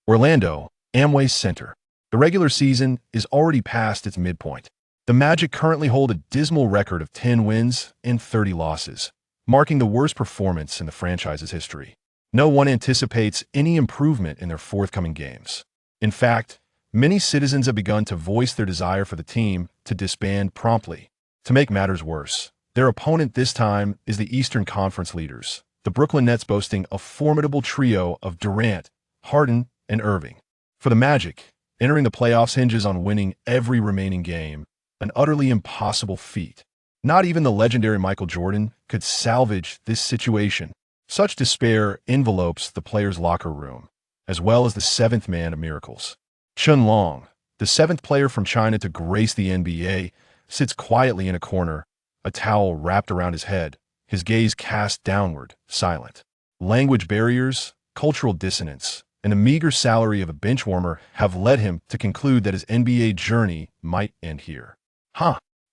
Orlando, Amway Center. The regular season is already past its midpoint. The Magic currently hold a dismal record of 10 wins and 30 losses, marking the worst performance in the franchise's history. No one anticipates any improvement in their forthcoming games. In fact, many citizens have begun to voice their desire for the team to disband promptly. To make matters worse, their opponent this time is the Eastern Conference leaders, the Brooklyn Nets, boasting a formidable trio of Durant, Harden, and Irving. For the Magic, entering the playoffs hinges on winning every remaining game, an utterly impossible feat. Not even the legendary Michael Jordan could salvage this situation. Such despair envelopes the players' locker room, as well as the seventh man of miracles. Chen Long, the seventh player from China to grace the NBA, sits quietly in a corner, a towel wrapped around his head, his gaze cast downward, silent. Language barriers, cultural dissonance, and the meager salary of a bench warmer have led him to conclude that his NBA journey might end here.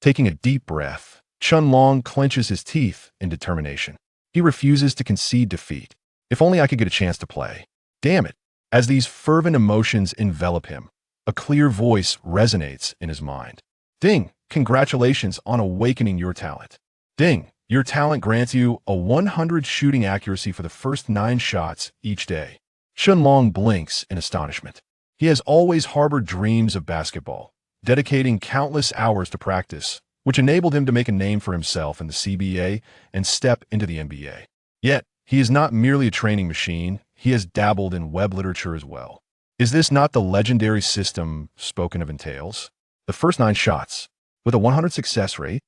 Taking a deep breath, Chen Long clenches his teeth in determination. He refuses to concede defeat. If only I could get a chance to play. Damn it. As these fervent emotions envelop him, a clear voice resonates in his mind. Ding, congratulations on awakening your talent. Ding, your talent grants you a 100 shooting accuracy for the first 9 shots each day. Chen Long blinks in astonishment. He has always harbored dreams of basketball, dedicating countless hours to practice, which enabled him to make a name for himself in the CBA and step into the NBA. Yet, he is not merely a training machine, he has dabbled in web literature as well. Is this not the legendary system spoken of in tales? The first 9 shots, with a 100 success rate?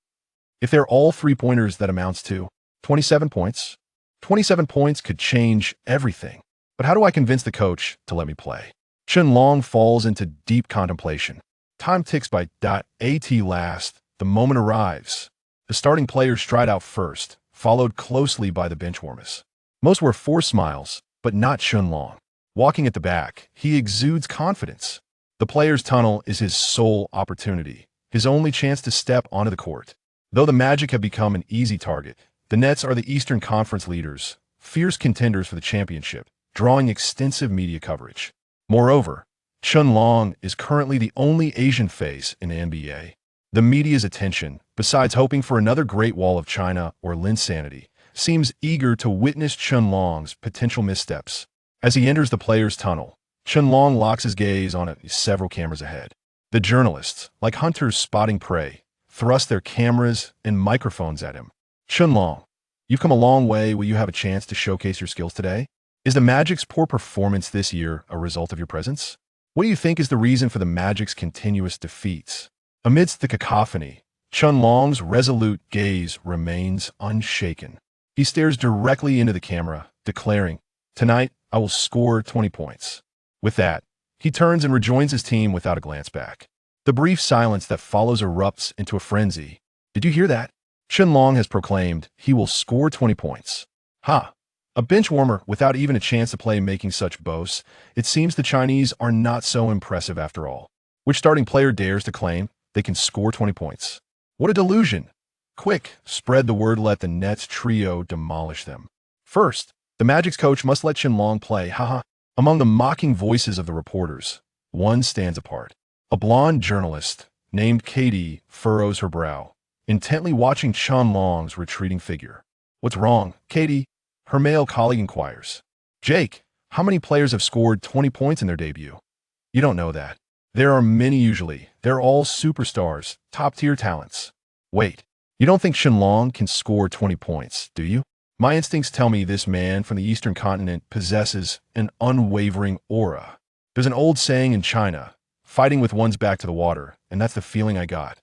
If they're all three-pointers, that amounts to 27 points. 27 points could change everything. But how do I convince the coach to let me play? Chen Long falls into deep contemplation. Time ticks by. At last, the moment arrives. The starting players stride out first, followed closely by the benchwarmers. Most wear forced smiles, but not Chen Long. Walking at the back, he exudes confidence. The players' tunnel is his sole opportunity, his only chance to step onto the court. Though the Magic have become an easy target, the Nets are the Eastern Conference leaders, fierce contenders for the championship, drawing extensive media coverage. Moreover, Chen Long is currently the only Asian face in the NBA. The media's attention, besides hoping for another Great Wall of China or Linsanity, seems eager to witness Chen Long's potential missteps. As he enters the players' tunnel, Chen Long locks his gaze on several cameras ahead. The journalists, like hunters spotting prey, thrust their cameras and microphones at him. Chen Long, you've come a long way. Will you have a chance to showcase your skills today? Is the Magic's poor performance this year a result of your presence? What do you think is the reason for the Magic's continuous defeats? Amidst the cacophony, Chen Long's resolute gaze remains unshaken. He stares directly into the camera, declaring, "Tonight, I will score 20 points." With that, he turns and rejoins his team without a glance back. The brief silence that follows erupts into a frenzy. Did you hear that? Chen Long has proclaimed he will score 20 points. A bench warmer without even a chance to play making such boasts. It seems the Chinese are not so impressive after all. Which starting player dares to claim they can score 20 points? What a delusion! Quick, spread the word, let the Nets trio demolish them. First, the Magic's coach must let Chen Long play, Among the mocking voices of the reporters, one stands apart. A blonde journalist named Katie furrows her brow, intently watching Chen Long's retreating figure. What's wrong, Katie? Her male colleague inquires. Jake, how many players have scored 20 points in their debut? You don't know that. There are many usually. They're all superstars, top-tier talents. Wait, you don't think Chen Long can score 20 points, do you? My instincts tell me this man from the Eastern continent possesses an unwavering aura. There's an old saying in China, fighting with one's back to the water, and that's the feeling I got.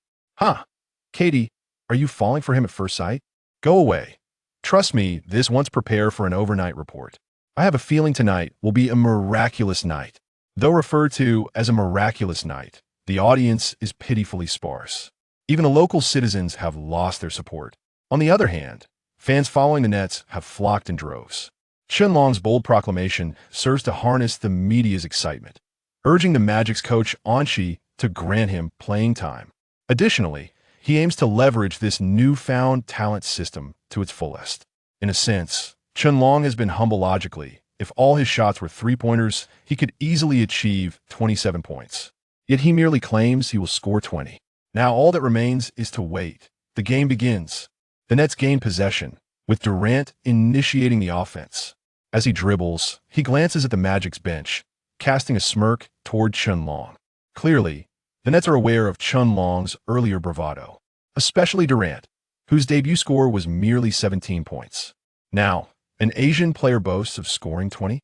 Katie, are you falling for him at first sight? Go away. Trust me, this won't prepare for an overnight report. I have a feeling tonight will be a miraculous night. Though referred to as a miraculous night, the audience is pitifully sparse. Even the local citizens have lost their support. On the other hand, fans following the Nets have flocked in droves. Chen Long's bold proclamation serves to harness the media's excitement, urging the Magic's coach An Qi to grant him playing time. Additionally, he aims to leverage this newfound talent system to its fullest. In a sense, Chen Long has been humble logically, If all his shots were three-pointers, he could easily achieve 27 points. Yet he merely claims he will score 20. Now all that remains is to wait. The game begins. The Nets gain possession, with Durant initiating the offense. As he dribbles, he glances at the Magic's bench, casting a smirk toward Chun Long. Clearly, the Nets are aware of Chun Long's earlier bravado, especially Durant, whose debut score was merely 17 points. Now, an Asian player boasts of scoring 20?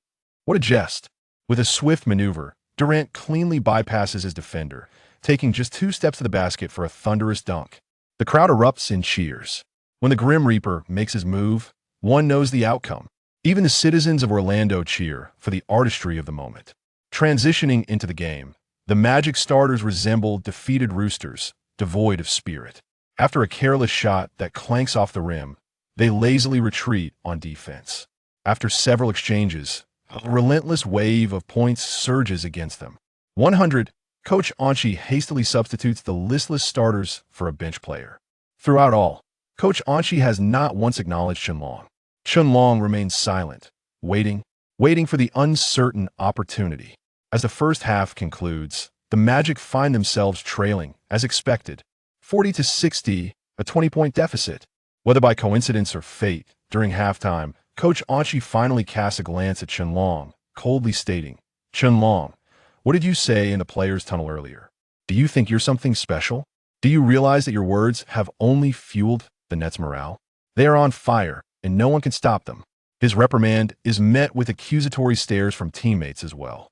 What a jest. With a swift maneuver, Durant cleanly bypasses his defender, taking just 2 steps to the basket for a thunderous dunk. The crowd erupts in cheers. When the Grim Reaper makes his move, one knows the outcome. Even the citizens of Orlando cheer for the artistry of the moment. Transitioning into the game, the Magic starters resemble defeated roosters, devoid of spirit. After a careless shot that clanks off the rim, they lazily retreat on defense. After several exchanges, a relentless wave of points surges against them. 100, Coach Onchi hastily substitutes the listless starters for a bench player. Throughout all, Coach Onchi has not once acknowledged Chun Long. Chun Long remains silent, waiting for the uncertain opportunity. As the first half concludes, the Magic find themselves trailing, as expected, 40-60, a 20-point deficit. Whether by coincidence or fate, during halftime, Coach Onchi finally casts a glance at Chun Long, coldly stating, "Chun Long, what did you say in the players' tunnel earlier? Do you think you're something special? Do you realize that your words have only fueled the Nets' morale? They are on fire, and no one can stop them." His reprimand is met with accusatory stares from teammates as well.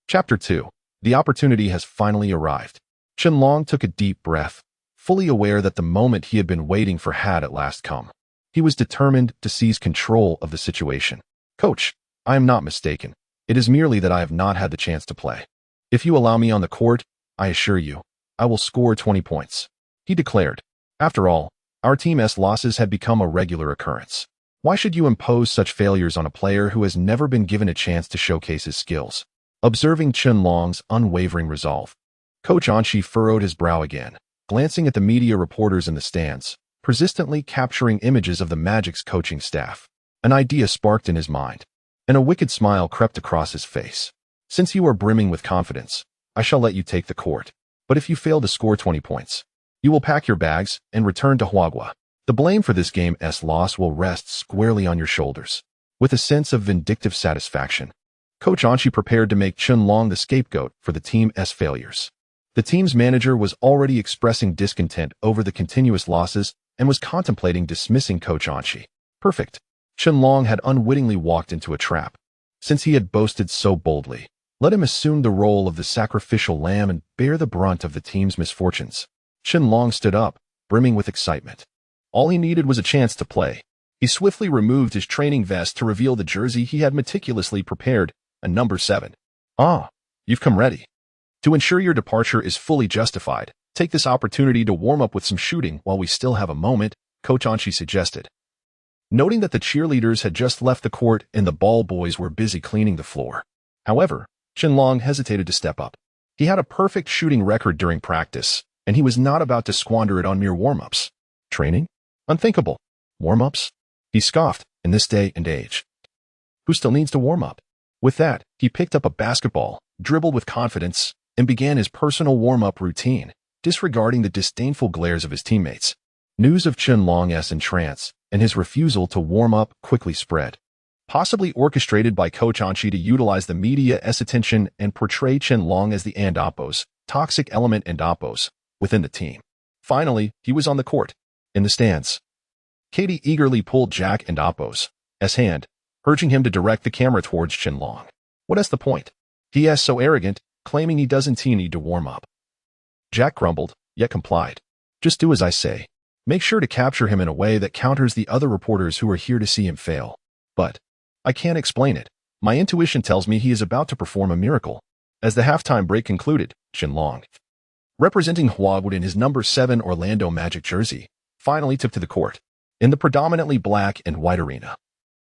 Chapter 2. The opportunity has finally arrived. Chun Long took a deep breath, fully aware that the moment he had been waiting for had at last come. He was determined to seize control of the situation. "Coach, I am not mistaken. It is merely that I have not had the chance to play. If you allow me on the court, I assure you, I will score 20 points," he declared. After all, our team's losses had become a regular occurrence. Why should you impose such failures on a player who has never been given a chance to showcase his skills? Observing Chun Long's unwavering resolve, Coach Onchi furrowed his brow again, glancing at the media reporters in the stands, persistently capturing images of the Magic's coaching staff. An idea sparked in his mind, and a wicked smile crept across his face. "Since you are brimming with confidence, I shall let you take the court. But if you fail to score 20 points, you will pack your bags and return to Huagua. The blame for this game's loss will rest squarely on your shoulders." With a sense of vindictive satisfaction, Coach Onchi prepared to make Chun Long the scapegoat for the team's failures. The team's manager was already expressing discontent over the continuous losses and was contemplating dismissing Coach Onchi. Perfect. Chun Long had unwittingly walked into a trap. Since he had boasted so boldly, let him assume the role of the sacrificial lamb and bear the brunt of the team's misfortunes. Chun Long stood up, brimming with excitement. All he needed was a chance to play. He swiftly removed his training vest to reveal the jersey he had meticulously prepared, a number 7. "Ah, you've come ready. To ensure your departure is fully justified, take this opportunity to warm up with some shooting while we still have a moment," Coach Onchi suggested. Noting that the cheerleaders had just left the court and the ball boys were busy cleaning the floor. However, Chun Long hesitated to step up. He had a perfect shooting record during practice, and he was not about to squander it on mere warm-ups. Training? Unthinkable. Warm-ups? He scoffed, in this day and age. Who still needs to warm up? With that, he picked up a basketball, dribbled with confidence, and began his personal warm-up routine, disregarding the disdainful glares of his teammates. News of Chun Long's entrance and his refusal to warm up quickly spread, possibly orchestrated by Coach Onchi to utilize the media's attention and portray Chun Long as the Andapos, toxic element Andapos, within the team. Finally, he was on the court, in the stands. Katie eagerly pulled Jack Andapos' hand, urging him to direct the camera towards Chun Long. "What is the point? He is so arrogant, claiming he doesn't need to warm up." Jack grumbled, yet complied. "Just do as I say. Make sure to capture him in a way that counters the other reporters who are here to see him fail." "But I can't explain it. My intuition tells me he is about to perform a miracle." As the halftime break concluded, Chun Long, representing Huagua in his number 7 Orlando Magic jersey, finally took to the court. In the predominantly black and white arena,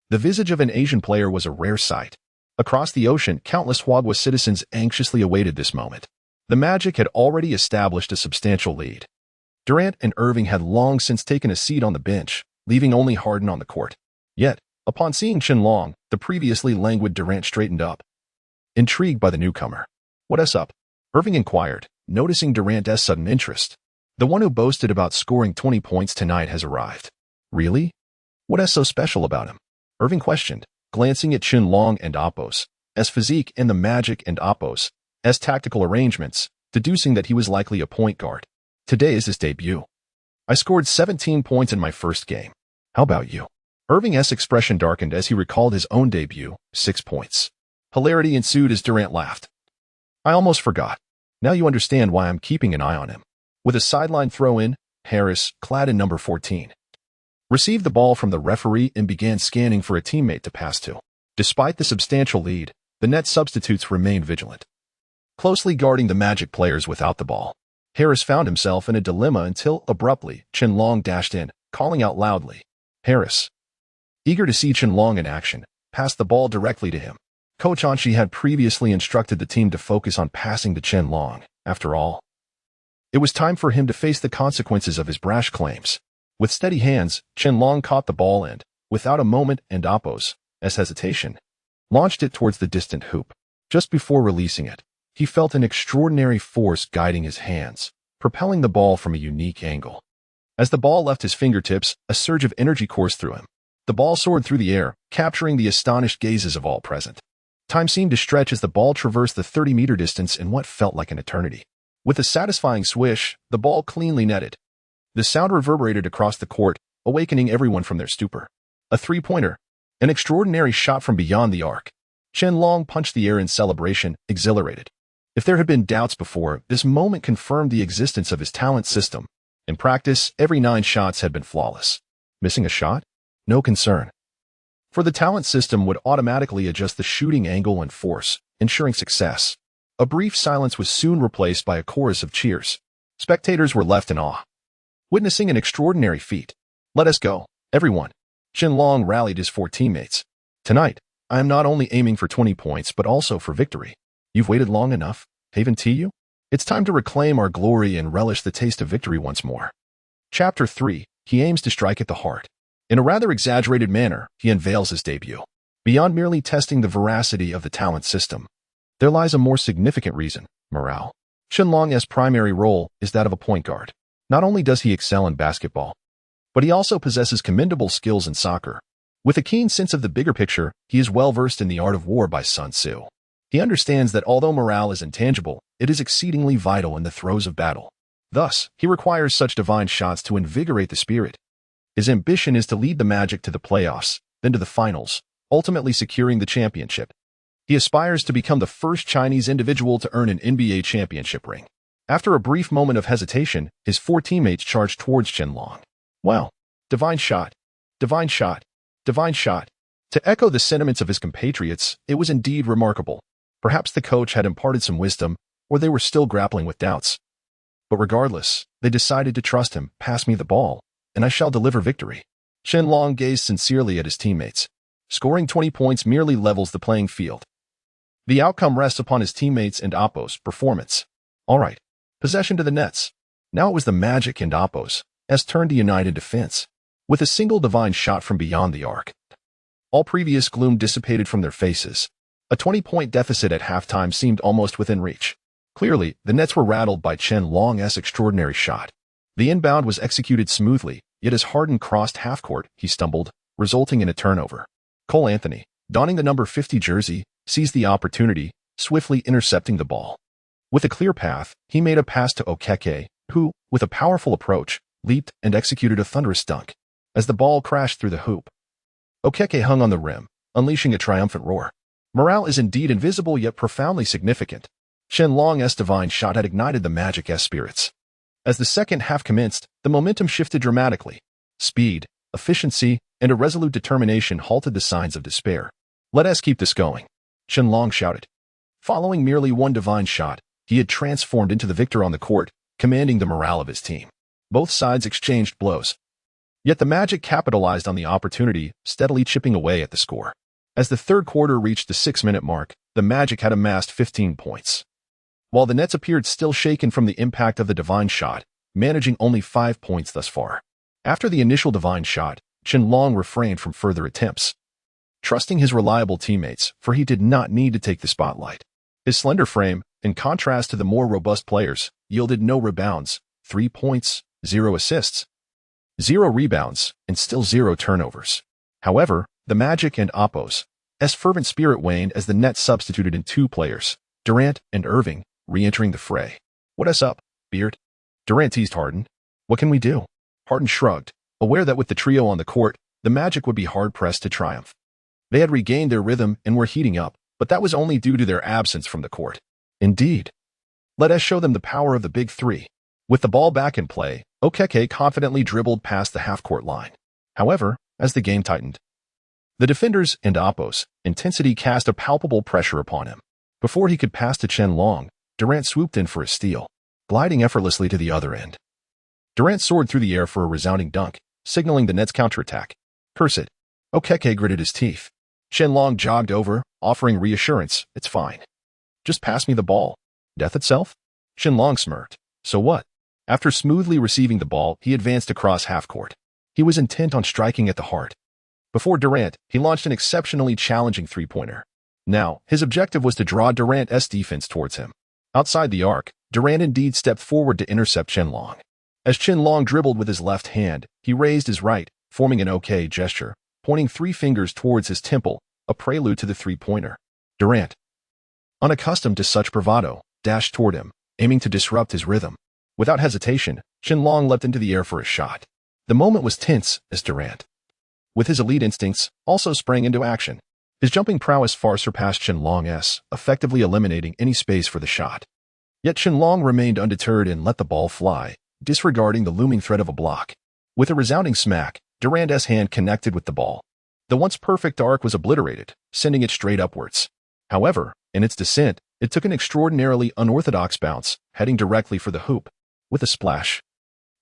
the visage of an Asian player was a rare sight. Across the ocean, countless Huagua citizens anxiously awaited this moment. The Magic had already established a substantial lead. Durant and Irving had long since taken a seat on the bench, leaving only Harden on the court. Yet, Upon seeing Qianlong, the previously languid Durant straightened up, intrigued by the newcomer. "What's up?" Irving inquired, noticing Durant's sudden interest. "The one who boasted about scoring 20 points tonight has arrived." "Really? What's so special about him?" Irving questioned, glancing at Qianlong and Apos, as physique and the Magic and Apos, as tactical arrangements, deducing that he was likely a point guard. "Today is his debut. I scored 17 points in my first game. How about you?" Irving's expression darkened as he recalled his own debut, 6 points. Hilarity ensued as Durant laughed. "I almost forgot. Now you understand why I'm keeping an eye on him." With a sideline throw-in, Harris, clad in number 14, received the ball from the referee and began scanning for a teammate to pass to. Despite the substantial lead, the net substitutes remained vigilant, closely guarding the Magic players without the ball. Harris found himself in a dilemma until, abruptly, Qianlong dashed in, calling out loudly. Harris, eager to see Qianlong in action, passed the ball directly to him. Coach Anshi had previously instructed the team to focus on passing to Qianlong. After all, it was time for him to face the consequences of his brash claims. With steady hands, Qianlong caught the ball and, without a moment and Apos, as hesitation, launched it towards the distant hoop. Just before releasing it, he felt an extraordinary force guiding his hands, propelling the ball from a unique angle. As the ball left his fingertips, a surge of energy coursed through him. The ball soared through the air, capturing the astonished gazes of all present. Time seemed to stretch as the ball traversed the 30-meter distance in what felt like an eternity. With a satisfying swish, the ball cleanly netted. The sound reverberated across the court, awakening everyone from their stupor. A three-pointer. An extraordinary shot from beyond the arc. Qianlong punched the air in celebration, exhilarated. If there had been doubts before, this moment confirmed the existence of his talent system. In practice, every 9 shots had been flawless. Missing a shot? No concern. For the talent system would automatically adjust the shooting angle and force, ensuring success. A brief silence was soon replaced by a chorus of cheers. Spectators were left in awe, witnessing an extraordinary feat. "Let us go, everyone." Qianlong rallied his 4 teammates. "Tonight, I am not only aiming for 20 points but also for victory. You've waited long enough, haven't you? It's time to reclaim our glory and relish the taste of victory once more." Chapter 3. He aims to strike at the heart. In a rather exaggerated manner, he unveils his debut. Beyond merely testing the veracity of the talent system, there lies a more significant reason: morale. Qianlong's primary role is that of a point guard. Not only does he excel in basketball, but he also possesses commendable skills in soccer. With a keen sense of the bigger picture, he is well versed in the art of war by Sun Tzu. He understands that although morale is intangible, it is exceedingly vital in the throes of battle. Thus, he requires such divine shots to invigorate the spirit. His ambition is to lead the Magic to the playoffs, then to the finals, ultimately securing the championship. He aspires to become the first Chinese individual to earn an NBA championship ring. After a brief moment of hesitation, his 4 teammates charged towards Qianlong. Wow! Divine shot! Divine shot! Divine shot! To echo the sentiments of his compatriots, it was indeed remarkable. Perhaps the coach had imparted some wisdom, or they were still grappling with doubts. But regardless, they decided to trust him. "Pass me the ball, and I shall deliver victory." Qianlong gazed sincerely at his teammates. Scoring 20 points merely levels the playing field. The outcome rests upon his teammates and Apos' performance. All right, possession to the nets. Now it was the Magic and Apos' turn to unite in defense. With a single divine shot from beyond the arc, all previous gloom dissipated from their faces. A 20-point deficit at halftime seemed almost within reach. Clearly, the nets were rattled by Qianlong's extraordinary shot. The inbound was executed smoothly, yet as Harden crossed half-court, he stumbled, resulting in a turnover. Cole Anthony, donning the number 50 jersey, seized the opportunity, swiftly intercepting the ball. With a clear path, he made a pass to Okeke, who, with a powerful approach, leaped and executed a thunderous dunk. As the ball crashed through the hoop, Okeke hung on the rim, unleashing a triumphant roar. Morale is indeed invisible yet profoundly significant. Qianlong's divine shot had ignited the Magic's spirits. As the second half commenced, the momentum shifted dramatically. Speed, efficiency, and a resolute determination halted the signs of despair. "Let us keep this going," Qianlong shouted. Following merely one divine shot, he had transformed into the victor on the court, commanding the morale of his team. Both sides exchanged blows. Yet the Magic capitalized on the opportunity, steadily chipping away at the score. As the third quarter reached the 6-minute mark, the Magic had amassed 15 points. While the Nets appeared still shaken from the impact of the divine shot, managing only 5 points thus far. After the initial divine shot, Qianlong refrained from further attempts. trusting his reliable teammates, for he did not need to take the spotlight. His slender frame, in contrast to the more robust players, yielded no rebounds, 3 points, 0 assists, 0 rebounds, and still 0 turnovers. However, the Magic and Oppo's fervent spirit waned as the Nets substituted in 2 players, Durant and Irving, re-entering the fray. "What's up, Beard?" Durant teased Harden. "What can we do?" Harden shrugged, aware that with the trio on the court, the Magic would be hard-pressed to triumph. They had regained their rhythm and were heating up, but that was only due to their absence from the court. Indeed. Let us show them the power of the big three. With the ball back in play, Okeke confidently dribbled past the half-court line. However, as the game tightened, the defenders and Oppo's intensity cast a palpable pressure upon him. Before he could pass to Chen Long, Durant swooped in for a steal, gliding effortlessly to the other end. Durant soared through the air for a resounding dunk, signaling the Nets' counterattack. "Curse it." Okeke gritted his teeth. Chen Long jogged over, offering reassurance. "It's fine. Just pass me the ball." Death itself? Chen Long smirked. "So what?" After smoothly receiving the ball, he advanced across half-court. He was intent on striking at the heart. Before Durant, he launched an exceptionally challenging three-pointer. Now, his objective was to draw Durant's defense towards him. Outside the arc, Durant indeed stepped forward to intercept Chen Long. As Chen Long dribbled with his left hand, he raised his right, forming an OK gesture, pointing 3 fingers towards his temple, a prelude to the three-pointer. Durant, unaccustomed to such bravado, dashed toward him, aiming to disrupt his rhythm. Without hesitation, Chen Long leapt into the air for a shot. The moment was tense as Durant, with his elite instincts, also sprang into action. His jumping prowess far surpassed Chen Long's, effectively eliminating any space for the shot. Yet Chen Long remained undeterred and let the ball fly, disregarding the looming threat of a block. With a resounding smack, Durant's hand connected with the ball. The once perfect arc was obliterated, sending it straight upwards. However, in its descent, it took an extraordinarily unorthodox bounce, heading directly for the hoop. With a splash,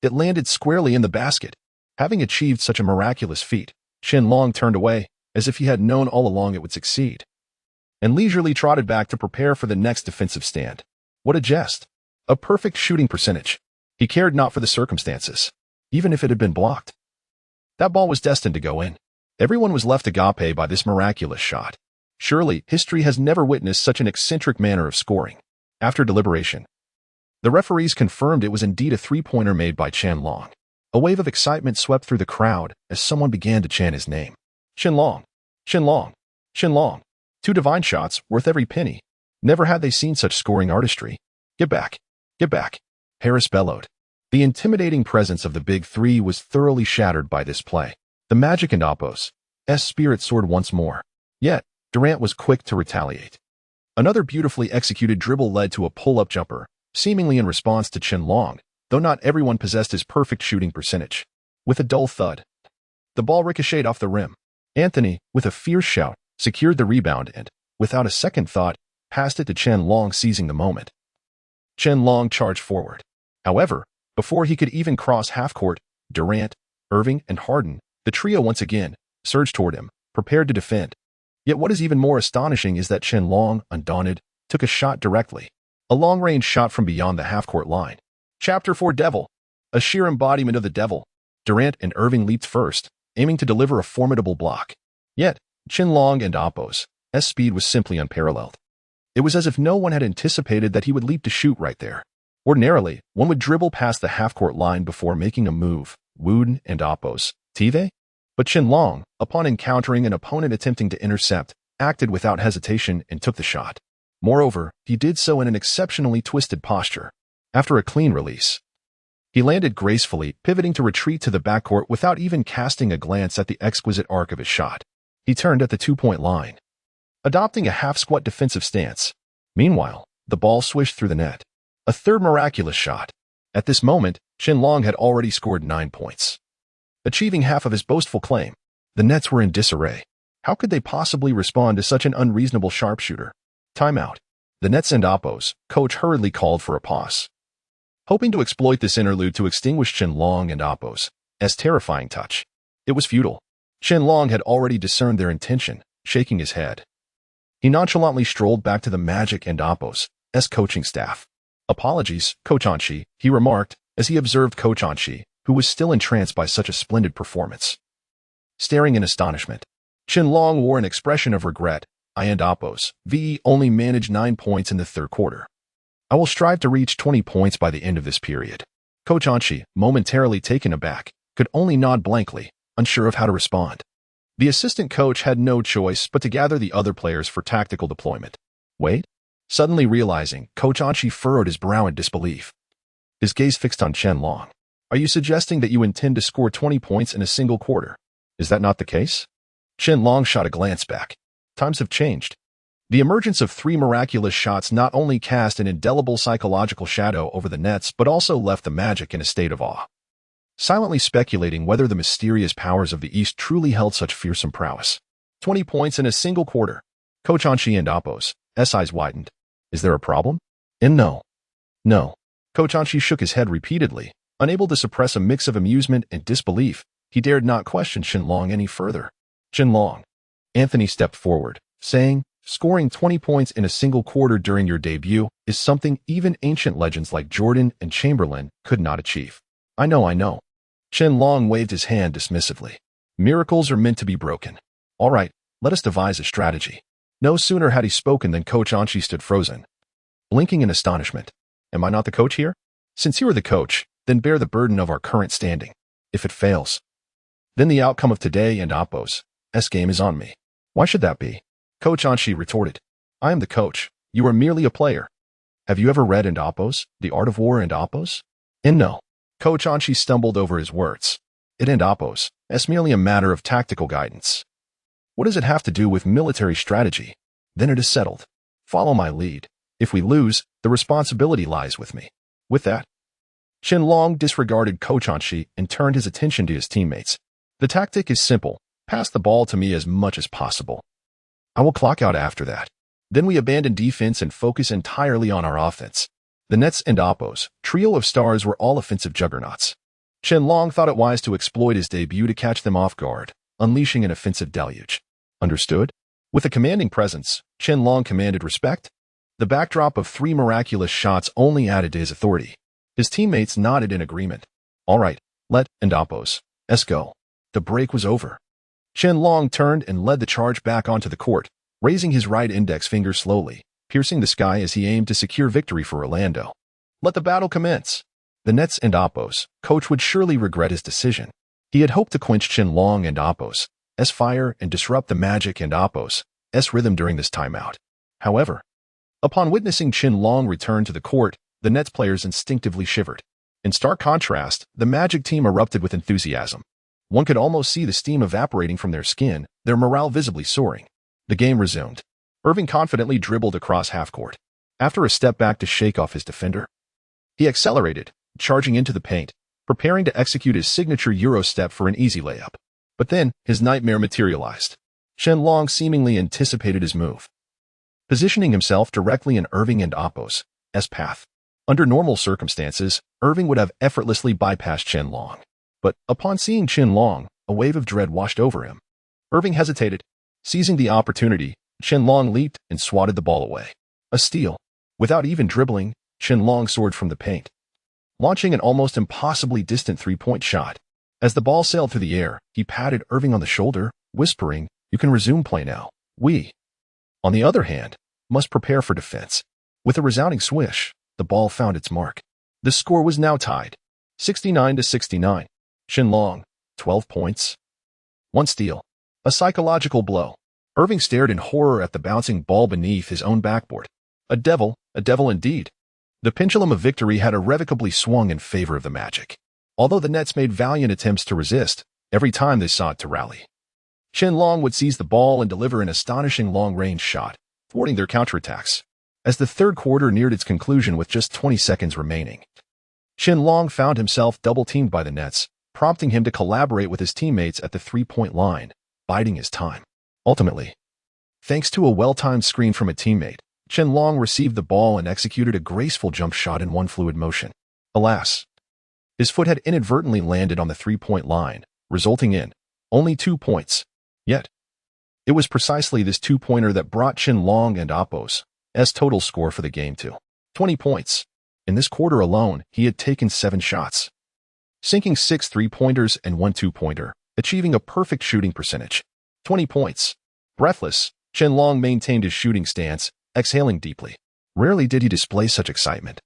it landed squarely in the basket. Having achieved such a miraculous feat, Chen Long turned away, as if he had known all along it would succeed, and leisurely trotted back to prepare for the next defensive stand. What a jest! A perfect shooting percentage. He cared not for the circumstances, even if it had been blocked. That ball was destined to go in. Everyone was left agape by this miraculous shot. Surely, history has never witnessed such an eccentric manner of scoring. After deliberation, the referees confirmed it was indeed a three-pointer made by Chen Long. A wave of excitement swept through the crowd as someone began to chant his name. Chen Long, Chen Long, Chen Long. 2 divine shots worth every penny. Never had they seen such scoring artistry. Get back, get back, Harris bellowed. The intimidating presence of the big three was thoroughly shattered by this play. The Magic and Oppo's spirit soared once more. Yet, Durant was quick to retaliate. Another beautifully executed dribble led to a pull-up jumper, seemingly in response to Chen Long, though not everyone possessed his perfect shooting percentage. With a dull thud, the ball ricocheted off the rim. Anthony, with a fierce shout, secured the rebound and, without a second thought, passed it to Chen Long, seizing the moment. Chen Long charged forward. However, before he could even cross half-court, Durant, Irving, and Harden, the trio once again, surged toward him, prepared to defend. Yet what is even more astonishing is that Chen Long, undaunted, took a shot directly. A long-range shot from beyond the half-court line. Chapter 4 Devil. A sheer embodiment of the devil. Durant and Irving leaped first, aiming to deliver a formidable block. Yet, Chen Long and Oppo's speed was simply unparalleled. It was as if no one had anticipated that he would leap to shoot right there. Ordinarily, one would dribble past the half-court line before making a move, Wooden and Oppo's TV? But Chen Long, upon encountering an opponent attempting to intercept, acted without hesitation and took the shot. Moreover, he did so in an exceptionally twisted posture. After a clean release, he landed gracefully, pivoting to retreat to the backcourt without even casting a glance at the exquisite arc of his shot. He turned at the 2-point line, adopting a half-squat defensive stance. Meanwhile, the ball swished through the net. A third miraculous shot. At this moment, Chen Long had already scored 9 points, achieving half of his boastful claim. The Nets were in disarray. How could they possibly respond to such an unreasonable sharpshooter? Timeout. The Nets and Oppo's coach hurriedly called for a pause, hoping to exploit this interlude to extinguish Chen Long and Oppo's terrifying touch. It was futile. Chen Long had already discerned their intention, shaking his head. He nonchalantly strolled back to the Magic and Oppo's coaching staff. Apologies, Coach Onshi, he remarked, as he observed Coach Onshi, who was still entranced by such a splendid performance, staring in astonishment. Qianlong wore an expression of regret. I and Oppos, VE only managed 9 points in the third quarter. I will strive to reach 20 points by the end of this period. Coach Anshi, momentarily taken aback, could only nod blankly, unsure of how to respond. The assistant coach had no choice but to gather the other players for tactical deployment. Wait? Suddenly realizing, Coach Anshi furrowed his brow in disbelief. His gaze fixed on Qianlong. Are you suggesting that you intend to score 20 points in a single quarter? Is that not the case? Qianlong shot a glance back. Times have changed. The emergence of 3 miraculous shots not only cast an indelible psychological shadow over the Nets but also left the Magic in a state of awe. Silently speculating whether the mysterious powers of the East truly held such fearsome prowess. 20 points in a single quarter. Coach Anshi and Oppos' eyes widened. Is there a problem? And no. Coach Anshi shook his head repeatedly, unable to suppress a mix of amusement and disbelief. He dared not question Qianlong any further. Qianlong. Anthony stepped forward, saying, scoring 20 points in a single quarter during your debut is something even ancient legends like Jordan and Chamberlain could not achieve. I know. Qianlong waved his hand dismissively. Miracles are meant to be broken. All right, let us devise a strategy. No sooner had he spoken than Coach Anshi stood frozen, blinking in astonishment. Am I not the coach here? Since you are the coach, then bear the burden of our current standing. If it fails, then the outcome of today and Oppos' game is on me. Why should that be? Coach Anshi retorted. I am the coach. You are merely a player. Have you ever read and Oppos, The Art of War and Oppos? And no. Coach Anshi stumbled over his words. It and Oppos, merely a matter of tactical guidance. What does it have to do with military strategy? Then it is settled. Follow my lead. If we lose, the responsibility lies with me. With that, Qianlong disregarded Coach Anshi and turned his attention to his teammates. The tactic is simple. Pass the ball to me as much as possible. I will clock out after that. Then we abandon defense and focus entirely on our offense. The Nets and Oppos' trio of stars were all offensive juggernauts. Qianlong thought it wise to exploit his debut to catch them off guard, unleashing an offensive deluge. Understood? With a commanding presence, Qianlong commanded respect. The backdrop of 3 miraculous shots only added to his authority. His teammates nodded in agreement. All right, let and Oppos' go. The break was over. Qianlong turned and led the charge back onto the court, raising his right index finger slowly, piercing the sky as he aimed to secure victory for Orlando. Let the battle commence. The Nets and Oppos' coach would surely regret his decision. He had hoped to quench Qianlong and Oppos' fire and disrupt the Magic and Oppos' rhythm during this timeout. However, upon witnessing Qianlong return to the court, the Nets players instinctively shivered. In stark contrast, the Magic team erupted with enthusiasm. One could almost see the steam evaporating from their skin, their morale visibly soaring. The game resumed. Irving confidently dribbled across half-court. After a step back to shake off his defender, he accelerated, charging into the paint, preparing to execute his signature Euro step for an easy layup. But then, his nightmare materialized. Qianlong seemingly anticipated his move, positioning himself directly in Irving and Oppos' path. Under normal circumstances, Irving would have effortlessly bypassed Qianlong. But upon seeing Qianlong, a wave of dread washed over him. Irving hesitated. Seizing the opportunity, Qianlong leaped and swatted the ball away. A steal. Without even dribbling, Qianlong soared from the paint, launching an almost impossibly distant 3-point shot. As the ball sailed through the air, he patted Irving on the shoulder, whispering, "You can resume play now. We, on the other hand, must prepare for defense." With a resounding swish, the ball found its mark. The score was now tied, 69-69. Qianlong, 12 points. 1 steal. A psychological blow. Irving stared in horror at the bouncing ball beneath his own backboard. A devil indeed. The pendulum of victory had irrevocably swung in favor of the Magic. Although the Nets made valiant attempts to resist, every time they sought to rally, Qianlong would seize the ball and deliver an astonishing long-range shot, thwarting their counterattacks. As the third quarter neared its conclusion with just 20 seconds remaining, Qianlong found himself double-teamed by the Nets, prompting him to collaborate with his teammates at the 3-point line, biding his time. Ultimately, thanks to a well-timed screen from a teammate, Qianlong received the ball and executed a graceful jump shot in one fluid motion. Alas, his foot had inadvertently landed on the 3-point line, resulting in only 2 points. Yet, it was precisely this 2-pointer that brought Qianlong and Oppos' total score for the game to 20 points. In this quarter alone, he had taken 7 shots, sinking 6 3-pointers and 1 2-pointer, achieving a perfect shooting percentage. 20 points. Breathless, Qianlong maintained his shooting stance, exhaling deeply. Rarely did he display such excitement.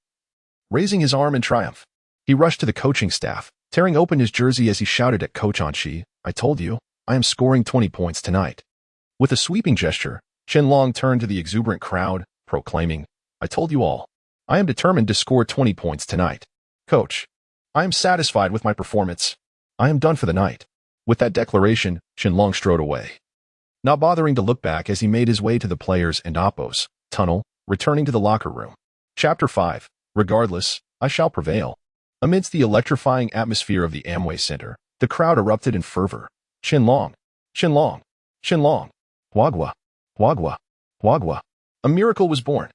Raising his arm in triumph, he rushed to the coaching staff, tearing open his jersey as he shouted at Coach Anshi, "I told you, I am scoring 20 points tonight." With a sweeping gesture, Qianlong turned to the exuberant crowd, proclaiming, "I told you all. I am determined to score 20 points tonight. Coach, I am satisfied with my performance. I am done for the night." With that declaration, Qianlong strode away, not bothering to look back as he made his way to the players and Oppo's tunnel, returning to the locker room. Chapter 5. Regardless, I shall prevail. Amidst the electrifying atmosphere of the Amway Center, the crowd erupted in fervor. Qianlong, Qianlong, Qianlong, Huagua, Huagua, Huagua. A miracle was born.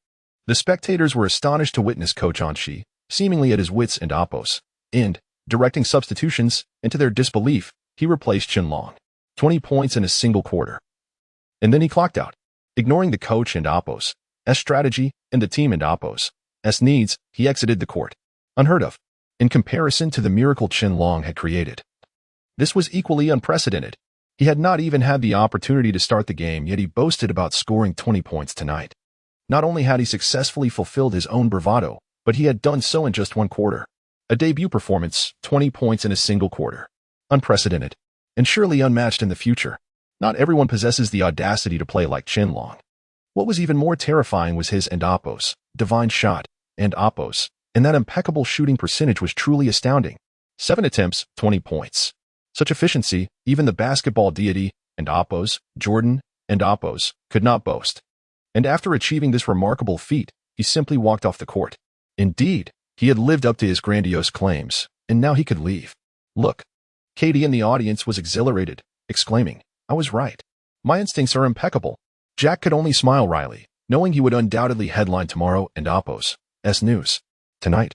The spectators were astonished to witness Coach Anshi, seemingly at his wits and Oppo's end, directing substitutions, and to their disbelief, he replaced Qianlong. 20 points in a single quarter. And then he clocked out. Ignoring the coach and Oppo's strategy and the team and Oppo's needs, he exited the court. Unheard of, in comparison to the miracle Qianlong had created. This was equally unprecedented. He had not even had the opportunity to start the game, yet he boasted about scoring 20 points tonight. Not only had he successfully fulfilled his own bravado, but he had done so in just one quarter. A debut performance, 20 points in a single quarter. Unprecedented, and surely unmatched in the future. Not everyone possesses the audacity to play like Qianlong. What was even more terrifying was his and Oppo's divine shot, and Oppo's, and that impeccable shooting percentage was truly astounding. 7 attempts, 20 points. Such efficiency, even the basketball deity, and Oppo's, Jordan, and Oppo's, could not boast. And after achieving this remarkable feat, he simply walked off the court. Indeed, he had lived up to his grandiose claims, and now he could leave. Look. Katie in the audience was exhilarated, exclaiming, "I was right. My instincts are impeccable." Jack could only smile wryly, knowing he would undoubtedly headline tomorrow and Oppo's news. Tonight.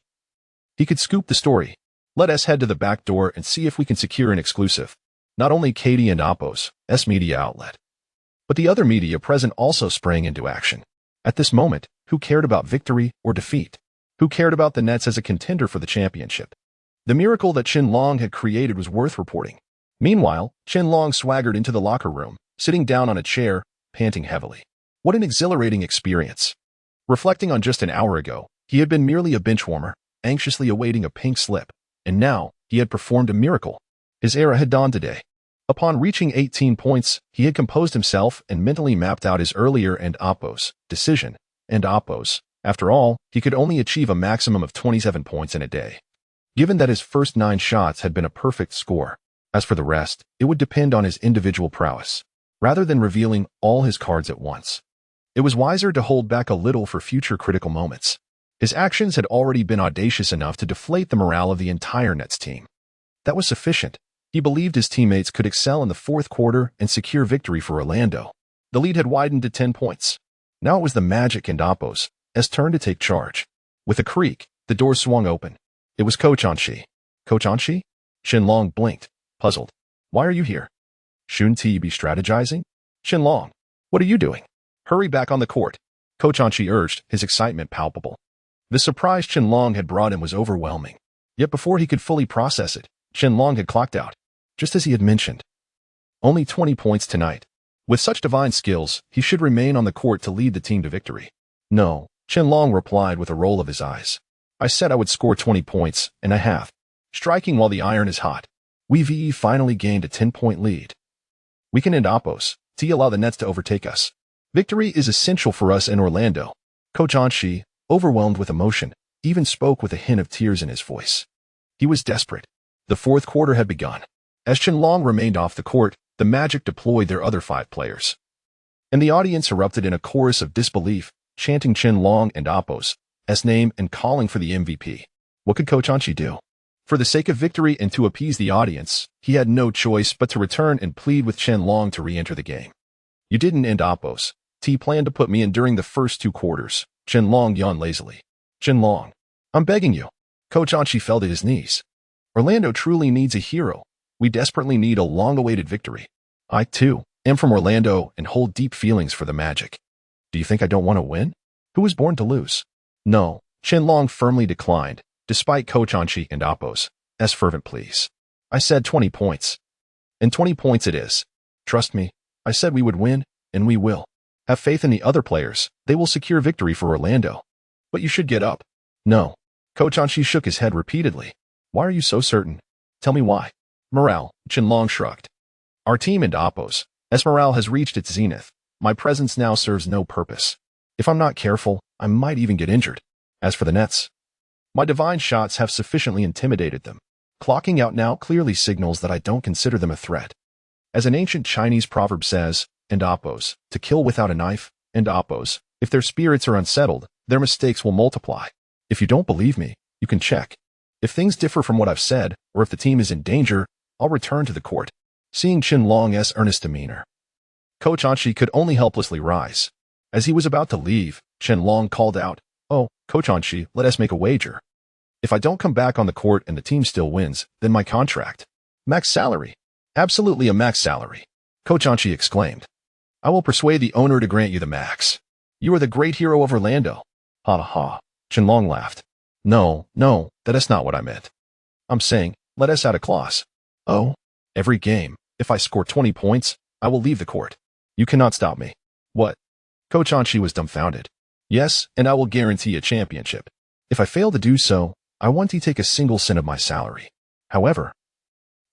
He could scoop the story. Let us head to the back door and see if we can secure an exclusive. Not only Katie and Oppo's media outlet, but the other media present also sprang into action. At this moment, who cared about victory or defeat? Who cared about the Nets as a contender for the championship? The miracle that Qianlong had created was worth reporting. Meanwhile, Qianlong swaggered into the locker room, sitting down on a chair, panting heavily. What an exhilarating experience. Reflecting on just an hour ago, he had been merely a bench warmer, anxiously awaiting a pink slip, and now he had performed a miracle. His era had dawned today. Upon reaching 18 points, he had composed himself and mentally mapped out his earlier and Oppo's decision, and Oppo's. After all, he could only achieve a maximum of 27 points in a day. Given that his first 9 shots had been a perfect score, as for the rest, it would depend on his individual prowess, rather than revealing all his cards at once. It was wiser to hold back a little for future critical moments. His actions had already been audacious enough to deflate the morale of the entire Nets team. That was sufficient. He believed his teammates could excel in the fourth quarter and secure victory for Orlando. The lead had widened to 10 points. Now it was the Magic and Oppo's turn to take charge. With a creak, the door swung open. It was Coach Anshi. Coach Anshi? Qianlong blinked, puzzled. Why are you here? Shouldn't he be strategizing? Qianlong, what are you doing? Hurry back on the court, Coach Anshi urged, his excitement palpable. The surprise Qianlong had brought him was overwhelming. Yet before he could fully process it, Qianlong had clocked out, just as he had mentioned. Only 20 points tonight. With such divine skills, he should remain on the court to lead the team to victory. No, Qianlong replied with a roll of his eyes. I said I would score 20 points, and I have. Striking while the iron is hot. We've finally gained a 10-point lead. We can end Oppo's to allow the Nets to overtake us. Victory is essential for us in Orlando. Coach Anshi, overwhelmed with emotion, even spoke with a hint of tears in his voice. He was desperate. The fourth quarter had begun. As Qianlong remained off the court, the Magic deployed their other 5 players. And the audience erupted in a chorus of disbelief, chanting Qianlong and Oppo's name and calling for the MVP. What could Coach Anshi do? For the sake of victory and to appease the audience, he had no choice but to return and plead with Qianlong to re-enter the game. You didn't end Oppo's. He planned to put me in during the first 2 quarters. Qianlong yawned lazily. Qianlong, I'm begging you. Coach Anshi fell to his knees. Orlando truly needs a hero. We desperately need a long-awaited victory. I, too, am from Orlando and hold deep feelings for the Magic. Do you think I don't want to win? Who was born to lose? No, Qianlong firmly declined, despite Coach Anshi and Oppo's fervent pleas. I said 20 points. And 20 points it is. Trust me, I said we would win, and we will. Have faith in the other players. They will secure victory for Orlando. But you should get up. No. Coach Anchi shook his head repeatedly. Why are you so certain? Tell me why. Morale, Qianlong shrugged. Our team and Oppos. As morale has reached its zenith, my presence now serves no purpose. If I'm not careful, I might even get injured. As for the Nets, my divine shots have sufficiently intimidated them. Clocking out now clearly signals that I don't consider them a threat. As an ancient Chinese proverb says, and Oppos, to kill without a knife, and Oppos, if their spirits are unsettled, their mistakes will multiply. If you don't believe me, you can check. If things differ from what I've said, or if the team is in danger, I'll return to the court. Seeing Qianlong's earnest demeanor, Coach Anchi could only helplessly rise. As he was about to leave, Qianlong called out, "Oh, Coach Anchi, let us make a wager. If I don't come back on the court and the team still wins, then my contract. Max salary. Absolutely a max salary." Coach Anchi exclaimed. "I will persuade the owner to grant you the max. You are the great hero of Orlando." Ha ha ha. Qianlong laughed. No, that is not what I meant. I'm saying, let us add a clause. Oh, every game, if I score 20 points, I will leave the court. You cannot stop me. What? Coach Anchi was dumbfounded. Yes, and I will guarantee a championship. If I fail to do so, I want to take a single cent of my salary. However,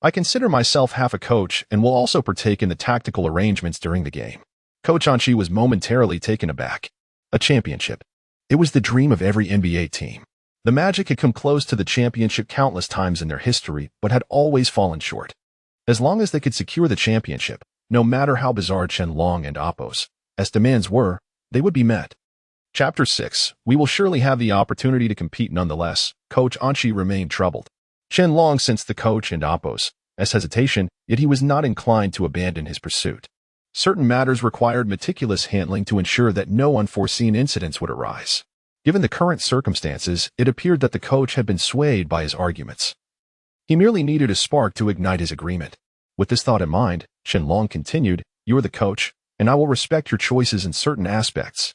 I consider myself half a coach and will also partake in the tactical arrangements during the game. Coach Anchi was momentarily taken aback. A championship. It was the dream of every NBA team. The Magic had come close to the championship countless times in their history, but had always fallen short. As long as they could secure the championship, no matter how bizarre Qianlong and Oppos, as demands were, they would be met. Chapter 6. We will surely have the opportunity to compete nonetheless. Coach Anchi remained troubled. Qianlong sensed the coach and Oppos' hesitation, yet he was not inclined to abandon his pursuit. Certain matters required meticulous handling to ensure that no unforeseen incidents would arise. Given the current circumstances, it appeared that the coach had been swayed by his arguments. He merely needed a spark to ignite his agreement. With this thought in mind, Qianlong continued, "You are the coach, and I will respect your choices in certain aspects.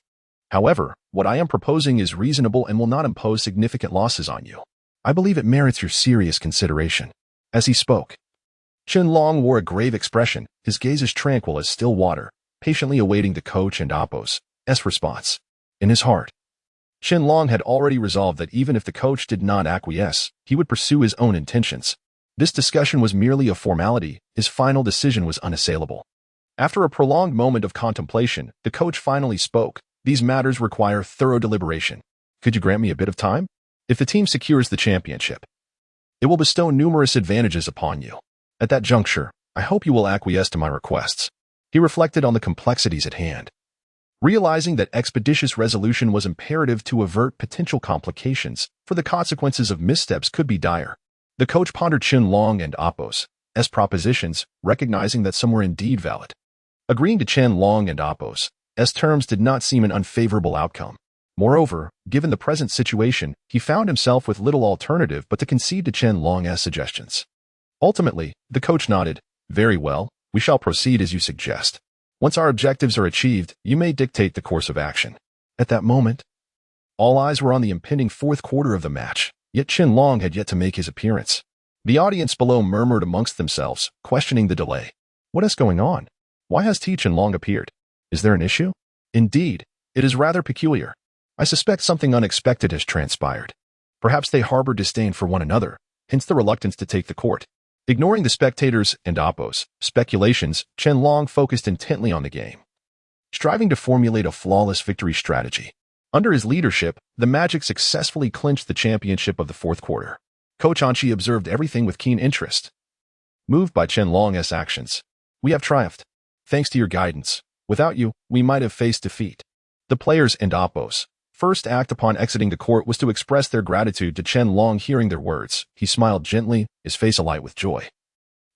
However, what I am proposing is reasonable and will not impose significant losses on you. I believe it merits your serious consideration." As he spoke, Qianlong wore a grave expression, his gaze as tranquil as still water, patiently awaiting the coach and Oppos' response. In his heart, Qianlong had already resolved that even if the coach did not acquiesce, he would pursue his own intentions. This discussion was merely a formality, his final decision was unassailable. After a prolonged moment of contemplation, the coach finally spoke. "These matters require thorough deliberation. Could you grant me a bit of time? If the team secures the championship, it will bestow numerous advantages upon you. At that juncture, I hope you will acquiesce to my requests." He reflected on the complexities at hand. Realizing that expeditious resolution was imperative to avert potential complications, for the consequences of missteps could be dire, the coach pondered Qianlong and Oppos' propositions, recognizing that some were indeed valid. Agreeing to Qianlong and Oppos' terms did not seem an unfavorable outcome. Moreover, given the present situation, he found himself with little alternative but to concede to Qianlong's suggestions. Ultimately, the coach nodded. "Very well, we shall proceed as you suggest. Once our objectives are achieved, you may dictate the course of action." At that moment, all eyes were on the impending fourth quarter of the match, yet Qianlong had yet to make his appearance. The audience below murmured amongst themselves, questioning the delay. What is going on? Why has Qianlong appeared? Is there an issue? Indeed, it is rather peculiar. I suspect something unexpected has transpired. Perhaps they harbor disdain for one another, hence the reluctance to take the court. Ignoring the spectators' and Oppos' speculations, Qianlong focused intently on the game, striving to formulate a flawless victory strategy. Under his leadership, the Magic successfully clinched the championship of the fourth quarter. Coach Anchi observed everything with keen interest. Moved by Qianlong's actions, "We have triumphed. Thanks to your guidance. Without you, we might have faced defeat." The players and Oppos' first act upon exiting the court was to express their gratitude to Qianlong. Hearing their words, he smiled gently, his face alight with joy.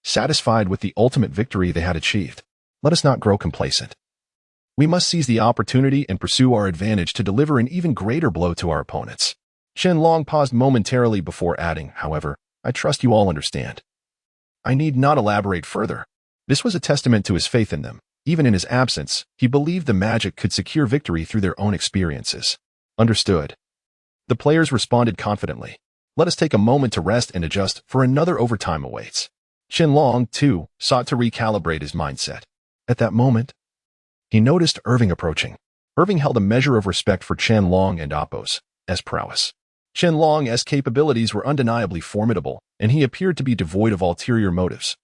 Satisfied with the ultimate victory they had achieved, let us not grow complacent. We must seize the opportunity and pursue our advantage to deliver an even greater blow to our opponents. Qianlong paused momentarily before adding, "However, I trust you all understand. I need not elaborate further." This was a testament to his faith in them. Even in his absence, he believed the Magic could secure victory through their own experiences. Understood. The players responded confidently. "Let us take a moment to rest and adjust, for another overtime awaits." Qianlong, too, sought to recalibrate his mindset. At that moment, he noticed Irving approaching. Irving held a measure of respect for Qianlong's and Appo's prowess. Qianlong's capabilities were undeniably formidable, and he appeared to be devoid of ulterior motives,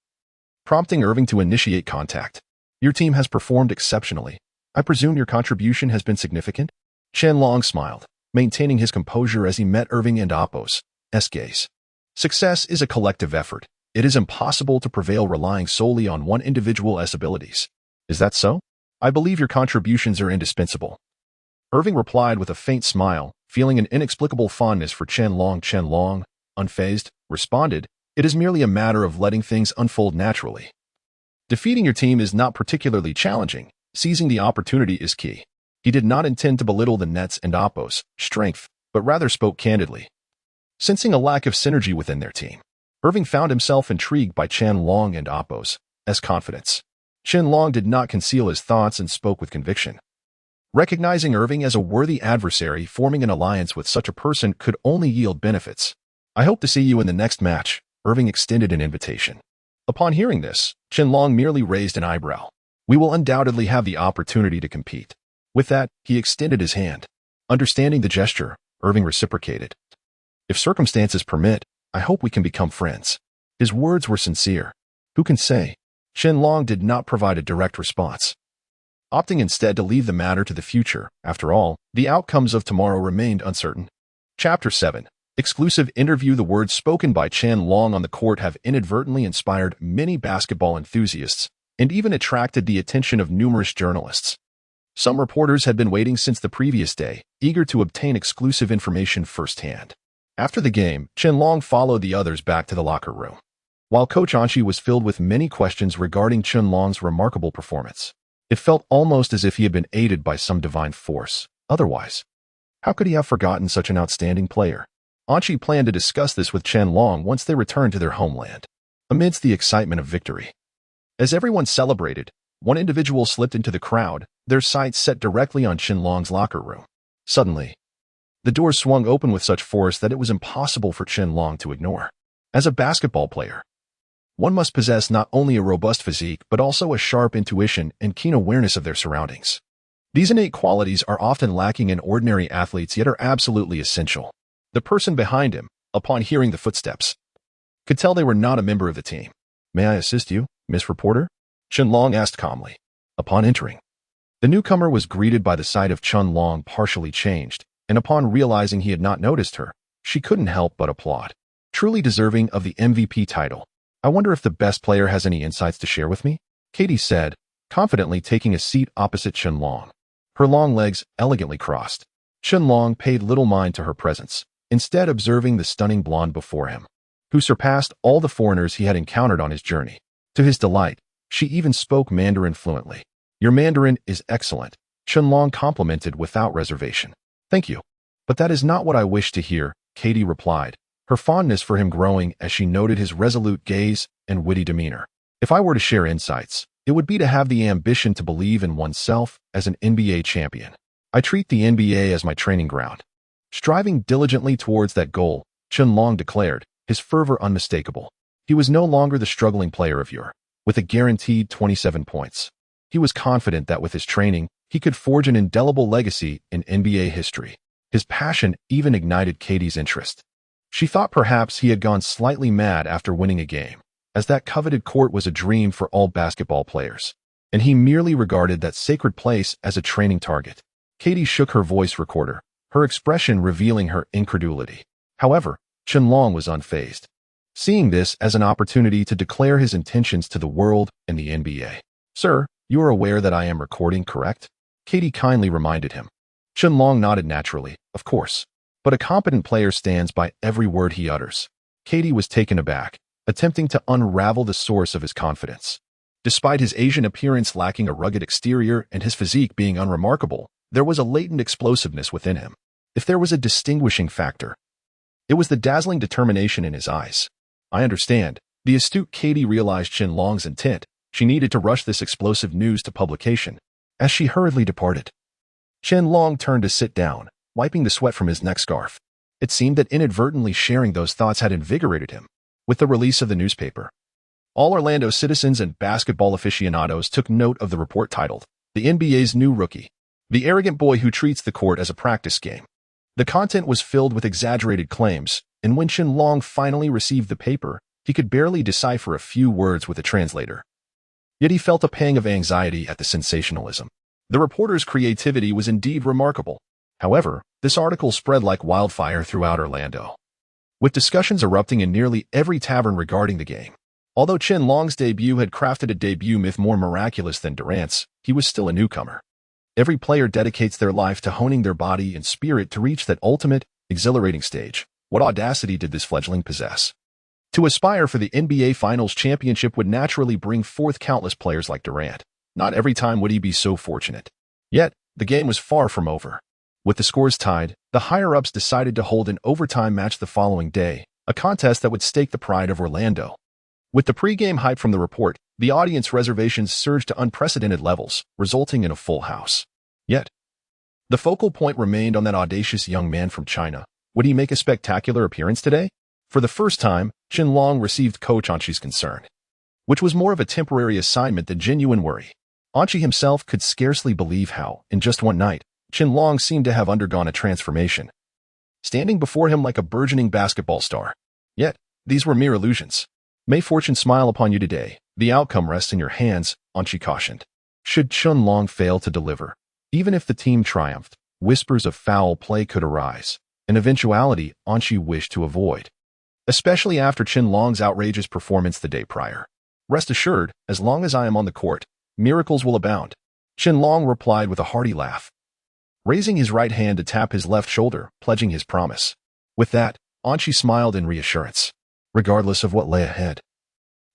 prompting Irving to initiate contact. Your team has performed exceptionally. I presume your contribution has been significant? Qianlong smiled, maintaining his composure as he met Irving and Appo's gaze. Success is a collective effort. It is impossible to prevail relying solely on one individual's abilities. Is that so? I believe your contributions are indispensable. Irving replied with a faint smile, feeling an inexplicable fondness for Qianlong. Qianlong, unfazed, responded, "It is merely a matter of letting things unfold naturally. Defeating your team is not particularly challenging. Seizing the opportunity is key." He did not intend to belittle the Nets and Appo's strength, but rather spoke candidly, sensing a lack of synergy within their team. Irving found himself intrigued by Qianlong and Appo's confidence. Qianlong did not conceal his thoughts and spoke with conviction. Recognizing Irving as a worthy adversary, forming an alliance with such a person could only yield benefits. "I hope to see you in the next match." Irving extended an invitation. Upon hearing this, Qianlong merely raised an eyebrow. "We will undoubtedly have the opportunity to compete." With that, he extended his hand. Understanding the gesture, Irving reciprocated. "If circumstances permit, I hope we can become friends." His words were sincere. Who can say? Qianlong did not provide a direct response, opting instead to leave the matter to the future. After all, the outcomes of tomorrow remained uncertain. Chapter 7. Exclusive interview. The words spoken by Qianlong on the court have inadvertently inspired many basketball enthusiasts and even attracted the attention of numerous journalists. Some reporters had been waiting since the previous day, eager to obtain exclusive information firsthand. After the game, Qianlong followed the others back to the locker room. While Coach Anqi was filled with many questions regarding Qianlong's remarkable performance, it felt almost as if he had been aided by some divine force. Otherwise, how could he have forgotten such an outstanding player? Anqi planned to discuss this with Qianlong once they returned to their homeland, amidst the excitement of victory. As everyone celebrated, one individual slipped into the crowd, their sights set directly on Qianlong's locker room. Suddenly, the door swung open with such force that it was impossible for Qianlong to ignore. As a basketball player, one must possess not only a robust physique but also a sharp intuition and keen awareness of their surroundings. These innate qualities are often lacking in ordinary athletes yet are absolutely essential. The person behind him, upon hearing the footsteps, could tell they were not a member of the team. "May I assist you, Miss Reporter?" Qianlong asked calmly. Upon entering, the newcomer was greeted by the sight of Qianlong partially changed, and upon realizing he had not noticed her, she couldn't help but applaud. "Truly deserving of the MVP title. I wonder if the best player has any insights to share with me?" Katie said, confidently taking a seat opposite Qianlong, her long legs elegantly crossed. Qianlong paid little mind to her presence, instead observing the stunning blonde before him, who surpassed all the foreigners he had encountered on his journey. To his delight, she even spoke Mandarin fluently. "Your Mandarin is excellent," Qianlong complimented without reservation. "Thank you. But that is not what I wish to hear," Katie replied, her fondness for him growing as she noted his resolute gaze and witty demeanor. "If I were to share insights, it would be to have the ambition to believe in oneself as an NBA champion. I treat the NBA as my training ground." Striving diligently towards that goal, Qianlong declared, his fervor unmistakable. He was no longer the struggling player of yore, with a guaranteed 27 points. He was confident that with his training, he could forge an indelible legacy in NBA history. His passion even ignited Katie's interest. She thought perhaps he had gone slightly mad after winning a game, as that coveted court was a dream for all basketball players, and he merely regarded that sacred place as a training target. Katie shook her voice recorder, her expression revealing her incredulity. However, Qianlong was unfazed, seeing this as an opportunity to declare his intentions to the world and the NBA. "Sir, you are aware that I am recording, correct?" Katie kindly reminded him. Qianlong nodded naturally, "Of course. But a competent player stands by every word he utters." Katie was taken aback, attempting to unravel the source of his confidence. Despite his Asian appearance lacking a rugged exterior and his physique being unremarkable, there was a latent explosiveness within him. If there was a distinguishing factor, it was the dazzling determination in his eyes. "I understand." The astute Katie realized Qianlong's intent. She needed to rush this explosive news to publication. As she hurriedly departed, Qianlong turned to sit down, wiping the sweat from his neck scarf. It seemed that inadvertently sharing those thoughts had invigorated him. With the release of the newspaper, All Orlando citizens and basketball aficionados took note of the report titled, "The NBA's New Rookie, the Arrogant Boy Who Treats the Court as a Practice Game." The content was filled with exaggerated claims, and when Chen Long finally received the paper, he could barely decipher a few words with a translator. Yet he felt a pang of anxiety at the sensationalism. The reporter's creativity was indeed remarkable. However, this article spread like wildfire throughout Orlando, with discussions erupting in nearly every tavern regarding the game. Although Chen Long's debut had crafted a debut myth more miraculous than Durant's, he was still a newcomer. Every player dedicates their life to honing their body and spirit to reach that ultimate, exhilarating stage. What audacity did this fledgling possess? To aspire for the NBA Finals championship would naturally bring forth countless players like Durant. Not every time would he be so fortunate. Yet, the game was far from over. With the scores tied, the higher-ups decided to hold an overtime match the following day, a contest that would stake the pride of Orlando. With the pre-game hype from the report, the audience reservations surged to unprecedented levels, resulting in a full house. Yet, the focal point remained on that audacious young man from China. Would he make a spectacular appearance today? For the first time, Chen Long received Coach Anqi's concern, which was more of a temporary assignment than genuine worry. Anqi himself could scarcely believe how, in just one night, Chen Long seemed to have undergone a transformation, standing before him like a burgeoning basketball star. Yet, these were mere illusions. May fortune smile upon you today. The outcome rests in your hands, Anqi cautioned. Should Chen Long fail to deliver, even if the team triumphed, whispers of foul play could arise, an eventuality Anqi wished to avoid, especially after Chen Long's outrageous performance the day prior. Rest assured, as long as I am on the court, miracles will abound, Chen Long replied with a hearty laugh, raising his right hand to tap his left shoulder, pledging his promise. With that, Anqi smiled in reassurance. Regardless of what lay ahead,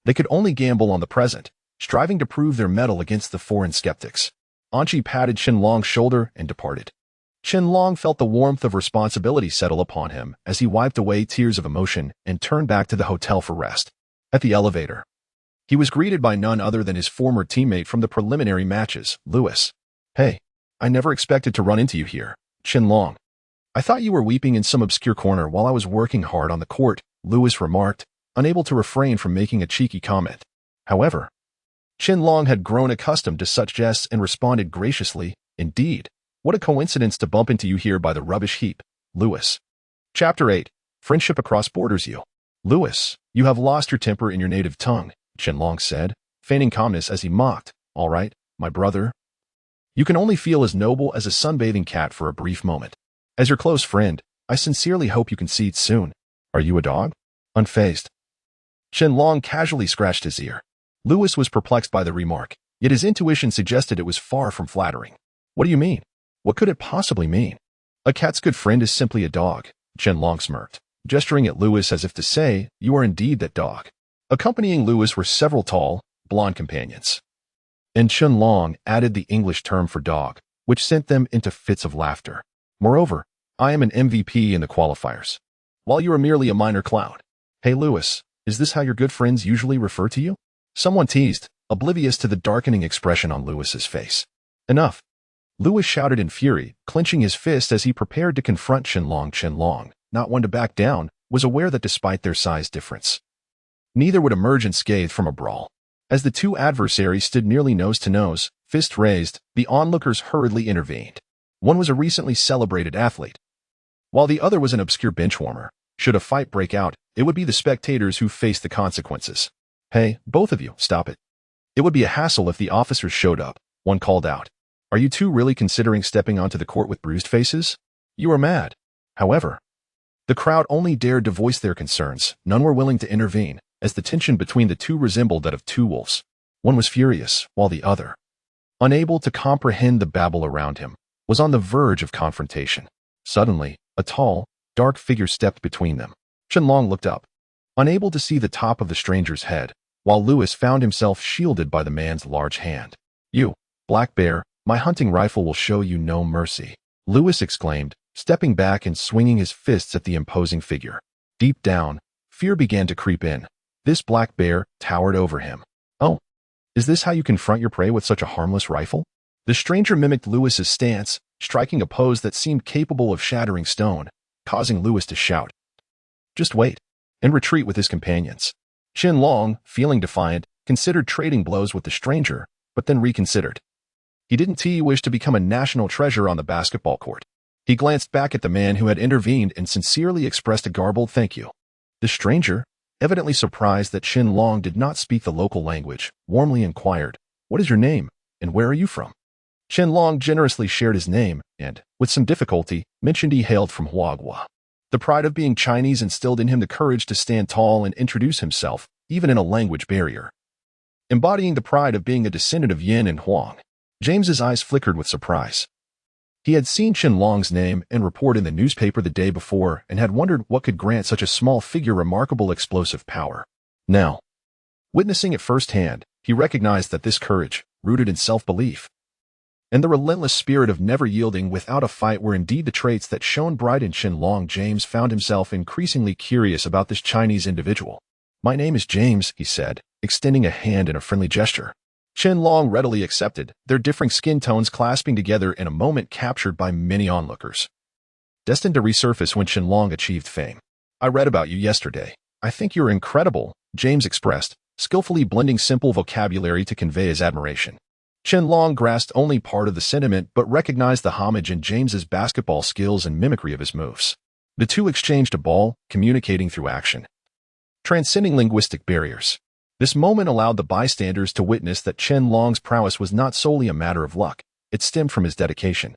they could only gamble on the present, striving to prove their mettle against the foreign skeptics. Anqi patted Chen Long's shoulder and departed. Chen Long felt the warmth of responsibility settle upon him as he wiped away tears of emotion and turned back to the hotel for rest. At the elevator, he was greeted by none other than his former teammate from the preliminary matches, Lewis. "Hey, I never expected to run into you here, Chen Long. I thought you were weeping in some obscure corner while I was working hard on the court," Lewis remarked, unable to refrain from making a cheeky comment. However, Chen Long had grown accustomed to such jests and responded graciously, "Indeed, what a coincidence to bump into you here by the rubbish heap, Lewis." Chapter 8. Friendship Across Borders. "Lewis, you have lost your temper in your native tongue," Chen Long said, feigning calmness as he mocked. "All right, my brother. You can only feel as noble as a sunbathing cat for a brief moment. As your close friend, I sincerely hope you concede soon. Are you a dog?" Unfazed, Chen Long casually scratched his ear. Lewis was perplexed by the remark, yet his intuition suggested it was far from flattering. "What do you mean? What could it possibly mean?" "A cat's good friend is simply a dog," Chen Long smirked, gesturing at Lewis as if to say, "You are indeed that dog." Accompanying Lewis were several tall, blonde companions, and Chen Long added the English term for dog, which sent them into fits of laughter. "Moreover, I am an MVP in the qualifiers, while you are merely a minor clown. Hey Lewis, is this how your good friends usually refer to you?" Someone teased, oblivious to the darkening expression on Lewis's face. "Enough," Lewis shouted in fury, clenching his fist as he prepared to confront Chen Long. Chen Long, not one to back down, was aware that despite their size difference, neither would emerge unscathed from a brawl. As the two adversaries stood nearly nose to nose, fist raised, the onlookers hurriedly intervened. One was a recently celebrated athlete, while the other was an obscure benchwarmer. Should a fight break out, it would be the spectators who faced the consequences. "Hey, both of you, stop it. It would be a hassle if the officers showed up," one called out. "Are you two really considering stepping onto the court with bruised faces? You are mad." However, the crowd only dared to voice their concerns. None were willing to intervene, as the tension between the two resembled that of two wolves. One was furious, while the other, unable to comprehend the babble around him, was on the verge of confrontation. Suddenly, a tall, dark figure stepped between them. Chen Long looked up, unable to see the top of the stranger's head, while Lewis found himself shielded by the man's large hand. "You, Black Bear, my hunting rifle will show you no mercy," Lewis exclaimed, stepping back and swinging his fists at the imposing figure. Deep down, fear began to creep in. This black bear towered over him. "Oh, is this how you confront your prey with such a harmless rifle?" The stranger mimicked Lewis's stance, striking a pose that seemed capable of shattering stone, causing Lewis to shout, "Just wait," and retreat with his companions. Chen Long, feeling defiant, considered trading blows with the stranger, but then reconsidered. He didn't wish to become a national treasure on the basketball court. He glanced back at the man who had intervened and sincerely expressed a garbled thank you. The stranger, evidently surprised that Chen Long did not speak the local language, warmly inquired, "What is your name, and where are you from?" Chen Long generously shared his name and, with some difficulty, mentioned he hailed from Huaghua. The pride of being Chinese instilled in him the courage to stand tall and introduce himself, even in a language barrier. Embodying the pride of being a descendant of Yin and Huang, James's eyes flickered with surprise. He had seen Chen Long's name and report in the newspaper the day before and had wondered what could grant such a small figure remarkable explosive power. Now, witnessing it firsthand, he recognized that this courage, rooted in self-belief, and the relentless spirit of never yielding without a fight were indeed the traits that shone bright in Chen Long. James found himself increasingly curious about this Chinese individual. "My name is James," he said, extending a hand in a friendly gesture. Chen Long readily accepted, their differing skin tones clasping together in a moment captured by many onlookers. Destined to resurface when Chen Long achieved fame. "I read about you yesterday. I think you're incredible," James expressed, skillfully blending simple vocabulary to convey his admiration. Chen Long grasped only part of the sentiment but recognized the homage in James's basketball skills and mimicry of his moves. The two exchanged a ball, communicating through action, transcending linguistic barriers. This moment allowed the bystanders to witness that Chen Long's prowess was not solely a matter of luck, it stemmed from his dedication.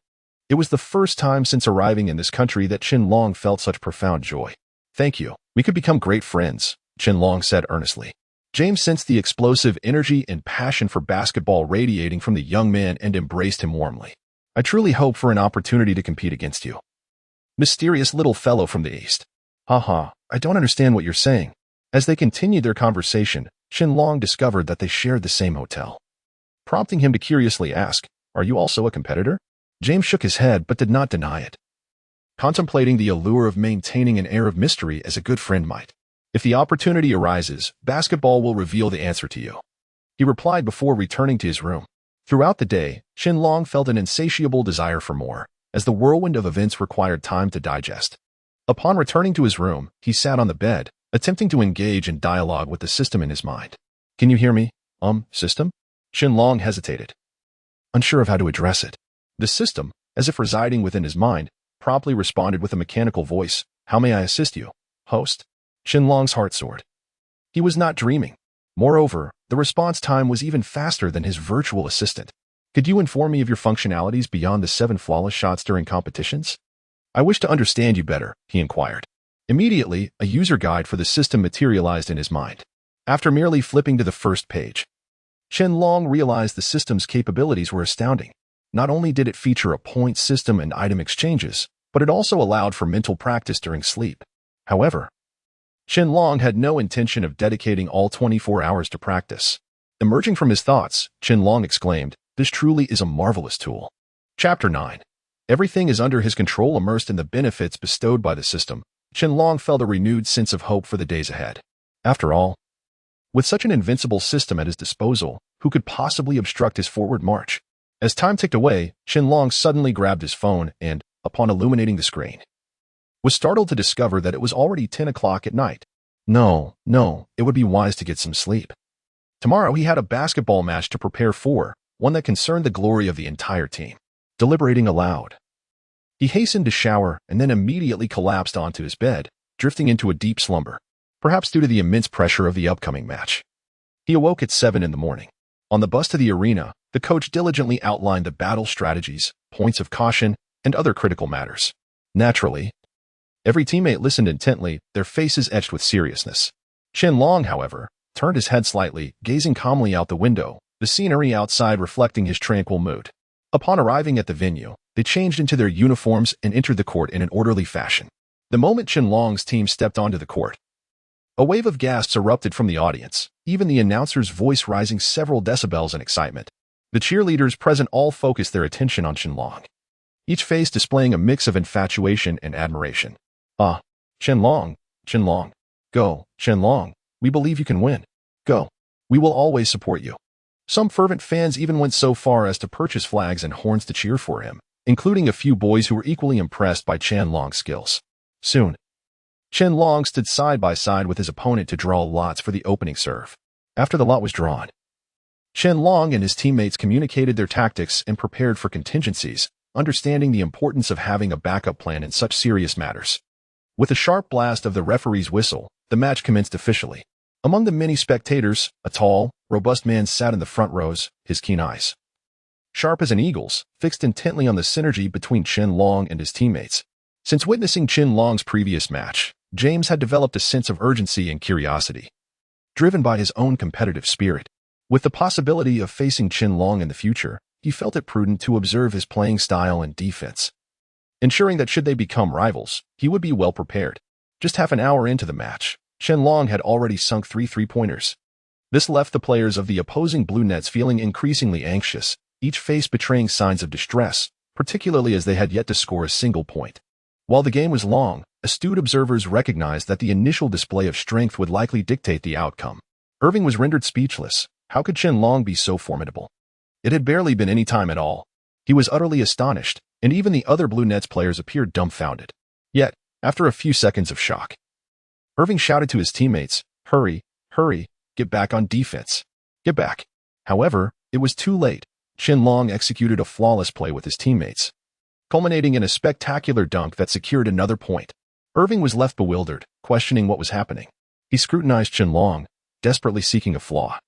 It was the first time since arriving in this country that Chen Long felt such profound joy. "Thank you. We could become great friends," Chen Long said earnestly. James sensed the explosive energy and passion for basketball radiating from the young man and embraced him warmly. "I truly hope for an opportunity to compete against you. Mysterious little fellow from the East." "Haha, I don't understand what you're saying." As they continued their conversation, Chen Long discovered that they shared the same hotel, prompting him to curiously ask, "Are you also a competitor?" James shook his head but did not deny it, contemplating the allure of maintaining an air of mystery as a good friend might. "If the opportunity arises, basketball will reveal the answer to you," he replied before returning to his room. Throughout the day, Chen Long felt an insatiable desire for more, as the whirlwind of events required time to digest. Upon returning to his room, he sat on the bed, attempting to engage in dialogue with the system in his mind. "Can you hear me? System?" Chen Long hesitated, unsure of how to address it. The system, as if residing within his mind, promptly responded with a mechanical voice, "How may I assist you, host?" Chen Long's heart soared. He was not dreaming. Moreover, the response time was even faster than his virtual assistant. "Could you inform me of your functionalities beyond the 7 flawless shots during competitions? I wish to understand you better," he inquired. Immediately, a user guide for the system materialized in his mind. After merely flipping to the first page, Chen Long realized the system's capabilities were astounding. Not only did it feature a point system and item exchanges, but it also allowed for mental practice during sleep. However, Chen Long had no intention of dedicating all 24 hours to practice. Emerging from his thoughts, Chen Long exclaimed, "This truly is a marvelous tool." Chapter 9. Everything is under his control. Immersed in the benefits bestowed by the system, Chen Long felt a renewed sense of hope for the days ahead. After all, with such an invincible system at his disposal, who could possibly obstruct his forward march? As time ticked away, Chen Long suddenly grabbed his phone and, upon illuminating the screen, was startled to discover that it was already 10 o'clock at night. No, it would be wise to get some sleep. Tomorrow he had a basketball match to prepare for, one that concerned the glory of the entire team. Deliberating aloud, he hastened to shower and then immediately collapsed onto his bed, drifting into a deep slumber, perhaps due to the immense pressure of the upcoming match. He awoke at 7 in the morning. On the bus to the arena, the coach diligently outlined the battle strategies, points of caution, and other critical matters. Naturally, every teammate listened intently, their faces etched with seriousness. Chen Long, however, turned his head slightly, gazing calmly out the window, the scenery outside reflecting his tranquil mood. Upon arriving at the venue, they changed into their uniforms and entered the court in an orderly fashion. The moment Chen Long's team stepped onto the court, a wave of gasps erupted from the audience, even the announcer's voice rising several decibels in excitement. The cheerleaders present all focused their attention on Chen Long, each face displaying a mix of infatuation and admiration. "Ah, Chen Long, go, Chen Long, we believe you can win. Go, we will always support you." Some fervent fans even went so far as to purchase flags and horns to cheer for him, including a few boys who were equally impressed by Chen Long's skills. Soon, Chen Long stood side by side with his opponent to draw lots for the opening serve. After the lot was drawn, Chen Long and his teammates communicated their tactics and prepared for contingencies, understanding the importance of having a backup plan in such serious matters. With a sharp blast of the referee's whistle, the match commenced officially. Among the many spectators, a tall, robust man sat in the front rows, his keen eyes, sharp as an eagle's, fixed intently on the synergy between Chen Long and his teammates. Since witnessing Chen Long's previous match, James had developed a sense of urgency and curiosity, driven by his own competitive spirit. With the possibility of facing Chen Long in the future, he felt it prudent to observe his playing style and defense, ensuring that should they become rivals, he would be well prepared. Just half an hour into the match, Chen Long had already sunk 3 three-pointers. This left the players of the opposing Blue Nets feeling increasingly anxious, each face betraying signs of distress, particularly as they had yet to score a single point. While the game was long, astute observers recognized that the initial display of strength would likely dictate the outcome. Irving was rendered speechless. How could Chen Long be so formidable? It had barely been any time at all. He was utterly astonished, and even the other Blue Nets players appeared dumbfounded. Yet, after a few seconds of shock, Irving shouted to his teammates, "Hurry, hurry, get back on defense. Get back." However, it was too late. Chen Long executed a flawless play with his teammates, culminating in a spectacular dunk that secured another point. Irving was left bewildered, questioning what was happening. He scrutinized Chen Long, desperately seeking a flaw.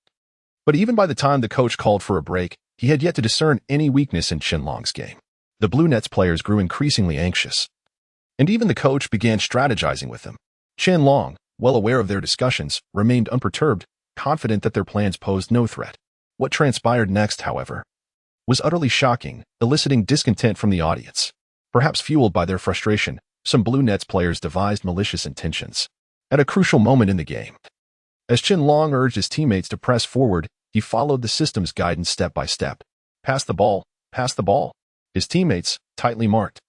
But even by the time the coach called for a break, he had yet to discern any weakness in Chen Long's game. The Blue Nets players grew increasingly anxious, and even the coach began strategizing with them. Chen Long, well aware of their discussions, remained unperturbed, confident that their plans posed no threat. What transpired next, however, was utterly shocking, eliciting discontent from the audience. Perhaps fueled by their frustration, some Blue Nets players devised malicious intentions. At a crucial moment in the game, as Chen Long urged his teammates to press forward, he followed the system's guidance step by step. Pass the ball, pass the ball. His teammates, tightly marked,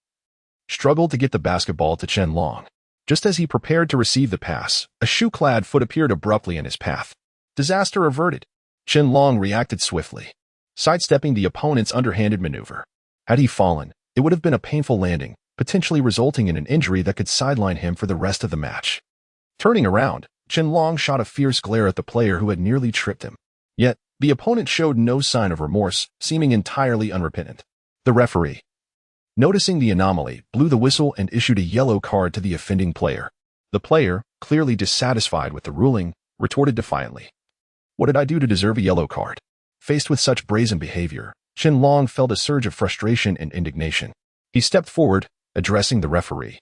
struggled to get the basketball to Chen Long. Just as he prepared to receive the pass, a shoe-clad foot appeared abruptly in his path. Disaster averted. Chen Long reacted swiftly, sidestepping the opponent's underhanded maneuver. Had he fallen, it would have been a painful landing, potentially resulting in an injury that could sideline him for the rest of the match. Turning around, Chen Long shot a fierce glare at the player who had nearly tripped him. Yet, the opponent showed no sign of remorse, seeming entirely unrepentant. The referee, noticing the anomaly, blew the whistle and issued a yellow card to the offending player. The player, clearly dissatisfied with the ruling, retorted defiantly, "What did I do to deserve a yellow card?" Faced with such brazen behavior, Chen Long felt a surge of frustration and indignation. He stepped forward, addressing the referee.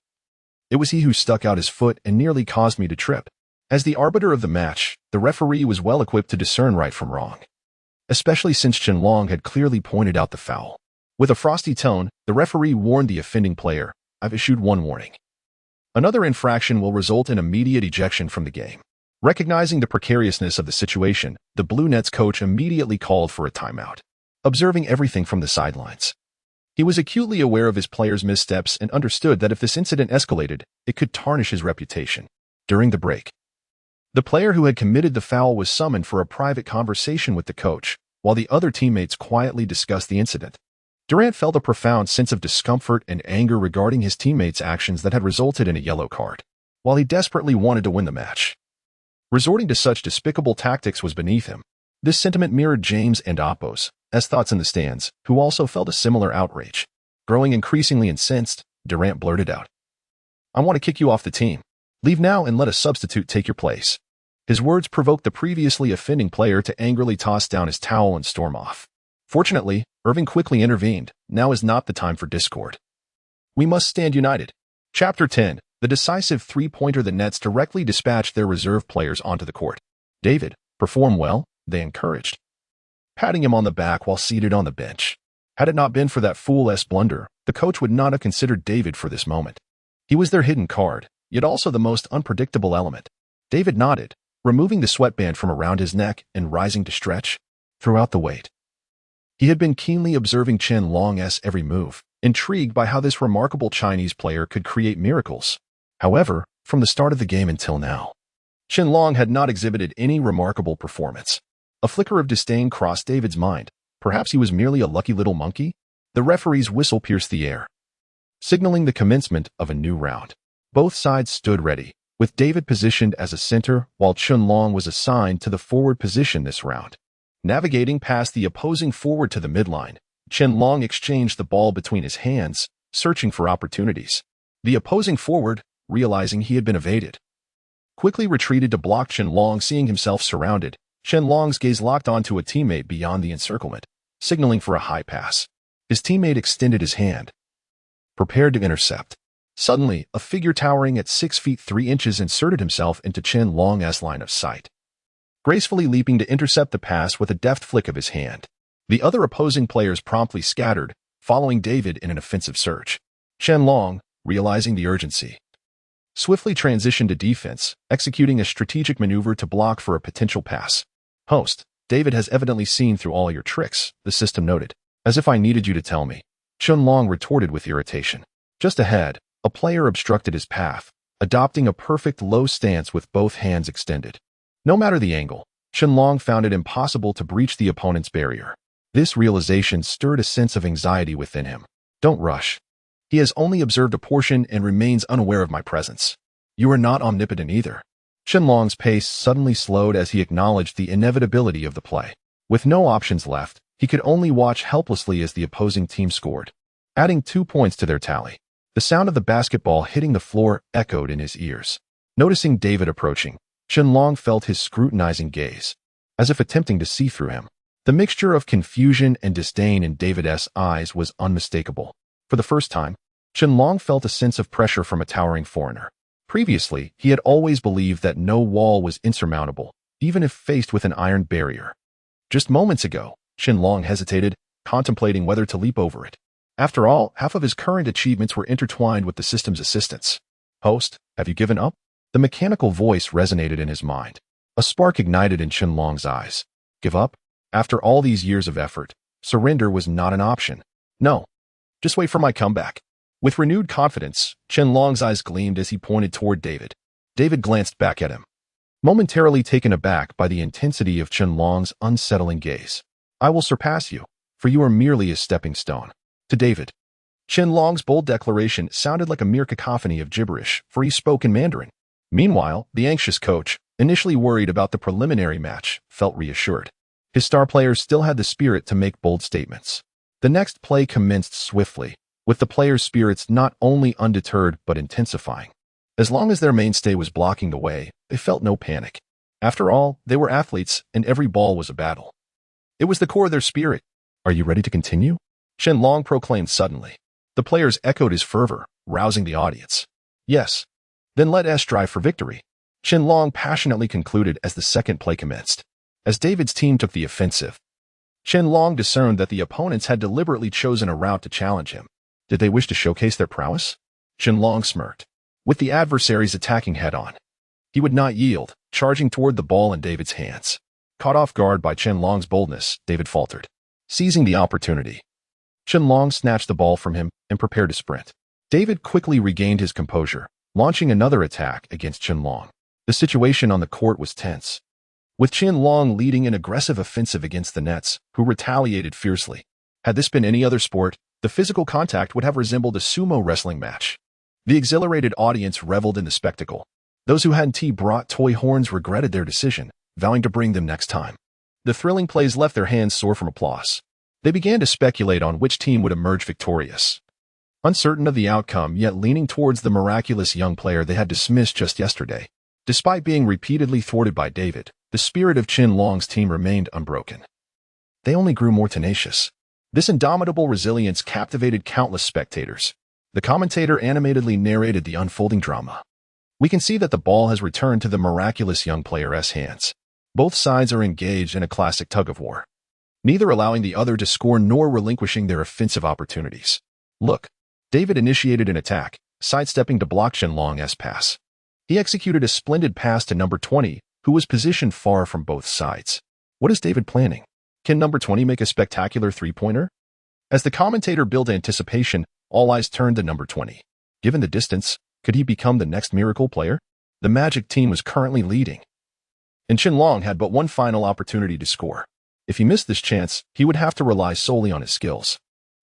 "It was he who stuck out his foot and nearly caused me to trip." As the arbiter of the match, the referee was well equipped to discern right from wrong, especially since Chen Long had clearly pointed out the foul. With a frosty tone, the referee warned the offending player, "I've issued one warning. Another infraction will result in immediate ejection from the game." Recognizing the precariousness of the situation, the Blue Nets coach immediately called for a timeout. Observing everything from the sidelines, he was acutely aware of his players' missteps and understood that if this incident escalated, it could tarnish his reputation. During the break, the player who had committed the foul was summoned for a private conversation with the coach, while the other teammates quietly discussed the incident. Durant felt a profound sense of discomfort and anger regarding his teammates' actions that had resulted in a yellow card. While he desperately wanted to win the match, resorting to such despicable tactics was beneath him. This sentiment mirrored James and Apos, as thoughts in the stands, who also felt a similar outrage. Growing increasingly incensed, Durant blurted out, "I want to kick you off the team. Leave now and let a substitute take your place." His words provoked the previously offending player to angrily toss down his towel and storm off. Fortunately, Irving quickly intervened. Now is not the time for discord. We must stand united. Chapter 10. The decisive three-pointer. The Nets directly dispatched their reserve players onto the court. "David, perform well," they encouraged, patting him on the back while seated on the bench. Had it not been for that fool's blunder, the coach would not have considered David for this moment. He was their hidden card, yet also the most unpredictable element. David nodded, removing the sweatband from around his neck and rising to stretch. Throughout the wait, he had been keenly observing Chen Long's every move, intrigued by how this remarkable Chinese player could create miracles. However, from the start of the game until now, Chen Long had not exhibited any remarkable performance. A flicker of disdain crossed David's mind. Perhaps he was merely a lucky little monkey? The referee's whistle pierced the air, signaling the commencement of a new round. Both sides stood ready, with David positioned as a center while Qianlong was assigned to the forward position this round. Navigating past the opposing forward to the midline, Qianlong exchanged the ball between his hands, searching for opportunities. The opposing forward, realizing he had been evaded, quickly retreated to block Qianlong. Seeing himself surrounded, Qianlong's gaze locked onto a teammate beyond the encirclement, signaling for a high pass. His teammate extended his hand, prepared to intercept. Suddenly, a figure towering at 6 feet 3 inches inserted himself into Qianlong's line of sight, gracefully leaping to intercept the pass with a deft flick of his hand. The other opposing players promptly scattered, following David in an offensive surge. Qianlong, realizing the urgency, swiftly transitioned to defense, executing a strategic maneuver to block for a potential pass. "Host, David has evidently seen through all your tricks," the system noted. "As if I needed you to tell me," Qianlong retorted with irritation. Just ahead, a player obstructed his path, adopting a perfect low stance with both hands extended. No matter the angle, Qianlong found it impossible to breach the opponent's barrier. This realization stirred a sense of anxiety within him. "Don't rush. He has only observed a portion and remains unaware of my presence. You are not omnipotent either." Qianlong's pace suddenly slowed as he acknowledged the inevitability of the play. With no options left, he could only watch helplessly as the opposing team scored, adding 2 points to their tally. The sound of the basketball hitting the floor echoed in his ears. Noticing David approaching, Qianlong felt his scrutinizing gaze, as if attempting to see through him. The mixture of confusion and disdain in David's eyes was unmistakable. For the first time, Qianlong felt a sense of pressure from a towering foreigner. Previously, he had always believed that no wall was insurmountable, even if faced with an iron barrier. Just moments ago, Qianlong hesitated, contemplating whether to leap over it. After all, half of his current achievements were intertwined with the system's assistance. "Host, have you given up?" The mechanical voice resonated in his mind. A spark ignited in Qianlong's eyes. Give up? After all these years of effort, surrender was not an option. "No. Just wait for my comeback." With renewed confidence, Qianlong's eyes gleamed as he pointed toward David. David glanced back at him, momentarily taken aback by the intensity of Qianlong's unsettling gaze. "I will surpass you, for you are merely a stepping stone." To David, Qianlong's bold declaration sounded like a mere cacophony of gibberish, for he spoke in Mandarin. Meanwhile, the anxious coach, initially worried about the preliminary match, felt reassured. His star players still had the spirit to make bold statements. The next play commenced swiftly, with the players' spirits not only undeterred but intensifying. As long as their mainstay was blocking the way, they felt no panic. After all, they were athletes, and every ball was a battle. It was the core of their spirit. "Are you ready to continue?" Qianlong proclaimed suddenly. The players echoed his fervor, rousing the audience. "Yes. Then let us strive for victory," Qianlong passionately concluded as the second play commenced. As David's team took the offensive, Qianlong discerned that the opponents had deliberately chosen a route to challenge him. Did they wish to showcase their prowess? Qianlong smirked. With the adversaries attacking head-on, he would not yield, charging toward the ball in David's hands. Caught off guard by Qianlong's boldness, David faltered. Seizing the opportunity, Qianlong snatched the ball from him and prepared to sprint. David quickly regained his composure, launching another attack against Qianlong. The situation on the court was tense, with Qianlong leading an aggressive offensive against the Nets, who retaliated fiercely. Had this been any other sport, the physical contact would have resembled a sumo wrestling match. The exhilarated audience reveled in the spectacle. Those who hadn't brought toy horns regretted their decision, vowing to bring them next time. The thrilling plays left their hands sore from applause. They began to speculate on which team would emerge victorious. Uncertain of the outcome, yet leaning towards the miraculous young player they had dismissed just yesterday. Despite being repeatedly thwarted by David, the spirit of Qianlong's team remained unbroken. They only grew more tenacious. This indomitable resilience captivated countless spectators. The commentator animatedly narrated the unfolding drama. "We can see that the ball has returned to the miraculous young player's hands. Both sides are engaged in a classic tug-of-war, neither allowing the other to score nor relinquishing their offensive opportunities. Look." David initiated an attack, sidestepping to block Qianlong's pass. He executed a splendid pass to number 20, who was positioned far from both sides. What is David planning? Can number 20 make a spectacular three-pointer? As the commentator built anticipation, all eyes turned to number 20. Given the distance, could he become the next miracle player? The Magic team was currently leading, and Qianlong had but one final opportunity to score. If he missed this chance, he would have to rely solely on his skills.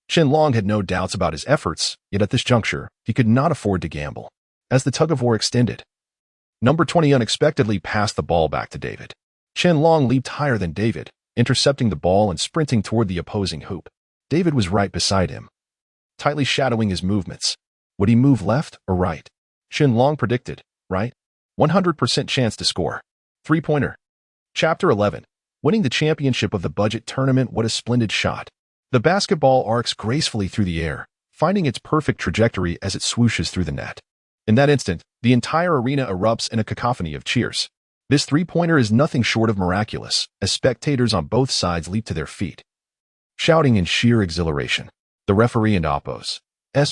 Qianlong had no doubts about his efforts, yet at this juncture, he could not afford to gamble. As the tug-of-war extended, Number 20 unexpectedly passed the ball back to David. Qianlong leaped higher than David, intercepting the ball and sprinting toward the opposing hoop. David was right beside him, tightly shadowing his movements. Would he move left or right? Qianlong predicted, right? 100% chance to score. Three-pointer. Chapter 11. Winning the championship of the budget tournament. What a splendid shot. The basketball arcs gracefully through the air, finding its perfect trajectory as it swooshes through the net. In that instant, the entire arena erupts in a cacophony of cheers. This three-pointer is nothing short of miraculous, as spectators on both sides leap to their feet, shouting in sheer exhilaration. The referee and Oppo's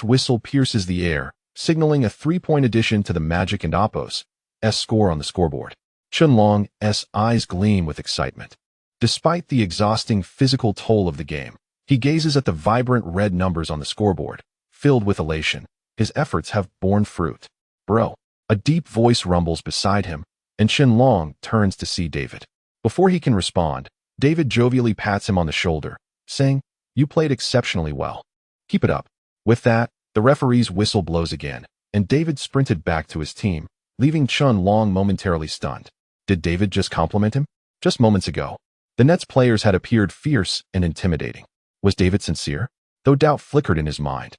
whistle pierces the air, signaling a three-point addition to the Magic and Oppo's score on the scoreboard. Qianlong's eyes gleam with excitement. Despite the exhausting physical toll of the game, he gazes at the vibrant red numbers on the scoreboard, filled with elation. His efforts have borne fruit. Bro. A deep voice rumbles beside him, and Qianlong turns to see David. Before he can respond, David jovially pats him on the shoulder, saying, "You played exceptionally well. Keep it up." With that, the referee's whistle blows again, and David sprinted back to his team, leaving Qianlong momentarily stunned. Did David just compliment him? Just moments ago, the Nets players had appeared fierce and intimidating. Was David sincere? Though doubt flickered in his mind,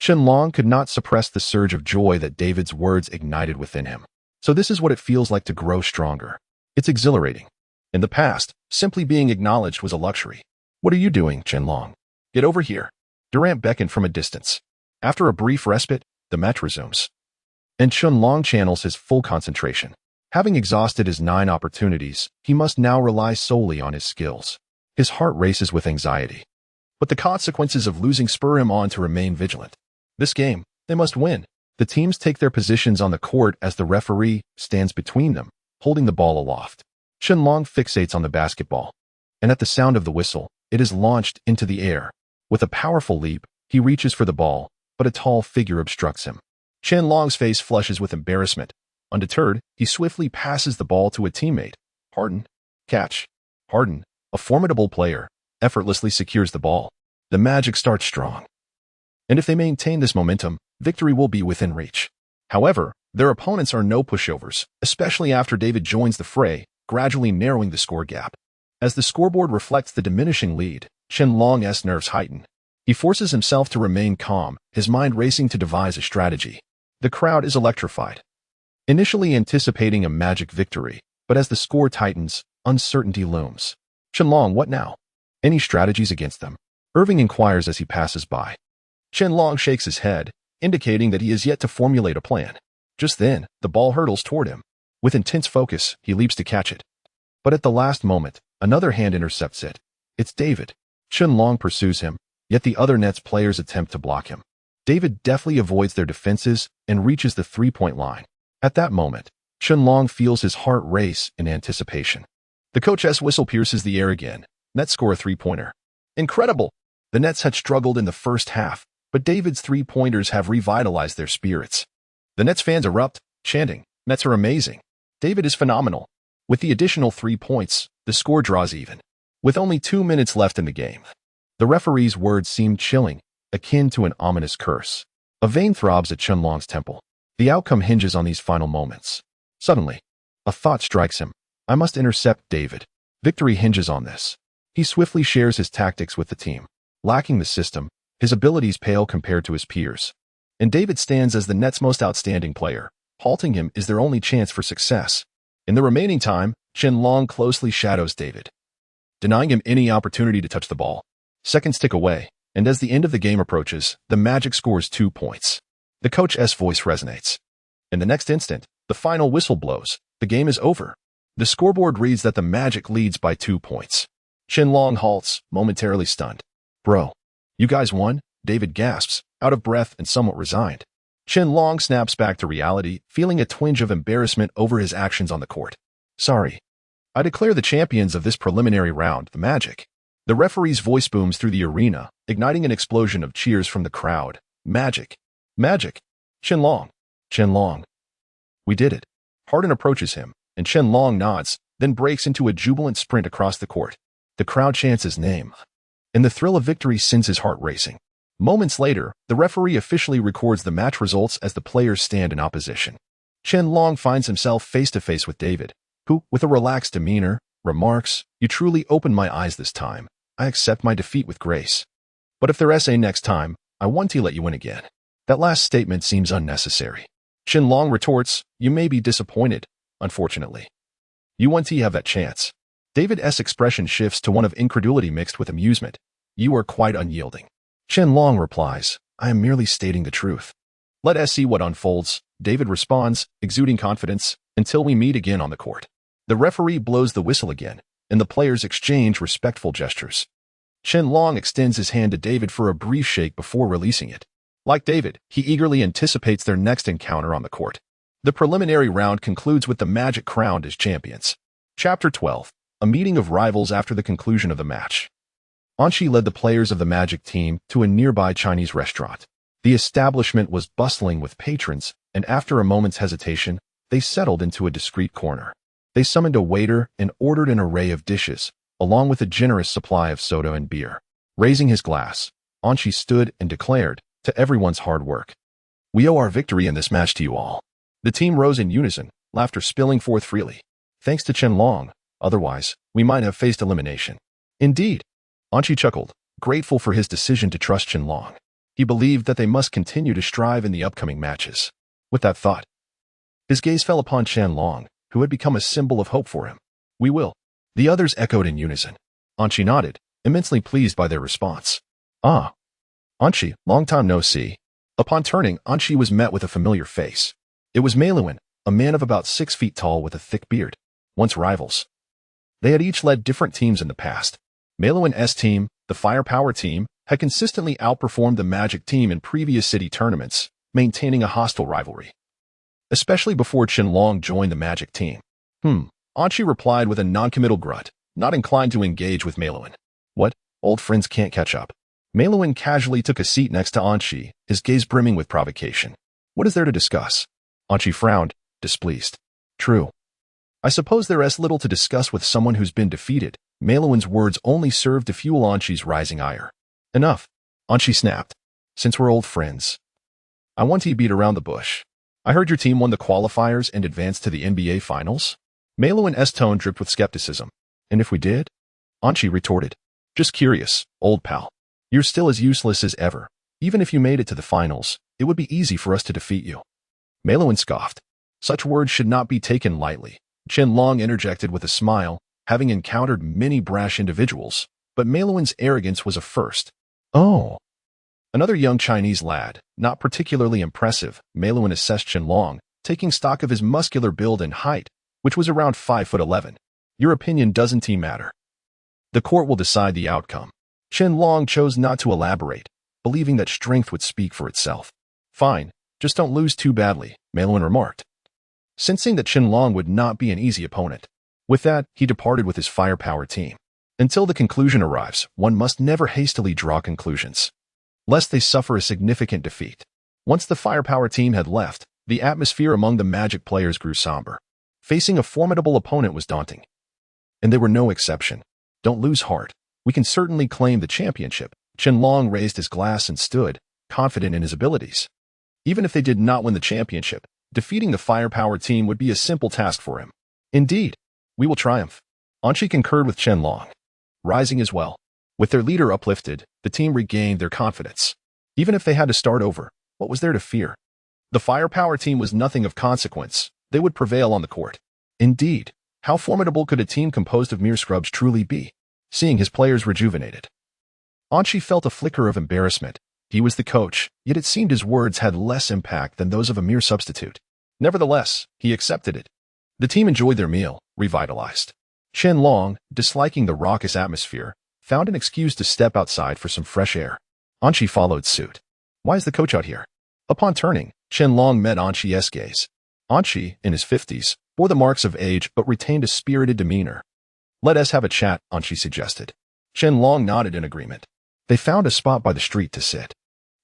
Qianlong could not suppress the surge of joy that David's words ignited within him. So this is what it feels like to grow stronger. It's exhilarating. In the past, simply being acknowledged was a luxury. "What are you doing, Qianlong? Get over here." Durant beckoned from a distance. After a brief respite, the match resumes, and Qianlong channels his full concentration. Having exhausted his 9 opportunities, he must now rely solely on his skills. His heart races with anxiety, but the consequences of losing spur him on to remain vigilant. This game, they must win. The teams take their positions on the court as the referee stands between them, holding the ball aloft. Qianlong fixates on the basketball, and at the sound of the whistle, it is launched into the air. With a powerful leap, he reaches for the ball, but a tall figure obstructs him. Qianlong's face flushes with embarrassment. Undeterred, he swiftly passes the ball to a teammate. Harden. Catch. Harden, a formidable player, effortlessly secures the ball. The Magic start strong, and if they maintain this momentum, victory will be within reach. However, their opponents are no pushovers, especially after David joins the fray, gradually narrowing the score gap. As the scoreboard reflects the diminishing lead, Qianlong's nerves heighten. He forces himself to remain calm, his mind racing to devise a strategy. The crowd is electrified, initially anticipating a Magic victory, but as the score tightens, uncertainty looms. "Qianlong, what now? Any strategies against them?" Irving inquires as he passes by. Qianlong shakes his head, indicating that he is yet to formulate a plan. Just then, the ball hurtles toward him. With intense focus, he leaps to catch it. But at the last moment, another hand intercepts it. It's David. Qianlong pursues him, yet the other Nets players attempt to block him. David deftly avoids their defenses and reaches the three-point line. At that moment, Qianlong feels his heart race in anticipation. The coach's whistle pierces the air again. Nets score a three-pointer. Incredible! The Nets had struggled in the first half, but David's three-pointers have revitalized their spirits. The Nets fans erupt, chanting, "Nets are amazing. David is phenomenal." With the additional 3 points, the score draws even. With only 2 minutes left in the game, the referee's words seem chilling, akin to an ominous curse. A vein throbs at Qianlong's temple. The outcome hinges on these final moments. Suddenly, a thought strikes him. I must intercept David. Victory hinges on this. He swiftly shares his tactics with the team. Lacking the system, his abilities pale compared to his peers. And David stands as the Nets' most outstanding player. Halting him is their only chance for success. In the remaining time, Qianlong closely shadows David, denying him any opportunity to touch the ball. Seconds tick away, and as the end of the game approaches, the Magic scores 2 points. The coach's voice resonates. In the next instant, the final whistle blows. The game is over. The scoreboard reads that the Magic leads by 2 points. Qianlong halts, momentarily stunned. "Bro, you guys won?" David gasps, out of breath and somewhat resigned. Qianlong snaps back to reality, feeling a twinge of embarrassment over his actions on the court. "Sorry. I declare the champions of this preliminary round, the Magic." The referee's voice booms through the arena, igniting an explosion of cheers from the crowd. "Magic! Magic! Qianlong! Qianlong! We did it." Harden approaches him, and Qianlong nods, then breaks into a jubilant sprint across the court. The crowd chants his name, and the thrill of victory sends his heart racing. Moments later, the referee officially records the match results as the players stand in opposition. Chen Long finds himself face-to-face with David, who, with a relaxed demeanor, remarks, "You truly opened my eyes this time. I accept my defeat with grace. But if there's a next time, I want to let you win again." That last statement seems unnecessary. Chen Long retorts, "You may be disappointed, unfortunately. You want to have that chance." David's expression shifts to one of incredulity mixed with amusement. "You are quite unyielding." Chen Long replies, "I am merely stating the truth." "Let us see what unfolds," David responds, exuding confidence, "until we meet again on the court." The referee blows the whistle again, and the players exchange respectful gestures. Chen Long extends his hand to David for a brief shake before releasing it. Like David, he eagerly anticipates their next encounter on the court. The preliminary round concludes with the Magic crowned as champions. Chapter 12. A meeting of rivals after the conclusion of the match. Anqi led the players of the Magic team to a nearby Chinese restaurant. The establishment was bustling with patrons, and after a moment's hesitation, they settled into a discreet corner. They summoned a waiter and ordered an array of dishes, along with a generous supply of soda and beer. Raising his glass, Anqi stood and declared, "To everyone's hard work. We owe our victory in this match to you all." The team rose in unison, laughter spilling forth freely. "Thanks to Chen Long, otherwise, we might have faced elimination." "Indeed." Anqi chuckled, grateful for his decision to trust Chen Long. He believed that they must continue to strive in the upcoming matches. With that thought, his gaze fell upon Chen Long, who had become a symbol of hope for him. "We will." The others echoed in unison. Anqi nodded, immensely pleased by their response. "Ah, Anqi, long time no see." Upon turning, Anqi was met with a familiar face. It was Mei Luan, a man of about 6 feet tall with a thick beard. Once rivals, they had each led different teams in the past. Mei Luan's team, the Firepower team, had consistently outperformed the Magic team in previous city tournaments, maintaining a hostile rivalry. Especially before Chen Long joined the Magic team. Anqi replied with a non-committal grunt, not inclined to engage with Mei Luan. "What? Old friends can't catch up." Mei Luan casually took a seat next to Anqi, his gaze brimming with provocation. "What is there to discuss?" Anqi frowned, displeased. "True. I suppose there is little to discuss with someone who's been defeated." Mei Luan's words only served to fuel Anqi's rising ire. "Enough," Anqi snapped. "Since we're old friends, I want to beat around the bush. I heard your team won the qualifiers and advanced to the NBA Finals?" Mei Luan's tone dripped with skepticism. "And if we did?" Anqi retorted. "Just curious, old pal. You're still as useless as ever. Even if you made it to the finals, it would be easy for us to defeat you." Mei Luan scoffed. Such words should not be taken lightly. Chen Long interjected with a smile, having encountered many brash individuals, but Mei Luan's arrogance was a first. "Oh." Another young Chinese lad, not particularly impressive, Mei Luan assessed Chen Long, taking stock of his muscular build and height, which was around 5'11". "Your opinion doesn't matter. The court will decide the outcome." Chen Long chose not to elaborate, believing that strength would speak for itself. "Fine, just don't lose too badly," Mei Luan remarked, sensing that Chen Long would not be an easy opponent. With that, he departed with his Firepower team. Until the conclusion arrives, one must never hastily draw conclusions, lest they suffer a significant defeat. Once the Firepower team had left, the atmosphere among the Magic players grew somber. Facing a formidable opponent was daunting. And they were no exception. "Don't lose heart. We can certainly claim the championship." Chen Long raised his glass and stood, confident in his abilities. Even if they did not win the championship, defeating the Firepower team would be a simple task for him. "Indeed, we will triumph." Anqi concurred with Chen Long, rising as well. With their leader uplifted, the team regained their confidence. Even if they had to start over, what was there to fear? The Firepower team was nothing of consequence. They would prevail on the court. Indeed, how formidable could a team composed of mere scrubs truly be? Seeing his players rejuvenated, Anqi felt a flicker of embarrassment. He was the coach, yet it seemed his words had less impact than those of a mere substitute. Nevertheless, he accepted it. The team enjoyed their meal, revitalized. Chen Long, disliking the raucous atmosphere, found an excuse to step outside for some fresh air. Anqi followed suit. "Why is the coach out here?" Upon turning, Chen Long met Anqi's gaze. Anqi, in his 50s, bore the marks of age but retained a spirited demeanor. "Let us have a chat," Anqi suggested. Chen Long nodded in agreement. They found a spot by the street to sit.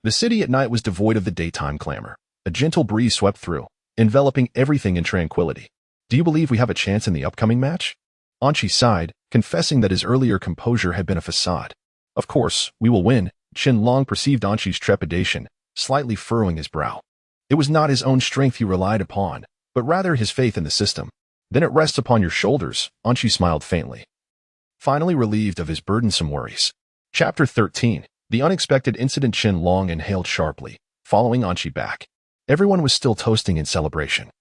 The city at night was devoid of the daytime clamor. A gentle breeze swept through, enveloping everything in tranquility. "Do you believe we have a chance in the upcoming match?" Anqi sighed, confessing that his earlier composure had been a facade. "Of course, we will win." Chen Long perceived Anqi's trepidation, slightly furrowing his brow. It was not his own strength he relied upon, but rather his faith in the system. Then it rests upon your shoulders, Anchi smiled faintly, finally relieved of his burdensome worries. Chapter 13. The unexpected incident. Chen Long inhaled sharply, following Anchi back. Everyone was still toasting in celebration,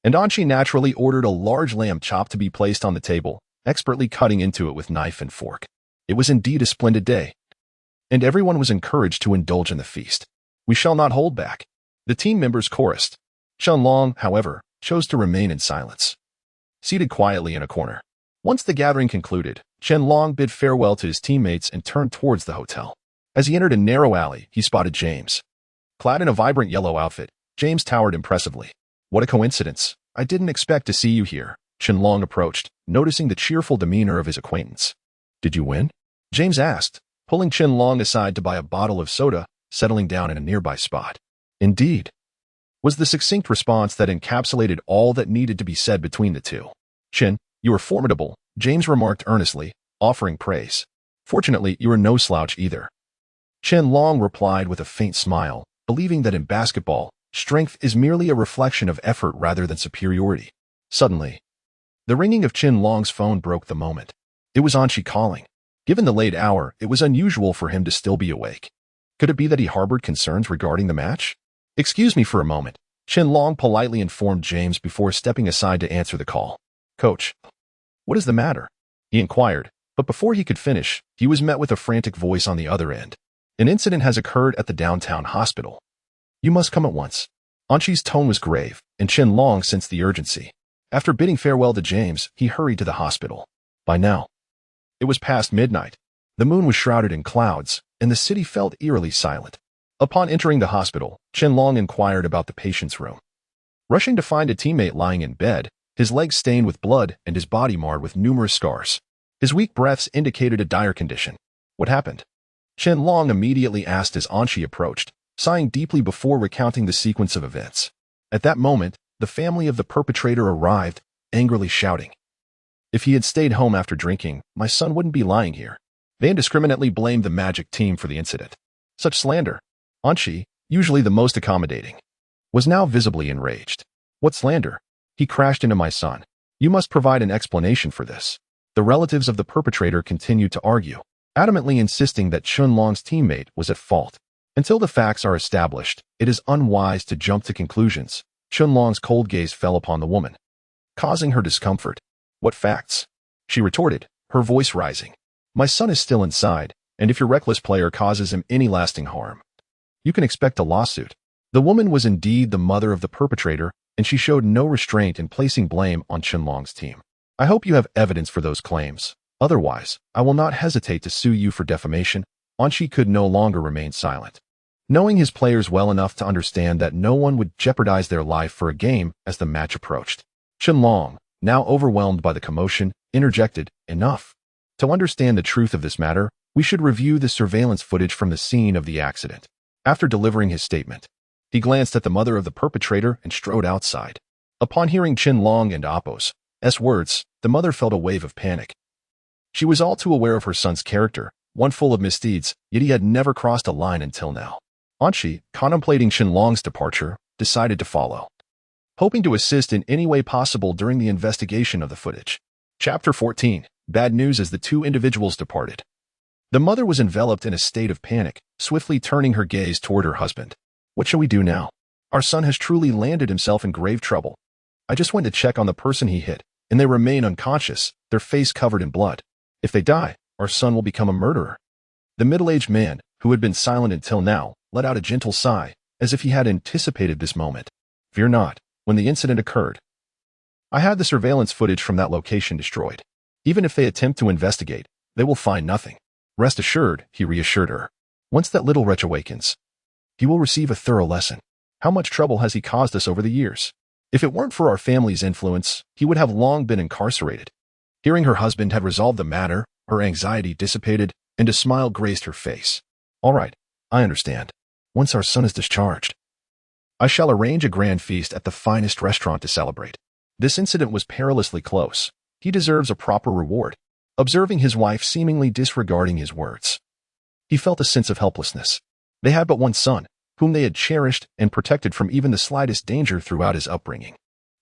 and Anchi naturally ordered a large lamb chop to be placed on the table, expertly cutting into it with knife and fork. It was indeed a splendid day, and everyone was encouraged to indulge in the feast. We shall not hold back, the team members chorused. Chen Long, however, chose to remain in silence, seated quietly in a corner. Once the gathering concluded, Chen Long bid farewell to his teammates and turned towards the hotel. As he entered a narrow alley, he spotted James. Clad in a vibrant yellow outfit, James towered impressively. What a coincidence. I didn't expect to see you here. Chen Long approached, noticing the cheerful demeanor of his acquaintance. Did you win? James asked, pulling Chen Long aside to buy a bottle of soda, settling down in a nearby spot. Indeed, was the succinct response that encapsulated all that needed to be said between the two. Chen, you are formidable, James remarked earnestly, offering praise. Fortunately, you are no slouch either. Chen Long replied with a faint smile, believing that in basketball, strength is merely a reflection of effort rather than superiority. Suddenly, the ringing of Chen Long's phone broke the moment. It was Anchi calling. Given the late hour, it was unusual for him to still be awake. Could it be that he harbored concerns regarding the match? Excuse me for a moment, Chen Long politely informed James before stepping aside to answer the call. Coach, what is the matter? He inquired, but before he could finish, he was met with a frantic voice on the other end. An incident has occurred at the downtown hospital. You must come at once. Anchi's tone was grave, and Chen Long sensed the urgency. After bidding farewell to James, he hurried to the hospital. By now, it was past midnight. The moon was shrouded in clouds, and the city felt eerily silent. Upon entering the hospital, Chen Long inquired about the patient's room. Rushing to find a teammate lying in bed, his legs stained with blood and his body marred with numerous scars. His weak breaths indicated a dire condition. What happened? Chen Long immediately asked as Anchi approached, sighing deeply before recounting the sequence of events. At that moment, the family of the perpetrator arrived, angrily shouting. If he had stayed home after drinking, my son wouldn't be lying here. They indiscriminately blamed the Magic team for the incident. Such slander. Anchi, usually the most accommodating, was now visibly enraged. What slander? He crashed into my son. You must provide an explanation for this. The relatives of the perpetrator continued to argue, adamantly insisting that Chen Long's teammate was at fault. Until the facts are established, it is unwise to jump to conclusions. Chen Long's cold gaze fell upon the woman, causing her discomfort. What facts? She retorted, her voice rising. My son is still inside, and if your reckless player causes him any lasting harm, you can expect a lawsuit. The woman was indeed the mother of the perpetrator, and she showed no restraint in placing blame on Chen Long's team. I hope you have evidence for those claims. Otherwise, I will not hesitate to sue you for defamation. Anchi could no longer remain silent, knowing his players well enough to understand that no one would jeopardize their life for a game as the match approached. Chen Long, now overwhelmed by the commotion, interjected, Enough. To understand the truth of this matter, we should review the surveillance footage from the scene of the accident. After delivering his statement, he glanced at the mother of the perpetrator and strode outside. Upon hearing Chen Long and Appo's words, the mother felt a wave of panic. She was all too aware of her son's character, one full of misdeeds, yet he had never crossed a line until now. Anchi, contemplating Chen Long's departure, decided to follow, hoping to assist in any way possible during the investigation of the footage. Chapter 14. Bad news as the two individuals departed. The mother was enveloped in a state of panic, swiftly turning her gaze toward her husband. What shall we do now? Our son has truly landed himself in grave trouble. I just went to check on the person he hit, and they remain unconscious, their face covered in blood. If they die, our son will become a murderer. The middle-aged man, who had been silent until now, let out a gentle sigh, as if he had anticipated this moment. Fear not. When the incident occurred, I had the surveillance footage from that location destroyed. Even if they attempt to investigate, they will find nothing. Rest assured, he reassured her. Once that little wretch awakens, he will receive a thorough lesson. How much trouble has he caused us over the years? If it weren't for our family's influence, he would have long been incarcerated. Hearing her husband had resolved the matter, her anxiety dissipated, and a smile graced her face. All right, I understand. Once our son is discharged, I shall arrange a grand feast at the finest restaurant to celebrate. This incident was perilously close. He deserves a proper reward. Observing his wife seemingly disregarding his words, he felt a sense of helplessness. They had but one son, whom they had cherished and protected from even the slightest danger throughout his upbringing.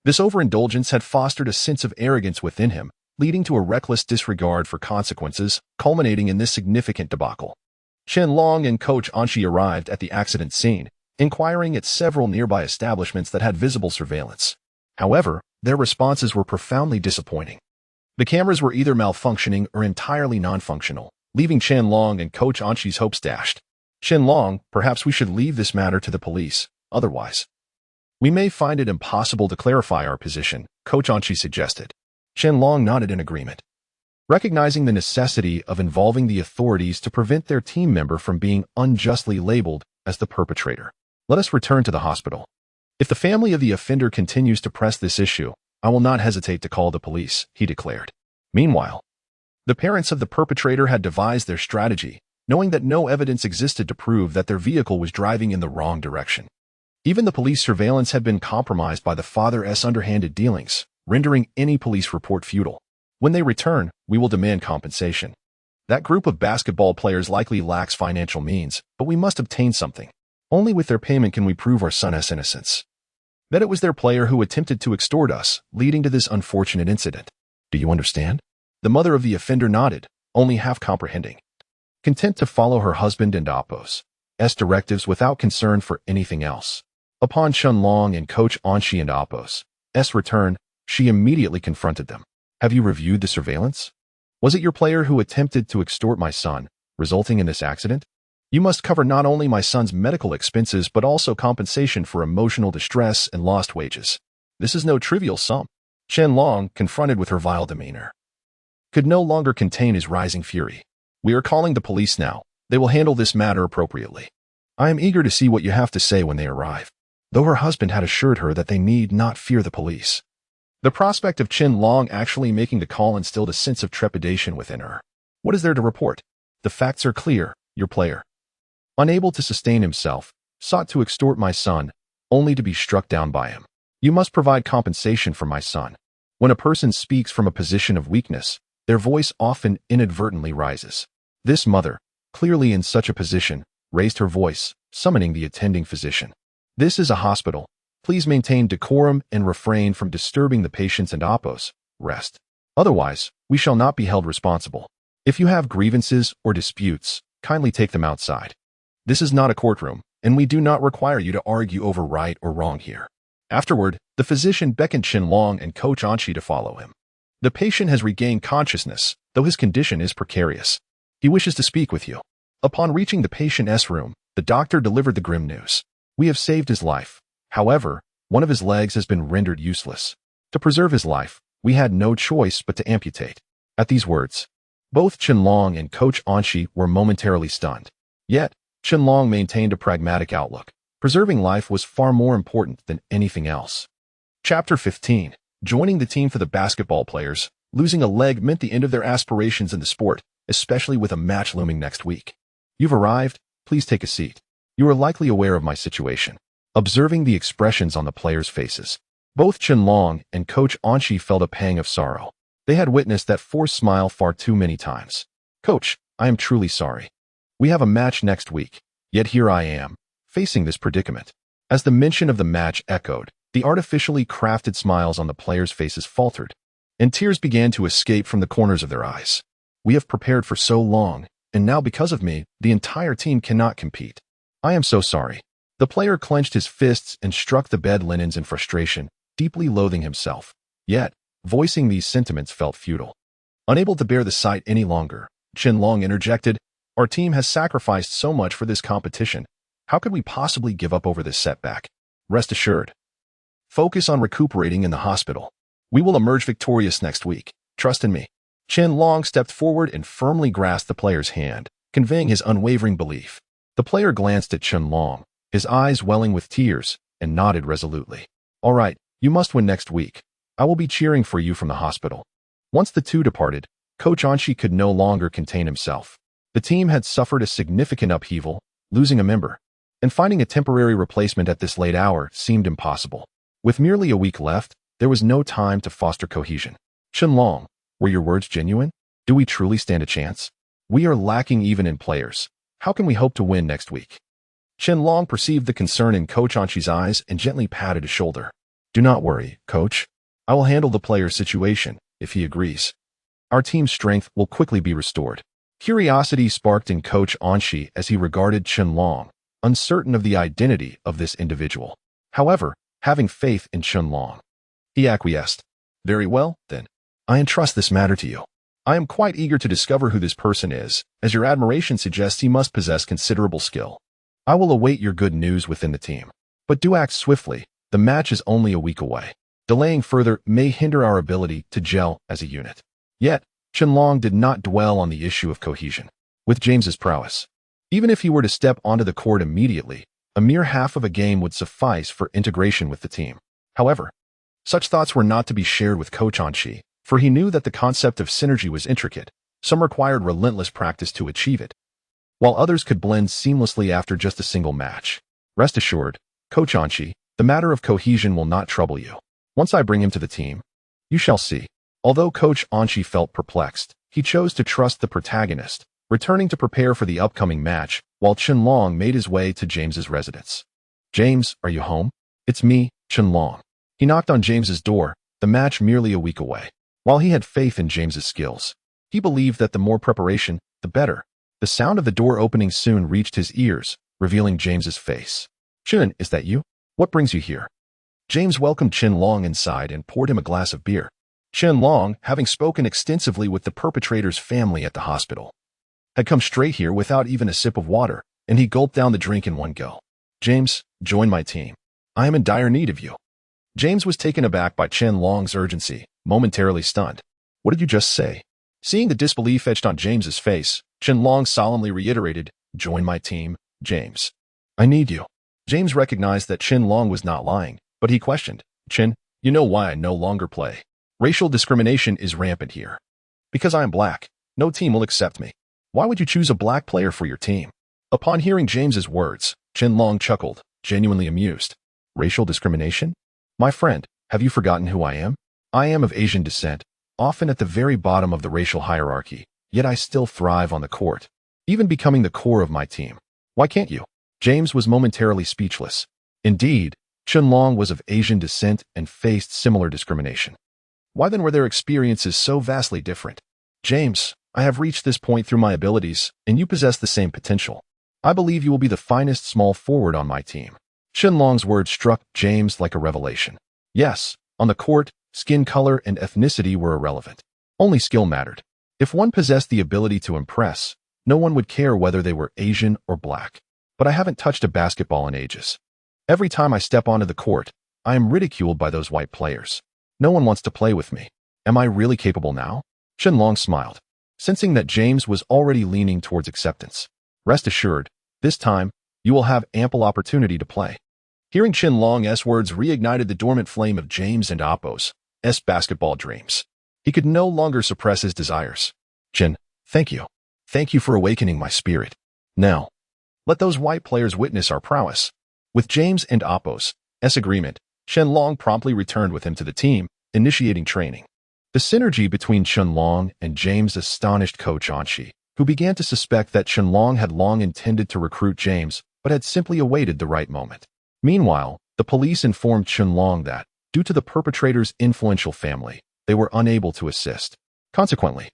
This overindulgence had fostered a sense of arrogance within him, leading to a reckless disregard for consequences, culminating in this significant debacle. Chen Long and Coach Anshi arrived at the accident scene, inquiring at several nearby establishments that had visible surveillance. However, their responses were profoundly disappointing. The cameras were either malfunctioning or entirely non-functional, leaving Chen Long and Coach Anshi's hopes dashed. Chen Long, perhaps we should leave this matter to the police, otherwise we may find it impossible to clarify our position, Coach Anshi suggested. Chen Long nodded in agreement. Recognizing the necessity of involving the authorities to prevent their team member from being unjustly labeled as the perpetrator, let us return to the hospital. If the family of the offender continues to press this issue, I will not hesitate to call the police, he declared. Meanwhile, the parents of the perpetrator had devised their strategy, knowing that no evidence existed to prove that their vehicle was driving in the wrong direction. Even the police surveillance had been compromised by the father's underhanded dealings, rendering any police report futile. When they return, we will demand compensation. That group of basketball players likely lacks financial means, but we must obtain something. Only with their payment can we prove our son's innocence. That it was their player who attempted to extort us, leading to this unfortunate incident. Do you understand? The mother of the offender nodded, only half comprehending. Content to follow her husband and Apos' directives without concern for anything else. Upon Chen Long and Coach Anshi and Apos' return, she immediately confronted them. Have you reviewed the surveillance? Was it your player who attempted to extort my son, resulting in this accident? You must cover not only my son's medical expenses but also compensation for emotional distress and lost wages. This is no trivial sum. Chen Long, confronted with her vile demeanor, could no longer contain his rising fury. We are calling the police now. They will handle this matter appropriately. I am eager to see what you have to say when they arrive. Though her husband had assured her that they need not fear the police, the prospect of Chen Long actually making the call instilled a sense of trepidation within her. What is there to report? The facts are clear. Your player, unable to sustain himself, sought to extort my son, only to be struck down by him. You must provide compensation for my son. When a person speaks from a position of weakness, their voice often inadvertently rises. This mother, clearly in such a position, raised her voice, summoning the attending physician. This is a hospital. Please maintain decorum and refrain from disturbing the patients and Apos' rest. Otherwise, we shall not be held responsible. If you have grievances or disputes, kindly take them outside. This is not a courtroom, and we do not require you to argue over right or wrong here. Afterward, the physician beckoned Chen Long and Coach Anshi to follow him. The patient has regained consciousness, though his condition is precarious. He wishes to speak with you. Upon reaching the patient's room, the doctor delivered the grim news. We have saved his life. However, one of his legs has been rendered useless. To preserve his life, we had no choice but to amputate. At these words, both Chen Long and Coach Anshi were momentarily stunned. Yet, Chen Long maintained a pragmatic outlook. Preserving life was far more important than anything else. Chapter 15. Joining the team for the basketball players, losing a leg meant the end of their aspirations in the sport, especially with a match looming next week. You've arrived, please take a seat. You are likely aware of my situation. Observing the expressions on the players' faces, both Chen Long and Coach Anshi felt a pang of sorrow. They had witnessed that forced smile far too many times. Coach, I am truly sorry. We have a match next week, yet here I am, facing this predicament. As the mention of the match echoed, the artificially crafted smiles on the players' faces faltered, and tears began to escape from the corners of their eyes. We have prepared for so long, and now because of me, the entire team cannot compete. I am so sorry. The player clenched his fists and struck the bed linens in frustration, deeply loathing himself. Yet, voicing these sentiments felt futile. Unable to bear the sight any longer, Chen Long interjected, Our team has sacrificed so much for this competition. How could we possibly give up over this setback? Rest assured. Focus on recuperating in the hospital. We will emerge victorious next week. Trust in me. Chen Long stepped forward and firmly grasped the player's hand, conveying his unwavering belief. The player glanced at Chen Long, his eyes welling with tears, and nodded resolutely. All right, you must win next week. I will be cheering for you from the hospital. Once the two departed, Coach Anshi could no longer contain himself. The team had suffered a significant upheaval, losing a member, and finding a temporary replacement at this late hour seemed impossible. With merely a week left, there was no time to foster cohesion. Chen Long, were your words genuine? Do we truly stand a chance? We are lacking even in players. How can we hope to win next week? Chen Long perceived the concern in Coach Anshi's eyes and gently patted his shoulder. Do not worry, coach. I will handle the player's situation, if he agrees. Our team's strength will quickly be restored. Curiosity sparked in Coach Anshi as he regarded Qianlong, uncertain of the identity of this individual. However, having faith in Qianlong, he acquiesced. Very well, then. I entrust this matter to you. I am quite eager to discover who this person is, as your admiration suggests he must possess considerable skill. I will await your good news within the team. But do act swiftly. The match is only a week away. Delaying further may hinder our ability to gel as a unit. Yet, Qianlong did not dwell on the issue of cohesion. With James's prowess, even if he were to step onto the court immediately, a mere half of a game would suffice for integration with the team. However, such thoughts were not to be shared with Coach Anshi, for he knew that the concept of synergy was intricate. Some required relentless practice to achieve it, while others could blend seamlessly after just a single match. Rest assured, Coach Anshi, the matter of cohesion will not trouble you. Once I bring him to the team, you shall see. Although Coach Anshi felt perplexed, he chose to trust the protagonist, returning to prepare for the upcoming match, while Qianlong made his way to James's residence. James, are you home? It's me, Qianlong. He knocked on James's door, the match merely a week away. While he had faith in James's skills, he believed that the more preparation, the better. The sound of the door opening soon reached his ears, revealing James's face. Qian, is that you? What brings you here? James welcomed Qianlong inside and poured him a glass of beer. Qianlong, having spoken extensively with the perpetrator's family at the hospital, had come straight here without even a sip of water, and he gulped down the drink in one go. James, join my team. I am in dire need of you. James was taken aback by Qianlong's urgency, momentarily stunned. What did you just say? Seeing the disbelief etched on James's face, Qianlong solemnly reiterated, join my team, James. I need you. James recognized that Qianlong was not lying, but he questioned, Qian, you know why I no longer play. Racial discrimination is rampant here. Because I am black, no team will accept me. Why would you choose a black player for your team? Upon hearing James's words, Qianlong chuckled, genuinely amused. Racial discrimination? My friend, have you forgotten who I am? I am of Asian descent, often at the very bottom of the racial hierarchy, yet I still thrive on the court, even becoming the core of my team. Why can't you? James was momentarily speechless. Indeed, Qianlong was of Asian descent and faced similar discrimination. Why then were their experiences so vastly different? James, I have reached this point through my abilities, and you possess the same potential. I believe you will be the finest small forward on my team. Qianlong's words struck James like a revelation. Yes, on the court, skin color and ethnicity were irrelevant. Only skill mattered. If one possessed the ability to impress, no one would care whether they were Asian or black. But I haven't touched a basketball in ages. Every time I step onto the court, I am ridiculed by those white players. No one wants to play with me. Am I really capable now? Qianlong smiled, sensing that James was already leaning towards acceptance. Rest assured, this time, you will have ample opportunity to play. Hearing Qianlong's words reignited the dormant flame of James and Appo's basketball dreams. He could no longer suppress his desires. Qian, thank you. Thank you for awakening my spirit. Now, let those white players witness our prowess. With James and Appo's agreement, Qianlong promptly returned with him to the team, initiating training. The synergy between Qianlong and James astonished Coach Anshi, who began to suspect that Qianlong had long intended to recruit James, but had simply awaited the right moment. Meanwhile, the police informed Qianlong that, due to the perpetrator's influential family, they were unable to assist. Consequently,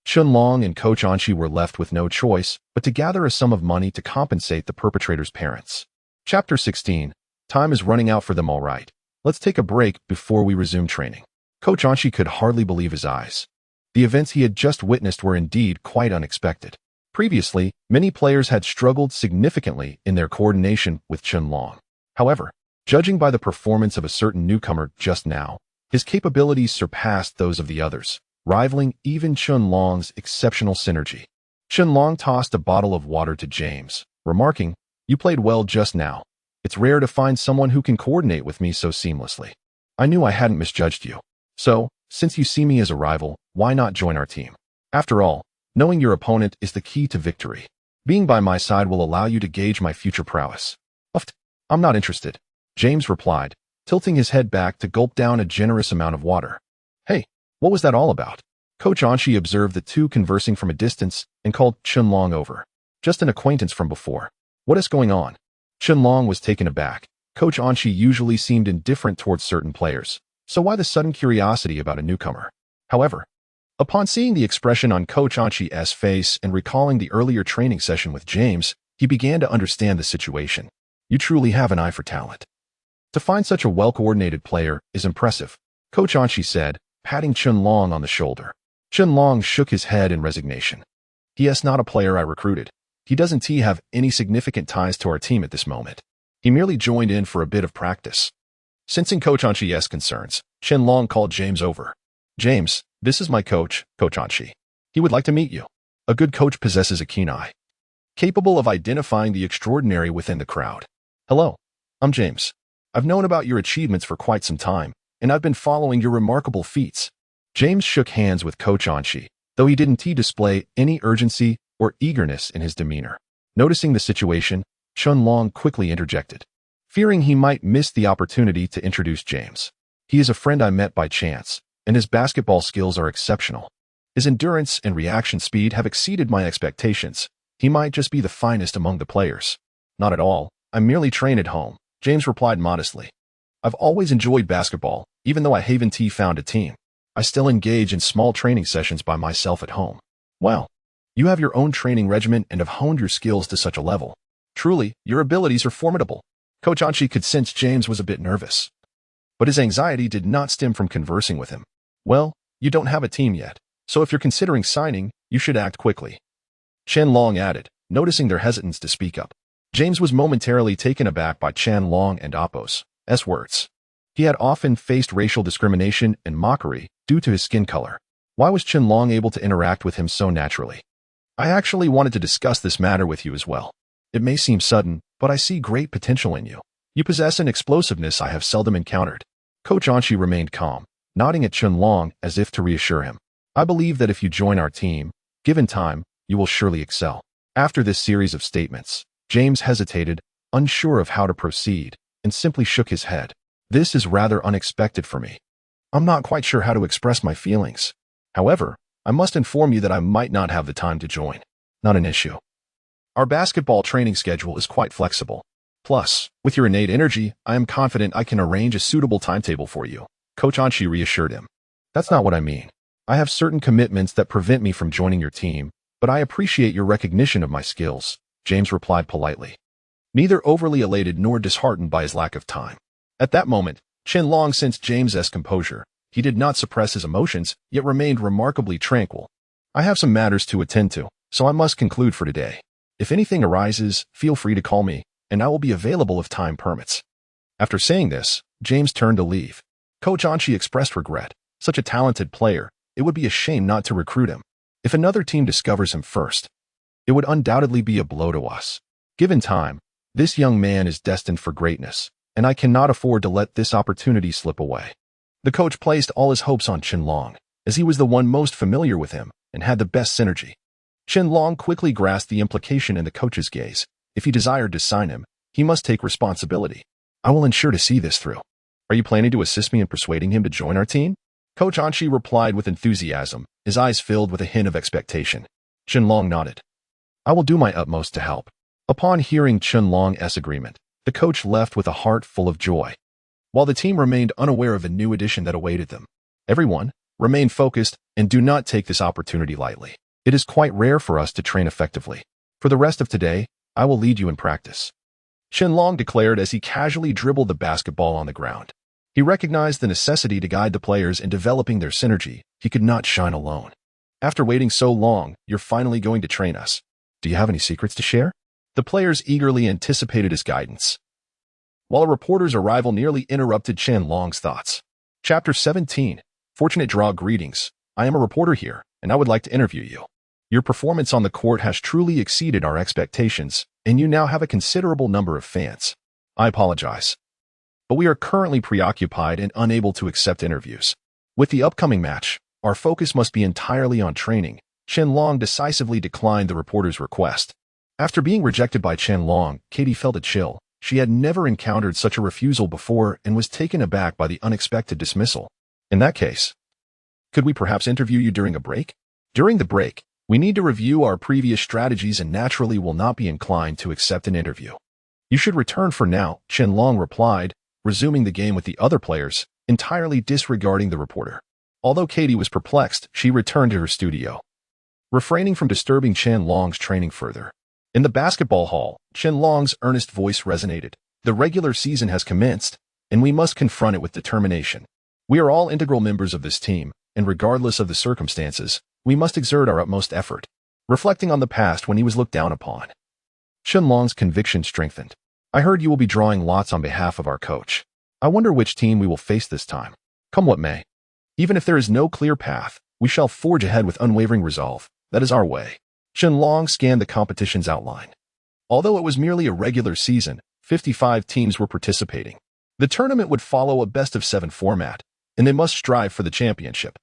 Qianlong and Coach Anshi were left with no choice but to gather a sum of money to compensate the perpetrator's parents. Chapter 16. Time is running out for them all right. Let's take a break before we resume training. Coach Anshi could hardly believe his eyes. The events he had just witnessed were indeed quite unexpected. Previously, many players had struggled significantly in their coordination with Qianlong. However, judging by the performance of a certain newcomer just now, his capabilities surpassed those of the others, rivaling even Qianlong's exceptional synergy. Qianlong tossed a bottle of water to James, remarking, "You played well just now. It's rare to find someone who can coordinate with me so seamlessly. I knew I hadn't misjudged you. So, since you see me as a rival, why not join our team? After all, knowing your opponent is the key to victory. Being by my side will allow you to gauge my future prowess." I'm not interested, James replied, tilting his head back to gulp down a generous amount of water. Hey, what was that all about? Coach Anshi observed the two conversing from a distance and called Qianlong over. Just an acquaintance from before. What is going on? Qianlong was taken aback, Coach Anchi usually seemed indifferent towards certain players, so why the sudden curiosity about a newcomer? However, upon seeing the expression on Coach Anchi's face and recalling the earlier training session with James, he began to understand the situation. You truly have an eye for talent. To find such a well-coordinated player is impressive, Coach Anchi said, patting Chen Long on the shoulder. Chen Long shook his head in resignation. He is not a player I recruited. He doesn't have any significant ties to our team at this moment. He merely joined in for a bit of practice. Sensing Coach Anchi's concerns, Chen Long called James over. James, this is my coach, Coach Anchi. He would like to meet you. A good coach possesses a keen eye, capable of identifying the extraordinary within the crowd. Hello, I'm James. I've known about your achievements for quite some time, and I've been following your remarkable feats. James shook hands with Coach Anchi, though he didn't display any urgency or eagerness in his demeanor. Noticing the situation, Chen Long quickly interjected, fearing he might miss the opportunity to introduce James. He is a friend I met by chance, and his basketball skills are exceptional. His endurance and reaction speed have exceeded my expectations. He might just be the finest among the players. Not at all. I merely train at home, James replied modestly. I've always enjoyed basketball, even though I haven't found a team. I still engage in small training sessions by myself at home. Well, you have your own training regimen and have honed your skills to such a level. Truly, your abilities are formidable. Coach Anchi could sense James was a bit nervous, but his anxiety did not stem from conversing with him. Well, you don't have a team yet, so if you're considering signing, you should act quickly. Chen Long added, noticing their hesitance to speak up. James was momentarily taken aback by Chen Long and Appo's words. He had often faced racial discrimination and mockery due to his skin color. Why was Chen Long able to interact with him so naturally? I actually wanted to discuss this matter with you as well. It may seem sudden, but I see great potential in you. You possess an explosiveness I have seldom encountered. Coach Anchi remained calm, nodding at Chen Long as if to reassure him. I believe that if you join our team, given time, you will surely excel. After this series of statements, James hesitated, unsure of how to proceed, and simply shook his head. This is rather unexpected for me. I'm not quite sure how to express my feelings. However, I must inform you that I might not have the time to join. Not an issue. Our basketball training schedule is quite flexible. Plus, with your innate energy, I am confident I can arrange a suitable timetable for you, Coach Anchi reassured him. That's not what I mean. I have certain commitments that prevent me from joining your team, but I appreciate your recognition of my skills, James replied politely, neither overly elated nor disheartened by his lack of time. At that moment, Chen Long sensed James's composure. He did not suppress his emotions, yet remained remarkably tranquil. I have some matters to attend to, so I must conclude for today. If anything arises, feel free to call me, and I will be available if time permits. After saying this, James turned to leave. Coach Anchi expressed regret. Such a talented player, it would be a shame not to recruit him. If another team discovers him first, it would undoubtedly be a blow to us. Given time, this young man is destined for greatness, and I cannot afford to let this opportunity slip away. The coach placed all his hopes on Chen Long, as he was the one most familiar with him and had the best synergy. Chen Long quickly grasped the implication in the coach's gaze. If he desired to sign him, he must take responsibility. I will ensure to see this through. Are you planning to assist me in persuading him to join our team? Coach Anchi replied with enthusiasm, his eyes filled with a hint of expectation. Chen Long nodded. I will do my utmost to help. Upon hearing Chen Long's agreement, the coach left with a heart full of joy, while the team remained unaware of a new addition that awaited them. Everyone, remain focused and do not take this opportunity lightly. It is quite rare for us to train effectively. For the rest of today, I will lead you in practice, Chen Long declared as he casually dribbled the basketball on the ground. He recognized the necessity to guide the players in developing their synergy. He could not shine alone. After waiting so long, you're finally going to train us. Do you have any secrets to share? The players eagerly anticipated his guidance, while a reporter's arrival nearly interrupted Chen Long's thoughts. Chapter 17. Fortunate Draw. Greetings. I am a reporter here, and I would like to interview you. Your performance on the court has truly exceeded our expectations, and you now have a considerable number of fans. I apologize, but we are currently preoccupied and unable to accept interviews. With the upcoming match, our focus must be entirely on training. Chen Long decisively declined the reporter's request. After being rejected by Chen Long, Katie felt a chill. She had never encountered such a refusal before and was taken aback by the unexpected dismissal. In that case, could we perhaps interview you during a break? During the break, we need to review our previous strategies and naturally will not be inclined to accept an interview. You should return for now, Qianlong replied, resuming the game with the other players, entirely disregarding the reporter. Although Katie was perplexed, she returned to her studio, refraining from disturbing Qianlong's training further. In the basketball hall, Qianlong's earnest voice resonated. The regular season has commenced, and we must confront it with determination. We are all integral members of this team, and regardless of the circumstances, we must exert our utmost effort. Reflecting on the past when he was looked down upon, Qianlong's conviction strengthened. I heard you will be drawing lots on behalf of our coach. I wonder which team we will face this time. Come what may. Even if there is no clear path, we shall forge ahead with unwavering resolve. That is our way. Qianlong scanned the competition's outline. Although it was merely a regular season, 55 teams were participating. The tournament would follow a best-of-7 format, and they must strive for the championship,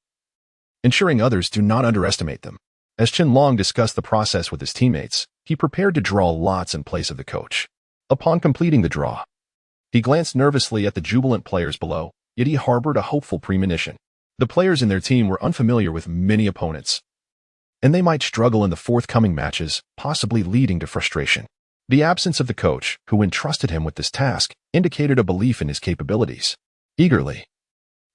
ensuring others do not underestimate them. As Qianlong discussed the process with his teammates, he prepared to draw lots in place of the coach. Upon completing the draw, he glanced nervously at the jubilant players below, yet he harbored a hopeful premonition. The players in their team were unfamiliar with many opponents, and they might struggle in the forthcoming matches, possibly leading to frustration. The absence of the coach, who entrusted him with this task, indicated a belief in his capabilities. Eagerly,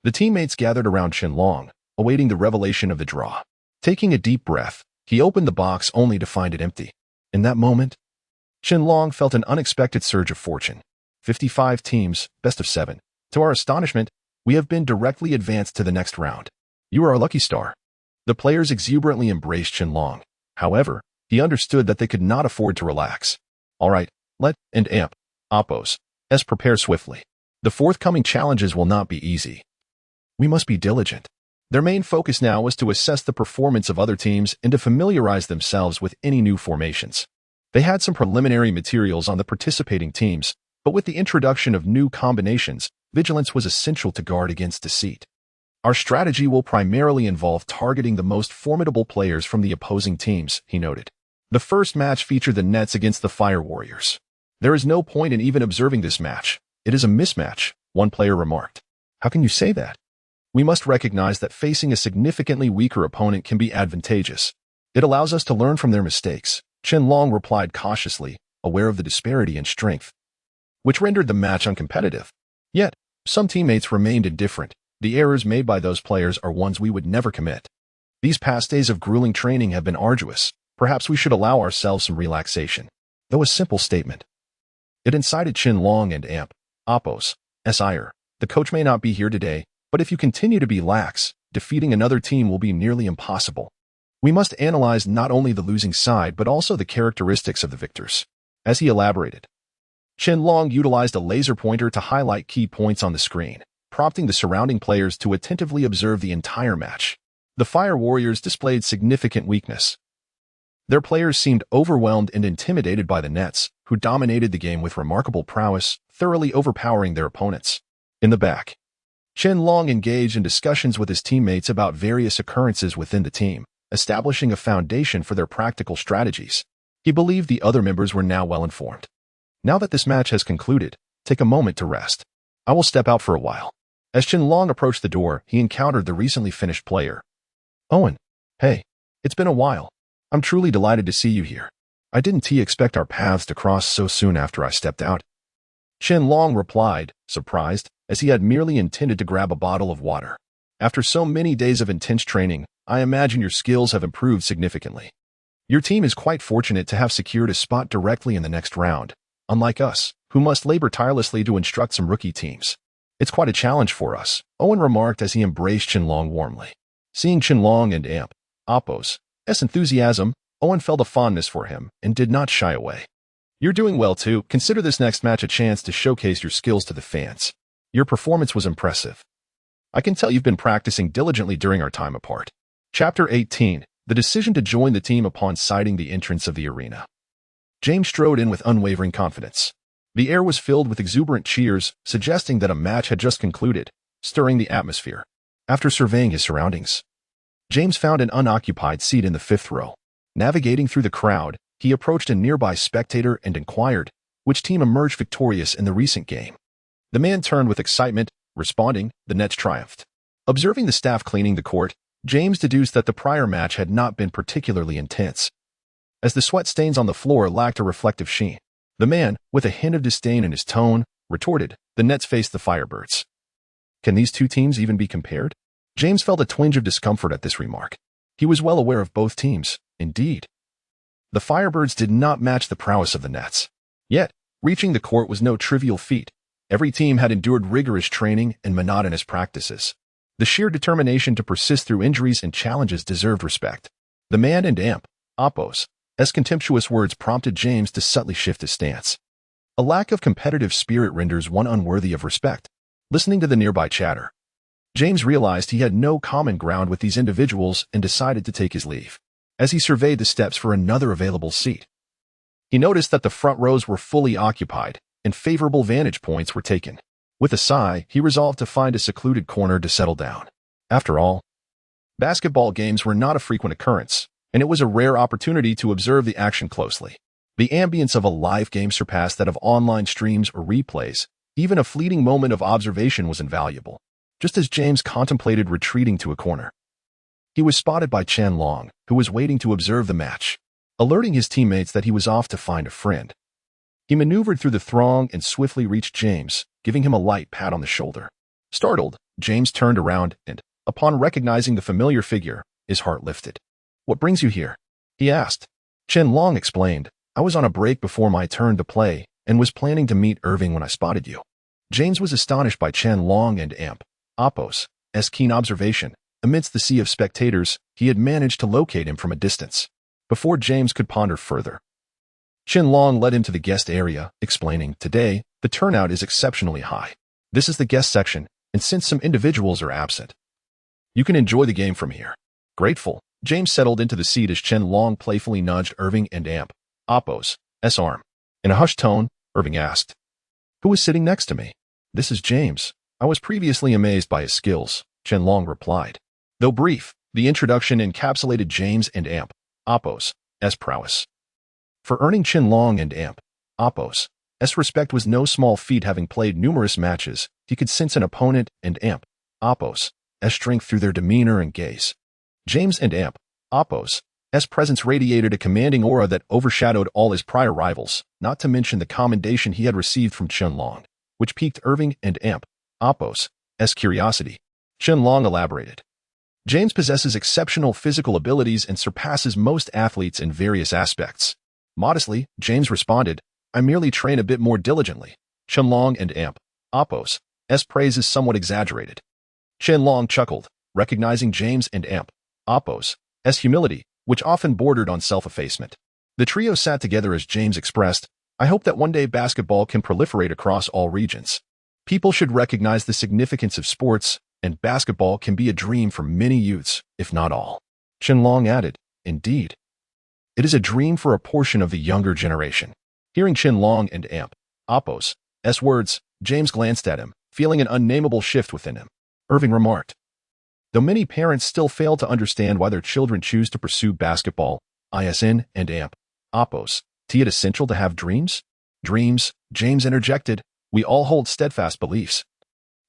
the teammates gathered around Qianlong, awaiting the revelation of the draw. Taking a deep breath, he opened the box only to find it empty. In that moment, Qianlong felt an unexpected surge of fortune. 55 teams, best of 7. To our astonishment, we have been directly advanced to the next round. You are our lucky star. The players exuberantly embraced Qianlong. However, he understood that they could not afford to relax. All right, let and amp, Oppos, prepare swiftly. The forthcoming challenges will not be easy. We must be diligent. Their main focus now was to assess the performance of other teams and to familiarize themselves with any new formations. They had some preliminary materials on the participating teams, but with the introduction of new combinations, vigilance was essential to guard against deceit. Our strategy will primarily involve targeting the most formidable players from the opposing teams, he noted. The first match featured the Nets against the Fire Warriors. There is no point in even observing this match. It is a mismatch, one player remarked. How can you say that? We must recognize that facing a significantly weaker opponent can be advantageous. It allows us to learn from their mistakes, Qianlong replied cautiously, aware of the disparity in strength, which rendered the match uncompetitive. Yet, some teammates remained indifferent. The errors made by those players are ones we would never commit. These past days of grueling training have been arduous. Perhaps we should allow ourselves some relaxation. Though a simple statement, it incited Qianlong and Amp, Oppos, ire. The coach may not be here today, but if you continue to be lax, defeating another team will be nearly impossible. We must analyze not only the losing side but also the characteristics of the victors. As he elaborated, Qianlong utilized a laser pointer to highlight key points on the screen, prompting the surrounding players to attentively observe the entire match. The Fire Warriors displayed significant weakness. Their players seemed overwhelmed and intimidated by the Nets, who dominated the game with remarkable prowess, thoroughly overpowering their opponents. In the back, Qianlong engaged in discussions with his teammates about various occurrences within the team, establishing a foundation for their practical strategies. He believed the other members were now well informed. Now that this match has concluded, take a moment to rest. I will step out for a while. As Qianlong approached the door, he encountered the recently finished player. Owen, hey, it's been a while. I'm truly delighted to see you here. I didn't expect our paths to cross so soon after I stepped out. Qianlong replied, surprised, as he had merely intended to grab a bottle of water. After so many days of intense training, I imagine your skills have improved significantly. Your team is quite fortunate to have secured a spot directly in the next round, unlike us, who must labor tirelessly to instruct some rookie teams. It's quite a challenge for us, Owen remarked as he embraced Qianlong warmly. Seeing Qianlong and Amp, Oppos' enthusiasm, Owen felt a fondness for him and did not shy away. You're doing well too. Consider this next match a chance to showcase your skills to the fans. Your performance was impressive. I can tell you've been practicing diligently during our time apart. Chapter 18, The Decision to Join the Team Upon Sighting the Entrance of the Arena. James strode in with unwavering confidence. The air was filled with exuberant cheers, suggesting that a match had just concluded, stirring the atmosphere. After surveying his surroundings, James found an unoccupied seat in the 5th row. Navigating through the crowd, he approached a nearby spectator and inquired, which team emerged victorious in the recent game. The man turned with excitement, responding, the Nets triumphed. Observing the staff cleaning the court, James deduced that the prior match had not been particularly intense, as the sweat stains on the floor lacked a reflective sheen. The man, with a hint of disdain in his tone, retorted, "The Nets face the Firebirds. Can these two teams even be compared?" James felt a twinge of discomfort at this remark. He was well aware of both teams, indeed. The Firebirds did not match the prowess of the Nets. Yet, reaching the court was no trivial feat. Every team had endured rigorous training and monotonous practices. The sheer determination to persist through injuries and challenges deserved respect. The man and Amp, Oppos, as contemptuous words prompted James to subtly shift his stance. A lack of competitive spirit renders one unworthy of respect. Listening to the nearby chatter, James realized he had no common ground with these individuals and decided to take his leave. As he surveyed the steps for another available seat, he noticed that the front rows were fully occupied and favorable vantage points were taken. With a sigh, he resolved to find a secluded corner to settle down. After all, basketball games were not a frequent occurrence, and it was a rare opportunity to observe the action closely. The ambience of a live game surpassed that of online streams or replays. Even a fleeting moment of observation was invaluable. Just as James contemplated retreating to a corner, he was spotted by Chen Long, who was waiting to observe the match. Alerting his teammates that he was off to find a friend, he maneuvered through the throng and swiftly reached James, giving him a light pat on the shoulder. Startled, James turned around and, upon recognizing the familiar figure, his heart lifted. "What brings you here?" he asked. Chen Long explained, "I was on a break before my turn to play and was planning to meet Irving when I spotted you." James was astonished by Chen Long and Amp, Oppos' keen observation. Amidst the sea of spectators, he had managed to locate him from a distance. Before James could ponder further, Chen Long led him to the guest area, explaining, "Today, the turnout is exceptionally high. This is the guest section, and since some individuals are absent, you can enjoy the game from here." Grateful, James settled into the seat as Chen Long playfully nudged Irving and Amp, Oppos' arm. In a hushed tone, Irving asked, "Who is sitting next to me?" "This is James. I was previously amazed by his skills," Chen Long replied. Though brief, the introduction encapsulated James and Amp, Oppos' prowess. For earning Chen Long and Amp, Oppos' respect was no small feat. Having played numerous matches, he could sense an opponent and Amp, Oppos' strength through their demeanor and gaze. James and Amp, Oppos' presence radiated a commanding aura that overshadowed all his prior rivals, not to mention the commendation he had received from Chen Long, which piqued Irving and Amp, Oppos' curiosity. Chen Long elaborated, "James possesses exceptional physical abilities and surpasses most athletes in various aspects." Modestly, James responded, "I merely train a bit more diligently." Chen Long and Amp, Oppos' praise is somewhat exaggerated. Chen Long chuckled, recognizing James and Amp, Oppos' humility, which often bordered on self-effacement. The trio sat together as James expressed, "I hope that one day basketball can proliferate across all regions. People should recognize the significance of sports, and basketball can be a dream for many youths, if not all." Chen Long added, "Indeed, it is a dream for a portion of the younger generation." Hearing Chen Long and Amp, Oppos' words, James glanced at him, feeling an unnameable shift within him. Irving remarked, "Though many parents still fail to understand why their children choose to pursue basketball, and Amp, Oppos, it essential to have dreams?" "Dreams," James interjected. "We all hold steadfast beliefs.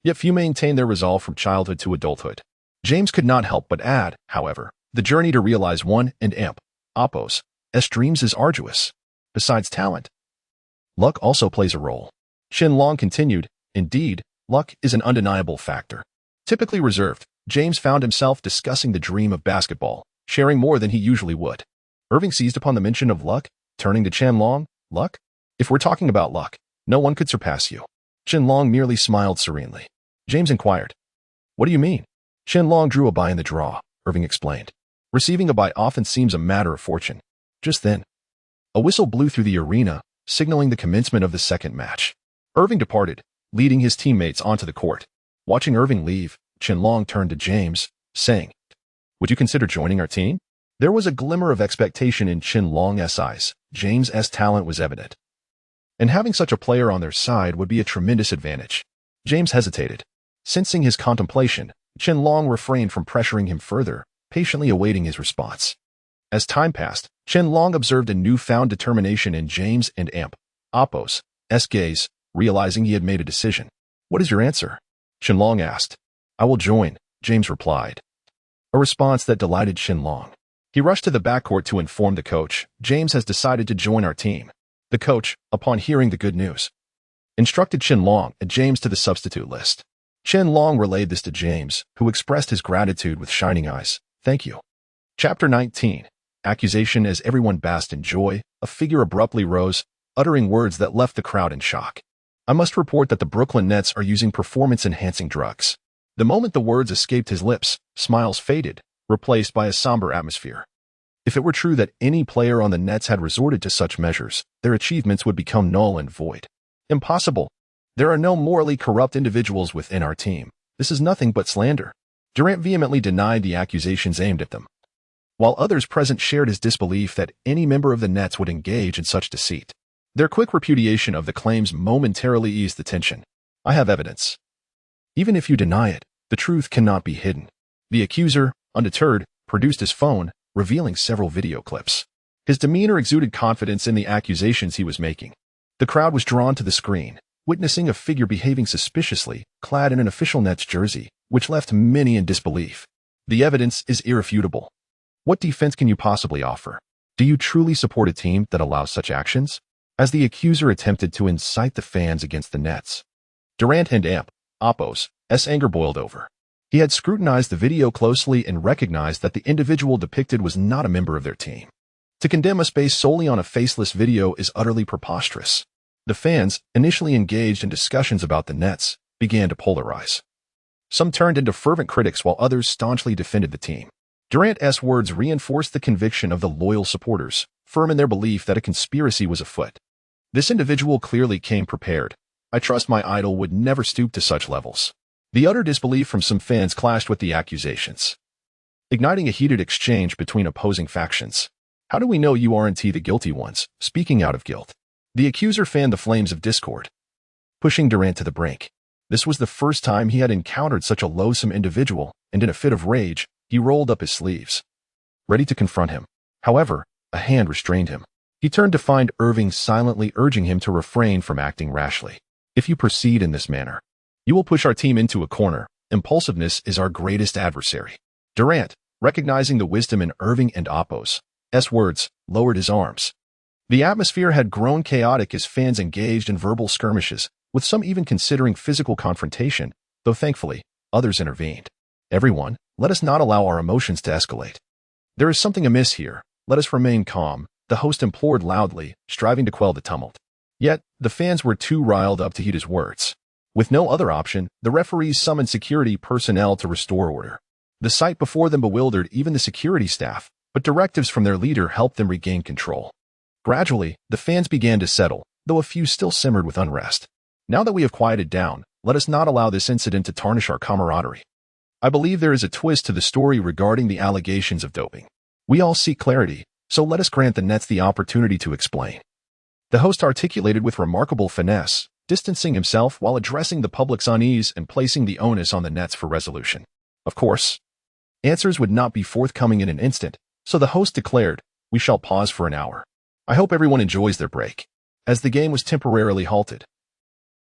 Yet few maintain their resolve from childhood to adulthood." James could not help but add, however, the journey to realize one and Amp, Oppos' dreams is arduous. Besides talent, luck also plays a role. Chen Long continued, "Indeed, luck is an undeniable factor." Typically reserved, James found himself discussing the dream of basketball, sharing more than he usually would. Irving seized upon the mention of luck, turning to Chen Long. "Luck? If we're talking about luck, no one could surpass you." Chen Long merely smiled serenely. James inquired, "What do you mean?" Chen Long drew a bye in the draw, Irving explained. "Receiving a bye often seems a matter of fortune." Just then, a whistle blew through the arena, signaling the commencement of the second match. Irving departed, leading his teammates onto the court. Watching Irving leave, Chen Long turned to James, saying, "Would you consider joining our team?" There was a glimmer of expectation in Chen Long's eyes. James's talent was evident, and having such a player on their side would be a tremendous advantage. James hesitated. Sensing his contemplation, Chen Long refrained from pressuring him further, patiently awaiting his response. As time passed, Chen Long observed a newfound determination in James and Amp, Oppos' gaze, realizing he had made a decision. "What is your answer?" Chen Long asked. "I will join," James replied. A response that delighted Chen Long. He rushed to the backcourt to inform the coach, "James has decided to join our team." The coach, upon hearing the good news, instructed Chen Long and James to the substitute list. Chen Long relayed this to James, who expressed his gratitude with shining eyes. Thank you. Chapter 19. Accusation. As everyone basked in joy, a figure abruptly rose, uttering words that left the crowd in shock. I must report that the Brooklyn Nets are using performance-enhancing drugs. The moment the words escaped his lips, smiles faded, replaced by a somber atmosphere. If it were true that any player on the Nets had resorted to such measures, their achievements would become null and void. Impossible. There are no morally corrupt individuals within our team. This is nothing but slander. Durant vehemently denied the accusations aimed at them, while others present shared his disbelief that any member of the Nets would engage in such deceit. Their quick repudiation of the claims momentarily eased the tension. I have evidence. Even if you deny it, the truth cannot be hidden. The accuser, undeterred, produced his phone, revealing several video clips. His demeanor exuded confidence in the accusations he was making. The crowd was drawn to the screen, witnessing a figure behaving suspiciously, clad in an official Nets jersey, which left many in disbelief. The evidence is irrefutable. What defense can you possibly offer? Do you truly support a team that allows such actions? As the accuser attempted to incite the fans against the Nets, Durant and Oppo's anger boiled over. He had scrutinized the video closely and recognized that the individual depicted was not a member of their team. To condemn us based solely on a faceless video is utterly preposterous. The fans, initially engaged in discussions about the Nets, began to polarize. Some turned into fervent critics while others staunchly defended the team. Durant's words reinforced the conviction of the loyal supporters, firm in their belief that a conspiracy was afoot. This individual clearly came prepared. I trust my idol would never stoop to such levels. The utter disbelief from some fans clashed with the accusations, igniting a heated exchange between opposing factions. How do we know you aren't the guilty ones, speaking out of guilt? The accuser fanned the flames of discord, pushing Durant to the brink. This was the first time he had encountered such a loathsome individual, and in a fit of rage, he rolled up his sleeves, ready to confront him. However, a hand restrained him. He turned to find Irving silently urging him to refrain from acting rashly. If you proceed in this manner, you will push our team into a corner. Impulsiveness is our greatest adversary. Durant, recognizing the wisdom in Irving and Oppo's words, lowered his arms. The atmosphere had grown chaotic as fans engaged in verbal skirmishes, with some even considering physical confrontation, though thankfully, others intervened. Everyone, let us not allow our emotions to escalate. There is something amiss here. Let us remain calm, the host implored loudly, striving to quell the tumult. Yet, the fans were too riled up to heed his words. With no other option, the referees summoned security personnel to restore order. The sight before them bewildered even the security staff, but directives from their leader helped them regain control. Gradually, the fans began to settle, though a few still simmered with unrest. Now that we have quieted down, let us not allow this incident to tarnish our camaraderie. I believe there is a twist to the story regarding the allegations of doping. We all seek clarity, so let us grant the Nets the opportunity to explain. The host articulated with remarkable finesse, distancing himself while addressing the public's unease and placing the onus on the Nets for resolution. Of course, answers would not be forthcoming in an instant, so the host declared, "We shall pause for an hour. I hope everyone enjoys their break." As the game was temporarily halted,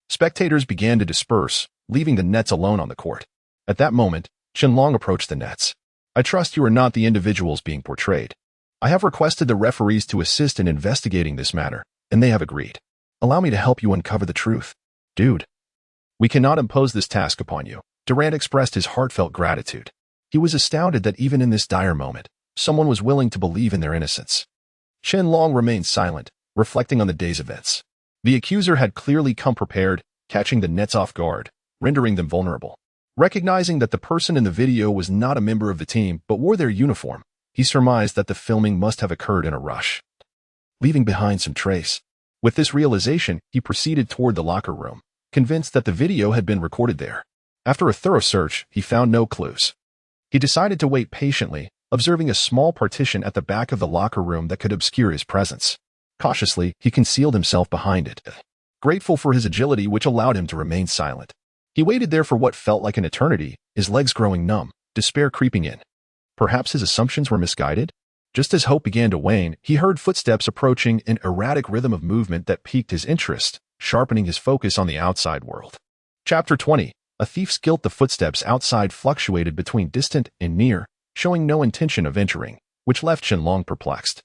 spectators began to disperse, leaving the Nets alone on the court. At that moment, Chen Long approached the Nets. I trust you are not the individuals being portrayed. I have requested the referees to assist in investigating this matter, and they have agreed. Allow me to help you uncover the truth. Dude, we cannot impose this task upon you. Durant expressed his heartfelt gratitude. He was astounded that even in this dire moment, someone was willing to believe in their innocence. Chen Long remained silent, reflecting on the day's events. The accuser had clearly come prepared, catching the Nets off guard, rendering them vulnerable. Recognizing that the person in the video was not a member of the team but wore their uniform, he surmised that the filming must have occurred in a rush, leaving behind some trace. With this realization, he proceeded toward the locker room, convinced that the video had been recorded there. After a thorough search, he found no clues. He decided to wait patiently, observing a small partition at the back of the locker room that could obscure his presence. Cautiously, he concealed himself behind it, grateful for his agility which allowed him to remain silent. He waited there for what felt like an eternity, his legs growing numb, despair creeping in. Perhaps his assumptions were misguided? Just as hope began to wane, he heard footsteps approaching, an erratic rhythm of movement that piqued his interest, sharpening his focus on the outside world. Chapter 20. A thief's guilt. The footsteps outside fluctuated between distant and near, showing no intention of entering, which left Chen Long perplexed.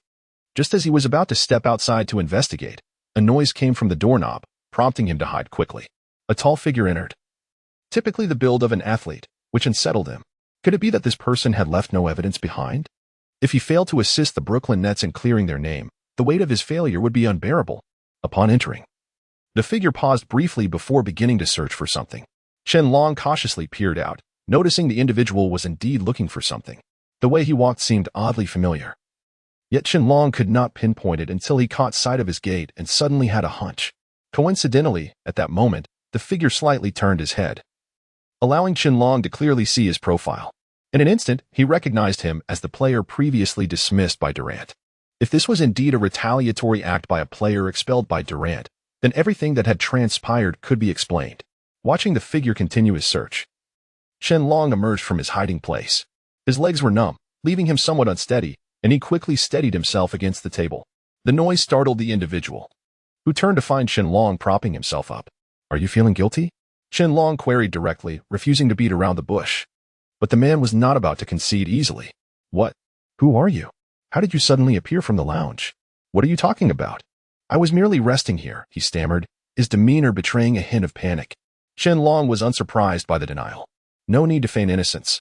Just as he was about to step outside to investigate, A noise came from the doorknob, prompting him to hide quickly. A tall figure entered, typically the build of an athlete, which unsettled him. Could it be that this person had left no evidence behind? If he failed to assist the Brooklyn Nets in clearing their name, the weight of his failure would be unbearable. Upon entering, the figure paused briefly before beginning to search for something. Chen Long cautiously peered out, noticing the individual was indeed looking for something. The way he walked seemed oddly familiar. Yet Chen Long could not pinpoint it until he caught sight of his gait and suddenly had a hunch. Coincidentally, at that moment, the figure slightly turned his head, allowing Chen Long to clearly see his profile. In an instant, he recognized him as the player previously dismissed by Durant. If this was indeed a retaliatory act by a player expelled by Durant, then everything that had transpired could be explained. Watching the figure continue his search, Chen Long emerged from his hiding place. His legs were numb, leaving him somewhat unsteady, and he quickly steadied himself against the table. The noise startled the individual, who turned to find Chen Long propping himself up. "Are you feeling guilty?" Chen Long queried directly, refusing to beat around the bush. But the man was not about to concede easily. "What? Who are you? How did you suddenly appear from the lounge? What are you talking about?" "I was merely resting here," he stammered, his demeanor betraying a hint of panic. Chen Long was unsurprised by the denial. "No need to feign innocence.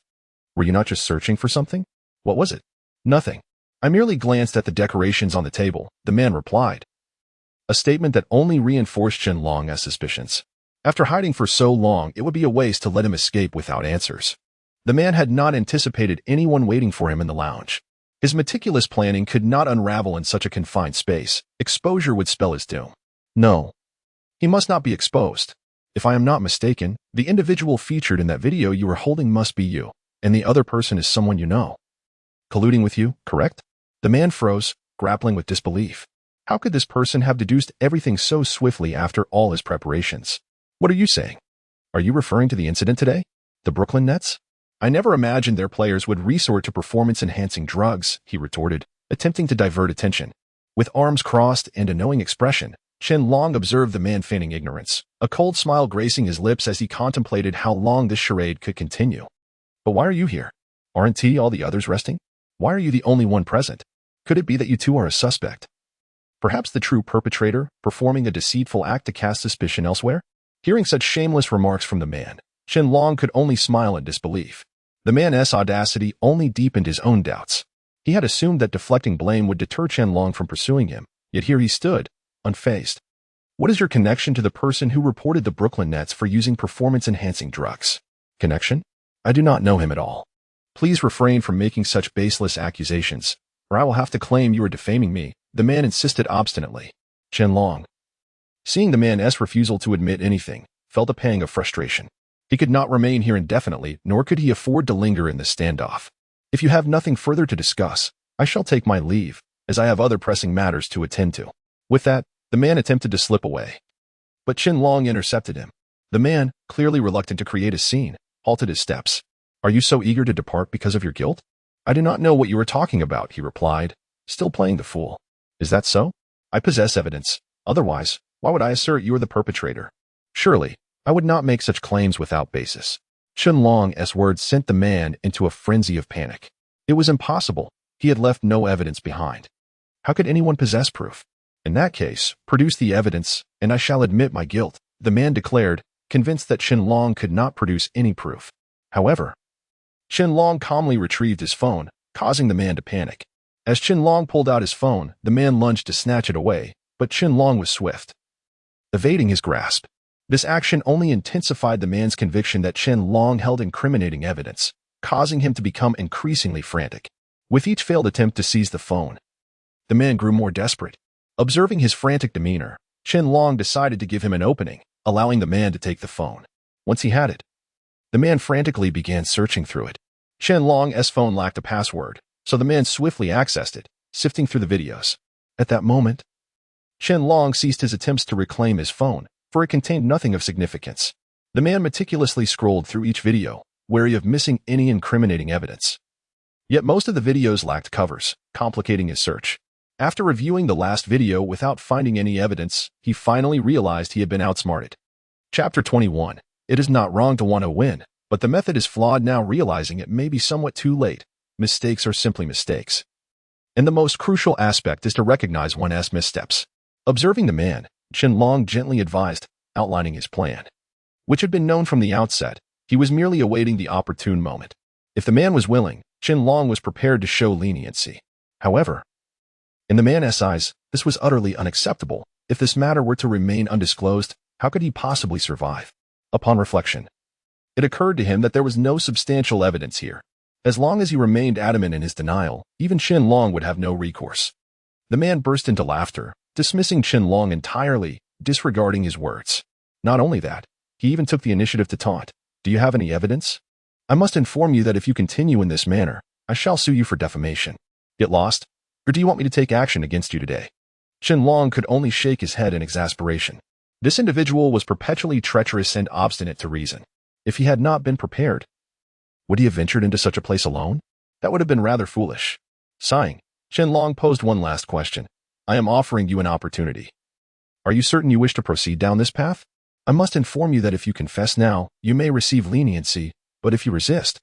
Were you not just searching for something? What was it?" "Nothing. I merely glanced at the decorations on the table," the man replied. A statement that only reinforced Chen Long's suspicions. After hiding for so long, it would be a waste to let him escape without answers. The man had not anticipated anyone waiting for him in the lounge. His meticulous planning could not unravel in such a confined space. Exposure would spell his doom. No. He must not be exposed. If I am not mistaken, the individual featured in that video you were holding must be you, and the other person is someone you know. Colluding with you, correct? The man froze, grappling with disbelief. How could this person have deduced everything so swiftly after all his preparations? "What are you saying? Are you referring to the incident today? The Brooklyn Nets? I never imagined their players would resort to performance-enhancing drugs," he retorted, attempting to divert attention. With arms crossed and a knowing expression, Chen Long observed the man feigning ignorance, a cold smile gracing his lips as he contemplated how long this charade could continue. "But why are you here? Aren't all the others resting? Why are you the only one present? Could it be that you two are a suspect? Perhaps the true perpetrator, performing a deceitful act to cast suspicion elsewhere?" Hearing such shameless remarks from the man, Chen Long could only smile in disbelief. The man's audacity only deepened his own doubts. He had assumed that deflecting blame would deter Chen Long from pursuing him, yet here he stood, unfazed. "What is your connection to the person who reported the Brooklyn Nets for using performance-enhancing drugs?" "Connection? I do not know him at all. Please refrain from making such baseless accusations, or I will have to claim you are defaming me," the man insisted obstinately. Chen Long, seeing the man's refusal to admit anything, felt a pang of frustration. He could not remain here indefinitely, nor could he afford to linger in this standoff. "If you have nothing further to discuss, I shall take my leave, as I have other pressing matters to attend to." With that, the man attempted to slip away. But Chen Long intercepted him. The man, clearly reluctant to create a scene, halted his steps. "Are you so eager to depart because of your guilt?" "I do not know what you are talking about," he replied, still playing the fool. "Is that so? I possess evidence. Otherwise, why would I assert you are the perpetrator? Surely, I would not make such claims without basis." Chen Long's words sent the man into a frenzy of panic. It was impossible. He had left no evidence behind. How could anyone possess proof? "In that case, produce the evidence, and I shall admit my guilt," the man declared, convinced that Chen Long could not produce any proof. However, Chen Long calmly retrieved his phone, causing the man to panic. As Chen Long pulled out his phone, the man lunged to snatch it away, but Chen Long was swift, evading his grasp. This action only intensified the man's conviction that Chen Long held incriminating evidence, causing him to become increasingly frantic. With each failed attempt to seize the phone, the man grew more desperate. Observing his frantic demeanor, Chen Long decided to give him an opening, allowing the man to take the phone. Once he had it, the man frantically began searching through it. Chen Long's phone lacked a password, so the man swiftly accessed it, sifting through the videos. At that moment, Chen Long ceased his attempts to reclaim his phone, for it contained nothing of significance. The man meticulously scrolled through each video, wary of missing any incriminating evidence. Yet most of the videos lacked covers, complicating his search. After reviewing the last video without finding any evidence, he finally realized he had been outsmarted. Chapter 21. It is not wrong to want to win, but the method is flawed. Now realizing it may be somewhat too late. Mistakes are simply mistakes. And the most crucial aspect is to recognize one's missteps. Observing the man, Qianlong gently advised, outlining his plan, which had been known from the outset. He was merely awaiting the opportune moment. If the man was willing, Qianlong was prepared to show leniency. However, in the man's eyes, this was utterly unacceptable. If this matter were to remain undisclosed, how could he possibly survive? Upon reflection, it occurred to him that there was no substantial evidence here. As long as he remained adamant in his denial, even Qianlong would have no recourse. The man burst into laughter, dismissing Qianlong entirely, disregarding his words. Not only that, he even took the initiative to taunt. Do you have any evidence? I must inform you that if you continue in this manner, I shall sue you for defamation. Get lost? Or do you want me to take action against you today? Qianlong could only shake his head in exasperation. This individual was perpetually treacherous and obstinate to reason. If he had not been prepared, would he have ventured into such a place alone? That would have been rather foolish. Sighing, Qianlong posed one last question. I am offering you an opportunity. Are you certain you wish to proceed down this path? I must inform you that if you confess now, you may receive leniency, but if you resist,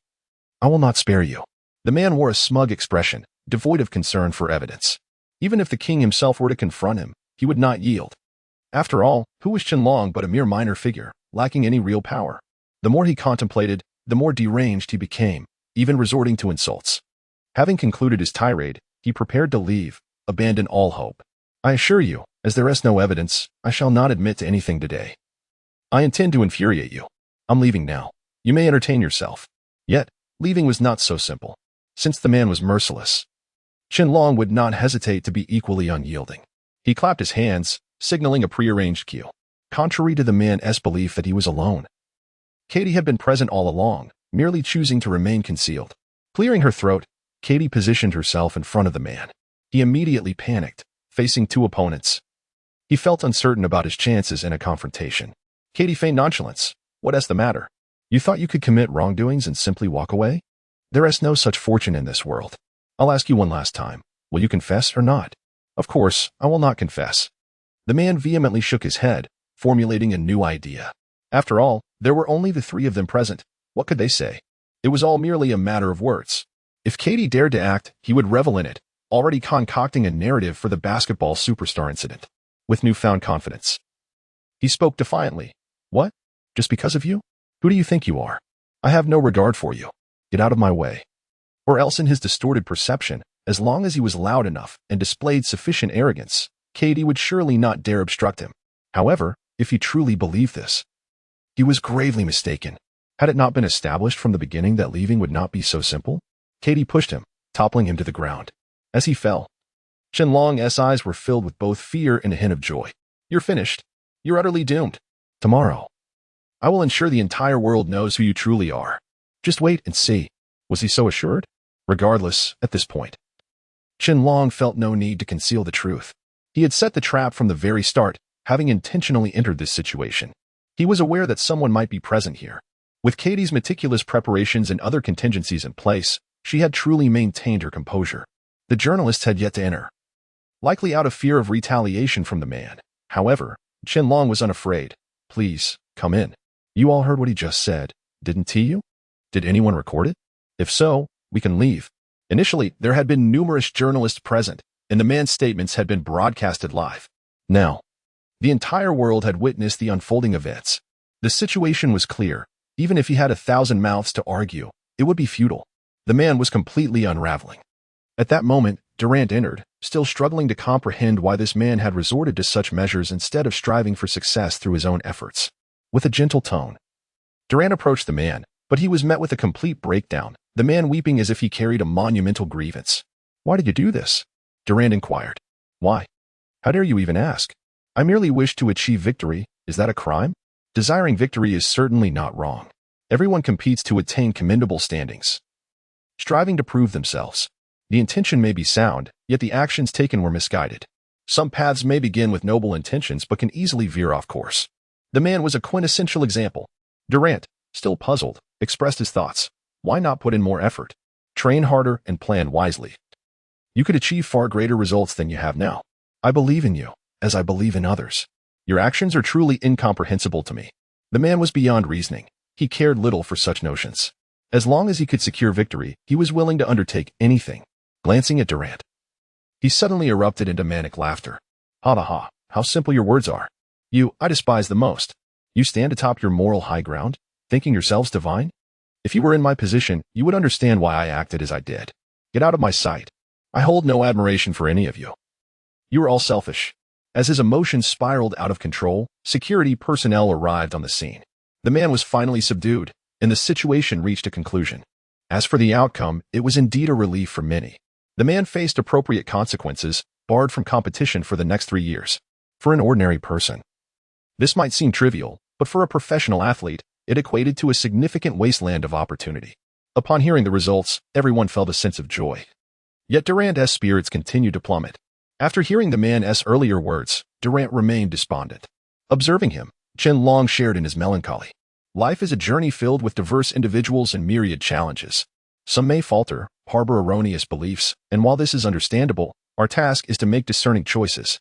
I will not spare you. The man wore a smug expression, devoid of concern for evidence. Even if the king himself were to confront him, he would not yield. After all, who was Qianlong but a mere minor figure, lacking any real power? The more he contemplated, the more deranged he became, even resorting to insults. Having concluded his tirade, he prepared to leave, abandon all hope. I assure you, as there is no evidence, I shall not admit to anything today. I intend to infuriate you. I'm leaving now. You may entertain yourself. Yet, leaving was not so simple. Since the man was merciless, Qianlong would not hesitate to be equally unyielding. He clapped his hands, signaling a prearranged cue. Contrary to the man's belief that he was alone, Katie had been present all along, merely choosing to remain concealed. Clearing her throat, Katie positioned herself in front of the man. He immediately panicked, facing two opponents. He felt uncertain about his chances in a confrontation. Katie feigned nonchalance. What is the matter? You thought you could commit wrongdoings and simply walk away? There is no such fortune in this world. I'll ask you one last time. Will you confess or not? Of course, I will not confess. The man vehemently shook his head, formulating a new idea. After all, there were only the three of them present. What could they say? It was all merely a matter of words. If Katie dared to act, he would revel in it, already concocting a narrative for the basketball superstar incident. With newfound confidence, he spoke defiantly. What? Just because of you? Who do you think you are? I have no regard for you. Get out of my way. Or else in his distorted perception, as long as he was loud enough and displayed sufficient arrogance, Katie would surely not dare obstruct him. However, if he truly believed this, he was gravely mistaken. Had it not been established from the beginning that leaving would not be so simple? Katie pushed him, toppling him to the ground. As he fell, Qianlong's eyes were filled with both fear and a hint of joy. You're finished. You're utterly doomed. Tomorrow, I will ensure the entire world knows who you truly are. Just wait and see. Was he so assured? Regardless, at this point, Qianlong felt no need to conceal the truth. He had set the trap from the very start, having intentionally entered this situation. He was aware that someone might be present here. With Katie's meticulous preparations and other contingencies in place, she had truly maintained her composure. The journalists had yet to enter, likely out of fear of retaliation from the man. However, Qianlong was unafraid. Please, come in. You all heard what he just said, didn't you? Did anyone record it? If so, we can leave. Initially, there had been numerous journalists present, and the man's statements had been broadcasted live. Now, the entire world had witnessed the unfolding events. The situation was clear. Even if he had 1,000 mouths to argue, it would be futile. The man was completely unraveling. At that moment, Durant entered, still struggling to comprehend why this man had resorted to such measures instead of striving for success through his own efforts. With a gentle tone, Durant approached the man, but he was met with a complete breakdown, the man weeping as if he carried a monumental grievance. Why did you do this? Durant inquired. Why? How dare you even ask? I merely wish to achieve victory. Is that a crime? Desiring victory is certainly not wrong. Everyone competes to attain commendable standings, striving to prove themselves. The intention may be sound, yet the actions taken were misguided. Some paths may begin with noble intentions but can easily veer off course. The man was a quintessential example. Durant, still puzzled, expressed his thoughts. Why not put in more effort? Train harder and plan wisely. You could achieve far greater results than you have now. I believe in you, as I believe in others. Your actions are truly incomprehensible to me. The man was beyond reasoning. He cared little for such notions. As long as he could secure victory, he was willing to undertake anything. Glancing at Durant, he suddenly erupted into manic laughter. Ha ha ha, How simple your words are. You, I despise the most. You stand atop your moral high ground, thinking yourselves divine? If you were in my position, you would understand why I acted as I did. Get out of my sight. I hold no admiration for any of you. You are all selfish. As his emotions spiraled out of control, security personnel arrived on the scene. The man was finally subdued, and the situation reached a conclusion. As for the outcome, it was indeed a relief for many. The man faced appropriate consequences, barred from competition for the next 3 years. For an ordinary person, this might seem trivial, but for a professional athlete, it equated to a significant wasteland of opportunity. Upon hearing the results, everyone felt a sense of joy. Yet Durant's spirits continued to plummet. After hearing the man's earlier words, Durant remained despondent. Observing him, Chen Long shared in his melancholy. Life is a journey filled with diverse individuals and myriad challenges. Some may falter, harbor erroneous beliefs, and while this is understandable, our task is to make discerning choices.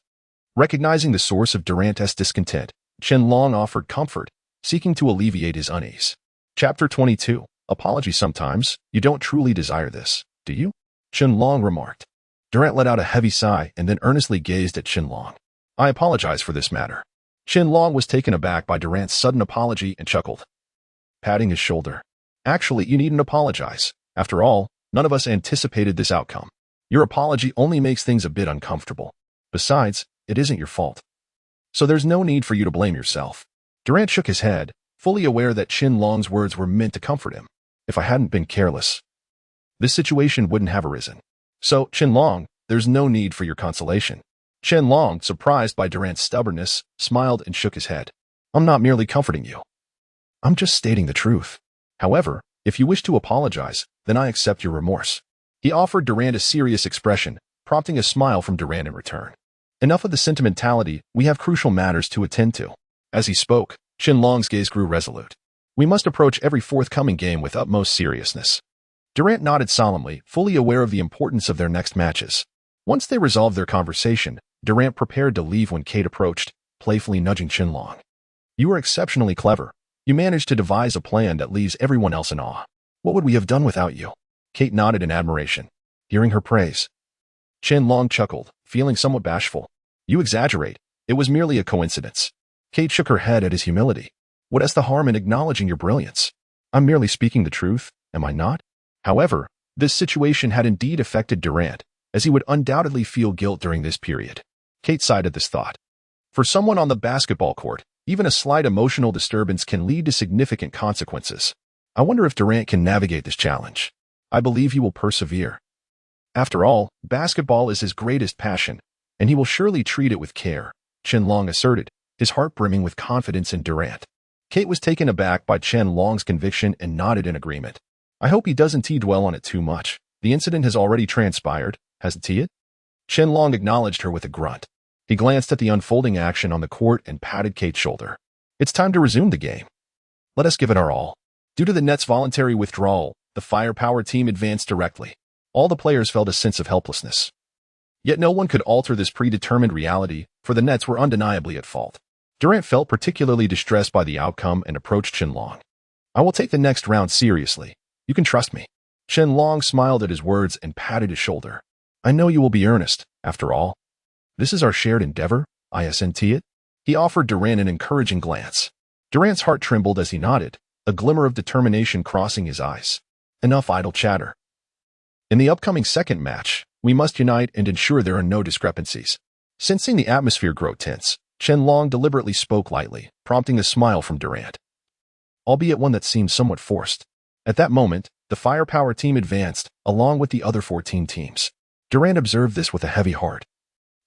Recognizing the source of Durant's discontent, Chen Long offered comfort, seeking to alleviate his unease. Chapter 22. Apology. Sometimes, you don't truly desire this, do you? Chen Long remarked. Durant let out a heavy sigh and then earnestly gazed at Chen Long. I apologize for this matter. Chen Long was taken aback by Durant's sudden apology and chuckled, patting his shoulder. Actually, you needn't apologize. After all, none of us anticipated this outcome. Your apology only makes things a bit uncomfortable. Besides, it isn't your fault. So there's no need for you to blame yourself. Durant shook his head, fully aware that Chen Long's words were meant to comfort him. If I hadn't been careless, this situation wouldn't have arisen. So, Chen Long, there's no need for your consolation. Chen Long, surprised by Durant's stubbornness, smiled and shook his head. I'm not merely comforting you. I'm just stating the truth. However, if you wish to apologize, then I accept your remorse. He offered Durant a serious expression, prompting a smile from Durant in return. Enough of the sentimentality, we have crucial matters to attend to. As he spoke, Chen Long's gaze grew resolute. We must approach every forthcoming game with utmost seriousness. Durant nodded solemnly, fully aware of the importance of their next matches. Once they resolved their conversation, Durant prepared to leave when Kate approached, playfully nudging Chen Long. You are exceptionally clever. You managed to devise a plan that leaves everyone else in awe. What would we have done without you? Kate nodded in admiration, hearing her praise. Chen Long chuckled, feeling somewhat bashful. You exaggerate. It was merely a coincidence. Kate shook her head at his humility. What is the harm in acknowledging your brilliance? I'm merely speaking the truth, am I not? However, this situation had indeed affected Durant, as he would undoubtedly feel guilt during this period. Kate sighed at this thought. For someone on the basketball court, even a slight emotional disturbance can lead to significant consequences. I wonder if Durant can navigate this challenge. I believe he will persevere. After all, basketball is his greatest passion, and he will surely treat it with care, Chen Long asserted, his heart brimming with confidence in Durant. Kate was taken aback by Chen Long's conviction and nodded in agreement. I hope he doesn't dwell on it too much. The incident has already transpired, hasn't it? Chen Long acknowledged her with a grunt. He glanced at the unfolding action on the court and patted Kate's shoulder. It's time to resume the game. Let us give it our all. Due to the Nets' voluntary withdrawal, the Firepower team advanced directly. All the players felt a sense of helplessness. Yet no one could alter this predetermined reality, for the Nets were undeniably at fault. Durant felt particularly distressed by the outcome and approached Chen Long. I will take the next round seriously. You can trust me. Chen Long smiled at his words and patted his shoulder. I know you will be earnest, after all. This is our shared endeavor, isn't it? He offered Durant an encouraging glance. Durant's heart trembled as he nodded, a glimmer of determination crossing his eyes. Enough idle chatter. In the upcoming second match, we must unite and ensure there are no discrepancies. Sensing the atmosphere grow tense, Chen Long deliberately spoke lightly, prompting a smile from Durant, albeit one that seemed somewhat forced. At that moment, the Firepower team advanced, along with the other 14 teams. Durant observed this with a heavy heart.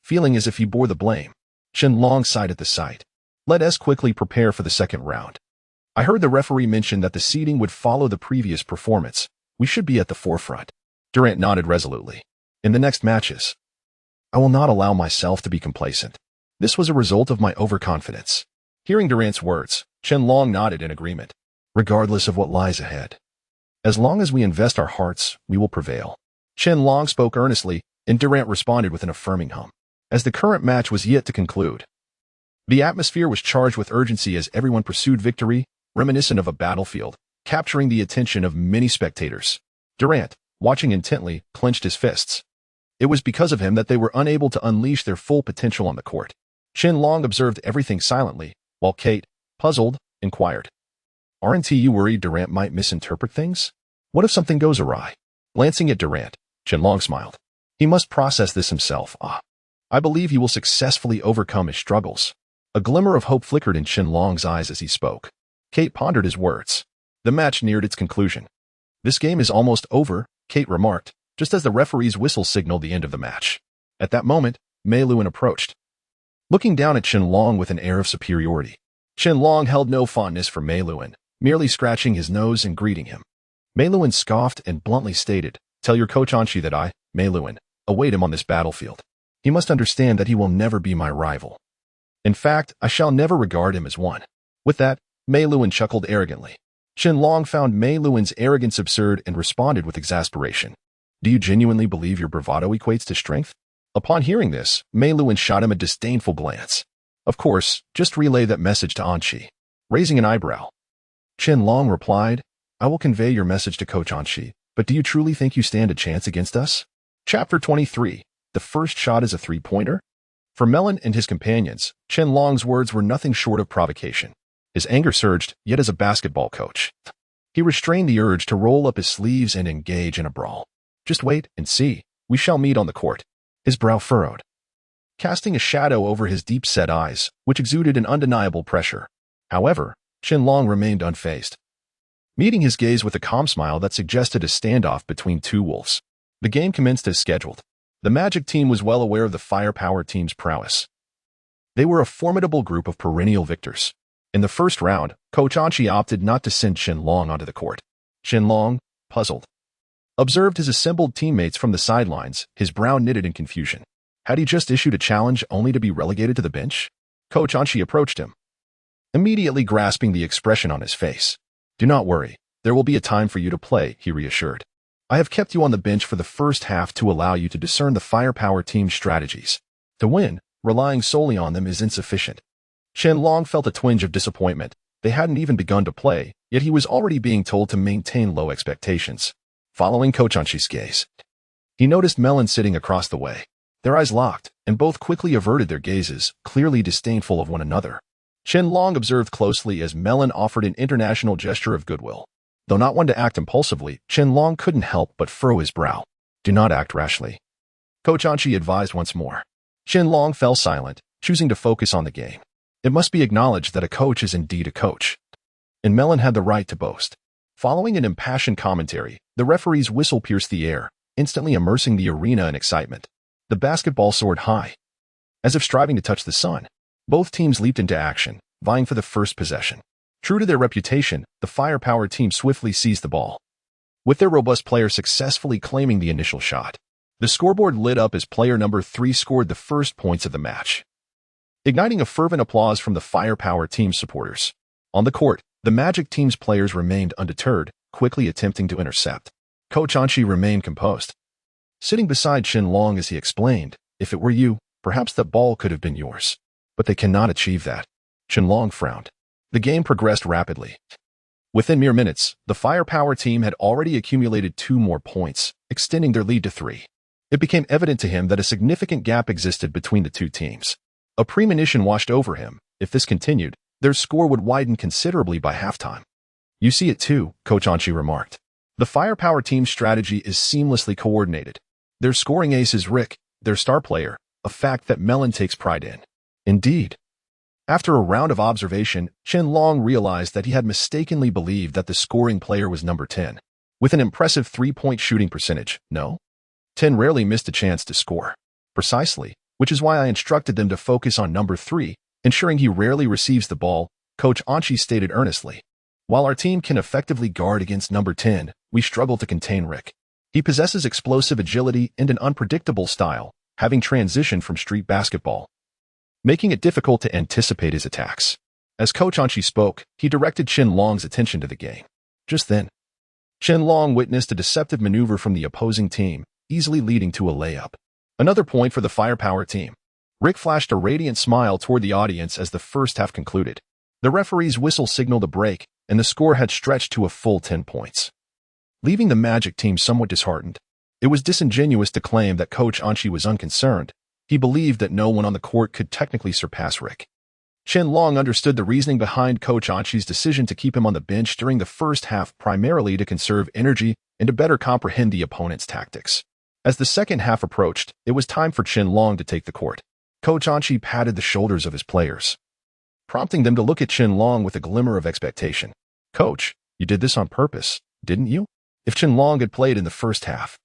Feeling as if he bore the blame, Chen Long sighed at the sight. Let us quickly prepare for the second round. I heard the referee mention that the seeding would follow the previous performance. We should be at the forefront. Durant nodded resolutely. In the next matches, I will not allow myself to be complacent. This was a result of my overconfidence. Hearing Durant's words, Chen Long nodded in agreement. Regardless of what lies ahead, as long as we invest our hearts, we will prevail. Chen Long spoke earnestly, and Durant responded with an affirming hum. As the current match was yet to conclude, the atmosphere was charged with urgency as everyone pursued victory, reminiscent of a battlefield, capturing the attention of many spectators. Durant, watching intently, clenched his fists. It was because of him that they were unable to unleash their full potential on the court. Long observed everything silently, while Kate, puzzled, inquired, "Aren't you worried Durant might misinterpret things? What if something goes awry?" Glancing at Durant, Long smiled. He must process this himself. I believe he will successfully overcome his struggles. A glimmer of hope flickered in Long's eyes as he spoke. Kate pondered his words. The match neared its conclusion. "This game is almost over," Kate remarked, just as the referee's whistle signaled the end of the match. At that moment, Mei Luan approached, looking down at Long with an air of superiority. Long held no fondness for Mei Luan, merely scratching his nose and greeting him. Mei Luan scoffed and bluntly stated, "Tell your coach Anshi that I, Mei Luan, await him on this battlefield. He must understand that he will never be my rival. In fact, I shall never regard him as one." With that, Mei Luan chuckled arrogantly. Long found Mei Luan's arrogance absurd and responded with exasperation. "Do you genuinely believe your bravado equates to strength?" Upon hearing this, Mei Luan shot him a disdainful glance. "Of course, just relay that message to Anshi." Raising an eyebrow, Long replied, "I will convey your message to Coach Anshi, but do you truly think you stand a chance against us?" Chapter 23. The first shot is a three-pointer? For Melon and his companions, Long's words were nothing short of provocation. His anger surged, yet as a basketball coach, he restrained the urge to roll up his sleeves and engage in a brawl. "Just wait and see. We shall meet on the court." His brow furrowed, casting a shadow over his deep-set eyes, which exuded an undeniable pressure. However, Long remained unfazed, meeting his gaze with a calm smile that suggested a standoff between two wolves. The game commenced as scheduled. The Magic team was well aware of the Firepower team's prowess. They were a formidable group of perennial victors. In the first round, Coach Anshi opted not to send Long onto the court. Long, puzzled, observed his assembled teammates from the sidelines, his brow knitted in confusion. Had he just issued a challenge only to be relegated to the bench? Coach Anshi approached him, immediately grasping the expression on his face. "Do not worry. There will be a time for you to play," he reassured. "I have kept you on the bench for the first half to allow you to discern the Firepower team's strategies. To win, relying solely on them is insufficient." Long felt a twinge of disappointment. They hadn't even begun to play, yet he was already being told to maintain low expectations. Following Coach Anshi's gaze, he noticed Melon sitting across the way. Their eyes locked, and both quickly averted their gazes, clearly disdainful of one another. Long observed closely as Melon offered an international gesture of goodwill. Though not one to act impulsively, Long couldn't help but furrow his brow. "Do not act rashly," Coach Anshi advised once more. Long fell silent, choosing to focus on the game. It must be acknowledged that a coach is indeed a coach, and Melon had the right to boast. Following an impassioned commentary, the referee's whistle pierced the air, instantly immersing the arena in excitement. The basketball soared high, as if striving to touch the sun. Both teams leaped into action, vying for the first possession. True to their reputation, the Firepower team swiftly seized the ball, with their robust player successfully claiming the initial shot. The scoreboard lit up as player number 3 scored the first points of the match, igniting a fervent applause from the Firepower team supporters. On the court, the Magic team's players remained undeterred, quickly attempting to intercept. Coach Anshi remained composed, sitting beside Long as he explained, "If it were you, perhaps that ball could have been yours. But they cannot achieve that." Long frowned. The game progressed rapidly. Within mere minutes, the Firepower team had already accumulated 2 more points, extending their lead to 3. It became evident to him that a significant gap existed between the two teams. A premonition washed over him. If this continued, their score would widen considerably by halftime. "You see it too," Coach Anshi remarked. "The Firepower team's strategy is seamlessly coordinated. Their scoring ace is Rick, their star player, a fact that Melon takes pride in." Indeed. After a round of observation, Long realized that he had mistakenly believed that the scoring player was number 10. With an impressive 3-point shooting percentage, no? 10 rarely missed a chance to score. Precisely, which is why I instructed them to focus on number 3, ensuring he rarely receives the ball, Coach Anshi stated earnestly. "While our team can effectively guard against number 10, we struggle to contain Rick. He possesses explosive agility and an unpredictable style, having transitioned from street basketball, making it difficult to anticipate his attacks." As Coach Anshi spoke, he directed Long's attention to the game. Just then, Long witnessed a deceptive maneuver from the opposing team, easily leading to a layup. Another point for the Firepower team. Rick flashed a radiant smile toward the audience as the first half concluded. The referee's whistle signaled a break, and the score had stretched to a full 10 points. Leaving the Magic team somewhat disheartened, it was disingenuous to claim that Coach Anshi was unconcerned, He believed that no one on the court could technically surpass Rick. Qianlong understood the reasoning behind Coach Anqi's decision to keep him on the bench during the first half, primarily to conserve energy and to better comprehend the opponent's tactics. As the second half approached, it was time for Qianlong to take the court. Coach Anqi patted the shoulders of his players, prompting them to look at Qianlong with a glimmer of expectation. "Coach, you did this on purpose, didn't you?" If Qianlong had played in the first half,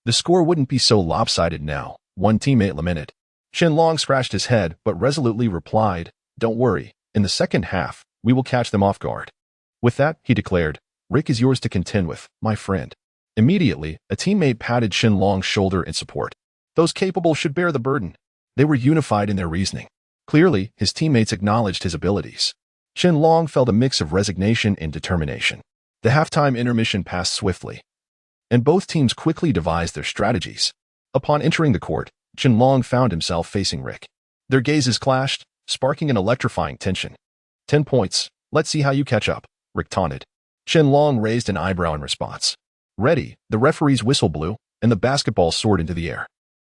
the score wouldn't be so lopsided now, one teammate lamented. Qianlong scratched his head but resolutely replied, "Don't worry, in the second half, we will catch them off guard." With that, he declared, "Rick is yours to contend with, my friend." Immediately, a teammate patted Qianlong's shoulder in support. Those capable should bear the burden. They were unified in their reasoning. Clearly, his teammates acknowledged his abilities. Qianlong felt a mix of resignation and determination. The halftime intermission passed swiftly, and both teams quickly devised their strategies. Upon entering the court, Qianlong found himself facing Rick. Their gazes clashed, sparking an electrifying tension. 10 points. Let's see how you catch up, Rick taunted. Qianlong raised an eyebrow in response. Ready, the referee's whistle blew, and the basketball soared into the air.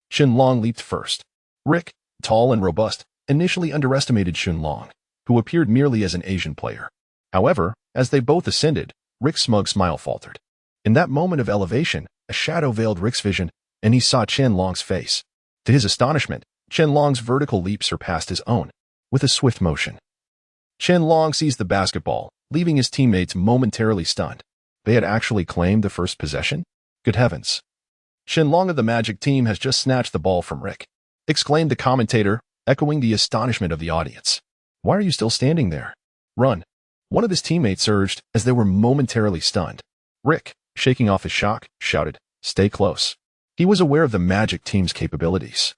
Qianlong leaped first. Rick, tall and robust, initially underestimated Qianlong, who appeared merely as an Asian player. However, as they both ascended, Rick's smug smile faltered. In that moment of elevation, a shadow veiled Rick's vision, and he saw Qianlong's face. To his astonishment, Qianlong's vertical leap surpassed his own. With a swift motion, Qianlong seized the basketball, leaving his teammates momentarily stunned. They had actually claimed the first possession? Good heavens. Qianlong of the Magic team has just snatched the ball from Rick, exclaimed the commentator, echoing the astonishment of the audience. Why are you still standing there? Run. One of his teammates urged as they were momentarily stunned. Rick, shaking off his shock, shouted, "Stay close." He was aware of the Magic team's capabilities.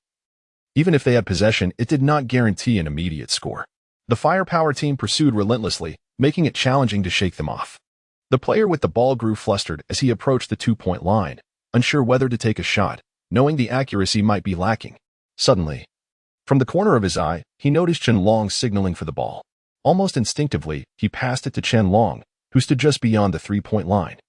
Even if they had possession, it did not guarantee an immediate score. The Firepower team pursued relentlessly, making it challenging to shake them off. The player with the ball grew flustered as he approached the two-point line, unsure whether to take a shot, knowing the accuracy might be lacking. Suddenly, from the corner of his eye, he noticed Qianlong signaling for the ball. Almost instinctively, he passed it to Qianlong, who stood just beyond the three-point line.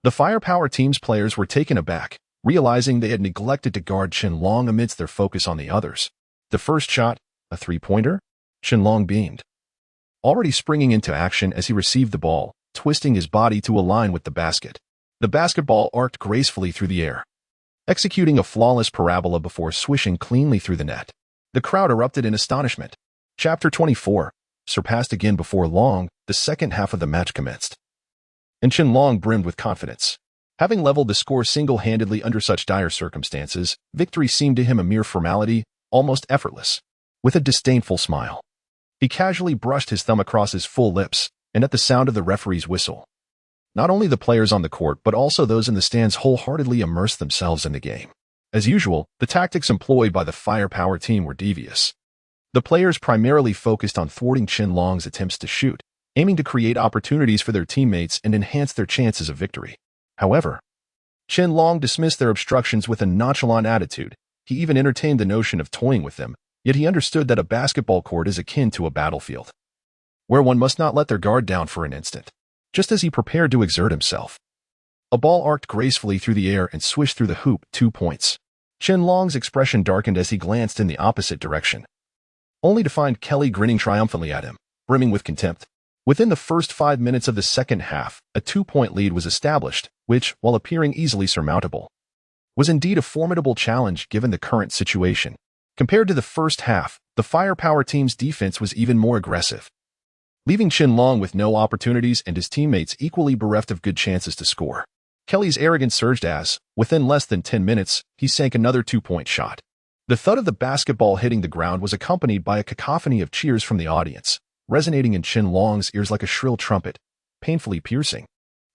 The Firepower team's players were taken aback, realizing they had neglected to guard Qianlong amidst their focus on the others. The first shot, a three-pointer? Qianlong beamed, already springing into action as he received the ball, twisting his body to align with the basket. The basketball arced gracefully through the air, executing a flawless parabola before swishing cleanly through the net. The crowd erupted in astonishment. Chapter 24, surpassed again before long, the second half of the match commenced, and Qianlong brimmed with confidence. Having leveled the score single-handedly under such dire circumstances, victory seemed to him a mere formality, almost effortless. With a disdainful smile, he casually brushed his thumb across his full lips, and at the sound of the referee's whistle, not only the players on the court but also those in the stands wholeheartedly immersed themselves in the game. As usual, the tactics employed by the Firepower team were devious. The players primarily focused on thwarting Qianlong's attempts to shoot, aiming to create opportunities for their teammates and enhance their chances of victory. However, Qianlong dismissed their obstructions with a nonchalant attitude. He even entertained the notion of toying with them, yet he understood that a basketball court is akin to a battlefield, where one must not let their guard down for an instant. Just as he prepared to exert himself, a ball arced gracefully through the air and swished through the hoop, 2 points. Qianlong's expression darkened as he glanced in the opposite direction, only to find Kelly grinning triumphantly at him, brimming with contempt. Within the first 5 minutes of the second half, a 2-point lead was established, which, while appearing easily surmountable, was indeed a formidable challenge given the current situation. Compared to the first half, the Firepower team's defense was even more aggressive, leaving Qianlong with no opportunities and his teammates equally bereft of good chances to score. Kelly's arrogance surged as, within less than 10 minutes, he sank another 2-point shot. The thud of the basketball hitting the ground was accompanied by a cacophony of cheers from the audience, resonating in Qianlong's ears like a shrill trumpet, painfully piercing.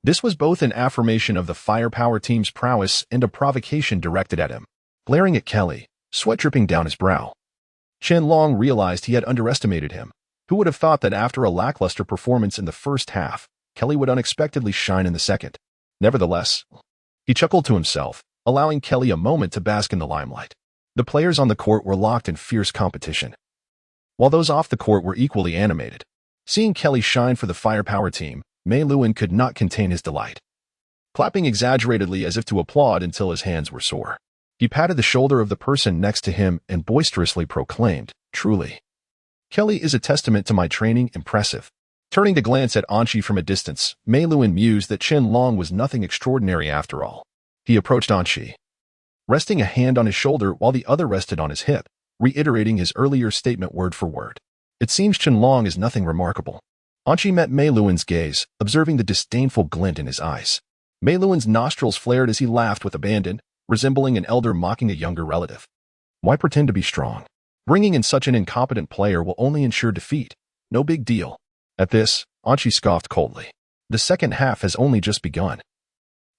This was both an affirmation of the Firepower team's prowess and a provocation directed at him. Glaring at Kelly, sweat dripping down his brow, Qianlong realized he had underestimated him. Who would have thought that after a lackluster performance in the first half, Kelly would unexpectedly shine in the second? Nevertheless, he chuckled to himself, allowing Kelly a moment to bask in the limelight. The players on the court were locked in fierce competition, while those off the court were equally animated. Seeing Kelly shine for the Firepower team, Mei Luan could not contain his delight, clapping exaggeratedly as if to applaud until his hands were sore. He patted the shoulder of the person next to him and boisterously proclaimed, "Truly, Kelly is a testament to my training. Impressive." Turning to glance at Anqi from a distance, Mei Luan mused that Chen Long was nothing extraordinary after all. He approached Anqi, resting a hand on his shoulder while the other rested on his hip, reiterating his earlier statement word for word. It seems Chen Long is nothing remarkable. Anqi met Mei Luan's gaze, observing the disdainful glint in his eyes. Mei Luan's nostrils flared as he laughed with abandon, resembling an elder mocking a younger relative. Why pretend to be strong? Bringing in such an incompetent player will only ensure defeat. No big deal. At this, Anqi scoffed coldly. The second half has only just begun.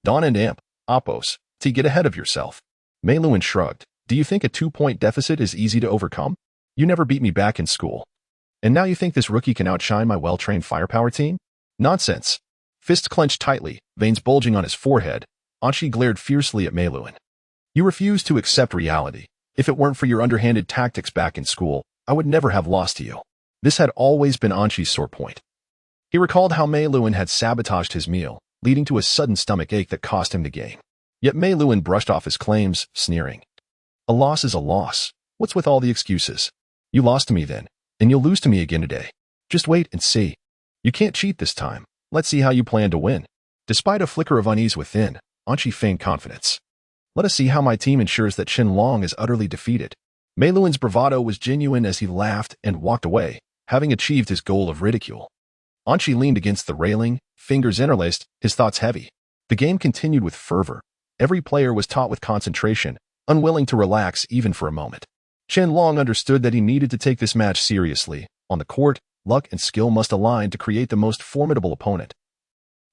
Don and Amp, Oppos, to get ahead of yourself. Mei Luan shrugged. Do you think a 2-point deficit is easy to overcome? You never beat me back in school. And now you think this rookie can outshine my well-trained firepower team? Nonsense. Fists clenched tightly, veins bulging on his forehead, Anqi glared fiercely at Mei Luan. You refuse to accept reality. If it weren't for your underhanded tactics back in school, I would never have lost to you. This had always been Anqi's sore point. He recalled how Mei Luan had sabotaged his meal, leading to a sudden stomach ache that cost him the game. Yet Mei Luan brushed off his claims, sneering. A loss is a loss. What's with all the excuses? You lost to me then, and you'll lose to me again today. Just wait and see. You can't cheat this time. Let's see how you plan to win. Despite a flicker of unease within, Anqi feigned confidence. Let us see how my team ensures that Chen Long is utterly defeated. Mei Luan's bravado was genuine as he laughed and walked away, having achieved his goal of ridicule. Anqi leaned against the railing, fingers interlaced, his thoughts heavy. The game continued with fervor. Every player was taut with concentration, unwilling to relax even for a moment. Chen Long understood that he needed to take this match seriously. On the court, luck and skill must align to create the most formidable opponent.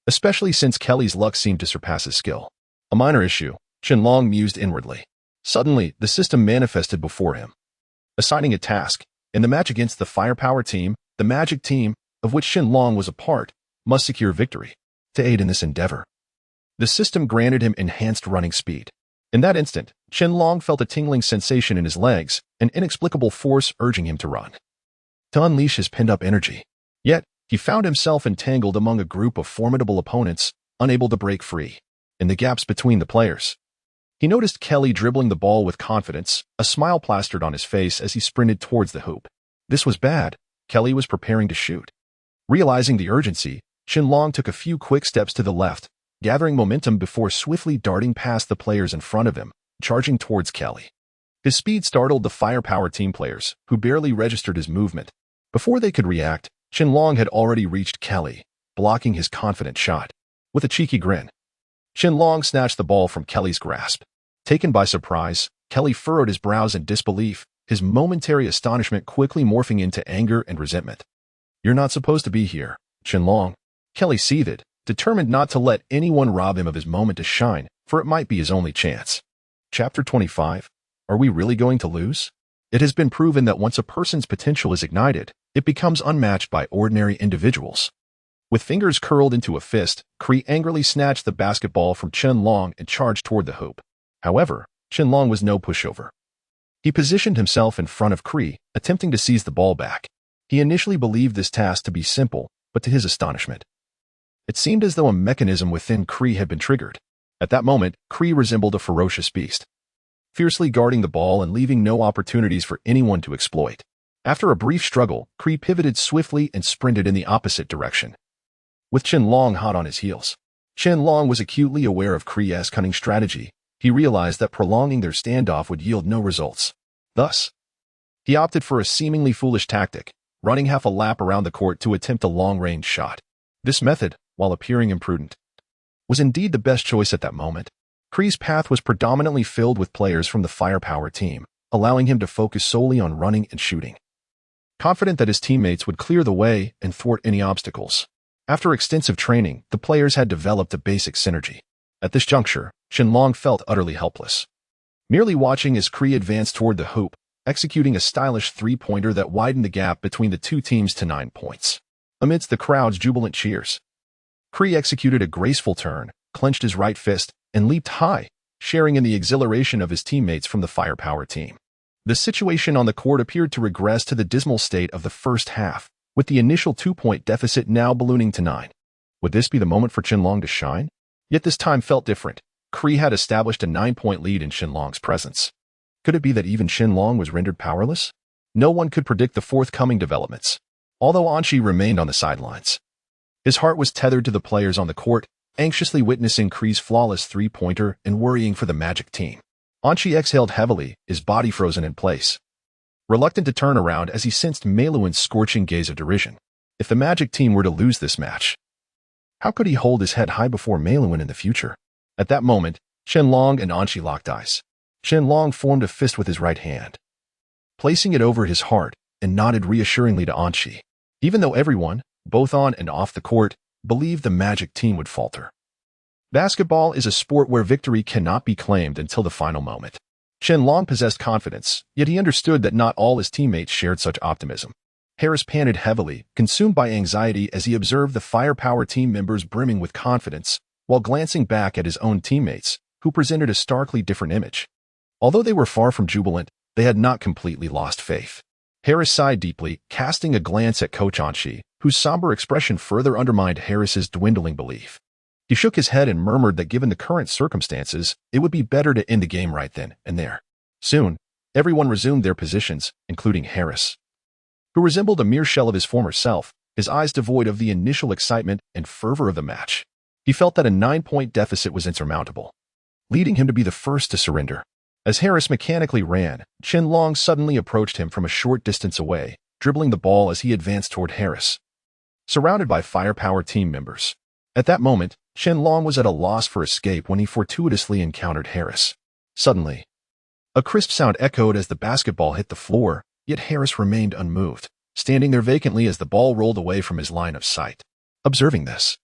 Especially since Kelly's luck seemed to surpass his skill. A minor issue, Chen Long mused inwardly. Suddenly, the system manifested before him, assigning a task. In the match against the Firepower team, the Magic team, of which Chen Long was a part, must secure victory. To aid in this endeavor, the system granted him enhanced running speed. In that instant, Chen Long felt a tingling sensation in his legs, an inexplicable force urging him to run, to unleash his pent-up energy. Yet, he found himself entangled among a group of formidable opponents, unable to break free. In the gaps between the players, he noticed Kelly dribbling the ball with confidence, a smile plastered on his face as he sprinted towards the hoop. This was bad. Kelly was preparing to shoot. Realizing the urgency, Chen Long took a few quick steps to the left, gathering momentum before swiftly darting past the players in front of him, charging towards Kelly. His speed startled the Firepower team players, who barely registered his movement. Before they could react, Chen Long had already reached Kelly, blocking his confident shot. With a cheeky grin, Chen Long snatched the ball from Kelly's grasp. Taken by surprise, Kelly furrowed his brows in disbelief, his momentary astonishment quickly morphing into anger and resentment. You're not supposed to be here, Chen Long. Kelly seethed, determined not to let anyone rob him of his moment to shine, for it might be his only chance. Chapter 25. Are we really going to lose? It has been proven that once a person's potential is ignited, it becomes unmatched by ordinary individuals. With fingers curled into a fist, Kree angrily snatched the basketball from Chen Long and charged toward the hoop. However, Chen Long was no pushover. He positioned himself in front of Kree, attempting to seize the ball back. He initially believed this task to be simple, but to his astonishment, it seemed as though a mechanism within Kree had been triggered. At that moment, Kree resembled a ferocious beast, fiercely guarding the ball and leaving no opportunities for anyone to exploit. After a brief struggle, Kree pivoted swiftly and sprinted in the opposite direction, with Chen Long hot on his heels. Chen Long was acutely aware of Kree's cunning strategy. He realized that prolonging their standoff would yield no results. Thus, he opted for a seemingly foolish tactic, running half a lap around the court to attempt a long-range shot. This method, while appearing imprudent, was indeed the best choice at that moment. Kree's path was predominantly filled with players from the Firepower team, allowing him to focus solely on running and shooting, confident that his teammates would clear the way and thwart any obstacles. After extensive training, the players had developed a basic synergy. At this juncture, Chen Long felt utterly helpless, merely watching as Kree advanced toward the hoop, executing a stylish three-pointer that widened the gap between the two teams to 9 points. Amidst the crowd's jubilant cheers, Kree executed a graceful turn, clenched his right fist, and leaped high, sharing in the exhilaration of his teammates from the Firepower team. The situation on the court appeared to regress to the dismal state of the first half, with the initial 2-point deficit now ballooning to 9. Would this be the moment for Chen Long to shine? Yet this time felt different. Cree had established a 9-point lead in Shenlong's presence. Could it be that even Shenlong was rendered powerless? No one could predict the forthcoming developments, although Anshi remained on the sidelines. His heart was tethered to the players on the court, anxiously witnessing Cree's flawless three-pointer and worrying for the Magic team. Anshi exhaled heavily, his body frozen in place, reluctant to turn around as he sensed Meiluan's scorching gaze of derision. If the Magic team were to lose this match, how could he hold his head high before Meiluan in the future? At that moment, Shenlong and Anshi locked eyes. Shenlong formed a fist with his right hand, placing it over his heart, and nodded reassuringly to Anshi. Even though everyone, both on and off the court, believed the Magic team would falter. Basketball is a sport where victory cannot be claimed until the final moment. Shenlong possessed confidence, yet he understood that not all his teammates shared such optimism. Harris panted heavily, consumed by anxiety as he observed the firepower team members brimming with confidence, while glancing back at his own teammates, who presented a starkly different image. Although they were far from jubilant, they had not completely lost faith. Harris sighed deeply, casting a glance at Coach Anshi, whose somber expression further undermined Harris's dwindling belief. He shook his head and murmured that given the current circumstances, it would be better to end the game right then and there. Soon, everyone resumed their positions, including Harris, who resembled a mere shell of his former self, his eyes devoid of the initial excitement and fervor of the match. He felt that a 9-point deficit was insurmountable, leading him to be the first to surrender. As Harris mechanically ran, Shenlong suddenly approached him from a short distance away, dribbling the ball as he advanced toward Harris, surrounded by firepower team members. At that moment, Shenlong was at a loss for escape when he fortuitously encountered Harris. Suddenly, a crisp sound echoed as the basketball hit the floor, yet Harris remained unmoved, standing there vacantly as the ball rolled away from his line of sight. Observing this,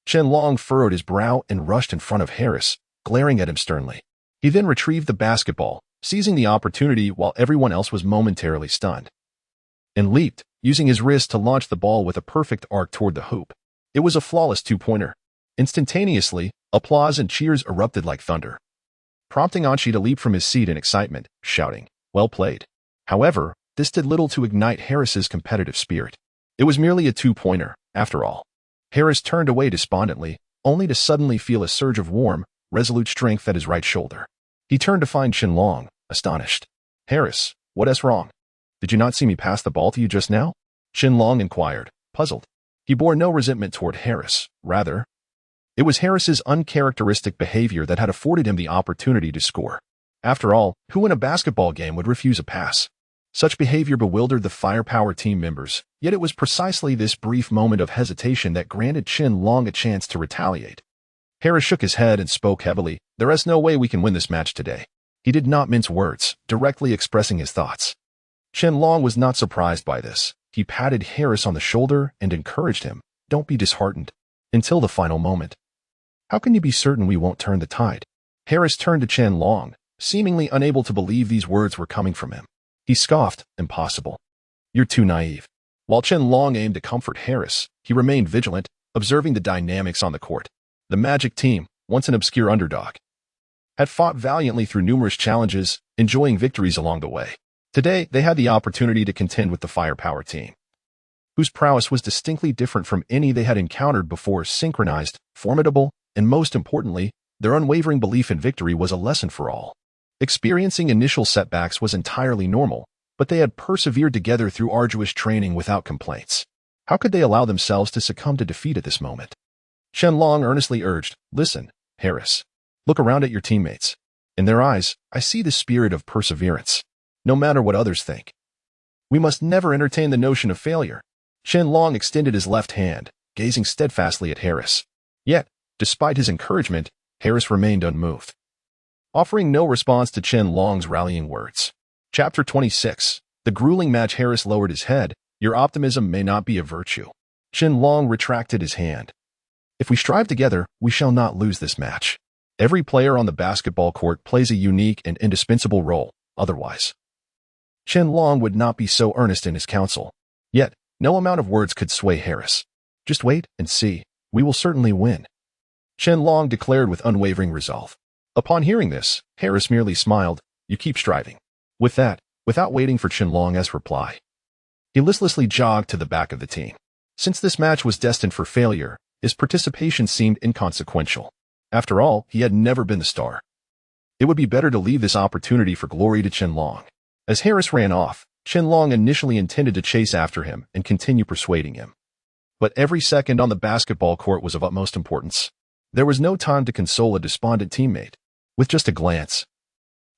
Shenlong furrowed his brow and rushed in front of Harris, glaring at him sternly. He then retrieved the basketball, seizing the opportunity while everyone else was momentarily stunned, and leaped, using his wrist to launch the ball with a perfect arc toward the hoop. It was a flawless two-pointer. Instantaneously, applause and cheers erupted like thunder, prompting Anshi to leap from his seat in excitement, shouting, "Well played." However, this did little to ignite Harris's competitive spirit. It was merely a two-pointer, after all. Harris turned away despondently, only to suddenly feel a surge of warm, resolute strength at his right shoulder. He turned to find Shenlong, astonished. "Harris, what is wrong? Did you not see me pass the ball to you just now?" Shenlong inquired, puzzled. He bore no resentment toward Harris. Rather, it was Harris's uncharacteristic behavior that had afforded him the opportunity to score. After all, who in a basketball game would refuse a pass? Such behavior bewildered the firepower team members, yet it was precisely this brief moment of hesitation that granted Shenlong a chance to retaliate. Harris shook his head and spoke heavily. "There is no way we can win this match today." He did not mince words, directly expressing his thoughts. Shenlong was not surprised by this. He patted Harris on the shoulder and encouraged him, "Don't be disheartened. Until the final moment. How can you be certain we won't turn the tide?" Harris turned to Shenlong, seemingly unable to believe these words were coming from him. He scoffed, "Impossible. You're too naive." While Shenlong aimed to comfort Harris, he remained vigilant, observing the dynamics on the court. The Magic team, once an obscure underdog, had fought valiantly through numerous challenges, enjoying victories along the way. Today, they had the opportunity to contend with the firepower team, whose prowess was distinctly different from any they had encountered before. Synchronized, formidable, and most importantly, their unwavering belief in victory was a lesson for all. Experiencing initial setbacks was entirely normal, but they had persevered together through arduous training without complaints. How could they allow themselves to succumb to defeat at this moment? Shenlong earnestly urged, "Listen, Harris. Look around at your teammates. In their eyes, I see the spirit of perseverance. No matter what others think. We must never entertain the notion of failure." Shenlong extended his left hand, gazing steadfastly at Harris. Yet, despite his encouragement, Harris remained unmoved, offering no response to Shenlong's rallying words. Chapter 26. The grueling match. Harris lowered his head. "Your optimism may not be a virtue." Shenlong retracted his hand. "If we strive together, we shall not lose this match. Every player on the basketball court plays a unique and indispensable role, otherwise Shenlong would not be so earnest in his counsel. Yet, no amount of words could sway Harris. "Just wait and see. We will certainly win," Shenlong declared with unwavering resolve. Upon hearing this, Harris merely smiled. "You keep striving." With that, without waiting for Shenlong's reply, he listlessly jogged to the back of the team. Since this match was destined for failure, his participation seemed inconsequential. After all, he had never been the star. It would be better to leave this opportunity for glory to Qianlong. As Harris ran off, Qianlong initially intended to chase after him and continue persuading him. But every second on the basketball court was of utmost importance. There was no time to console a despondent teammate. With just a glance,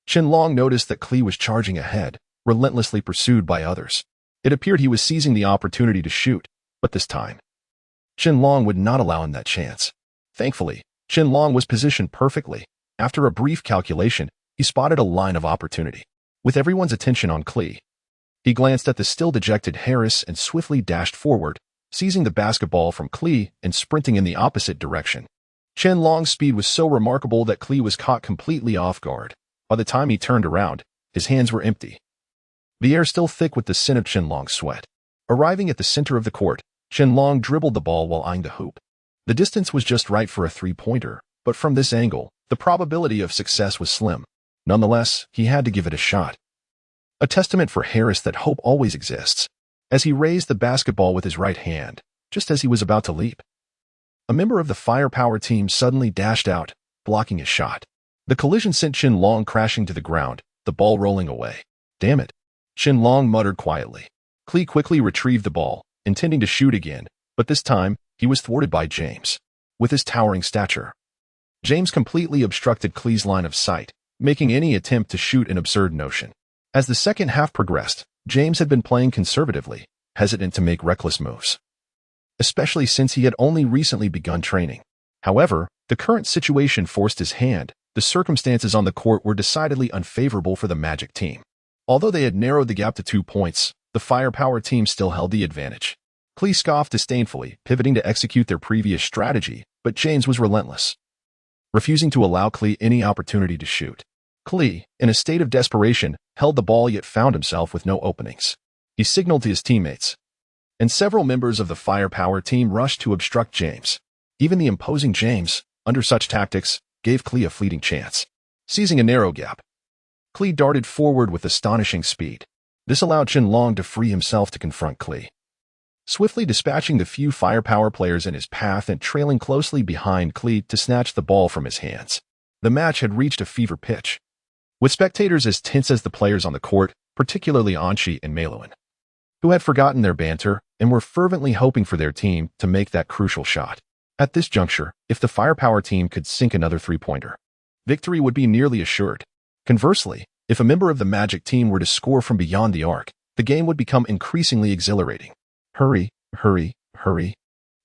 Qianlong noticed that Klee was charging ahead, relentlessly pursued by others. It appeared he was seizing the opportunity to shoot, but this time, Qianlong would not allow him that chance. Thankfully, Qianlong was positioned perfectly. After a brief calculation, he spotted a line of opportunity. With everyone's attention on Klee, he glanced at the still dejected Harris and swiftly dashed forward, seizing the basketball from Klee and sprinting in the opposite direction. Qianlong's speed was so remarkable that Klee was caught completely off guard. By the time he turned around, his hands were empty, the air still thick with the scent of Qianlong's sweat. Arriving at the center of the court, Qianlong dribbled the ball while eyeing the hoop. The distance was just right for a three-pointer, but from this angle, the probability of success was slim. Nonetheless, he had to give it a shot. A testament for Harris that hope always exists. As he raised the basketball with his right hand, just as he was about to leap, a member of the firepower team suddenly dashed out, blocking his shot. The collision sent Qianlong crashing to the ground, the ball rolling away. Damn it, Qianlong muttered quietly. Klee quickly retrieved the ball, intending to shoot again, but this time, he was thwarted by James. With his towering stature, James completely obstructed Klee's line of sight, making any attempt to shoot an absurd notion. As the second half progressed, James had been playing conservatively, hesitant to make reckless moves, especially since he had only recently begun training. However, the current situation forced his hand. The circumstances on the court were decidedly unfavorable for the Magic team. Although they had narrowed the gap to 2 points, the firepower team still held the advantage. Klee scoffed disdainfully, pivoting to execute their previous strategy, but James was relentless, refusing to allow Klee any opportunity to shoot. Klee, in a state of desperation, held the ball yet found himself with no openings. He signaled to his teammates, and several members of the firepower team rushed to obstruct James. Even the imposing James, under such tactics, gave Klee a fleeting chance. Seizing a narrow gap, Klee darted forward with astonishing speed. This allowed Qianlong to free himself to confront Klee, swiftly dispatching the few firepower players in his path and trailing closely behind Klee to snatch the ball from his hands. The match had reached a fever pitch, with spectators as tense as the players on the court, particularly Anchi and Malouin, who had forgotten their banter and were fervently hoping for their team to make that crucial shot. At this juncture, if the firepower team could sink another three-pointer, victory would be nearly assured. Conversely, if a member of the Magic team were to score from beyond the arc, the game would become increasingly exhilarating. Hurry, hurry, hurry,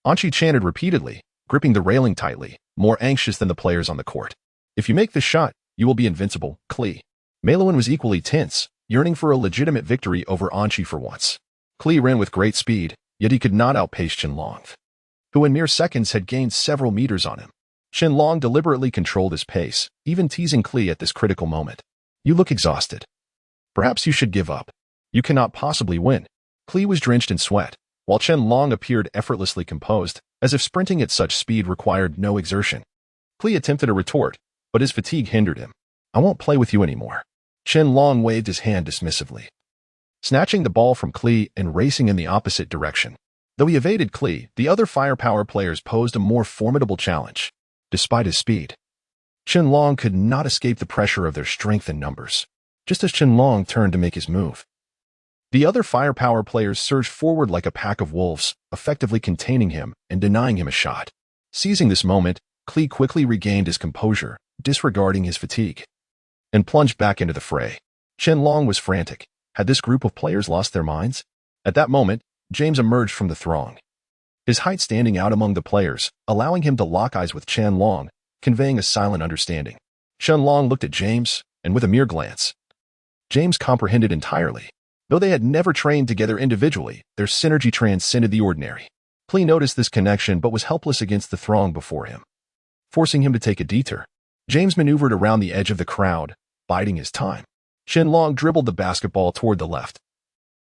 Anchi chanted repeatedly, gripping the railing tightly, more anxious than the players on the court. If you make this shot, you will be invincible, Klee. Malouin was equally tense, yearning for a legitimate victory over Anchi for once. Klee ran with great speed, yet he could not outpace Qianlong, who in mere seconds had gained several meters on him. Qianlong deliberately controlled his pace, even teasing Klee at this critical moment. You look exhausted. Perhaps you should give up. You cannot possibly win. Klee was drenched in sweat, while Qianlong appeared effortlessly composed, as if sprinting at such speed required no exertion. Klee attempted a retort, but his fatigue hindered him. I won't play with you anymore. Qianlong waved his hand dismissively, snatching the ball from Klee and racing in the opposite direction. Though he evaded Klee, the other firepower players posed a more formidable challenge. Despite his speed, Qianlong could not escape the pressure of their strength and numbers. Just as Qianlong turned to make his move, the other firepower players surged forward like a pack of wolves, effectively containing him and denying him a shot. Seizing this moment, Klee quickly regained his composure, disregarding his fatigue, and plunged back into the fray. Qianlong was frantic. Had this group of players lost their minds? At that moment, James emerged from the throng, his height standing out among the players, allowing him to lock eyes with Qianlong, conveying a silent understanding. Qianlong looked at James, and with a mere glance, James comprehended entirely. Though they had never trained together individually, their synergy transcended the ordinary. Klee noticed this connection but was helpless against the throng before him, forcing him to take a detour. James maneuvered around the edge of the crowd, biding his time. Qianlong dribbled the basketball toward the left,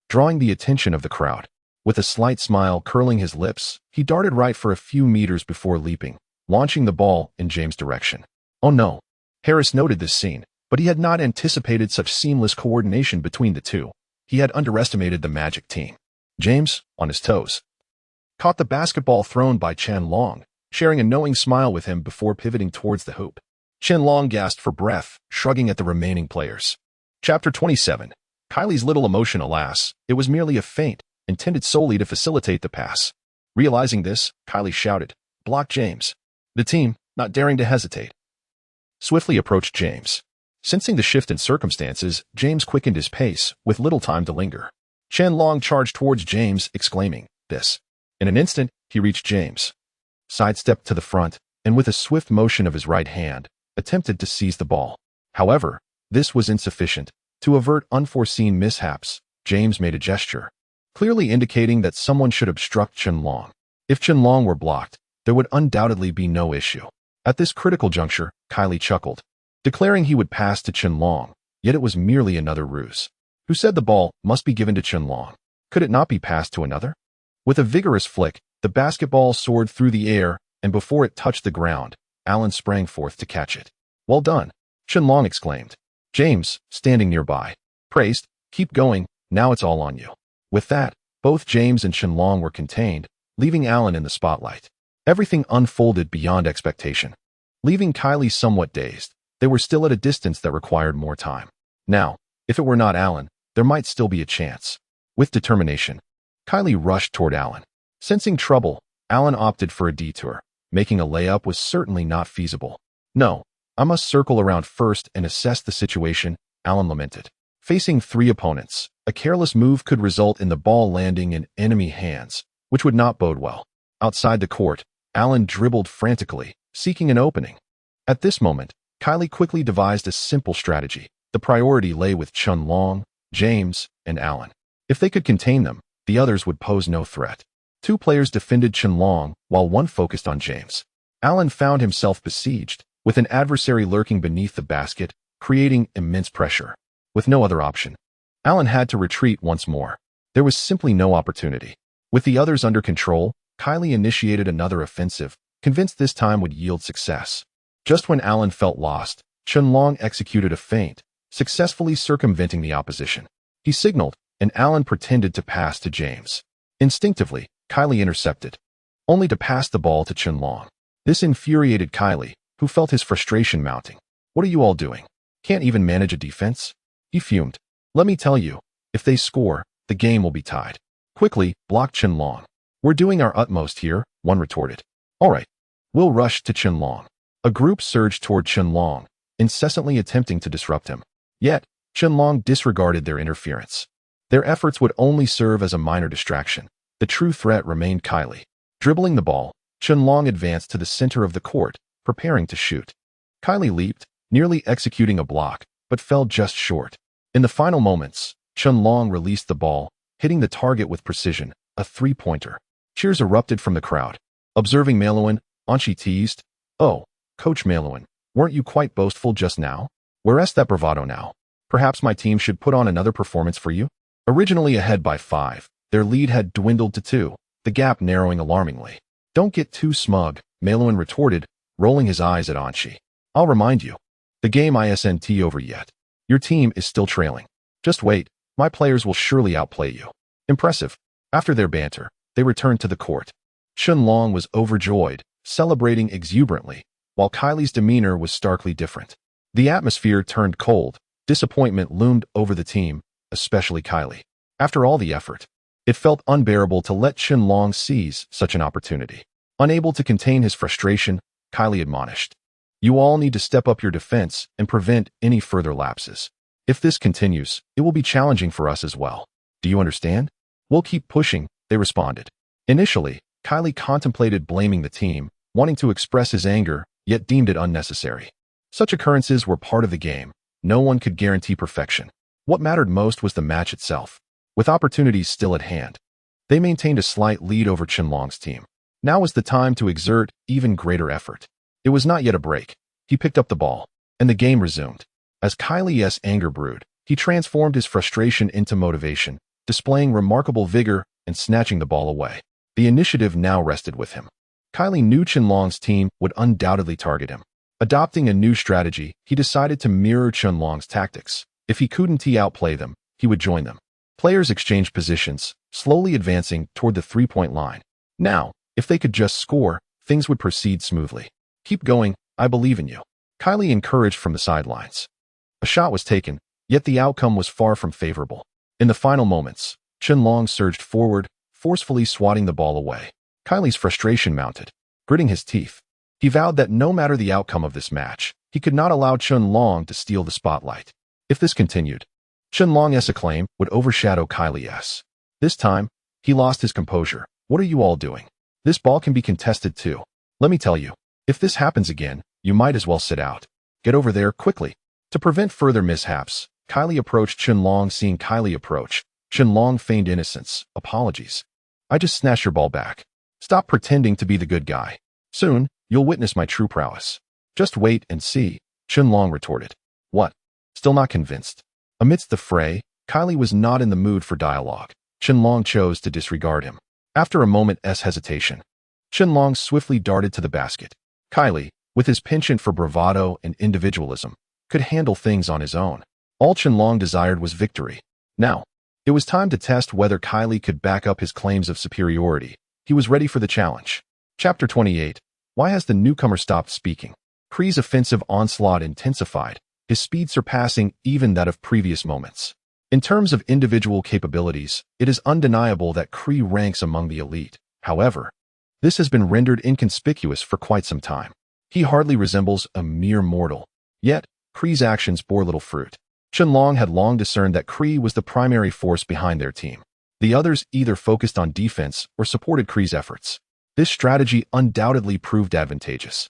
drawing the attention of the crowd. With a slight smile curling his lips, he darted right for a few meters before leaping, launching the ball in James' direction. Oh no! Harris noted this scene, but he had not anticipated such seamless coordination between the two. He had underestimated the Magic team. James, on his toes, caught the basketball thrown by Qianlong, sharing a knowing smile with him before pivoting towards the hoop. Qianlong gasped for breath, shrugging at the remaining players. Chapter 27. Kylie's little emotion, alas, it was merely a feint, intended solely to facilitate the pass. Realizing this, Kylie shouted, "Block James." The team, not daring to hesitate, swiftly approached James. Sensing the shift in circumstances, James quickened his pace, with little time to linger. Qianlong charged towards James, exclaiming, "This." In an instant, he reached James, sidestepped to the front, and with a swift motion of his right hand, attempted to seize the ball. However, this was insufficient. To avert unforeseen mishaps, James made a gesture, clearly indicating that someone should obstruct Qianlong. If Qianlong were blocked, there would undoubtedly be no issue. At this critical juncture, Kylie chuckled, declaring he would pass to Qianlong, yet it was merely another ruse. Who said the ball must be given to Qianlong? Could it not be passed to another? With a vigorous flick, the basketball soared through the air, and before it touched the ground, Alan sprang forth to catch it. "Well done," Qianlong exclaimed. James, standing nearby, praised, "Keep going, now it's all on you." With that, both James and Qianlong were contained, leaving Alan in the spotlight. Everything unfolded beyond expectation. Leaving Kylie somewhat dazed, they were still at a distance that required more time. Now, if it were not Alan, there might still be a chance. With determination, Kylie rushed toward Alan. Sensing trouble, Alan opted for a detour. Making a layup was certainly not feasible. "No, I must circle around first and assess the situation," Alan lamented. Facing 3 opponents, a careless move could result in the ball landing in enemy hands, which would not bode well. Outside the court, Alan dribbled frantically, seeking an opening. At this moment, Kylie quickly devised a simple strategy. The priority lay with Qianlong, James, and Alan. If they could contain them, the others would pose no threat. 2 players defended Qianlong, while one focused on James. Alan found himself besieged, with an adversary lurking beneath the basket, creating immense pressure. With no other option, Alan had to retreat once more. There was simply no opportunity. With the others under control, Kylie initiated another offensive, convinced this time would yield success. Just when Alan felt lost, Qianlong executed a feint, successfully circumventing the opposition. He signaled, and Alan pretended to pass to James. Instinctively, Kylie intercepted, only to pass the ball to Qianlong. This infuriated Kylie, who felt his frustration mounting. "What are you all doing? Can't even manage a defense?" He fumed. "Let me tell you, if they score, the game will be tied." "Quickly, block Qianlong." "We're doing our utmost here," one retorted. "All right, we'll rush to Qianlong." A group surged toward Qianlong, incessantly attempting to disrupt him. Yet, Qianlong disregarded their interference. Their efforts would only serve as a minor distraction. The true threat remained Kylie. Dribbling the ball, Qianlong advanced to the center of the court, preparing to shoot. Kylie leaped, nearly executing a block, but fell just short. In the final moments, Qianlong released the ball, hitting the target with precision, a 3-pointer. Cheers erupted from the crowd. Observing Malouin, Anchi teased, "Oh, Coach Malouin, weren't you quite boastful just now? Where's that bravado now? Perhaps my team should put on another performance for you?" Originally ahead by 5, their lead had dwindled to 2, the gap narrowing alarmingly. "Don't get too smug," Malouin retorted, rolling his eyes at Anchi. "I'll remind you, the game isn't over yet. Your team is still trailing. Just wait, my players will surely outplay you." Impressive. After their banter, they returned to the court. Qianlong was overjoyed, celebrating exuberantly, while Kylie's demeanor was starkly different. The atmosphere turned cold. Disappointment loomed over the team, especially Kylie. After all the effort, it felt unbearable to let Qianlong seize such an opportunity. Unable to contain his frustration, Kylie admonished, "You all need to step up your defense and prevent any further lapses. If this continues, it will be challenging for us as well. Do you understand?" "We'll keep pushing," they responded. Initially, Kylie contemplated blaming the team, wanting to express his anger, yet deemed it unnecessary. Such occurrences were part of the game. No one could guarantee perfection. What mattered most was the match itself. With opportunities still at hand, they maintained a slight lead over Qianlong's team. Now was the time to exert even greater effort. It was not yet a break. He picked up the ball, and the game resumed. As Kylie's anger brewed, he transformed his frustration into motivation, displaying remarkable vigor and snatching the ball away. The initiative now rested with him. Kylie knew Qianlong's team would undoubtedly target him. Adopting a new strategy, he decided to mirror Qianlong's tactics. If he couldn't outplay them, he would join them. Players exchanged positions, slowly advancing toward the 3-point line. Now, if they could just score, things would proceed smoothly. Keep going, I believe in you. Kylie encouraged from the sidelines. A shot was taken, yet the outcome was far from favorable. In the final moments, Qianlong surged forward, forcefully swatting the ball away. Kylie's frustration mounted. Gritting his teeth, he vowed that no matter the outcome of this match, he could not allow Qianlong to steal the spotlight. If this continued, Qianlong's acclaim would overshadow Kylie's. This time, he lost his composure. What are you all doing? This ball can be contested too. Let me tell you, if this happens again, you might as well sit out. Get over there quickly. To prevent further mishaps, Kylie approached Qianlong. Seeing Kylie approach, Qianlong feigned innocence. Apologies. I just snatched your ball back. Stop pretending to be the good guy. Soon, you'll witness my true prowess. Just wait and see, Qianlong retorted. What? Still not convinced? Amidst the fray, Kylie was not in the mood for dialogue. Qianlong chose to disregard him. After a moment's hesitation, Qianlong swiftly darted to the basket. Kylie, with his penchant for bravado and individualism, could handle things on his own. All Qianlong desired was victory. Now, it was time to test whether Kylie could back up his claims of superiority. He was ready for the challenge. Chapter 28. Why has the newcomer stopped speaking? Kree's offensive onslaught intensified, his speed surpassing even that of previous moments. In terms of individual capabilities, it is undeniable that Kree ranks among the elite. However, this has been rendered inconspicuous for quite some time. He hardly resembles a mere mortal. Yet, Kree's actions bore little fruit. Qianlong had long discerned that Kree was the primary force behind their team. The others either focused on defense or supported Kree's efforts. This strategy undoubtedly proved advantageous.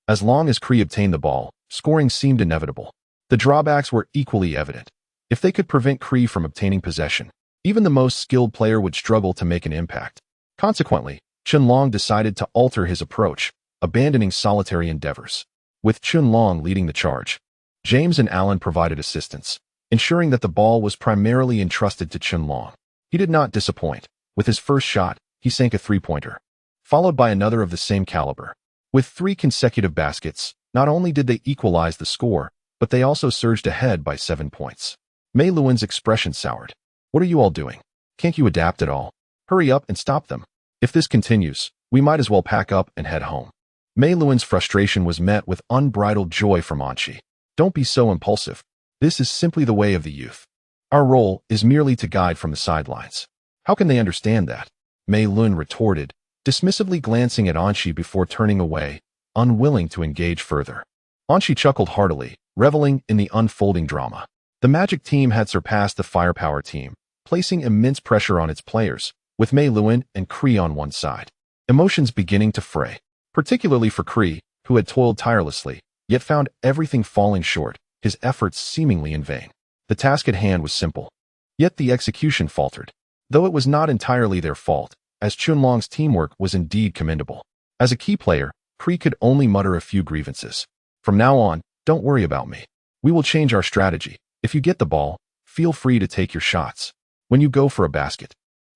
As long as Kree obtained the ball, scoring seemed inevitable. The drawbacks were equally evident. If they could prevent Kree from obtaining possession, even the most skilled player would struggle to make an impact. Consequently, Qianlong decided to alter his approach, abandoning solitary endeavors. With Qianlong leading the charge, James and Alan provided assistance, ensuring that the ball was primarily entrusted to Qianlong. He did not disappoint. With his first shot, he sank a three-pointer, followed by another of the same caliber. With 3 consecutive baskets, not only did they equalize the score, but they also surged ahead by 7 points. Mei Luan's expression soured. What are you all doing? Can't you adapt at all? Hurry up and stop them. If this continues, we might as well pack up and head home. Mei Luan's frustration was met with unbridled joy from Anqi. Don't be so impulsive. This is simply the way of the youth. Our role is merely to guide from the sidelines. How can they understand that? Mei Luan retorted, dismissively glancing at Anqi before turning away, unwilling to engage further. Anqi chuckled heartily, reveling in the unfolding drama. The Magic team had surpassed the Firepower team, placing immense pressure on its players, with Mei Luan and Kree on one side. Emotions beginning to fray, particularly for Kree, who had toiled tirelessly, yet found everything falling short, his efforts seemingly in vain. The task at hand was simple, yet the execution faltered, though it was not entirely their fault, as Qianlong's teamwork was indeed commendable. As a key player, Kree could only mutter a few grievances. From now on, don't worry about me. We will change our strategy. If you get the ball, feel free to take your shots. When you go for a basket,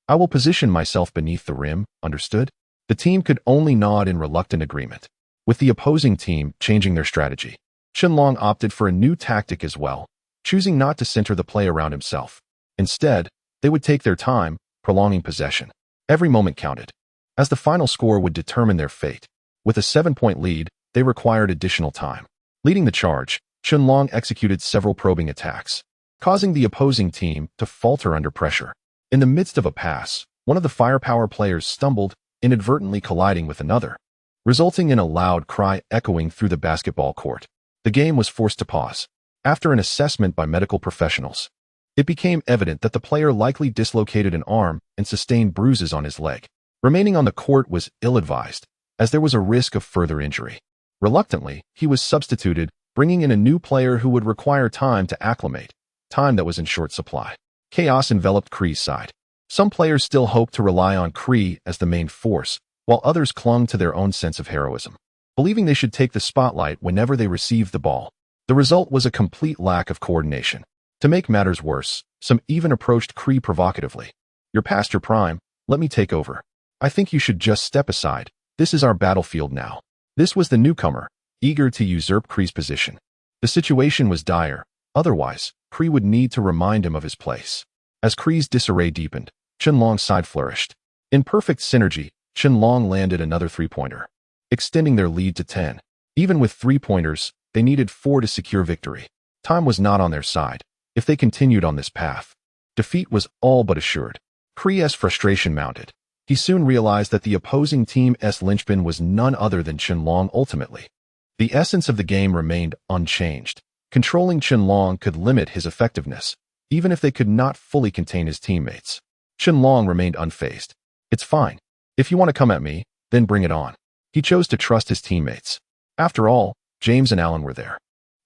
I will position myself beneath the rim, understood? The team could only nod in reluctant agreement, with the opposing team changing their strategy. Qianlong opted for a new tactic as well, choosing not to center the play around himself. Instead, they would take their time, prolonging possession. Every moment counted, as the final score would determine their fate. With a 7-point lead, they required additional time. Leading the charge, Qianlong executed several probing attacks, causing the opposing team to falter under pressure. In the midst of a pass, one of the Firepower players stumbled, inadvertently colliding with another, resulting in a loud cry echoing through the basketball court. The game was forced to pause. After an assessment by medical professionals, it became evident that the player likely dislocated an arm and sustained bruises on his leg. Remaining on the court was ill-advised, as there was a risk of further injury. Reluctantly, he was substituted, bringing in a new player who would require time to acclimate, time that was in short supply. Chaos enveloped Kree's side. Some players still hoped to rely on Kree as the main force, while others clung to their own sense of heroism, believing they should take the spotlight whenever they received the ball. The result was a complete lack of coordination. To make matters worse, some even approached Kree provocatively. You're past your prime, let me take over. I think you should just step aside. This is our battlefield now. This was the newcomer, eager to usurp Kree's position. The situation was dire, otherwise, Kree would need to remind him of his place. As Kree's disarray deepened, Qianlong's side flourished. In perfect synergy, Qianlong landed another three-pointer. extending their lead to 10. Even with 3-pointers, they needed 4 to secure victory. Time was not on their side. If they continued on this path, defeat was all but assured. Kree's frustration mounted. He soon realized that the opposing team's linchpin was none other than Qianlong ultimately. The essence of the game remained unchanged. Controlling Qianlong could limit his effectiveness, even if they could not fully contain his teammates. Qianlong remained unfazed. It's fine. If you want to come at me, then bring it on. He chose to trust his teammates. After all, James and Alan were there,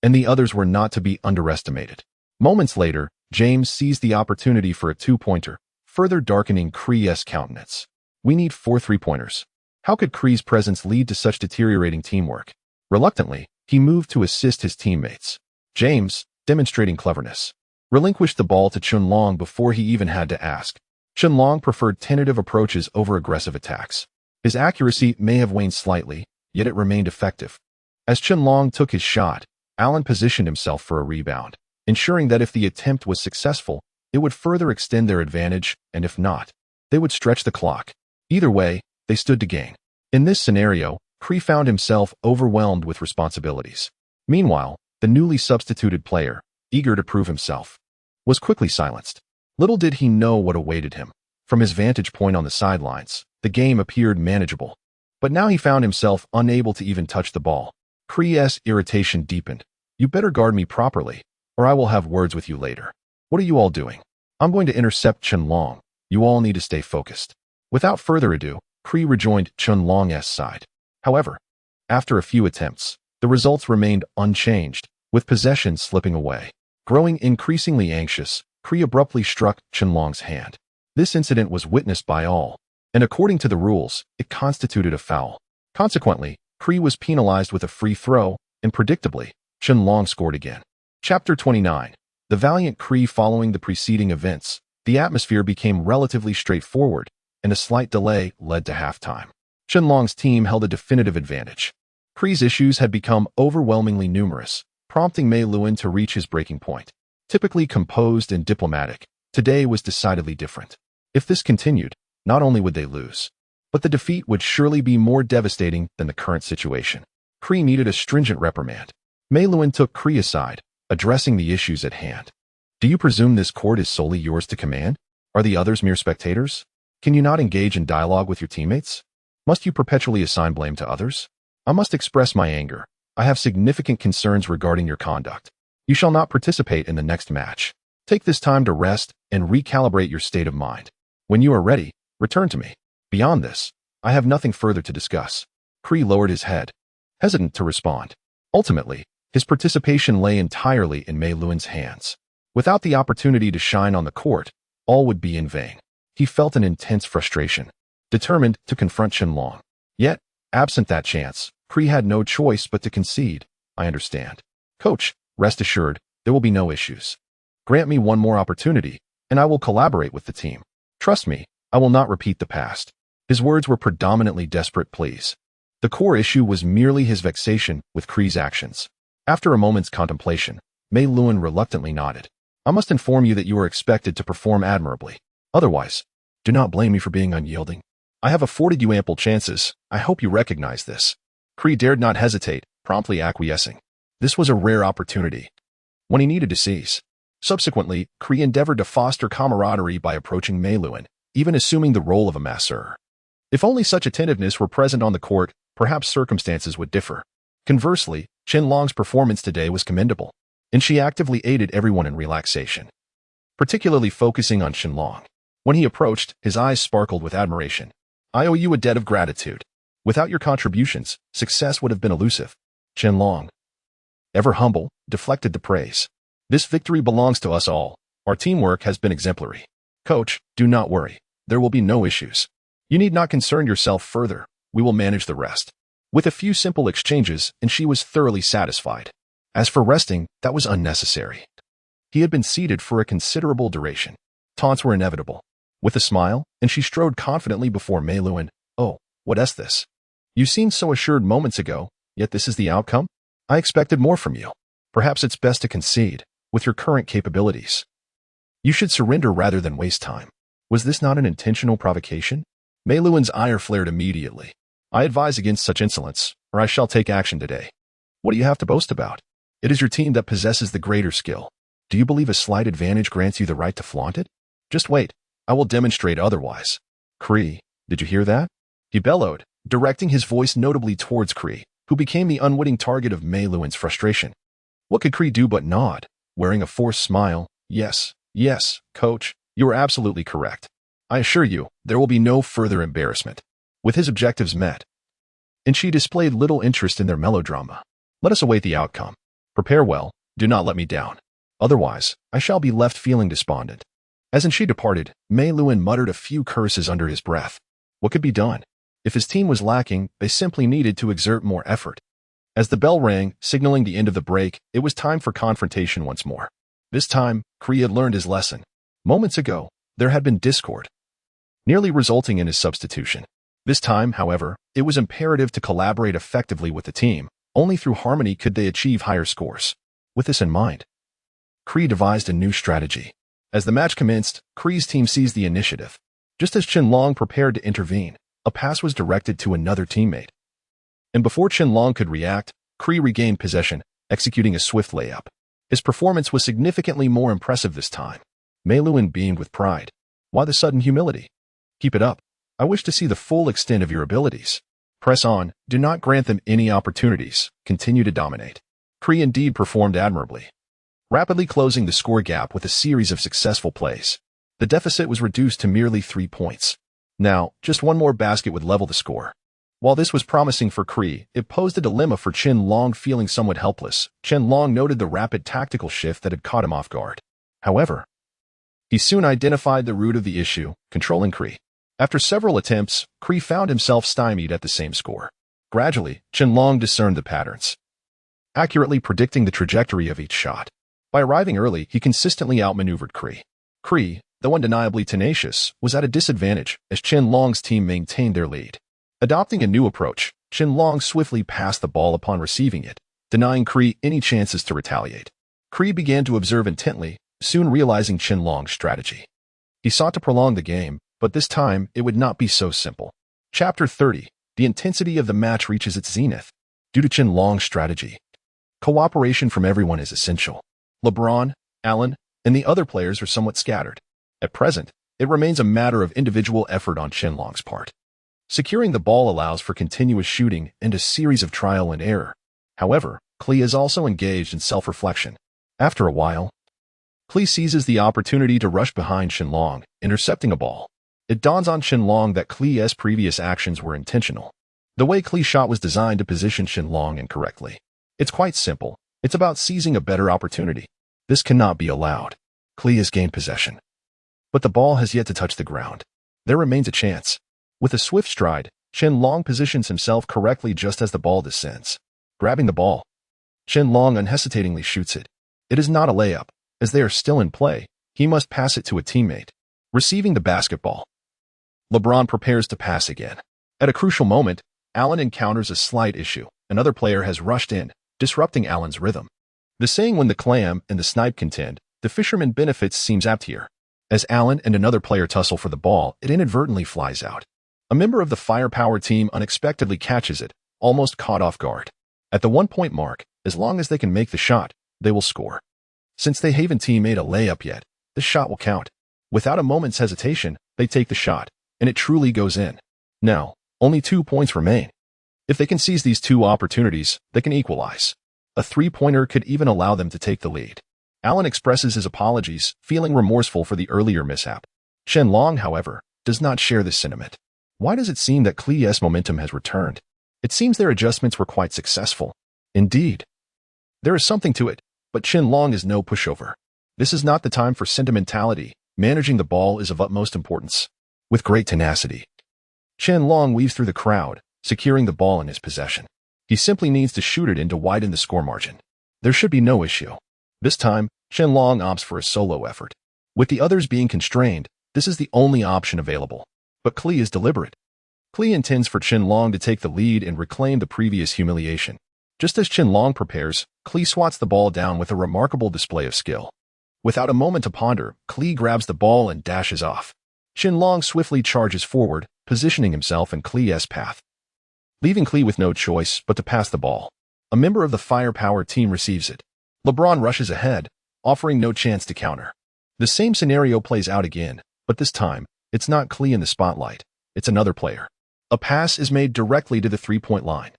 and the others were not to be underestimated. Moments later, James seized the opportunity for a 2-pointer, further darkening Kree's countenance. We need 4 3-pointers. How could Kree's presence lead to such deteriorating teamwork? Reluctantly, he moved to assist his teammates. James, demonstrating cleverness, relinquished the ball to Qianlong before he even had to ask. Qianlong preferred tentative approaches over aggressive attacks. His accuracy may have waned slightly, yet it remained effective. As Qianlong took his shot, Alan positioned himself for a rebound, ensuring that if the attempt was successful, it would further extend their advantage, and if not, they would stretch the clock. Either way, they stood to gain. In this scenario, Kree found himself overwhelmed with responsibilities. Meanwhile, the newly substituted player, eager to prove himself, was quickly silenced. Little did he know what awaited him. From his vantage point on the sidelines, the game appeared manageable. But now he found himself unable to even touch the ball. Kree's irritation deepened. You better guard me properly, or I will have words with you later. What are you all doing? I'm going to intercept Qianlong. You all need to stay focused. Without further ado, Kree rejoined Qianlong's side. However, after a few attempts, the results remained unchanged, with possession slipping away. Growing increasingly anxious, Kree abruptly struck Qianlong's hand. This incident was witnessed by all, and according to the rules, it constituted a foul. Consequently, Kree was penalized with a free throw, and predictably, Qianlong scored again. Chapter 29. The valiant Kree. Following the preceding events, the atmosphere became relatively straightforward, and a slight delay led to halftime. Qianlong's team held a definitive advantage. Kree's issues had become overwhelmingly numerous, prompting Mei Luan to reach his breaking point. Typically composed and diplomatic, today was decidedly different. If this continued, not only would they lose, but the defeat would surely be more devastating than the current situation. Kree needed a stringent reprimand. Mei Luan took Kree aside, addressing the issues at hand. Do you presume this court is solely yours to command? Are the others mere spectators? Can you not engage in dialogue with your teammates? Must you perpetually assign blame to others? I must express my anger. I have significant concerns regarding your conduct. You shall not participate in the next match. Take this time to rest and recalibrate your state of mind. When you are ready, return to me. Beyond this, I have nothing further to discuss. Kree lowered his head, hesitant to respond. Ultimately, his participation lay entirely in Mei Luan's hands. Without the opportunity to shine on the court, all would be in vain. He felt an intense frustration, determined to confront Qianlong. Yet, absent that chance, Kree had no choice but to concede. I understand. Coach, rest assured, there will be no issues. Grant me one more opportunity, and I will collaborate with the team. Trust me, I will not repeat the past. His words were predominantly desperate pleas. The core issue was merely his vexation with Kree's actions. After a moment's contemplation, Mei Luan reluctantly nodded. I must inform you that you are expected to perform admirably. Otherwise, do not blame me for being unyielding. I have afforded you ample chances. I hope you recognize this. Kree dared not hesitate, promptly acquiescing. This was a rare opportunity, one he needed to seize. Subsequently, Kree endeavored to foster camaraderie by approaching Mei Luan, even assuming the role of a masseur. If only such attentiveness were present on the court, perhaps circumstances would differ. Conversely, Qianlong's performance today was commendable, and she actively aided everyone in relaxation, particularly focusing on Qianlong. When he approached, his eyes sparkled with admiration. I owe you a debt of gratitude. Without your contributions, success would have been elusive. Qianlong, ever humble, deflected the praise. This victory belongs to us all. Our teamwork has been exemplary. Coach, do not worry. There will be no issues. You need not concern yourself further. We will manage the rest. With a few simple exchanges, and she was thoroughly satisfied. As for resting, that was unnecessary. He had been seated for a considerable duration. Taunts were inevitable. With a smile, and she strode confidently before Mei Luan. Oh, what is this? You seemed so assured moments ago, yet this is the outcome? I expected more from you. Perhaps it's best to concede, with your current capabilities. You should surrender rather than waste time. Was this not an intentional provocation? Mei Luan's ire flared immediately. I advise against such insolence, or I shall take action today. What do you have to boast about? It is your team that possesses the greater skill. Do you believe a slight advantage grants you the right to flaunt it? Just wait. I will demonstrate otherwise. Kree, did you hear that? He bellowed, directing his voice notably towards Kree, who became the unwitting target of Mei Luan's frustration. What could Kree do but nod, wearing a forced smile? Yes, coach, you are absolutely correct. I assure you, there will be no further embarrassment. With his objectives met, and she displayed little interest in their melodrama. Let us await the outcome. Prepare well, do not let me down. Otherwise, I shall be left feeling despondent. As she departed, Mei Luan muttered a few curses under his breath. What could be done? If his team was lacking, they simply needed to exert more effort. As the bell rang, signaling the end of the break, it was time for confrontation once more. This time, Kree had learned his lesson. Moments ago, there had been discord, nearly resulting in his substitution. This time, however, it was imperative to collaborate effectively with the team. Only through harmony could they achieve higher scores. With this in mind, Kree devised a new strategy. As the match commenced, Kree's team seized the initiative. Just as Qianlong prepared to intervene, a pass was directed to another teammate. And before Qianlong could react, Kree regained possession, executing a swift layup. His performance was significantly more impressive this time. Mei Luan beamed with pride. Why the sudden humility? Keep it up. I wish to see the full extent of your abilities. Press on, do not grant them any opportunities, continue to dominate. Kree indeed performed admirably, rapidly closing the score gap with a series of successful plays. The deficit was reduced to merely 3 points. Now, just one more basket would level the score. While this was promising for Kree, it posed a dilemma for Qianlong. Feeling somewhat helpless, Qianlong noted the rapid tactical shift that had caught him off guard. However, he soon identified the root of the issue, controlling Kree. After several attempts, Kree found himself stymied at the same score. Gradually, Qianlong discerned the patterns, accurately predicting the trajectory of each shot. By arriving early, he consistently outmaneuvered Kree. Kree, though undeniably tenacious, was at a disadvantage as Qianlong's team maintained their lead. Adopting a new approach, Qianlong swiftly passed the ball upon receiving it, denying Kree any chances to retaliate. Kree began to observe intently, soon realizing Qianlong's strategy. He sought to prolong the game, but this time it would not be so simple. Chapter 30. The intensity of the match reaches its zenith. Due to Qianlong's strategy, cooperation from everyone is essential. LeBron, Allen, and the other players are somewhat scattered. At present, it remains a matter of individual effort on Qianlong's part. Securing the ball allows for continuous shooting and a series of trial and error. However, Klee is also engaged in self-reflection. After a while, Klee seizes the opportunity to rush behind Qianlong, intercepting a ball. It dawns on Qianlong that Klee's previous actions were intentional. The way Klee shot was designed to position Qianlong incorrectly. It's quite simple. It's about seizing a better opportunity. This cannot be allowed. Klee has gained possession, but the ball has yet to touch the ground. There remains a chance. With a swift stride, Qianlong positions himself correctly just as the ball descends. Grabbing the ball, Qianlong unhesitatingly shoots it. It is not a layup. As they are still in play, he must pass it to a teammate. Receiving the basketball, LeBron prepares to pass again. At a crucial moment, Allen encounters a slight issue. Another player has rushed in, disrupting Allen's rhythm. The saying when the clam and the snipe contend, the fisherman benefits seems apt here. As Allen and another player tussle for the ball, it inadvertently flies out. A member of the firepower team unexpectedly catches it, almost caught off guard. At the 1-point mark, as long as they can make the shot, they will score. Since they haven't team made a layup yet, the shot will count. Without a moment's hesitation, they take the shot, and it truly goes in. Now, only 2 points remain. If they can seize these 2 opportunities, they can equalize. A 3-pointer could even allow them to take the lead. Allen expresses his apologies, feeling remorseful for the earlier mishap. Qianlong, however, does not share this sentiment. Why does it seem that Klee's momentum has returned? It seems their adjustments were quite successful. Indeed, there is something to it, but Qianlong is no pushover. This is not the time for sentimentality. Managing the ball is of utmost importance. With great tenacity, Qianlong weaves through the crowd, securing the ball in his possession. He simply needs to shoot it in to widen the score margin. There should be no issue. This time, Qianlong opts for a solo effort. With the others being constrained, this is the only option available. But Klee is deliberate. Klee intends for Qianlong to take the lead and reclaim the previous humiliation. Just as Qianlong prepares, Klee swats the ball down with a remarkable display of skill. Without a moment to ponder, Klee grabs the ball and dashes off. Qianlong swiftly charges forward, positioning himself in Klee's path. leaving Klee with no choice but to pass the ball. A member of the firepower team receives it. LeBron rushes ahead, offering no chance to counter. The same scenario plays out again, but this time, it's not Klee in the spotlight. It's another player. A pass is made directly to the three-point line.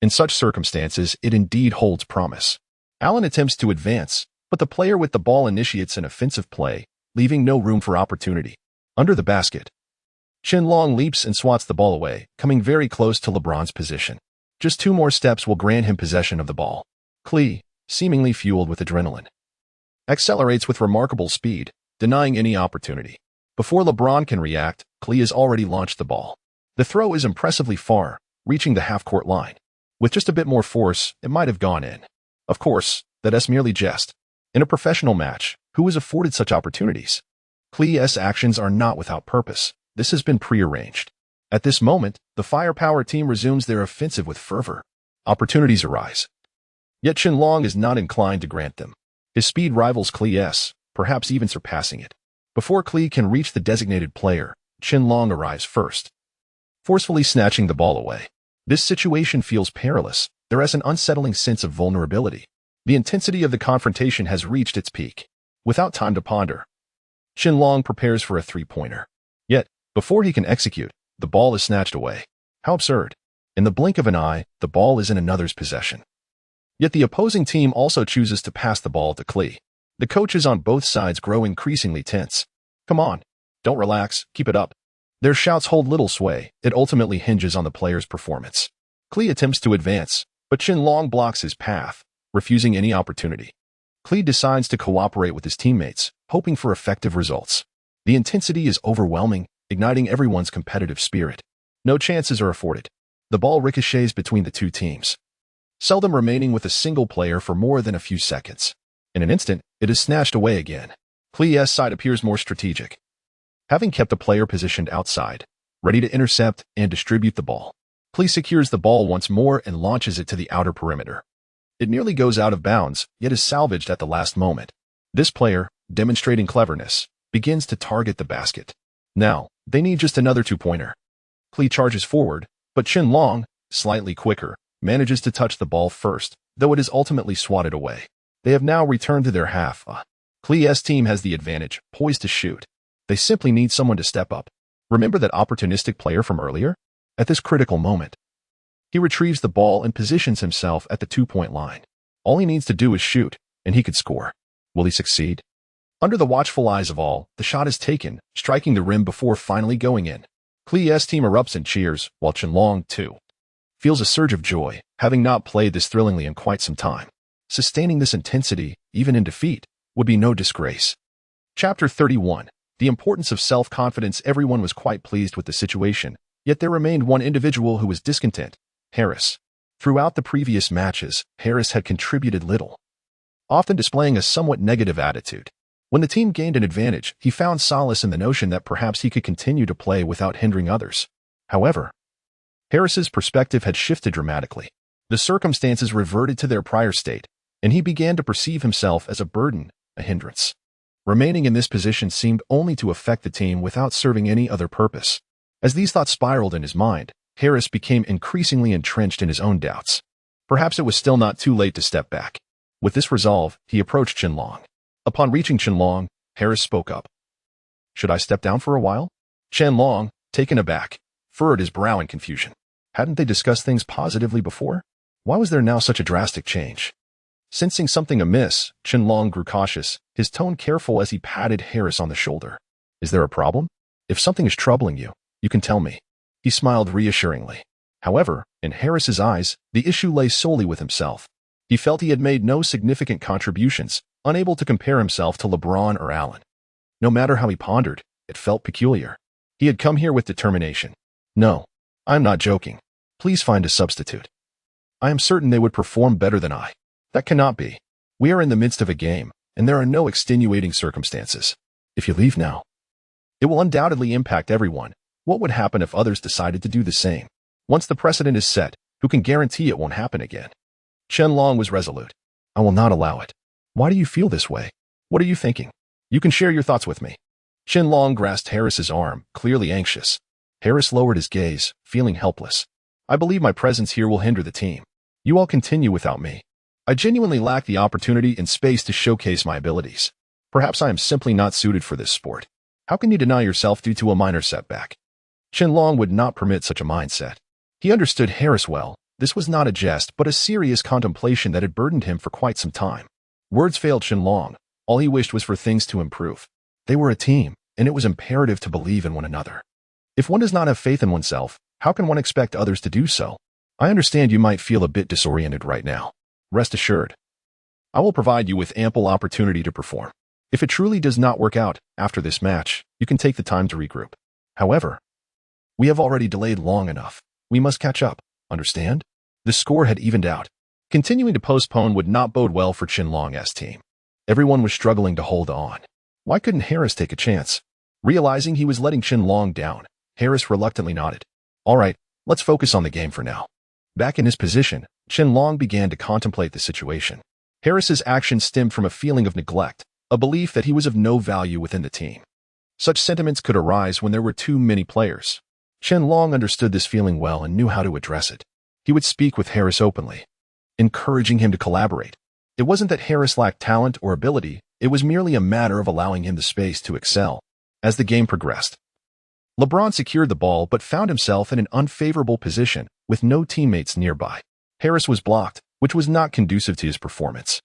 In such circumstances, it indeed holds promise. Allen attempts to advance, but the player with the ball initiates an offensive play, leaving no room for opportunity. Under the basket, Qianlong leaps and swats the ball away, coming very close to LeBron's position. Just 2 more steps will grant him possession of the ball. Klee, seemingly fueled with adrenaline, accelerates with remarkable speed, denying any opportunity. Before LeBron can react, Klee has already launched the ball. The throw is impressively far, reaching the half-court line. With just a bit more force, it might have gone in. Of course, that's merely jest. In a professional match, who is afforded such opportunities? Klee's actions are not without purpose. This has been prearranged. At this moment, the firepower team resumes their offensive with fervor. Opportunities arise. Yet Qianlong is not inclined to grant them. His speed rivals Klee's, perhaps even surpassing it. Before Klee can reach the designated player, Qianlong arrives first, forcefully snatching the ball away. This situation feels perilous. There is an unsettling sense of vulnerability. The intensity of the confrontation has reached its peak. Without time to ponder, Qianlong prepares for a three-pointer. Yet, before he can execute, the ball is snatched away. How absurd. In the blink of an eye, the ball is in another's possession. Yet the opposing team also chooses to pass the ball to Klee. The coaches on both sides grow increasingly tense. Come on. Don't relax. Keep it up. Their shouts hold little sway. It ultimately hinges on the player's performance. Klee attempts to advance, but Qianlong blocks his path, refusing any opportunity. Klee decides to cooperate with his teammates, hoping for effective results. The intensity is overwhelming, igniting everyone's competitive spirit. No chances are afforded. The ball ricochets between the two teams, seldom remaining with a single player for more than a few seconds. In an instant, it is snatched away again. Klee's side appears more strategic, having kept a player positioned outside, ready to intercept and distribute the ball. Klee secures the ball once more and launches it to the outer perimeter. It nearly goes out of bounds, yet is salvaged at the last moment. This player, demonstrating cleverness, begins to target the basket. Now, they need just another two-pointer. Klee charges forward, but Qianlong, slightly quicker, manages to touch the ball first, though it is ultimately swatted away. They have now returned to their half. Klee's team has the advantage, poised to shoot. They simply need someone to step up. Remember that opportunistic player from earlier? At this critical moment, he retrieves the ball and positions himself at the two-point line. All he needs to do is shoot, and he could score. Will he succeed? Under the watchful eyes of all, the shot is taken, striking the rim before finally going in. Klee's team erupts in cheers, while Qianlong, too, feels a surge of joy, having not played this thrillingly in quite some time. Sustaining this intensity, even in defeat, would be no disgrace. Chapter 31. The importance of self-confidence. Everyone was quite pleased with the situation, yet there remained one individual who was discontent: Harris. Throughout the previous matches, Harris had contributed little, often displaying a somewhat negative attitude. When the team gained an advantage, he found solace in the notion that perhaps he could continue to play without hindering others. However, Harris's perspective had shifted dramatically. The circumstances reverted to their prior state, and he began to perceive himself as a burden, a hindrance. Remaining in this position seemed only to affect the team without serving any other purpose. As these thoughts spiraled in his mind, Harris became increasingly entrenched in his own doubts. Perhaps it was still not too late to step back. With this resolve, he approached Qianlong. Upon reaching Qianlong, Harris spoke up. "Should I step down for a while?" Qianlong, taken aback, furrowed his brow in confusion. Hadn't they discussed things positively before? Why was there now such a drastic change? Sensing something amiss, Qianlong grew cautious, his tone careful as he patted Harris on the shoulder. "Is there a problem? If something is troubling you, you can tell me." He smiled reassuringly. However, in Harris's eyes, the issue lay solely with himself. He felt he had made no significant contributions, unable to compare himself to LeBron or Allen. No matter how he pondered, it felt peculiar. He had come here with determination. "No, I'm not joking. Please find a substitute. I am certain they would perform better than I." "That cannot be. We are in the midst of a game, and there are no extenuating circumstances. If you leave now, it will undoubtedly impact everyone. What would happen if others decided to do the same? Once the precedent is set, who can guarantee it won't happen again?" Qianlong was resolute. "I will not allow it." "Why do you feel this way? What are you thinking? You can share your thoughts with me." Qianlong grasped Harris's arm, clearly anxious. Harris lowered his gaze, feeling helpless. I believe my presence here will hinder the team. You all continue without me. I genuinely lack the opportunity and space to showcase my abilities. Perhaps I am simply not suited for this sport. How can you deny yourself due to a minor setback? Qianlong would not permit such a mindset. He understood Harris well. This was not a jest, but a serious contemplation that had burdened him for quite some time. Words failed Qianlong. All he wished was for things to improve. They were a team, and it was imperative to believe in one another. If one does not have faith in oneself, how can one expect others to do so? I understand you might feel a bit disoriented right now. Rest assured, I will provide you with ample opportunity to perform. If it truly does not work out after this match, you can take the time to regroup. However, we have already delayed long enough. We must catch up, understand? The score had evened out. Continuing to postpone would not bode well for Qianlong's team. Everyone was struggling to hold on. Why couldn't Harris take a chance? Realizing he was letting Qianlong down, Harris reluctantly nodded. All right, let's focus on the game for now. Back in his position, Qianlong began to contemplate the situation. Harris's actions stemmed from a feeling of neglect, a belief that he was of no value within the team. Such sentiments could arise when there were too many players. Qianlong understood this feeling well and knew how to address it. He would speak with Harris openly, encouraging him to collaborate. It wasn't that Harris lacked talent or ability, it was merely a matter of allowing him the space to excel. As the game progressed, LeBron secured the ball but found himself in an unfavorable position with no teammates nearby. Harris was blocked, which was not conducive to his performance.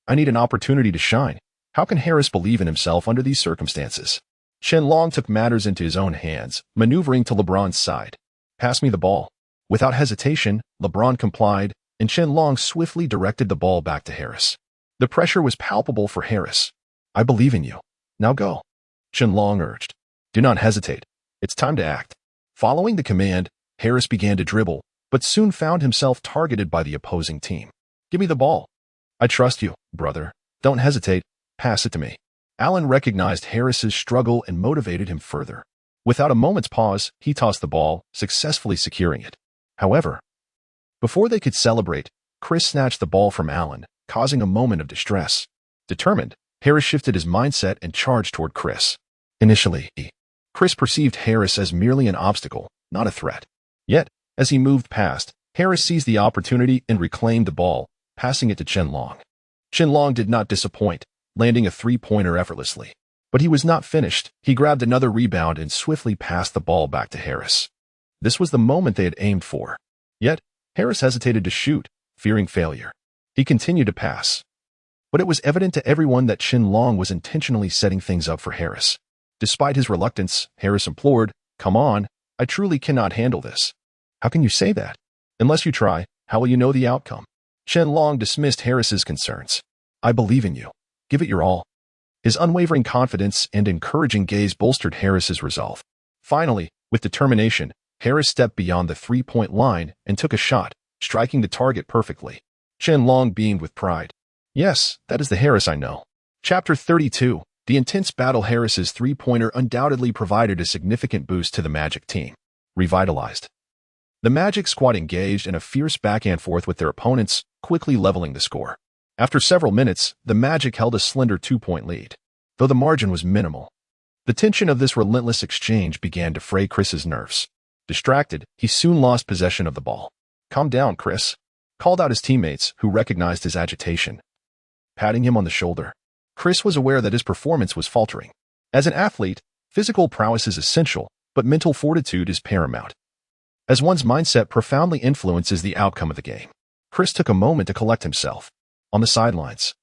I need an opportunity to shine. How can Harris believe in himself under these circumstances? Qianlong took matters into his own hands, maneuvering to LeBron's side. Pass me the ball. Without hesitation, LeBron complied, and Qianlong swiftly directed the ball back to Harris. The pressure was palpable for Harris. I believe in you. Now go. Qianlong urged. Do not hesitate. It's time to act. Following the command, Harris began to dribble, but soon found himself targeted by the opposing team. Give me the ball. I trust you, brother. Don't hesitate. Pass it to me. Allen recognized Harris's struggle and motivated him further. Without a moment's pause, he tossed the ball, successfully securing it. However, before they could celebrate, Chris snatched the ball from Allen, causing a moment of distress. Determined, Harris shifted his mindset and charged toward Chris. Initially, Chris perceived Harris as merely an obstacle, not a threat. Yet, as he moved past, Harris seized the opportunity and reclaimed the ball, passing it to Qianlong. Qianlong did not disappoint, landing a three-pointer effortlessly. But he was not finished. He grabbed another rebound and swiftly passed the ball back to Harris. This was the moment they had aimed for. Yet, Harris hesitated to shoot, fearing failure. He continued to pass. But it was evident to everyone that Qianlong was intentionally setting things up for Harris. Despite his reluctance, Harris implored, "Come on, I truly cannot handle this." How can you say that? Unless you try, how will you know the outcome? Qianlong dismissed Harris's concerns. I believe in you. Give it your all. His unwavering confidence and encouraging gaze bolstered Harris's resolve. Finally, with determination, Harris stepped beyond the three-point line and took a shot, striking the target perfectly. Qianlong beamed with pride. Yes, that is the Harris I know. Chapter 32. The intense battle. Harris's three-pointer undoubtedly provided a significant boost to the Magic team. Revitalized. The Magic squad engaged in a fierce back-and-forth with their opponents, quickly leveling the score. After several minutes, the Magic held a slender 2-point lead, though the margin was minimal. The tension of this relentless exchange began to fray Chris's nerves. Distracted, he soon lost possession of the ball. Calm down, Chris, called out his teammates, who recognized his agitation. Patting him on the shoulder, Chris was aware that his performance was faltering. As an athlete, physical prowess is essential, but mental fortitude is paramount, as one's mindset profoundly influences the outcome of the game. Chris took a moment to collect himself. On the sidelines,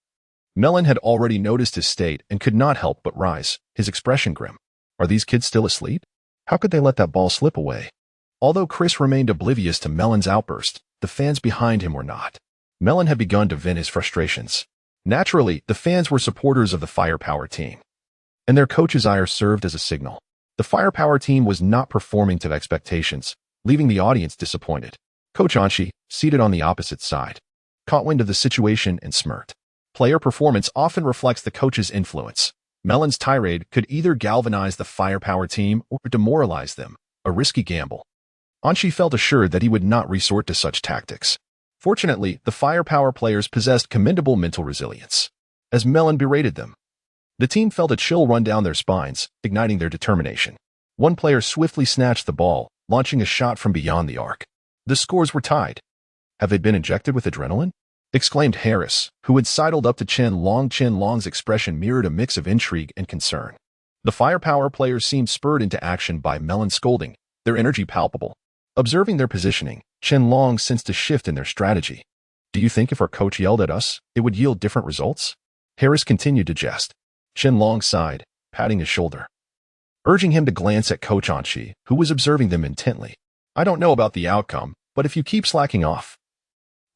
Melon had already noticed his state and could not help but rise, his expression grim. Are these kids still asleep? How could they let that ball slip away? Although Chris remained oblivious to Melon's outburst, the fans behind him were not. Melon had begun to vent his frustrations. Naturally, the fans were supporters of the Firepower team, and their coach's ire served as a signal. The Firepower team was not performing to expectations, leaving the audience disappointed. Coach Anshi, seated on the opposite side, caught wind of the situation and smirked. Player performance often reflects the coach's influence. Melon's tirade could either galvanize the Firepower team or demoralize them, a risky gamble. Anshi felt assured that he would not resort to such tactics. Fortunately, the Firepower players possessed commendable mental resilience. As Melon berated them, the team felt a chill run down their spines, igniting their determination. One player swiftly snatched the ball, launching a shot from beyond the arc. The scores were tied. "Have they been injected with adrenaline?" exclaimed Harris, who had sidled up to Chen Long. Chen Long's expression mirrored a mix of intrigue and concern. The firepower players seemed spurred into action by Melon's scolding, their energy palpable. Observing their positioning, Chen Long sensed a shift in their strategy. "Do you think if our coach yelled at us, it would yield different results?" Harris continued to jest. Chen Long sighed, patting his shoulder, urging him to glance at Coach Anqi, who was observing them intently. "I don't know about the outcome, but if you keep slacking off,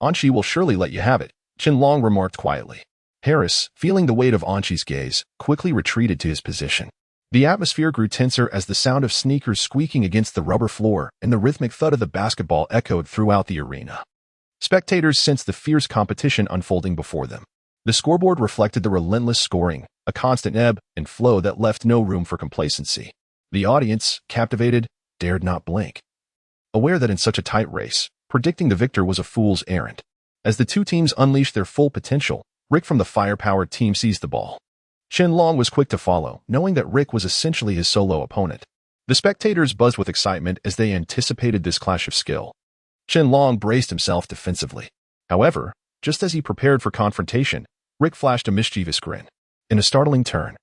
Anqi will surely let you have it," Chen Long remarked quietly. Harris, feeling the weight of Anqi's gaze, quickly retreated to his position. The atmosphere grew tenser as the sound of sneakers squeaking against the rubber floor and the rhythmic thud of the basketball echoed throughout the arena. Spectators sensed the fierce competition unfolding before them. The scoreboard reflected the relentless scoring, a constant ebb and flow that left no room for complacency. The audience, captivated, dared not blink, aware that in such a tight race, predicting the victor was a fool's errand. As the two teams unleashed their full potential, Rick from the firepower team seized the ball. Chen Long was quick to follow, knowing that Rick was essentially his solo opponent. The spectators buzzed with excitement as they anticipated this clash of skill. Chen Long braced himself defensively. However, just as he prepared for confrontation, Rick flashed a mischievous grin. In a startling turn,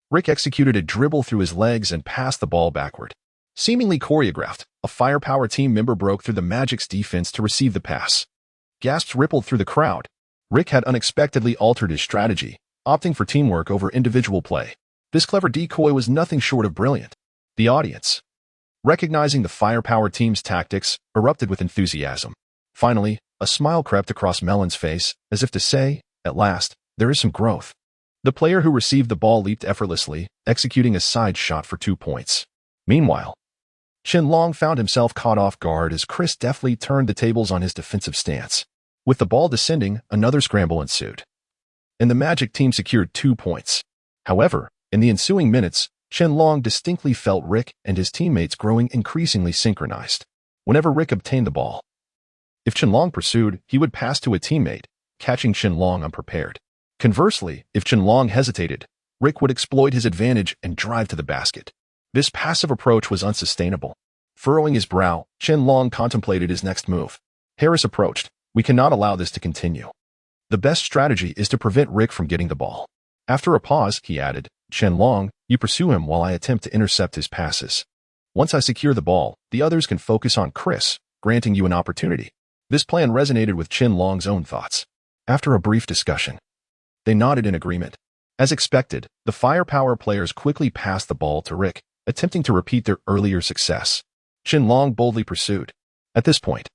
Rick executed a dribble through his legs and passed the ball backward. Seemingly choreographed, a firepower team member broke through the Magic's defense to receive the pass. Gasps rippled through the crowd. Rick had unexpectedly altered his strategy, opting for teamwork over individual play. This clever decoy was nothing short of brilliant. The audience, recognizing the firepower team's tactics, erupted with enthusiasm. Finally, a smile crept across Melon's face, as if to say, "At last, there is some growth." The player who received the ball leaped effortlessly, executing a side shot for 2 points. Meanwhile, Chen Long found himself caught off guard as Chris deftly turned the tables on his defensive stance. With the ball descending, another scramble ensued, and the Magic team secured 2 points. However, in the ensuing minutes, Chen Long distinctly felt Rick and his teammates growing increasingly synchronized. Whenever Rick obtained the ball, if Chen Long pursued, he would pass to a teammate, catching Chen Long unprepared. Conversely, if Chen Long hesitated, Rick would exploit his advantage and drive to the basket. This passive approach was unsustainable. Furrowing his brow, Chen Long contemplated his next move. Harris approached. "We cannot allow this to continue. The best strategy is to prevent Rick from getting the ball." After a pause, he added, "Chen Long, you pursue him while I attempt to intercept his passes. Once I secure the ball, the others can focus on Chris, granting you an opportunity." This plan resonated with Chen Long's own thoughts. After a brief discussion, they nodded in agreement. As expected, the firepower players quickly passed the ball to Rick, attempting to repeat their earlier success. Chen Long boldly pursued. At this point,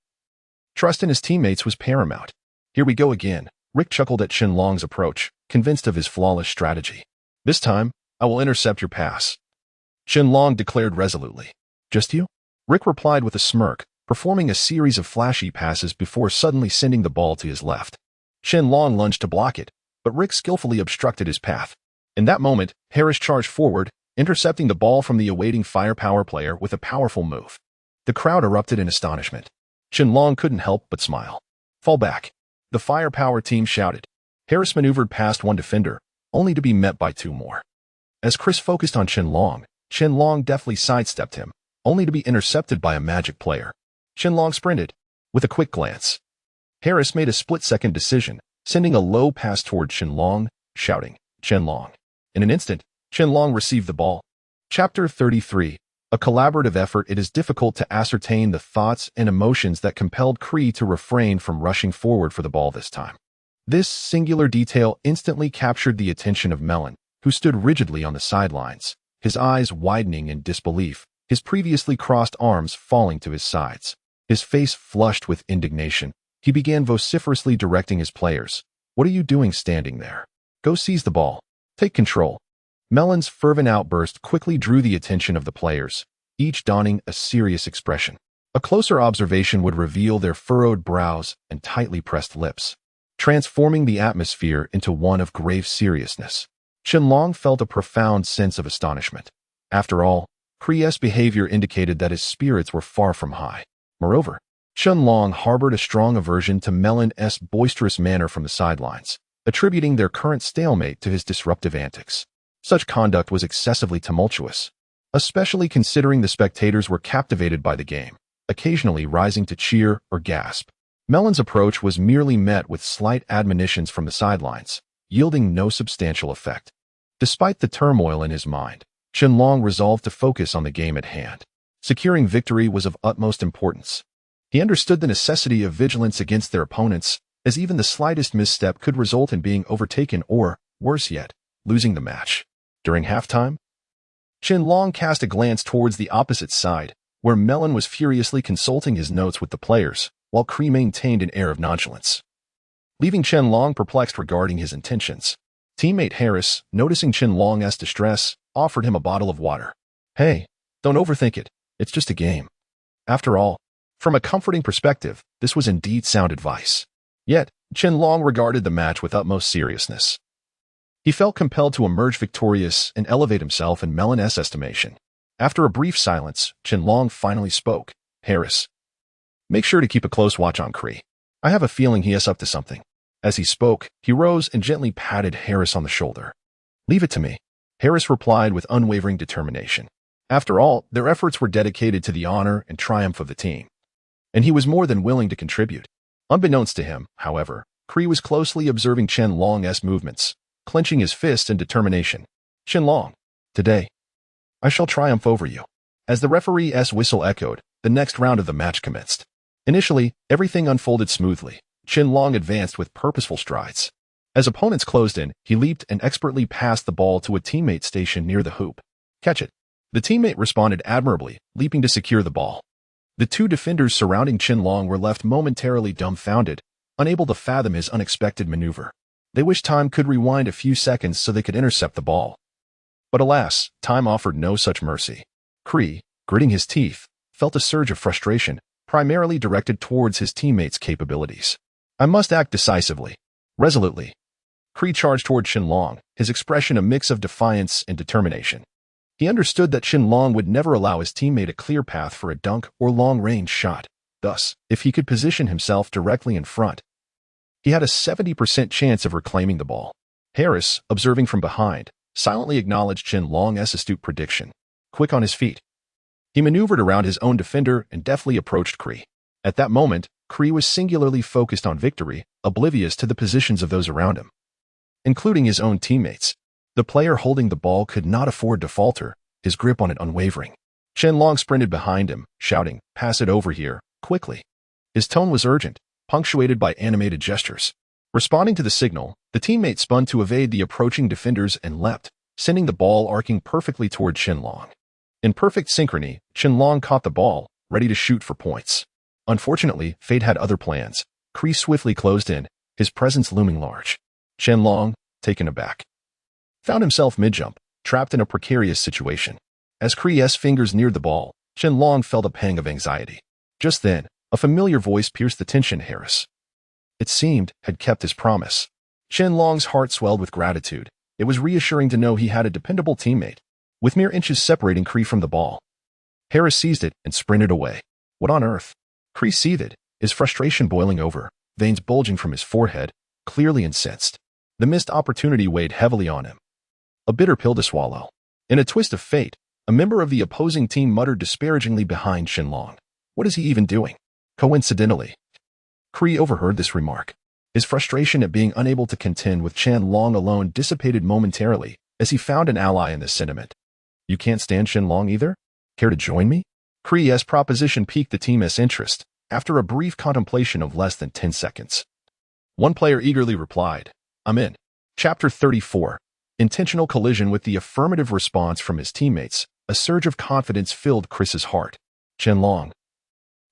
trust in his teammates was paramount. "Here we go again," Rick chuckled at Chen Long's approach, convinced of his flawless strategy. "This time, I will intercept your pass," Chen Long declared resolutely. "Just you?" Rick replied with a smirk, performing a series of flashy passes before suddenly sending the ball to his left. Chen Long lunged to block it, but Rick skillfully obstructed his path. In that moment, Harris charged forward, intercepting the ball from the awaiting firepower player with a powerful move. The crowd erupted in astonishment. Chen Long couldn't help but smile. "Fall back," the firepower team shouted. Harris maneuvered past one defender, only to be met by 2 more. As Chris focused on Chen Long deftly sidestepped him, only to be intercepted by a Magic player. Chen Long sprinted. With a quick glance, Harris made a split-second decision, sending a low pass toward Chen Long, shouting, "Chen Long." In an instant, Chen Long received the ball. Chapter 33. A collaborative effort. It is difficult to ascertain the thoughts and emotions that compelled Cree to refrain from rushing forward for the ball this time. This singular detail instantly captured the attention of Melon, who stood rigidly on the sidelines, his eyes widening in disbelief, his previously crossed arms falling to his sides. His face flushed with indignation, he began vociferously directing his players. "What are you doing standing there? Go seize the ball. Take control." Melon's fervent outburst quickly drew the attention of the players, each donning a serious expression. A closer observation would reveal their furrowed brows and tightly pressed lips, transforming the atmosphere into one of grave seriousness. Chen Long felt a profound sense of astonishment. After all, Kree's behavior indicated that his spirits were far from high. Moreover, Chen Long harbored a strong aversion to Melon's boisterous manner from the sidelines, attributing their current stalemate to his disruptive antics. Such conduct was excessively tumultuous, especially considering the spectators were captivated by the game. occasionally rising to cheer or gasp. Melon's approach was merely met with slight admonitions from the sidelines, yielding no substantial effect. Despite the turmoil in his mind, Qianlong resolved to focus on the game at hand. Securing victory was of utmost importance. He understood the necessity of vigilance against their opponents, as even the slightest misstep could result in being overtaken or, worse yet, losing the match. During halftime, Qianlong cast a glance towards the opposite side, where Melon was furiously consulting his notes with the players, while Cree maintained an air of nonchalance. Leaving Qianlong perplexed regarding his intentions, teammate Harris, noticing Qianlong's distress, offered him a bottle of water. "Hey, don't overthink it. It's just a game." After all, from a comforting perspective, this was indeed sound advice. Yet, Qianlong regarded the match with utmost seriousness. He felt compelled to emerge victorious and elevate himself in Melon's estimation. After a brief silence, Qianlong finally spoke. "Harris, make sure to keep a close watch on Cree. I have a feeling he is up to something." As he spoke, he rose and gently patted Harris on the shoulder. "Leave it to me," Harris replied with unwavering determination. After all, their efforts were dedicated to the honor and triumph of the team, and he was more than willing to contribute. Unbeknownst to him, however, Cree was closely observing Qianlong's movements, clenching his fist in determination. "Qianlong, today, I shall triumph over you." As the referee's whistle echoed, the next round of the match commenced. Initially, everything unfolded smoothly. Qianlong advanced with purposeful strides. As opponents closed in, he leaped and expertly passed the ball to a teammate stationed near the hoop. "Catch it." The teammate responded admirably, leaping to secure the ball. The two defenders surrounding Qianlong were left momentarily dumbfounded, unable to fathom his unexpected maneuver. They wished time could rewind a few seconds so they could intercept the ball. But alas, time offered no such mercy. Cree, gritting his teeth, felt a surge of frustration, primarily directed towards his teammates' capabilities. "I must act decisively, resolutely." Cree charged toward Qianlong, his expression a mix of defiance and determination. He understood that Qianlong would never allow his teammate a clear path for a dunk or long-range shot. Thus, if he could position himself directly in front, he had a 70% chance of reclaiming the ball. Harris, observing from behind, silently acknowledged Qianlong's astute prediction. Quick on his feet, he maneuvered around his own defender and deftly approached Cree. At that moment, Cree was singularly focused on victory, oblivious to the positions of those around him, including his own teammates. The player holding the ball could not afford to falter, his grip on it unwavering. Qianlong sprinted behind him, shouting, "Pass it over here, quickly." His tone was urgent, punctuated by animated gestures. Responding to the signal, the teammate spun to evade the approaching defenders and leapt, sending the ball arcing perfectly toward Qianlong. In perfect synchrony, Qianlong caught the ball, ready to shoot for points. Unfortunately, fate had other plans. Cree swiftly closed in, his presence looming large. Qianlong, taken aback, found himself mid-jump, trapped in a precarious situation. As Cree's fingers neared the ball, Qianlong felt a pang of anxiety. Just then, a familiar voice pierced the tension. Harris, it seemed, had kept his promise. Qianlong's heart swelled with gratitude. It was reassuring to know he had a dependable teammate, with mere inches separating Cree from the ball. Harris seized it and sprinted away. What on earth? Cree seethed, his frustration boiling over, veins bulging from his forehead, clearly incensed. The missed opportunity weighed heavily on him. A bitter pill to swallow. In a twist of fate, a member of the opposing team muttered disparagingly behind Qianlong. "What is he even doing?" Coincidentally, Cree overheard this remark. His frustration at being unable to contend with Qianlong alone dissipated momentarily as he found an ally in this sentiment. "You can't stand Qianlong either? Care to join me?" Cree's proposition piqued the team's interest, after a brief contemplation of less than 10 seconds. One player eagerly replied, "I'm in." Chapter 34. Intentional collision. With the affirmative response from his teammates, a surge of confidence filled Chris's heart. "Qianlong,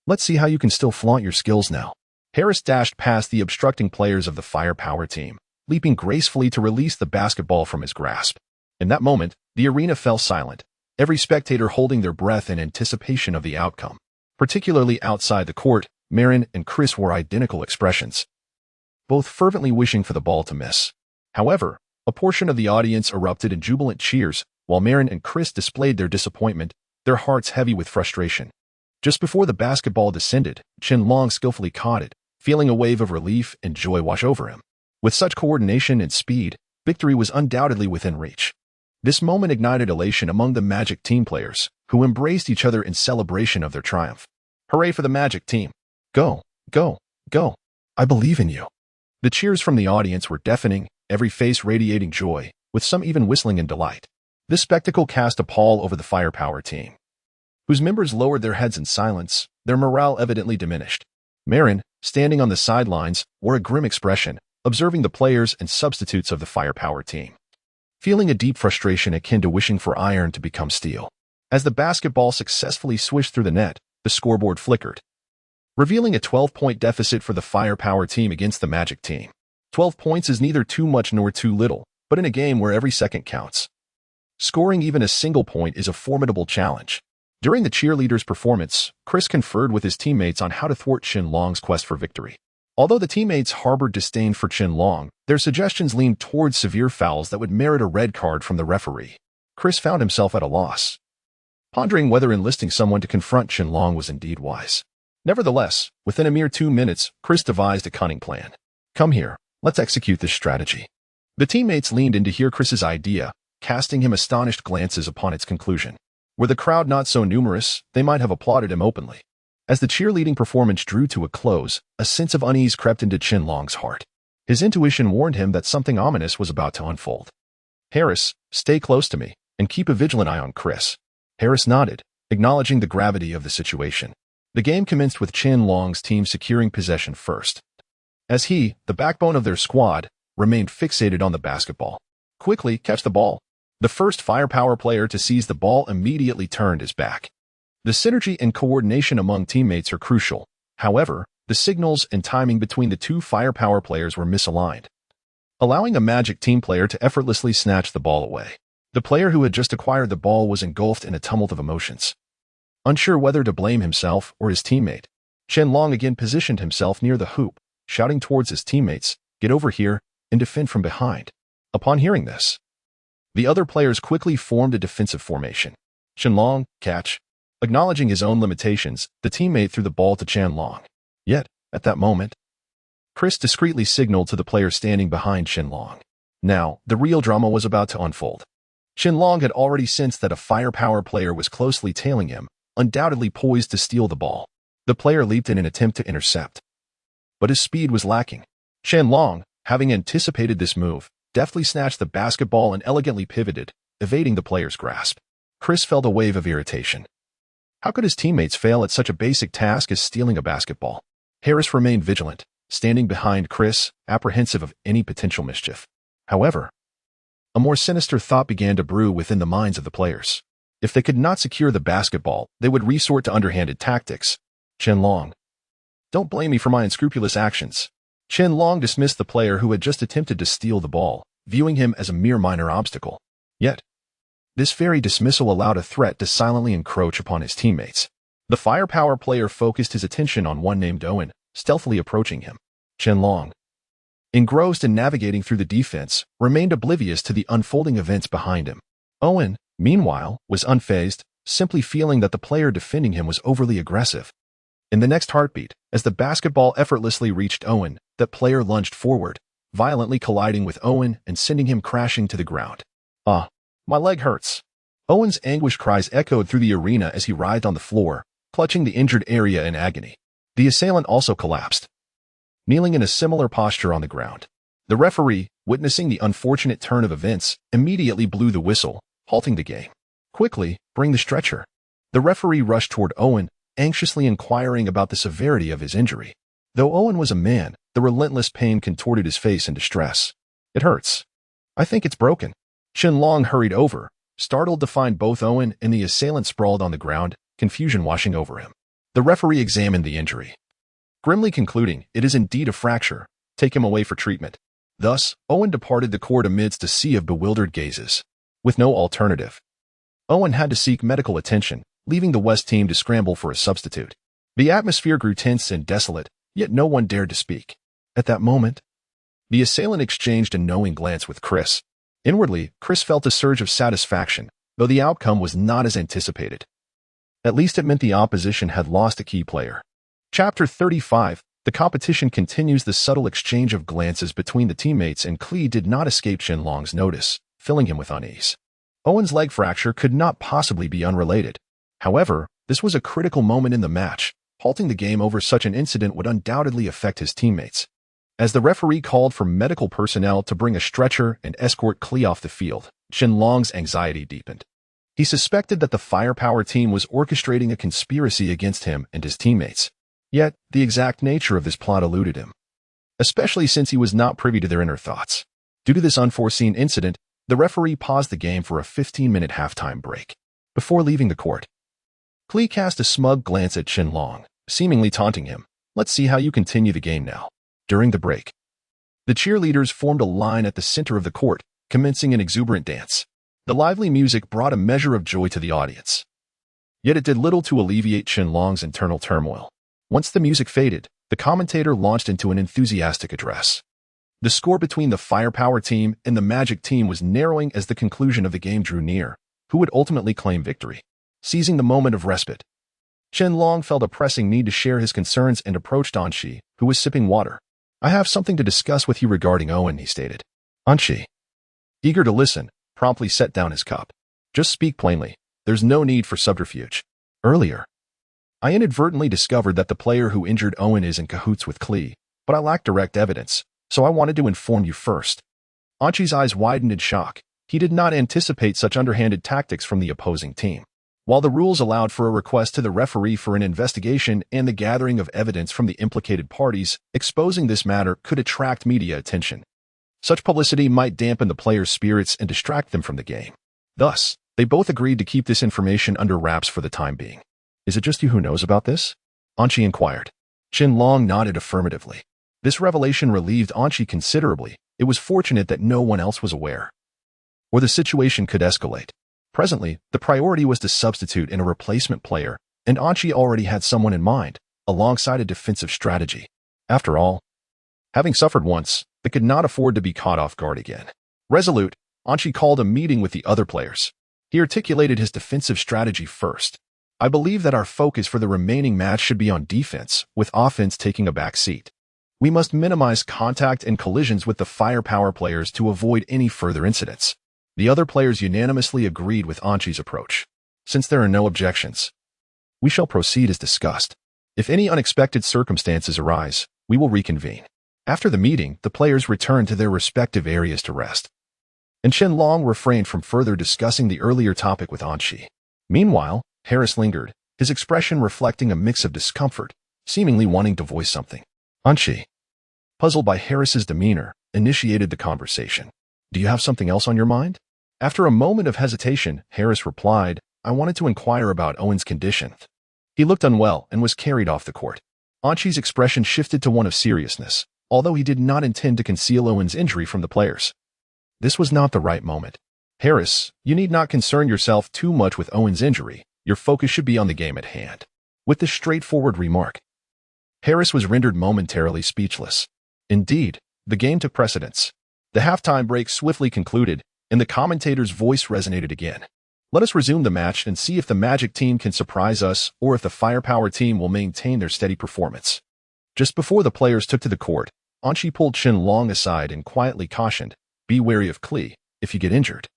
let's see how you can still flaunt your skills now." Harris dashed past the obstructing players of the firepower team, leaping gracefully to release the basketball from his grasp. In that moment, the arena fell silent, every spectator holding their breath in anticipation of the outcome. Particularly outside the court, Marin and Chris wore identical expressions, both fervently wishing for the ball to miss. However, a portion of the audience erupted in jubilant cheers, while Marin and Chris displayed their disappointment, their hearts heavy with frustration. Just before the basketball descended, Qianlong skillfully caught it, feeling a wave of relief and joy wash over him. With such coordination and speed, victory was undoubtedly within reach. This moment ignited elation among the Magic team players, who embraced each other in celebration of their triumph. Hooray for the Magic team. Go, go, go. I believe in you. The cheers from the audience were deafening, every face radiating joy, with some even whistling in delight. This spectacle cast a pall over the Firepower team, whose members lowered their heads in silence, their morale evidently diminished. Marin, standing on the sidelines, wore a grim expression, observing the players and substitutes of the Firepower team, feeling a deep frustration akin to wishing for iron to become steel. As the basketball successfully swished through the net, the scoreboard flickered, revealing a 12-point deficit for the Firepower team against the Magic team. 12 points is neither too much nor too little, but in a game where every second counts, scoring even a single point is a formidable challenge. During the cheerleaders' performance, Chris conferred with his teammates on how to thwart Qianlong's quest for victory. Although the teammates harbored disdain for Qianlong, their suggestions leaned towards severe fouls that would merit a red card from the referee. Chris found himself at a loss, pondering whether enlisting someone to confront Qianlong was indeed wise. Nevertheless, within a mere 2 minutes, Chris devised a cunning plan. Come here, let's execute this strategy. The teammates leaned in to hear Chris's idea, casting him astonished glances upon its conclusion. Were the crowd not so numerous, they might have applauded him openly. As the cheerleading performance drew to a close, a sense of unease crept into Qianlong's heart. His intuition warned him that something ominous was about to unfold. Harris, stay close to me, and keep a vigilant eye on Chris. Harris nodded, acknowledging the gravity of the situation. The game commenced with Qianlong's team securing possession first, as he, the backbone of their squad, remained fixated on the basketball. Quickly, catch the ball. The first Firepower player to seize the ball immediately turned his back. The synergy and coordination among teammates are crucial. However, the signals and timing between the two Firepower players were misaligned, allowing a Magic team player to effortlessly snatch the ball away. The player who had just acquired the ball was engulfed in a tumult of emotions. Unsure whether to blame himself or his teammate, Qianlong again positioned himself near the hoop, shouting towards his teammates, "Get over here and defend from behind." Upon hearing this, the other players quickly formed a defensive formation. Qianlong, catch. Acknowledging his own limitations, the teammate threw the ball to Qianlong. Yet, at that moment, Chris discreetly signaled to the player standing behind Qianlong. Now, the real drama was about to unfold. Qianlong had already sensed that a Firepower player was closely tailing him, undoubtedly poised to steal the ball. The player leaped in an attempt to intercept, but his speed was lacking. Qianlong, having anticipated this move, deftly snatched the basketball and elegantly pivoted, evading the player's grasp. Chris felt a wave of irritation. How could his teammates fail at such a basic task as stealing a basketball? Harris remained vigilant, standing behind Chris, apprehensive of any potential mischief. However, a more sinister thought began to brew within the minds of the players. If they could not secure the basketball, they would resort to underhanded tactics. Qianlong, don't blame me for my unscrupulous actions. Qianlong dismissed the player who had just attempted to steal the ball, viewing him as a mere minor obstacle. Yet, this very dismissal allowed a threat to silently encroach upon his teammates. The Firepower player focused his attention on one named Owen, stealthily approaching him. Qianlong, engrossed in navigating through the defense, remained oblivious to the unfolding events behind him. Owen, meanwhile, was unfazed, simply feeling that the player defending him was overly aggressive. In the next heartbeat, as the basketball effortlessly reached Owen, that player lunged forward, violently colliding with Owen and sending him crashing to the ground. "Ah, my leg hurts." Owen's anguished cries echoed through the arena as he writhed on the floor, clutching the injured area in agony. The assailant also collapsed, kneeling in a similar posture on the ground. The referee, witnessing the unfortunate turn of events, immediately blew the whistle, halting the game. "Quickly, bring the stretcher." The referee rushed toward Owen, anxiously inquiring about the severity of his injury. Though Owen was a man, the relentless pain contorted his face in distress. "It hurts. I think it's broken." Qianlong hurried over, startled to find both Owen and the assailant sprawled on the ground, confusion washing over him. The referee examined the injury, grimly concluding, "It is indeed a fracture. Take him away for treatment." Thus, Owen departed the court amidst a sea of bewildered gazes. With no alternative, Owen had to seek medical attention, leaving the West team to scramble for a substitute. The atmosphere grew tense and desolate, yet no one dared to speak. At that moment, the assailant exchanged a knowing glance with Chris. Inwardly, Chris felt a surge of satisfaction, though the outcome was not as anticipated. At least it meant the opposition had lost a key player. Chapter 35. The competition continues. The subtle exchange of glances between the teammates and Klee did not escape Qianlong's notice, filling him with unease. Owen's leg fracture could not possibly be unrelated. However, this was a critical moment in the match, Halting the game over such an incident would undoubtedly affect his teammates. As the referee called for medical personnel to bring a stretcher and escort Klee off the field, Qianlong's anxiety deepened. He suspected that the firepower team was orchestrating a conspiracy against him and his teammates. Yet, the exact nature of this plot eluded him, especially since he was not privy to their inner thoughts. Due to this unforeseen incident, the referee paused the game for a 15-minute halftime break. Before leaving the court, Klee cast a smug glance at Qianlong, seemingly taunting him. "Let's see how you continue the game now." During the break, the cheerleaders formed a line at the center of the court, commencing an exuberant dance. The lively music brought a measure of joy to the audience. Yet it did little to alleviate Qianlong's internal turmoil. Once the music faded, the commentator launched into an enthusiastic address. The score between the firepower team and the Magic team was narrowing as the conclusion of the game drew near. Who would ultimately claim victory? Seizing the moment of respite, Qianlong felt a pressing need to share his concerns and approached Anqi, who was sipping water. "I have something to discuss with you regarding Owen," he stated. Anqi, eager to listen, promptly set down his cup. "Just speak plainly. There's no need for subterfuge. Earlier, I inadvertently discovered that the player who injured Owen is in cahoots with Klee, but I lack direct evidence, so I wanted to inform you first." Anqi's eyes widened in shock. He did not anticipate such underhanded tactics from the opposing team. While the rules allowed for a request to the referee for an investigation and the gathering of evidence from the implicated parties, exposing this matter could attract media attention. Such publicity might dampen the players' spirits and distract them from the game. Thus, they both agreed to keep this information under wraps for the time being. "Is it just you who knows about this?" Anqi inquired. Qianlong nodded affirmatively. This revelation relieved Anqi considerably. It was fortunate that no one else was aware, or the situation could escalate. Presently, the priority was to substitute in a replacement player, and Anqi already had someone in mind, alongside a defensive strategy. After all, having suffered once, they could not afford to be caught off guard again. Resolute, Anqi called a meeting with the other players. He articulated his defensive strategy first. "I believe that our focus for the remaining match should be on defense, with offense taking a back seat. We must minimize contact and collisions with the firepower players to avoid any further incidents." The other players unanimously agreed with Anqi's approach. "Since there are no objections, we shall proceed as discussed. If any unexpected circumstances arise, we will reconvene." After the meeting, the players returned to their respective areas to rest, and Qianlong refrained from further discussing the earlier topic with Anqi. Meanwhile, Harris lingered, his expression reflecting a mix of discomfort, seemingly wanting to voice something. Anqi, puzzled by Harris's demeanor, initiated the conversation. "Do you have something else on your mind?" After a moment of hesitation, Harris replied, "I wanted to inquire about Owen's condition." He looked unwell and was carried off the court. Anqi's expression shifted to one of seriousness, although he did not intend to conceal Owen's injury from the players. This was not the right moment. "Harris, you need not concern yourself too much with Owen's injury. Your focus should be on the game at hand." With this straightforward remark, Harris was rendered momentarily speechless. Indeed, the game took precedence. The halftime break swiftly concluded, and the commentator's voice resonated again. "Let us resume the match and see if the Magic team can surprise us or if the firepower team will maintain their steady performance." Just before the players took to the court, Anqi pulled Qianlong aside and quietly cautioned, "Be wary of Klee. If you get injured,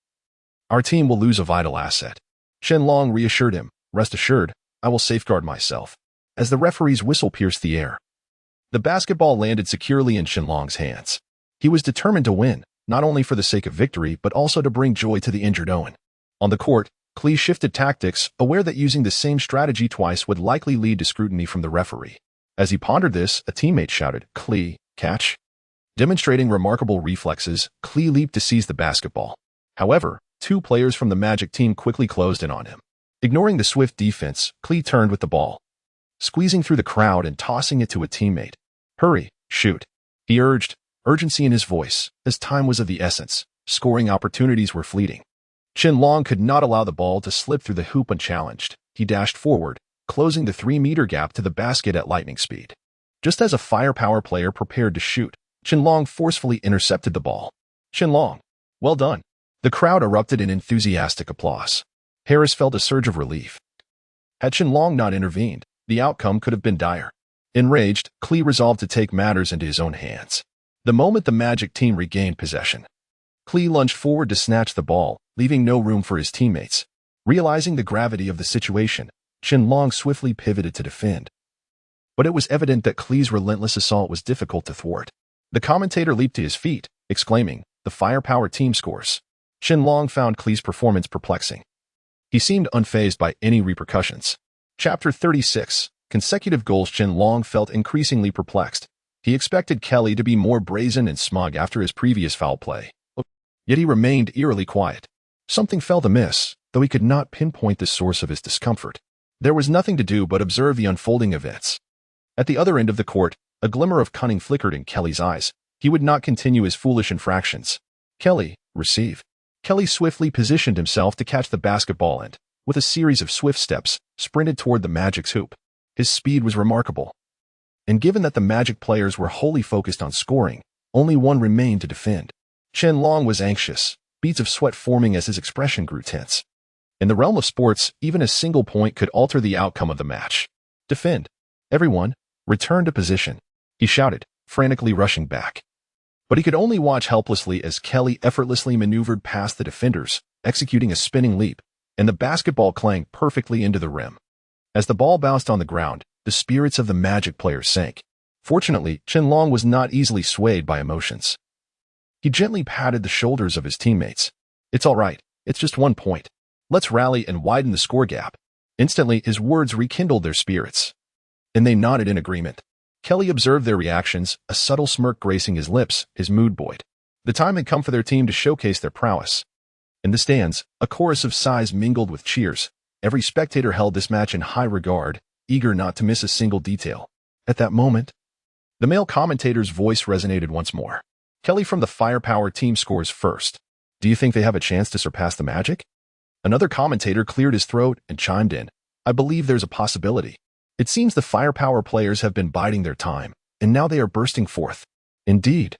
our team will lose a vital asset." Qianlong reassured him, "Rest assured, I will safeguard myself." As the referee's whistle pierced the air, the basketball landed securely in Qianlong's hands. He was determined to win, not only for the sake of victory but also to bring joy to the injured Owen. On the court, Klee shifted tactics, aware that using the same strategy twice would likely lead to scrutiny from the referee. As he pondered this, a teammate shouted, "Klee, catch." Demonstrating remarkable reflexes, Klee leaped to seize the basketball. However, two players from the Magic team quickly closed in on him. Ignoring the swift defense, Klee turned with the ball, squeezing through the crowd and tossing it to a teammate. "Hurry, shoot," he urged, urgency in his voice, as time was of the essence. Scoring opportunities were fleeting. Qianlong could not allow the ball to slip through the hoop unchallenged. He dashed forward, closing the 3-meter gap to the basket at lightning speed. Just as a firepower player prepared to shoot, Qianlong forcefully intercepted the ball. "Qianlong, well done." The crowd erupted in enthusiastic applause. Harris felt a surge of relief. Had Qianlong not intervened, the outcome could have been dire. Enraged, Klee resolved to take matters into his own hands. The moment the Magic team regained possession, Klee lunged forward to snatch the ball, leaving no room for his teammates. Realizing the gravity of the situation, Qianlong swiftly pivoted to defend. but it was evident that Klee's relentless assault was difficult to thwart. The commentator leaped to his feet, exclaiming, "The firepower team scores." Qianlong found Klee's performance perplexing. He seemed unfazed by any repercussions. Chapter 36. Consecutive goals. Qianlong felt increasingly perplexed. He expected Kelly to be more brazen and smug after his previous foul play. Yet he remained eerily quiet. Something felt amiss, though he could not pinpoint the source of his discomfort. There was nothing to do but observe the unfolding events. At the other end of the court, a glimmer of cunning flickered in Kelly's eyes. He would not continue his foolish infractions. Kelly, receive. Kelly swiftly positioned himself to catch the basketball and, with a series of swift steps, sprinted toward the Magic's hoop. His speed was remarkable. And given that the Magic players were wholly focused on scoring, only one remained to defend. Qianlong was anxious, beads of sweat forming as his expression grew tense. In the realm of sports, even a single point could alter the outcome of the match. Defend. Everyone, return to position, he shouted, frantically rushing back. But he could only watch helplessly as Kelly effortlessly maneuvered past the defenders, executing a spinning leap, and the basketball clanged perfectly into the rim. As the ball bounced on the ground, the spirits of the Magic players sank. Fortunately, Qianlong was not easily swayed by emotions. He gently patted the shoulders of his teammates. "It's all right. It's just 1 point. Let's rally and widen the score gap." Instantly, his words rekindled their spirits. And they nodded in agreement. Kelly observed their reactions, a subtle smirk gracing his lips, his mood buoyed. The time had come for their team to showcase their prowess. In the stands, a chorus of sighs mingled with cheers. Every spectator held this match in high regard, eager not to miss a single detail. At that moment, the male commentator's voice resonated once more. "Kelly from the firepower team scores first. Do you think they have a chance to surpass the Magic?" Another commentator cleared his throat and chimed in. "I believe there's a possibility. It seems the firepower players have been biding their time, and now they are bursting forth." "Indeed.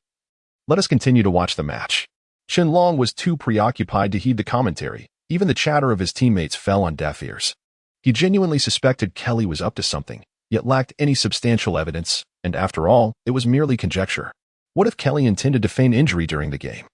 Let us continue to watch the match." Qianlong was too preoccupied to heed the commentary. Even the chatter of his teammates fell on deaf ears. He genuinely suspected Kelly was up to something, yet lacked any substantial evidence, and after all, it was merely conjecture. What if Kelly intended to feign injury during the game?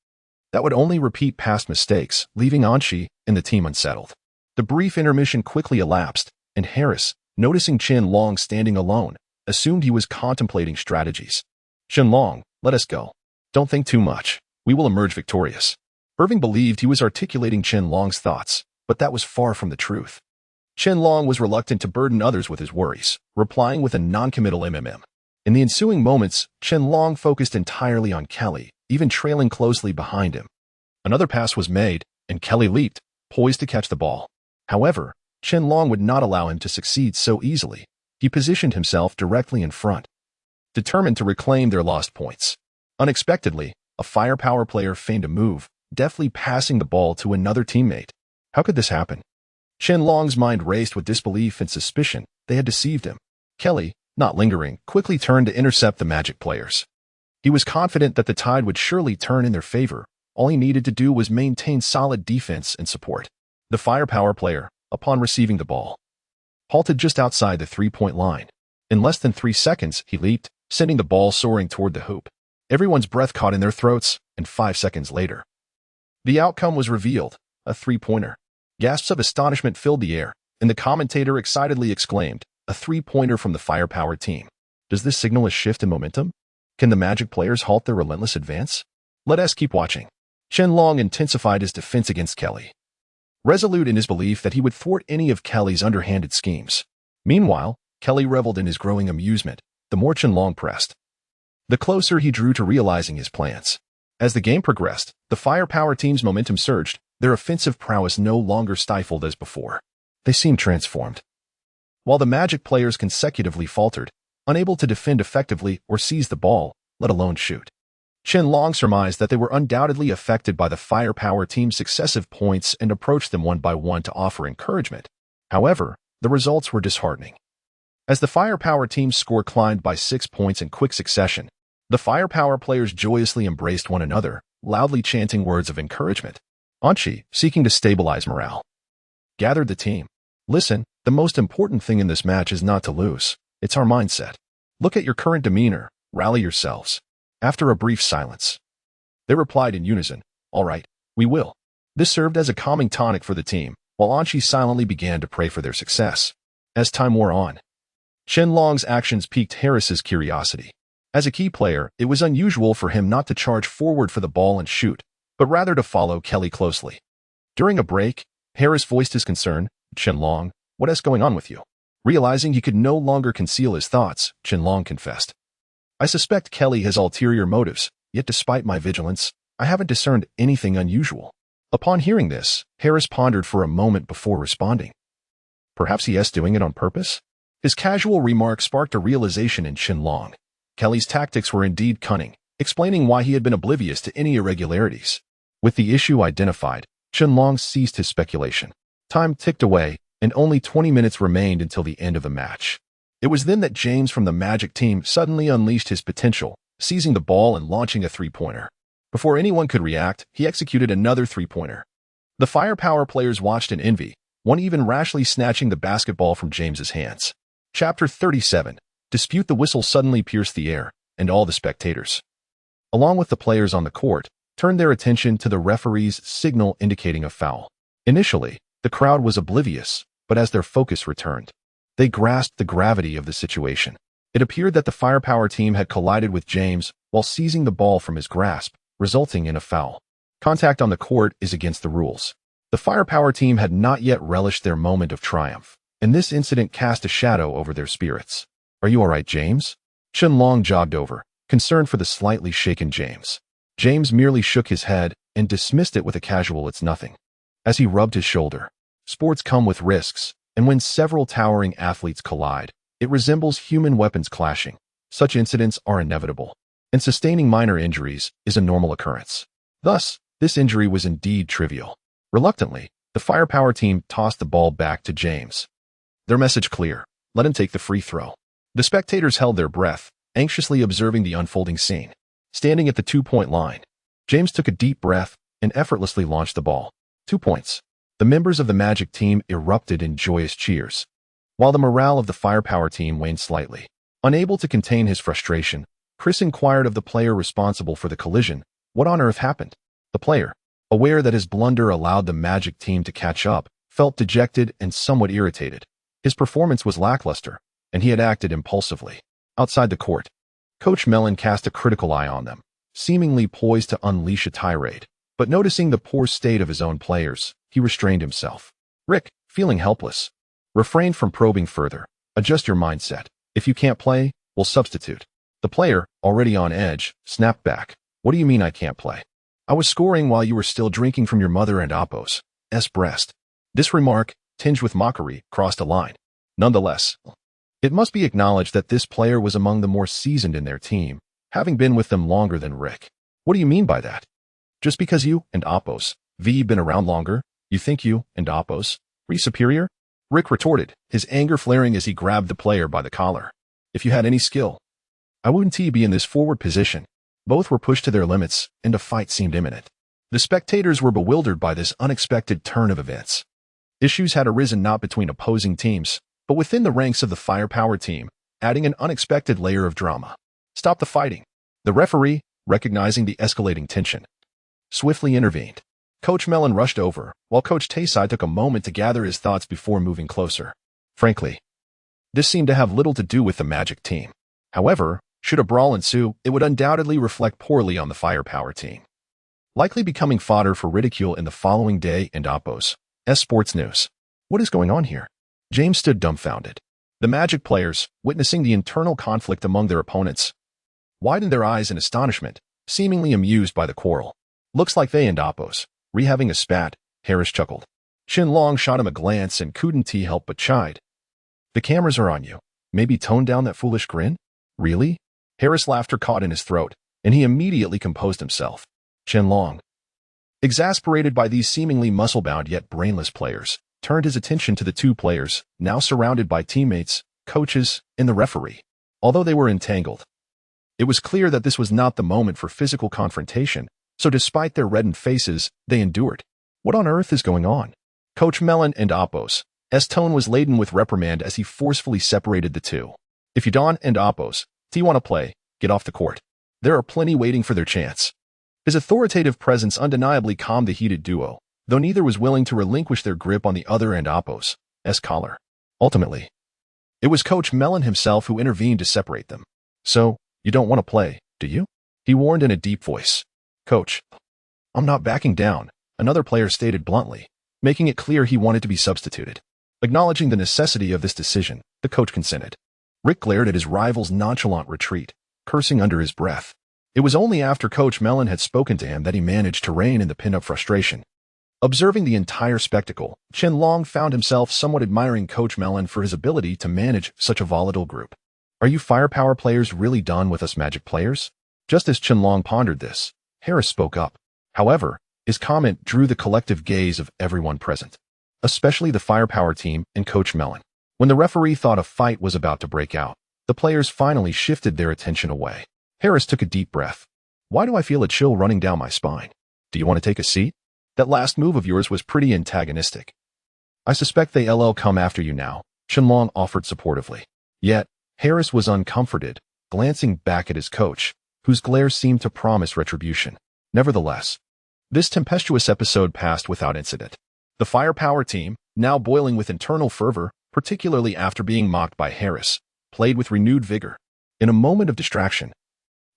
That would only repeat past mistakes, leaving Anqi and the team unsettled. The brief intermission quickly elapsed, and Harris, noticing Qianlong standing alone, assumed he was contemplating strategies. "Qianlong, let us go. Don't think too much. We will emerge victorious." Irving believed he was articulating Qianlong's thoughts, but that was far from the truth. Qianlong was reluctant to burden others with his worries, replying with a noncommittal mm. In the ensuing moments, Qianlong focused entirely on Kelly, even trailing closely behind him. Another pass was made, and Kelly leaped, poised to catch the ball. However, Qianlong would not allow him to succeed so easily. He positioned himself directly in front, determined to reclaim their lost points. Unexpectedly, a firepower player feigned a move, deftly passing the ball to another teammate. How could this happen? Qianlong's mind raced with disbelief and suspicion. They had deceived him. Kelly, not lingering, quickly turned to intercept the Magic players. He was confident that the tide would surely turn in their favor. All he needed to do was maintain solid defense and support. The firepower player, upon receiving the ball, halted just outside the three-point line. In less than 3 seconds, he leaped, sending the ball soaring toward the hoop. Everyone's breath caught in their throats, and 5 seconds later, the outcome was revealed, a three-pointer. Gasps of astonishment filled the air, and the commentator excitedly exclaimed, "A three-pointer from the firepower team. Does this signal a shift in momentum? Can the Magic players halt their relentless advance? Let us keep watching." Qianlong intensified his defense against Kelly, resolute in his belief that he would thwart any of Kelly's underhanded schemes. Meanwhile, Kelly reveled in his growing amusement, the more Qianlong pressed, the closer he drew to realizing his plans. As the game progressed, the firepower team's momentum surged, their offensive prowess no longer stifled as before. They seemed transformed. While the Magic players consecutively faltered, unable to defend effectively or seize the ball, let alone shoot. Qianlong surmised that they were undoubtedly affected by the firepower team's successive points and approached them one by one to offer encouragement. However, the results were disheartening. As the firepower team's score climbed by 6 points in quick succession, the firepower players joyously embraced one another, loudly chanting words of encouragement. Anqi, seeking to stabilize morale, gathered the team. "Listen, the most important thing in this match is not to lose. It's our mindset. Look at your current demeanor. Rally yourselves." After a brief silence, they replied in unison, "All right, we will." This served as a calming tonic for the team, while Anqi silently began to pray for their success. As time wore on, Qianlong's actions piqued Harris's curiosity. As a key player, it was unusual for him not to charge forward for the ball and shoot, but rather to follow Kelly closely. During a break, Harris voiced his concern. "Qianlong, what is going on with you?" Realizing he could no longer conceal his thoughts, Qianlong confessed, "I suspect Kelly has ulterior motives, yet despite my vigilance, I haven't discerned anything unusual." Upon hearing this, Harris pondered for a moment before responding. Perhaps he is doing it on purpose? His casual remark sparked a realization in Qianlong. Kelly's tactics were indeed cunning, explaining why he had been oblivious to any irregularities. With the issue identified, Qianlong ceased his speculation. Time ticked away, and only 20 minutes remained until the end of the match. It was then that James from the Magic team suddenly unleashed his potential, seizing the ball and launching a three-pointer. Before anyone could react, he executed another three-pointer. The Firepower players watched in envy, one even rashly snatching the basketball from James's hands. Chapter 37. Dispute. The whistle suddenly pierced the air, and all the spectators, along with the players on the court, turned their attention to the referee's signal indicating a foul. Initially, the crowd was oblivious, but as their focus returned, they grasped the gravity of the situation. It appeared that the Firepower team had collided with James while seizing the ball from his grasp, resulting in a foul. Contact on the court is against the rules. The Firepower team had not yet relished their moment of triumph, and this incident cast a shadow over their spirits. "Are you all right, James?" Qianlong jogged over, concerned for the slightly shaken James. James merely shook his head and dismissed it with a casual "it's nothing." As he rubbed his shoulder, sports come with risks, and when several towering athletes collide, it resembles human weapons clashing. Such incidents are inevitable, and sustaining minor injuries is a normal occurrence. Thus, this injury was indeed trivial. Reluctantly, the Firepower team tossed the ball back to James. Their message clear: let him take the free throw. The spectators held their breath, anxiously observing the unfolding scene. Standing at the two-point line, James took a deep breath and effortlessly launched the ball. 2 points. The members of the Magic team erupted in joyous cheers, while the morale of the Firepower team waned slightly. Unable to contain his frustration, Chris inquired of the player responsible for the collision, what on earth happened? The player, aware that his blunder allowed the Magic team to catch up, felt dejected and somewhat irritated. His performance was lackluster, and he had acted impulsively. Outside the court, Coach Mellon cast a critical eye on them, seemingly poised to unleash a tirade. But noticing the poor state of his own players, he restrained himself. Rick, feeling helpless, refrained from probing further. "Adjust your mindset. If you can't play, we'll substitute." The player, already on edge, snapped back. "What do you mean I can't play? I was scoring while you were still drinking from your mother and Appo's breast." This remark, tinged with mockery, crossed a line. Nonetheless, it must be acknowledged that this player was among the more seasoned in their team, having been with them longer than Rick. "What do you mean by that? Just because you and Appo's been around longer, you think you and Appo's superior?" Rick retorted, his anger flaring as he grabbed the player by the collar. "If you had any skill, I wouldn't be in this forward position." Both were pushed to their limits, and a fight seemed imminent. The spectators were bewildered by this unexpected turn of events. Issues had arisen not between opposing teams, but within the ranks of the Firepower team, adding an unexpected layer of drama. "Stop the fighting." The referee, recognizing the escalating tension, swiftly intervened. Coach Mellon rushed over, while Coach Taysai took a moment to gather his thoughts before moving closer. Frankly, this seemed to have little to do with the Magic team. However, should a brawl ensue, it would undoubtedly reflect poorly on the Firepower team, likely becoming fodder for ridicule in the following day and Appo's Sports News. "What is going on here?" James stood dumbfounded. The Magic players, witnessing the internal conflict among their opponents, widened their eyes in astonishment, seemingly amused by the quarrel. "Looks like they and Appo's having a spat," Harris chuckled. Qianlong shot him a glance and couldn't help but chide. "The cameras are on you. Maybe tone down that foolish grin?" "Really?" Harris' laughter caught in his throat, and he immediately composed himself. Qianlong, exasperated by these seemingly muscle-bound yet brainless players, turned his attention to the two players, now surrounded by teammates, coaches, and the referee. Although they were entangled, it was clear that this was not the moment for physical confrontation, so despite their reddened faces, they endured. "What on earth is going on?" Coach Mellon and Appo's tone was laden with reprimand as he forcefully separated the two. "If you don't and Appo's want to play, get off the court. There are plenty waiting for their chance." His authoritative presence undeniably calmed the heated duo, though neither was willing to relinquish their grip on the other and Appo's collar. Ultimately, It was Coach Mellon himself who intervened to separate them. "So, you don't want to play, do you?" he warned in a deep voice. "Coach, I'm not backing down," another player stated bluntly, making it clear he wanted to be substituted. Acknowledging the necessity of this decision, the coach consented. Rick glared at his rival's nonchalant retreat, cursing under his breath. It was only after Coach Mellon had spoken to him that he managed to rein in the pin-up frustration. Observing the entire spectacle, Chen Long found himself somewhat admiring Coach Mellon for his ability to manage such a volatile group. "Are you firepower players really done with us Magic players?" Just as Chen Long pondered this, Harris spoke up. However, his comment drew the collective gaze of everyone present, especially the firepower team and Coach Mellon. When the referee thought a fight was about to break out, the players finally shifted their attention away. Harris took a deep breath. "Why do I feel a chill running down my spine? Do you want to take a seat? That last move of yours was pretty antagonistic." "I suspect they'll come after you now," Chen Long offered supportively. Yet, Harris was uncomforted, glancing back at his coach, whose glare seemed to promise retribution. Nevertheless, this tempestuous episode passed without incident. The firepower team, now boiling with internal fervor, particularly after being mocked by Harris, played with renewed vigor. In a moment of distraction,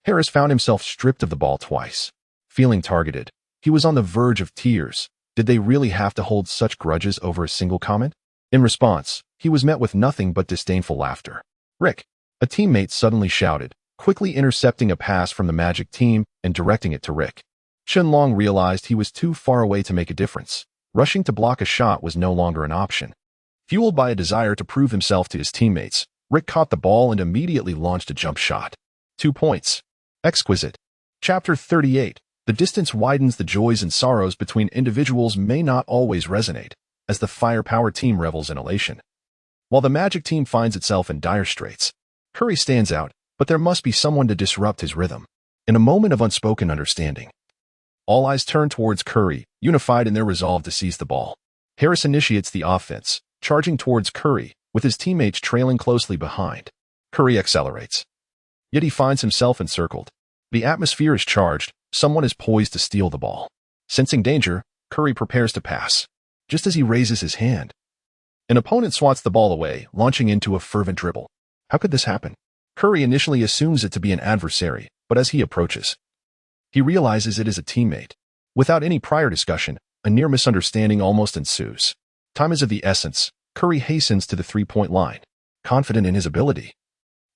Harris found himself stripped of the ball twice. Feeling targeted, he was on the verge of tears. Did they really have to hold such grudges over a single comment? In response, he was met with nothing but disdainful laughter. "Rick," a teammate suddenly shouted, quickly intercepting a pass from the Magic team and directing it to Rick. Chen Long realized he was too far away to make a difference. Rushing to block a shot was no longer an option. Fueled by a desire to prove himself to his teammates, Rick caught the ball and immediately launched a jump shot. 2 points. Exquisite. Chapter 38. The distance widens. The joys and sorrows between individuals may not always resonate, as the firepower team revels in elation. While the Magic team finds itself in dire straits, Curry stands out, but there must be someone to disrupt his rhythm. In a moment of unspoken understanding, all eyes turn towards Curry, unified in their resolve to seize the ball. Harris initiates the offense, charging towards Curry, with his teammates trailing closely behind. Curry accelerates. Yet he finds himself encircled. The atmosphere is charged. Someone is poised to steal the ball. Sensing danger, Curry prepares to pass. Just as he raises his hand, an opponent swats the ball away, launching into a fervent dribble. How could this happen? Curry initially assumes it to be an adversary, but as he approaches, he realizes it is a teammate. Without any prior discussion, a near misunderstanding almost ensues. Time is of the essence. Curry hastens to the three-point line, confident in his ability.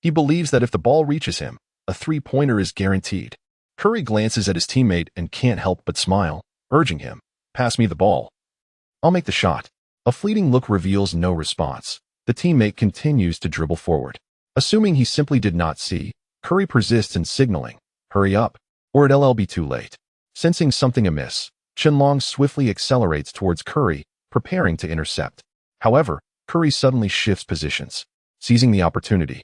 He believes that if the ball reaches him, a three-pointer is guaranteed. Curry glances at his teammate and can't help but smile, urging him, "Pass me the ball. I'll make the shot." A fleeting look reveals no response. The teammate continues to dribble forward. Assuming he simply did not see, Curry persists in signaling, "Hurry up, or it'll be too late." Sensing something amiss, Chen Long swiftly accelerates towards Curry, preparing to intercept. However, Curry suddenly shifts positions, seizing the opportunity.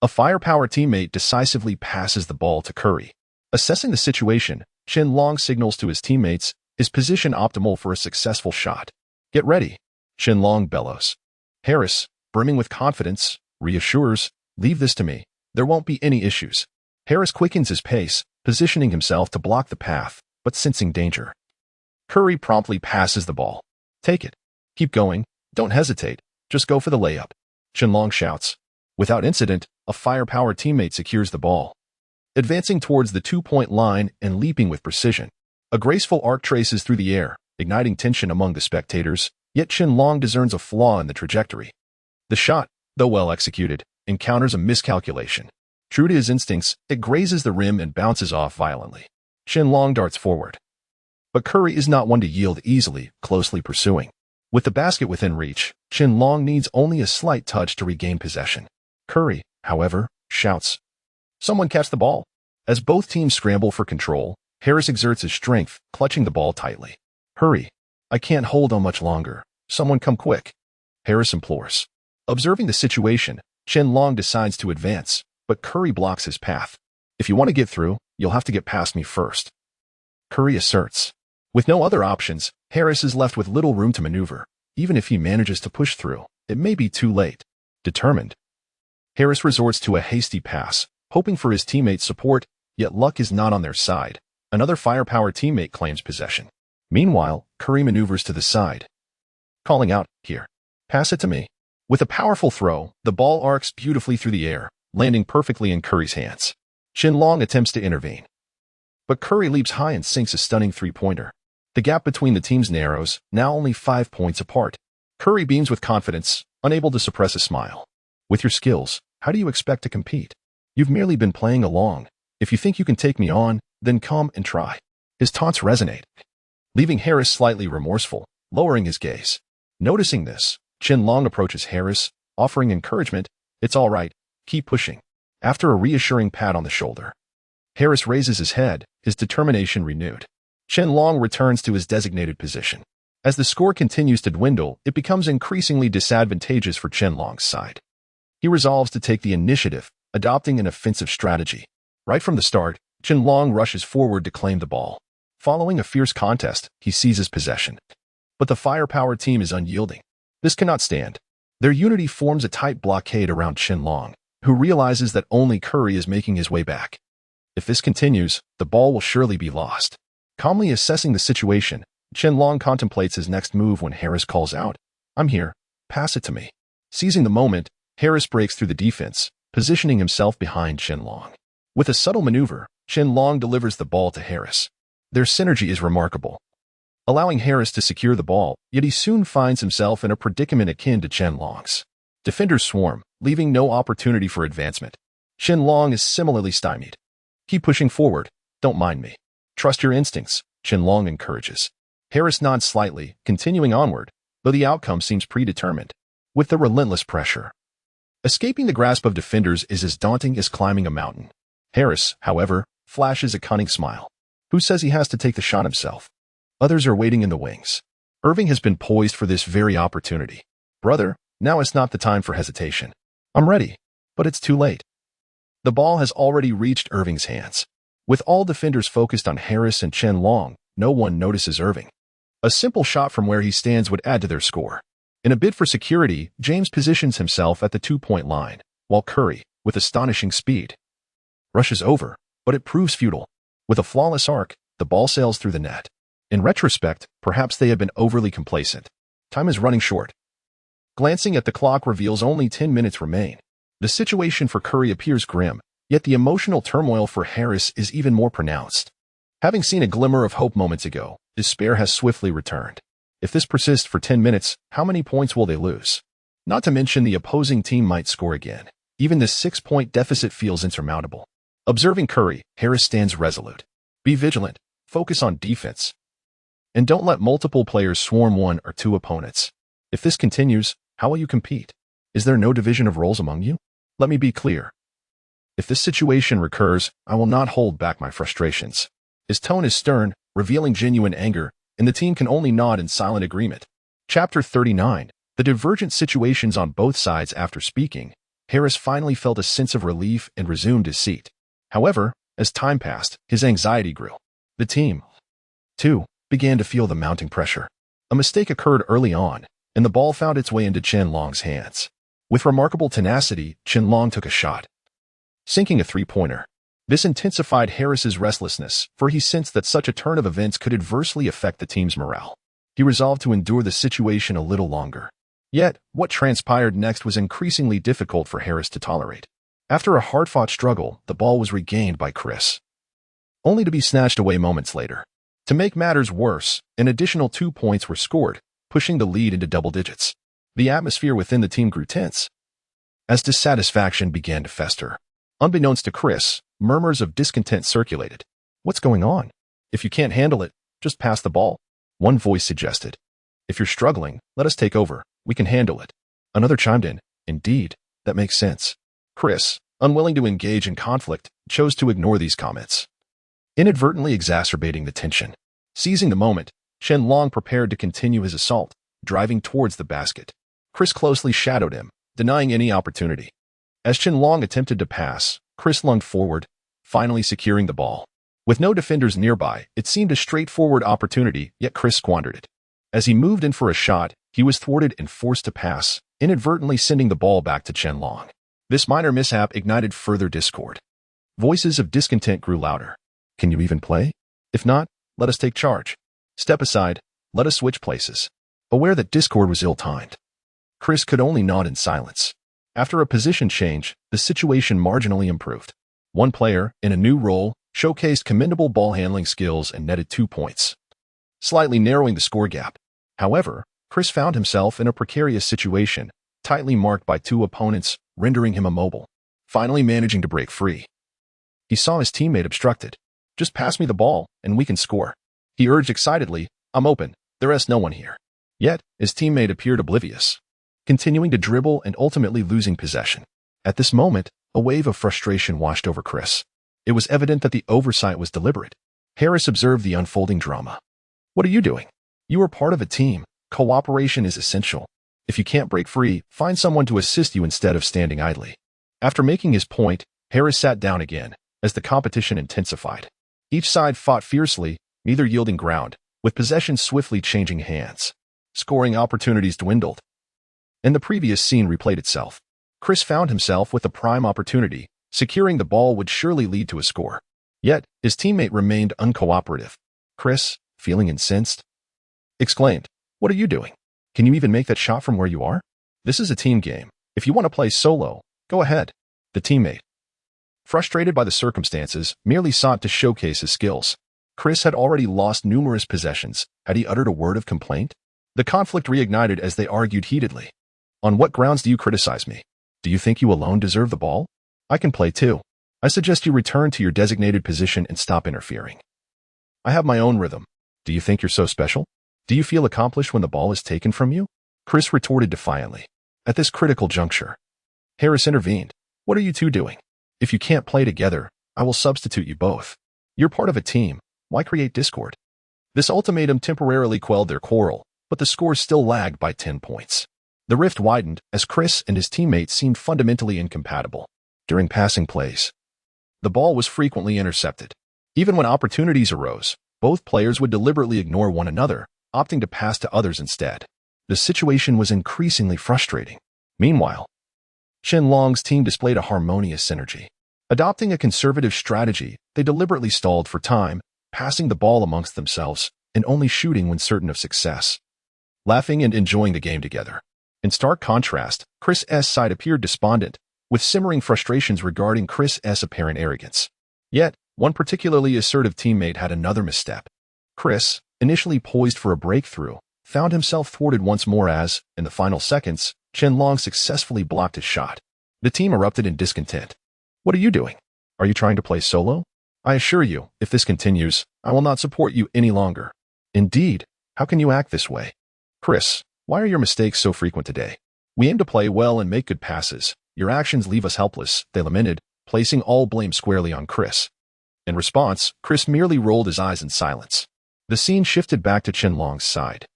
A firepower teammate decisively passes the ball to Curry. Assessing the situation, Chen Long signals to his teammates, his position optimal for a successful shot. "Get ready," Chen Long bellows. Harris, brimming with confidence, reassures, "Leave this to me. There won't be any issues." Harris quickens his pace, positioning himself to block the path, but sensing danger. Curry promptly passes the ball. "Take it. Keep going. Don't hesitate. Just go for the layup," Chen Long shouts. Without incident, a firepower teammate secures the ball. Advancing towards the two-point line and leaping with precision, a graceful arc traces through the air, igniting tension among the spectators, yet Chen Long discerns a flaw in the trajectory. The shot, though well executed, encounters a miscalculation. True to his instincts, it grazes the rim and bounces off violently. Chen Long darts forward. But Curry is not one to yield easily, closely pursuing. With the basket within reach, Chen Long needs only a slight touch to regain possession. Curry, however, shouts, "Someone catch the ball." As both teams scramble for control, Harris exerts his strength, clutching the ball tightly. "Hurry. I can't hold on much longer. Someone come quick," Harris implores. Observing the situation, Chen Long decides to advance, but Curry blocks his path. "If you want to get through, you'll have to get past me first," Curry asserts. With no other options, Harris is left with little room to maneuver. Even if he manages to push through, it may be too late. Determined, Harris resorts to a hasty pass, hoping for his teammates' support, yet luck is not on their side. Another firepower teammate claims possession. Meanwhile, Curry maneuvers to the side, calling out, "Here, pass it to me." With a powerful throw, the ball arcs beautifully through the air, landing perfectly in Curry's hands. Qianlong attempts to intervene, but Curry leaps high and sinks a stunning three-pointer. The gap between the teams narrows, now only 5 points apart. Curry beams with confidence, unable to suppress a smile. With your skills, how do you expect to compete? You've merely been playing along. If you think you can take me on, then come and try. His taunts resonate, leaving Harris slightly remorseful, lowering his gaze. Noticing this, Qianlong approaches Harris, offering encouragement. It's all right, keep pushing. After a reassuring pat on the shoulder, Harris raises his head, his determination renewed. Qianlong returns to his designated position. As the score continues to dwindle, it becomes increasingly disadvantageous for Qianlong's side. He resolves to take the initiative, adopting an offensive strategy. Right from the start, Qianlong rushes forward to claim the ball. Following a fierce contest, he seizes possession. But the firepower team is unyielding. This cannot stand. Their unity forms a tight blockade around Qianlong, who realizes that only Curry is making his way back. If this continues, the ball will surely be lost. Calmly assessing the situation, Qianlong contemplates his next move when Harris calls out, "I'm here, pass it to me." Seizing the moment, Harris breaks through the defense, positioning himself behind Qianlong. With a subtle maneuver, Qianlong delivers the ball to Harris. Their synergy is remarkable, allowing Harris to secure the ball, yet he soon finds himself in a predicament akin to Qianlong's. Defenders swarm, leaving no opportunity for advancement. Qianlong is similarly stymied. "Keep pushing forward, don't mind me. Trust your instincts," Qianlong encourages. Harris nods slightly, continuing onward, though the outcome seems predetermined. With the relentless pressure, escaping the grasp of defenders is as daunting as climbing a mountain. Harris, however, flashes a cunning smile. Who says he has to take the shot himself? Others are waiting in the wings. Irving has been poised for this very opportunity. "Brother, now is not the time for hesitation. I'm ready, but it's too late." The ball has already reached Irving's hands. With all defenders focused on Harris and Qianlong, no one notices Irving. A simple shot from where he stands would add to their score. In a bid for security, James positions himself at the 2-point line, while Curry, with astonishing speed, rushes over, but it proves futile. With a flawless arc, the ball sails through the net. In retrospect, perhaps they have been overly complacent. Time is running short. Glancing at the clock reveals only 10 minutes remain. The situation for Curry appears grim, yet the emotional turmoil for Harris is even more pronounced. Having seen a glimmer of hope moments ago, despair has swiftly returned. If this persists for 10 minutes, how many points will they lose? Not to mention the opposing team might score again. Even this 6-point deficit feels insurmountable. Observing Curry, Harris stands resolute. Be vigilant, focus on defense, and don't let multiple players swarm one or two opponents. If this continues, how will you compete? Is there no division of roles among you? Let me be clear. If this situation recurs, I will not hold back my frustrations. His tone is stern, revealing genuine anger, and the team can only nod in silent agreement. Chapter 39. The divergent situations on both sides. After speaking, Harris finally felt a sense of relief and resumed his seat. However, as time passed, his anxiety grew. The team, too, began to feel the mounting pressure. A mistake occurred early on, and the ball found its way into Qianlong's hands. With remarkable tenacity, Qianlong took a shot, sinking a three-pointer. This intensified Harris's restlessness, for he sensed that such a turn of events could adversely affect the team's morale. He resolved to endure the situation a little longer. Yet, what transpired next was increasingly difficult for Harris to tolerate. After a hard-fought struggle, the ball was regained by Chris, only to be snatched away moments later. To make matters worse, an additional 2 points were scored, pushing the lead into double digits. The atmosphere within the team grew tense, as dissatisfaction began to fester. Unbeknownst to Chris, murmurs of discontent circulated. "What's going on? If you can't handle it, just pass the ball," one voice suggested. "If you're struggling, let us take over. We can handle it." Another chimed in. "Indeed, that makes sense." Chris, unwilling to engage in conflict, chose to ignore these comments, inadvertently exacerbating the tension. Seizing the moment, Qianlong prepared to continue his assault, driving towards the basket. Chris closely shadowed him, denying any opportunity. As Qianlong attempted to pass, Chris lunged forward, finally securing the ball. With no defenders nearby, it seemed a straightforward opportunity, yet Chris squandered it. As he moved in for a shot, he was thwarted and forced to pass, inadvertently sending the ball back to Qianlong. This minor mishap ignited further discord. Voices of discontent grew louder. "Can you even play? If not, let us take charge. Step aside, let us switch places." Aware that discord was ill-timed, Chris could only nod in silence. After a position change, the situation marginally improved. One player, in a new role, showcased commendable ball handling skills and netted 2 points, slightly narrowing the score gap. However, Chris found himself in a precarious situation, tightly marked by 2 opponents, rendering him immobile. Finally managing to break free, he saw his teammate obstructed. "Just pass me the ball, and we can score," he urged excitedly. "I'm open. There's no one here." Yet, his teammate appeared oblivious, continuing to dribble and ultimately losing possession. At this moment, a wave of frustration washed over Chris. It was evident that the oversight was deliberate. Harris observed the unfolding drama. "What are you doing? You are part of a team. Cooperation is essential. If you can't break free, find someone to assist you instead of standing idly." After making his point, Harris sat down again, as the competition intensified. Each side fought fiercely, neither yielding ground, with possession swiftly changing hands. Scoring opportunities dwindled, and the previous scene replayed itself. Chris found himself with a prime opportunity. Securing the ball would surely lead to a score. Yet, his teammate remained uncooperative. Chris, feeling incensed, exclaimed, "What are you doing? Can you even make that shot from where you are? This is a team game. If you want to play solo, go ahead." The teammate, frustrated by the circumstances, merely sought to showcase his skills. Chris had already lost numerous possessions. Had he uttered a word of complaint? The conflict reignited as they argued heatedly. "On what grounds do you criticize me? Do you think you alone deserve the ball? I can play too. I suggest you return to your designated position and stop interfering. I have my own rhythm. Do you think you're so special? Do you feel accomplished when the ball is taken from you?" Chris retorted defiantly. At this critical juncture, Harris intervened. "What are you two doing? If you can't play together, I will substitute you both. You're part of a team. Why create discord?" This ultimatum temporarily quelled their quarrel, but the score still lagged by 10 points. The rift widened as Chris and his teammates seemed fundamentally incompatible. During passing plays, the ball was frequently intercepted. Even when opportunities arose, both players would deliberately ignore one another, opting to pass to others instead. The situation was increasingly frustrating. Meanwhile, Chen Long's team displayed a harmonious synergy. Adopting a conservative strategy, they deliberately stalled for time, passing the ball amongst themselves and only shooting when certain of success, laughing and enjoying the game together. In stark contrast, Chris S. side appeared despondent, with simmering frustrations regarding Chris S. apparent arrogance. Yet, one particularly assertive teammate had another misstep. Chris, initially poised for a breakthrough, found himself thwarted once more as, in the final seconds, Chen Long successfully blocked his shot. The team erupted in discontent. "What are you doing? Are you trying to play solo? I assure you, if this continues, I will not support you any longer." "Indeed, how can you act this way? Chris, why are your mistakes so frequent today? We aim to play well and make good passes. Your actions leave us helpless," they lamented, placing all blame squarely on Chris. In response, Chris merely rolled his eyes in silence. The scene shifted back to Chen Long's side,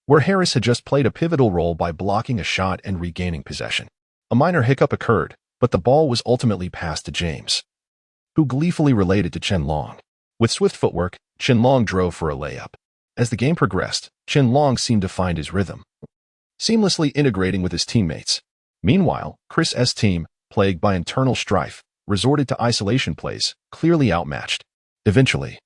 where Harris had just played a pivotal role by blocking a shot and regaining possession. A minor hiccup occurred, but the ball was ultimately passed to James, who gleefully related to Chen Long. With swift footwork, Chen Long drove for a layup. As the game progressed, Chen Long seemed to find his rhythm, seamlessly integrating with his teammates. Meanwhile, Chris S. team, plagued by internal strife, resorted to isolation plays, clearly outmatched. Eventually,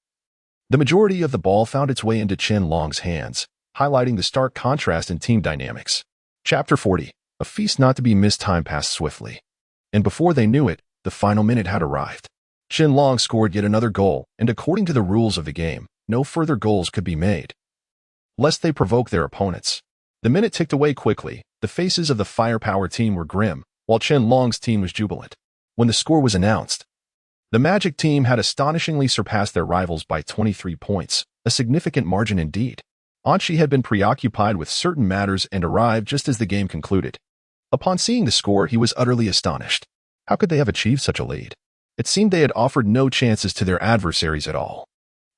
the majority of the ball found its way into Chen Long's hands, highlighting the stark contrast in team dynamics. Chapter 40, a feast not to be missed. Time passed swiftly, and before they knew it, the final minute had arrived. Chen Long scored yet another goal, and according to the rules of the game, no further goals could be made, lest they provoke their opponents. The minute ticked away quickly. The faces of the firepower team were grim, while Chen Long's team was jubilant. When the score was announced, the Magic team had astonishingly surpassed their rivals by 23 points, a significant margin indeed. Anchi had been preoccupied with certain matters and arrived just as the game concluded. Upon seeing the score, he was utterly astonished. How could they have achieved such a lead? It seemed they had offered no chances to their adversaries at all.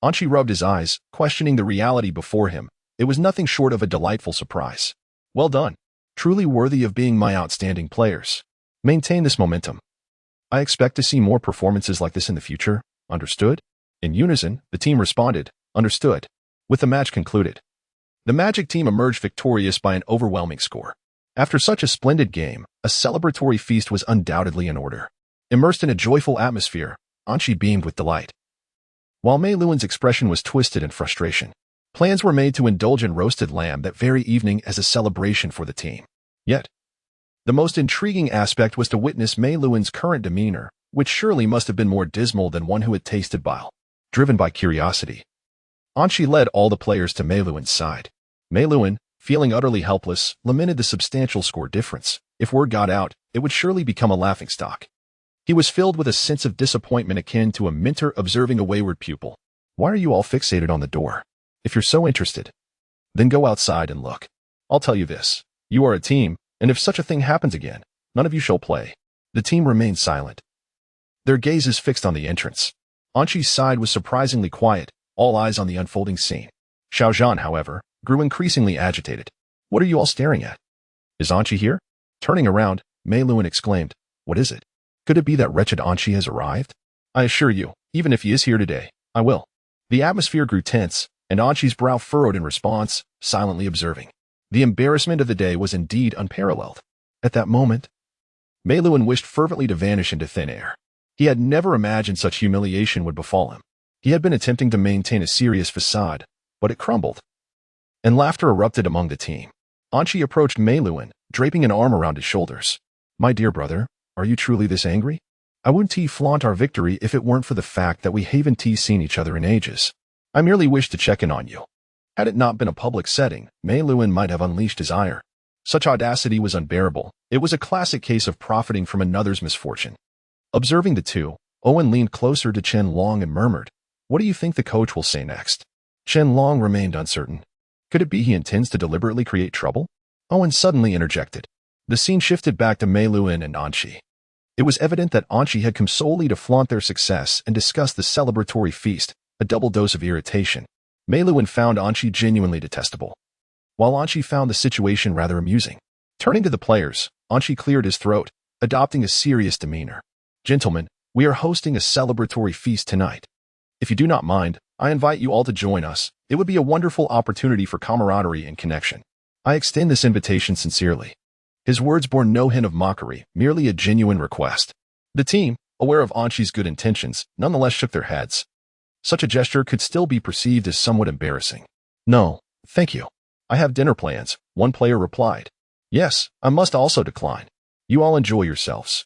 Anchi rubbed his eyes, questioning the reality before him. It was nothing short of a delightful surprise. "Well done. Truly worthy of being my outstanding players. Maintain this momentum. I expect to see more performances like this in the future. Understood?" In unison, the team responded, "Understood." With the match concluded, the Magic team emerged victorious by an overwhelming score. After such a splendid game, a celebratory feast was undoubtedly in order. Immersed in a joyful atmosphere, Anchi beamed with delight, while Mei Luan's expression was twisted in frustration. Plans were made to indulge in roasted lamb that very evening as a celebration for the team. Yet, the most intriguing aspect was to witness Mei Luan's current demeanor, which surely must have been more dismal than one who had tasted bile. Driven by curiosity, Anqi led all the players to Mei Luan's side. Mei Luan, feeling utterly helpless, lamented the substantial score difference. If word got out, it would surely become a laughingstock. He was filled with a sense of disappointment akin to a mentor observing a wayward pupil. Why are you all fixated on the door? If you're so interested, then go outside and look. I'll tell you this. You are a team, and if such a thing happens again, none of you shall play. The team remained silent, their gazes fixed on the entrance. Anqi's side was surprisingly quiet, all eyes on the unfolding scene. Xiao Zhan, however, grew increasingly agitated. What are you all staring at? Is Anqi here? Turning around, Mei Luan exclaimed, What is it? Could it be that wretched Anqi has arrived? I assure you, even if he is here today, I will. The atmosphere grew tense, and Anqi's brow furrowed in response, silently observing. The embarrassment of the day was indeed unparalleled. At that moment, Mei Luan wished fervently to vanish into thin air. He had never imagined such humiliation would befall him. He had been attempting to maintain a serious facade, but it crumbled, and laughter erupted among the team. Anqi approached Mei Luan, draping an arm around his shoulders. My dear brother, are you truly this angry? I wouldn't flaunt our victory if it weren't for the fact that we haven't seen each other in ages. I merely wished to check in on you. Had it not been a public setting, Mei Luan might have unleashed his ire. Such audacity was unbearable. It was a classic case of profiting from another's misfortune. Observing the two, Owen leaned closer to Chen Long and murmured, What do you think the coach will say next? Chen Long remained uncertain. Could it be he intends to deliberately create trouble? Owen suddenly interjected. The scene shifted back to Mei Luan and Anqi. It was evident that Anqi had come solely to flaunt their success and discuss the celebratory feast, a double dose of irritation. Mei Luan found Anqi genuinely detestable, while Anqi found the situation rather amusing. Turning to the players, Anqi cleared his throat, adopting a serious demeanor. Gentlemen, we are hosting a celebratory feast tonight. If you do not mind, I invite you all to join us. It would be a wonderful opportunity for camaraderie and connection. I extend this invitation sincerely. His words bore no hint of mockery, merely a genuine request. The team, aware of Anqi's good intentions, nonetheless shook their heads. Such a gesture could still be perceived as somewhat embarrassing. No, thank you. I have dinner plans, one player replied. Yes, I must also decline. You all enjoy yourselves.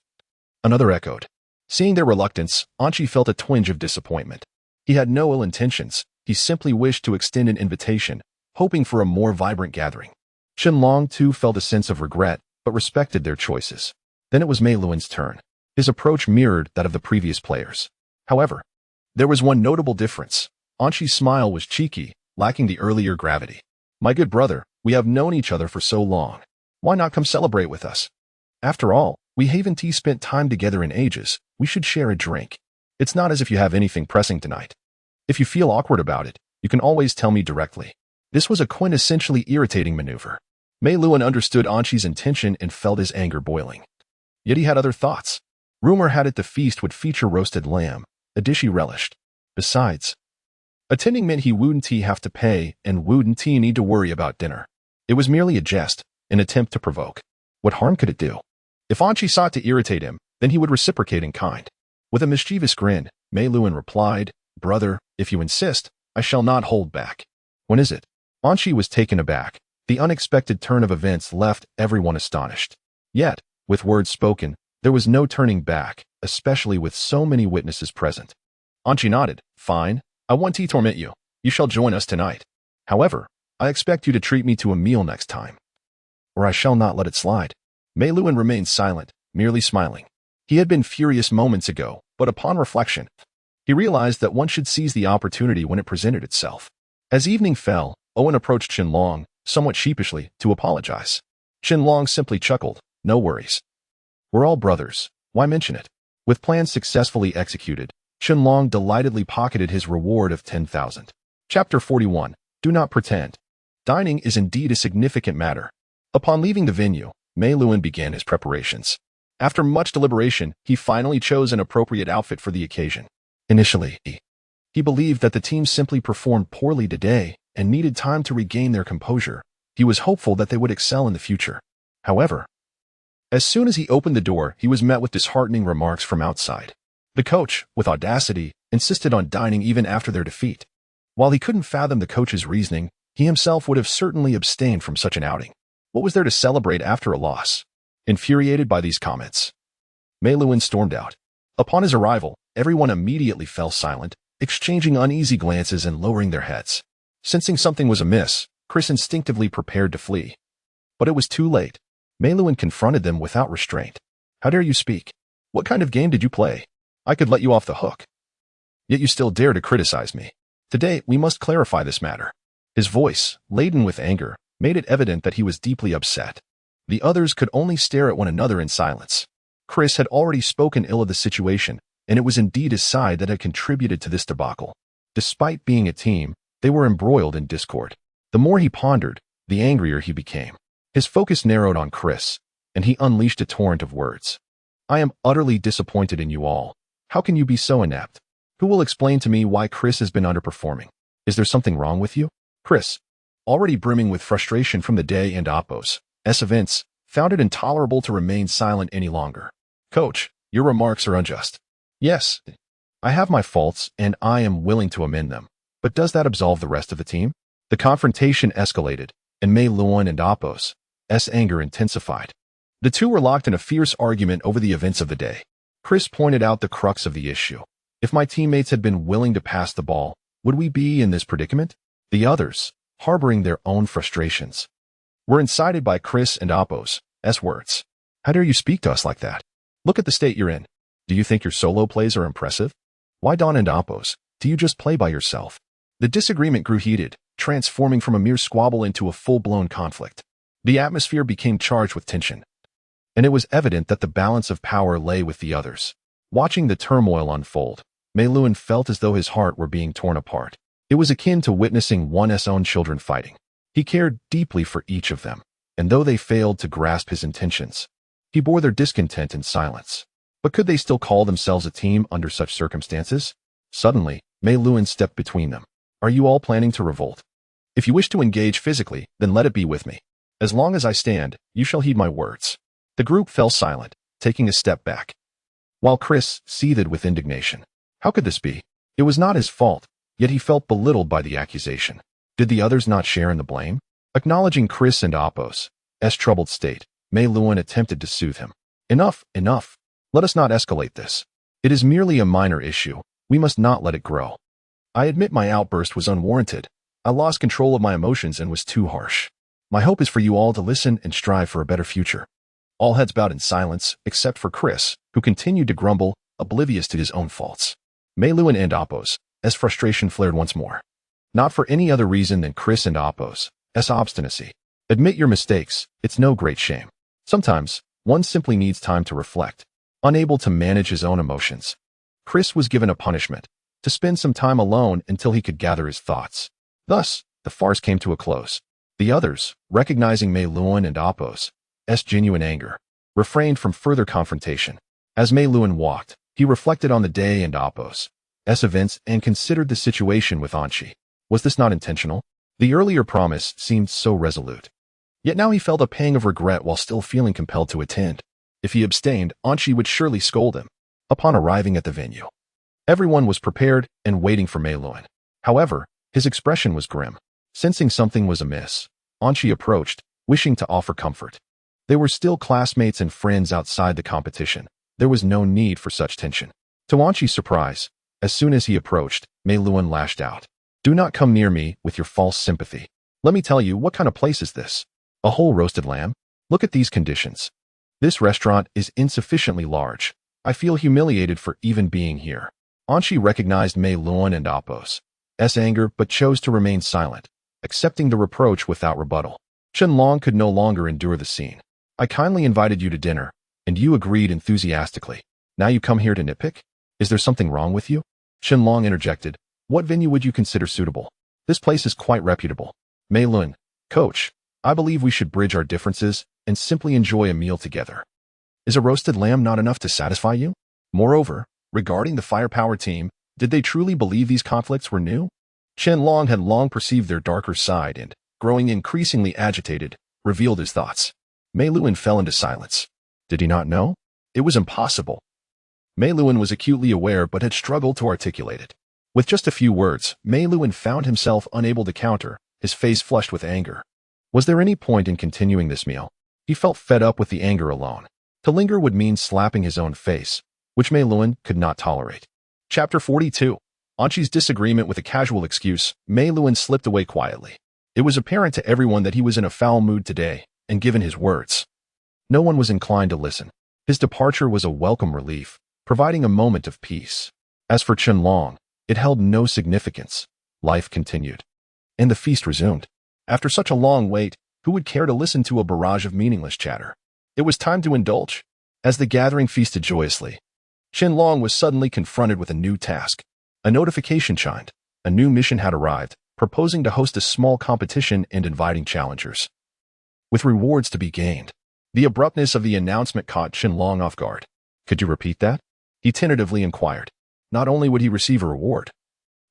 Another echoed. Seeing their reluctance, Anqi felt a twinge of disappointment. He had no ill intentions. He simply wished to extend an invitation, hoping for a more vibrant gathering. Chen Long too felt a sense of regret, but respected their choices. Then it was Mei Luan's turn. His approach mirrored that of the previous players. However, there was one notable difference. Anqi's smile was cheeky, lacking the earlier gravity. My good brother, we have known each other for so long. Why not come celebrate with us? After all, we haven't spent time together in ages. We should share a drink. It's not as if you have anything pressing tonight. If you feel awkward about it, you can always tell me directly. This was a quintessentially irritating maneuver. Mei Luan understood Anqi's intention and felt his anger boiling. Yet he had other thoughts. Rumor had it the feast would feature roasted lamb, a dish he relished. Besides, attending meant he wouldn't have to pay and wouldn't need to worry about dinner. It was merely a jest, an attempt to provoke. What harm could it do? If Anqi sought to irritate him, then he would reciprocate in kind. With a mischievous grin, Mei Luan replied, Brother, if you insist, I shall not hold back. When is it? Anqi was taken aback. The unexpected turn of events left everyone astonished. Yet, with words spoken, there was no turning back, especially with so many witnesses present. Anqi nodded. Fine, I won't torment you. You shall join us tonight. However, I expect you to treat me to a meal next time, or I shall not let it slide. Mei Luan remained silent, merely smiling. He had been furious moments ago, but upon reflection, he realized that one should seize the opportunity when it presented itself. As evening fell, Owen approached Chen Long, somewhat sheepishly, to apologize. Chen Long simply chuckled, No worries. We're all brothers, why mention it? With plans successfully executed, Chen Long delightedly pocketed his reward of 10,000. Chapter 41. Do not pretend. Dining is indeed a significant matter. Upon leaving the venue, Mei Luan began his preparations. After much deliberation, he finally chose an appropriate outfit for the occasion. Initially, he believed that the team simply performed poorly today and needed time to regain their composure. He was hopeful that they would excel in the future. However, as soon as he opened the door, he was met with disheartening remarks from outside. The coach, with audacity, insisted on dining even after their defeat. While he couldn't fathom the coach's reasoning, he himself would have certainly abstained from such an outing. What was there to celebrate after a loss? Infuriated by these comments, Mei Luan stormed out. Upon his arrival, everyone immediately fell silent, exchanging uneasy glances and lowering their heads. Sensing something was amiss, Chris instinctively prepared to flee. But it was too late. Mei Luan confronted them without restraint. How dare you speak? What kind of game did you play? I could let you off the hook. Yet you still dare to criticize me. Today, we must clarify this matter. His voice, laden with anger, made it evident that he was deeply upset. The others could only stare at one another in silence. Chris had already spoken ill of the situation, and it was indeed his side that had contributed to this debacle. Despite being a team, they were embroiled in discord. The more he pondered, the angrier he became. His focus narrowed on Chris, and he unleashed a torrent of words. I am utterly disappointed in you all. How can you be so inept? Who will explain to me why Chris has been underperforming? Is there something wrong with you? Chris, already brimming with frustration from the day and Oppo's events, found it intolerable to remain silent any longer. Coach, your remarks are unjust. Yes, I have my faults and I am willing to amend them. But does that absolve the rest of the team? The confrontation escalated, and Mei Luan and Oppo's anger intensified. The two were locked in a fierce argument over the events of the day. Chris pointed out the crux of the issue. If my teammates had been willing to pass the ball, would we be in this predicament? The others, harboring their own frustrations, were incited by Chris and Oppo's words. How dare you speak to us like that? Look at the state you're in. Do you think your solo plays are impressive? Why Don and Oppo's? Do you just play by yourself? The disagreement grew heated, transforming from a mere squabble into a full-blown conflict. The atmosphere became charged with tension, and it was evident that the balance of power lay with the others. Watching the turmoil unfold, Mei Luan felt as though his heart were being torn apart. It was akin to witnessing one's own children fighting. He cared deeply for each of them, and though they failed to grasp his intentions, he bore their discontent in silence. But could they still call themselves a team under such circumstances? Suddenly, Mei Luan stepped between them. Are you all planning to revolt? If you wish to engage physically, then let it be with me. As long as I stand, you shall heed my words. The group fell silent, taking a step back, while Chris seethed with indignation. How could this be? It was not his fault, yet he felt belittled by the accusation. Did the others not share in the blame? Acknowledging Chris and Oppo's troubled state, Mei Luan attempted to soothe him. Enough, enough. Let us not escalate this. It is merely a minor issue. We must not let it grow. I admit my outburst was unwarranted. I lost control of my emotions and was too harsh. My hope is for you all to listen and strive for a better future. All heads bowed in silence, except for Chris, who continued to grumble, oblivious to his own faults. Mei Luan and Oppo's frustration flared once more. Not for any other reason than Chris and Oppo's obstinacy. Admit your mistakes, it's no great shame. Sometimes, one simply needs time to reflect. Unable to manage his own emotions, Chris was given a punishment, to spend some time alone until he could gather his thoughts. Thus, the farce came to a close. The others, recognizing Mei Luan and Oppo's genuine anger, refrained from further confrontation. As Mei Luan walked, he reflected on the day and Oppo's events and considered the situation with Anchi. Was this not intentional? The earlier promise seemed so resolute. Yet now he felt a pang of regret while still feeling compelled to attend. If he abstained, Anchi would surely scold him. Upon arriving at the venue, everyone was prepared and waiting for Mei Luan. However, his expression was grim. Sensing something was amiss, Anchi approached, wishing to offer comfort. They were still classmates and friends outside the competition. There was no need for such tension. To Anchi's surprise, as soon as he approached, Mei Luan lashed out. Do not come near me with your false sympathy. Let me tell you, what kind of place is this? A whole roasted lamb? Look at these conditions. This restaurant is insufficiently large. I feel humiliated for even being here. Anchi recognized Mei Luan and Oppo's anger but chose to remain silent, accepting the reproach without rebuttal. Chen Long could no longer endure the scene. I kindly invited you to dinner, and you agreed enthusiastically. Now you come here to nitpick? Is there something wrong with you? Chen Long interjected. What venue would you consider suitable? This place is quite reputable. Mei Luan, coach, I believe we should bridge our differences and simply enjoy a meal together. Is a roasted lamb not enough to satisfy you? Moreover, regarding the firepower team, did they truly believe these conflicts were new? Chen Long had long perceived their darker side and, growing increasingly agitated, revealed his thoughts. Mei Luan fell into silence. Did he not know? It was impossible. Mei Luan was acutely aware but had struggled to articulate it. With just a few words, Mei Luan found himself unable to counter, his face flushed with anger. Was there any point in continuing this meal? He felt fed up with the anger alone. To linger would mean slapping his own face, which Mei Luan could not tolerate. Chapter 42. Anqi's disagreement with a casual excuse, Mei Luan slipped away quietly. It was apparent to everyone that he was in a foul mood today, and given his words, no one was inclined to listen. His departure was a welcome relief, providing a moment of peace. As for Qianlong, it held no significance. Life continued. And the feast resumed. After such a long wait, who would care to listen to a barrage of meaningless chatter? It was time to indulge. As the gathering feasted joyously, Qianlong was suddenly confronted with a new task. A notification chimed. A new mission had arrived, proposing to host a small competition and inviting challengers, with rewards to be gained. The abruptness of the announcement caught Qianlong off guard. Could you repeat that? He tentatively inquired. Not only would he receive a reward,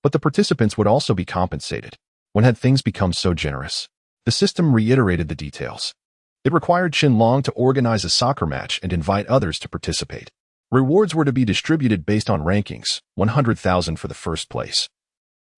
but the participants would also be compensated. When had things become so generous? The system reiterated the details. It required Qianlong to organize a soccer match and invite others to participate. Rewards were to be distributed based on rankings, 100,000 for the first place,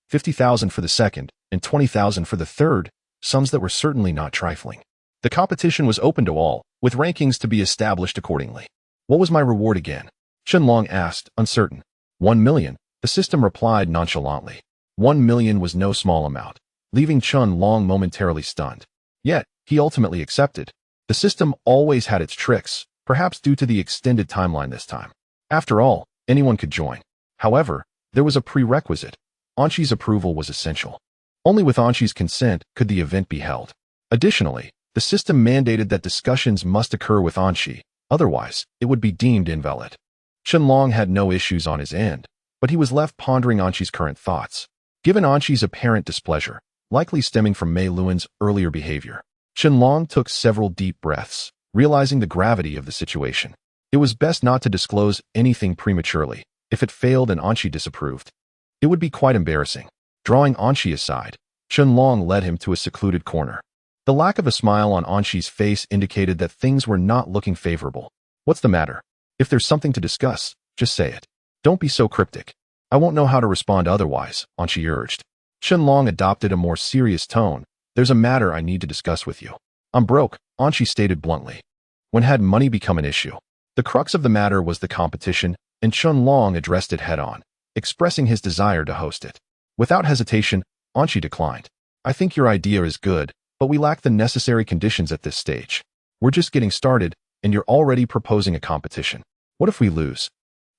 50,000 for the second, and 20,000 for the third, sums that were certainly not trifling. The competition was open to all, with rankings to be established accordingly. What was my reward again? Qianlong asked, uncertain. 1 million, the system replied nonchalantly. 1 million was no small amount, leaving Qianlong momentarily stunned. Yet, he ultimately accepted. The system always had its tricks, perhaps due to the extended timeline this time. After all, anyone could join. However, there was a prerequisite. Anqi's approval was essential. Only with Anqi's consent could the event be held. Additionally, the system mandated that discussions must occur with Anqi, otherwise, it would be deemed invalid. Qianlong had no issues on his end, but he was left pondering Anqi's current thoughts. Given Anqi's apparent displeasure, likely stemming from Mei Luan's earlier behavior, Qianlong took several deep breaths, realizing the gravity of the situation. It was best not to disclose anything prematurely. If it failed and Anqi disapproved, it would be quite embarrassing. Drawing Anqi aside, Qianlong led him to a secluded corner. The lack of a smile on Anqi's face indicated that things were not looking favorable. What's the matter? If there's something to discuss, just say it. Don't be so cryptic. I won't know how to respond otherwise, Anqi urged. Qianlong adopted a more serious tone. There's a matter I need to discuss with you. I'm broke, Anqi stated bluntly. When had money become an issue? The crux of the matter was the competition, and Qianlong addressed it head-on, expressing his desire to host it. Without hesitation, Anqi declined. I think your idea is good, but we lack the necessary conditions at this stage. We're just getting started, and you're already proposing a competition. What if we lose?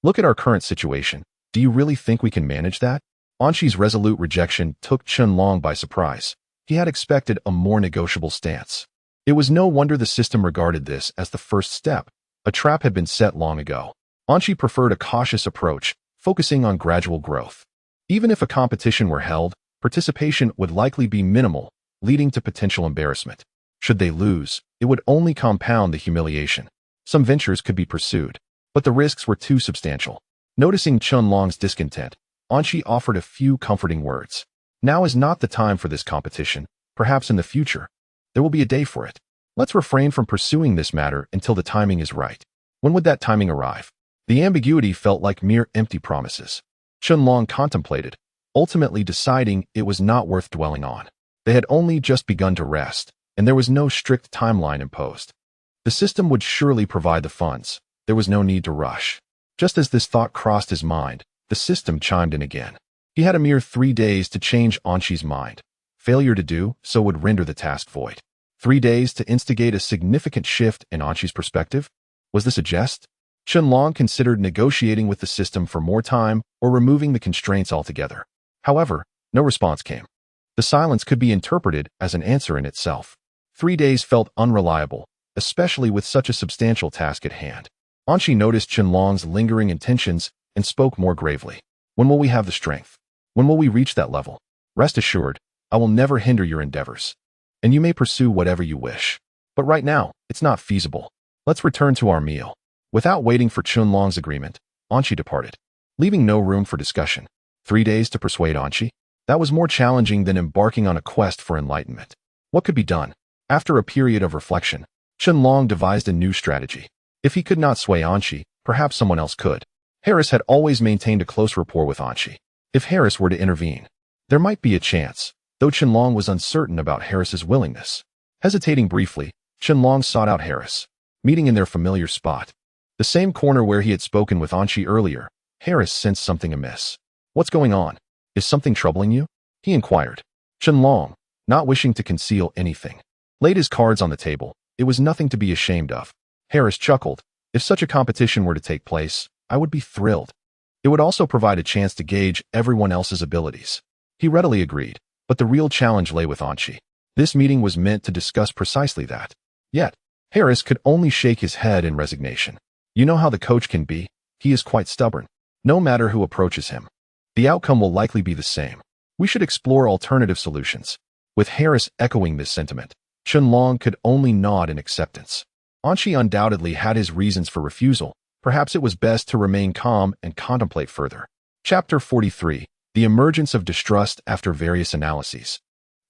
Look at our current situation. Do you really think we can manage that? Anqi's resolute rejection took Qianlong by surprise. He had expected a more negotiable stance. It was no wonder the system regarded this as the first step. A trap had been set long ago. Anqi preferred a cautious approach, focusing on gradual growth. Even if a competition were held, participation would likely be minimal, leading to potential embarrassment. Should they lose, it would only compound the humiliation. Some ventures could be pursued, but the risks were too substantial. Noticing Qianlong's discontent, Anqi offered a few comforting words. Now is not the time for this competition. Perhaps in the future, there will be a day for it. Let's refrain from pursuing this matter until the timing is right. When would that timing arrive? The ambiguity felt like mere empty promises. Qianlong contemplated, ultimately deciding it was not worth dwelling on. They had only just begun to rest, and there was no strict timeline imposed. The system would surely provide the funds. There was no need to rush. Just as this thought crossed his mind, the system chimed in again. He had a mere 3 days to change Anqi's mind. Failure to do so would render the task void. 3 days to instigate a significant shift in Anqi's perspective? Was this a jest? Qianlong considered negotiating with the system for more time or removing the constraints altogether. However, no response came. The silence could be interpreted as an answer in itself. 3 days felt unreliable, especially with such a substantial task at hand. Anqi noticed Qianlong's lingering intentions and spoke more gravely. When will we have the strength? When will we reach that level? Rest assured, I will never hinder your endeavors. And you may pursue whatever you wish. But right now, it's not feasible. Let's return to our meal. Without waiting for Qianlong's agreement, Anqi departed, leaving no room for discussion. 3 days to persuade Anqi? That was more challenging than embarking on a quest for enlightenment. What could be done? After a period of reflection, Qianlong devised a new strategy. If he could not sway Anqi, perhaps someone else could. Harris had always maintained a close rapport with Anqi. If Harris were to intervene, there might be a chance, though Qianlong was uncertain about Harris's willingness. Hesitating briefly, Qianlong sought out Harris, meeting in their familiar spot. The same corner where he had spoken with Anqi earlier. Harris sensed something amiss. "What's going on? Is something troubling you?" he inquired. Qianlong, not wishing to conceal anything, laid his cards on the table. It was nothing to be ashamed of. Harris chuckled. "If such a competition were to take place, I would be thrilled. It would also provide a chance to gauge everyone else's abilities." He readily agreed, but the real challenge lay with Anqi. This meeting was meant to discuss precisely that. Yet, Harris could only shake his head in resignation. You know how the coach can be. He is quite stubborn. No matter who approaches him, the outcome will likely be the same. We should explore alternative solutions. With Harris echoing this sentiment, Qianlong could only nod in acceptance. Anqi undoubtedly had his reasons for refusal. Perhaps it was best to remain calm and contemplate further. Chapter 43. The emergence of distrust after various analyses.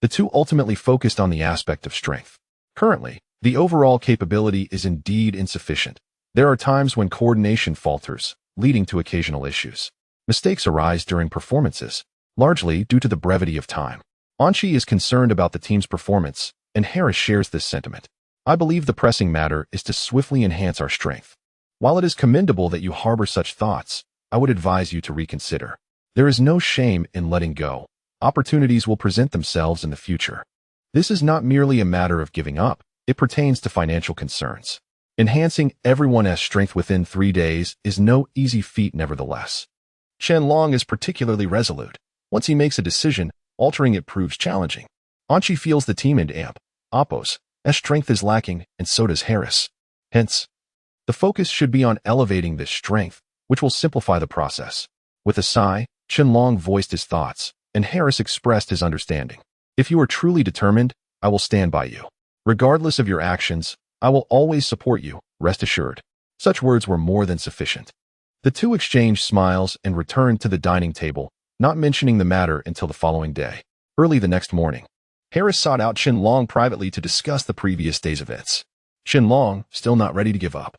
The two ultimately focused on the aspect of strength. Currently, the overall capability is indeed insufficient. There are times when coordination falters, leading to occasional issues. Mistakes arise during performances, largely due to the brevity of time. Anqi is concerned about the team's performance, and Harris shares this sentiment. "I believe the pressing matter is to swiftly enhance our strength. While it is commendable that you harbor such thoughts, I would advise you to reconsider. There is no shame in letting go. Opportunities will present themselves in the future. This is not merely a matter of giving up. It pertains to financial concerns. Enhancing everyone's strength within 3 days is no easy feat nevertheless." Qianlong is particularly resolute. Once he makes a decision, altering it proves challenging. Anqi feels the team and Oppo's strength is lacking, and so does Harris. Hence, the focus should be on elevating this strength, which will simplify the process. With a sigh, Qianlong voiced his thoughts, and Harris expressed his understanding. "If you are truly determined, I will stand by you. Regardless of your actions, I will always support you, rest assured." Such words were more than sufficient. The two exchanged smiles and returned to the dining table, not mentioning the matter until the following day. Early the next morning, Harris sought out Qianlong privately to discuss the previous day's events. Qianlong, still not ready to give up,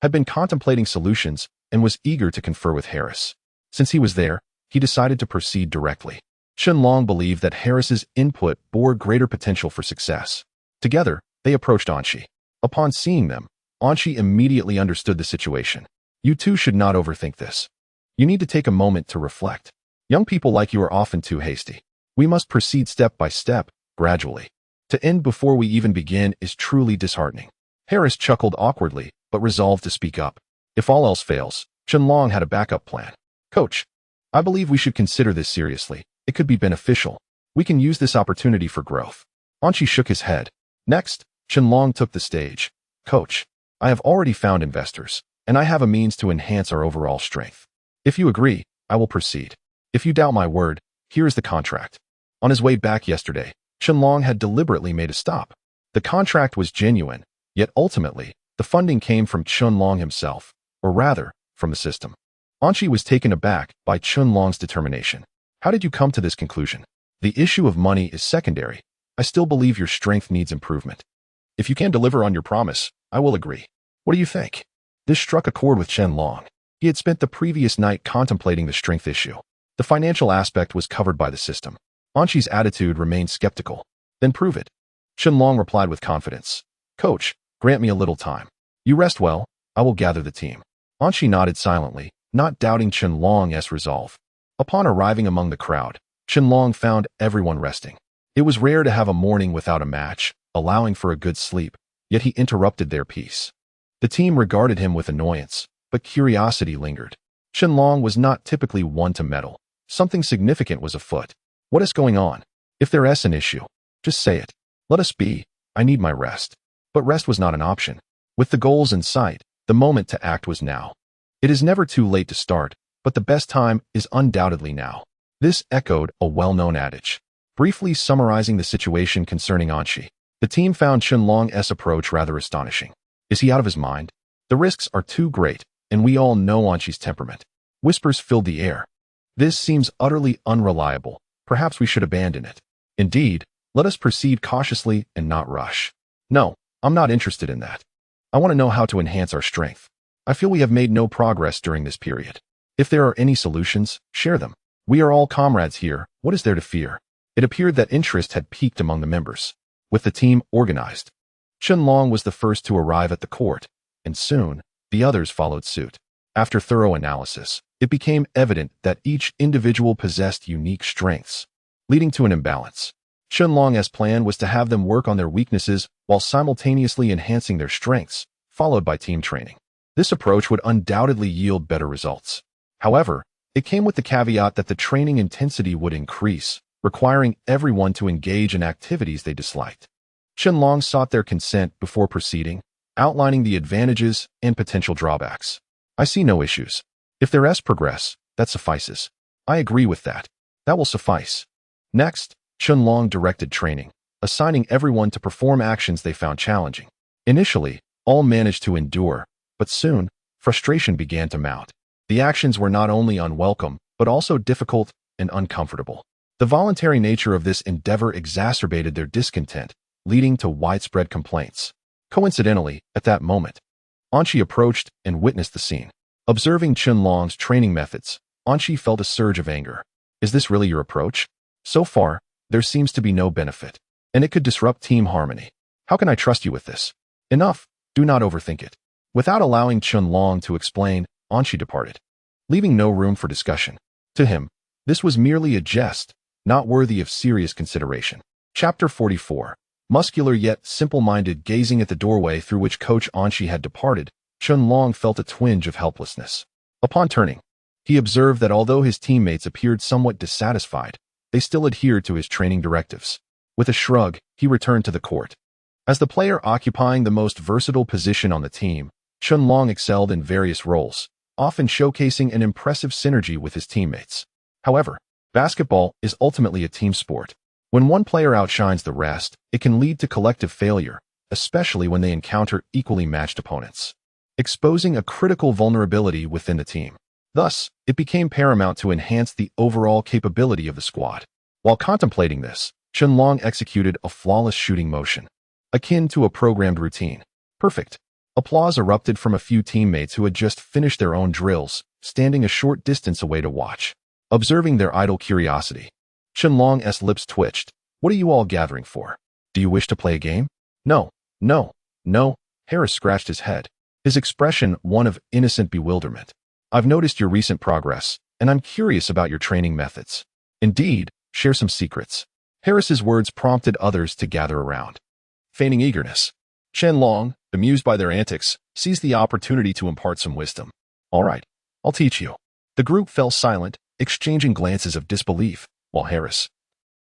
had been contemplating solutions and was eager to confer with Harris. Since he was there, he decided to proceed directly. Qianlong believed that Harris's input bore greater potential for success. Together, they approached Anqi. Upon seeing them, Anqi immediately understood the situation. "You two should not overthink this. You need to take a moment to reflect. Young people like you are often too hasty. We must proceed step by step, gradually. To end before we even begin is truly disheartening." Harris chuckled awkwardly, but resolved to speak up. If all else fails, Qianlong had a backup plan. "Coach, I believe we should consider this seriously. It could be beneficial. We can use this opportunity for growth." Anqi shook his head. Next, Qianlong took the stage. "Coach, I have already found investors, and I have a means to enhance our overall strength. If you agree, I will proceed. If you doubt my word, here is the contract." On his way back yesterday, Qianlong had deliberately made a stop. The contract was genuine, yet ultimately, the funding came from Qianlong himself, or rather, from the system. Anqi was taken aback by Qianlong's determination. "How did you come to this conclusion?" "The issue of money is secondary. I still believe your strength needs improvement. If you can deliver on your promise, I will agree. What do you think?" This struck a chord with Qianlong. He had spent the previous night contemplating the strength issue. The financial aspect was covered by the system. Anqi's attitude remained skeptical. "Then prove it." Qianlong replied with confidence. "Coach, grant me a little time. You rest well, I will gather the team." Anqi nodded silently, not doubting Qianlong's resolve. Upon arriving among the crowd, Qianlong found everyone resting. It was rare to have a morning without a match, allowing for a good sleep, yet he interrupted their peace. The team regarded him with annoyance, but curiosity lingered. Qianlong was not typically one to meddle. Something significant was afoot. "What is going on? If there's an issue, just say it. Let us be. I need my rest." But rest was not an option. With the goals in sight, the moment to act was now. It is never too late to start, but the best time is undoubtedly now. This echoed a well-known adage. Briefly summarizing the situation concerning Anqi, the team found Qianlong's approach rather astonishing. Is he out of his mind? The risks are too great, and we all know Anqi's temperament. Whispers filled the air. This seems utterly unreliable. Perhaps we should abandon it. Indeed, let us proceed cautiously and not rush. No, I'm not interested in that. I want to know how to enhance our strength. I feel we have made no progress during this period. If there are any solutions, share them. We are all comrades here. What is there to fear? It appeared that interest had peaked among the members. with the team organized. Qianlong was the first to arrive at the court, and soon, the others followed suit. After thorough analysis, it became evident that each individual possessed unique strengths, leading to an imbalance. Qianlong's plan was to have them work on their weaknesses while simultaneously enhancing their strengths, followed by team training. This approach would undoubtedly yield better results. However, it came with the caveat that the training intensity would increase, requiring everyone to engage in activities they disliked. Qianlong sought their consent before proceeding, outlining the advantages and potential drawbacks. I see no issues. If there is progress, that suffices. I agree with that. That will suffice. Next, Qianlong directed training, assigning everyone to perform actions they found challenging. Initially, all managed to endure, but soon, frustration began to mount. The actions were not only unwelcome, but also difficult and uncomfortable. The voluntary nature of this endeavor exacerbated their discontent, leading to widespread complaints. Coincidentally, at that moment, Anqi approached and witnessed the scene. Observing Qianlong's training methods, Anqi felt a surge of anger. Is this really your approach? So far, there seems to be no benefit, and it could disrupt team harmony. How can I trust you with this? Enough, do not overthink it. Without allowing Qianlong to explain, Anqi departed, leaving no room for discussion. To him, this was merely a jest, not worthy of serious consideration. Chapter 44. Muscular yet simple-minded. Gazing at the doorway through which Coach Anqi had departed, Qianlong felt a twinge of helplessness. Upon turning, he observed that although his teammates appeared somewhat dissatisfied, they still adhered to his training directives. With a shrug, he returned to the court. As the player occupying the most versatile position on the team, Qianlong excelled in various roles, often showcasing an impressive synergy with his teammates. However, basketball is ultimately a team sport. When one player outshines the rest, it can lead to collective failure, especially when they encounter equally matched opponents, exposing a critical vulnerability within the team. Thus, it became paramount to enhance the overall capability of the squad. While contemplating this, Qianlong executed a flawless shooting motion, akin to a programmed routine. Perfect. Applause erupted from a few teammates who had just finished their own drills, standing a short distance away to watch. Observing their idle curiosity, Qianlong's lips twitched. What are you all gathering for? Do you wish to play a game? No, no, no. Harris scratched his head, his expression one of innocent bewilderment. I've noticed your recent progress, and I'm curious about your training methods. Indeed, share some secrets. Harris's words prompted others to gather around, feigning eagerness. Qianlong, amused by their antics, seized the opportunity to impart some wisdom. All right, I'll teach you. The group fell silent, exchanging glances of disbelief, while Harris,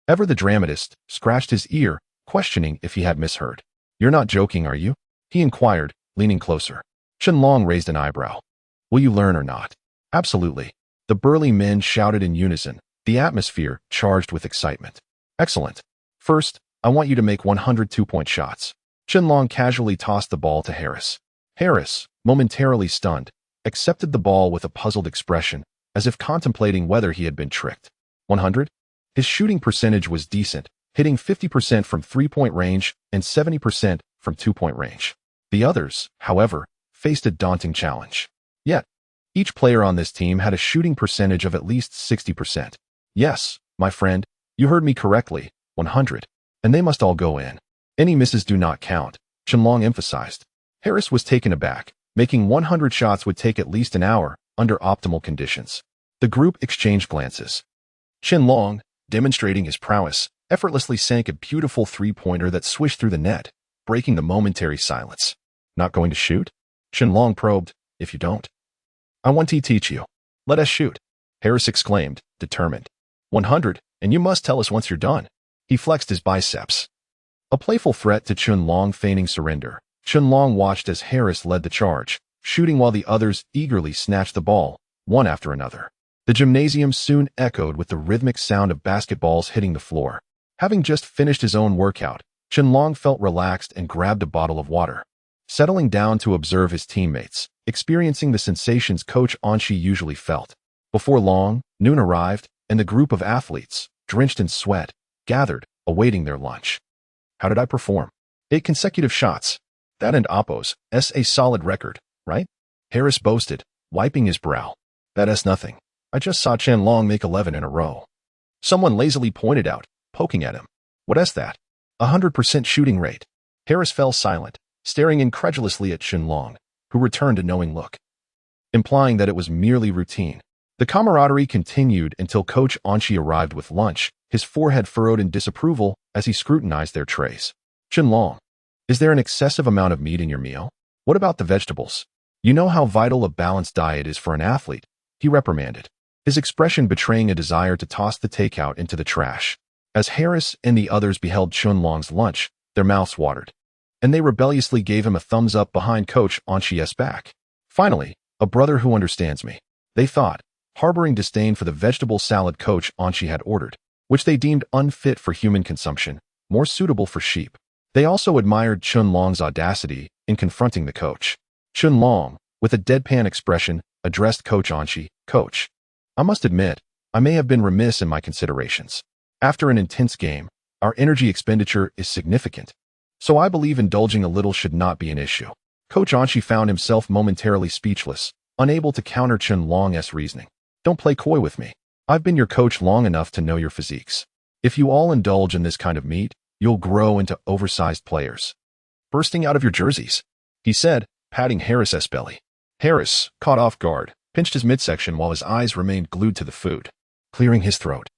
ever the dramatist, scratched his ear, questioning if he had misheard. You're not joking, are you? He inquired, leaning closer. Qianlong raised an eyebrow. Will you learn or not? Absolutely. The burly men shouted in unison, the atmosphere charged with excitement. Excellent. First, I want you to make 100 two-point shots. Qianlong casually tossed the ball to Harris. Harris, momentarily stunned, accepted the ball with a puzzled expression, as if contemplating whether he had been tricked. 100? His shooting percentage was decent, hitting 50% from three-point range and 70% from two-point range. The others, however, faced a daunting challenge. Yet, each player on this team had a shooting percentage of at least 60%. Yes, my friend, you heard me correctly, 100. And they must all go in. Any misses do not count, Qianlong emphasized. Harris was taken aback. Making 100 shots would take at least an hour, under optimal conditions. The group exchanged glances. Qianlong, demonstrating his prowess, effortlessly sank a beautiful three-pointer that swished through the net, breaking the momentary silence. Not going to shoot? Qianlong probed. If you don't, I want to teach you. Let us shoot, Harris exclaimed, determined. 100, and you must tell us once you're done. He flexed his biceps. A playful threat to Qianlong feigning surrender. Qianlong watched as Harris led the charge, shooting while the others eagerly snatched the ball, one after another. The gymnasium soon echoed with the rhythmic sound of basketballs hitting the floor. Having just finished his own workout, Qianlong felt relaxed and grabbed a bottle of water. Settling down to observe his teammates, experiencing the sensations Coach Anqi usually felt. Before long, noon arrived, and the group of athletes, drenched in sweat, gathered, awaiting their lunch. How did I perform? 8 consecutive shots. That and Oppo's a solid record, right? Harris boasted, wiping his brow. That's nothing. I just saw Qianlong make 11 in a row. Someone lazily pointed out, poking at him. What is that? 100% shooting rate. Harris fell silent, staring incredulously at Qianlong, who returned a knowing look, implying that it was merely routine. The camaraderie continued until Coach Anqi arrived with lunch, his forehead furrowed in disapproval as he scrutinized their trays. Qianlong, is there an excessive amount of meat in your meal? What about the vegetables? You know how vital a balanced diet is for an athlete, he reprimanded, his expression betraying a desire to toss the takeout into the trash. As Harris and the others beheld Qianlong's lunch, their mouths watered, and they rebelliously gave him a thumbs up behind Coach Anqi's back. Finally, a brother who understands me, they thought, harboring disdain for the vegetable salad Coach Anqi had ordered, which they deemed unfit for human consumption, more suitable for sheep. They also admired Qianlong's audacity in confronting the coach. Qianlong, with a deadpan expression, addressed Coach Anqi. Coach, I must admit, I may have been remiss in my considerations. After an intense game, our energy expenditure is significant, so I believe indulging a little should not be an issue. Coach Anqi found himself momentarily speechless, unable to counter Qianlong's reasoning. Don't play coy with me. I've been your coach long enough to know your physiques. If you all indulge in this kind of meat, you'll grow into oversized players. Bursting out of your jerseys, he said, patting Harris's belly. Harris, caught off guard, pinched his midsection while his eyes remained glued to the food, clearing his throat.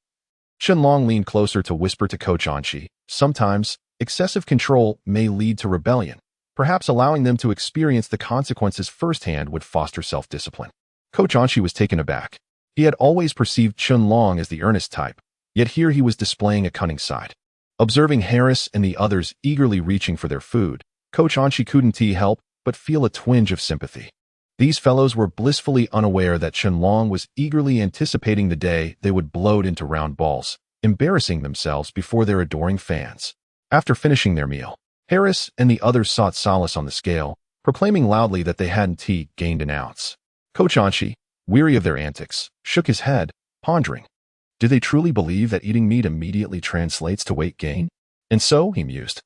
Qianlong leaned closer to whisper to Coach Anqi. Sometimes, excessive control may lead to rebellion. Perhaps allowing them to experience the consequences firsthand would foster self-discipline. Coach Anqi was taken aback. He had always perceived Qianlong as the earnest type, yet here he was displaying a cunning side. Observing Harris and the others eagerly reaching for their food, Coach Anqi couldn't help but feel a twinge of sympathy. These fellows were blissfully unaware that Qianlong was eagerly anticipating the day they would bloat into round balls, embarrassing themselves before their adoring fans. After finishing their meal, Harris and the others sought solace on the scale, proclaiming loudly that they hadn't gained an ounce. Coach Anqi, weary of their antics, shook his head, pondering. Do they truly believe that eating meat immediately translates to weight gain? And so, he mused,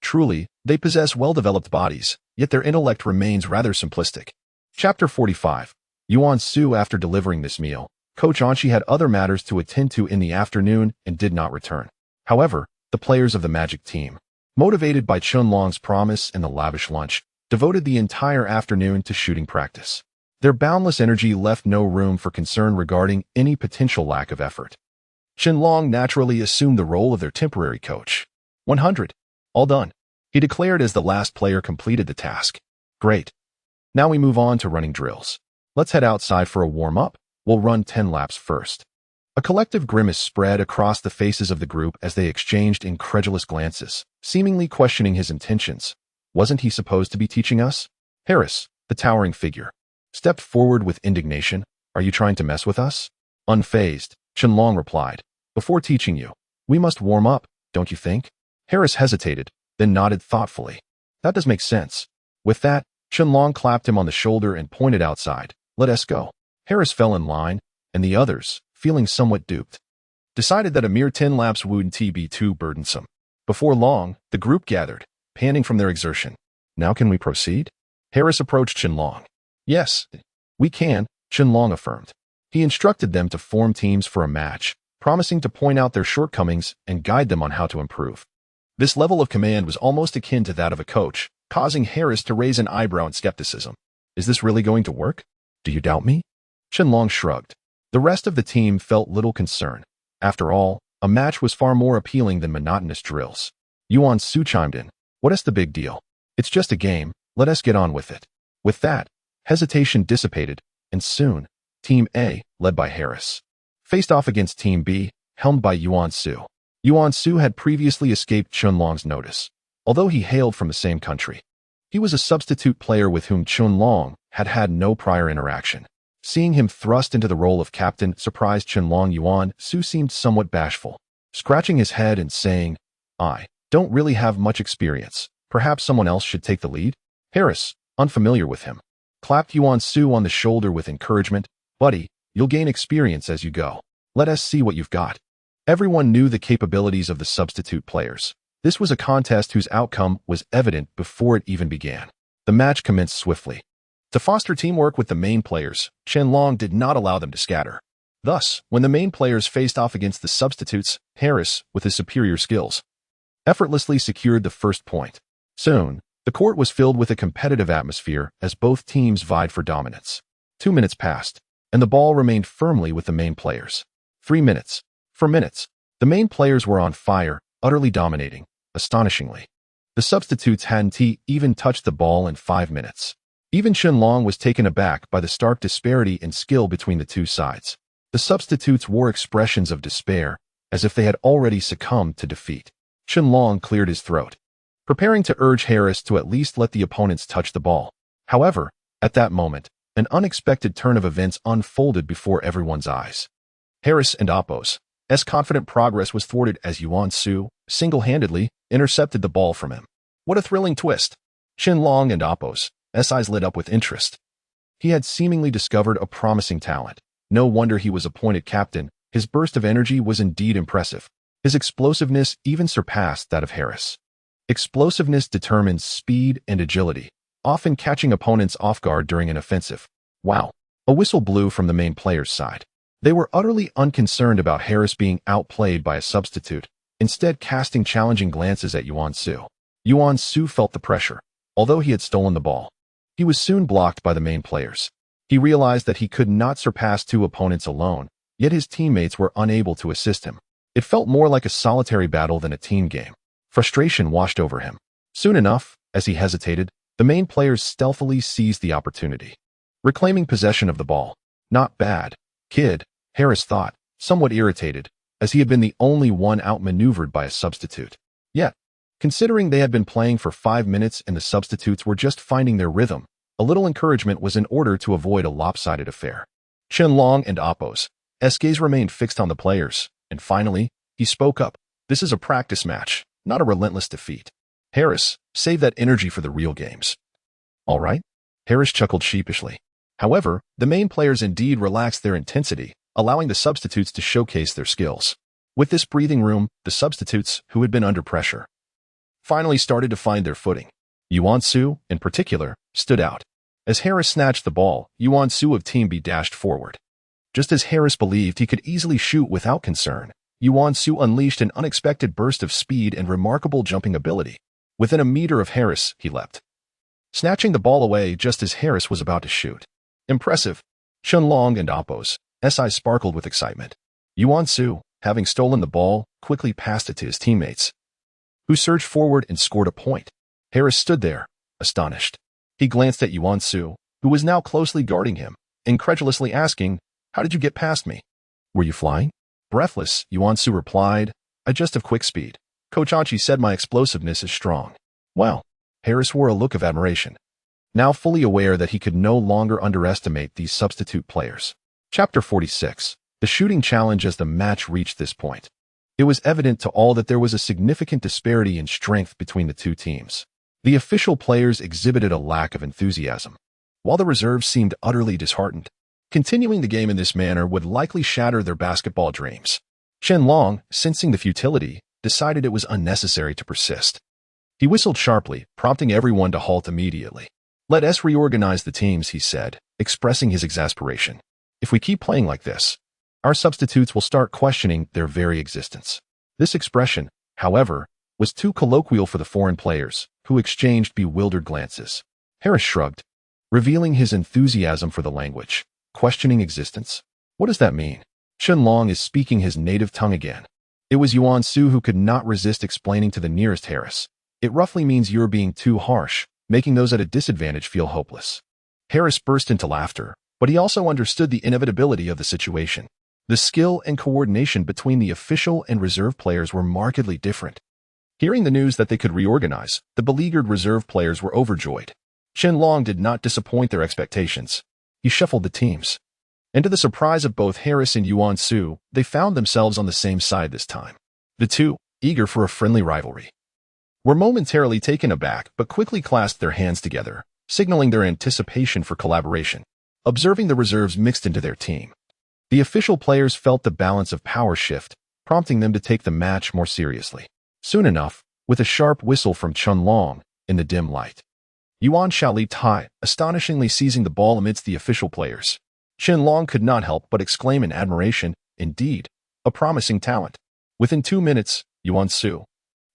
truly, they possess well-developed bodies, yet their intellect remains rather simplistic. Chapter 45. Yuan Su. After delivering this meal, Coach Anqi had other matters to attend to in the afternoon and did not return. However, the players of the Magic team, motivated by Qianlong's promise and the lavish lunch, devoted the entire afternoon to shooting practice. Their boundless energy left no room for concern regarding any potential lack of effort. Qianlong naturally assumed the role of their temporary coach. 100. All done, he declared as the last player completed the task. Great. Now we move on to running drills. Let's head outside for a warm-up. We'll run 10 laps first. A collective grimace spread across the faces of the group as they exchanged incredulous glances, seemingly questioning his intentions. Wasn't he supposed to be teaching us? Harris, the towering figure, stepped forward with indignation. Are you trying to mess with us? Unfazed, Qianlong replied. Before teaching you, we must warm up, don't you think? Harris hesitated, then nodded thoughtfully. That does make sense. With that, Qianlong clapped him on the shoulder and pointed outside. Let us go. Harris fell in line, and the others, feeling somewhat duped, decided that a mere 10 laps wouldn't be too burdensome. Before long, the group gathered, panting from their exertion. Now can we proceed? Harris approached Qianlong. Yes, we can, Qianlong affirmed. He instructed them to form teams for a match, promising to point out their shortcomings and guide them on how to improve. This level of command was almost akin to that of a coach, causing Harris to raise an eyebrow in skepticism. Is this really going to work? Do you doubt me? Qianlong shrugged. The rest of the team felt little concern. After all, a match was far more appealing than monotonous drills. Yuan Su chimed in. What is the big deal? It's just a game, let us get on with it. With that, hesitation dissipated, and soon, Team A, led by Harris, faced off against Team B, helmed by Yuan Su. Yuan Su had previously escaped Qianlong's notice, although he hailed from the same country. He was a substitute player with whom Qianlong had had no prior interaction. Seeing him thrust into the role of captain surprised Qianlong. Yuan Su seemed somewhat bashful, scratching his head and saying, I don't really have much experience. Perhaps someone else should take the lead? Harris, unfamiliar with him, clapped Yuan Su on the shoulder with encouragement. Buddy, you'll gain experience as you go. Let us see what you've got. Everyone knew the capabilities of the substitute players. This was a contest whose outcome was evident before it even began. The match commenced swiftly. To foster teamwork with the main players, Qianlong did not allow them to scatter. Thus, when the main players faced off against the substitutes, Harris, with his superior skills, effortlessly secured the first point. Soon, the court was filled with a competitive atmosphere as both teams vied for dominance. 2 minutes passed, and the ball remained firmly with the main players. 3 minutes. For minutes, the main players were on fire, utterly dominating, astonishingly. The substitutes hadn't even touched the ball in 5 minutes. Even Qianlong was taken aback by the stark disparity in skill between the two sides. The substitutes wore expressions of despair, as if they had already succumbed to defeat. Qianlong cleared his throat, preparing to urge Harris to at least let the opponents touch the ball. However, at that moment, an unexpected turn of events unfolded before everyone's eyes. Harris and Oppo's confident progress was thwarted as Yuan Su, single-handedly, intercepted the ball from him. What a thrilling twist! Qianlong and Oppo's eyes lit up with interest. He had seemingly discovered a promising talent. No wonder he was appointed captain. His burst of energy was indeed impressive. His explosiveness even surpassed that of Harris. Explosiveness determines speed and agility, often catching opponents off guard during an offensive. Wow! A whistle blew from the main player's side. They were utterly unconcerned about Harris being outplayed by a substitute, instead casting challenging glances at Yuan Su. Yuan Su felt the pressure. Although he had stolen the ball, he was soon blocked by the main players. He realized that he could not surpass two opponents alone, yet his teammates were unable to assist him. It felt more like a solitary battle than a team game. Frustration washed over him. Soon enough, as he hesitated, the main players stealthily seized the opportunity, reclaiming possession of the ball. Not bad, kid, Harris thought, somewhat irritated, as he had been the only one outmaneuvered by a substitute. Yet, considering they had been playing for 5 minutes and the substitutes were just finding their rhythm, a little encouragement was in order to avoid a lopsided affair. Qianlong and Oppo's gaze remained fixed on the players, and finally, he spoke up. This is a practice match, not a relentless defeat. Harris, save that energy for the real games. All right? Harris chuckled sheepishly. However, the main players indeed relaxed their intensity, allowing the substitutes to showcase their skills. With this breathing room, the substitutes, who had been under pressure, finally started to find their footing. Yuan Su, in particular, stood out. As Harris snatched the ball, Yuan Su of Team B dashed forward. Just as Harris believed he could easily shoot without concern, Yuan Su unleashed an unexpected burst of speed and remarkable jumping ability. Within a meter of Harris, he leapt, snatching the ball away just as Harris was about to shoot. Impressive! Qianlong and Oppo's eyes sparkled with excitement. Yuan Su, having stolen the ball, quickly passed it to his teammates, who surged forward and scored a point. Harris stood there, astonished. He glanced at Yuan Su, who was now closely guarding him, incredulously asking, "How did you get past me? Were you flying?" Breathless, Yuan Su replied, "I just have quick speed. Coach Anchi said my explosiveness is strong." Wow! Harris wore a look of admiration, now fully aware that he could no longer underestimate these substitute players. Chapter 46. The shooting challenge. As the match reached this point, it was evident to all that there was a significant disparity in strength between the two teams. The official players exhibited a lack of enthusiasm, while the reserves seemed utterly disheartened. Continuing the game in this manner would likely shatter their basketball dreams. Qianlong, sensing the futility, decided it was unnecessary to persist. He whistled sharply, prompting everyone to halt immediately. "Let us reorganize the teams," he said, expressing his exasperation. "If we keep playing like this, our substitutes will start questioning their very existence." This expression, however, was too colloquial for the foreign players, who exchanged bewildered glances. Harris shrugged, revealing his enthusiasm for the language. Questioning existence? What does that mean? Qianlong is speaking his native tongue again. It was Yuan Su who could not resist explaining to the nearest Harris. It roughly means you're being too harsh, making those at a disadvantage feel hopeless. Harris burst into laughter, but he also understood the inevitability of the situation. The skill and coordination between the official and reserve players were markedly different. Hearing the news that they could reorganize, the beleaguered reserve players were overjoyed. Qianlong did not disappoint their expectations. He shuffled the teams, and to the surprise of both Harris and Yuan Su, they found themselves on the same side this time. The two, eager for a friendly rivalry, were momentarily taken aback but quickly clasped their hands together, signaling their anticipation for collaboration. Observing the reserves mixed into their team, the official players felt the balance of power shift, prompting them to take the match more seriously. Soon enough, with a sharp whistle from Qianlong, in the dim light, Yuan Shao leaped high, astonishingly seizing the ball amidst the official players. Qianlong could not help but exclaim in admiration, indeed, a promising talent. Within 2 minutes, Yuan Su,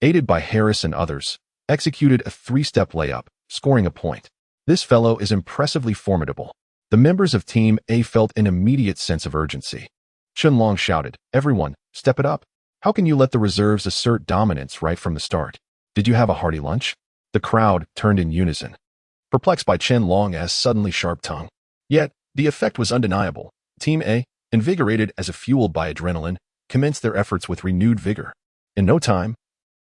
aided by Harris and others, executed a three-step layup, scoring a point. This fellow is impressively formidable. The members of Team A felt an immediate sense of urgency. Qianlong shouted, "Everyone, step it up. How can you let the reserves assert dominance right from the start? Did you have a hearty lunch?" The crowd turned in unison, perplexed by Qianlong's suddenly sharp tongue. Yet, the effect was undeniable. Team A, invigorated as if fueled by adrenaline, commenced their efforts with renewed vigor. In no time,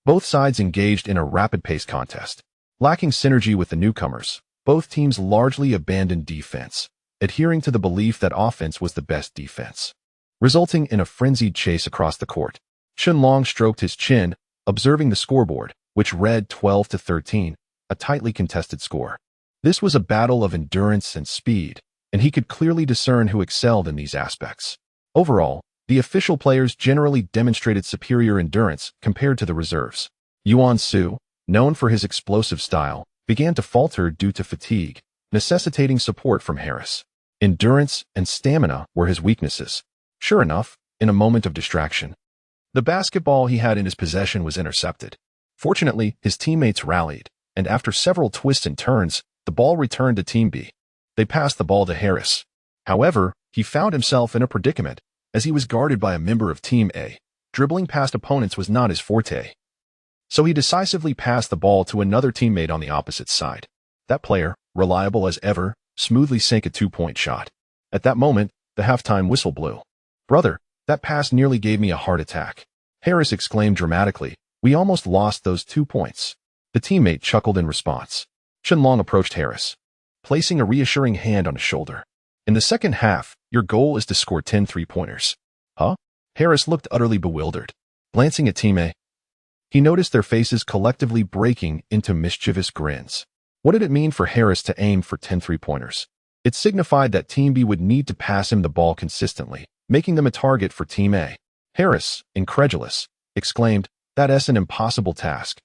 both sides engaged in a rapid-paced contest. Lacking synergy with the newcomers, both teams largely abandoned defense, adhering to the belief that offense was the best defense, resulting in a frenzied chase across the court. Qianlong stroked his chin, observing the scoreboard, which read 12-13, a tightly contested score. This was a battle of endurance and speed, and he could clearly discern who excelled in these aspects. Overall, the official players generally demonstrated superior endurance compared to the reserves. Yuan Su, known for his explosive style, began to falter due to fatigue, necessitating support from Harris. Endurance and stamina were his weaknesses. Sure enough, in a moment of distraction, the basketball he had in his possession was intercepted. Fortunately, his teammates rallied, and after several twists and turns, the ball returned to Team B. They passed the ball to Harris. However, he found himself in a predicament, as he was guarded by a member of Team A. Dribbling past opponents was not his forte. So he decisively passed the ball to another teammate on the opposite side. That player, reliable as ever, smoothly sank a two-point shot. At that moment, the halftime whistle blew. "Brother, that pass nearly gave me a heart attack," Harris exclaimed dramatically. "We almost lost those 2 points." The teammate chuckled in response. Qianlong approached Harris, placing a reassuring hand on his shoulder. "In the second half, your goal is to score 10 three-pointers." "Huh?" Harris looked utterly bewildered. Glancing at Team A, he noticed their faces collectively breaking into mischievous grins. What did it mean for Harris to aim for 10 three-pointers? It signified that Team B would need to pass him the ball consistently, making them a target for Team A. Harris, incredulous, exclaimed, "That's an impossible task."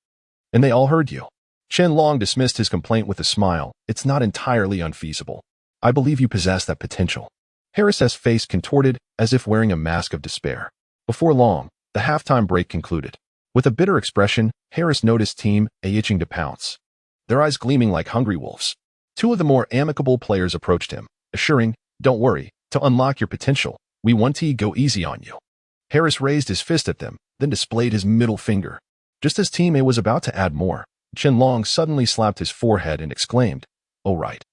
"And they all heard you." Qianlong dismissed his complaint with a smile. "It's not entirely unfeasible. I believe you possess that potential." Harris's face contorted as if wearing a mask of despair. Before long, the halftime break concluded. With a bitter expression, Harris noticed Team A itching to pounce, their eyes gleaming like hungry wolves. Two of the more amicable players approached him, assuring, "Don't worry, to unlock your potential, we want to go easy on you." Harris raised his fist at them, then displayed his middle finger. Just as Team A was about to add more, Qianlong suddenly slapped his forehead and exclaimed, "Oh right.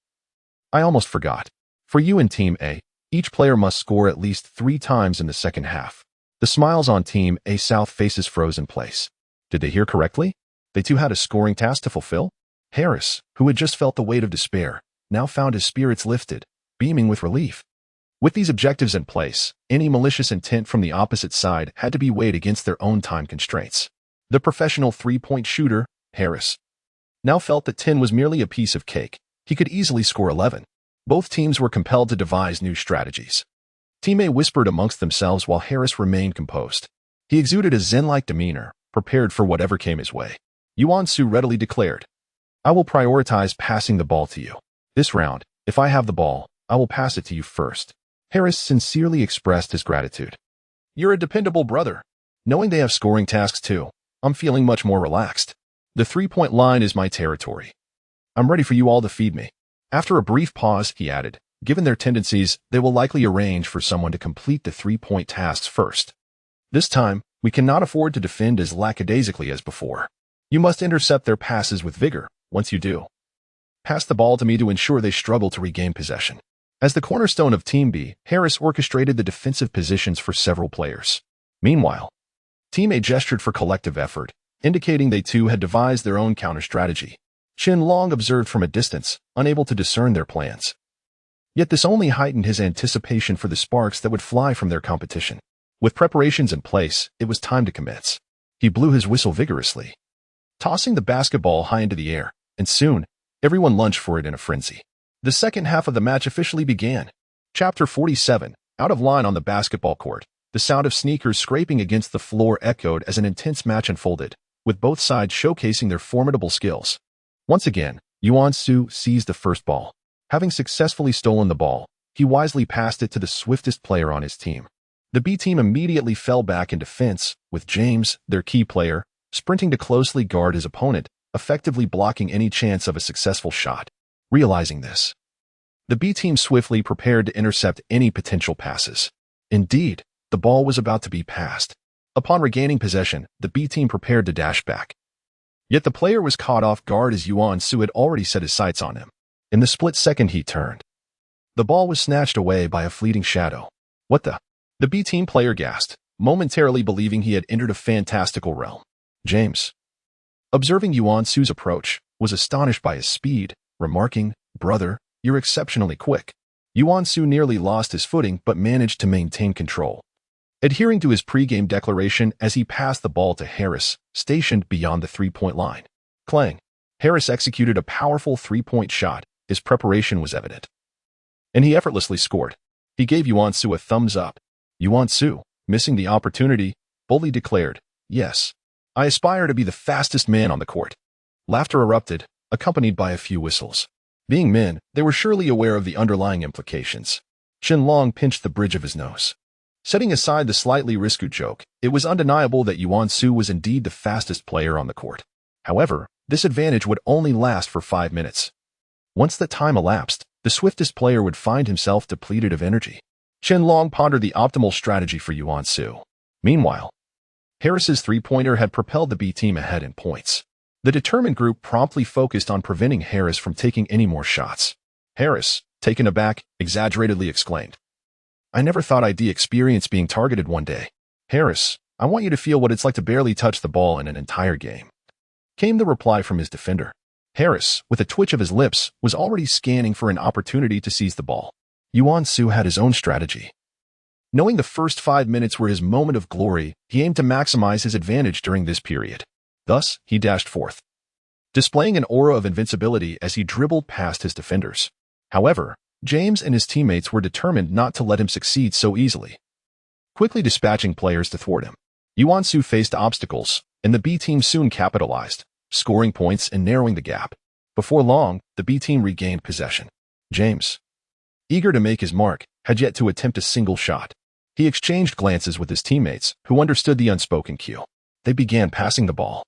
I almost forgot. For you and Team A, each player must score at least 3 times in the second half." The smiles on Team A South faces froze in place. Did they hear correctly? They too had a scoring task to fulfill? Harris, who had just felt the weight of despair, now found his spirits lifted, beaming with relief. With these objectives in place, any malicious intent from the opposite side had to be weighed against their own time constraints. The professional three-point shooter, Harris, now felt that 10 was merely a piece of cake. He could easily score 11. Both teams were compelled to devise new strategies. Team A whispered amongst themselves while Harris remained composed. He exuded a zen-like demeanor, prepared for whatever came his way. Yuan Su readily declared, "I will prioritize passing the ball to you. This round, if I have the ball, I will pass it to you first." Harris sincerely expressed his gratitude. "You're a dependable brother. Knowing they have scoring tasks too, I'm feeling much more relaxed. The three-point line is my territory. I'm ready for you all to feed me." After a brief pause, he added, "Given their tendencies, they will likely arrange for someone to complete the three-point tasks first. This time, we cannot afford to defend as lackadaisically as before. You must intercept their passes with vigor. Once you do, pass the ball to me to ensure they struggle to regain possession." As the cornerstone of Team B, Harris orchestrated the defensive positions for several players. Meanwhile, Team A gestured for collective effort, indicating they too had devised their own counter-strategy. Qianlong observed from a distance, unable to discern their plans. Yet this only heightened his anticipation for the sparks that would fly from their competition. With preparations in place, it was time to commence. He blew his whistle vigorously, tossing the basketball high into the air, and soon, everyone lunged for it in a frenzy. The second half of the match officially began. Chapter 47, out of line on the basketball court, the sound of sneakers scraping against the floor echoed as an intense match unfolded, with both sides showcasing their formidable skills. Once again, Yuan Su seized the first ball. Having successfully stolen the ball, he wisely passed it to the swiftest player on his team. The B team immediately fell back in defense, with James, their key player, sprinting to closely guard his opponent, effectively blocking any chance of a successful shot. Realizing this, the B team swiftly prepared to intercept any potential passes. Indeed, the ball was about to be passed. Upon regaining possession, the B team prepared to dash back. Yet the player was caught off guard as Yuan Su had already set his sights on him. In the split second he turned, the ball was snatched away by a fleeting shadow. What the? The B team player gasped, momentarily believing he had entered a fantastical realm. James, observing Yuan Su's approach, was astonished by his speed, remarking, "Brother, you're exceptionally quick." Yuan Su nearly lost his footing but managed to maintain control, adhering to his pre-game declaration as he passed the ball to Harris, stationed beyond the three-point line. Clang! Harris executed a powerful three-point shot. His preparation was evident, and he effortlessly scored. He gave Yuan Su a thumbs up. Yuan Su, missing the opportunity, boldly declared, "Yes, I aspire to be the fastest man on the court." Laughter erupted, accompanied by a few whistles. Being men, they were surely aware of the underlying implications. Qianlong pinched the bridge of his nose. Setting aside the slightly risky joke, it was undeniable that Yuan Su was indeed the fastest player on the court. However, this advantage would only last for 5 minutes. Once that time elapsed, the swiftest player would find himself depleted of energy. Qianlong pondered the optimal strategy for Yuan Su. Meanwhile, Harris's three-pointer had propelled the B team ahead in points. The determined group promptly focused on preventing Harris from taking any more shots. Harris, taken aback, exaggeratedly exclaimed, "I never thought I'd experience being targeted one day. Harris, I want you to feel what it's like to barely touch the ball in an entire game," came the reply from his defender. Harris, with a twitch of his lips, was already scanning for an opportunity to seize the ball. Yuan Su had his own strategy. Knowing the first 5 minutes were his moment of glory, he aimed to maximize his advantage during this period. Thus, he dashed forth, displaying an aura of invincibility as he dribbled past his defenders. However, James and his teammates were determined not to let him succeed so easily, quickly dispatching players to thwart him. Yuan Su faced obstacles, and the B team soon capitalized, scoring points and narrowing the gap. Before long, the B team regained possession. James, eager to make his mark, had yet to attempt a single shot. He exchanged glances with his teammates, who understood the unspoken cue. They began passing the ball,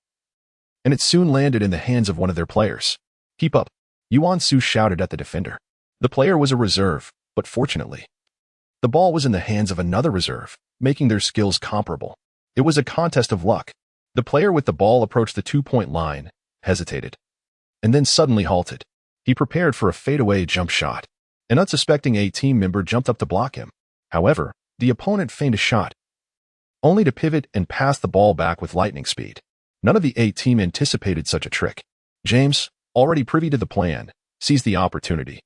and it soon landed in the hands of one of their players. "Keep up," Yuan Su shouted at the defender. The player was a reserve, but fortunately, the ball was in the hands of another reserve, making their skills comparable. It was a contest of luck. The player with the ball approached the two-point line, hesitated, and then suddenly halted. He prepared for a fadeaway jump shot. An unsuspecting A team member jumped up to block him. However, the opponent feigned a shot, only to pivot and pass the ball back with lightning speed. None of the A team anticipated such a trick. James, already privy to the plan, seized the opportunity,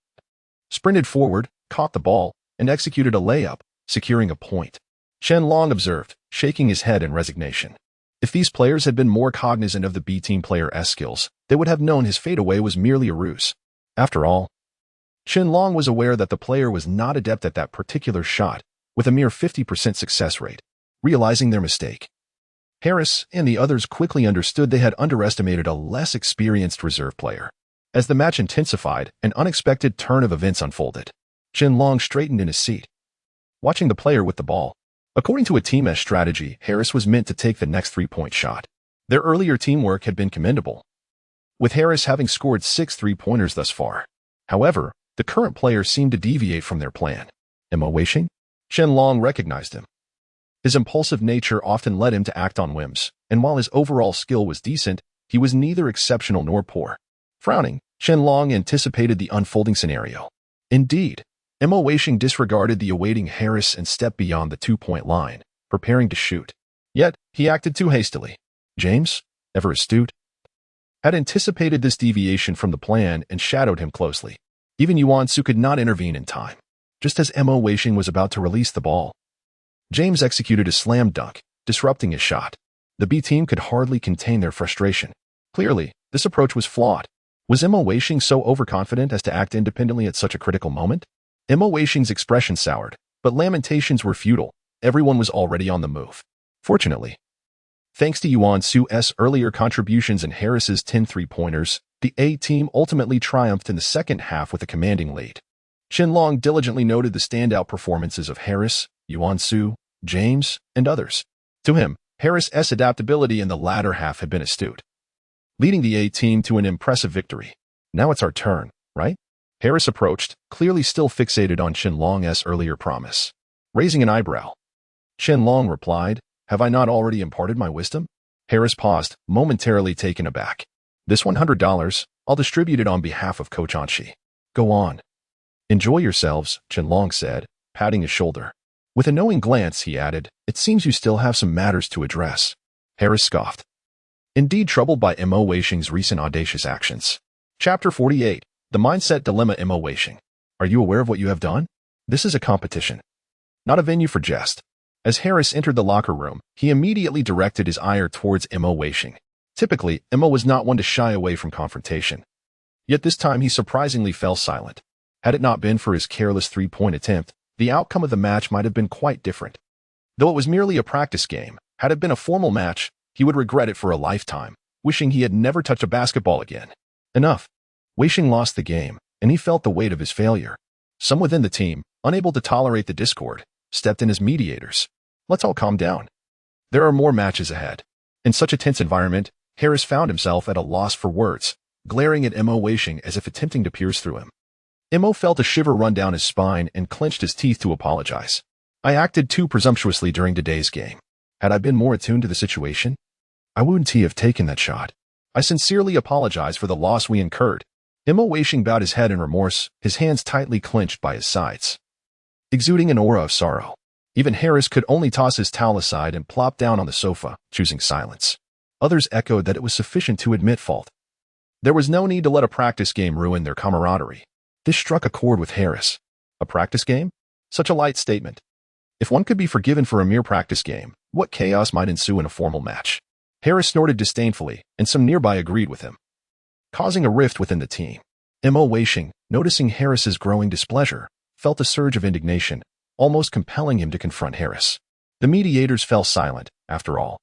sprinted forward, caught the ball, and executed a layup, securing a point. Qianlong observed, shaking his head in resignation. If these players had been more cognizant of the B team player's skills, they would have known his fadeaway was merely a ruse. After all, Qianlong was aware that the player was not adept at that particular shot, with a mere 50% success rate. Realizing their mistake, Harris and the others quickly understood they had underestimated a less experienced reserve player. As the match intensified, an unexpected turn of events unfolded. Qianlong straightened in his seat, watching the player with the ball. According to a team strategy, Harris was meant to take the next three-point shot. Their earlier teamwork had been commendable, with Harris having scored 6 three-pointers thus far. However, the current player seemed to deviate from their plan. Mo Weisheng? Qianlong recognized him. His impulsive nature often led him to act on whims, and while his overall skill was decent, he was neither exceptional nor poor. Frowning, Qianlong anticipated the unfolding scenario. Indeed, Mo Weisheng disregarded the awaiting Harris and stepped beyond the two-point line, preparing to shoot. Yet, he acted too hastily. James, ever astute, had anticipated this deviation from the plan and shadowed him closely. Even Yuan Su could not intervene in time. Just as Mo Weisheng was about to release the ball, James executed a slam dunk, disrupting his shot. The B team could hardly contain their frustration. Clearly, this approach was flawed. Was Mo Weisheng so overconfident as to act independently at such a critical moment? Mo Weisheng's expression soured, but lamentations were futile. Everyone was already on the move. Fortunately, thanks to Yuan Su's earlier contributions and Harris's 10 three-pointers, the A team ultimately triumphed in the second half with a commanding lead. Qianlong diligently noted the standout performances of Harris, Yuan Su, James, and others. To him, Harris's adaptability in the latter half had been astute, leading the A team to an impressive victory. Now it's our turn, right? Harris approached, clearly still fixated on Qianlong's earlier promise. Raising an eyebrow, Qianlong replied, "Have I not already imparted my wisdom?" Harris paused, momentarily taken aback. "This $100, I'll distribute it on behalf of Coach Anshi." "Go on. Enjoy yourselves," Qianlong said, patting his shoulder. With a knowing glance, he added, "It seems you still have some matters to address." Harris scoffed, indeed troubled by Mo Weisheng's recent audacious actions. Chapter 48. The Mindset Dilemma. Mo Weisheng. Are you aware of what you have done? This is a competition, not a venue for jest. As Harris entered the locker room, he immediately directed his ire towards Mo Weisheng. Typically, Mo was not one to shy away from confrontation. Yet this time he surprisingly fell silent. Had it not been for his careless three-point attempt, the outcome of the match might have been quite different. Though it was merely a practice game, had it been a formal match, he would regret it for a lifetime, wishing he had never touched a basketball again. Enough. Weisheng lost the game, and he felt the weight of his failure. Some within the team, unable to tolerate the discord, stepped in as mediators. Let's all calm down. There are more matches ahead. In such a tense environment, Harris found himself at a loss for words, glaring at Mo Weisheng as if attempting to pierce through him. Mo felt a shiver run down his spine and clenched his teeth to apologize. "I acted too presumptuously during today's game. Had I been more attuned to the situation, I wouldn't have taken that shot. I sincerely apologize for the loss we incurred." Mo Weisheng bowed his head in remorse, his hands tightly clenched by his sides, exuding an aura of sorrow. Even Harris could only toss his towel aside and plop down on the sofa, choosing silence. Others echoed that it was sufficient to admit fault. There was no need to let a practice game ruin their camaraderie. This struck a chord with Harris. A practice game? Such a light statement. If one could be forgiven for a mere practice game, what chaos might ensue in a formal match? Harris snorted disdainfully, and some nearby agreed with him, causing a rift within the team. Mo Weisheng, noticing Harris's growing displeasure, felt a surge of indignation, almost compelling him to confront Harris. The mediators fell silent, after all.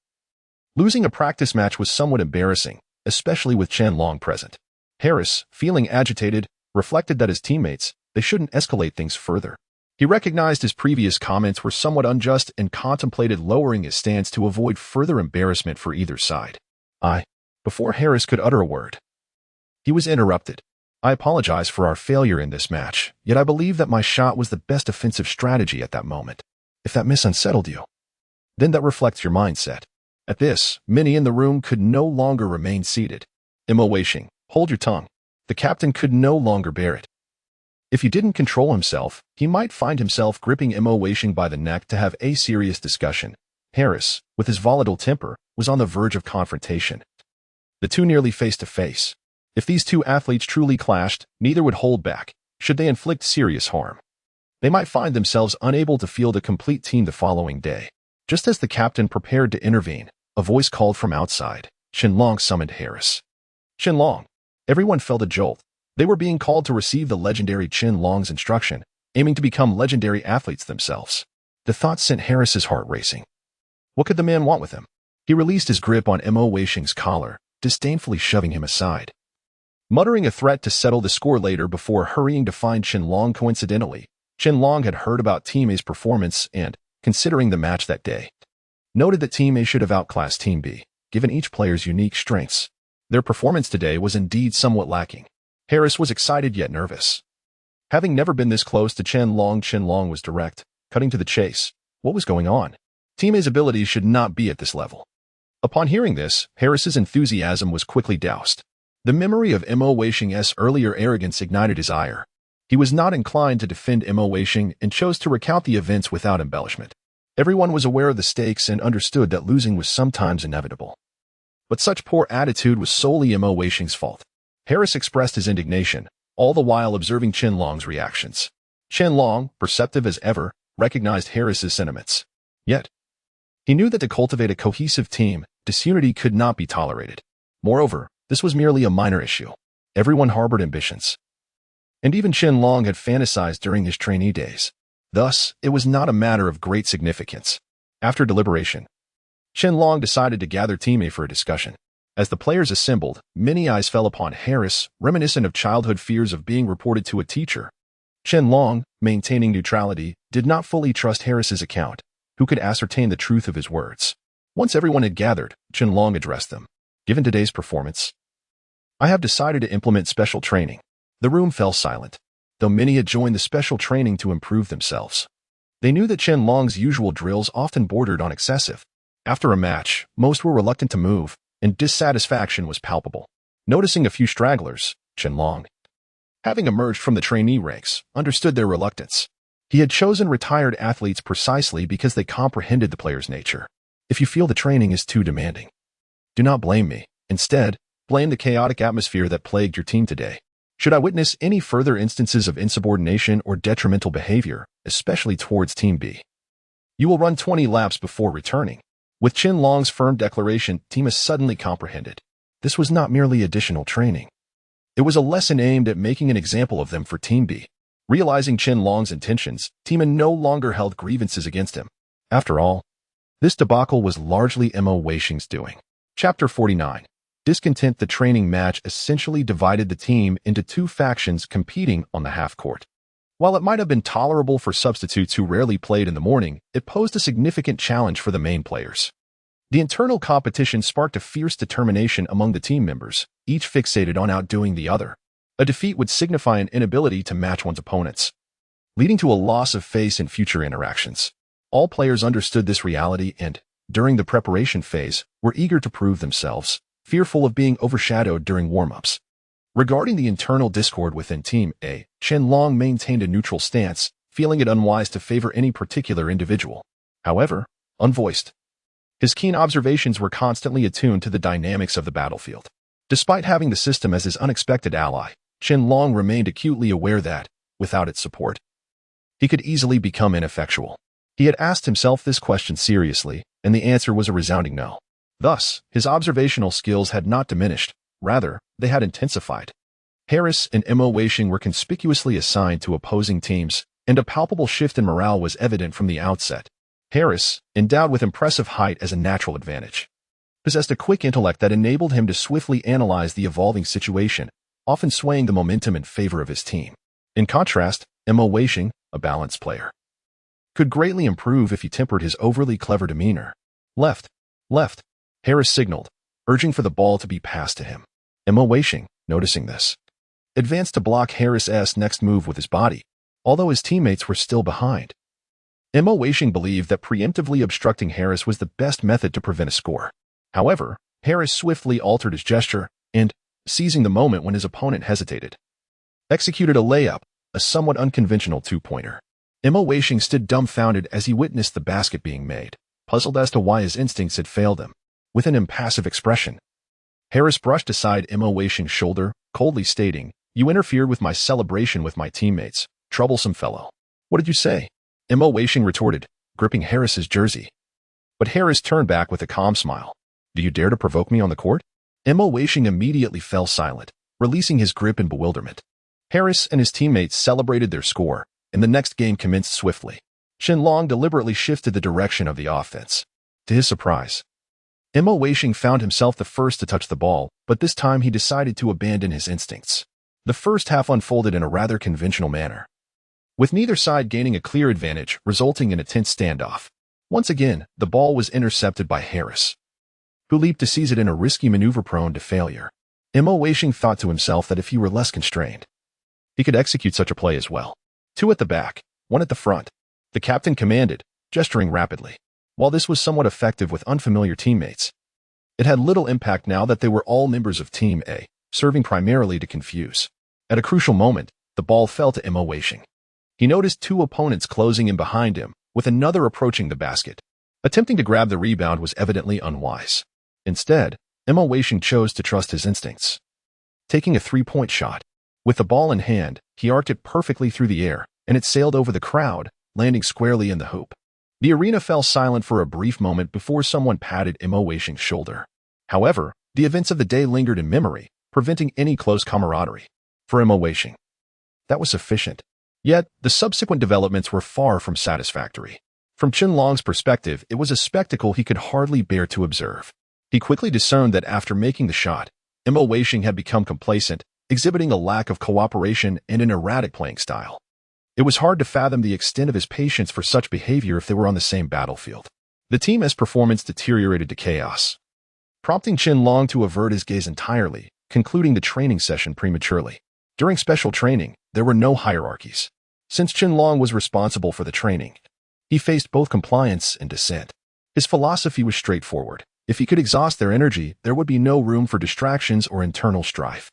Losing a practice match was somewhat embarrassing, especially with Qianlong present. Harris, feeling agitated, reflected that as teammates, they shouldn't escalate things further. He recognized his previous comments were somewhat unjust and contemplated lowering his stance to avoid further embarrassment for either side. Before Harris could utter a word, he was interrupted. "I apologize for our failure in this match, yet I believe that my shot was the best offensive strategy at that moment. If that unsettled you, then that reflects your mindset." At this, many in the room could no longer remain seated. Mo Weisheng, hold your tongue. The captain could no longer bear it. If he didn't control himself, he might find himself gripping Mo Weisheng by the neck to have a serious discussion. Harris, with his volatile temper, was on the verge of confrontation. The two nearly face to face. If these two athletes truly clashed, neither would hold back, should they inflict serious harm. They might find themselves unable to field a complete team the following day. Just as the captain prepared to intervene, a voice called from outside. Qianlong summoned Harris. "Qianlong." Everyone felt a jolt. They were being called to receive the legendary Qianlong's instruction, aiming to become legendary athletes themselves. The thought sent Harris's heart racing. What could the man want with him? He released his grip on Mo Weisheng's collar, disdainfully shoving him aside, muttering a threat to settle the score later before hurrying to find Qianlong. Coincidentally, Qianlong had heard about Team A's performance and, considering the match that day, noted that Team A should have outclassed Team B, given each player's unique strengths. Their performance today was indeed somewhat lacking. Harris was excited yet nervous. Having never been this close to Qianlong was direct, cutting to the chase. What was going on? Team A's abilities should not be at this level. Upon hearing this, Harris's enthusiasm was quickly doused. The memory of Mo Weisheng's earlier arrogance ignited his ire. He was not inclined to defend Mo Weisheng and chose to recount the events without embellishment. Everyone was aware of the stakes and understood that losing was sometimes inevitable. But such poor attitude was solely Mo Weisheng's fault. Harris expressed his indignation, all the while observing Qianlong's reactions. Qianlong, perceptive as ever, recognized Harris's sentiments. Yet, he knew that to cultivate a cohesive team, disunity could not be tolerated. Moreover, this was merely a minor issue. Everyone harbored ambitions. And even Qianlong had fantasized during his trainee days. Thus, it was not a matter of great significance. After deliberation, Qianlong decided to gather Team A for a discussion. As the players assembled, many eyes fell upon Harris, reminiscent of childhood fears of being reported to a teacher. Qianlong, maintaining neutrality, did not fully trust Harris's account, who could ascertain the truth of his words. Once everyone had gathered, Qianlong addressed them. Given today's performance, I have decided to implement special training. The room fell silent, though many had joined the special training to improve themselves. They knew that Qianlong's usual drills often bordered on excessive. After a match, most were reluctant to move, and dissatisfaction was palpable. Noticing a few stragglers, Qianlong, having emerged from the trainee ranks, understood their reluctance. He had chosen retired athletes precisely because they comprehended the player's nature. If you feel the training is too demanding, do not blame me. Instead, blame the chaotic atmosphere that plagued your team today. Should I witness any further instances of insubordination or detrimental behavior, especially towards Team B, you will run 20 laps before returning. With Qianlong's firm declaration, Tima suddenly comprehended. This was not merely additional training. It was a lesson aimed at making an example of them for Team B. Realizing Qianlong's intentions, Tima no longer held grievances against him. After all, this debacle was largely Mo Weisheng's doing. Chapter 49. Discontent. The training match essentially divided the team into two factions competing on the half-court. While it might have been tolerable for substitutes who rarely played in the morning, it posed a significant challenge for the main players. The internal competition sparked a fierce determination among the team members, each fixated on outdoing the other. A defeat would signify an inability to match one's opponents, leading to a loss of face in future interactions. All players understood this reality and, during the preparation phase, were eager to prove themselves, fearful of being overshadowed during warm-ups. Regarding the internal discord within Team A, Qianlong maintained a neutral stance, feeling it unwise to favor any particular individual. However, unvoiced, his keen observations were constantly attuned to the dynamics of the battlefield. Despite having the system as his unexpected ally, Qianlong remained acutely aware that, without its support, he could easily become ineffectual. He had asked himself this question seriously, and the answer was a resounding no. Thus, his observational skills had not diminished. Rather, they had intensified. Harris and Mo Weisheng were conspicuously assigned to opposing teams, and a palpable shift in morale was evident from the outset. Harris, endowed with impressive height as a natural advantage, possessed a quick intellect that enabled him to swiftly analyze the evolving situation, often swaying the momentum in favor of his team. In contrast, Mo Weisheng, a balanced player, could greatly improve if he tempered his overly clever demeanor. Left, Harris signaled, urging for the ball to be passed to him. Mo Weisheng, noticing this, advanced to block Harris's next move with his body, although his teammates were still behind. Mo Weisheng believed that preemptively obstructing Harris was the best method to prevent a score. However, Harris swiftly altered his gesture and, seizing the moment when his opponent hesitated, executed a layup, a somewhat unconventional two-pointer. Mo Weisheng stood dumbfounded as he witnessed the basket being made, puzzled as to why his instincts had failed him. With an impassive expression, Harris brushed aside Mo Weisheng's shoulder, coldly stating, "You interfered with my celebration with my teammates, troublesome fellow." "What did you say?" Mo Weisheng retorted, gripping Harris's jersey. But Harris turned back with a calm smile. "Do you dare to provoke me on the court?" Mo Weisheng immediately fell silent, releasing his grip in bewilderment. Harris and his teammates celebrated their score, and the next game commenced swiftly. Qianlong deliberately shifted the direction of the offense. To his surprise, Mo Weisheng found himself the first to touch the ball, but this time he decided to abandon his instincts. The first half unfolded in a rather conventional manner, with neither side gaining a clear advantage, resulting in a tense standoff. Once again, the ball was intercepted by Harris, who leaped to seize it in a risky maneuver prone to failure. Mo Weisheng thought to himself that if he were less constrained, he could execute such a play as well. 2 at the back, 1 at the front, the captain commanded, gesturing rapidly. While this was somewhat effective with unfamiliar teammates, it had little impact now that they were all members of Team A, serving primarily to confuse. At a crucial moment, the ball fell to Mo Weisheng. He noticed 2 opponents closing in behind him, with another approaching the basket. Attempting to grab the rebound was evidently unwise. Instead, Mo Weisheng chose to trust his instincts. Taking a 3-point shot, with the ball in hand, he arced it perfectly through the air, and it sailed over the crowd, landing squarely in the hoop. The arena fell silent for a brief moment before someone patted Mo Weisheng's shoulder. However, the events of the day lingered in memory, preventing any close camaraderie. For Mo Weisheng, that was sufficient. Yet, the subsequent developments were far from satisfactory. From Qianlong's perspective, it was a spectacle he could hardly bear to observe. He quickly discerned that after making the shot, Mo Weisheng had become complacent, exhibiting a lack of cooperation and an erratic playing style. It was hard to fathom the extent of his patience for such behavior if they were on the same battlefield. The team's performance deteriorated to chaos, prompting Chen Long to avert his gaze entirely, concluding the training session prematurely. During special training, there were no hierarchies. Since Chen Long was responsible for the training, he faced both compliance and dissent. His philosophy was straightforward. If he could exhaust their energy, there would be no room for distractions or internal strife.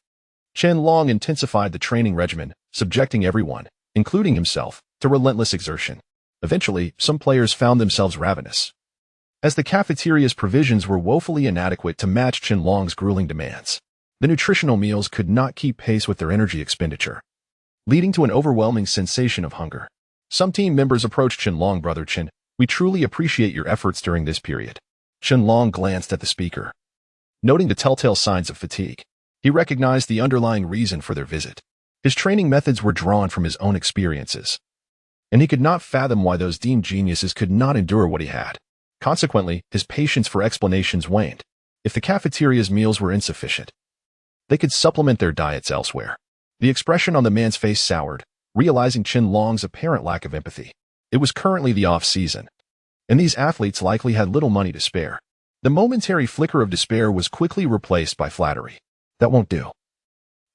Chen Long intensified the training regimen, subjecting everyone, including himself, to relentless exertion. Eventually, some players found themselves ravenous, as the cafeteria's provisions were woefully inadequate to match Chen Long's grueling demands. The nutritional meals could not keep pace with their energy expenditure, leading to an overwhelming sensation of hunger. Some team members approached Chen Long. "Brother Chen, we truly appreciate your efforts during this period." Chen Long glanced at the speaker, noting the telltale signs of fatigue. He recognized the underlying reason for their visit. His training methods were drawn from his own experiences, and he could not fathom why those deemed geniuses could not endure what he had. Consequently, his patience for explanations waned. If the cafeteria's meals were insufficient, they could supplement their diets elsewhere. The expression on the man's face soured, realizing Chen Long's apparent lack of empathy. It was currently the off-season, and these athletes likely had little money to spare. The momentary flicker of despair was quickly replaced by flattery. "That won't do.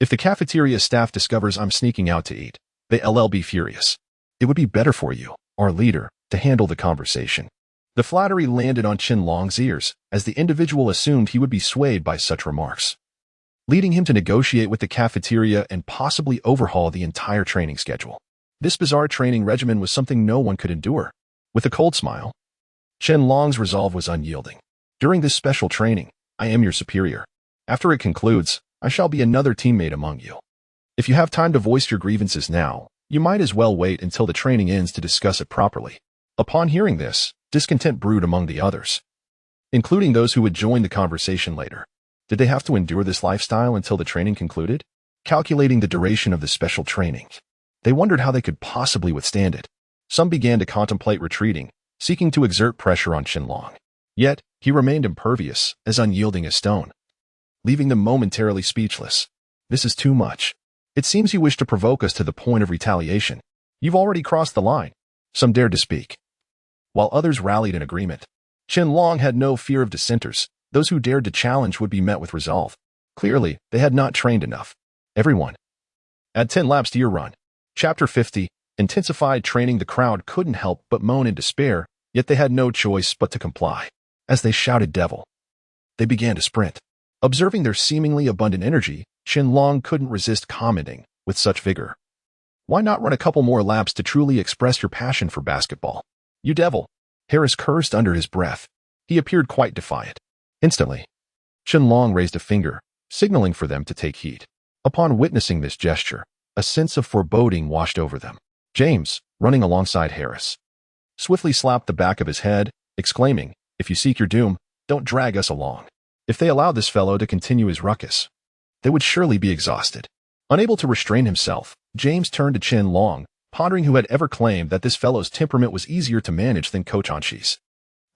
If the cafeteria staff discovers I'm sneaking out to eat, they'll be furious. It would be better for you, our leader, to handle the conversation." The flattery landed on Chen Long's ears, as the individual assumed he would be swayed by such remarks, leading him to negotiate with the cafeteria and possibly overhaul the entire training schedule. This bizarre training regimen was something no one could endure. With a cold smile, Chen Long's resolve was unyielding. "During this special training, I am your superior. After it concludes, I shall be another teammate among you. If you have time to voice your grievances now, you might as well wait until the training ends to discuss it properly." Upon hearing this, discontent brewed among the others, including those who would join the conversation later. Did they have to endure this lifestyle until the training concluded? Calculating the duration of the special training, they wondered how they could possibly withstand it. Some began to contemplate retreating, seeking to exert pressure on Chen Long. Yet, he remained impervious, as unyielding as stone, leaving them momentarily speechless. "This is too much. It seems you wish to provoke us to the point of retaliation. You've already crossed the line." Some dared to speak, while others rallied in agreement. Chen Long had no fear of dissenters. Those who dared to challenge would be met with resolve. Clearly, they had not trained enough. "Everyone, add 10 laps to your run." Chapter 50. Intensified training. The crowd couldn't help but moan in despair, yet they had no choice but to comply. As they shouted "devil," they began to sprint. Observing their seemingly abundant energy, Chen Long couldn't resist commenting with such vigor, "Why not run a couple more laps to truly express your passion for basketball? You devil!" Harris cursed under his breath. He appeared quite defiant. Instantly, Chen Long raised a finger, signaling for them to take heed. Upon witnessing this gesture, a sense of foreboding washed over them. James, running alongside Harris, swiftly slapped the back of his head, exclaiming, "If you seek your doom, don't drag us along." If they allowed this fellow to continue his ruckus, they would surely be exhausted. Unable to restrain himself, James turned to Chen Long, pondering who had ever claimed that this fellow's temperament was easier to manage than Coach Anshi's.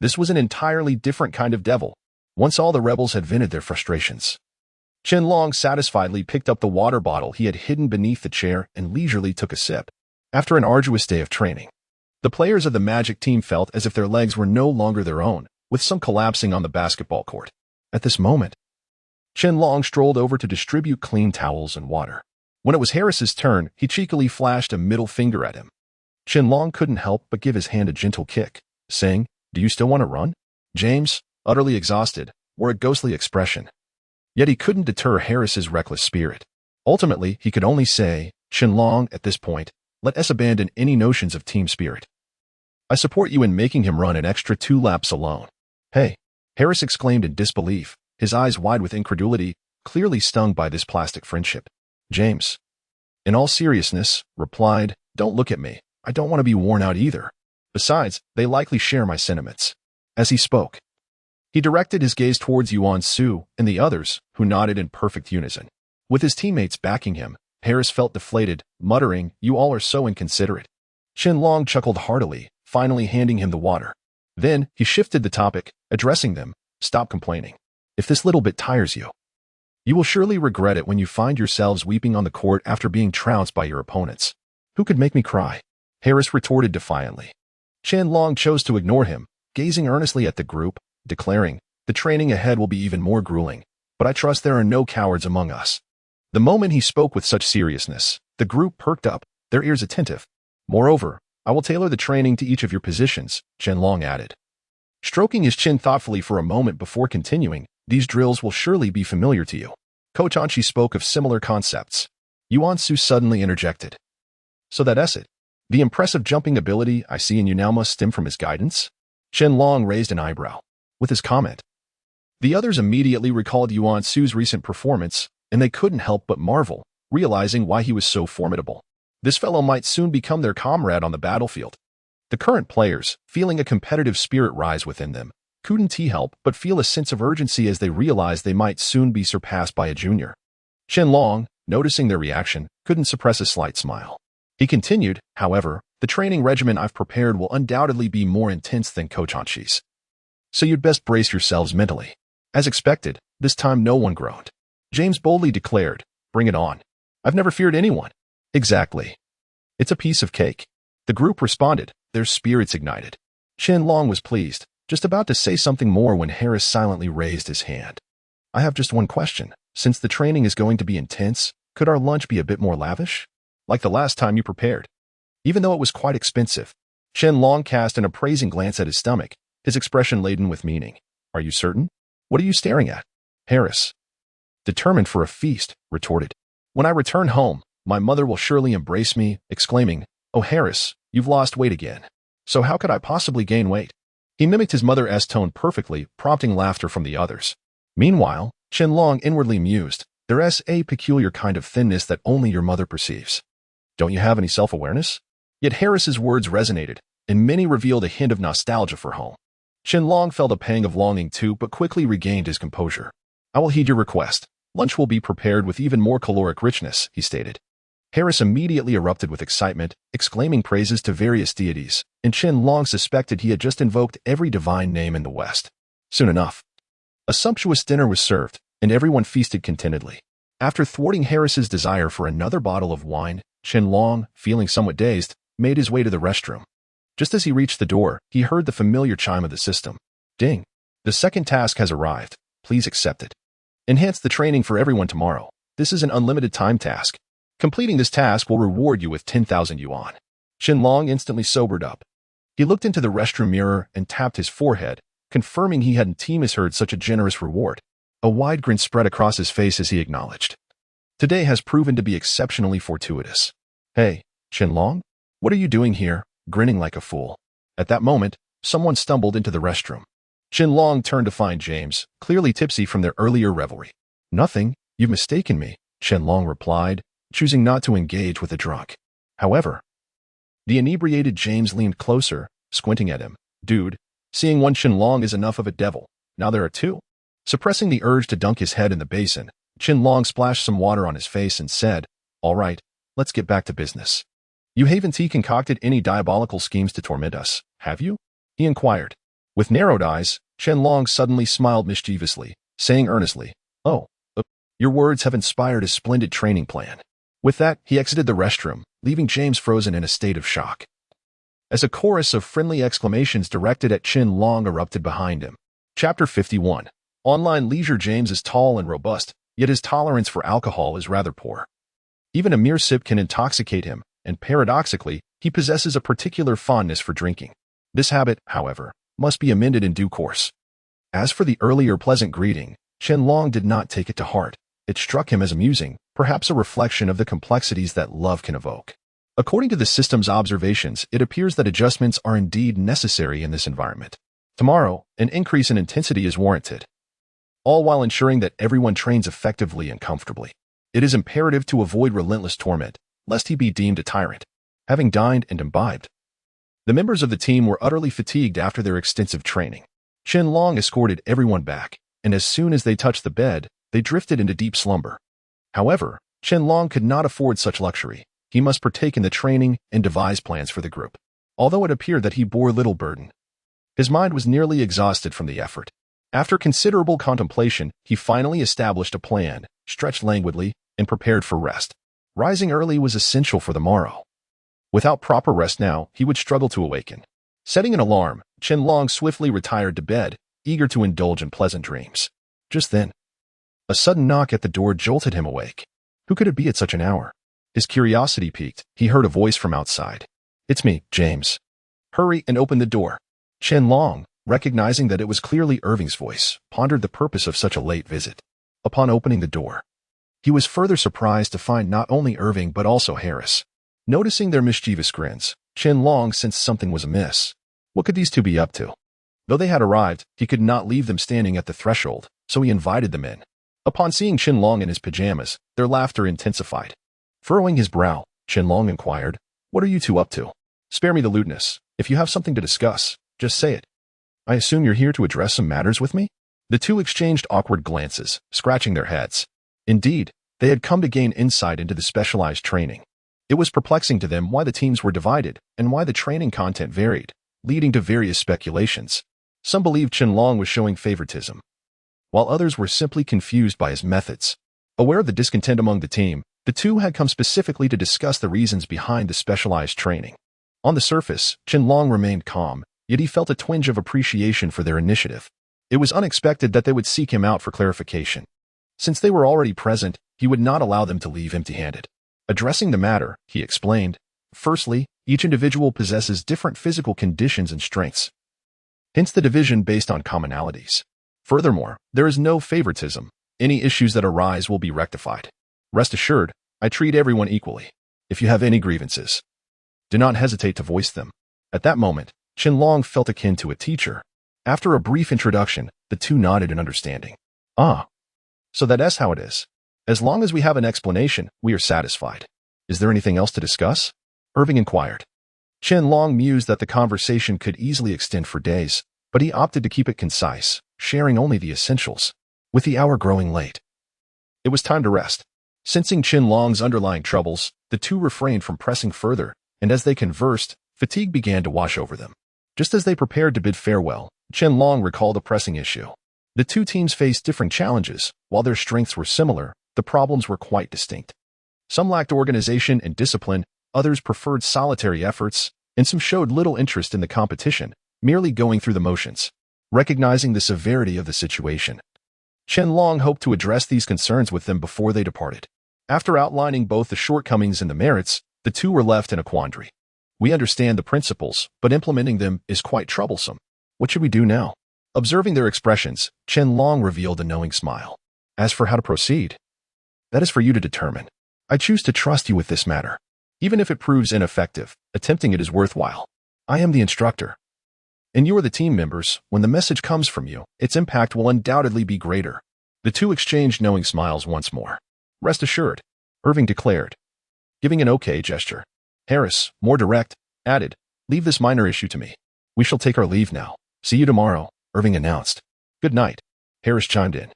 This was an entirely different kind of devil. Once all the rebels had vented their frustrations, Chen Long satisfiedly picked up the water bottle he had hidden beneath the chair and leisurely took a sip. After an arduous day of training, the players of the Magic team felt as if their legs were no longer their own, with some collapsing on the basketball court. At this moment, Chen Long strolled over to distribute clean towels and water. When it was Harris's turn, he cheekily flashed a middle finger at him. Chen Long couldn't help but give his hand a gentle kick, saying, "Do you still want to run?" James, utterly exhausted, wore a ghostly expression. Yet he couldn't deter Harris's reckless spirit. Ultimately, he could only say, "Chen Long, at this point, let us abandon any notions of team spirit. I support you in making him run an extra 2 laps alone." "Hey," Harris exclaimed in disbelief, his eyes wide with incredulity, clearly stung by this plastic friendship. James, in all seriousness, replied, "Don't look at me. I don't want to be worn out either. Besides, they likely share my sentiments." As he spoke, he directed his gaze towards Yuan Su and the others, who nodded in perfect unison. With his teammates backing him, Harris felt deflated, muttering, "You all are so inconsiderate." Chen Long chuckled heartily, finally handing him the water. Then, he shifted the topic, addressing them, "Stop complaining. If this little bit tires you, you will surely regret it when you find yourselves weeping on the court after being trounced by your opponents." "Who could make me cry?" Harris retorted defiantly. Chen Long chose to ignore him, gazing earnestly at the group, declaring, "The training ahead will be even more grueling, but I trust there are no cowards among us." The moment he spoke with such seriousness, the group perked up, their ears attentive. "Moreover, I will tailor the training to each of your positions," Qianlong added. Stroking his chin thoughtfully for a moment before continuing, "These drills will surely be familiar to you." Coach Anchi spoke of similar concepts. Yuan Su suddenly interjected. "So that's it. The impressive jumping ability I see in you now must stem from his guidance?" Qianlong raised an eyebrow. With his comment, the others immediately recalled Yuan Su's recent performance, and they couldn't help but marvel, realizing why he was so formidable. This fellow might soon become their comrade on the battlefield. The current players, feeling a competitive spirit rise within them, couldn't help but feel a sense of urgency as they realized they might soon be surpassed by a junior. Qianlong, noticing their reaction, couldn't suppress a slight smile. He continued, "However, the training regimen I've prepared will undoubtedly be more intense than Coach Anchi's. So you'd best brace yourselves mentally." As expected, this time no one groaned. James boldly declared, "Bring it on. I've never feared anyone." "Exactly. It's a piece of cake." The group responded, their spirits ignited. Qianlong was pleased, just about to say something more when Harris silently raised his hand. "I have just one question. Since the training is going to be intense, could our lunch be a bit more lavish? Like the last time you prepared?" Even though it was quite expensive, Qianlong cast an appraising glance at his stomach, his expression laden with meaning. "Are you certain? What are you staring at?" Harris, determined for a feast, retorted. "When I return home, my mother will surely embrace me, exclaiming, 'Oh Harris, you've lost weight again.' So how could I possibly gain weight?" He mimicked his mother's tone perfectly, prompting laughter from the others. Meanwhile, Qianlong inwardly mused, "There's a peculiar kind of thinness that only your mother perceives. Don't you have any self-awareness?" Yet Harris's words resonated, and many revealed a hint of nostalgia for home. Qianlong felt a pang of longing too, but quickly regained his composure. "I will heed your request. Lunch will be prepared with even more caloric richness," he stated. Harris immediately erupted with excitement, exclaiming praises to various deities, and Qianlong suspected he had just invoked every divine name in the West. Soon enough, a sumptuous dinner was served, and everyone feasted contentedly. After thwarting Harris's desire for another bottle of wine, Qianlong, feeling somewhat dazed, made his way to the restroom. Just as he reached the door, he heard the familiar chime of the system. "Ding! The second task has arrived. Please accept it. Enhance the training for everyone tomorrow. This is an unlimited time task. Completing this task will reward you with 10,000 yuan." Qianlong instantly sobered up. He looked into the restroom mirror and tapped his forehead, confirming he hadn't misheard such a generous reward. A wide grin spread across his face as he acknowledged. Today has proven to be exceptionally fortuitous. "Hey, Qianlong, what are you doing here, grinning like a fool?" At that moment, someone stumbled into the restroom. Qianlong turned to find James, clearly tipsy from their earlier revelry. "Nothing, you've mistaken me," Qianlong replied, choosing not to engage with the drunk. However, the inebriated James leaned closer, squinting at him. "Dude, seeing one Qianlong is enough of a devil. Now there are two." Suppressing the urge to dunk his head in the basin, Qianlong splashed some water on his face and said, "All right, let's get back to business. You haven't concocted any diabolical schemes to torment us, have you?" he inquired. With narrowed eyes, Qianlong suddenly smiled mischievously, saying earnestly, "Oh, your words have inspired a splendid training plan." With that, he exited the restroom, leaving James frozen in a state of shock. As a chorus of friendly exclamations directed at Qianlong erupted behind him. Chapter 51. Online leisure. James is tall and robust, yet his tolerance for alcohol is rather poor. Even a mere sip can intoxicate him, and paradoxically, he possesses a particular fondness for drinking. This habit, however, must be amended in due course. As for the earlier pleasant greeting, Qianlong did not take it to heart. It struck him as amusing, perhaps a reflection of the complexities that love can evoke. According to the system's observations, it appears that adjustments are indeed necessary in this environment. Tomorrow, an increase in intensity is warranted, all while ensuring that everyone trains effectively and comfortably. It is imperative to avoid relentless torment, lest he be deemed a tyrant. Having dined and imbibed, the members of the team were utterly fatigued after their extensive training. Qianlong escorted everyone back, and as soon as they touched the bed, they drifted into deep slumber. However, Qianlong could not afford such luxury. He must partake in the training and devise plans for the group. Although it appeared that he bore little burden, his mind was nearly exhausted from the effort. After considerable contemplation, he finally established a plan, stretched languidly, and prepared for rest. Rising early was essential for the morrow. Without proper rest now, he would struggle to awaken. Setting an alarm, Qianlong swiftly retired to bed, eager to indulge in pleasant dreams. Just then, a sudden knock at the door jolted him awake. Who could it be at such an hour? His curiosity piqued. He heard a voice from outside. "It's me, James." "Hurry and open the door." Qianlong, recognizing that it was clearly Irving's voice, pondered the purpose of such a late visit. Upon opening the door, he was further surprised to find not only Irving but also Harris. Noticing their mischievous grins, Qianlong sensed something was amiss. What could these two be up to? Though they had arrived, he could not leave them standing at the threshold, so he invited them in. Upon seeing Qianlong in his pajamas, their laughter intensified. Furrowing his brow, Qianlong inquired, "What are you two up to? Spare me the lewdness. If you have something to discuss, just say it." "I assume you're here to address some matters with me?" The two exchanged awkward glances, scratching their heads. Indeed, they had come to gain insight into the specialized training. It was perplexing to them why the teams were divided and why the training content varied, leading to various speculations. Some believed Qianlong was showing favoritism, while others were simply confused by his methods. Aware of the discontent among the team, the two had come specifically to discuss the reasons behind the specialized training. On the surface, Qianlong remained calm, yet he felt a twinge of appreciation for their initiative. It was unexpected that they would seek him out for clarification. Since they were already present, he would not allow them to leave empty-handed. Addressing the matter, he explained, "Firstly, each individual possesses different physical conditions and strengths, hence the division based on commonalities. Furthermore, there is no favoritism. Any issues that arise will be rectified. Rest assured, I treat everyone equally. If you have any grievances, do not hesitate to voice them." At that moment, Qianlong felt akin to a teacher. After a brief introduction, the two nodded in understanding. "Ah, so that's how it is. As long as we have an explanation, we are satisfied. Is there anything else to discuss?" Irving inquired. Qianlong mused that the conversation could easily extend for days, but he opted to keep it concise, sharing only the essentials. With the hour growing late, it was time to rest. Sensing Qianlong's underlying troubles, the two refrained from pressing further, and as they conversed, fatigue began to wash over them. Just as they prepared to bid farewell, Qianlong recalled a pressing issue. The two teams faced different challenges. While their strengths were similar, the problems were quite distinct. Some lacked organization and discipline, others preferred solitary efforts, and some showed little interest in the competition, merely going through the motions. Recognizing the severity of the situation, Qianlong hoped to address these concerns with them before they departed. After outlining both the shortcomings and the merits, the two were left in a quandary. "We understand the principles, but implementing them is quite troublesome. What should we do now?" Observing their expressions, Qianlong revealed a knowing smile. "As for how to proceed, that is for you to determine. I choose to trust you with this matter. Even if it proves ineffective, attempting it is worthwhile. I am the instructor, and you are the team members. When the message comes from you, its impact will undoubtedly be greater." The two exchanged knowing smiles once more. "Rest assured," Irving declared, giving an okay gesture. Harris, more direct, added, "Leave this minor issue to me. We shall take our leave now. See you tomorrow," Irving announced. "Good night," Harris chimed in.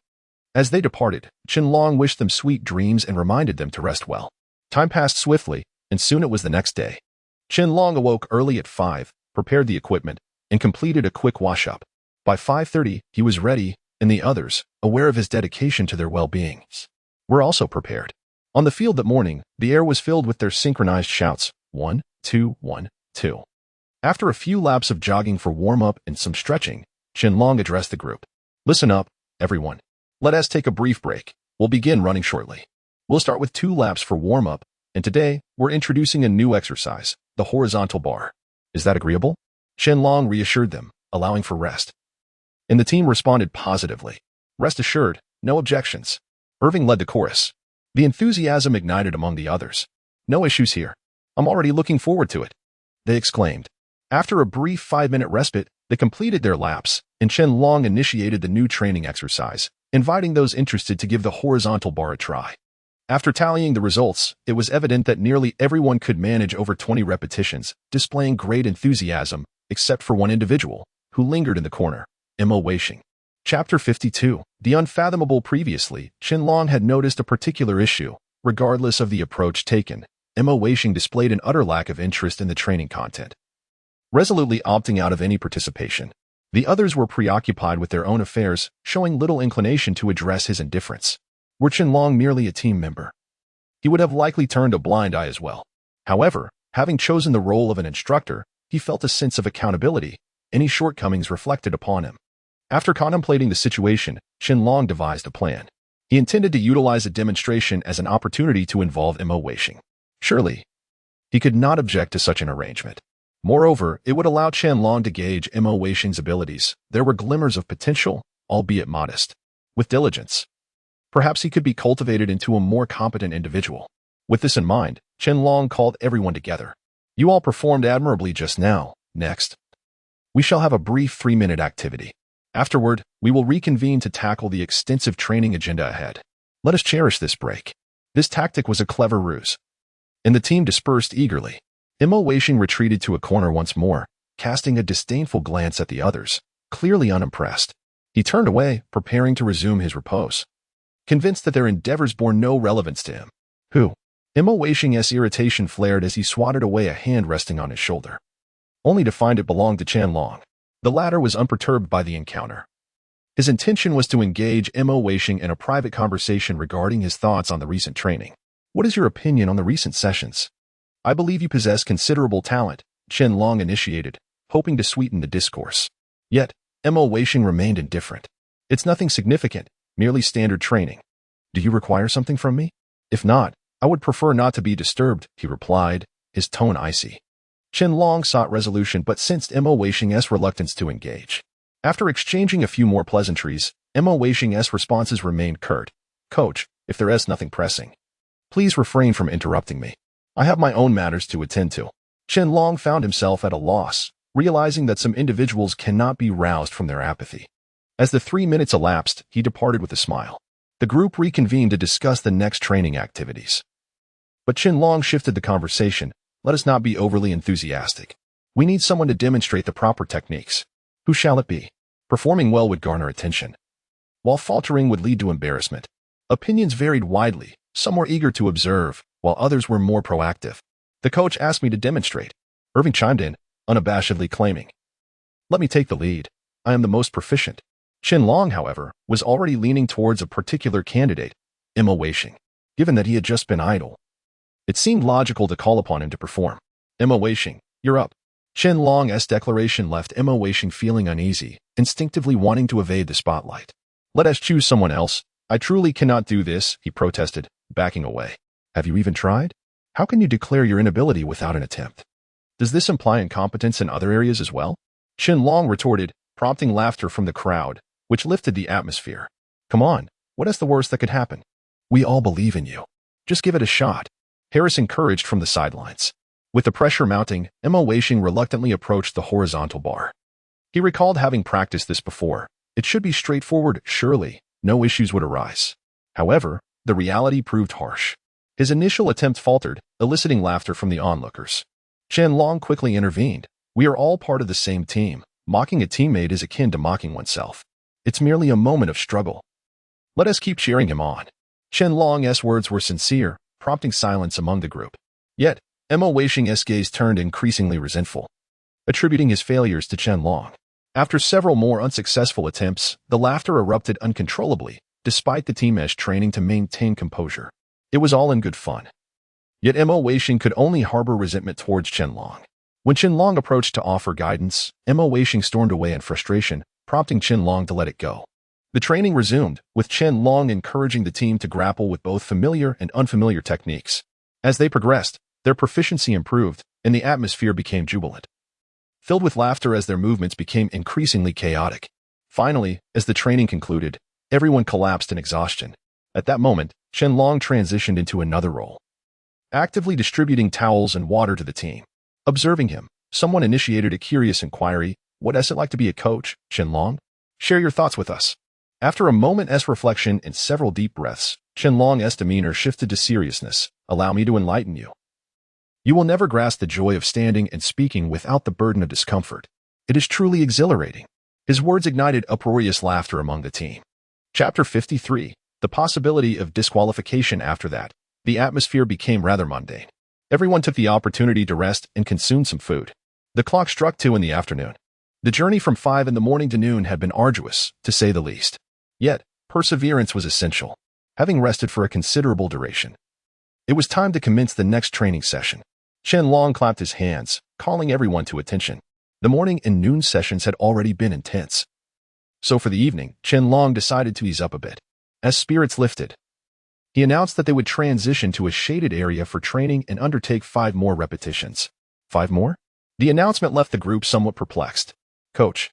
As they departed, Qianlong wished them sweet dreams and reminded them to rest well. Time passed swiftly, and soon it was the next day. Qianlong awoke early at 5, prepared the equipment, and completed a quick wash-up. By 5:30, he was ready, and the others, aware of his dedication to their well-being, were also prepared. On the field that morning, the air was filled with their synchronized shouts, 1, 2, 1, 2. After a few laps of jogging for warm-up and some stretching, Qianlong addressed the group. "Listen up, everyone. Let us take a brief break. We'll begin running shortly. We'll start with 2 laps for warm-up, and today, we're introducing a new exercise, the horizontal bar. Is that agreeable?" Qianlong reassured them, allowing for rest. And the team responded positively. Rest assured, no objections. Irving led the chorus. The enthusiasm ignited among the others. "No issues here. I'm already looking forward to it," they exclaimed. After a brief 5-minute respite, they completed their laps, and Qianlong initiated the new training exercise, inviting those interested to give the horizontal bar a try. After tallying the results, it was evident that nearly everyone could manage over 20 repetitions, displaying great enthusiasm, except for one individual, who lingered in the corner, Emma Weisheng. Chapter 52. The unfathomable. Previously, Qianlong had noticed a particular issue. Regardless of the approach taken, Emma Weisheng displayed an utter lack of interest in the training content, resolutely opting out of any participation. The others were preoccupied with their own affairs, showing little inclination to address his indifference. Were Qianlong merely a team member, he would have likely turned a blind eye as well. However, having chosen the role of an instructor, he felt a sense of accountability. Any shortcomings reflected upon him. After contemplating the situation, Qianlong devised a plan. He intended to utilize a demonstration as an opportunity to involve Mo Weixing. Surely, he could not object to such an arrangement. Moreover, it would allow Qianlong to gauge Mo Weixing's abilities. There were glimmers of potential, albeit modest. With diligence, perhaps he could be cultivated into a more competent individual. With this in mind, Qianlong called everyone together. You all performed admirably just now. Next, we shall have a brief 3-minute activity. Afterward, we will reconvene to tackle the extensive training agenda ahead. Let us cherish this break. This tactic was a clever ruse, and the team dispersed eagerly. Mo Weixing retreated to a corner once more, casting a disdainful glance at the others, clearly unimpressed. He turned away, preparing to resume his repose, convinced that their endeavors bore no relevance to him. Mo Weixing's irritation flared as he swatted away a hand resting on his shoulder, only to find it belonged to Qianlong. The latter was unperturbed by the encounter. His intention was to engage Mo Weixing in a private conversation regarding his thoughts on the recent training. What is your opinion on the recent sessions? I believe you possess considerable talent, Qianlong initiated, hoping to sweeten the discourse. Yet, Mo Weixing remained indifferent. It's nothing significant, merely standard training. Do you require something from me? If not, I would prefer not to be disturbed, he replied, his tone icy. Qianlong sought resolution but sensed Mo Weixing's reluctance to engage. After exchanging a few more pleasantries, Mo Weixing's responses remained curt. Coach, if there is nothing pressing, please refrain from interrupting me. I have my own matters to attend to. Qianlong found himself at a loss, realizing that some individuals cannot be roused from their apathy. As the 3 minutes elapsed, he departed with a smile. The group reconvened to discuss the next training activities. But Qianlong shifted the conversation. Let us not be overly enthusiastic. We need someone to demonstrate the proper techniques. Who shall it be? Performing well would garner attention, while faltering would lead to embarrassment. Opinions varied widely. Some were eager to observe, while others were more proactive. The coach asked me to demonstrate. Irving chimed in, unabashedly claiming, let me take the lead. I am the most proficient. Qianlong, however, was already leaning towards a particular candidate, Mo Weixing. Given that he had just been idle, it seemed logical to call upon him to perform. Mo Weixing, you're up. Qianlong's declaration left Mo Weixing feeling uneasy, instinctively wanting to evade the spotlight. Let us choose someone else. I truly cannot do this, he protested, backing away. Have you even tried? How can you declare your inability without an attempt? Does this imply incompetence in other areas as well? Qianlong retorted, prompting laughter from the crowd, which lifted the atmosphere. Come on, what is the worst that could happen? We all believe in you. Just give it a shot. Harris encouraged from the sidelines. With the pressure mounting, Mo Weixing reluctantly approached the horizontal bar. He recalled having practiced this before. It should be straightforward, surely. No issues would arise. However, the reality proved harsh. His initial attempt faltered, eliciting laughter from the onlookers. Qianlong quickly intervened. We are all part of the same team. Mocking a teammate is akin to mocking oneself. It's merely a moment of struggle. Let us keep cheering him on. Qianlong's words were sincere, prompting silence among the group. Yet, Mo Weixing's gaze turned increasingly resentful, attributing his failures to Qianlong. After several more unsuccessful attempts, the laughter erupted uncontrollably, despite the team's training to maintain composure. It was all in good fun. Yet Mo Weixing could only harbor resentment towards Qianlong. When Qianlong approached to offer guidance, Mo Weixing stormed away in frustration, prompting Qianlong to let it go. The training resumed, with Qianlong encouraging the team to grapple with both familiar and unfamiliar techniques. As they progressed, their proficiency improved, and the atmosphere became jubilant, filled with laughter as their movements became increasingly chaotic. Finally, as the training concluded, everyone collapsed in exhaustion. At that moment, Qianlong transitioned into another role, actively distributing towels and water to the team. Observing him, someone initiated a curious inquiry. What is it like to be a coach, Qianlong? Share your thoughts with us. After a moment's reflection and several deep breaths, Qianlong's demeanor shifted to seriousness. Allow me to enlighten you. You will never grasp the joy of standing and speaking without the burden of discomfort. It is truly exhilarating. His words ignited uproarious laughter among the team. Chapter 53. The possibility of disqualification. After that, the atmosphere became rather mundane. Everyone took the opportunity to rest and consume some food. The clock struck 2 in the afternoon. The journey from 5 in the morning to noon had been arduous, to say the least. Yet, perseverance was essential. Having rested for a considerable duration, it was time to commence the next training session. Qianlong clapped his hands, calling everyone to attention. The morning and noon sessions had already been intense. So for the evening, Qianlong decided to ease up a bit. As spirits lifted, he announced that they would transition to a shaded area for training and undertake 5 more repetitions. 5 more? The announcement left the group somewhat perplexed. Coach,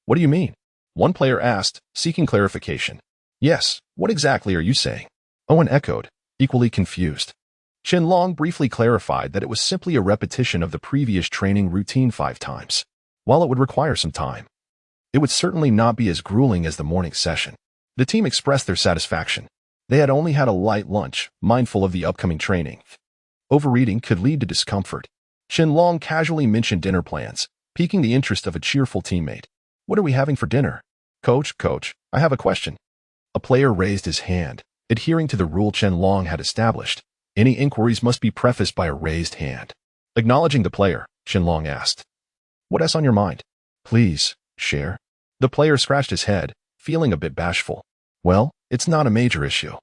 what do you mean? One player asked, seeking clarification. Yes, what exactly are you saying? Owen echoed, equally confused. Qianlong briefly clarified that it was simply a repetition of the previous training routine 5 times. While it would require some time, it would certainly not be as grueling as the morning session. The team expressed their satisfaction. They had only had a light lunch, mindful of the upcoming training. Overeating could lead to discomfort. Qianlong casually mentioned dinner plans, piquing the interest of a cheerful teammate. What are we having for dinner? Coach, I have a question. A player raised his hand, adhering to the rule Qianlong had established. Any inquiries must be prefaced by a raised hand. Acknowledging the player, Qianlong asked, what else on your mind? Please, share. The player scratched his head, feeling a bit bashful. Well, it's not a major issue.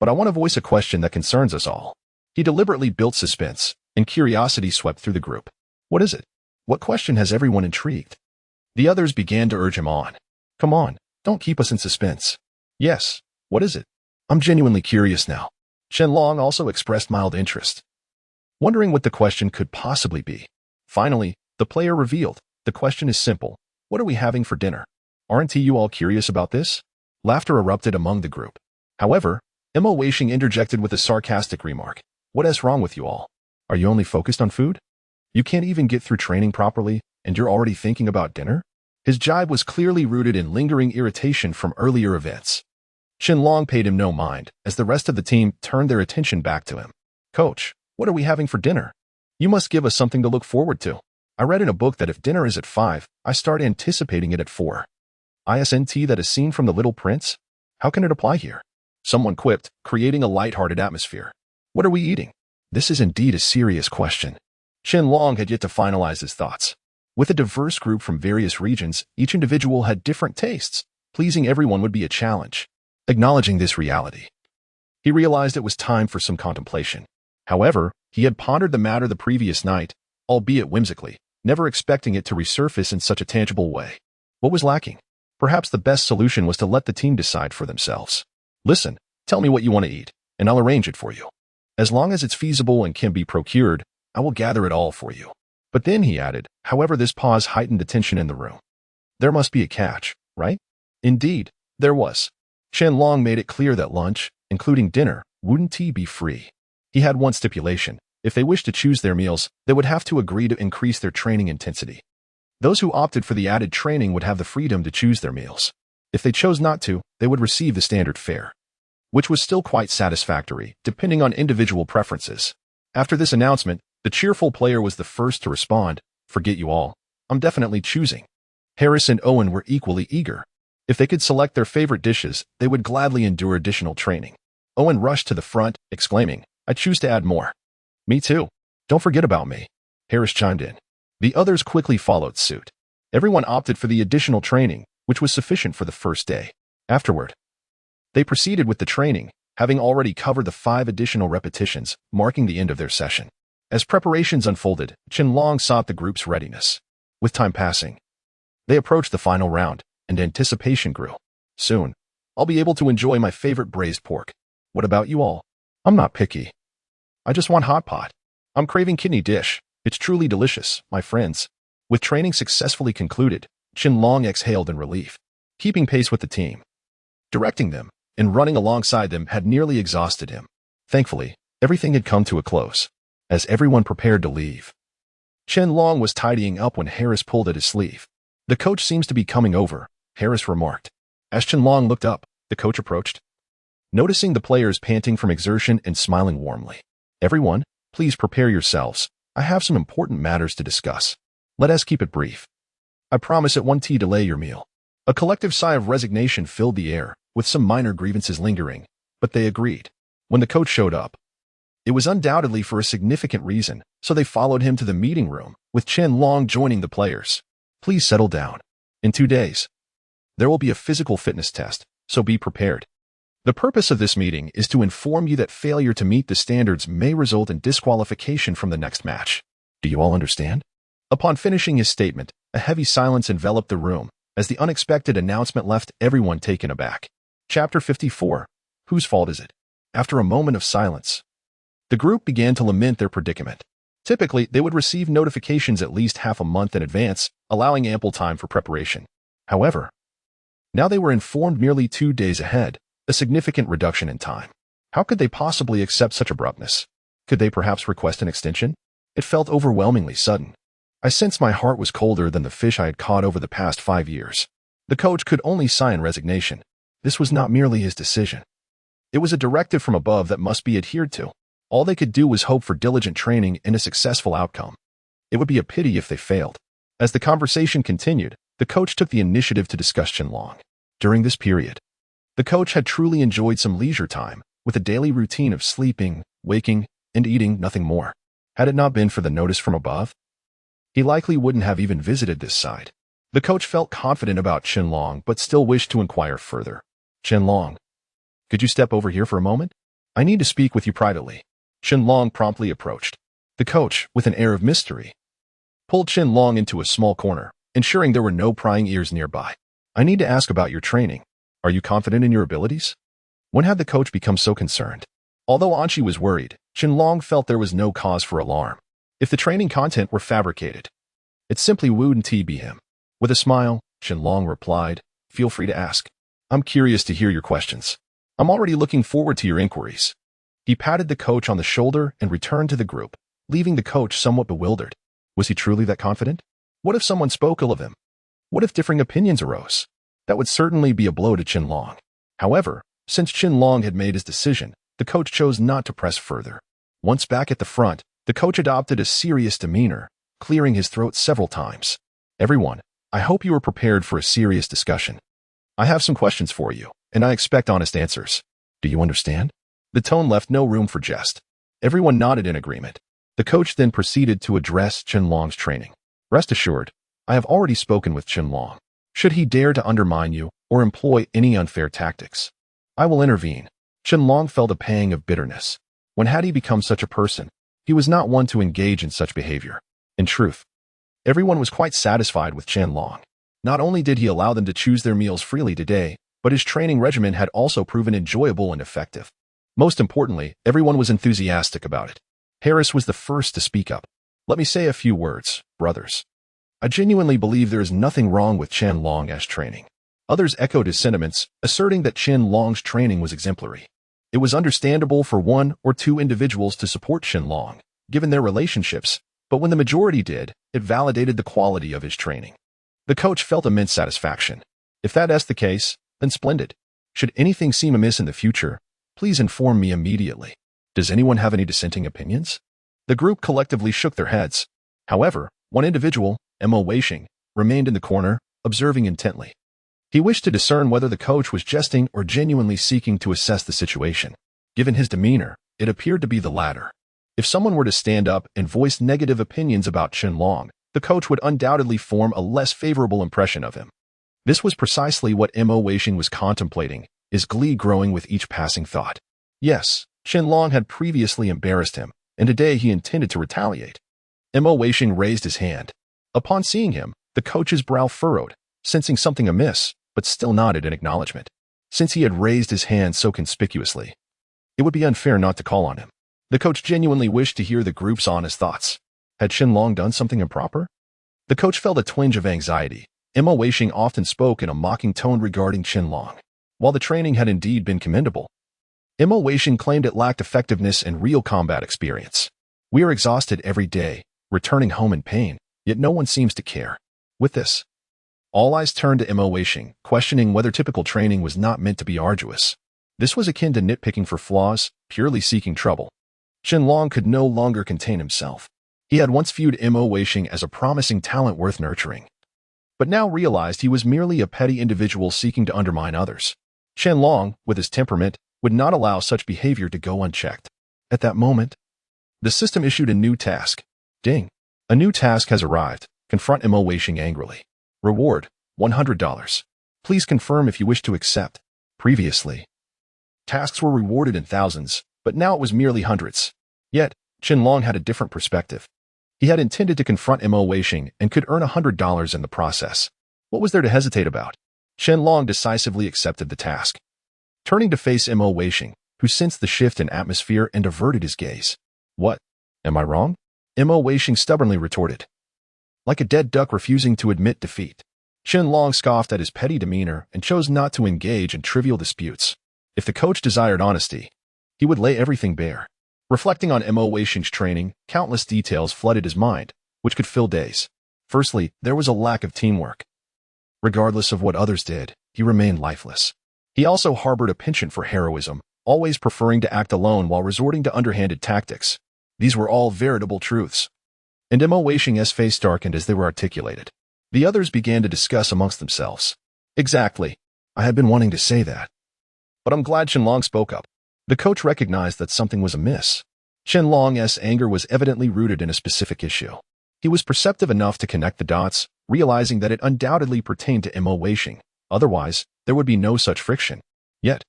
But I want to voice a question that concerns us all. He deliberately built suspense, and curiosity swept through the group. What is it? What question has everyone intrigued? The others began to urge him on. Come on, don't keep us in suspense. Yes, what is it? I'm genuinely curious now. Qianlong also expressed mild interest, wondering what the question could possibly be. Finally, the player revealed. The question is simple. What are we having for dinner? Aren't you all curious about this? Laughter erupted among the group. However, Emma Weisheng interjected with a sarcastic remark. What is wrong with you all? Are you only focused on food? You can't even get through training properly, and you're already thinking about dinner? His jibe was clearly rooted in lingering irritation from earlier events. Qianlong paid him no mind, as the rest of the team turned their attention back to him. Coach, what are we having for dinner? You must give us something to look forward to. I read in a book that if dinner is at 5, I start anticipating it at 4. Isn't that a scene from The Little Prince? How can it apply here? Someone quipped, creating a light-hearted atmosphere. What are we eating? This is indeed a serious question. Qianlong had yet to finalize his thoughts. With a diverse group from various regions, each individual had different tastes. Pleasing everyone would be a challenge. Acknowledging this reality, he realized it was time for some contemplation. However, he had pondered the matter the previous night, albeit whimsically, never expecting it to resurface in such a tangible way. What was lacking? Perhaps the best solution was to let the team decide for themselves. Listen, tell me what you want to eat, and I'll arrange it for you. As long as it's feasible and can be procured, I will gather it all for you. But then he added, however, this pause heightened the tension in the room. There must be a catch, right? Indeed, there was. Qianlong made it clear that lunch, including dinner, wouldn't be free. He had one stipulation. If they wished to choose their meals, they would have to agree to increase their training intensity. Those who opted for the added training would have the freedom to choose their meals. If they chose not to, they would receive the standard fare, which was still quite satisfactory, depending on individual preferences. After this announcement, the cheerful player was the first to respond. Forget you all. I'm definitely choosing. Harris and Owen were equally eager. If they could select their favorite dishes, they would gladly endure additional training. Owen rushed to the front, exclaiming, I choose to add more. Me too. Don't forget about me. Harris chimed in. The others quickly followed suit. Everyone opted for the additional training, which was sufficient for the first day. Afterward, they proceeded with the training, having already covered the 5 additional repetitions, marking the end of their session. As preparations unfolded, Qianlong sought the group's readiness. With time passing, they approached the final round, and anticipation grew. Soon, I'll be able to enjoy my favorite braised pork. What about you all? I'm not picky. I just want hot pot. I'm craving kidney dish. It's truly delicious, my friends. With training successfully concluded, Qianlong exhaled in relief. Keeping pace with the team, directing them, and running alongside them had nearly exhausted him. Thankfully, everything had come to a close. As everyone prepared to leave, Qianlong was tidying up when Harris pulled at his sleeve. The coach seems to be coming over, Harris remarked. As Qianlong looked up, the coach approached, noticing the players panting from exertion and smiling warmly. Everyone, please prepare yourselves. I have some important matters to discuss. Let us keep it brief. I promise it won't delay your meal. A collective sigh of resignation filled the air, with some minor grievances lingering, but they agreed. When the coach showed up, it was undoubtedly for a significant reason, so they followed him to the meeting room, with Qianlong joining the players. Please settle down. In 2 days, there will be a physical fitness test, so be prepared. The purpose of this meeting is to inform you that failure to meet the standards may result in disqualification from the next match. Do you all understand? Upon finishing his statement, a heavy silence enveloped the room, as the unexpected announcement left everyone taken aback. Chapter 54. Whose fault is it? After a moment of silence, the group began to lament their predicament. Typically, they would receive notifications at least half a month in advance, allowing ample time for preparation. However, now they were informed merely 2 days ahead, a significant reduction in time. How could they possibly accept such abruptness? Could they perhaps request an extension? It felt overwhelmingly sudden. I sensed my heart was colder than the fish I had caught over the past 5 years. The coach could only sigh in resignation. This was not merely his decision. It was a directive from above that must be adhered to. All they could do was hope for diligent training and a successful outcome. It would be a pity if they failed. As the conversation continued, the coach took the initiative to discuss Qianlong. During this period, the coach had truly enjoyed some leisure time, with a daily routine of sleeping, waking, and eating, nothing more. Had it not been for the notice from above, he likely wouldn't have even visited this side. The coach felt confident about Qianlong, but still wished to inquire further. Qianlong, could you step over here for a moment? I need to speak with you privately. Qianlong promptly approached. The coach, with an air of mystery, pulled Qianlong into a small corner, ensuring there were no prying ears nearby. I need to ask about your training. Are you confident in your abilities? When had the coach become so concerned? Although Anqi was worried, Qianlong felt there was no cause for alarm. If the training content were fabricated, it simply wouldn't be him. With a smile, Qianlong replied, "Feel free to ask. I'm curious to hear your questions. I'm already looking forward to your inquiries." He patted the coach on the shoulder and returned to the group, leaving the coach somewhat bewildered. Was he truly that confident? What if someone spoke ill of him? What if differing opinions arose? That would certainly be a blow to Qianlong. However, since Qianlong had made his decision, the coach chose not to press further. Once back at the front, the coach adopted a serious demeanor, clearing his throat several times. "Everyone, I hope you are prepared for a serious discussion. I have some questions for you, and I expect honest answers. Do you understand?" The tone left no room for jest. Everyone nodded in agreement. The coach then proceeded to address Qianlong's training. "Rest assured, I have already spoken with Qianlong. Should he dare to undermine you or employ any unfair tactics, I will intervene." Qianlong felt a pang of bitterness. When had he become such a person? He was not one to engage in such behavior. In truth, everyone was quite satisfied with Qianlong. Not only did he allow them to choose their meals freely today, but his training regimen had also proven enjoyable and effective. Most importantly, everyone was enthusiastic about it. Harris was the first to speak up. "Let me say a few words, brothers. I genuinely believe there is nothing wrong with Qianlong's training." Others echoed his sentiments, asserting that Qianlong's training was exemplary. It was understandable for 1 or 2 individuals to support Qianlong, given their relationships, but when the majority did, it validated the quality of his training. The coach felt immense satisfaction. If that's the case, then splendid. Should anything seem amiss in the future, please inform me immediately. Does anyone have any dissenting opinions? The group collectively shook their heads. However, one individual, Mo Weisheng, remained in the corner, observing intently. He wished to discern whether the coach was jesting or genuinely seeking to assess the situation. Given his demeanor, it appeared to be the latter. If someone were to stand up and voice negative opinions about Qianlong, the coach would undoubtedly form a less favorable impression of him. This was precisely what Mo Weisheng was contemplating, his glee growing with each passing thought. Yes, Qianlong had previously embarrassed him, and today he intended to retaliate. Mo Weisheng raised his hand. Upon seeing him, the coach's brow furrowed, sensing something amiss, but still nodded in acknowledgement. Since he had raised his hand so conspicuously, it would be unfair not to call on him. The coach genuinely wished to hear the group's honest thoughts. Had Qianlong done something improper? The coach felt a twinge of anxiety. Mo Weisheng often spoke in a mocking tone regarding Qianlong. While the training had indeed been commendable, Mo Weisheng claimed it lacked effectiveness and real combat experience. "We are exhausted every day, returning home in pain, yet no one seems to care." With this, all eyes turned to Mo Weisheng, questioning whether typical training was not meant to be arduous. This was akin to nitpicking for flaws, purely seeking trouble. Qianlong could no longer contain himself. He had once viewed Mo Weisheng as a promising talent worth nurturing, but now realized he was merely a petty individual seeking to undermine others. Qianlong, with his temperament, would not allow such behavior to go unchecked. At that moment, the system issued a new task. Ding! A new task has arrived. Confront Mo Weisheng angrily. Reward, $100. Please confirm if you wish to accept. Previously, tasks were rewarded in thousands, but now it was merely hundreds. Yet, Qianlong had a different perspective. He had intended to confront Mo Weisheng and could earn $100 in the process. What was there to hesitate about? Qianlong decisively accepted the task. Turning to face Mo Weisheng, who sensed the shift in atmosphere and averted his gaze. What? Am I wrong? Mo Weisheng stubbornly retorted. Like a dead duck refusing to admit defeat. Qianlong scoffed at his petty demeanor and chose not to engage in trivial disputes. If the coach desired honesty, he would lay everything bare. Reflecting on Mo Weisheng's training, countless details flooded his mind, which could fill days. Firstly, there was a lack of teamwork. Regardless of what others did, he remained lifeless. He also harbored a penchant for heroism, always preferring to act alone while resorting to underhanded tactics. These were all veritable truths. And Mo Weisheng's face darkened as they were articulated. The others began to discuss amongst themselves. Exactly. I had been wanting to say that. But I'm glad Qianlong spoke up. The coach recognized that something was amiss. Qianlong's anger was evidently rooted in a specific issue. He was perceptive enough to connect the dots, realizing that it undoubtedly pertained to Mo Weisheng. Otherwise, there would be no such friction. Yet,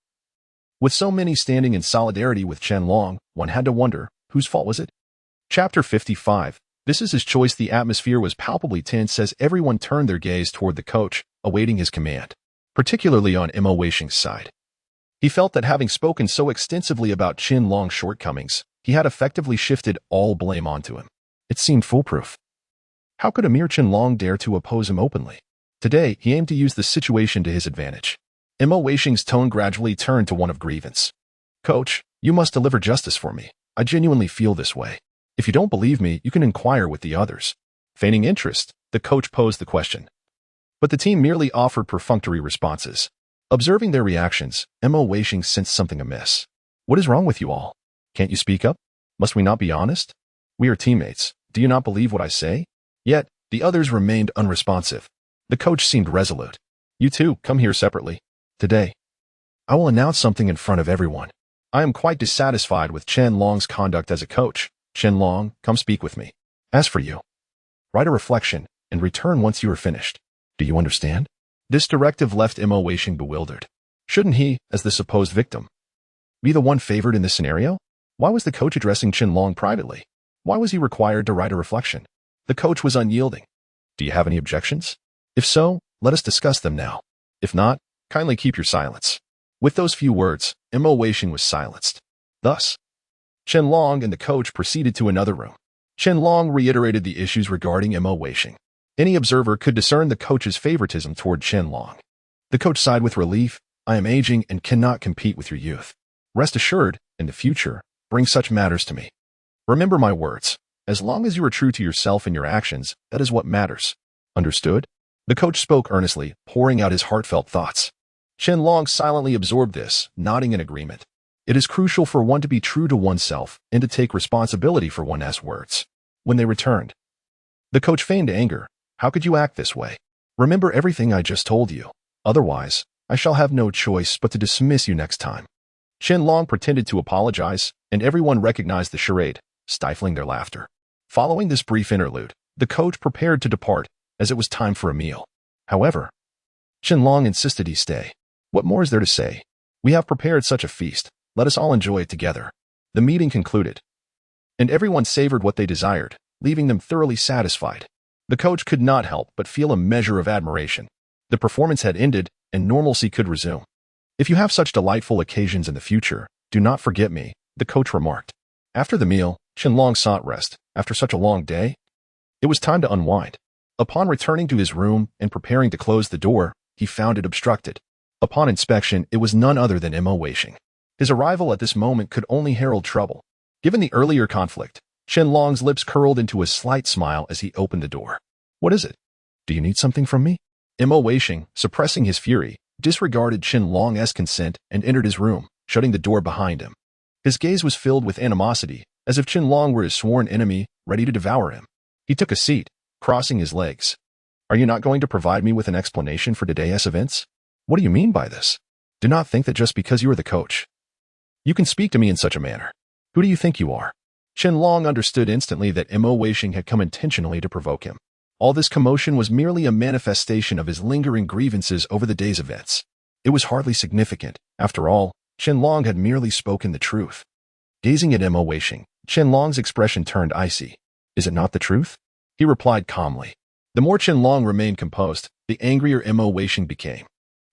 with so many standing in solidarity with Qianlong, one had to wonder, whose fault was it? Chapter 55. This is his choice. The atmosphere was palpably tense as everyone turned their gaze toward the coach, awaiting his command, particularly on Mo Weisheng's side. He felt that having spoken so extensively about Qianlong's shortcomings, he had effectively shifted all blame onto him. It seemed foolproof. How could Amir Qianlong dare to oppose him openly? Today, he aimed to use the situation to his advantage. Mo Weisheng's tone gradually turned to one of grievance. Coach, you must deliver justice for me. I genuinely feel this way. If you don't believe me, you can inquire with the others. Feigning interest, the coach posed the question. But the team merely offered perfunctory responses. Observing their reactions, Mo Weisheng sensed something amiss. What is wrong with you all? Can't you speak up? Must we not be honest? We are teammates. Do you not believe what I say? Yet, the others remained unresponsive. The coach seemed resolute. You two, come here separately. Today, I will announce something in front of everyone. I am quite dissatisfied with Qianlong's conduct as a coach. Qianlong, come speak with me. As for you, write a reflection and return once you are finished. Do you understand? This directive left Mo Weisheng bewildered. Shouldn't he, as the supposed victim, be the one favored in this scenario? Why was the coach addressing Qianlong privately? Why was he required to write a reflection? The coach was unyielding. Do you have any objections? If so, let us discuss them now. If not, kindly keep your silence. With those few words, Mo Weisheng was silenced. Thus, Qianlong and the coach proceeded to another room. Qianlong reiterated the issues regarding Mo Weisheng. Any observer could discern the coach's favoritism toward Qianlong. The coach sighed with relief. I am aging and cannot compete with your youth. Rest assured, in the future, bring such matters to me. Remember my words. As long as you are true to yourself and your actions, that is what matters. Understood? The coach spoke earnestly, pouring out his heartfelt thoughts. Qianlong silently absorbed this, nodding in agreement. It is crucial for one to be true to oneself and to take responsibility for one's words. When they returned, the coach feigned anger. How could you act this way? Remember everything I just told you. Otherwise, I shall have no choice but to dismiss you next time. Qianlong pretended to apologize, and everyone recognized the charade, stifling their laughter. Following this brief interlude, the coach prepared to depart, as it was time for a meal. However, Qianlong insisted he stay. What more is there to say? We have prepared such a feast. Let us all enjoy it together. The meeting concluded, and everyone savored what they desired, leaving them thoroughly satisfied. The coach could not help but feel a measure of admiration. The performance had ended, and normalcy could resume. If you have such delightful occasions in the future, do not forget me, the coach remarked. After the meal, Qianlong sought rest. After such a long day, it was time to unwind. Upon returning to his room and preparing to close the door, he found it obstructed. Upon inspection, it was none other than Mo Weisheng. His arrival at this moment could only herald trouble. Given the earlier conflict, Qianlong's lips curled into a slight smile as he opened the door. What is it? Do you need something from me? Mo Weisheng, suppressing his fury, disregarded Qianlong's consent and entered his room, shutting the door behind him. His gaze was filled with animosity, as if Qianlong were his sworn enemy, ready to devour him. He took a seat, crossing his legs. Are you not going to provide me with an explanation for today's events? What do you mean by this? Do not think that just because you are the coach, you can speak to me in such a manner. Who do you think you are? Qianlong understood instantly that Mo Weisheng had come intentionally to provoke him. All this commotion was merely a manifestation of his lingering grievances over the day's events. It was hardly significant. After all, Qianlong had merely spoken the truth. Gazing at Mo Weisheng, Qianlong's expression turned icy. Is it not the truth? He replied calmly. The more Qianlong remained composed, the angrier Mo Weixing became.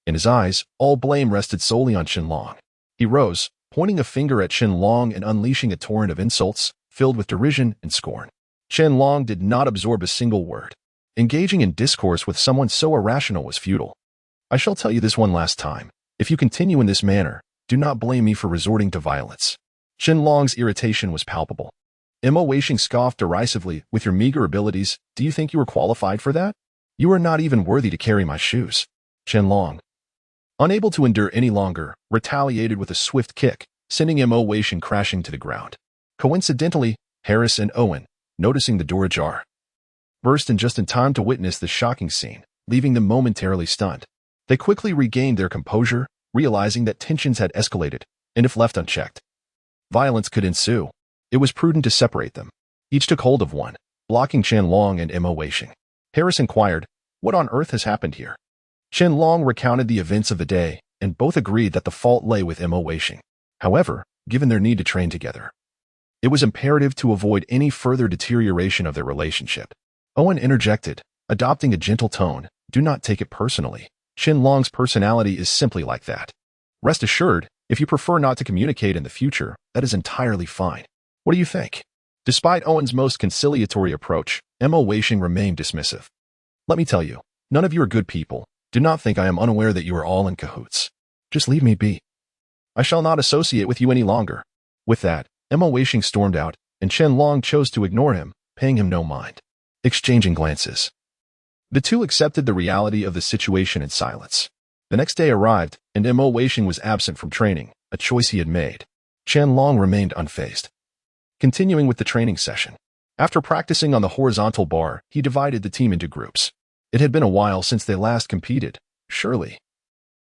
In his eyes, all blame rested solely on Qianlong. He rose, pointing a finger at Qianlong and unleashing a torrent of insults, filled with derision and scorn. Qianlong did not absorb a single word. Engaging in discourse with someone so irrational was futile. I shall tell you this one last time. If you continue in this manner, do not blame me for resorting to violence. Qianlong's irritation was palpable. Mo Weixing scoffed derisively. With your meager abilities, do you think you are qualified for that? You are not even worthy to carry my shoes. Qianlong, unable to endure any longer, retaliated with a swift kick, sending Mo Weixing crashing to the ground. Coincidentally, Harris and Owen, noticing the door ajar, burst in just in time to witness the shocking scene, leaving them momentarily stunned. They quickly regained their composure, realizing that tensions had escalated, and if left unchecked, violence could ensue. It was prudent to separate them. Each took hold of one, blocking Qianlong and Mo Weixing. Harris inquired, "What on earth has happened here?" Qianlong recounted the events of the day, and both agreed that the fault lay with Mo Weixing. However, given their need to train together, it was imperative to avoid any further deterioration of their relationship. Owen interjected, adopting a gentle tone, "Do not take it personally. Qianlong's personality is simply like that. Rest assured, if you prefer not to communicate in the future, that is entirely fine. What do you think?" Despite Owen's most conciliatory approach, Mo Weixing remained dismissive. "Let me tell you, none of you are good people. Do not think I am unaware that you are all in cahoots. Just leave me be. I shall not associate with you any longer." With that, Mo Weixing stormed out, and Qianlong chose to ignore him, paying him no mind. Exchanging glances, the two accepted the reality of the situation in silence. The next day arrived, and Mo Weixing was absent from training, a choice he had made. Qianlong remained unfazed. Continuing with the training session. After practicing on the horizontal bar, he divided the team into groups. It had been a while since they last competed. Surely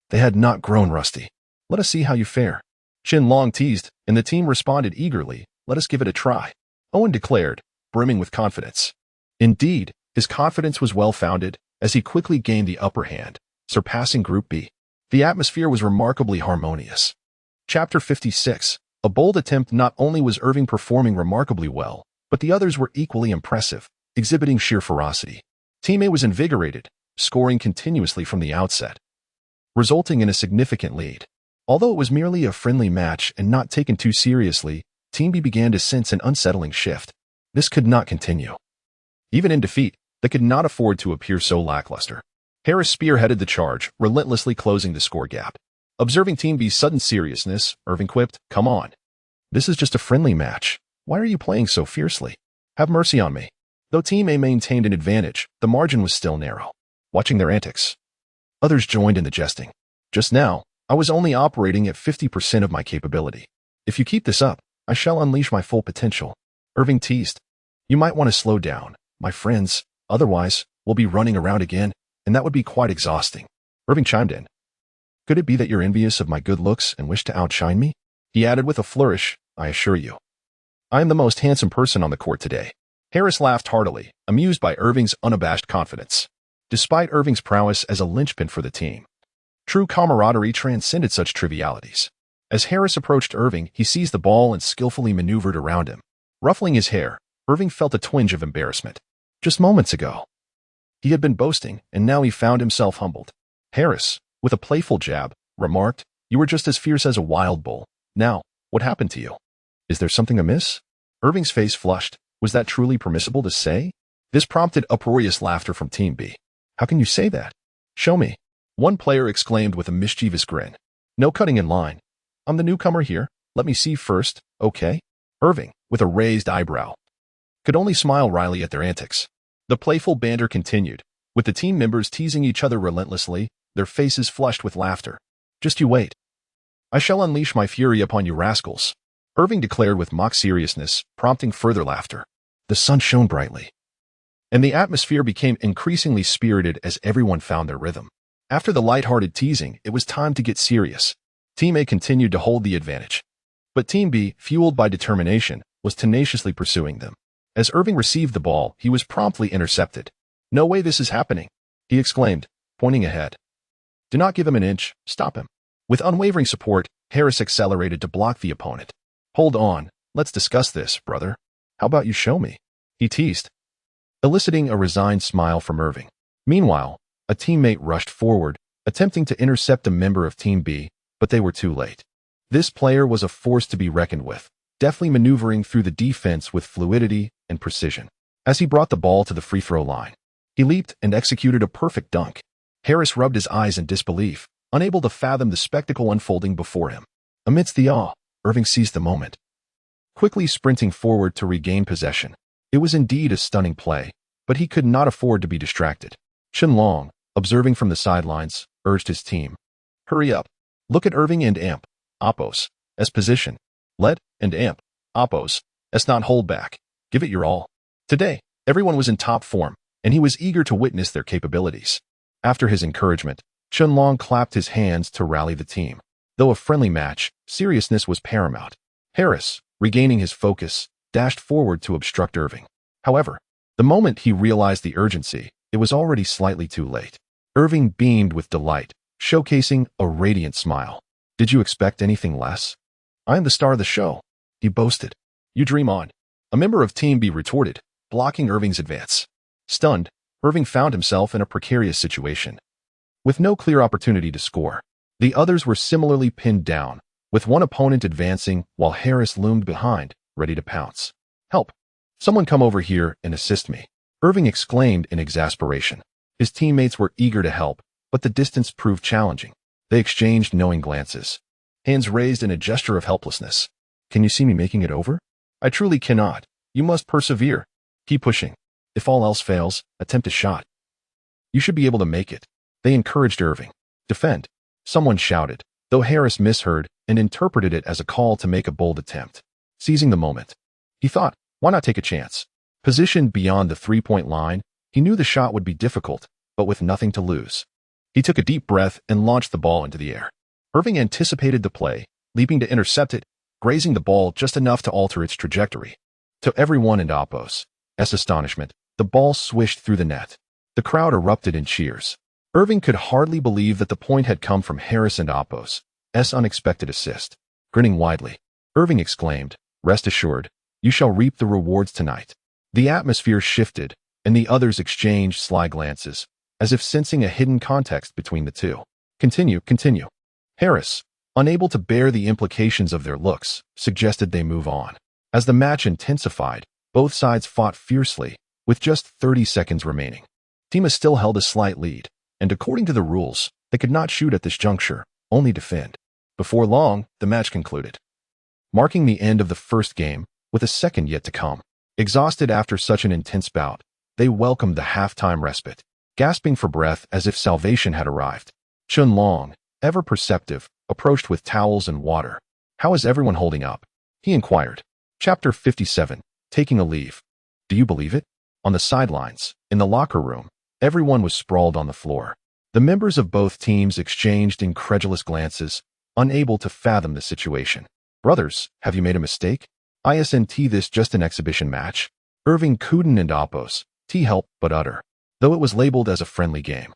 they had not grown rusty. "Let us see how you fare." Qianlong teased, and the team responded eagerly. "Let us give it a try," Owen declared, brimming with confidence. Indeed, his confidence was well-founded, as he quickly gained the upper hand, surpassing Group B. The atmosphere was remarkably harmonious. Chapter 56. A bold attempt. Not only was Irving performing remarkably well, but the others were equally impressive, exhibiting sheer ferocity. Team A was invigorated, scoring continuously from the outset, resulting in a significant lead. Although it was merely a friendly match and not taken too seriously, Team B began to sense an unsettling shift. This could not continue. Even in defeat, they could not afford to appear so lackluster. Harris spearheaded the charge, relentlessly closing the score gap. Observing Team B's sudden seriousness, Irving quipped, "Come on. This is just a friendly match. Why are you playing so fiercely? Have mercy on me." Though Team A maintained an advantage, the margin was still narrow. Watching their antics, others joined in the jesting. "Just now, I was only operating at 50% of my capability. If you keep this up, I shall unleash my full potential." Irving teased, "You might want to slow down, my friends, otherwise, we'll be running around again, and that would be quite exhausting." Irving chimed in, "Could it be that you're envious of my good looks and wish to outshine me?" He added with a flourish, "I assure you, I am the most handsome person on the court today." Harris laughed heartily, amused by Irving's unabashed confidence. Despite Irving's prowess as a linchpin for the team, true camaraderie transcended such trivialities. As Harris approached Irving, he seized the ball and skillfully maneuvered around him. Ruffling his hair, Irving felt a twinge of embarrassment. Just moments ago, he had been boasting, and now he found himself humbled. Harris, with a playful jab, remarked, "You were just as fierce as a wild bull. Now, what happened to you? Is there something amiss?" Irving's face flushed. Was that truly permissible to say? This prompted uproarious laughter from Team B. "How can you say that? Show me," one player exclaimed with a mischievous grin. "No cutting in line. I'm the newcomer here. Let me see first, okay?" Irving, with a raised eyebrow, could only smile wryly at their antics. The playful banter continued, with the team members teasing each other relentlessly, their faces flushed with laughter. "Just you wait. I shall unleash my fury upon you rascals," Irving declared with mock seriousness, prompting further laughter. The sun shone brightly, and the atmosphere became increasingly spirited as everyone found their rhythm. After the light-hearted teasing, it was time to get serious. Team A continued to hold the advantage, but Team B, fueled by determination, was tenaciously pursuing them. As Irving received the ball, he was promptly intercepted. "No way this is happening," he exclaimed, pointing ahead. "Do not give him an inch, stop him." With unwavering support, Harris accelerated to block the opponent. "Hold on, let's discuss this, brother. How about you show me?" he teased, eliciting a resigned smile from Irving. Meanwhile, a teammate rushed forward, attempting to intercept a member of Team B, but they were too late. This player was a force to be reckoned with, deftly maneuvering through the defense with fluidity and precision. As he brought the ball to the free throw line, he leaped and executed a perfect dunk. Harris rubbed his eyes in disbelief, unable to fathom the spectacle unfolding before him. Amidst the awe, Irving seized the moment, quickly sprinting forward to regain possession. It was indeed a stunning play, but he could not afford to be distracted. Chen-Long, observing from the sidelines, urged his team. Hurry up. Look at Irving and Amp. Oppos. S position. Let and Amp. Oppos. S not hold back. Give it your all. Today, everyone was in top form, and he was eager to witness their capabilities. After his encouragement, Chen-Long clapped his hands to rally the team. Though a friendly match, seriousness was paramount. Harris, regaining his focus, dashed forward to obstruct Irving. However, the moment he realized the urgency, it was already slightly too late. Irving beamed with delight, showcasing a radiant smile. Did you expect anything less? I am the star of the show, he boasted. You dream on. A member of Team B retorted, blocking Irving's advance. Stunned, Irving found himself in a precarious situation. With no clear opportunity to score, the others were similarly pinned down, with one opponent advancing while Harris loomed behind, ready to pounce. Help! Someone come over here and assist me, Irving exclaimed in exasperation. His teammates were eager to help, but the distance proved challenging. They exchanged knowing glances, hands raised in a gesture of helplessness. Can you see me making it over? I truly cannot. You must persevere. Keep pushing. If all else fails, attempt a shot. You should be able to make it. They encouraged Irving. Defend. Someone shouted, though Harris misheard and interpreted it as a call to make a bold attempt. Seizing the moment, he thought, why not take a chance? Positioned beyond the three-point line, he knew the shot would be difficult, but with nothing to lose. He took a deep breath and launched the ball into the air. Irving anticipated the play, leaping to intercept it, grazing the ball just enough to alter its trajectory. To everyone in Oppos' astonishment, the ball swished through the net. The crowd erupted in cheers. Irving could hardly believe that the point had come from Harris and Oppos' unexpected assist. Grinning widely, Irving exclaimed, "Rest assured, you shall reap the rewards tonight." The atmosphere shifted, and the others exchanged sly glances, as if sensing a hidden context between the two. Continue. Harris, unable to bear the implications of their looks, suggested they move on. As the match intensified, both sides fought fiercely, with just 30 seconds remaining. Tima still held a slight lead, and according to the rules, they could not shoot at this juncture, only defend. Before long, the match concluded, marking the end of the first game, with a second yet to come. Exhausted after such an intense bout, they welcomed the halftime respite, gasping for breath as if salvation had arrived. Chen-Long, ever perceptive, approached with towels and water. How is everyone holding up? He inquired. Chapter 57, Taking a Leave. Do you believe it? On the sidelines, in the locker room, everyone was sprawled on the floor. The members of both teams exchanged incredulous glances, unable to fathom the situation. Brothers, have you made a mistake? Isn't this just an exhibition match? Irving couldn't and Oppos' help but utter, though it was labeled as a friendly game.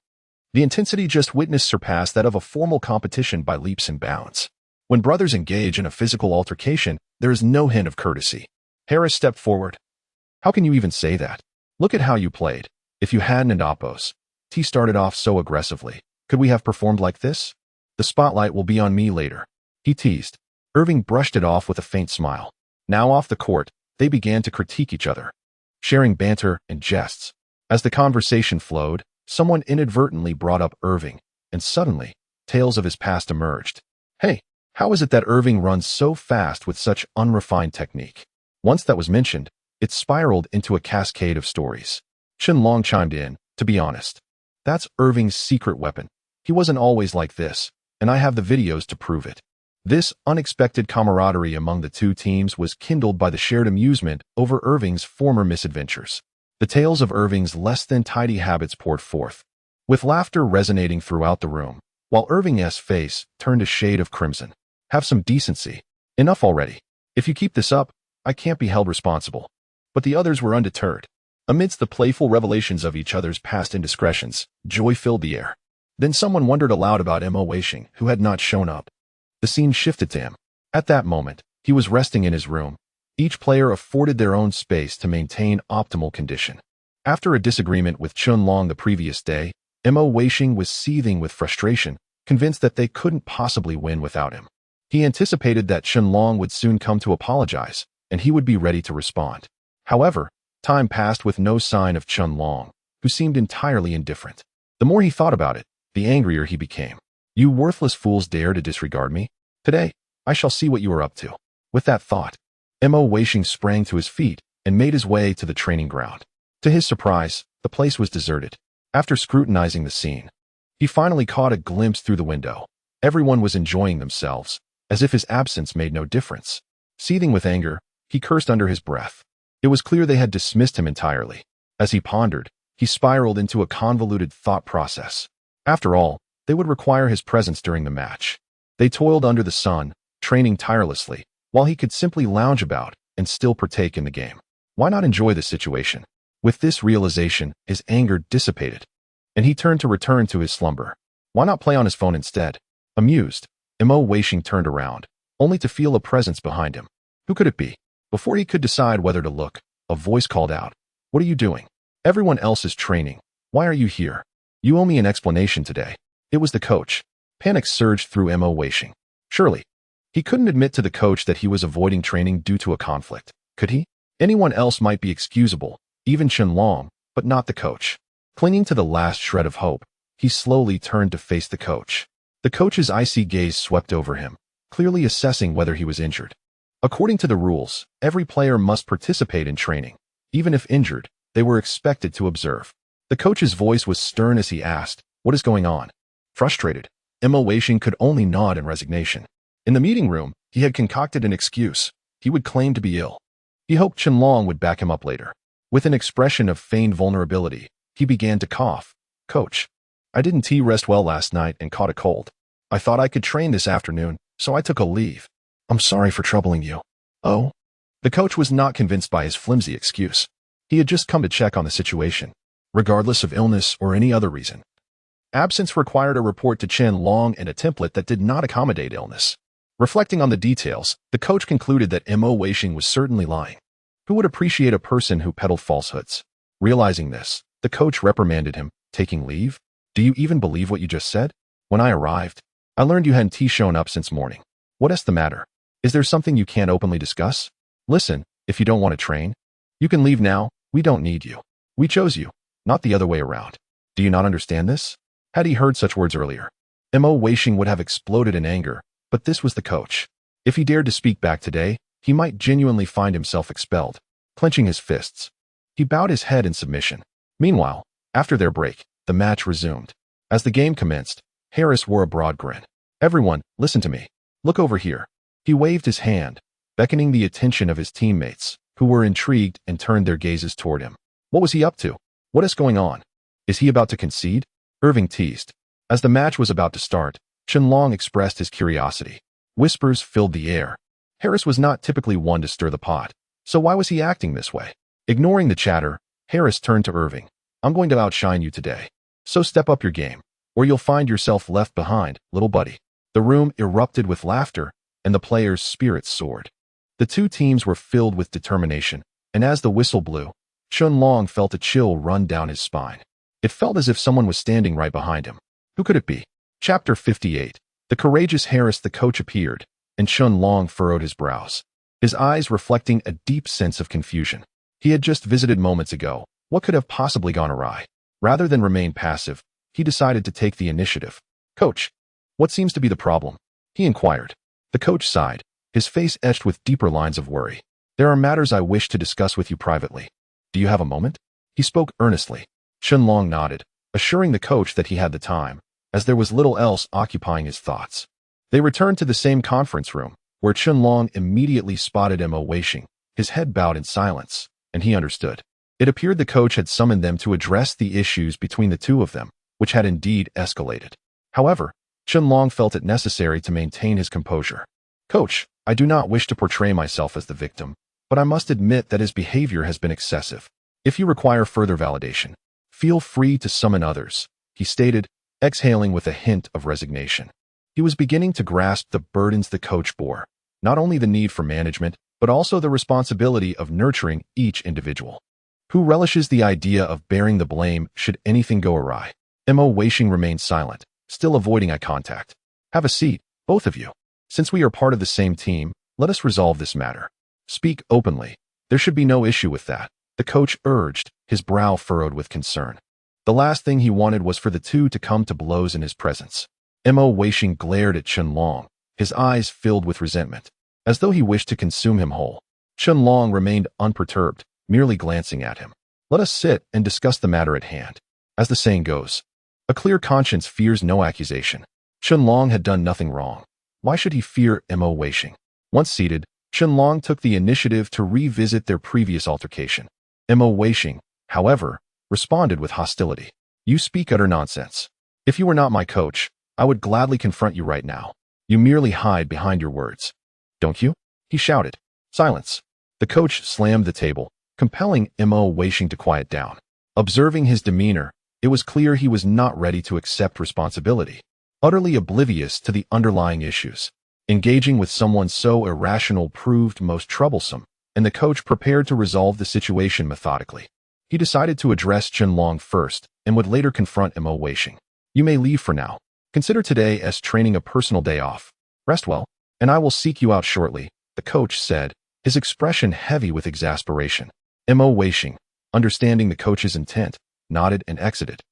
The intensity just witnessed surpassed that of a formal competition by leaps and bounds. When brothers engage in a physical altercation, there is no hint of courtesy. Harris stepped forward. How can you even say that? Look at how you played. If you hadn't and Oppos' started off so aggressively, could we have performed like this? The spotlight will be on me later, he teased. Irving brushed it off with a faint smile. Now off the court, they began to critique each other, sharing banter and jests. As the conversation flowed, someone inadvertently brought up Irving, and suddenly, tales of his past emerged. Hey, how is it that Irving runs so fast with such unrefined technique? Once that was mentioned, it spiraled into a cascade of stories. Chen-Long chimed in, to be honest. That's Irving's secret weapon. He wasn't always like this, and I have the videos to prove it. This unexpected camaraderie among the two teams was kindled by the shared amusement over Irving's former misadventures. The tales of Irving's less-than-tidy habits poured forth, with laughter resonating throughout the room, while Irving's face turned a shade of crimson. Have some decency. Enough already. If you keep this up, I can't be held responsible. But the others were undeterred. Amidst the playful revelations of each other's past indiscretions, joy filled the air. Then someone wondered aloud about Mo Weisheng, who had not shown up. The scene shifted to him. At that moment, he was resting in his room, Each player afforded their own space to maintain optimal condition. After a disagreement with Chunlong the previous day, Mo Weisheng was seething with frustration, convinced that they couldn't possibly win without him. He anticipated that Chunlong would soon come to apologize, and he would be ready to respond. However, time passed with no sign of Chunlong, who seemed entirely indifferent. The more he thought about it, the angrier he became. "You worthless fools dare to disregard me? Today, I shall see what you are up to." With that thought, Mo Weisheng sprang to his feet and made his way to the training ground. To his surprise, the place was deserted. After scrutinizing the scene, he finally caught a glimpse through the window. Everyone was enjoying themselves, as if his absence made no difference. Seething with anger, he cursed under his breath. It was clear they had dismissed him entirely. As he pondered, he spiraled into a convoluted thought process. After all, they would require his presence during the match. They toiled under the sun, training tirelessly, while he could simply lounge about and still partake in the game. Why not enjoy the situation? With this realization, his anger dissipated, and he turned to return to his slumber. Why not play on his phone instead? Amused, Mo Weisheng turned around, only to feel a presence behind him. Who could it be? Before he could decide whether to look, a voice called out, "What are you doing? Everyone else is training. Why are you here? You owe me an explanation today." It was the coach. Panic surged through Mo Weisheng. Surely, he couldn't admit to the coach that he was avoiding training due to a conflict, could he? Anyone else might be excusable, even Chunlong, but not the coach. Clinging to the last shred of hope, he slowly turned to face the coach. The coach's icy gaze swept over him, clearly assessing whether he was injured. According to the rules, every player must participate in training. Even if injured, they were expected to observe. The coach's voice was stern as he asked, "What is going on?" Frustrated, Mo Weisheng could only nod in resignation. In the meeting room, he had concocted an excuse. He would claim to be ill. He hoped Chunlong would back him up later. With an expression of feigned vulnerability, he began to cough. "Coach, I didn't rest well last night and caught a cold. I thought I could train this afternoon, so I took a leave. I'm sorry for troubling you." "Oh?" The coach was not convinced by his flimsy excuse. He had just come to check on the situation, regardless of illness or any other reason. Absence required a report to Chunlong and a template that did not accommodate illness. Reflecting on the details, the coach concluded that Mo Weisheng was certainly lying. Who would appreciate a person who peddled falsehoods? Realizing this, the coach reprimanded him. "Taking leave? Do you even believe what you just said? When I arrived, I learned you hadn't shown up since morning. What's the matter? Is there something you can't openly discuss? Listen, if you don't want to train, you can leave now. We don't need you. We chose you, not the other way around. Do you not understand this?" Had he heard such words earlier, Mo Weisheng would have exploded in anger, but this was the coach. If he dared to speak back today, he might genuinely find himself expelled. Clenching his fists, he bowed his head in submission. Meanwhile, after their break, the match resumed. As the game commenced, Harris wore a broad grin. "Everyone, listen to me. Look over here." He waved his hand, beckoning the attention of his teammates, who were intrigued and turned their gazes toward him. What was he up to? What is going on? Is he about to concede? Irving teased. As the match was about to start, Chunlong expressed his curiosity. Whispers filled the air. Harris was not typically one to stir the pot, so why was he acting this way? Ignoring the chatter, Harris turned to Irving. "I'm going to outshine you today. So step up your game, or you'll find yourself left behind, little buddy." The room erupted with laughter, and the players' spirits soared. The two teams were filled with determination, and as the whistle blew, Chunlong felt a chill run down his spine. It felt as if someone was standing right behind him. Who could it be? Chapter 58. The courageous Harris the coach appeared, and Chunlong furrowed his brows, his eyes reflecting a deep sense of confusion. He had just visited moments ago. What could have possibly gone awry? Rather than remain passive, he decided to take the initiative. "Coach, what seems to be the problem?" he inquired. The coach sighed, his face etched with deeper lines of worry. "There are matters I wish to discuss with you privately. Do you have a moment?" He spoke earnestly. Chunlong nodded, assuring the coach that he had the time, as there was little else occupying his thoughts. They returned to the same conference room, where Chunlong immediately spotted Mo Weisheng, his head bowed in silence, and he understood. It appeared the coach had summoned them to address the issues between the two of them, which had indeed escalated. However, Chunlong felt it necessary to maintain his composure. "Coach, I do not wish to portray myself as the victim, but I must admit that his behavior has been excessive. If you require further validation, feel free to summon others," he stated, exhaling with a hint of resignation. He was beginning to grasp the burdens the coach bore, not only the need for management, but also the responsibility of nurturing each individual. Who relishes the idea of bearing the blame should anything go awry? Mo Weisheng remained silent, still avoiding eye contact. Have a seat, both of you. Since we are part of the same team, let us resolve this matter. Speak openly. There should be no issue with that, the coach urged, his brow furrowed with concern. The last thing he wanted was for the two to come to blows in his presence. Mo Weisheng glared at Chen Long, his eyes filled with resentment, as though he wished to consume him whole. Chen Long remained unperturbed, merely glancing at him. Let us sit and discuss the matter at hand. As the saying goes, a clear conscience fears no accusation. Chen Long had done nothing wrong. Why should he fear Mo Weisheng? Once seated, Chen Long took the initiative to revisit their previous altercation. Mo Weisheng, however, responded with hostility. You speak utter nonsense. If you were not my coach, I would gladly confront you right now. You merely hide behind your words. Don't you? He shouted. Silence. The coach slammed the table, compelling Mo Weisheng to quiet down. Observing his demeanor, it was clear he was not ready to accept responsibility, utterly oblivious to the underlying issues. Engaging with someone so irrational proved most troublesome, and the coach prepared to resolve the situation methodically. He decided to address Chen Long first and would later confront Mo Weisheng. You may leave for now. Consider today as training a personal day off. Rest well, and I will seek you out shortly, the coach said, his expression heavy with exasperation. Mo Weisheng, understanding the coach's intent, nodded and exited,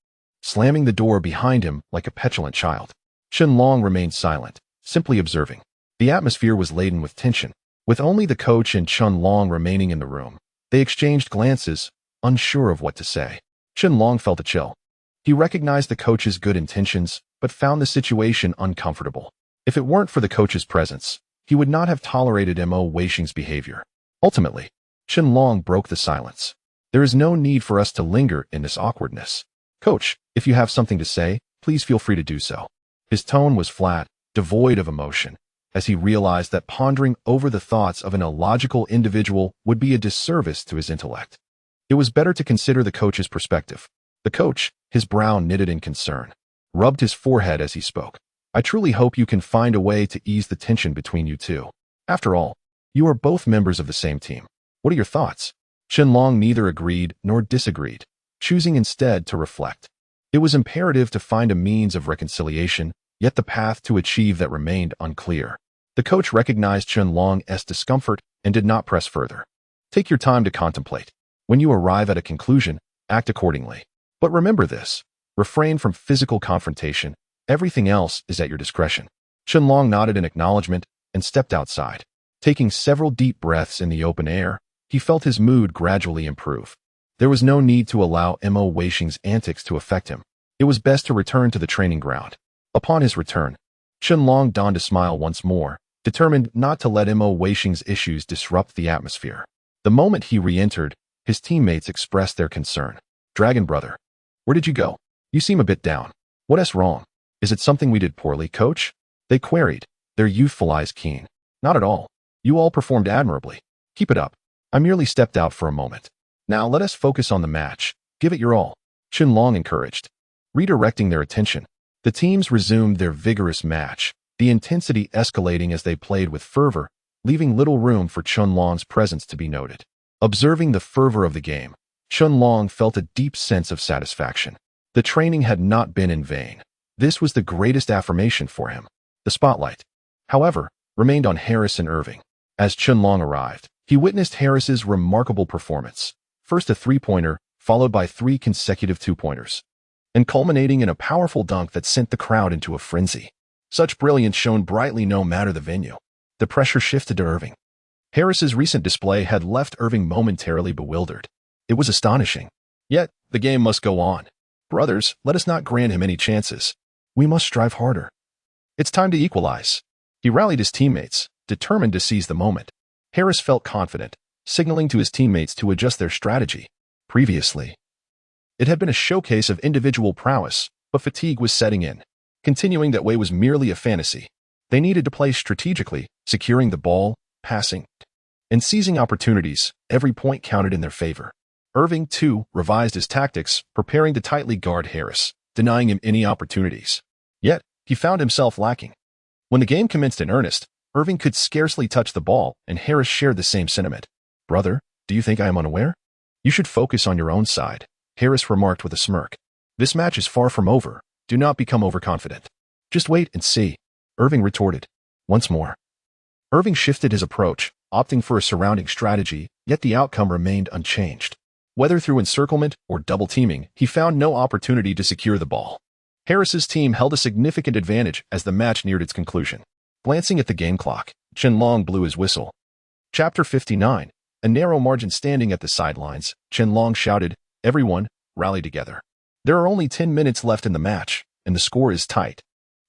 slamming the door behind him like a petulant child. Chen Long remained silent, simply observing. The atmosphere was laden with tension. With only the coach and Chen Long remaining in the room, they exchanged glances, unsure of what to say. Chen Long felt a chill. He recognized the coach's good intentions, but found the situation uncomfortable. If it weren't for the coach's presence, he would not have tolerated Mo Weisheng's behavior. Ultimately, Chen Long broke the silence. There is no need for us to linger in this awkwardness. Coach, if you have something to say, please feel free to do so. His tone was flat, devoid of emotion, as he realized that pondering over the thoughts of an illogical individual would be a disservice to his intellect. It was better to consider the coach's perspective. The coach, his brow knitted in concern, rubbed his forehead as he spoke. I truly hope you can find a way to ease the tension between you two. After all, you are both members of the same team. What are your thoughts? Chen Long neither agreed nor disagreed, choosing instead to reflect. It was imperative to find a means of reconciliation, yet the path to achieve that remained unclear. The coach recognized Chen Long's discomfort and did not press further. Take your time to contemplate. When you arrive at a conclusion, act accordingly. But remember this, refrain from physical confrontation. Everything else is at your discretion. Chen Long nodded in acknowledgement and stepped outside. Taking several deep breaths in the open air, he felt his mood gradually improve. There was no need to allow Mo Weisheng's antics to affect him. It was best to return to the training ground. Upon his return, Chen Long donned a smile once more, determined not to let Mo Weisheng's issues disrupt the atmosphere. The moment he re-entered, his teammates expressed their concern. Dragon brother, where did you go? You seem a bit down. What's wrong? Is it something we did poorly, coach? They queried, their youthful eyes keen. Not at all. You all performed admirably. Keep it up. I merely stepped out for a moment. Now let us focus on the match. Give it your all. Chen Long encouraged. Redirecting their attention, the teams resumed their vigorous match, the intensity escalating as they played with fervor, leaving little room for Chen Long's presence to be noted. Observing the fervor of the game, Chen Long felt a deep sense of satisfaction. The training had not been in vain. This was the greatest affirmation for him. The spotlight, however, remained on Harris and Irving. As Chen Long arrived, he witnessed Harris's remarkable performance. First a three-pointer, followed by 3 consecutive two-pointers, and culminating in a powerful dunk that sent the crowd into a frenzy. Such brilliance shone brightly no matter the venue. The pressure shifted to Irving. Harris's recent display had left Irving momentarily bewildered. It was astonishing. Yet, the game must go on. Brothers, let us not grant him any chances. We must strive harder. It's time to equalize. He rallied his teammates, determined to seize the moment. Harris felt confident, signaling to his teammates to adjust their strategy. Previously, it had been a showcase of individual prowess, but fatigue was setting in. Continuing that way was merely a fantasy. They needed to play strategically, securing the ball, passing, and seizing opportunities. Every point counted in their favor. Irving, too, revised his tactics, preparing to tightly guard Harris, denying him any opportunities. Yet, he found himself lacking. When the game commenced in earnest, Irving could scarcely touch the ball, and Harris shared the same sentiment. "Brother, do you think I am unaware? You should focus on your own side," Harris remarked with a smirk. "This match is far from over. Do not become overconfident. Just wait and see," Irving retorted. Once more, Irving shifted his approach, opting for a surrounding strategy, yet the outcome remained unchanged. Whether through encirclement or double teaming, he found no opportunity to secure the ball. Harris's team held a significant advantage as the match neared its conclusion. Glancing at the game clock, Qianlong blew his whistle. Chapter 59. A narrow margin standing at the sidelines, Qianlong shouted, "Everyone, rally together. There are only 10 minutes left in the match, and the score is tight.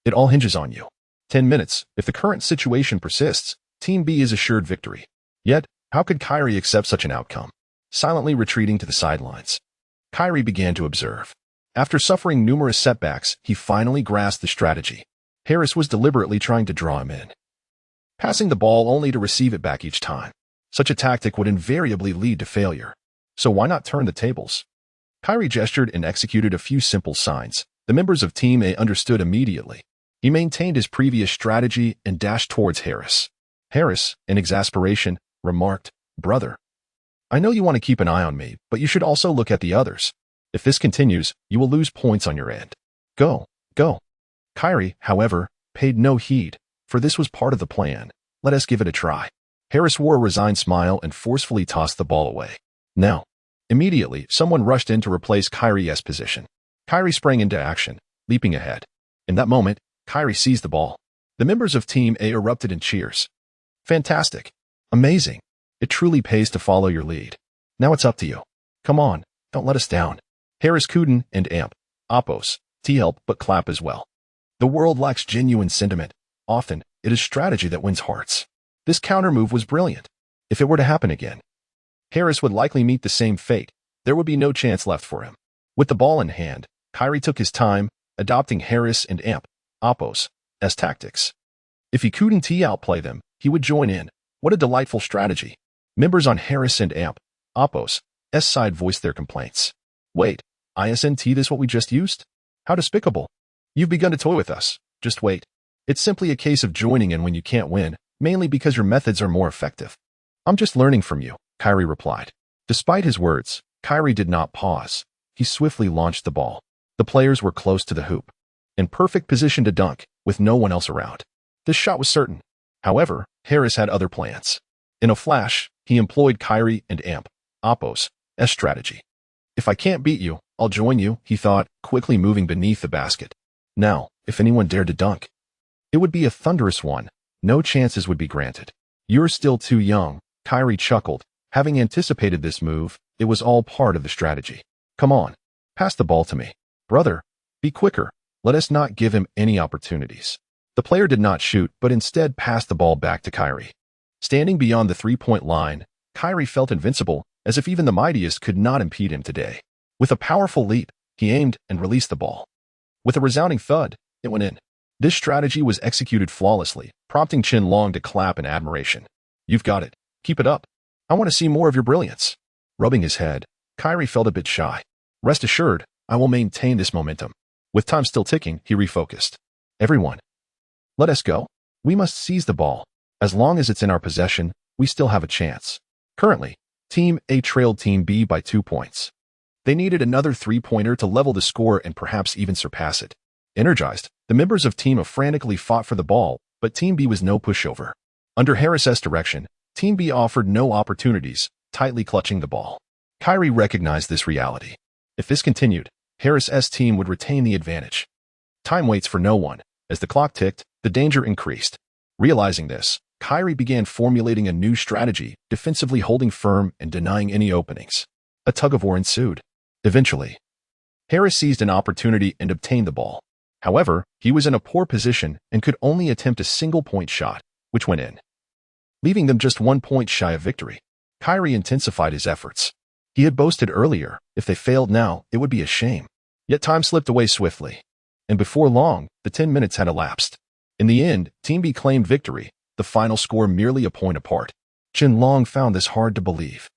It all hinges on you. 10 minutes. If the current situation persists, Team B is assured victory." Yet, how could Kyrie accept such an outcome? Silently retreating to the sidelines, Kyrie began to observe. After suffering numerous setbacks, he finally grasped the strategy. Harris was deliberately trying to draw him in, passing the ball only to receive it back each time. Such a tactic would invariably lead to failure. So why not turn the tables? Kyrie gestured and executed a few simple signs. The members of Team A understood immediately. He maintained his previous strategy and dashed towards Harris. Harris, in exasperation, remarked, "Brother, I know you want to keep an eye on me, but you should also look at the others. If this continues, you will lose points on your end. Go, go." Kyrie, however, paid no heed, for this was part of the plan. "Let us give it a try." Harris wore a resigned smile and forcefully tossed the ball away. Now, immediately, someone rushed in to replace Kyrie's position. Kyrie sprang into action, leaping ahead. In that moment, Kyrie seized the ball. The members of Team A erupted in cheers. "Fantastic. Amazing. It truly pays to follow your lead. Now it's up to you. Come on, don't let us down." Harris couldn't and Amp, Oppos, help but clap as well. The world lacks genuine sentiment. Often, it is strategy that wins hearts. This counter move was brilliant. If it were to happen again, Harris would likely meet the same fate. There would be no chance left for him. With the ball in hand, Kyrie took his time, adopting Harris and Amp, Oppos, as tactics. If he couldn't outplay them, he would join in. What a delightful strategy. Members on Harris and Amp, Oppos' side voiced their complaints. "Wait, isn't this what we just used? How despicable. You've begun to toy with us. Just wait. It's simply a case of joining in when you can't win, mainly because your methods are more effective." "I'm just learning from you," Kyrie replied. Despite his words, Kyrie did not pause. He swiftly launched the ball. The players were close to the hoop, in perfect position to dunk, with no one else around. This shot was certain. However, Harris had other plans. In a flash, he employed Kyrie and Amp, Oppos' strategy. "If I can't beat you, I'll join you," he thought, quickly moving beneath the basket. Now, if anyone dared to dunk, it would be a thunderous one. No chances would be granted. "You're still too young," Kyrie chuckled. Having anticipated this move, it was all part of the strategy. "Come on, pass the ball to me. Brother, be quicker. Let us not give him any opportunities." The player did not shoot, but instead passed the ball back to Kyrie. Standing beyond the three-point line, Kyrie felt invincible, as if even the mightiest could not impede him today. With a powerful leap, he aimed and released the ball. With a resounding thud, it went in. This strategy was executed flawlessly, prompting Qianlong to clap in admiration. "You've got it. Keep it up. I want to see more of your brilliance." Rubbing his head, Kyrie felt a bit shy. "Rest assured, I will maintain this momentum." With time still ticking, he refocused. "Everyone, let us go. We must seize the ball. As long as it's in our possession, we still have a chance." Currently, Team A trailed Team B by 2 points. They needed another three-pointer to level the score and perhaps even surpass it. Energized, the members of Team A frantically fought for the ball, but Team B was no pushover. Under Harris's direction, Team B offered no opportunities, tightly clutching the ball. Kyrie recognized this reality. If this continued, Harris's team would retain the advantage. Time waits for no one. As the clock ticked, the danger increased. Realizing this, Kyrie began formulating a new strategy, defensively holding firm and denying any openings. A tug-of-war ensued. Eventually, Harris seized an opportunity and obtained the ball. However, he was in a poor position and could only attempt a single-point shot, which went in, leaving them just 1 point shy of victory. Kyrie intensified his efforts. He had boasted earlier, if they failed now, it would be a shame. Yet time slipped away swiftly, and before long, the 10 minutes had elapsed. In the end, Team B claimed victory, the final score merely a point apart. Qianlong found this hard to believe.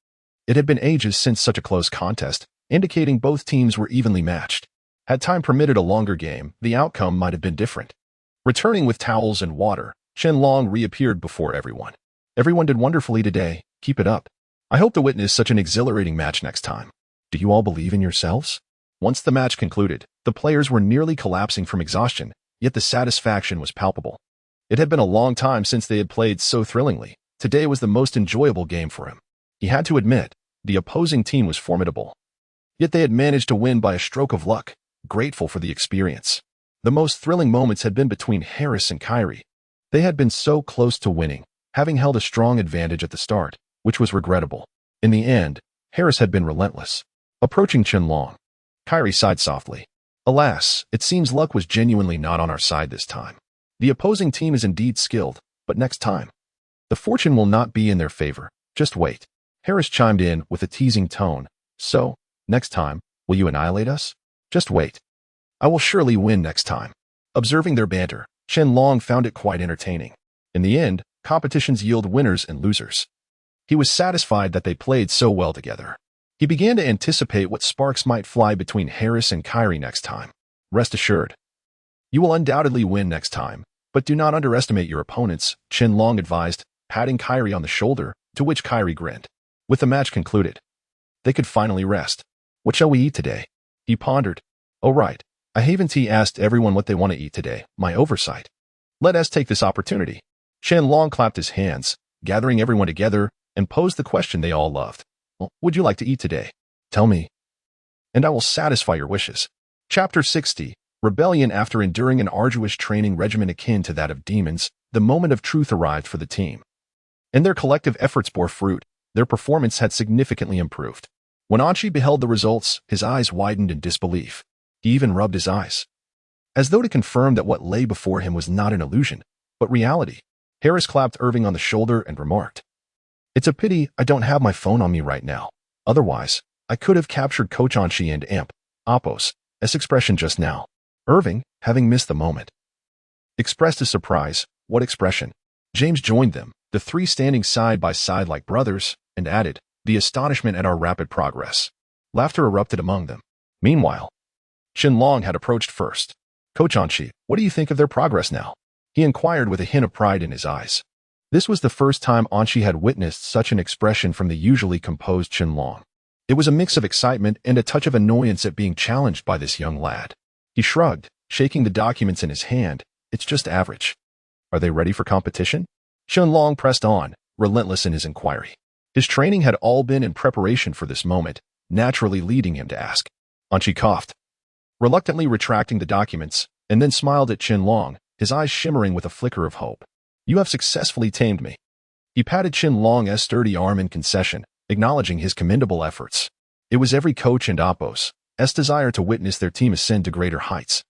It had been ages since such a close contest, indicating both teams were evenly matched. Had time permitted a longer game, the outcome might have been different. Returning with towels and water, Shenlong reappeared before everyone. Everyone did wonderfully today. Keep it up. I hope to witness such an exhilarating match next time. Do you all believe in yourselves? Once the match concluded, the players were nearly collapsing from exhaustion, yet the satisfaction was palpable. It had been a long time since they had played so thrillingly. Today was the most enjoyable game for him. He had to admit, the opposing team was formidable. Yet they had managed to win by a stroke of luck, grateful for the experience. The most thrilling moments had been between Harris and Kairi. They had been so close to winning, having held a strong advantage at the start, which was regrettable. In the end, Harris had been relentless. Approaching Shenlong, Kairi sighed softly. Alas, it seems luck was genuinely not on our side this time. The opposing team is indeed skilled, but next time, the fortune will not be in their favor. Just wait. Harris chimed in with a teasing tone. So, next time, will you annihilate us? Just wait. I will surely win next time. Observing their banter, Shenlong found it quite entertaining. In the end, competitions yield winners and losers. He was satisfied that they played so well together. He began to anticipate what sparks might fly between Harris and Kairi next time. Rest assured, you will undoubtedly win next time, but do not underestimate your opponents, Shenlong advised, patting Kairi on the shoulder, to which Kairi grinned. With the match concluded, they could finally rest. What shall we eat today? He pondered. Oh right, I haven't asked everyone what they want to eat today, my oversight. Let us take this opportunity. Shenlong clapped his hands, gathering everyone together, and posed the question they all loved. What would you like to eat today? Tell me, and I will satisfy your wishes. Chapter 60, Rebellion. After enduring an arduous training regimen akin to that of demons, the moment of truth arrived for the team. And their collective efforts bore fruit. Their performance had significantly improved. When Anchi beheld the results, his eyes widened in disbelief. He even rubbed his eyes, as though to confirm that what lay before him was not an illusion, but reality. Harris clapped Irving on the shoulder and remarked, It's a pity I don't have my phone on me right now. Otherwise, I could have captured Coach Anchi and Amp, Apos, S expression just now. Irving, having missed the moment, expressed his surprise. What expression? James joined them, the three standing side by side like brothers, and added, the astonishment at our rapid progress. Laughter erupted among them. Meanwhile, Shenlong had approached first. Coach Anchi, what do you think of their progress now? He inquired with a hint of pride in his eyes. This was the first time Anchi had witnessed such an expression from the usually composed Shenlong. It was a mix of excitement and a touch of annoyance at being challenged by this young lad. He shrugged, shaking the documents in his hand. It's just average. Are they ready for competition? Shenlong pressed on, relentless in his inquiry. His training had all been in preparation for this moment, naturally leading him to ask. Anchi coughed, reluctantly retracting the documents, and then smiled at Shenlong, his eyes shimmering with a flicker of hope. You have successfully tamed me. He patted Shenlong's sturdy arm in concession, acknowledging his commendable efforts. It was every coach and Apos' desire to witness their team ascend to greater heights.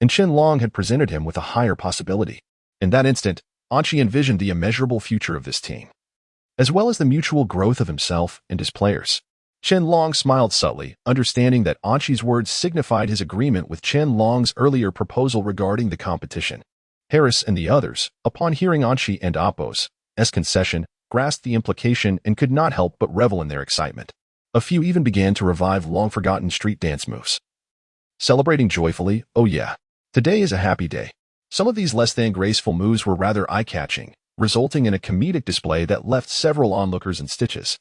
And Shenlong had presented him with a higher possibility. In that instant, Anchi envisioned the immeasurable future of this team, as well as the mutual growth of himself and his players. Shenlong smiled subtly, understanding that Anchi's words signified his agreement with Shenlong's earlier proposal regarding the competition. Harris and the others, upon hearing Anchi and Apos' concession, grasped the implication and could not help but revel in their excitement. A few even began to revive long-forgotten street dance moves, celebrating joyfully. Oh yeah, today is a happy day. Some of these less-than-graceful moves were rather eye-catching, resulting in a comedic display that left several onlookers in stitches.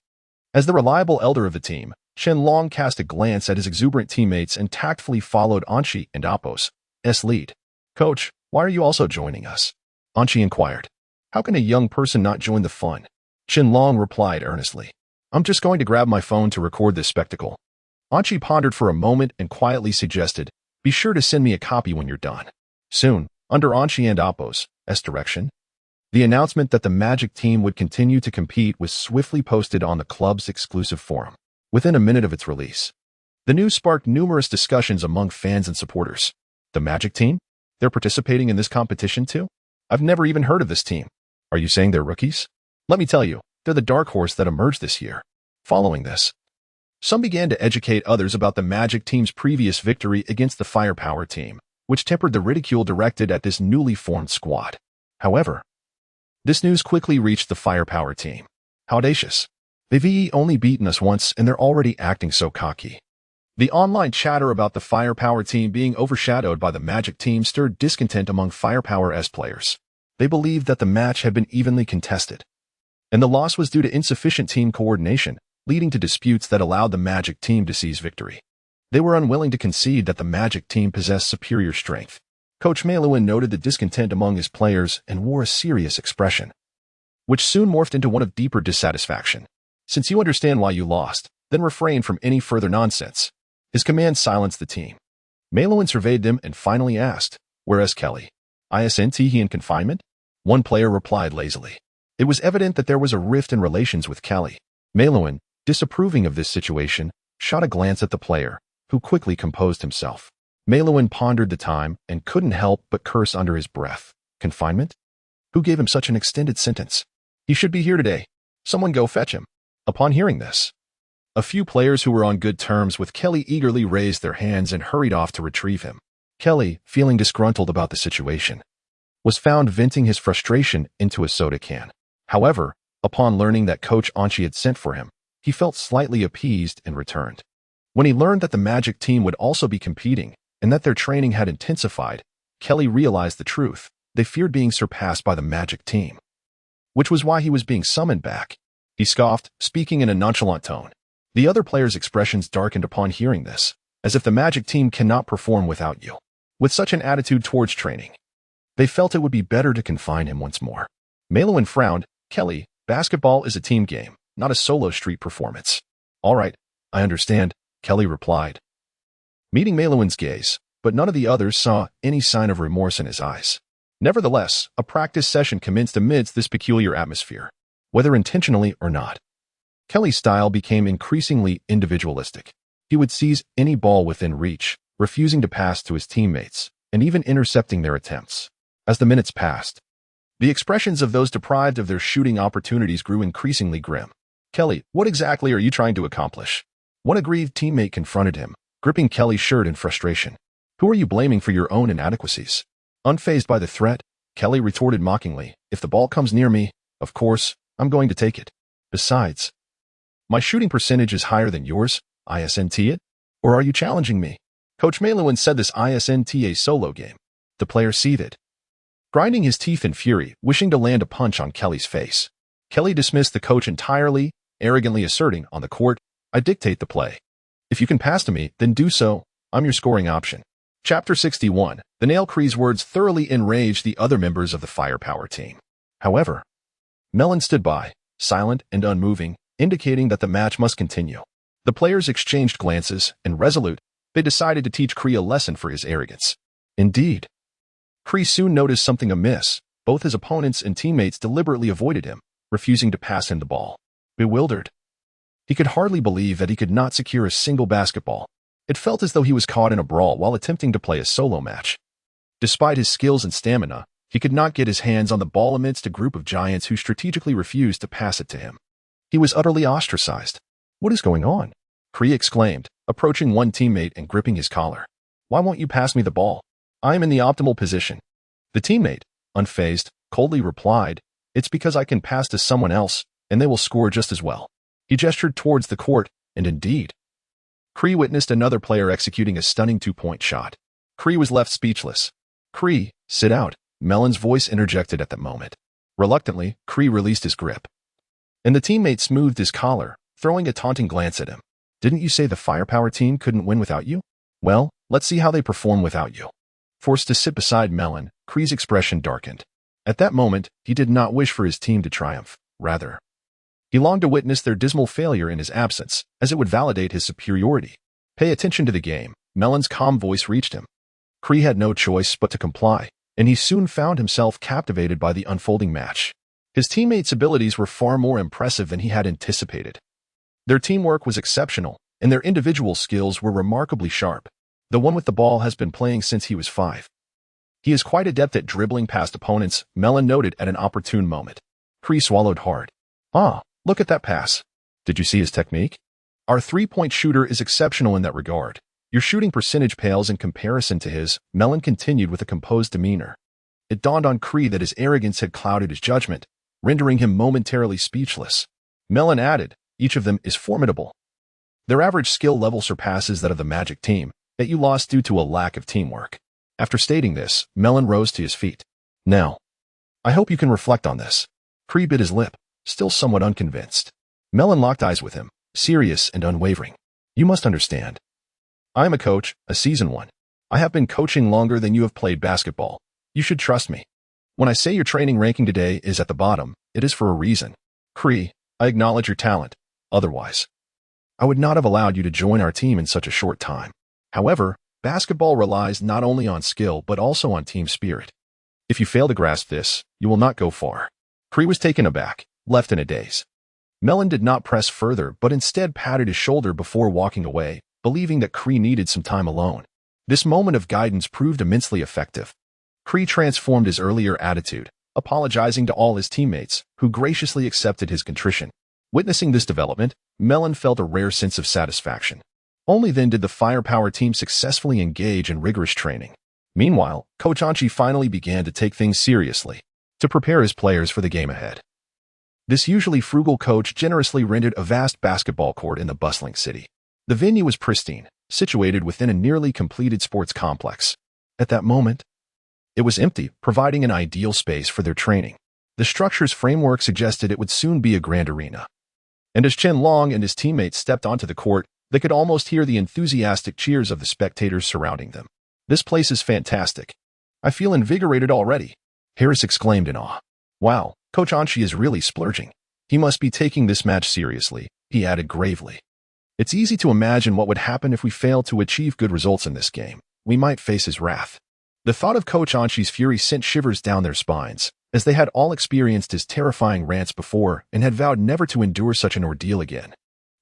As the reliable elder of the team, Shenlong cast a glance at his exuberant teammates and tactfully followed Anchi and Apos' lead. Coach, why are you also joining us? Anchi inquired. How can a young person not join the fun? Shenlong replied earnestly. I'm just going to grab my phone to record this spectacle. Anchi pondered for a moment and quietly suggested, be sure to send me a copy when you're done. Soon, under Anchi and Apos' direction, the announcement that the Magic team would continue to compete was swiftly posted on the club's exclusive forum. Within a minute of its release, the news sparked numerous discussions among fans and supporters. The Magic team? They're participating in this competition too? I've never even heard of this team. Are you saying they're rookies? Let me tell you, they're the dark horse that emerged this year. Following this, some began to educate others about the Magic team's previous victory against the Firepower team, which tempered the ridicule directed at this newly formed squad. However, this news quickly reached the Firepower team. How audacious. They've only beaten us once and they're already acting so cocky. The online chatter about the Firepower team being overshadowed by the Magic team stirred discontent among Firepower's players. They believed that the match had been evenly contested, and the loss was due to insufficient team coordination, leading to disputes that allowed the Magic team to seize victory. They were unwilling to concede that the Magic team possessed superior strength. Coach Malouin noted the discontent among his players and wore a serious expression, which soon morphed into one of deeper dissatisfaction. Since you understand why you lost, then refrain from any further nonsense. His command silenced the team. Malouin surveyed them and finally asked, "Where is Kelly? Isn't he in confinement?" One player replied lazily. It was evident that there was a rift in relations with Kelly. Malouin, disapproving of this situation, shot a glance at the player, who quickly composed himself. Malouin pondered the time and couldn't help but curse under his breath. Confinement? Who gave him such an extended sentence? He should be here today. Someone go fetch him. Upon hearing this, a few players who were on good terms with Kelly eagerly raised their hands and hurried off to retrieve him. Kelly, feeling disgruntled about the situation, was found venting his frustration into a soda can. However, upon learning that Coach Anchi had sent for him, he felt slightly appeased and returned. When he learned that the Magic team would also be competing and that their training had intensified, Kelly realized the truth. They feared being surpassed by the Magic team, which was why he was being summoned back. He scoffed, speaking in a nonchalant tone. The other players' expressions darkened upon hearing this, as if the Magic team cannot perform without you. With such an attitude towards training, they felt it would be better to confine him once more. Malouin frowned. Kelly, basketball is a team game, not a solo street performance. All right, I understand, Kelly replied, meeting Malouin's gaze, but none of the others saw any sign of remorse in his eyes. Nevertheless, a practice session commenced amidst this peculiar atmosphere, whether intentionally or not. Kelly's style became increasingly individualistic. He would seize any ball within reach, refusing to pass to his teammates, and even intercepting their attempts. As the minutes passed, the expressions of those deprived of their shooting opportunities grew increasingly grim. Kelly, what exactly are you trying to accomplish? One aggrieved teammate confronted him, gripping Kelly's shirt in frustration. Who are you blaming for your own inadequacies? Unfazed by the threat, Kelly retorted mockingly, if the ball comes near me, of course, I'm going to take it. Besides, my shooting percentage is higher than yours, isn't it? Or are you challenging me? Coach Malouin said this isn't a solo game. The player seethed, grinding his teeth in fury, wishing to land a punch on Kelly's face. Kelly dismissed the coach entirely, arrogantly asserting, on the court, I dictate the play. If you can pass to me, then do so. I'm your scoring option. Chapter 61. The Nail Cree's words thoroughly enraged the other members of the Firepower team. However, Melon stood by, silent and unmoving, indicating that the match must continue. The players exchanged glances, and resolute, they decided to teach Cree a lesson for his arrogance. Indeed, Cree soon noticed something amiss. Both his opponents and teammates deliberately avoided him, refusing to pass him the ball. Bewildered, he could hardly believe that he could not secure a single basketball. It felt as though he was caught in a brawl while attempting to play a solo match. Despite his skills and stamina, he could not get his hands on the ball amidst a group of giants who strategically refused to pass it to him. He was utterly ostracized. What is going on? Cree exclaimed, approaching one teammate and gripping his collar. Why won't you pass me the ball? I am in the optimal position. The teammate, unfazed, coldly replied, it's because I can pass to someone else, and they will score just as well. He gestured towards the court, and indeed, Cree witnessed another player executing a stunning two-point shot. Cree was left speechless. Cree, sit out, Melon's voice interjected at that moment. Reluctantly, Cree released his grip, and the teammate smoothed his collar, throwing a taunting glance at him. Didn't you say the Firepower team couldn't win without you? Well, let's see how they perform without you. Forced to sit beside Melon, Cree's expression darkened. At that moment, he did not wish for his team to triumph. Rather, he longed to witness their dismal failure in his absence, as it would validate his superiority. Pay attention to the game, Melon's calm voice reached him. Cree had no choice but to comply, and he soon found himself captivated by the unfolding match. His teammates' abilities were far more impressive than he had anticipated. Their teamwork was exceptional, and their individual skills were remarkably sharp. The one with the ball has been playing since he was 5. He is quite adept at dribbling past opponents, Melon noted at an opportune moment. Cree swallowed hard. Ah, look at that pass. Did you see his technique? Our three-point shooter is exceptional in that regard. Your shooting percentage pales in comparison to his, Melon continued with a composed demeanor. It dawned on Cree that his arrogance had clouded his judgment, rendering him momentarily speechless. Melon added, each of them is formidable. Their average skill level surpasses that of the Magic team, yet you lost due to a lack of teamwork. After stating this, Melon rose to his feet. Now, I hope you can reflect on this. Cree bit his lip, still somewhat unconvinced. Melon locked eyes with him, serious and unwavering. You must understand. I am a coach, a seasoned one. I have been coaching longer than you have played basketball. You should trust me. When I say your training ranking today is at the bottom, it is for a reason. Cree, I acknowledge your talent. Otherwise, I would not have allowed you to join our team in such a short time. However, basketball relies not only on skill but also on team spirit. If you fail to grasp this, you will not go far. Cree was taken aback, left in a daze. Melon did not press further but instead patted his shoulder before walking away, believing that Cree needed some time alone. This moment of guidance proved immensely effective. Cree transformed his earlier attitude, apologizing to all his teammates, who graciously accepted his contrition. Witnessing this development, Melon felt a rare sense of satisfaction. Only then did the Firepower team successfully engage in rigorous training. Meanwhile, Coach Anchi finally began to take things seriously, to prepare his players for the game ahead. This usually frugal coach generously rented a vast basketball court in the bustling city. The venue was pristine, situated within a nearly completed sports complex. At that moment, it was empty, providing an ideal space for their training. The structure's framework suggested it would soon be a grand arena. And as Chen Long and his teammates stepped onto the court, they could almost hear the enthusiastic cheers of the spectators surrounding them. This place is fantastic. I feel invigorated already, Harris exclaimed in awe. Wow, Coach Anchi is really splurging. He must be taking this match seriously, he added gravely. It's easy to imagine what would happen if we failed to achieve good results in this game. We might face his wrath. The thought of Coach Anchi's fury sent shivers down their spines, as they had all experienced his terrifying rants before and had vowed never to endure such an ordeal again.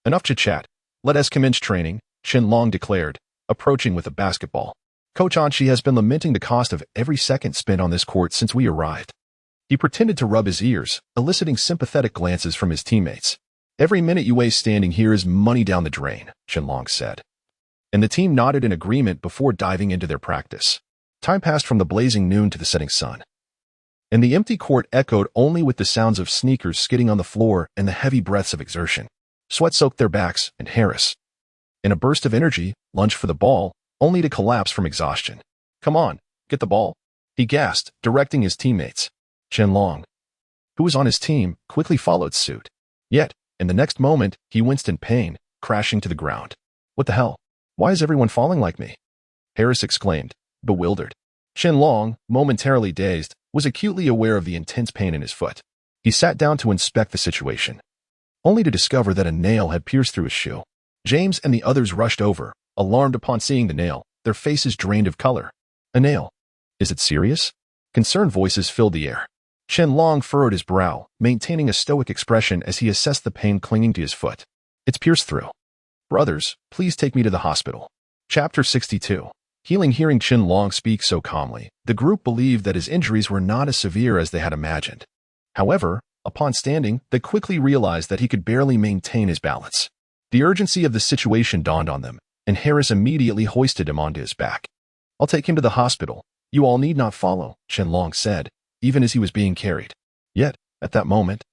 Enough chit-chat. Let us commence training, Chen Long declared, approaching with a basketball. Coach Anchi has been lamenting the cost of every second spent on this court since we arrived. He pretended to rub his ears, eliciting sympathetic glances from his teammates. Every minute you waste standing here is money down the drain, Chen Long said. And the team nodded in agreement before diving into their practice. Time passed from the blazing noon to the setting sun. And the empty court echoed only with the sounds of sneakers skidding on the floor and the heavy breaths of exertion. Sweat soaked their backs, and Harris, in a burst of energy, lunged for the ball, only to collapse from exhaustion. Come on, get the ball, he gasped, directing his teammates. Chen Long, who was on his team, quickly followed suit. Yet, in the next moment, he winced in pain, crashing to the ground. What the hell? Why is everyone falling like me? Harris exclaimed, bewildered. Chen Long, momentarily dazed, was acutely aware of the intense pain in his foot. He sat down to inspect the situation, only to discover that a nail had pierced through his shoe. James and the others rushed over, alarmed upon seeing the nail, their faces drained of color. A nail? Is it serious? Concerned voices filled the air. Chen Long furrowed his brow, maintaining a stoic expression as he assessed the pain clinging to his foot. It's pierced through. Brothers, please take me to the hospital. Chapter 62. Hearing Chen Long speak so calmly, the group believed that his injuries were not as severe as they had imagined. However, upon standing, they quickly realized that he could barely maintain his balance. The urgency of the situation dawned on them, and Harris immediately hoisted him onto his back. I'll take him to the hospital. You all need not follow, Chen Long said, even as he was being carried. Yet, at that moment,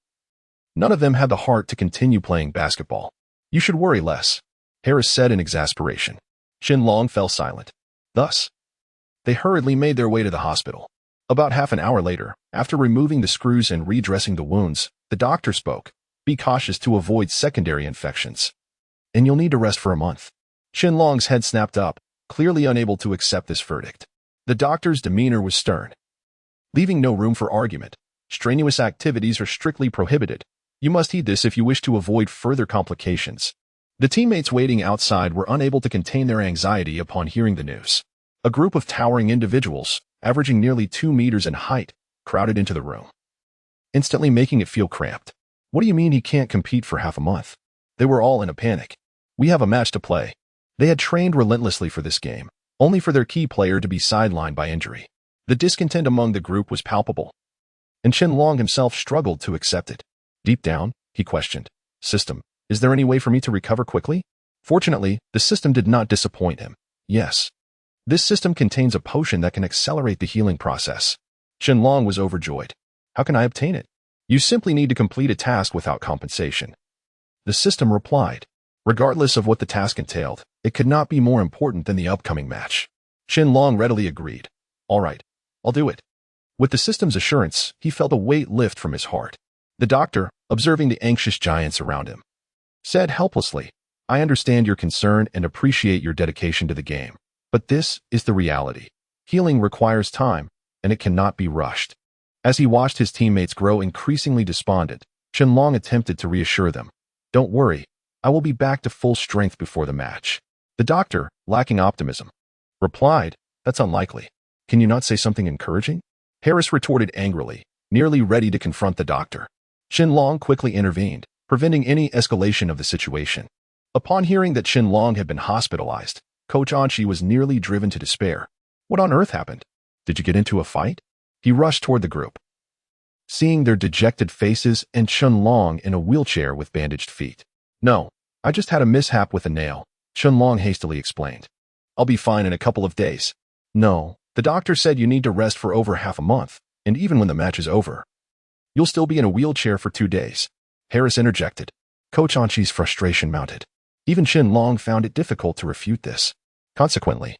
none of them had the heart to continue playing basketball. You should worry less, Harris said in exasperation. Chen Long fell silent. Thus, they hurriedly made their way to the hospital. About half an hour later, after removing the screws and redressing the wounds, the doctor spoke. Be cautious to avoid secondary infections. And you'll need to rest for a month. Chen Long's head snapped up, clearly unable to accept this verdict. The doctor's demeanor was stern, leaving no room for argument. Strenuous activities are strictly prohibited. You must heed this if you wish to avoid further complications. The teammates waiting outside were unable to contain their anxiety upon hearing the news. A group of towering individuals, averaging nearly 2 meters in height, crowded into the room, instantly making it feel cramped. What do you mean he can't compete for half a month? They were all in a panic. We have a match to play. They had trained relentlessly for this game, only for their key player to be sidelined by injury. The discontent among the group was palpable, and Chen Long himself struggled to accept it. Deep down, he questioned, System, is there any way for me to recover quickly? Fortunately, the system did not disappoint him. Yes. This system contains a potion that can accelerate the healing process. Chen Long was overjoyed. How can I obtain it? You simply need to complete a task without compensation. The system replied. Regardless of what the task entailed, it could not be more important than the upcoming match. Chen Long readily agreed. All right, I'll do it. With the system's assurance, he felt a weight lift from his heart. The doctor, observing the anxious giants around him, said helplessly, "I understand your concern and appreciate your dedication to the game. But this is the reality. Healing requires time, and it cannot be rushed." As he watched his teammates grow increasingly despondent, Qianlong attempted to reassure them. "Don't worry, I will be back to full strength before the match." The doctor, lacking optimism, replied, "That's unlikely. Can you not say something encouraging?" Harris retorted angrily, nearly ready to confront the doctor. Qianlong quickly intervened, preventing any escalation of the situation. Upon hearing that Qianlong had been hospitalized, Coach Anqi was nearly driven to despair. "What on earth happened? Did you get into a fight?" He rushed toward the group, seeing their dejected faces and Qianlong in a wheelchair with bandaged feet. "No, I just had a mishap with a nail," Qianlong hastily explained. "I'll be fine in a couple of days." "No, the doctor said you need to rest for over half a month, and even when the match is over, you'll still be in a wheelchair for 2 days." Harris interjected. Coach Anqi's frustration mounted. Even Qianlong found it difficult to refute this. Consequently,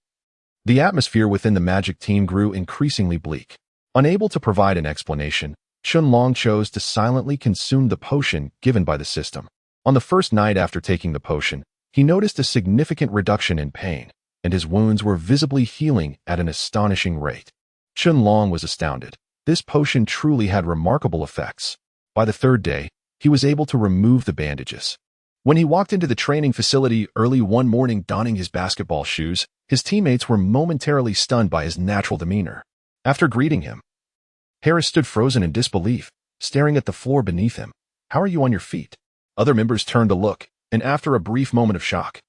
the atmosphere within the Magic team grew increasingly bleak. Unable to provide an explanation, Qianlong chose to silently consume the potion given by the system. On the first night after taking the potion, he noticed a significant reduction in pain, and his wounds were visibly healing at an astonishing rate. Qianlong was astounded. This potion truly had remarkable effects. By the third day, he was able to remove the bandages. When he walked into the training facility early one morning donning his basketball shoes, his teammates were momentarily stunned by his natural demeanor. After greeting him, Harris stood frozen in disbelief, staring at the floor beneath him. "How are you on your feet?" Other members turned to look, and after a brief moment of shock,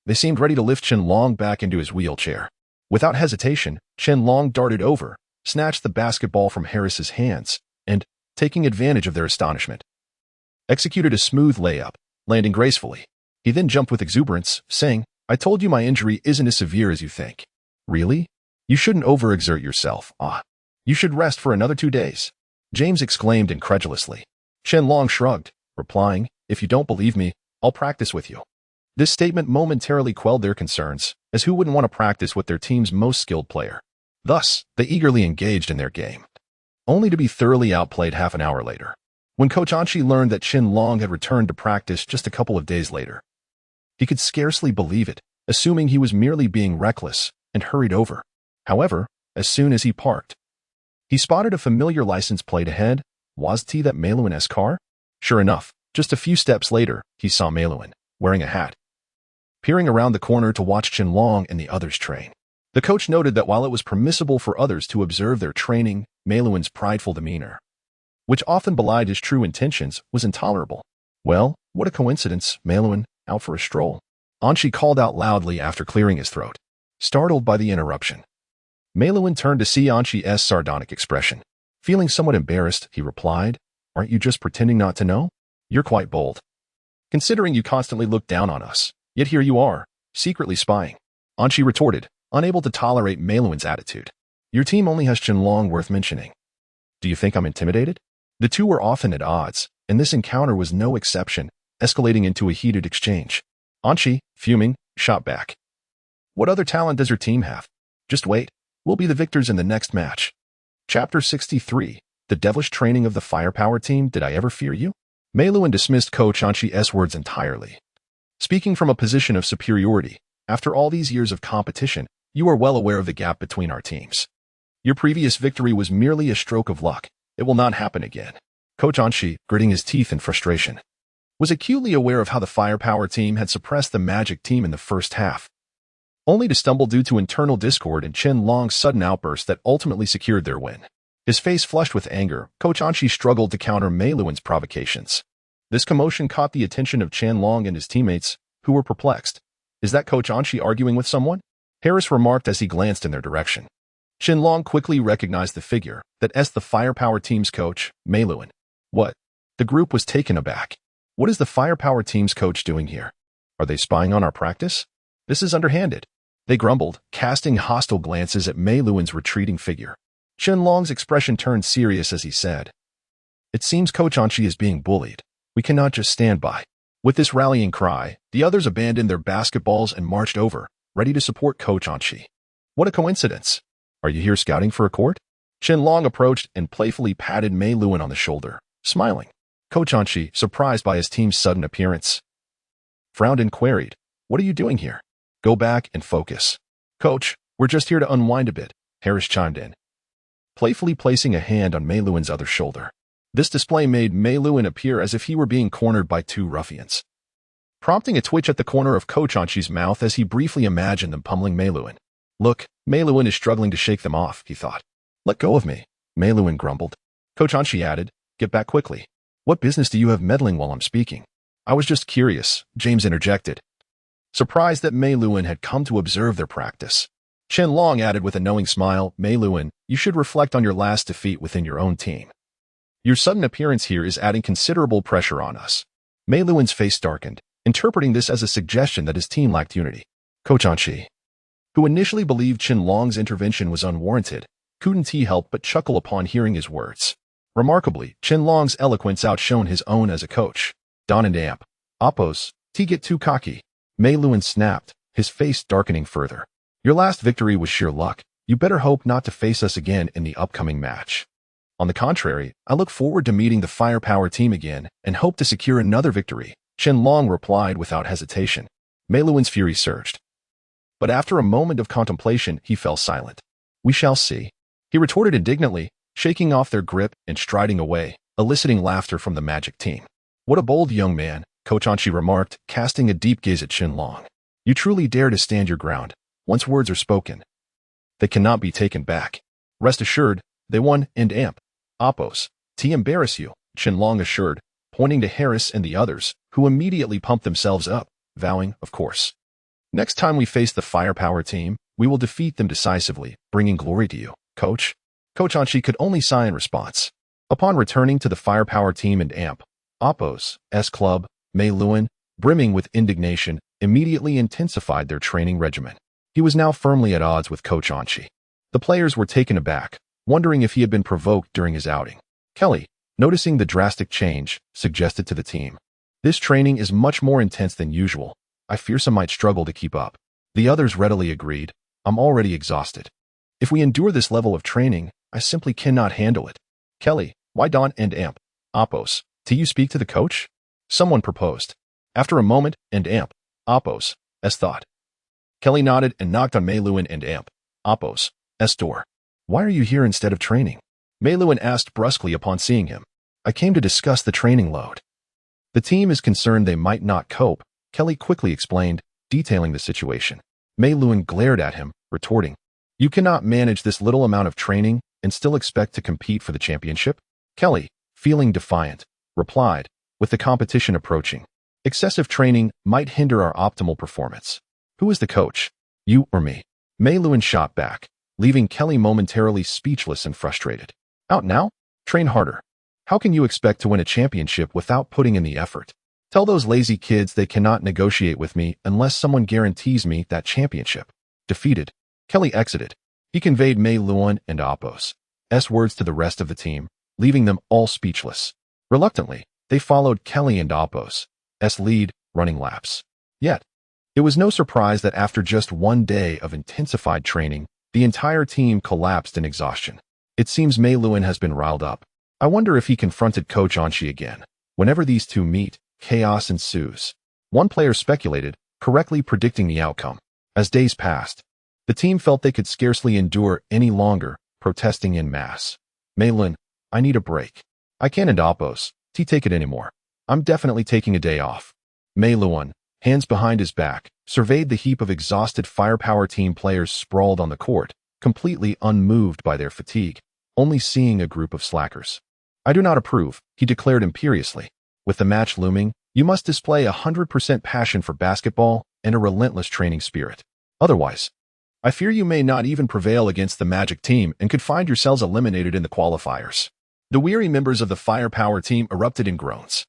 they seemed ready to lift Qianlong back into his wheelchair. Without hesitation, Qianlong darted over, snatched the basketball from Harris's hands, and, taking advantage of their astonishment, executed a smooth layup, landing gracefully. He then jumped with exuberance, saying, "I told you my injury isn't as severe as you think." "Really? You shouldn't overexert yourself. You should rest for another 2 days," James exclaimed incredulously. Qianlong shrugged, replying, "If you don't believe me, I'll practice with you." This statement momentarily quelled their concerns, as who wouldn't want to practice with their team's most skilled player? Thus, they eagerly engaged in their game, only to be thoroughly outplayed half an hour later. When Coach Anqi learned that Qianlong had returned to practice just a couple of days later, he could scarcely believe it, assuming he was merely being reckless, and hurried over. However, as soon as he parked, he spotted a familiar license plate ahead. Was it that Meiluan's car? Sure enough, just a few steps later, he saw Meiluan, wearing a hat, peering around the corner to watch Qianlong and the others train. The coach noted that while it was permissible for others to observe their training, Meiluan's prideful demeanor, which often belied his true intentions, was intolerable. "Well, what a coincidence, Meiluan, out for a stroll," Anqi called out loudly after clearing his throat. Startled by the interruption, Meiluan turned to see Anqi's sardonic expression. Feeling somewhat embarrassed, he replied, "Aren't you just pretending not to know? You're quite bold, considering you constantly look down on us. Yet here you are, secretly spying." Anqi retorted, unable to tolerate Meiluan's attitude. "Your team only has Qianlong worth mentioning. Do you think I'm intimidated?" The two were often at odds, and this encounter was no exception, escalating into a heated exchange. Anqi, fuming, shot back, "What other talent does your team have? Just wait. We'll be the victors in the next match." Chapter 63, The Devilish Training of the Firepower Team. Did I ever fear you? Meiluan dismissed Coach Anqi's words entirely. Speaking from a position of superiority, after all these years of competition, you are well aware of the gap between our teams. Your previous victory was merely a stroke of luck. It will not happen again. Coach Anqi, gritting his teeth in frustration, was acutely aware of how the Firepower team had suppressed the Magic team in the first half, only to stumble due to internal discord and Qianlong's sudden outburst that ultimately secured their win. His face flushed with anger, Coach Anqi struggled to counter Meiluan's provocations. This commotion caught the attention of Qianlong and his teammates, who were perplexed. "Is that Coach Anqi arguing with someone?" Harris remarked as he glanced in their direction. Qianlong quickly recognized the figure, the Firepower team's coach, Meiluan. "What?" The group was taken aback. "What is the Firepower team's coach doing here? Are they spying on our practice? This is underhanded." They grumbled, casting hostile glances at Meiluan's retreating figure. Qianlong's expression turned serious as he said, "It seems Coach Anqi is being bullied. We cannot just stand by." With this rallying cry, the others abandoned their basketballs and marched over, ready to support Coach Anqi. "What a coincidence. Are you here scouting for a court?" Qianlong approached and playfully patted Mei Luan on the shoulder, smiling. Coach Anqi, surprised by his team's sudden appearance, frowned and queried, "What are you doing here? Go back and focus." "Coach, we're just here to unwind a bit," Harris chimed in, playfully placing a hand on Mei Luan's other shoulder. This display made Mei Luan appear as if he were being cornered by two ruffians, prompting a twitch at the corner of Coach Anqi's mouth as he briefly imagined them pummeling Mei Luan. "Look, Mei Luan is struggling to shake them off," he thought. "Let go of me," Mei Luan grumbled. Coach Anqi added, "Get back quickly. What business do you have meddling while I'm speaking?" "I was just curious," James interjected, surprised that Mei Luan had come to observe their practice. Qianlong added with a knowing smile, "Mei Luan, you should reflect on your last defeat within your own team. Your sudden appearance here is adding considerable pressure on us." Mei Luan's face darkened, interpreting this as a suggestion that his team lacked unity. Coach Anqi, who initially believed Qianlong's intervention was unwarranted, couldn't help but chuckle upon hearing his words. Remarkably, Qianlong's eloquence outshone his own as a coach. "Don and Amp, Oppos, get too cocky," Mei Luan snapped, his face darkening further. "Your last victory was sheer luck. You better hope not to face us again in the upcoming match. On the contrary, I look forward to meeting the Firepower team again and hope to secure another victory," Qianlong replied without hesitation. Mei Luan's fury surged, but after a moment of contemplation, he fell silent. "We shall see," he retorted indignantly, shaking off their grip and striding away, eliciting laughter from the Magic team. "What a bold young man," Coach Anqi remarked, casting a deep gaze at Qianlong. "You truly dare to stand your ground. Once words are spoken, they cannot be taken back. Rest assured, they won and Amp, Oppos, embarrass you," Qianlong assured, pointing to Harris and the others, who immediately pumped themselves up, vowing, "Of course. Next time we face the Firepower team, we will defeat them decisively, bringing glory to you, Coach." Coach Anqi could only sigh in response. Upon returning to the Firepower team and Amp, Oppos, club, Mei Luan, brimming with indignation, immediately intensified their training regimen. He was now firmly at odds with Coach Anqi. The players were taken aback, wondering if he had been provoked during his outing. Kelly, noticing the drastic change, suggested to the team, "This training is much more intense than usual. I fear some might struggle to keep up." The others readily agreed, "I'm already exhausted. If we endure this level of training, I simply cannot handle it." "Kelly, why Don and Amp, Oppos, you speak to the coach?" someone proposed. After a moment, and Amp, Oppos, thought. Kelly nodded and knocked on Mei Luan and Amp, Oppos, door. "Why are you here instead of training?" Mei Luan asked brusquely upon seeing him. "I came to discuss the training load. The team is concerned they might not cope," Kelly quickly explained, detailing the situation. Mei Luan glared at him, retorting, "You cannot manage this little amount of training and still expect to compete for the championship?" Kelly, feeling defiant, replied, "With the competition approaching, excessive training might hinder our optimal performance. Who is the coach, you or me?" Mei Luan shot back, leaving Kelly momentarily speechless and frustrated. "Out now? Train harder. How can you expect to win a championship without putting in the effort? Tell those lazy kids they cannot negotiate with me unless someone guarantees me that championship." Defeated, Kelly exited. He conveyed Mei Luan and Oppos' words to the rest of the team, leaving them all speechless. Reluctantly, they followed Kelly and Oppos' lead, running laps. Yet, it was no surprise that after just one day of intensified training, the entire team collapsed in exhaustion. It seems Mei Luan has been riled up. I wonder if he confronted Coach Anqi again. Whenever these two meet, chaos ensues. One player speculated, correctly predicting the outcome. As days passed, the team felt they could scarcely endure any longer, protesting en masse. "Mei Luan, I need a break. I can't and Oppos, take it anymore. I'm definitely taking a day off." Mei Luan, hands behind his back, surveyed the heap of exhausted Firepower team players sprawled on the court, completely unmoved by their fatigue, only seeing a group of slackers. "I do not approve," he declared imperiously. "With the match looming, you must display 100% passion for basketball and a relentless training spirit. Otherwise, I fear you may not even prevail against the Magic team and could find yourselves eliminated in the qualifiers." The weary members of the Firepower team erupted in groans.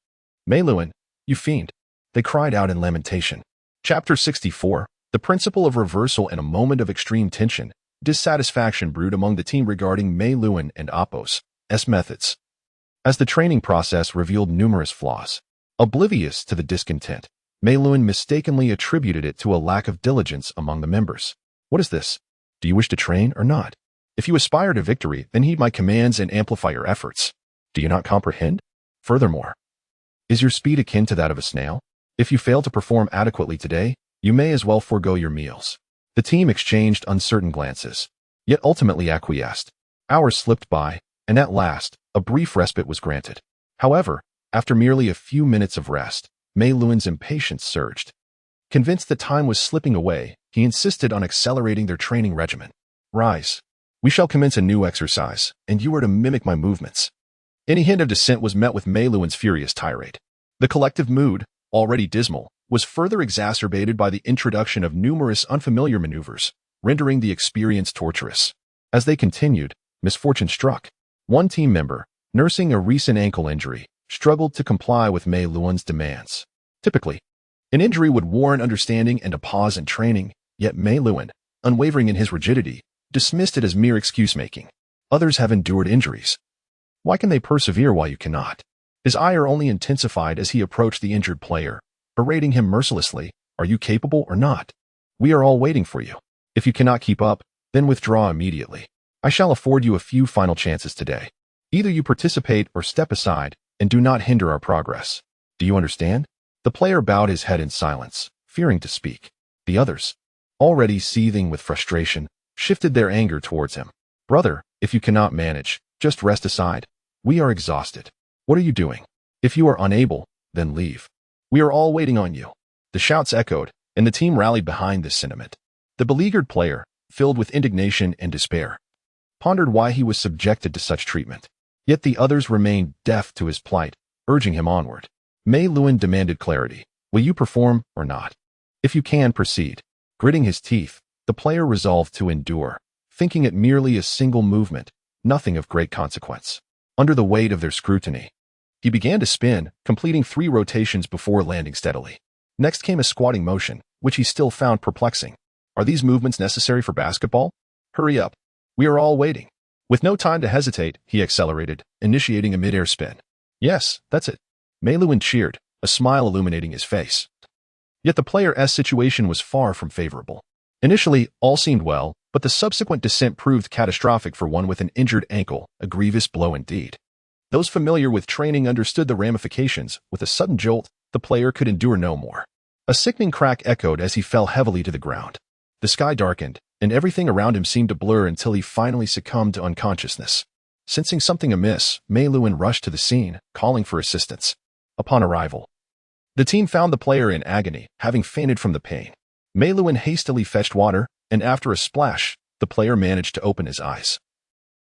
"Mei Luan, you fiend," they cried out in lamentation. Chapter 64, The Principle of Reversal. In a moment of extreme tension, dissatisfaction brewed among the team regarding Mei Luan and Oppos' methods, as the training process revealed numerous flaws. Oblivious to the discontent, Mei Luan mistakenly attributed it to a lack of diligence among the members. "What is this? Do you wish to train or not?" If you aspire to victory, then heed my commands and amplify your efforts. Do you not comprehend? Furthermore, is your speed akin to that of a snail? If you fail to perform adequately today, you may as well forego your meals. The team exchanged uncertain glances, yet ultimately acquiesced. Hours slipped by, and at last, a brief respite was granted. However, after merely a few minutes of rest, Mei Luan's impatience surged. Convinced that time was slipping away, he insisted on accelerating their training regimen. Rise. We shall commence a new exercise, and you are to mimic my movements. Any hint of dissent was met with Mei Luan's furious tirade. The collective mood, already dismal, was further exacerbated by the introduction of numerous unfamiliar maneuvers, rendering the experience torturous. As they continued, misfortune struck. One team member, nursing a recent ankle injury, struggled to comply with Mei Luan's demands. Typically, an injury would warrant understanding and a pause in training, yet Mei Luan, unwavering in his rigidity, dismissed it as mere excuse-making. Others have endured injuries. Why can they persevere while you cannot? His ire only intensified as he approached the injured player, berating him mercilessly. Are you capable or not? We are all waiting for you. If you cannot keep up, then withdraw immediately. I shall afford you a few final chances today. Either you participate or step aside and do not hinder our progress. Do you understand? The player bowed his head in silence, fearing to speak. The others, already seething with frustration, shifted their anger towards him. Brother, if you cannot manage, just rest aside. We are exhausted. What are you doing? If you are unable, then leave. We are all waiting on you. The shouts echoed, and the team rallied behind this sentiment. The beleaguered player, filled with indignation and despair, pondered why he was subjected to such treatment. Yet the others remained deaf to his plight, urging him onward. Mei Luan demanded clarity. Will you perform or not? If you can, proceed. Gritting his teeth, the player resolved to endure, thinking it merely a single movement, nothing of great consequence. Under the weight of their scrutiny, he began to spin, completing 3 rotations before landing steadily. Next came a squatting motion, which he still found perplexing. Are these movements necessary for basketball? Hurry up. We are all waiting. With no time to hesitate, he accelerated, initiating a mid-air spin. Yes, that's it. Mei Luan cheered, a smile illuminating his face. Yet the player's situation was far from favorable. Initially, all seemed well, but the subsequent descent proved catastrophic for one with an injured ankle, a grievous blow indeed. Those familiar with training understood the ramifications. With a sudden jolt, the player could endure no more. A sickening crack echoed as he fell heavily to the ground. The sky darkened, and everything around him seemed to blur until he finally succumbed to unconsciousness. Sensing something amiss, Mei Luan rushed to the scene, calling for assistance. Upon arrival, the team found the player in agony, having fainted from the pain. Mei Luan hastily fetched water, and after a splash, the player managed to open his eyes,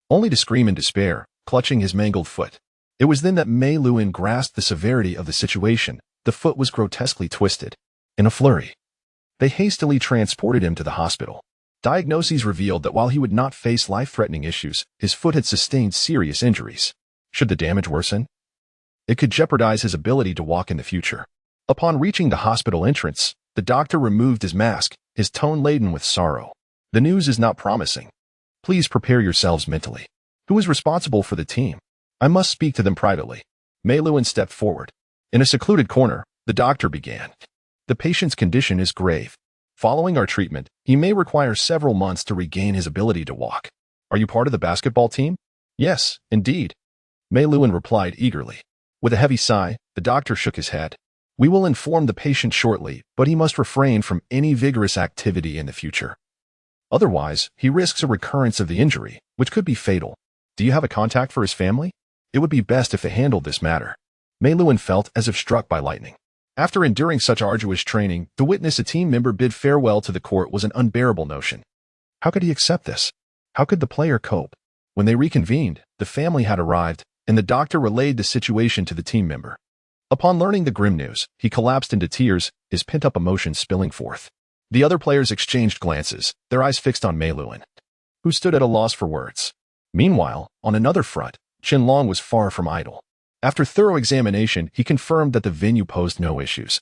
only to scream in despair, clutching his mangled foot. It was then that Mei Luan grasped the severity of the situation. The foot was grotesquely twisted. In a flurry, they hastily transported him to the hospital. Diagnoses revealed that while he would not face life-threatening issues, his foot had sustained serious injuries. Should the damage worsen, it could jeopardize his ability to walk in the future. Upon reaching the hospital entrance, the doctor removed his mask, his tone laden with sorrow. The news is not promising. Please prepare yourselves mentally. Who is responsible for the team? I must speak to them privately. Mei Luan stepped forward. In a secluded corner, the doctor began. The patient's condition is grave. Following our treatment, he may require several months to regain his ability to walk. Are you part of the basketball team? Yes, indeed. Mei Luan replied eagerly. With a heavy sigh, the doctor shook his head. We will inform the patient shortly, but he must refrain from any vigorous activity in the future. Otherwise, he risks a recurrence of the injury, which could be fatal. Do you have a contact for his family? It would be best if they handled this matter. Mei Luan felt as if struck by lightning. After enduring such arduous training, to witness a team member bid farewell to the court was an unbearable notion. How could he accept this? How could the player cope? When they reconvened, the family had arrived, and the doctor relayed the situation to the team member. Upon learning the grim news, he collapsed into tears, his pent-up emotions spilling forth. The other players exchanged glances, their eyes fixed on Mei Luan, who stood at a loss for words. Meanwhile, on another front, Chen Long was far from idle. After thorough examination, he confirmed that the venue posed no issues,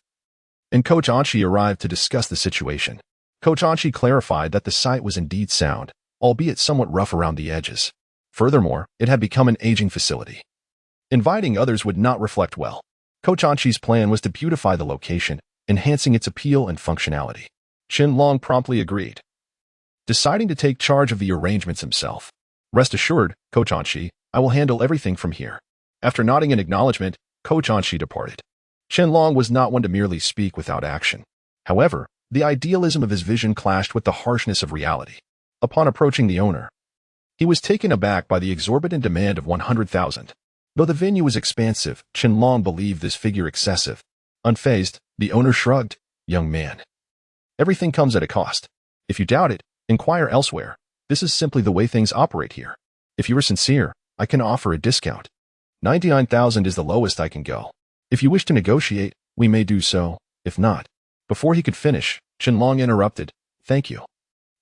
and Coach Anchi arrived to discuss the situation. Coach Anchi clarified that the site was indeed sound, albeit somewhat rough around the edges. Furthermore, it had become an aging facility. Inviting others would not reflect well. Coach Anchi's plan was to beautify the location, enhancing its appeal and functionality. Chen Long promptly agreed, deciding to take charge of the arrangements himself. Rest assured, Coach Anshi, I will handle everything from here. After nodding in acknowledgement, Coach Anshi departed. Qianlong was not one to merely speak without action. However, the idealism of his vision clashed with the harshness of reality. Upon approaching the owner, he was taken aback by the exorbitant demand of 100,000. Though the venue was expansive, Qianlong believed this figure excessive. Unfazed, the owner shrugged. Young man, everything comes at a cost. If you doubt it, inquire elsewhere. This is simply the way things operate here. If you are sincere, I can offer a discount. 99,000 is the lowest I can go. If you wish to negotiate, we may do so. If not. Before he could finish, Qianlong interrupted. Thank you.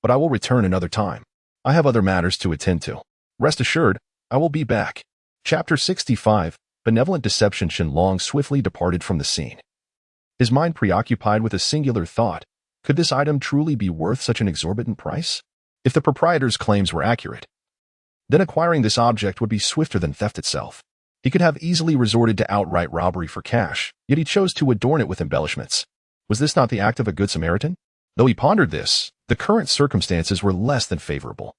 But I will return another time. I have other matters to attend to. Rest assured, I will be back. Chapter 65, Benevolent Deception. Qianlong swiftly departed from the scene. His mind preoccupied with a singular thought. Could this item truly be worth such an exorbitant price? If the proprietor's claims were accurate, then acquiring this object would be swifter than theft itself. He could have easily resorted to outright robbery for cash, yet he chose to adorn it with embellishments. Was this not the act of a good Samaritan? Though he pondered this, the current circumstances were less than favorable.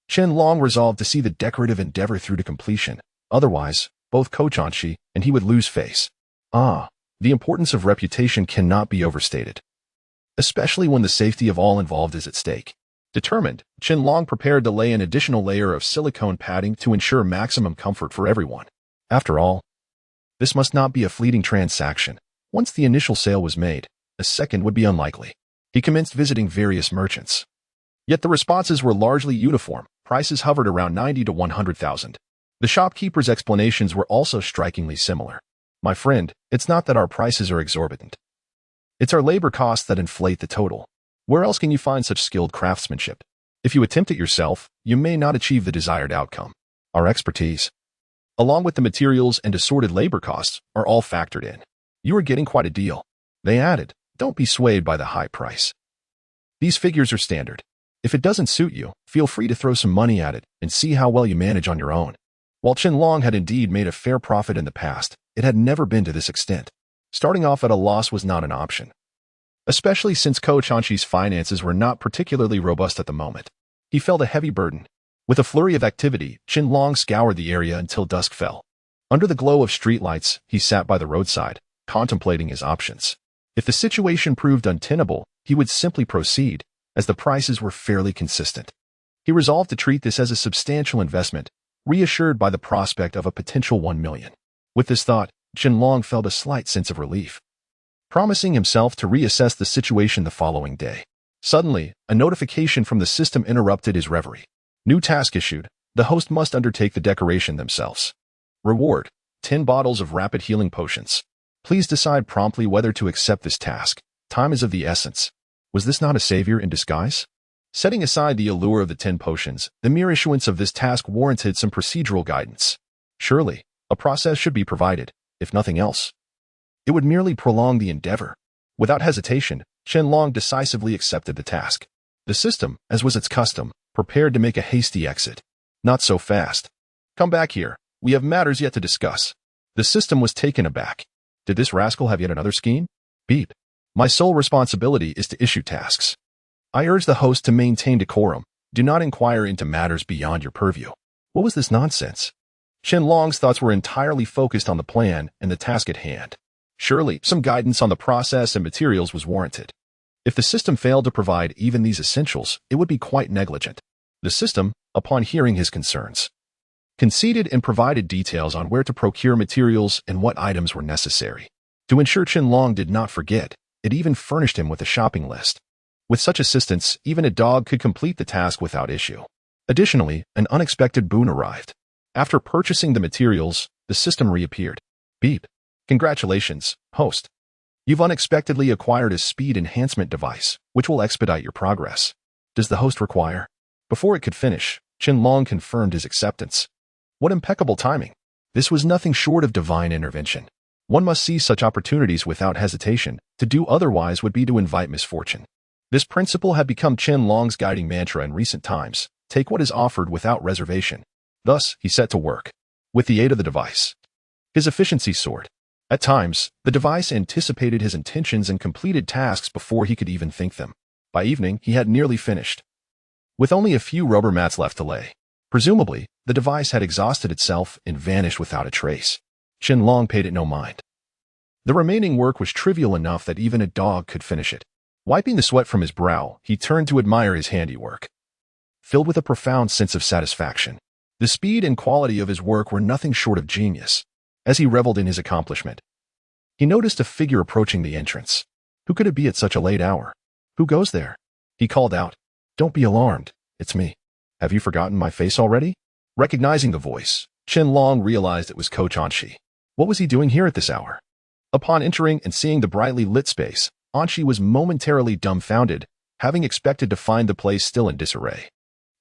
Qianlong resolved to see the decorative endeavor through to completion. Otherwise, both Coach Anshi and he would lose face. The importance of reputation cannot be overstated, especially when the safety of all involved is at stake. Determined, Qianlong prepared to lay an additional layer of silicone padding to ensure maximum comfort for everyone. After all, this must not be a fleeting transaction. Once the initial sale was made, a second would be unlikely. He commenced visiting various merchants. Yet the responses were largely uniform. Prices hovered around 90 to 100,000. The shopkeeper's explanations were also strikingly similar. My friend, it's not that our prices are exorbitant. It's our labor costs that inflate the total. Where else can you find such skilled craftsmanship? If you attempt it yourself, you may not achieve the desired outcome. Our expertise, along with the materials and assorted labor costs, are all factored in. You are getting quite a deal. They added, don't be swayed by the high price. These figures are standard. If it doesn't suit you, feel free to throw some money at it and see how well you manage on your own. While Qianlong had indeed made a fair profit in the past, it had never been to this extent. Starting off at a loss was not an option, especially since Coach Anshi's finances were not particularly robust at the moment. He felt a heavy burden. With a flurry of activity, Qianlong scoured the area until dusk fell. Under the glow of streetlights, he sat by the roadside, contemplating his options. If the situation proved untenable, he would simply proceed, as the prices were fairly consistent. He resolved to treat this as a substantial investment, reassured by the prospect of a potential 1 million. With this thought, Qianlong felt a slight sense of relief, promising himself to reassess the situation the following day. Suddenly, a notification from the system interrupted his reverie. New task issued. The host must undertake the decoration themselves. Reward: 10 bottles of rapid healing potions. Please decide promptly whether to accept this task. Time is of the essence. Was this not a savior in disguise? Setting aside the allure of the 10 potions, the mere issuance of this task warranted some procedural guidance. Surely, a process should be provided, if nothing else. It would merely prolong the endeavor. Without hesitation, Qianlong decisively accepted the task. The system, as was its custom, prepared to make a hasty exit. Not so fast. Come back here. We have matters yet to discuss. The system was taken aback. Did this rascal have yet another scheme? Beep. My sole responsibility is to issue tasks. I urge the host to maintain decorum. Do not inquire into matters beyond your purview. What was this nonsense? Qianlong's thoughts were entirely focused on the plan and the task at hand. Surely, some guidance on the process and materials was warranted. If the system failed to provide even these essentials, it would be quite negligent. The system, upon hearing his concerns, conceded and provided details on where to procure materials and what items were necessary. To ensure Qianlong did not forget, it even furnished him with a shopping list. With such assistance, even a dog could complete the task without issue. Additionally, an unexpected boon arrived. After purchasing the materials, the system reappeared. Beep. Congratulations, host. You've unexpectedly acquired a speed enhancement device, which will expedite your progress. Does the host require? Before it could finish, Qianlong confirmed his acceptance. What impeccable timing. This was nothing short of divine intervention. One must seize such opportunities without hesitation. To do otherwise would be to invite misfortune. This principle had become Qianlong's guiding mantra in recent times. Take what is offered without reservation. Thus, he set to work. With the aid of the device, his efficiency soared. At times, the device anticipated his intentions and completed tasks before he could even think them. By evening, he had nearly finished. With only a few rubber mats left to lay, Presumably, the device had exhausted itself and vanished without a trace. Qianlong paid it no mind. The remaining work was trivial enough that even a dog could finish it. Wiping the sweat from his brow, he turned to admire his handiwork. Filled with a profound sense of satisfaction, the speed and quality of his work were nothing short of genius. As he reveled in his accomplishment, he noticed a figure approaching the entrance. Who could it be at such a late hour? Who goes there? He called out. Don't be alarmed. It's me. Have you forgotten my face already? Recognizing the voice, Qianlong realized it was Coach Anshi. What was he doing here at this hour? Upon entering and seeing the brightly lit space, Anshi was momentarily dumbfounded, having expected to find the place still in disarray.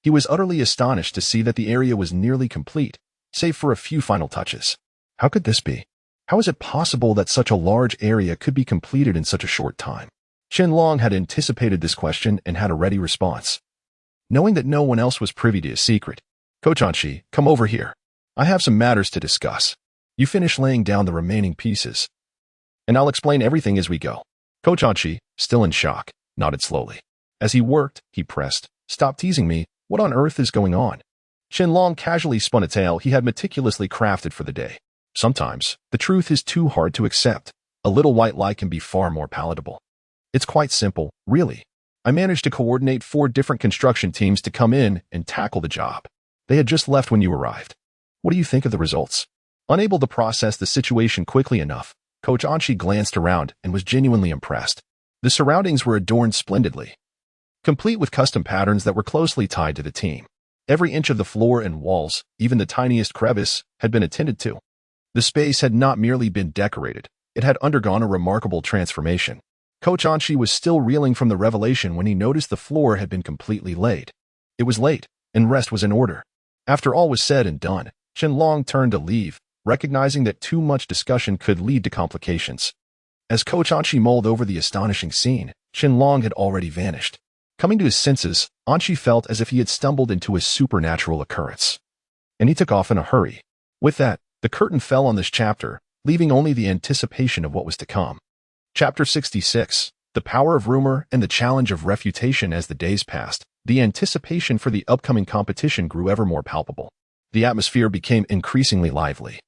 He was utterly astonished to see that the area was nearly complete, save for a few final touches. How could this be? How is it possible that such a large area could be completed in such a short time? Qianlong had anticipated this question and had a ready response. Knowing that no one else was privy to his secret, Coach Anshi, come over here. I have some matters to discuss. You finish laying down the remaining pieces, and I'll explain everything as we go. Coach Anshi, still in shock, nodded slowly. As he worked, he pressed, Stop teasing me. What on earth is going on? Qianlong casually spun a tale he had meticulously crafted for the day. Sometimes, the truth is too hard to accept. A little white lie can be far more palatable. It's quite simple, really. I managed to coordinate 4 different construction teams to come in and tackle the job. They had just left when you arrived. What do you think of the results? Unable to process the situation quickly enough, Coach Anshi glanced around and was genuinely impressed. The surroundings were adorned splendidly, complete with custom patterns that were closely tied to the team. Every inch of the floor and walls, even the tiniest crevice, had been attended to. The space had not merely been decorated, it had undergone a remarkable transformation. Coach Anshi was still reeling from the revelation when he noticed the floor had been completely laid. It was late, and rest was in order. After all was said and done, Qianlong turned to leave, recognizing that too much discussion could lead to complications. As Coach Anshi mulled over the astonishing scene, Qianlong had already vanished. Coming to his senses, Anshi felt as if he had stumbled into a supernatural occurrence, and he took off in a hurry. With that, the curtain fell on this chapter, leaving only the anticipation of what was to come. Chapter 66, The Power of Rumor and the Challenge of Refutation. As the days passed, the anticipation for the upcoming competition grew ever more palpable. The atmosphere became increasingly lively,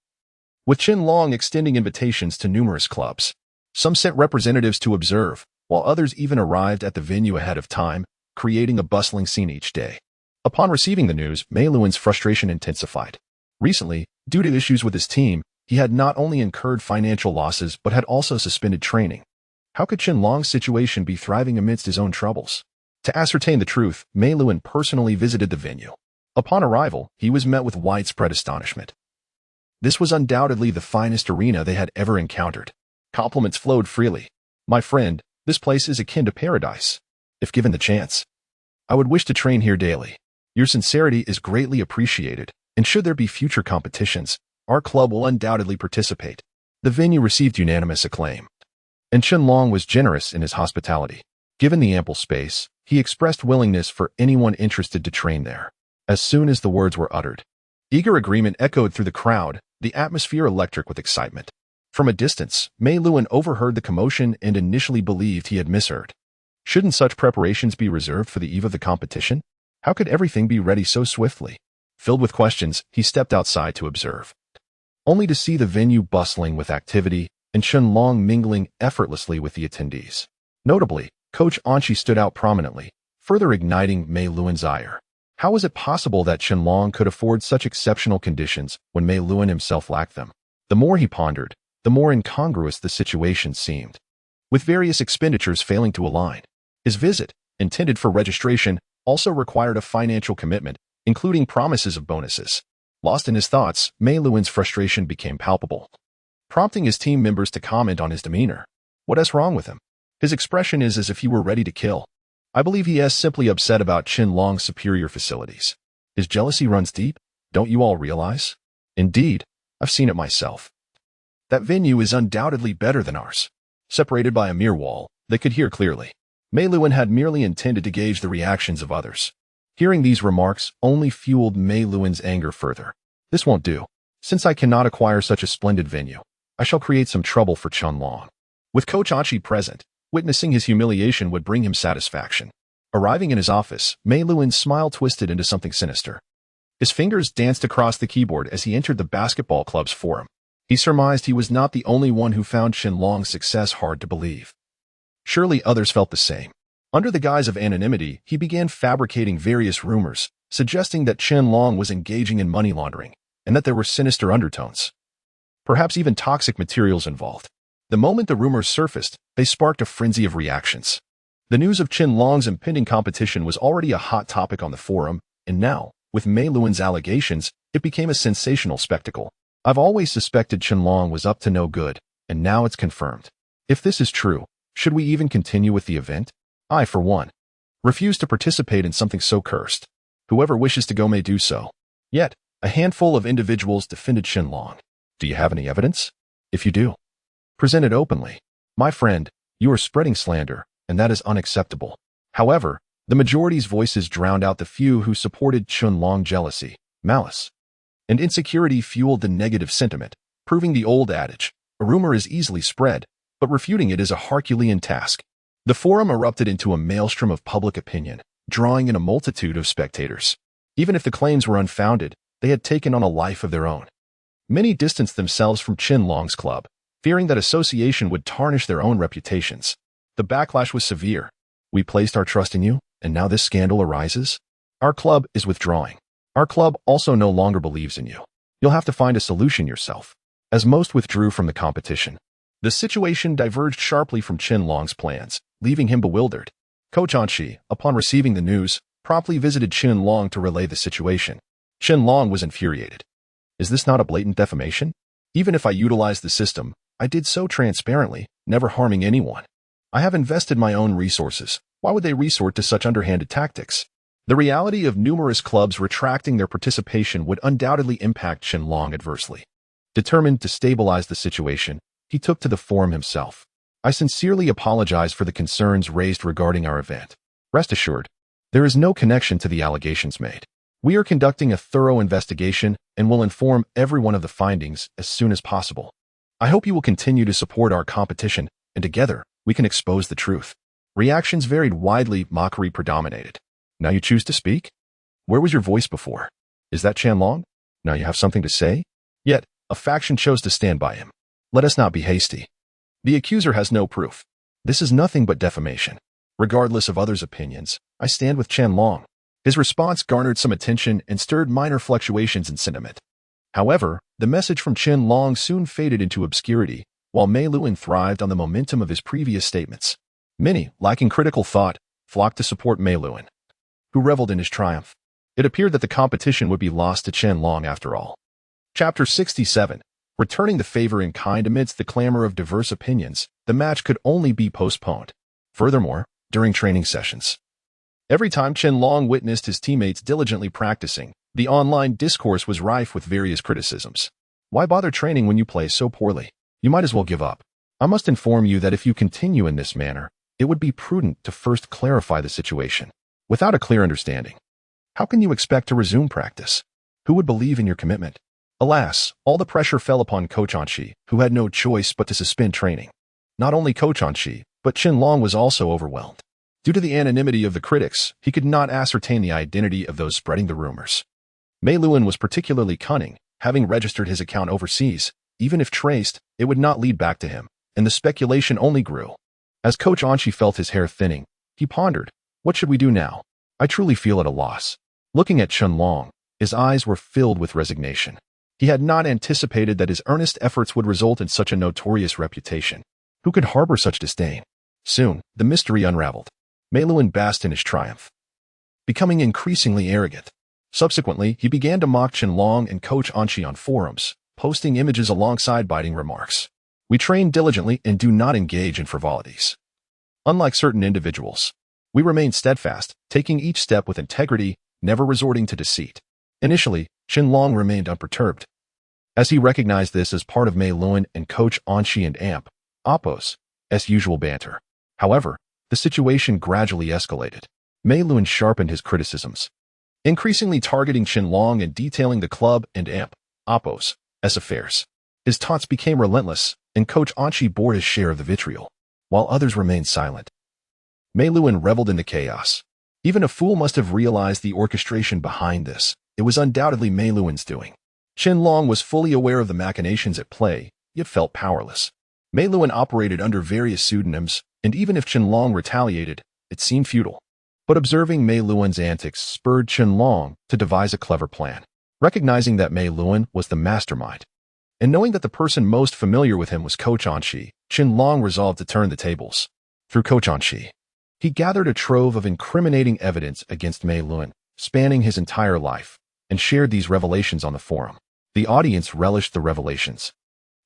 with Qianlong extending invitations to numerous clubs. Some sent representatives to observe, while others even arrived at the venue ahead of time, creating a bustling scene each day. Upon receiving the news, Mei Luan's frustration intensified. Recently, due to issues with his team, he had not only incurred financial losses but had also suspended training. How could Qianlong's situation be thriving amidst his own troubles? To ascertain the truth, Mei Luan personally visited the venue. Upon arrival, he was met with widespread astonishment. This was undoubtedly the finest arena they had ever encountered. Compliments flowed freely. My friend, this place is akin to paradise. If given the chance, I would wish to train here daily. Your sincerity is greatly appreciated, and should there be future competitions, our club will undoubtedly participate. The venue received unanimous acclaim, and Qianlong was generous in his hospitality. Given the ample space, he expressed willingness for anyone interested to train there. As soon as the words were uttered, eager agreement echoed through the crowd, the atmosphere electric with excitement. From a distance, Mei Luan overheard the commotion and initially believed he had misheard. Shouldn't such preparations be reserved for the eve of the competition? How could everything be ready so swiftly? Filled with questions, he stepped outside to observe, only to see the venue bustling with activity and Qianlong mingling effortlessly with the attendees. Notably, Coach Anshi stood out prominently, further igniting Mei Luan's ire. How was it possible that Qianlong could afford such exceptional conditions when Mei Luan himself lacked them? The more he pondered, the more incongruous the situation seemed, with various expenditures failing to align. His visit, intended for registration, also required a financial commitment, including promises of bonuses. Lost in his thoughts, Mei Luan's frustration became palpable, prompting his team members to comment on his demeanor. What is wrong with him? His expression is as if he were ready to kill. I believe he is simply upset about Qianlong's superior facilities. His jealousy runs deep, don't you all realize? Indeed, I've seen it myself. That venue is undoubtedly better than ours. Separated by a mere wall, they could hear clearly. Mei Luan had merely intended to gauge the reactions of others. Hearing these remarks only fueled Mei Luan's anger further. This won't do. Since I cannot acquire such a splendid venue, I shall create some trouble for Qianlong. With Coach Anshi present, witnessing his humiliation would bring him satisfaction. Arriving in his office, Mei Luan's smile twisted into something sinister. His fingers danced across the keyboard as he entered the basketball club's forum. He surmised he was not the only one who found Qianlong's success hard to believe. Surely others felt the same. Under the guise of anonymity, he began fabricating various rumors, suggesting that Qianlong was engaging in money laundering, and that there were sinister undertones. Perhaps even toxic materials involved. The moment the rumors surfaced, they sparked a frenzy of reactions. The news of Qianlong's impending competition was already a hot topic on the forum, and now, with Mei Luan's allegations, it became a sensational spectacle. I've always suspected Qianlong was up to no good, and now it's confirmed. If this is true, should we even continue with the event? I, for one, refuse to participate in something so cursed. Whoever wishes to go may do so. Yet, a handful of individuals defended Qianlong. Do you have any evidence? If you do, present it openly. My friend, you are spreading slander, and that is unacceptable. However, the majority's voices drowned out the few who supported Qianlong. Jealousy, malice, and insecurity fueled the negative sentiment, proving the old adage, a rumor is easily spread, but refuting it is a Herculean task. The forum erupted into a maelstrom of public opinion, drawing in a multitude of spectators. Even if the claims were unfounded, they had taken on a life of their own. Many distanced themselves from Qianlong's club, fearing that association would tarnish their own reputations. The backlash was severe. We placed our trust in you, and now this scandal arises? Our club is withdrawing. Our club also no longer believes in you. You'll have to find a solution yourself. As most withdrew from the competition, the situation diverged sharply from Qianlong's plans, leaving him bewildered. Coach Anshi, upon receiving the news, promptly visited Qianlong to relay the situation. Qianlong was infuriated. Is this not a blatant defamation? Even if I utilized the system, I did so transparently, never harming anyone. I have invested my own resources. Why would they resort to such underhanded tactics? The reality of numerous clubs retracting their participation would undoubtedly impact Qianlong adversely. Determined to stabilize the situation, he took to the forum himself. I sincerely apologize for the concerns raised regarding our event. Rest assured, there is no connection to the allegations made. We are conducting a thorough investigation and will inform everyone of the findings as soon as possible. I hope you will continue to support our competition, and together, we can expose the truth. Reactions varied widely, mockery predominated. Now you choose to speak? Where was your voice before? Is that Qianlong? Now you have something to say? Yet, a faction chose to stand by him. Let us not be hasty. The accuser has no proof. This is nothing but defamation. Regardless of others' opinions, I stand with Qianlong. His response garnered some attention and stirred minor fluctuations in sentiment. However, the message from Qianlong soon faded into obscurity, while Mei Luan thrived on the momentum of his previous statements. Many, lacking critical thought, flocked to support Mei Luan, who reveled in his triumph. It appeared that the competition would be lost to Qianlong after all. Chapter 67. Returning the favor in kind amidst the clamor of diverse opinions, the match could only be postponed. Furthermore, during training sessions, every time Qianlong witnessed his teammates diligently practicing, the online discourse was rife with various criticisms. Why bother training when you play so poorly? You might as well give up. I must inform you that if you continue in this manner, it would be prudent to first clarify the situation. Without a clear understanding, how can you expect to resume practice? Who would believe in your commitment? Alas, all the pressure fell upon Coach Anshi, who had no choice but to suspend training. Not only Coach Anshi, but Qianlong was also overwhelmed. Due to the anonymity of the critics, he could not ascertain the identity of those spreading the rumors. Mei Luan was particularly cunning, having registered his account overseas. Even if traced, it would not lead back to him, and the speculation only grew. As Coach Anshi felt his hair thinning, he pondered, what should we do now? I truly feel at a loss. Looking at Qianlong, his eyes were filled with resignation. He had not anticipated that his earnest efforts would result in such a notorious reputation. Who could harbor such disdain? Soon, the mystery unraveled. Mei Luan basked in his triumph, becoming increasingly arrogant. Subsequently, he began to mock Qianlong and Coach Anshi on forums, posting images alongside biting remarks. We train diligently and do not engage in frivolities. Unlike certain individuals, we remain steadfast, taking each step with integrity, never resorting to deceit. Initially, Qianlong remained unperturbed, as he recognized this as part of Mei Luan and Coach Anshi and Appo's usual banter. However, the situation gradually escalated. Mei Luan sharpened his criticisms, increasingly targeting Qianlong and detailing the club and Appo's affairs. His taunts became relentless, and Coach Anshi bore his share of the vitriol, while others remained silent. Mei Luan reveled in the chaos. Even a fool must have realized the orchestration behind this. it was undoubtedly Mei Luan's doing. Qianlong was fully aware of the machinations at play, yet felt powerless. Mei Luan operated under various pseudonyms, and even if Qianlong retaliated, it seemed futile. But observing Mei Luan's antics spurred Qianlong to devise a clever plan. Recognizing that Mei Luan was the mastermind, and knowing that the person most familiar with him was Ko Changxi, Qianlong resolved to turn the tables. Through Ko Changxi, he gathered a trove of incriminating evidence against Mei Luan, spanning his entire life, and shared these revelations on the forum. The audience relished the revelations,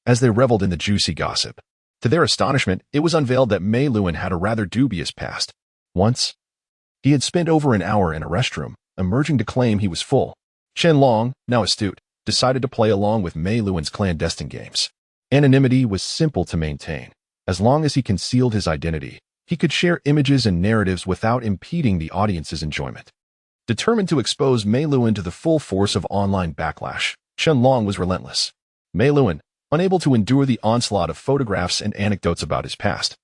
as they reveled in the juicy gossip. To their astonishment, it was unveiled that Mei Luan had a rather dubious past. Once, he had spent over an hour in a restroom, emerging to claim he was full. Qianlong, now astute, decided to play along with Mei Luan's clandestine games. Anonymity was simple to maintain. As long as he concealed his identity, he could share images and narratives without impeding the audience's enjoyment. Determined to expose Mei Luan to the full force of online backlash, Qianlong was relentless. Mei Luan, unable to endure the onslaught of photographs and anecdotes about his past,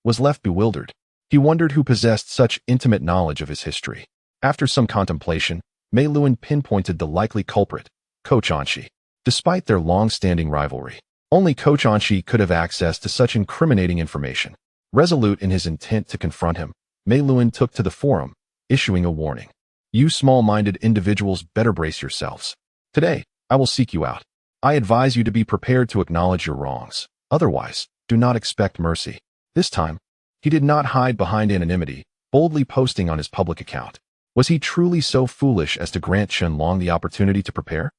was left bewildered. He wondered who possessed such intimate knowledge of his history. After some contemplation, Mei Luan pinpointed the likely culprit, Ko Changxi. Despite their long-standing rivalry, only Ko Changxi could have access to such incriminating information. Resolute in his intent to confront him, Mei Luan took to the forum, issuing a warning. You small-minded individuals better brace yourselves. Today, I will seek you out. I advise you to be prepared to acknowledge your wrongs. Otherwise, do not expect mercy. This time, he did not hide behind anonymity, boldly posting on his public account. Was he truly so foolish as to grant Qianlong the opportunity to prepare?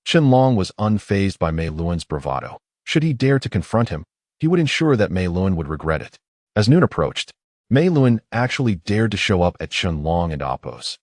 Qianlong was unfazed by Mei Luan's bravado. Should he dare to confront him, he would ensure that Mei Luan would regret it. As noon approached, Mei Luan actually dared to show up at Qianlong and Appo's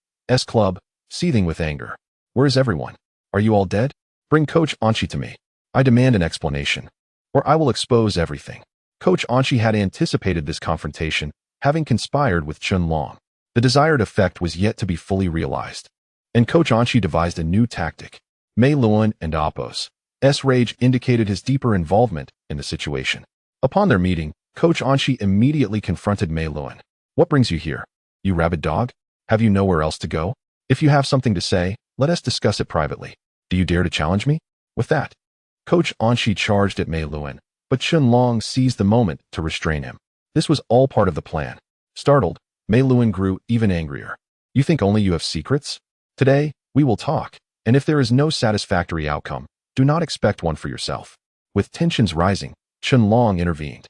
club, seething with anger. Where is everyone? Are you all dead? Bring Coach Anqi to me. I demand an explanation, or I will expose everything. Coach Anqi had anticipated this confrontation, having conspired with Qianlong. The desired effect was yet to be fully realized, and Coach Anqi devised a new tactic. Mei Luan and Appo's rage indicated his deeper involvement in the situation. Upon their meeting, Coach Anqi immediately confronted Mei Luan. What brings you here? You rabid dog? Have you nowhere else to go? If you have something to say, let us discuss it privately. Do you dare to challenge me? With that, Coach Anqi charged at Mei Luan, but Qianlong seized the moment to restrain him. This was all part of the plan. Startled, Mei Luan grew even angrier. You think only you have secrets? Today, we will talk, and if there is no satisfactory outcome, do not expect one for yourself. With tensions rising, Qianlong intervened.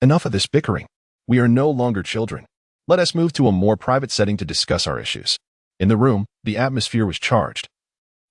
Enough of this bickering. We are no longer children. Let us move to a more private setting to discuss our issues. In the room, the atmosphere was charged,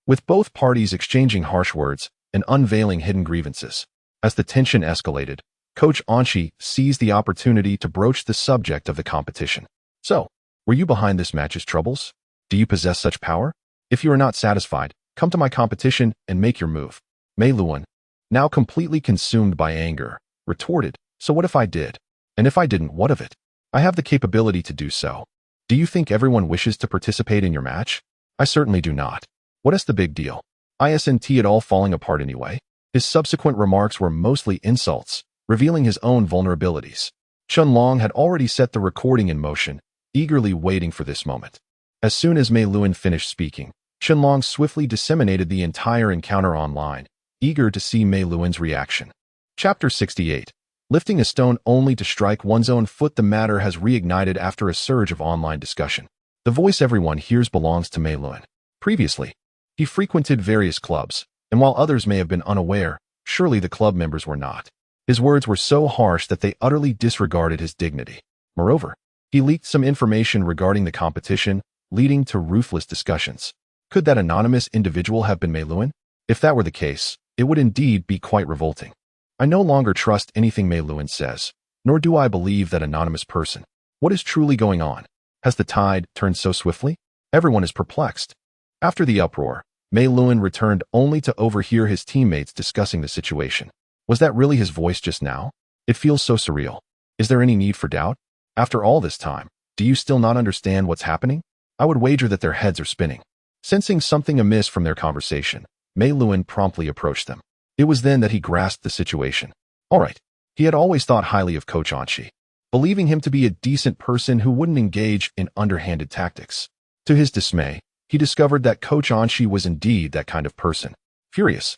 with both parties exchanging harsh words and unveiling hidden grievances. As the tension escalated, Coach Anqi seized the opportunity to broach the subject of the competition. So, were you behind this match's troubles? Do you possess such power? If you are not satisfied, come to my competition and make your move. Mei Luan, now completely consumed by anger, retorted, so what if I did? And if I didn't, what of it? I have the capability to do so. Do you think everyone wishes to participate in your match? I certainly do not. What is the big deal? Isn't it all falling apart anyway? His subsequent remarks were mostly insults, revealing his own vulnerabilities. Qianlong had already set the recording in motion, eagerly waiting for this moment. As soon as Mei Luan finished speaking, Qianlong swiftly disseminated the entire encounter online, eager to see Mei Luan's reaction. Chapter 68. Lifting a stone only to strike one's own foot. The matter has reignited after a surge of online discussion. The voice everyone hears belongs to Mei Luan. Previously, he frequented various clubs, and while others may have been unaware, surely the club members were not. His words were so harsh that they utterly disregarded his dignity. Moreover, he leaked some information regarding the competition, leading to ruthless discussions. Could that anonymous individual have been Mei Luan? If that were the case, it would indeed be quite revolting. I no longer trust anything Mei Luan says, nor do I believe that anonymous person. What is truly going on? Has the tide turned so swiftly? Everyone is perplexed. After the uproar, Mei Luan returned only to overhear his teammates discussing the situation. Was that really his voice just now? It feels so surreal. Is there any need for doubt? After all this time, do you still not understand what's happening? I would wager that their heads are spinning. Sensing something amiss from their conversation, Mei Luan promptly approached them. It was then that he grasped the situation. All right, he had always thought highly of Coach Anqi, believing him to be a decent person who wouldn't engage in underhanded tactics. To his dismay, he discovered that Coach Anshi was indeed that kind of person. Furious,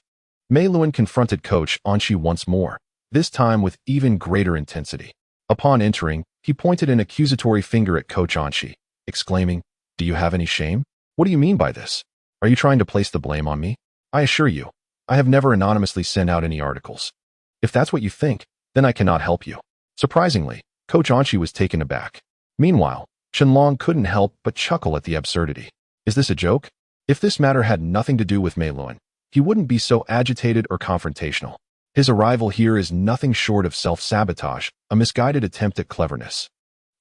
Mei Luan confronted Coach Anshi once more, this time with even greater intensity. Upon entering, he pointed an accusatory finger at Coach Anshi, exclaiming, "Do you have any shame? What do you mean by this? Are you trying to place the blame on me? I assure you, I have never anonymously sent out any articles. If that's what you think, then I cannot help you." Surprisingly, Coach Anshi was taken aback. Meanwhile, Qianlong couldn't help but chuckle at the absurdity. Is this a joke? If this matter had nothing to do with Mei Luan, he wouldn't be so agitated or confrontational. His arrival here is nothing short of self-sabotage, a misguided attempt at cleverness.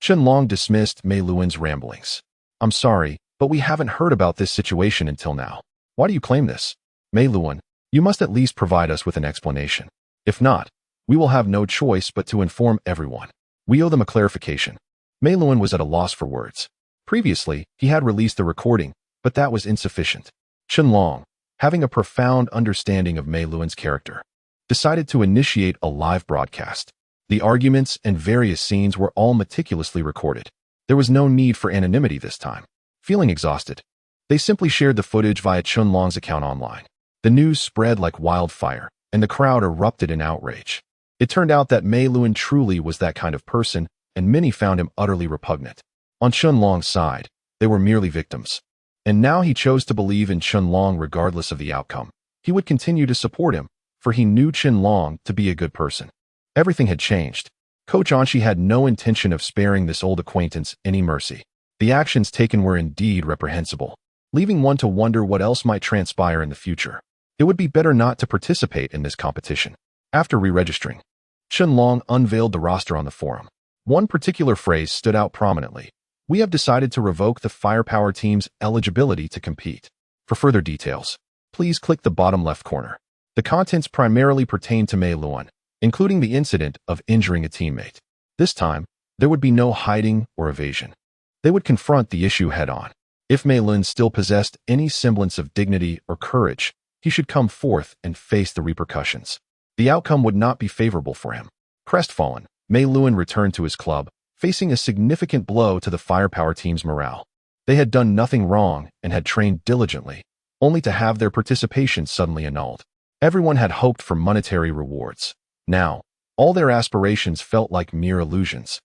Qianlong dismissed Mei Luan's ramblings. "I'm sorry, but we haven't heard about this situation until now. Why do you claim this? Mei Luan, you must at least provide us with an explanation. If not, we will have no choice but to inform everyone. We owe them a clarification." Mei Luan was at a loss for words. Previously, he had released the recording, but that was insufficient. Qianlong, having a profound understanding of Mei Luan's character, decided to initiate a live broadcast. The arguments and various scenes were all meticulously recorded. There was no need for anonymity this time. Feeling exhausted, they simply shared the footage via Qianlong's account online. The news spread like wildfire, and the crowd erupted in outrage. It turned out that Mei Luan truly was that kind of person, and many found him utterly repugnant. On Qianlong's side, they were merely victims. And now he chose to believe in Qianlong regardless of the outcome. He would continue to support him, for he knew Qianlong to be a good person. Everything had changed. Coach Anshi had no intention of sparing this old acquaintance any mercy. The actions taken were indeed reprehensible, leaving one to wonder what else might transpire in the future. It would be better not to participate in this competition. After re-registering, Qianlong unveiled the roster on the forum. One particular phrase stood out prominently. "We have decided to revoke the Firepower team's eligibility to compete." For further details, please click the bottom left corner. The contents primarily pertain to Mei Luan, including the incident of injuring a teammate. This time, there would be no hiding or evasion. They would confront the issue head-on. If Mei Luan still possessed any semblance of dignity or courage, he should come forth and face the repercussions. The outcome would not be favorable for him. Crestfallen, Mei Luan returned to his club, facing a significant blow to the Firepower team's morale. They had done nothing wrong and had trained diligently, only to have their participation suddenly annulled. Everyone had hoped for monetary rewards. Now, all their aspirations felt like mere illusions.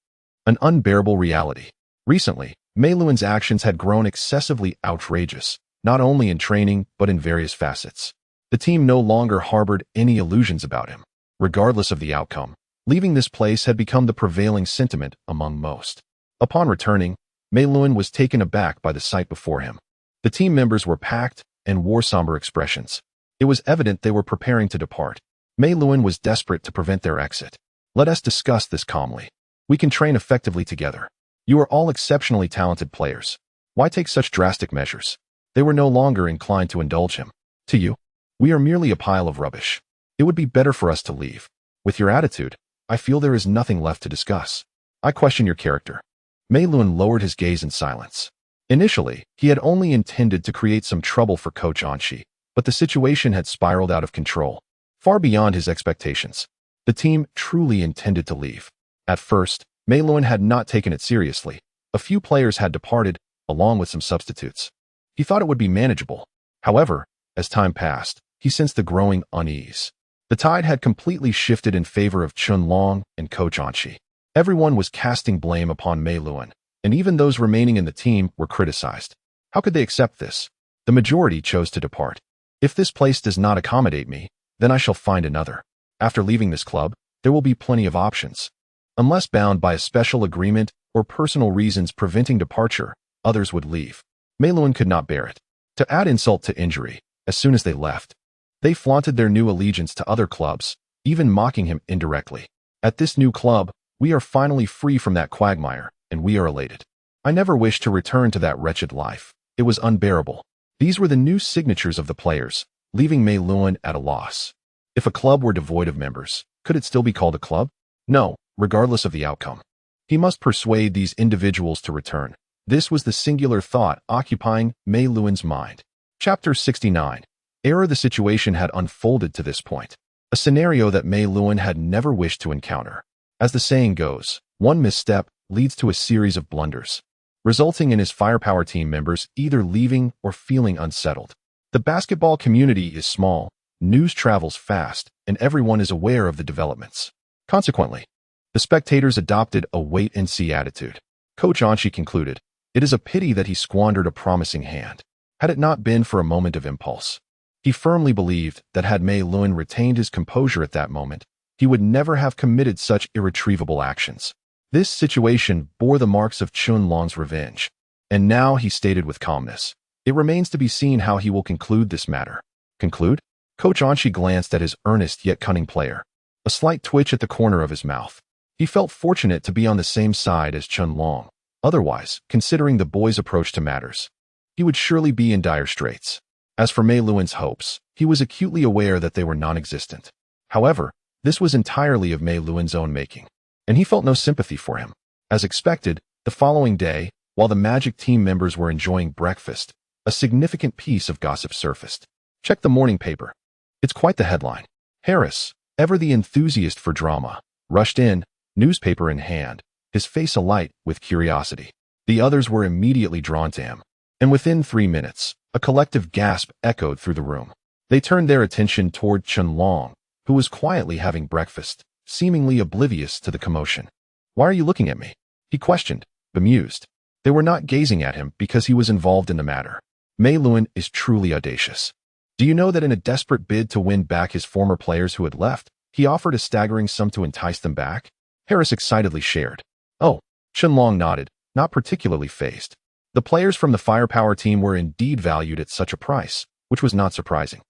An unbearable reality. Recently, Mei Luan's actions had grown excessively outrageous, not only in training but in various facets. The team no longer harbored any illusions about him. Regardless of the outcome, leaving this place had become the prevailing sentiment among most. Upon returning, Mei Luan was taken aback by the sight before him. The team members were packed and wore somber expressions. It was evident they were preparing to depart. Mei Luan was desperate to prevent their exit. "Let us discuss this calmly. We can train effectively together. You are all exceptionally talented players. Why take such drastic measures?" They were no longer inclined to indulge him. "To you, we are merely a pile of rubbish. It would be better for us to leave. With your attitude, I feel there is nothing left to discuss. I question your character." Mei Luan lowered his gaze in silence. Initially, he had only intended to create some trouble for Coach Anshi, but the situation had spiraled out of control, far beyond his expectations. The team truly intended to leave. At first, Mei Luan had not taken it seriously. A few players had departed, along with some substitutes. He thought it would be manageable. However, as time passed, he sensed the growing unease. The tide had completely shifted in favor of Qianlong and Coach Anshi. Everyone was casting blame upon Mei Luan, and even those remaining in the team were criticized. How could they accept this? The majority chose to depart. "If this place does not accommodate me, then I shall find another. After leaving this club, there will be plenty of options." Unless bound by a special agreement or personal reasons preventing departure, others would leave. Mei Luan could not bear it. To add insult to injury, as soon as they left, they flaunted their new allegiance to other clubs, even mocking him indirectly. "At this new club, we are finally free from that quagmire, and we are elated. I never wished to return to that wretched life. It was unbearable." These were the new signatures of the players, leaving Mei Luan at a loss. If a club were devoid of members, could it still be called a club? No, regardless of the outcome. He must persuade these individuals to return. This was the singular thought occupying Mei Luan's mind. Chapter 69. The situation had unfolded to this point, a scenario that Mei Luan had never wished to encounter. As the saying goes, one misstep leads to a series of blunders. resulting in his firepower team members either leaving or feeling unsettled. The basketball community is small, news travels fast, and everyone is aware of the developments. Consequently, the spectators adopted a wait-and-see attitude. Coach Anshi concluded, "It is a pity that he squandered a promising hand. Had it not been for a moment of impulse." He firmly believed that had Mei Luan retained his composure at that moment, he would never have committed such irretrievable actions. This situation bore the marks of Chun Long's revenge, and now he stated with calmness, "It remains to be seen how he will conclude this matter." Conclude? Coach Anshi glanced at his earnest yet cunning player, a slight twitch at the corner of his mouth. He felt fortunate to be on the same side as Chun Long. Otherwise, considering the boy's approach to matters, he would surely be in dire straits. As for Mei Luan's hopes, he was acutely aware that they were non-existent. However, this was entirely of Mei Luan's own making, and he felt no sympathy for him. As expected, the following day, while the Magic team members were enjoying breakfast, a significant piece of gossip surfaced. Check the morning paper. It's quite the headline. Harris, ever the enthusiast for drama, rushed in, newspaper in hand, his face alight with curiosity. The others were immediately drawn to him, and within 3 minutes, a collective gasp echoed through the room. They turned their attention toward Chun Long, who was quietly having breakfast, seemingly oblivious to the commotion. "Why are you looking at me?" he questioned, bemused. They were not gazing at him because he was involved in the matter. Mei Luan is truly audacious. Do you know that in a desperate bid to win back his former players who had left, he offered a staggering sum to entice them back? Harris excitedly shared. Oh, Chun Long nodded, not particularly fazed. The players from the firepower team were indeed valued at such a price, which was not surprising.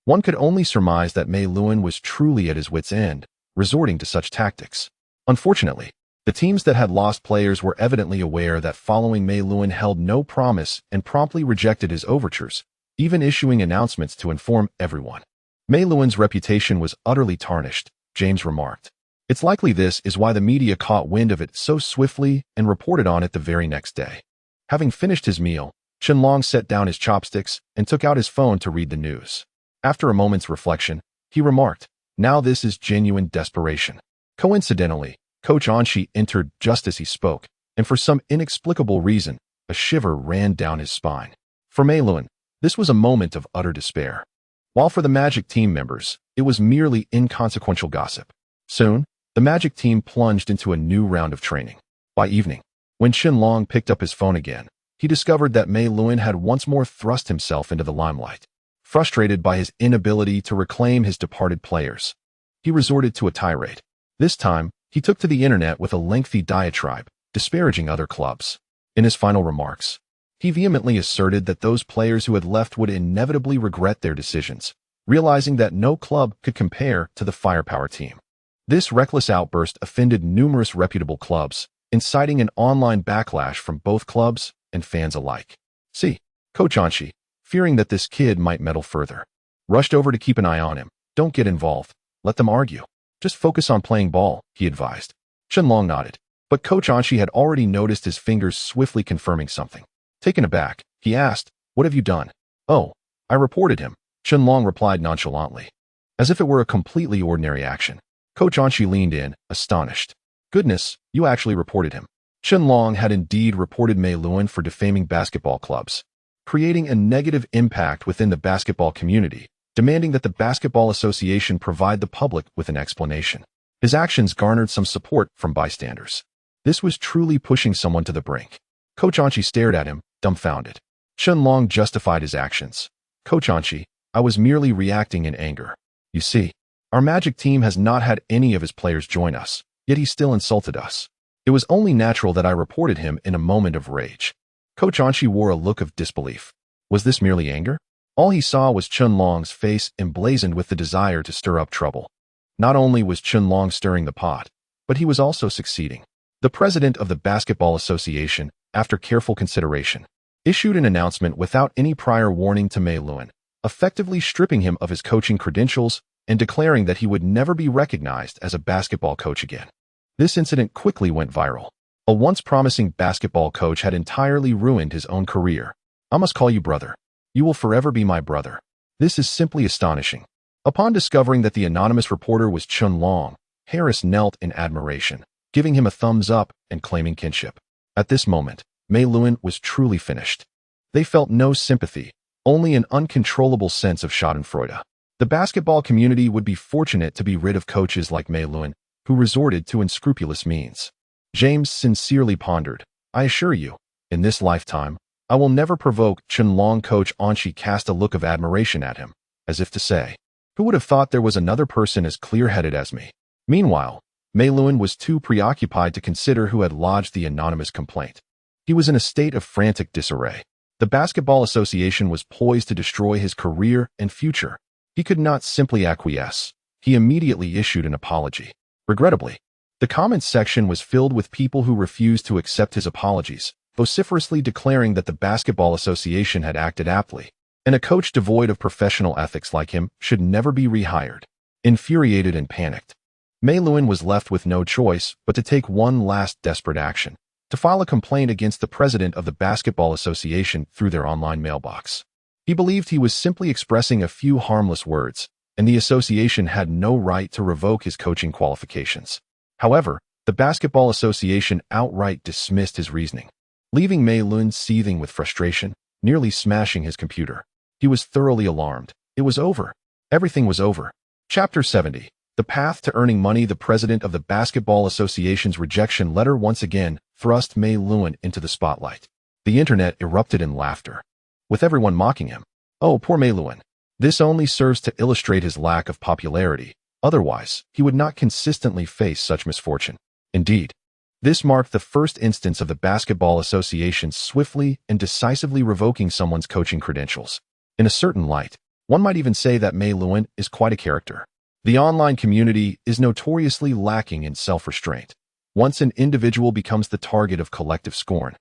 One could only surmise that Mei Luan was truly at his wit's end, resorting to such tactics. Unfortunately, the teams that had lost players were evidently aware that following Mei Luan held no promise and promptly rejected his overtures, even issuing announcements to inform everyone. Mei Luan's reputation was utterly tarnished, James remarked. It's likely this is why the media caught wind of it so swiftly and reported on it the very next day. Having finished his meal, Chun Long set down his chopsticks and took out his phone to read the news. After a moment's reflection, he remarked, "Now this is genuine desperation." Coincidentally, Coach Anshi entered just as he spoke, and for some inexplicable reason, a shiver ran down his spine. For Mei Luan, this was a moment of utter despair. While for the Magic team members, it was merely inconsequential gossip. Soon, the Magic team plunged into a new round of training. By evening, when Chun Long picked up his phone again, he discovered that Mei Luan had once more thrust himself into the limelight. Frustrated by his inability to reclaim his departed players, he resorted to a tirade. This time, he took to the internet with a lengthy diatribe, disparaging other clubs. In his final remarks, he vehemently asserted that those players who had left would inevitably regret their decisions, realizing that no club could compare to the firepower team. This reckless outburst offended numerous reputable clubs, inciting an online backlash from both clubs and fans alike. See, Coach Anshi, fearing that this kid might meddle further, rushed over to keep an eye on him. "Don't get involved. Let them argue. Just focus on playing ball," he advised. Chun Long nodded, but Coach Anshi had already noticed his fingers swiftly confirming something. Taken aback, he asked, "What have you done?" "Oh, I reported him," Chun Long replied nonchalantly. As if it were a completely ordinary action, Coach Anshi leaned in, astonished. "Goodness, you actually reported him." Chun Long had indeed reported Mei Luan for defaming basketball clubs, creating a negative impact within the basketball community, demanding that the Basketball Association provide the public with an explanation. His actions garnered some support from bystanders. This was truly pushing someone to the brink. Coach Anshi stared at him, dumbfounded. Chun Long justified his actions. "Coach Anshi, I was merely reacting in anger. You see, our Magic team has not had any of his players join us, yet he still insulted us. It was only natural that I reported him in a moment of rage." Coach Anshi wore a look of disbelief. Was this merely anger? All he saw was Chun Long's face emblazoned with the desire to stir up trouble. Not only was Chun Long stirring the pot, but he was also succeeding. The president of the Basketball Association, after careful consideration, issued an announcement without any prior warning to Mei Luan, effectively stripping him of his coaching credentials and declaring that he would never be recognized as a basketball coach again. This incident quickly went viral. A once promising basketball coach had entirely ruined his own career. "I must call you brother. You will forever be my brother." This is simply astonishing. Upon discovering that the anonymous reporter was Chun Long, Harris knelt in admiration, giving him a thumbs up and claiming kinship. At this moment, Mei Luan was truly finished. They felt no sympathy, only an uncontrollable sense of schadenfreude. The basketball community would be fortunate to be rid of coaches like Mei Luan, who resorted to unscrupulous means. James sincerely pondered, I assure you, in this lifetime, I will never provoke Qianlong. Coach Anqi cast a look of admiration at him, as if to say, who would have thought there was another person as clear-headed as me? Meanwhile, Mei Luan was too preoccupied to consider who had lodged the anonymous complaint. He was in a state of frantic disarray. The Basketball Association was poised to destroy his career and future. He could not simply acquiesce. He immediately issued an apology. Regrettably, the comments section was filled with people who refused to accept his apologies, vociferously declaring that the Basketball Association had acted aptly, and a coach devoid of professional ethics like him should never be rehired. Infuriated and panicked, Mei Luan was left with no choice but to take one last desperate action, to file a complaint against the president of the Basketball Association through their online mailbox. He believed he was simply expressing a few harmless words, and the association had no right to revoke his coaching qualifications. However, the Basketball Association outright dismissed his reasoning, leaving Mei Luan seething with frustration, nearly smashing his computer. He was thoroughly alarmed. It was over. Everything was over. Chapter 70. The path to earning money. The president of the Basketball Association's rejection letter once again thrust Mei Luan into the spotlight. The internet erupted in laughter, with everyone mocking him. Oh, poor Mei Luan. This only serves to illustrate his lack of popularity. Otherwise, he would not consistently face such misfortune. Indeed, this marked the first instance of the Basketball Association swiftly and decisively revoking someone's coaching credentials. In a certain light, one might even say that Mei Luan is quite a character. The online community is notoriously lacking in self-restraint. Once an individual becomes the target of collective scorn,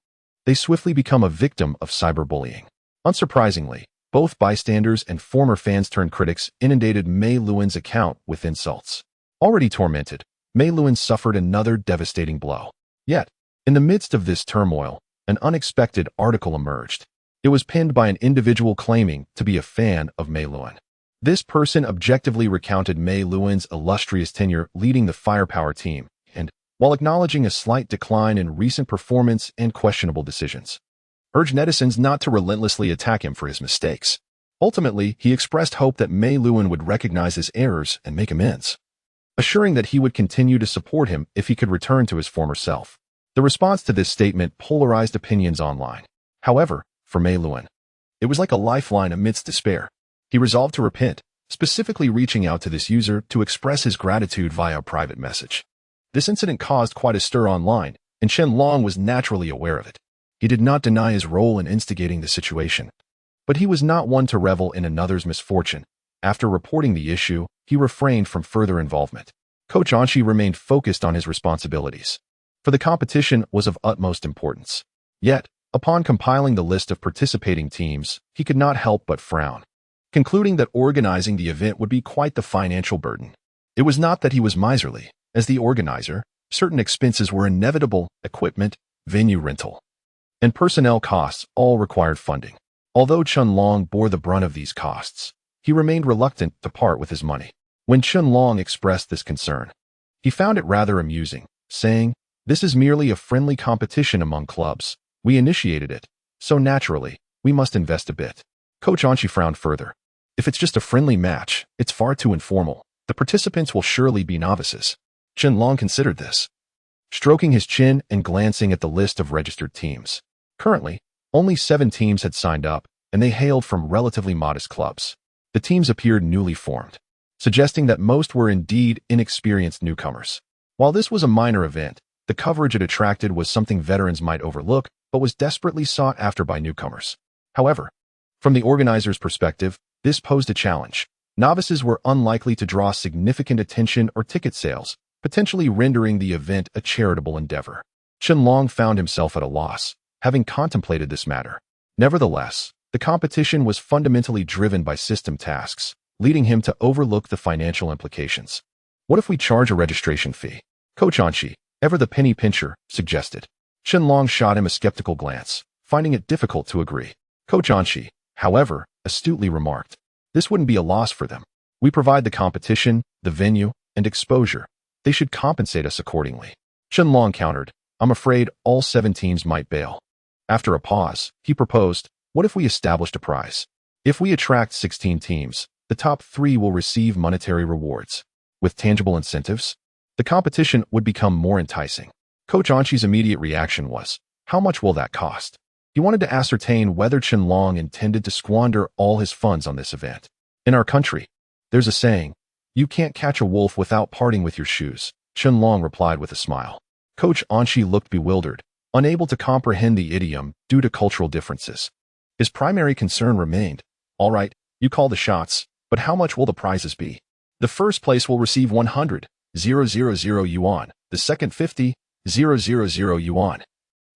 they swiftly become a victim of cyberbullying. Unsurprisingly, both bystanders and former fans-turned-critics inundated Mei Luan's account with insults. Already tormented, Mei Luan suffered another devastating blow. Yet, in the midst of this turmoil, an unexpected article emerged. It was penned by an individual claiming to be a fan of Mei Luan. This person objectively recounted Mei Luan's illustrious tenure leading the Firepower team, and, while acknowledging a slight decline in recent performance and questionable decisions, urged netizens not to relentlessly attack him for his mistakes. Ultimately, he expressed hope that Mei Luan would recognize his errors and make amends, assuring that he would continue to support him if he could return to his former self. The response to this statement polarized opinions online. However, for Mei Luan, it was like a lifeline amidst despair. He resolved to repent, specifically reaching out to this user to express his gratitude via a private message. This incident caused quite a stir online, and Qianlong was naturally aware of it. He did not deny his role in instigating the situation, but he was not one to revel in another's misfortune. After reporting the issue, he refrained from further involvement. Coach Anqi remained focused on his responsibilities, for the competition was of utmost importance. Yet, upon compiling the list of participating teams, he could not help but frown, concluding that organizing the event would be quite the financial burden. It was not that he was miserly. As the organizer, certain expenses were inevitable: equipment, venue rental, and personnel costs all required funding. Although Qianlong bore the brunt of these costs, he remained reluctant to part with his money. When Qianlong expressed this concern, he found it rather amusing, saying, "This is merely a friendly competition among clubs. We initiated it, so naturally, we must invest a bit." Coach Anqi frowned further. "If it's just a friendly match, it's far too informal. The participants will surely be novices." Qianlong considered this, stroking his chin and glancing at the list of registered teams. Currently, only 7 teams had signed up, and they hailed from relatively modest clubs. The teams appeared newly formed, suggesting that most were indeed inexperienced newcomers. While this was a minor event, the coverage it attracted was something veterans might overlook, but was desperately sought after by newcomers. However, from the organizers' perspective, this posed a challenge. Novices were unlikely to draw significant attention or ticket sales, potentially rendering the event a charitable endeavor. Qianlong found himself at a loss, having contemplated this matter. Nevertheless, the competition was fundamentally driven by system tasks, leading him to overlook the financial implications. "What if we charge a registration fee?" Coach Anqi, ever the penny pincher, suggested. Qianlong shot him a skeptical glance, finding it difficult to agree. Coach Anqi, however, astutely remarked, "This wouldn't be a loss for them. We provide the competition, the venue, and exposure. They should compensate us accordingly." Qianlong countered, "I'm afraid all 7 teams might bail." After a pause, he proposed, "What if we established a prize? If we attract 16 teams, the top 3 will receive monetary rewards. With tangible incentives, the competition would become more enticing." Coach Anshi's immediate reaction was, "How much will that cost?" He wanted to ascertain whether Qianlong intended to squander all his funds on this event. In our country, there's a saying, "You can't catch a wolf without parting with your shoes," Qianlong replied with a smile. Coach Anshi looked bewildered, unable to comprehend the idiom due to cultural differences. His primary concern remained, "All right, you call the shots, but how much will the prizes be?" "The first place will receive 100,000 yuan, the second 50,000 yuan,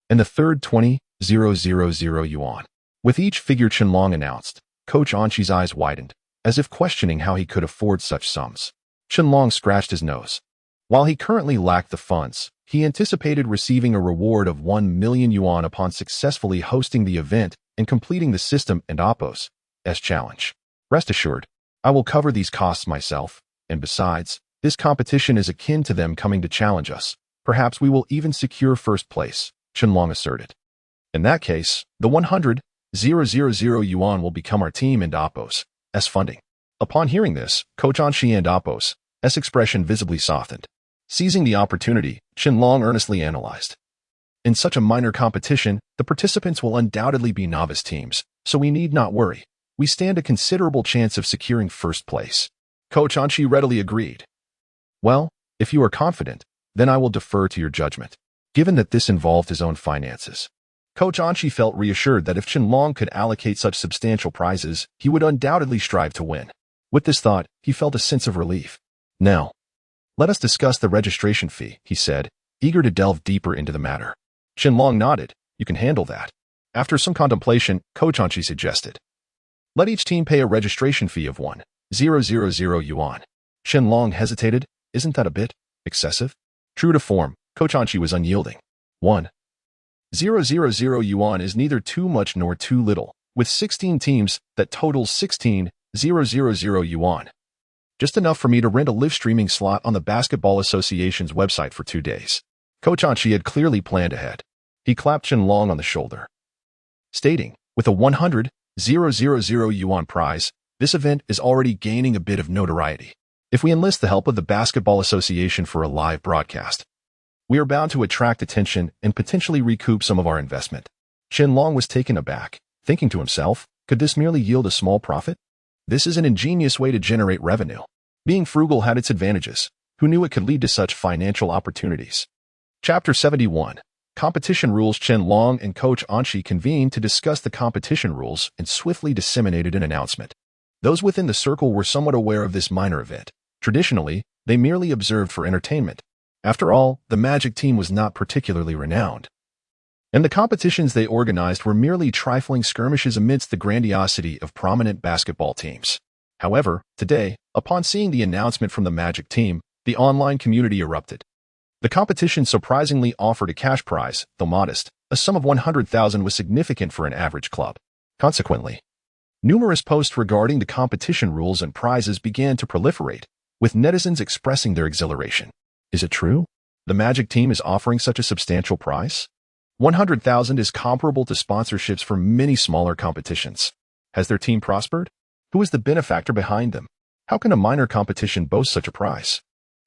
and the third 20,000 yuan." With each figure Qianlong announced, Coach Anshi's eyes widened, as if questioning how he could afford such sums. Qianlong scratched his nose. While he currently lacked the funds, he anticipated receiving a reward of 1 million yuan upon successfully hosting the event and completing the system and Oppo's challenge. "Rest assured, I will cover these costs myself, and besides, this competition is akin to them coming to challenge us. Perhaps we will even secure first place," Qianlong asserted. "In that case, the 100,000 yuan will become our team and Oppo's funding." Upon hearing this, Coach Anshi and Oppo's expression visibly softened. Seizing the opportunity, Qianlong earnestly analyzed. "In such a minor competition, the participants will undoubtedly be novice teams, so we need not worry. We stand a considerable chance of securing first place." Coach Anshi readily agreed. "Well, if you are confident, then I will defer to your judgment." Given that this involved his own finances, Coach Anshi felt reassured that if Qianlong could allocate such substantial prizes, he would undoubtedly strive to win. With this thought, he felt a sense of relief. "Now, let us discuss the registration fee," he said, eager to delve deeper into the matter. Qianlong nodded. "You can handle that." After some contemplation, Coach Anshi suggested, "Let each team pay a registration fee of 1,000 yuan. Qianlong hesitated. "Isn't that a bit excessive?" True to form, Coach Anshi was unyielding. 1,000 yuan is neither too much nor too little. With 16 teams, that totals 16,000 yuan. Just enough for me to rent a live streaming slot on the Basketball Association's website for 2 days. Coach Anshi had clearly planned ahead. He clapped Qianlong on the shoulder, stating, "With a 100,000 yuan prize, this event is already gaining a bit of notoriety. If we enlist the help of the Basketball Association for a live broadcast, we are bound to attract attention and potentially recoup some of our investment." Qianlong was taken aback, thinking to himself, could this merely yield a small profit? This is an ingenious way to generate revenue. Being frugal had its advantages. Who knew it could lead to such financial opportunities? Chapter 71. Competition Rules. Qianlong and Coach Anshi convened to discuss the competition rules and swiftly disseminated an announcement. Those within the circle were somewhat aware of this minor event. Traditionally, they merely observed for entertainment. After all, the Magic team was not particularly renowned, and the competitions they organized were merely trifling skirmishes amidst the grandiosity of prominent basketball teams. However, today, upon seeing the announcement from the Magic team, the online community erupted. The competition surprisingly offered a cash prize, though modest. A sum of 100,000 was significant for an average club. Consequently, numerous posts regarding the competition rules and prizes began to proliferate, with netizens expressing their exhilaration. Is it true? The Magic team is offering such a substantial prize? 100,000 is comparable to sponsorships for many smaller competitions. Has their team prospered? Who is the benefactor behind them? How can a minor competition boast such a prize?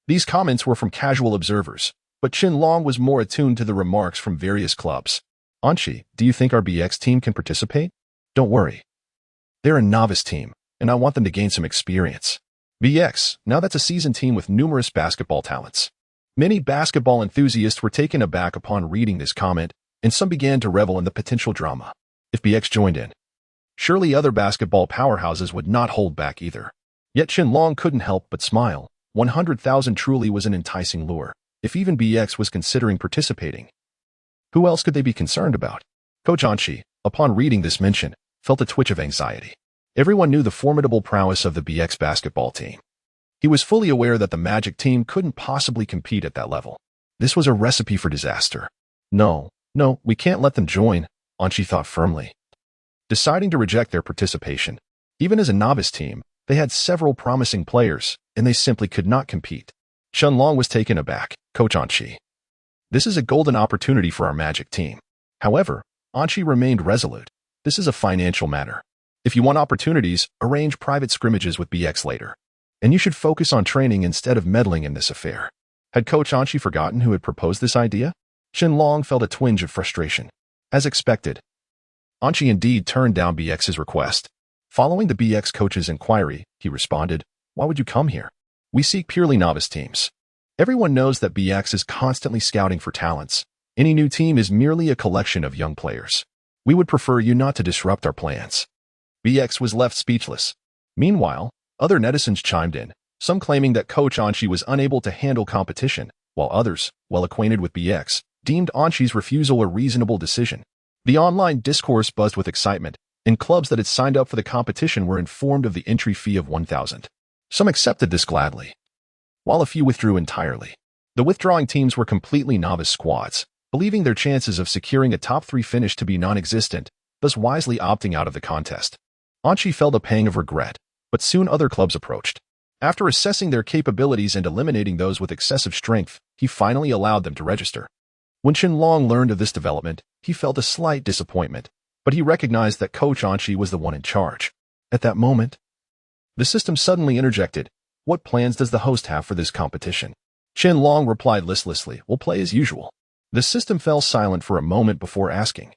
These comments were from casual observers, but Qianlong was more attuned to the remarks from various clubs. "Anshi, do you think our BX team can participate?" "Don't worry. They're a novice team, and I want them to gain some experience." BX, now that's a seasoned team with numerous basketball talents. Many basketball enthusiasts were taken aback upon reading this comment, and some began to revel in the potential drama. If BX joined in, surely other basketball powerhouses would not hold back either. Yet Qianlong couldn't help but smile. 100,000 truly was an enticing lure. If even BX was considering participating, who else could they be concerned about? Coach Anshi, upon reading this mention, felt a twitch of anxiety. Everyone knew the formidable prowess of the BX basketball team. He was fully aware that the Magic team couldn't possibly compete at that level. This was a recipe for disaster. No, we can't let them join, Anshi thought firmly, deciding to reject their participation. Even as a novice team, they had several promising players, and they simply could not compete. Qianlong was taken aback. "Coach Anshi, this is a golden opportunity for our Magic team. However, Anchi remained resolute. This is a financial matter. If you want opportunities, arrange private scrimmages with BX later. And you should focus on training instead of meddling in this affair. Had Coach Anchi forgotten who had proposed this idea? Qianlong felt a twinge of frustration. As expected, Anchi indeed turned down BX's request. Following the BX coach's inquiry, he responded, "Why would you come here? We seek purely novice teams. Everyone knows that BX is constantly scouting for talents. Any new team is merely a collection of young players. We would prefer you not to disrupt our plans." BX was left speechless. Meanwhile, other netizens chimed in, some claiming that Coach Anchi was unable to handle competition, while others, well acquainted with BX, deemed Anchi's refusal a reasonable decision. The online discourse buzzed with excitement, and clubs that had signed up for the competition were informed of the entry fee of 1,000. Some accepted this gladly, while a few withdrew entirely. The withdrawing teams were completely novice squads, believing their chances of securing a top 3 finish to be non-existent, thus wisely opting out of the contest. Anchi felt a pang of regret, but soon other clubs approached. After assessing their capabilities and eliminating those with excessive strength, he finally allowed them to register. When Qianlong learned of this development, he felt a slight disappointment, but he recognized that Coach Anchi was the one in charge. At that moment, the system suddenly interjected, "What plans does the host have for this competition?" Qianlong replied listlessly, "We'll play as usual." The system fell silent for a moment before asking,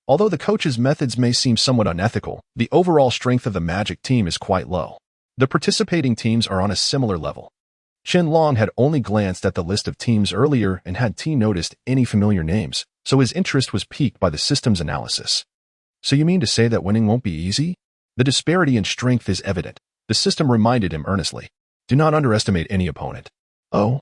"Although the coach's methods may seem somewhat unethical, the overall strength of the Magic team is quite low. The participating teams are on a similar level." Qianlong had only glanced at the list of teams earlier and had noticed any familiar names, so his interest was piqued by the system's analysis. "So you mean to say that winning won't be easy?" The disparity in strength is evident. The system reminded him earnestly, "Do not underestimate any opponent." "Oh,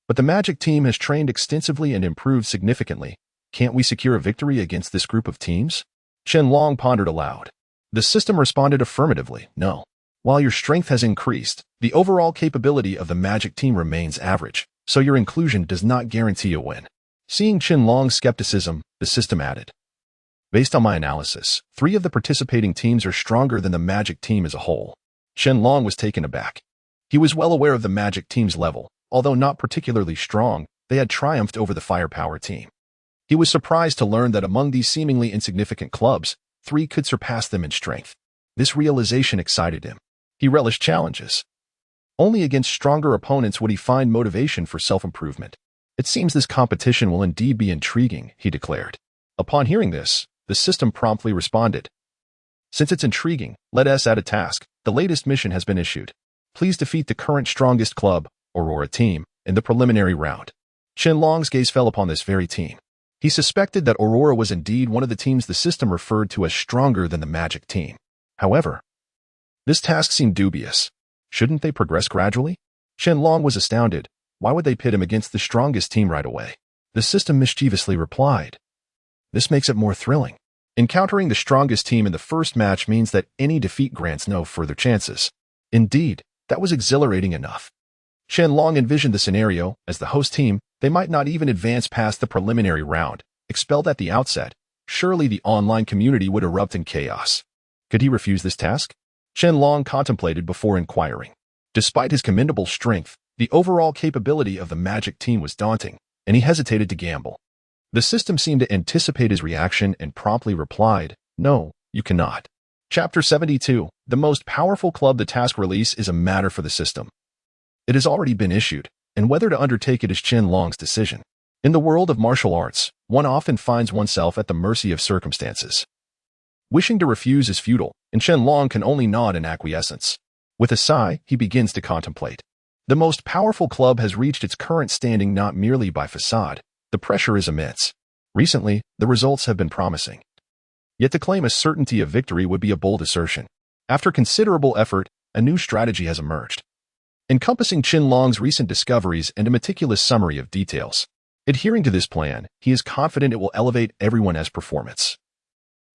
but the Magic team has trained extensively and improved significantly. Can't we secure a victory against this group of teams?" Qianlong pondered aloud. The system responded affirmatively, "No. While your strength has increased, the overall capability of the Magic team remains average, so your inclusion does not guarantee a win." Seeing Qianlong's skepticism, the system added, "Based on my analysis, 3 of the participating teams are stronger than the Magic team as a whole." Qianlong was taken aback. He was well aware of the Magic team's level. Although not particularly strong, they had triumphed over the Firepower team. He was surprised to learn that among these seemingly insignificant clubs, 3 could surpass them in strength. This realization excited him. He relished challenges. Only against stronger opponents would he find motivation for self-improvement. "It seems this competition will indeed be intriguing," he declared. Upon hearing this, the system promptly responded, "Since it's intriguing, let us add a task. The latest mission has been issued. Please defeat the current strongest club, Aurora team, in the preliminary round." Qianlong's gaze fell upon this very team. He suspected that Aurora was indeed one of the teams the system referred to as stronger than the Magic team. However, this task seemed dubious. Shouldn't they progress gradually? Qianlong was astounded. Why would they pit him against the strongest team right away? The system mischievously replied, "This makes it more thrilling. Encountering the strongest team in the first match means that any defeat grants no further chances." Indeed, that was exhilarating enough. Qianlong envisioned the scenario, as the host team, they might not even advance past the preliminary round. Expelled at the outset, surely the online community would erupt in chaos. Could he refuse this task? Qianlong contemplated before inquiring. Despite his commendable strength, the overall capability of the Magic team was daunting, and he hesitated to gamble. The system seemed to anticipate his reaction and promptly replied, "No, you cannot." Chapter 72. The most powerful club. The task release is a matter for the system. It has already been issued, and whether to undertake it is Qianlong's decision. In the world of martial arts, one often finds oneself at the mercy of circumstances. Wishing to refuse is futile, and Qianlong can only nod in acquiescence. With a sigh, he begins to contemplate. The most powerful club has reached its current standing not merely by facade. The pressure is immense. Recently, the results have been promising. Yet to claim a certainty of victory would be a bold assertion. After considerable effort, a new strategy has emerged, encompassing Qianlong's recent discoveries and a meticulous summary of details. Adhering to this plan, he is confident it will elevate everyone's performance.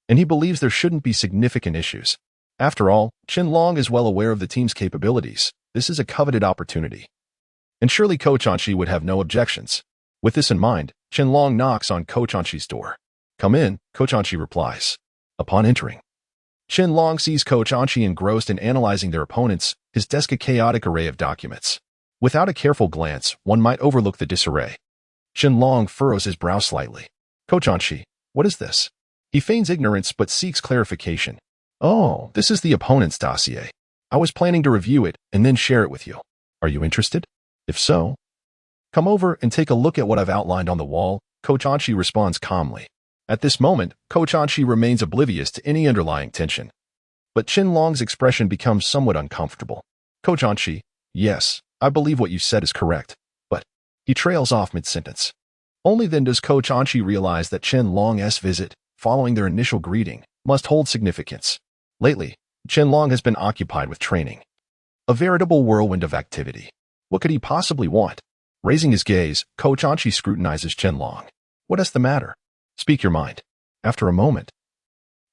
And he believes there shouldn't be significant issues. After all, Qianlong is well aware of the team's capabilities. This is a coveted opportunity. And surely Coach Anchi would have no objections. With this in mind, Qianlong knocks on Coach Anchi's door. "Come in," Coach Anchi replies. Upon entering, Qianlong sees Coach Anchi engrossed in analyzing their opponents, his desk a chaotic array of documents. Without a careful glance, one might overlook the disarray. Qianlong furrows his brow slightly. "Coach Anchi, what is this?" He feigns ignorance but seeks clarification. Oh, this is the opponent's dossier. I was planning to review it and then share it with you. Are you interested? If so, come over and take a look at what I've outlined on the wall, Coach Anchi responds calmly. At this moment, Coach Anchi remains oblivious to any underlying tension. But Qianlong's expression becomes somewhat uncomfortable. Coach Anchi, yes, I believe what you said is correct, but he trails off mid-sentence. Only then does Coach Anchi realize that Qianlong's visit, following their initial greeting, must hold significance. Lately, Qianlong has been occupied with training. A veritable whirlwind of activity. What could he possibly want? Raising his gaze, Coach Anchi scrutinizes Qianlong. What is the matter? Speak your mind. After a moment,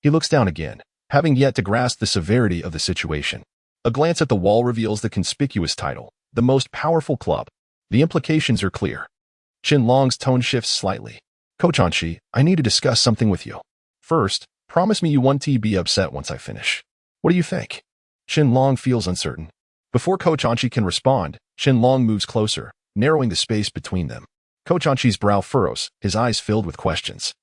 he looks down again, having yet to grasp the severity of the situation. A glance at the wall reveals the conspicuous title, the most powerful club. The implications are clear. Qianlong's tone shifts slightly. Coach Anchi, I need to discuss something with you. First, promise me you won't be upset once I finish. What do you think? Qianlong feels uncertain. Before Coach Anchi can respond, Qianlong moves closer, narrowing the space between them. Coach Anchi's brow furrows, his eyes filled with questions.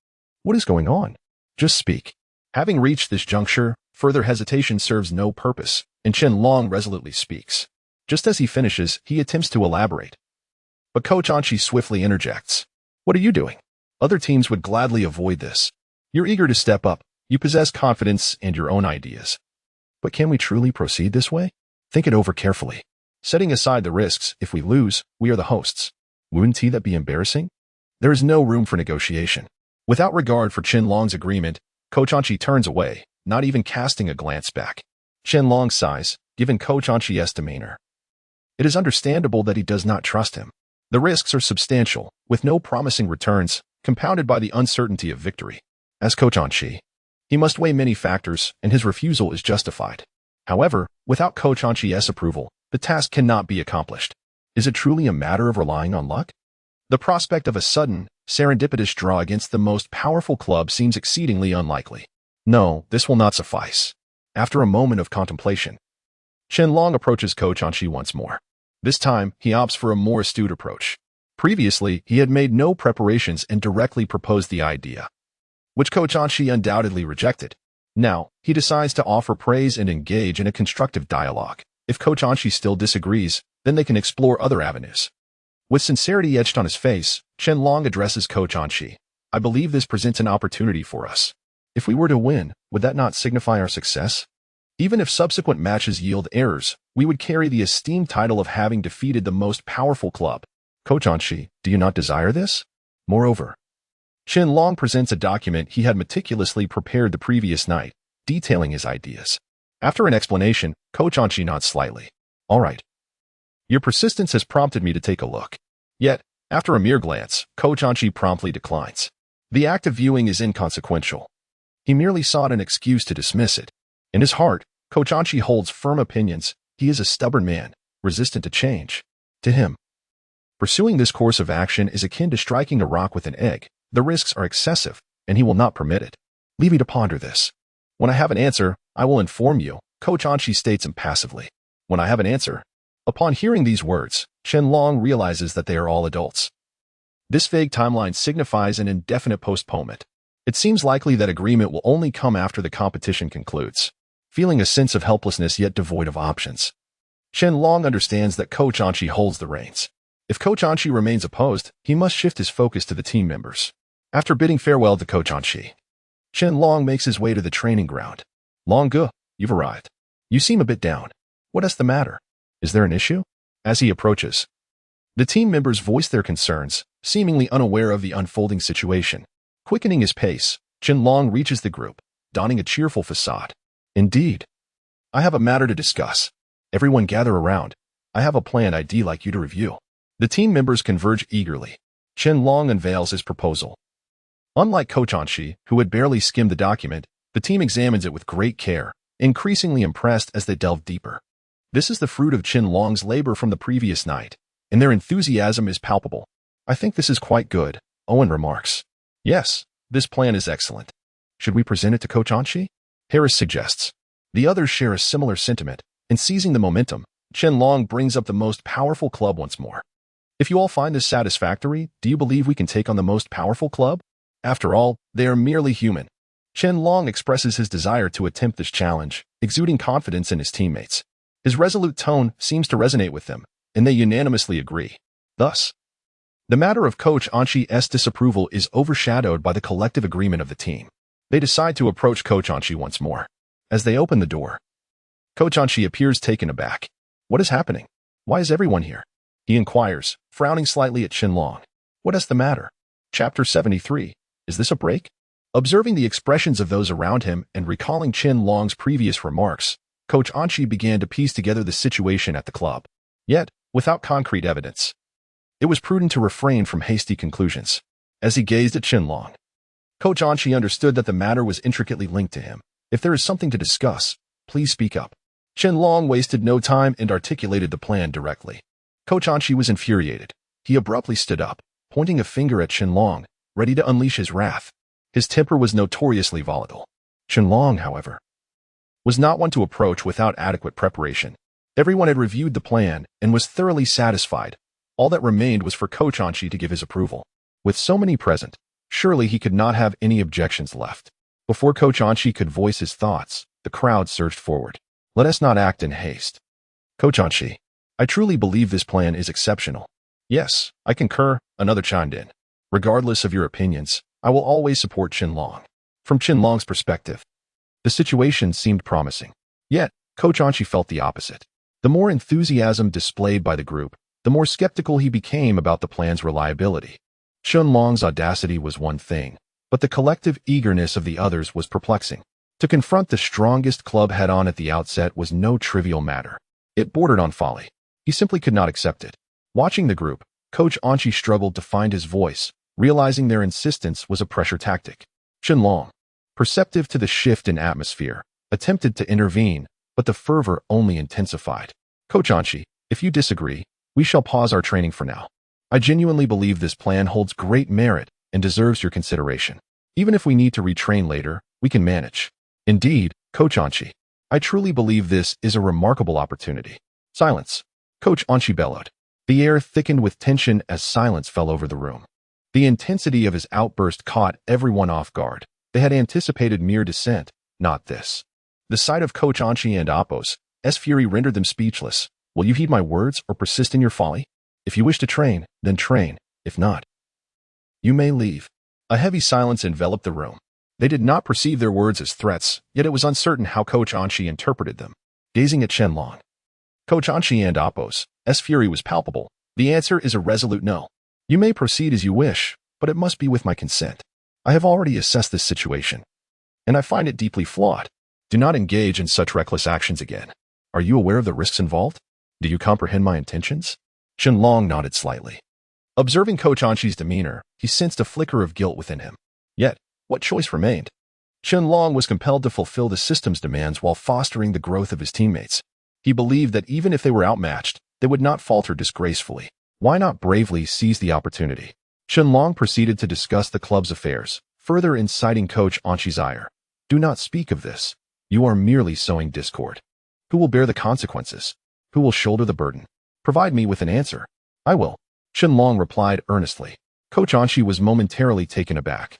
What is going on? Just speak. Having reached this juncture, further hesitation serves no purpose, and Qianlong resolutely speaks. Just as he finishes, he attempts to elaborate. But Coach Anchi swiftly interjects. What are you doing? Other teams would gladly avoid this. You're eager to step up. You possess confidence and your own ideas. But can we truly proceed this way? Think it over carefully. Setting aside the risks, if we lose, we are the hosts. Wouldn't that be embarrassing? There is no room for negotiation. Without regard for Qianlong's agreement, Coach Anchi turns away, not even casting a glance back. Qianlong sighs, given Coach Anchi's demeanor. It is understandable that he does not trust him. The risks are substantial, with no promising returns, compounded by the uncertainty of victory. As Coach Anchi, he must weigh many factors, and his refusal is justified. However, without Coach Anchi's approval, the task cannot be accomplished. Is it truly a matter of relying on luck? The prospect of a sudden, serendipitous draw against the most powerful club seems exceedingly unlikely. No, this will not suffice. After a moment of contemplation, Qianlong approaches Coach Anchi once more. This time, he opts for a more astute approach. Previously, he had made no preparations and directly proposed the idea, which Coach Anchi undoubtedly rejected. Now, he decides to offer praise and engage in a constructive dialogue. If Coach Anchi still disagrees, then they can explore other avenues. With sincerity etched on his face, Qianlong addresses Coach Anchi. I believe this presents an opportunity for us. If we were to win, would that not signify our success? Even if subsequent matches yield errors, we would carry the esteemed title of having defeated the most powerful club. Coach Anchi, do you not desire this? Moreover, Qianlong presents a document he had meticulously prepared the previous night, detailing his ideas. After an explanation, Coach Anchi nods slightly. All right. Your persistence has prompted me to take a look. Yet, after a mere glance, Coach Anchi promptly declines. The act of viewing is inconsequential. He merely sought an excuse to dismiss it. In his heart, Coach Anchi holds firm opinions. He is a stubborn man, resistant to change. To him, pursuing this course of action is akin to striking a rock with an egg. The risks are excessive, and he will not permit it. Leave me to ponder this. When I have an answer, I will inform you, Coach Anchi states impassively. When I have an answer. Upon hearing these words, Qianlong realizes that they are all adults. This vague timeline signifies an indefinite postponement. It seems likely that agreement will only come after the competition concludes. Feeling a sense of helplessness yet devoid of options, Qianlong understands that Coach Anchi holds the reins. If Coach Anchi remains opposed, he must shift his focus to the team members. After bidding farewell to Coach Anchi, Qianlong makes his way to the training ground. Long-gu, you've arrived. You seem a bit down. What is the matter? Is there an issue? As he approaches, the team members voice their concerns, seemingly unaware of the unfolding situation. Quickening his pace, Qianlong reaches the group, donning a cheerful facade. Indeed. I have a matter to discuss. Everyone gather around. I have a plan I'd like you to review. The team members converge eagerly. Qianlong unveils his proposal. Unlike Coach Anchi, who had barely skimmed the document, the team examines it with great care, increasingly impressed as they delve deeper. This is the fruit of Qianlong's labor from the previous night, and their enthusiasm is palpable. I think this is quite good, Owen remarks. Yes, this plan is excellent. Should we present it to Coach Anchi? Harris suggests. The others share a similar sentiment, and seizing the momentum, Qianlong brings up the most powerful club once more. If you all find this satisfactory, do you believe we can take on the most powerful club? After all, they are merely human. Chen Long expresses his desire to attempt this challenge, exuding confidence in his teammates. His resolute tone seems to resonate with them, and they unanimously agree. Thus, the matter of Coach Anchi's disapproval is overshadowed by the collective agreement of the team. They decide to approach Coach Anchi once more. As they open the door, Coach Anchi appears taken aback. What is happening? Why is everyone here? He inquires, frowning slightly at Chen Long. What is the matter? Chapter 73. Is this a break? Observing the expressions of those around him and recalling Chen Long's previous remarks, Coach Anchi began to piece together the situation at the club. Yet, without concrete evidence, it was prudent to refrain from hasty conclusions. As he gazed at Chen Long, Coach Anchi understood that the matter was intricately linked to him. If there is something to discuss, please speak up. Chen Long wasted no time and articulated the plan directly. Coach Anchi was infuriated. He abruptly stood up, pointing a finger at Chen Long, ready to unleash his wrath. His temper was notoriously volatile. Chen Long, however, was not one to approach without adequate preparation. Everyone had reviewed the plan and was thoroughly satisfied. All that remained was for Coach Anchi to give his approval. With so many present, surely he could not have any objections left. Before Coach Anchi could voice his thoughts, the crowd surged forward. Let us not act in haste. Coach Anchi, I truly believe this plan is exceptional. Yes, I concur, another chimed in. Regardless of your opinions, I will always support Chen Long. From Chen Long's perspective, the situation seemed promising. Yet, Coach Anchi felt the opposite. The more enthusiasm displayed by the group, the more skeptical he became about the plan's reliability. Chen Long's audacity was one thing, but the collective eagerness of the others was perplexing. To confront the strongest club head-on at the outset was no trivial matter. It bordered on folly. He simply could not accept it. Watching the group, Coach Anchi struggled to find his voice, realizing their insistence was a pressure tactic. Chen Long, perceptive to the shift in atmosphere, attempted to intervene, but the fervor only intensified. Coach Anchi, if you disagree, we shall pause our training for now. I genuinely believe this plan holds great merit and deserves your consideration. Even if we need to retrain later, we can manage. Indeed, Coach Anchi, I truly believe this is a remarkable opportunity. Silence. Coach Anchi bellowed. The air thickened with tension as silence fell over the room. The intensity of his outburst caught everyone off guard. They had anticipated mere dissent, not this. The sight of Coach Anchi and Apos' fury rendered them speechless. Will you heed my words or persist in your folly? If you wish to train, then train. If not, you may leave. A heavy silence enveloped the room. They did not perceive their words as threats, yet it was uncertain how Coach Anchi interpreted them. Gazing at Chen Long, Coach Anchi and Apos' fury was palpable. The answer is a resolute no. You may proceed as you wish, but it must be with my consent. I have already assessed this situation, and I find it deeply flawed. Do not engage in such reckless actions again. Are you aware of the risks involved? Do you comprehend my intentions? Chen Long nodded slightly. Observing Coach Anchi's demeanor, he sensed a flicker of guilt within him. Yet, what choice remained? Chen Long was compelled to fulfill the system's demands while fostering the growth of his teammates. He believed that even if they were outmatched, they would not falter disgracefully. Why not bravely seize the opportunity? Chen Long proceeded to discuss the club's affairs, further inciting Coach Anchi's ire. Do not speak of this. You are merely sowing discord. Who will bear the consequences? Who will shoulder the burden? Provide me with an answer. I will. Chen Long replied earnestly. Coach Anchi was momentarily taken aback,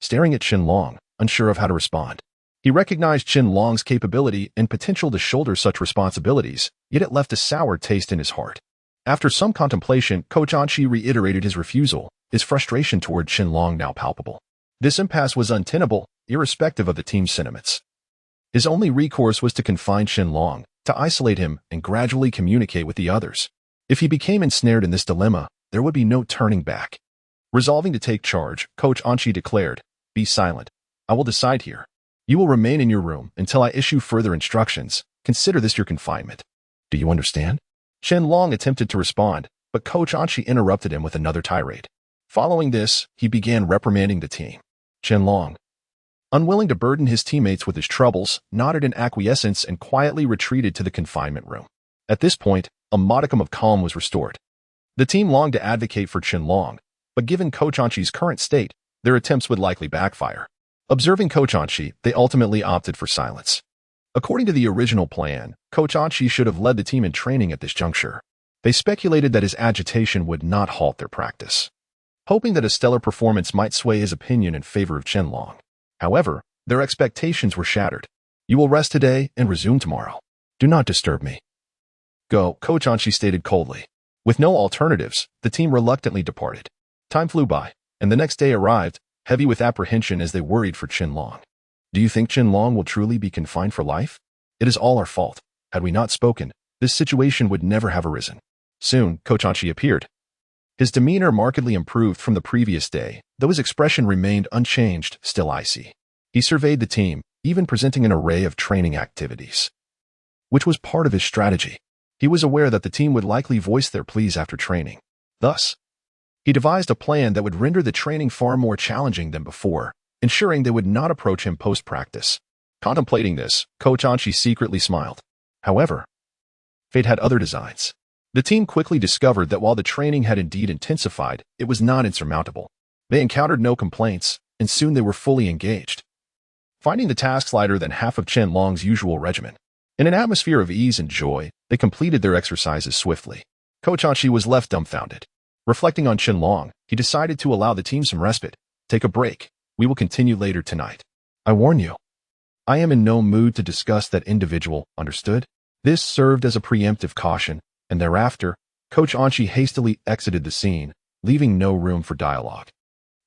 staring at Chen Long, unsure of how to respond. He recognized Chen Long's capability and potential to shoulder such responsibilities, yet it left a sour taste in his heart. After some contemplation, Coach Anchi reiterated his refusal, his frustration toward Chen Long now palpable. This impasse was untenable, irrespective of the team's sentiments. His only recourse was to confine Chen Long, to isolate him and gradually communicate with the others. If he became ensnared in this dilemma, there would be no turning back. Resolving to take charge, Coach Anchi declared, "Be silent. I will decide here. You will remain in your room until I issue further instructions. Consider this your confinement. Do you understand?" Chen Long attempted to respond, but Coach Anchi interrupted him with another tirade. Following this, he began reprimanding the team. Chen Long, unwilling to burden his teammates with his troubles, nodded in acquiescence and quietly retreated to the confinement room. At this point, a modicum of calm was restored. The team longed to advocate for Chen Long, but given Coach Anchi's current state, their attempts would likely backfire. Observing Coach Anchi, they ultimately opted for silence. According to the original plan, Coach Anchi should have led the team in training at this juncture. They speculated that his agitation would not halt their practice, hoping that a stellar performance might sway his opinion in favor of Chen Long. However, Their expectations were shattered. You will rest today and resume tomorrow. Do not disturb me. Go, Coach Anshi stated coldly. With no alternatives, the team reluctantly departed. Time flew by, and the next day arrived, heavy with apprehension as they worried for Qianlong. Do you think Qianlong will truly be confined for life? It is all our fault. Had we not spoken, this situation would never have arisen. Soon, Coach Anshi appeared. His demeanor markedly improved from the previous day, though his expression remained unchanged, still icy. He surveyed the team, even presenting an array of training activities, which was part of his strategy. He was aware that the team would likely voice their pleas after training. Thus, he devised a plan that would render the training far more challenging than before, ensuring they would not approach him post-practice. Contemplating this, Coach Anshi secretly smiled. However, fate had other designs. The team quickly discovered that while the training had indeed intensified, it was not insurmountable. They encountered no complaints, and soon they were fully engaged, finding the tasks lighter than half of Qianlong's usual regimen. In an atmosphere of ease and joy, they completed their exercises swiftly. Coach Anshi was left dumbfounded. Reflecting on Qianlong, he decided to allow the team some respite. Take a break. We will continue later tonight. I warn you. I am in no mood to discuss that individual, understood? This served as a preemptive caution, and thereafter, Coach Anshi hastily exited the scene, leaving no room for dialogue.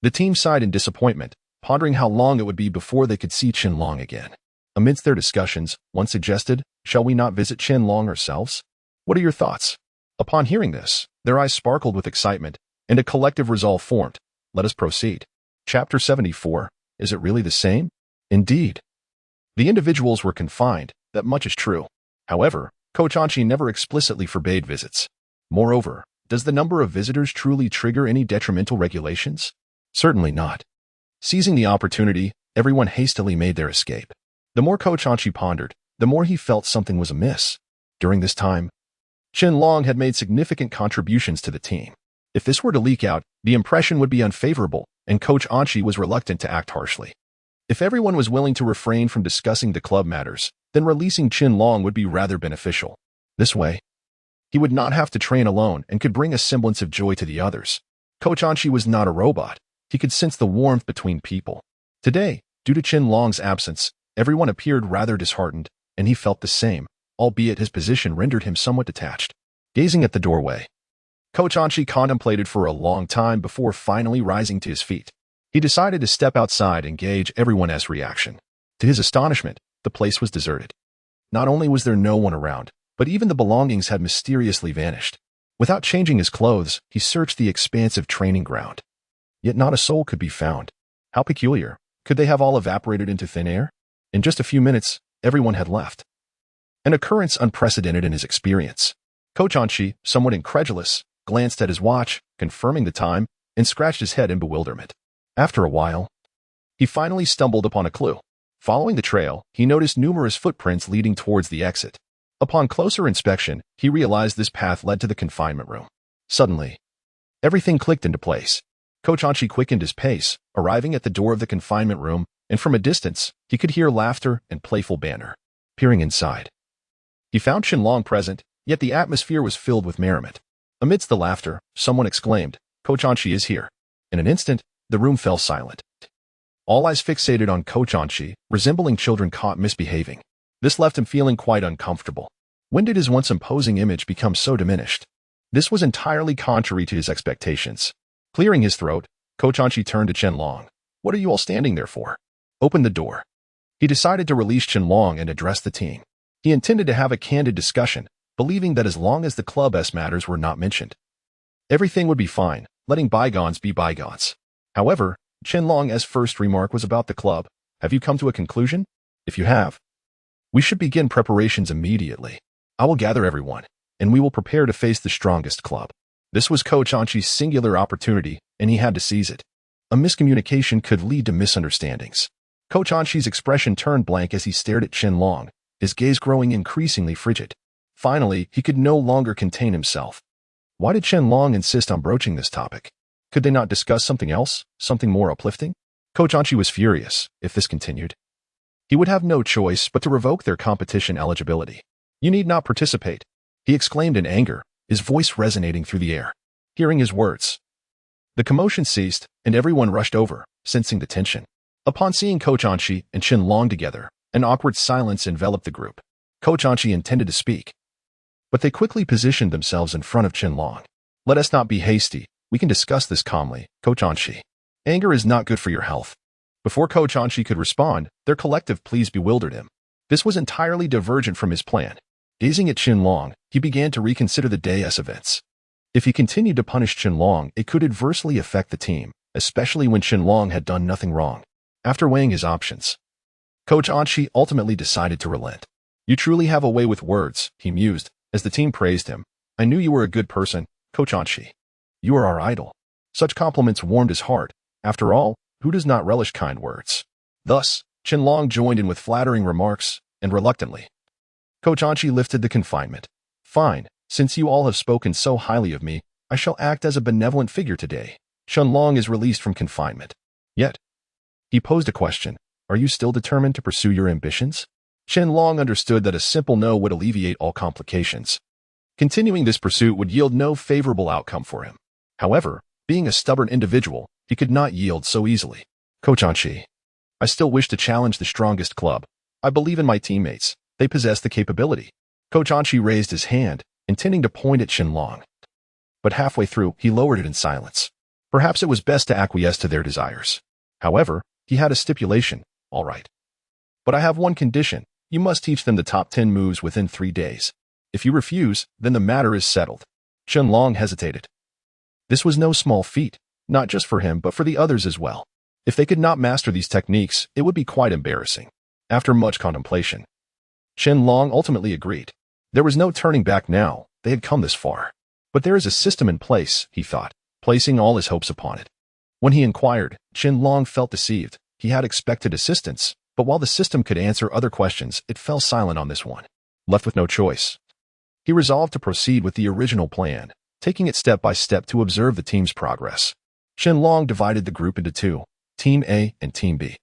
The team sighed in disappointment, pondering how long it would be before they could see Qianlong again. Amidst their discussions, one suggested, "Shall we not visit Qianlong ourselves?" What are your thoughts? Upon hearing this, their eyes sparkled with excitement, and a collective resolve formed. Let us proceed. Chapter 74. Is it really the same? Indeed. The individuals were confined, that much is true. However, Coach Anshi never explicitly forbade visits. Moreover, does the number of visitors truly trigger any detrimental regulations? Certainly not. Seizing the opportunity, everyone hastily made their escape. The more Coach Anshi pondered, the more he felt something was amiss. During this time, Qianlong had made significant contributions to the team. If this were to leak out, the impression would be unfavorable, and Coach Anshi was reluctant to act harshly. If everyone was willing to refrain from discussing the club matters, then releasing Qianlong would be rather beneficial. This way, he would not have to train alone and could bring a semblance of joy to the others. Coach Anshi was not a robot. He could sense the warmth between people. Today, due to Qianlong's absence, everyone appeared rather disheartened, and he felt the same, albeit his position rendered him somewhat detached. Gazing at the doorway, Coach Anshi contemplated for a long time before finally rising to his feet. He decided to step outside and gauge everyone's reaction. To his astonishment, the place was deserted. Not only was there no one around, but even the belongings had mysteriously vanished. Without changing his clothes, he searched the expansive training ground. Yet not a soul could be found. How peculiar. Could they have all evaporated into thin air? In just a few minutes, everyone had left. An occurrence unprecedented in his experience. Coach Anshi, somewhat incredulous, glanced at his watch, confirming the time, and scratched his head in bewilderment. After a while, he finally stumbled upon a clue. Following the trail, he noticed numerous footprints leading towards the exit. Upon closer inspection, he realized this path led to the confinement room. Suddenly, everything clicked into place. Coach Anshi quickened his pace, arriving at the door of the confinement room, and from a distance, he could hear laughter and playful banter. Peering inside, he found Qianlong present, yet the atmosphere was filled with merriment. Amidst the laughter, someone exclaimed, "Coach Anshi is here." In an instant, the room fell silent. All eyes fixated on Coach Anshi, resembling children caught misbehaving. This left him feeling quite uncomfortable. When did his once imposing image become so diminished? This was entirely contrary to his expectations. Clearing his throat, Coach Anshi turned to Qianlong. "What are you all standing there for?" Open the door. He decided to release Qianlong and address the team. He intended to have a candid discussion, believing that as long as the club's matters were not mentioned, everything would be fine, letting bygones be bygones. However, Qianlong's first remark was about the club. "Have you come to a conclusion? If you have, we should begin preparations immediately. I will gather everyone, and we will prepare to face the strongest club." This was Coach Anshi's singular opportunity, and he had to seize it. A miscommunication could lead to misunderstandings. Coach Anshi's expression turned blank as he stared at Qianlong, his gaze growing increasingly frigid. Finally, he could no longer contain himself. Why did Qianlong insist on broaching this topic? Could they not discuss something else, something more uplifting? Coach Anshi was furious. If this continued, he would have no choice but to revoke their competition eligibility. "You need not participate," he exclaimed in anger, his voice resonating through the air. Hearing his words, the commotion ceased, and everyone rushed over, sensing the tension. Upon seeing Coach Anshi and Chen Long together, an awkward silence enveloped the group. Coach Anshi intended to speak, but they quickly positioned themselves in front of Chen Long. Let us not be hasty. We can discuss this calmly, Coach Anshi. Anger is not good for your health. Before Coach Anshi could respond, their collective pleas bewildered him. This was entirely divergent from his plan. Gazing at Chen Long, he began to reconsider the day's events. If he continued to punish Chen Long, it could adversely affect the team, especially when Chen Long had done nothing wrong. After weighing his options, Coach Anshi ultimately decided to relent. You truly have a way with words, he mused, as the team praised him. I knew you were a good person, Coach Anshi. You are our idol. Such compliments warmed his heart. After all, who does not relish kind words? Thus, Chen Long joined in with flattering remarks, and reluctantly, Coach Anshi lifted the confinement. Fine, since you all have spoken so highly of me, I shall act as a benevolent figure today. Chen Long is released from confinement. Yet, he posed a question. Are you still determined to pursue your ambitions? Chen Long understood that a simple no would alleviate all complications. Continuing this pursuit would yield no favorable outcome for him. However, being a stubborn individual, he could not yield so easily. Coach Anshi, I still wish to challenge the strongest club. I believe in my teammates. They possess the capability. Coach Anshi raised his hand, intending to point at Chen Long. But halfway through, he lowered it in silence. Perhaps it was best to acquiesce to their desires. However, he had a stipulation. All right. But I have one condition. You must teach them the top 10 moves within 3 days. If you refuse, then the matter is settled. Chen Long hesitated. This was no small feat, not just for him but for the others as well. If they could not master these techniques, it would be quite embarrassing. After much contemplation, Chen Long ultimately agreed. There was no turning back now. They had come this far. But there is a system in place, he thought, placing all his hopes upon it. When he inquired, Chen Long felt deceived. He had expected assistance, but while the system could answer other questions, it fell silent on this one. Left with no choice, he resolved to proceed with the original plan, taking it step by step to observe the team's progress. Chen Long divided the group into two, Team A and Team B.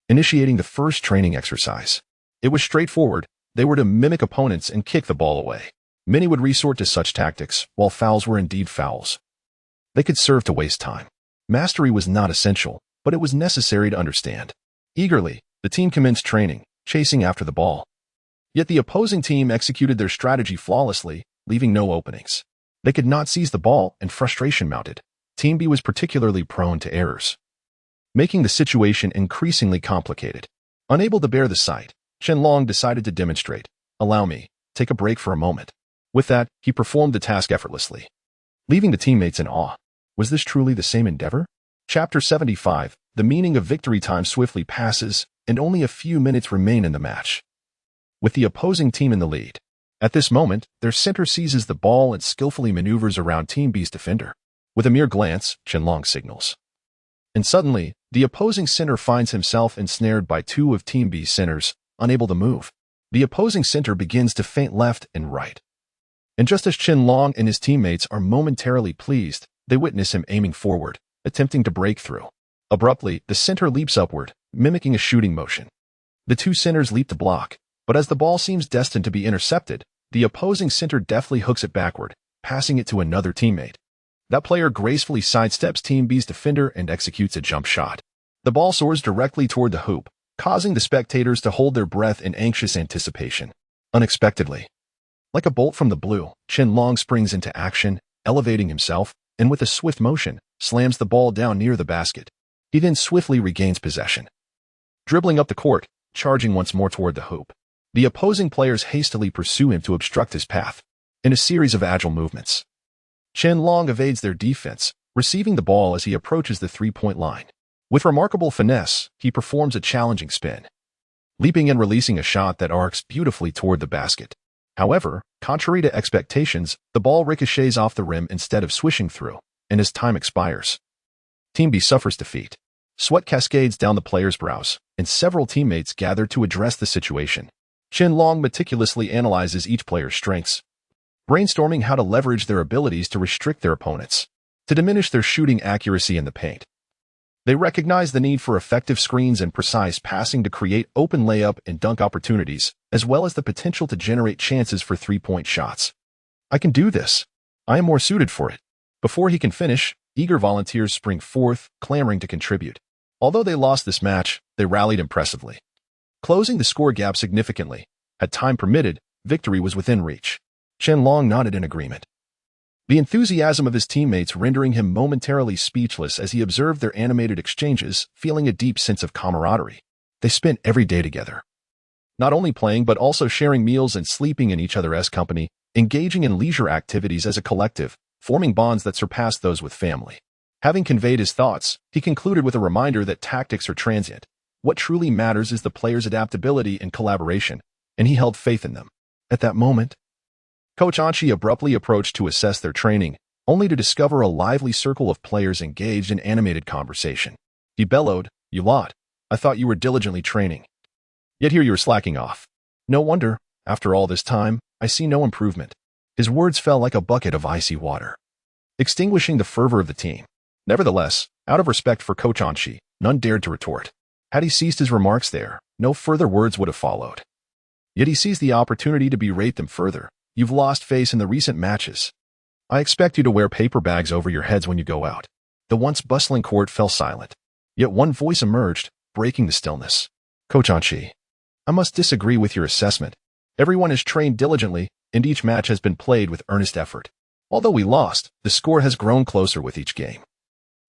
Initiating the first training exercise. It was straightforward. They were to mimic opponents and kick the ball away. Many would resort to such tactics, while fouls were indeed fouls. They could serve to waste time. Mastery was not essential, but it was necessary to understand. Eagerly, the team commenced training, chasing after the ball. Yet the opposing team executed their strategy flawlessly, leaving no openings. They could not seize the ball, and frustration mounted. Team B was particularly prone to errors, making the situation increasingly complicated. Unable to bear the sight, Chen Long decided to demonstrate. Allow me, take a break for a moment. With that, he performed the task effortlessly, leaving the teammates in awe. Was this truly the same endeavor? Chapter 75, the meaning of victory. Time swiftly passes, and only a few minutes remain in the match, with the opposing team in the lead. At this moment, their center seizes the ball and skillfully maneuvers around Team B's defender. With a mere glance, Chen Long signals. And suddenly, the opposing center finds himself ensnared by two of Team B's centers, unable to move. The opposing center begins to feint left and right. And just as Chen Long and his teammates are momentarily pleased, they witness him aiming forward, attempting to break through. Abruptly, the center leaps upward, mimicking a shooting motion. The two centers leap to block, but as the ball seems destined to be intercepted, the opposing center deftly hooks it backward, passing it to another teammate. That player gracefully sidesteps Team B's defender and executes a jump shot. The ball soars directly toward the hoop, causing the spectators to hold their breath in anxious anticipation. Unexpectedly, like a bolt from the blue, Chen Long springs into action, elevating himself, and with a swift motion, slams the ball down near the basket. He then swiftly regains possession, dribbling up the court, charging once more toward the hoop. The opposing players hastily pursue him to obstruct his path. In a series of agile movements, Chen Long evades their defense, receiving the ball as he approaches the three-point line. With remarkable finesse, he performs a challenging spin, leaping and releasing a shot that arcs beautifully toward the basket. However, contrary to expectations, the ball ricochets off the rim instead of swishing through, and as time expires, Team B suffers defeat. Sweat cascades down the players' brows, and several teammates gather to address the situation. Chen Long meticulously analyzes each player's strengths, brainstorming how to leverage their abilities to restrict their opponents, to diminish their shooting accuracy in the paint. They recognize the need for effective screens and precise passing to create open layup and dunk opportunities, as well as the potential to generate chances for three-point shots. I can do this. I am more suited for it. Before he can finish, eager volunteers spring forth, clamoring to contribute. Although they lost this match, they rallied impressively, closing the score gap significantly. Had time permitted, victory was within reach. Qianlong nodded in agreement, the enthusiasm of his teammates rendering him momentarily speechless as he observed their animated exchanges, feeling a deep sense of camaraderie. They spent every day together, not only playing but also sharing meals and sleeping in each other's company, engaging in leisure activities as a collective, forming bonds that surpassed those with family. Having conveyed his thoughts, he concluded with a reminder that tactics are transient. What truly matters is the players' adaptability and collaboration, and he held faith in them. At that moment, Coach Anqi abruptly approached to assess their training, only to discover a lively circle of players engaged in animated conversation. He bellowed, "You lot, I thought you were diligently training. Yet here you are slacking off. No wonder, after all this time, I see no improvement." His words fell like a bucket of icy water, extinguishing the fervor of the team. Nevertheless, out of respect for Coach Anqi, none dared to retort. Had he ceased his remarks there, no further words would have followed. Yet he seized the opportunity to berate them further. "You've lost face in the recent matches. I expect you to wear paper bags over your heads when you go out." The once bustling court fell silent. Yet one voice emerged, breaking the stillness. "Coach Anqi, I must disagree with your assessment. Everyone has trained diligently, and each match has been played with earnest effort. Although we lost, the score has grown closer with each game.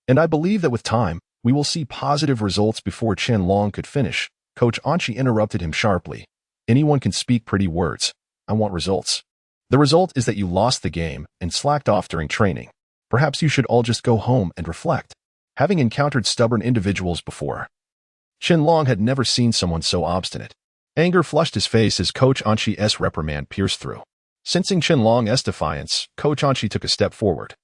And I believe that with time, we will see positive results." Before Qianlong could finish, Coach Anqi interrupted him sharply. "Anyone can speak pretty words. I want results. The result is that you lost the game and slacked off during training. Perhaps you should all just go home and reflect." Having encountered stubborn individuals before, Qianlong had never seen someone so obstinate. Anger flushed his face as Coach Anqi's reprimand pierced through. Sensing Qianlong's defiance, Coach Anqi took a step forward,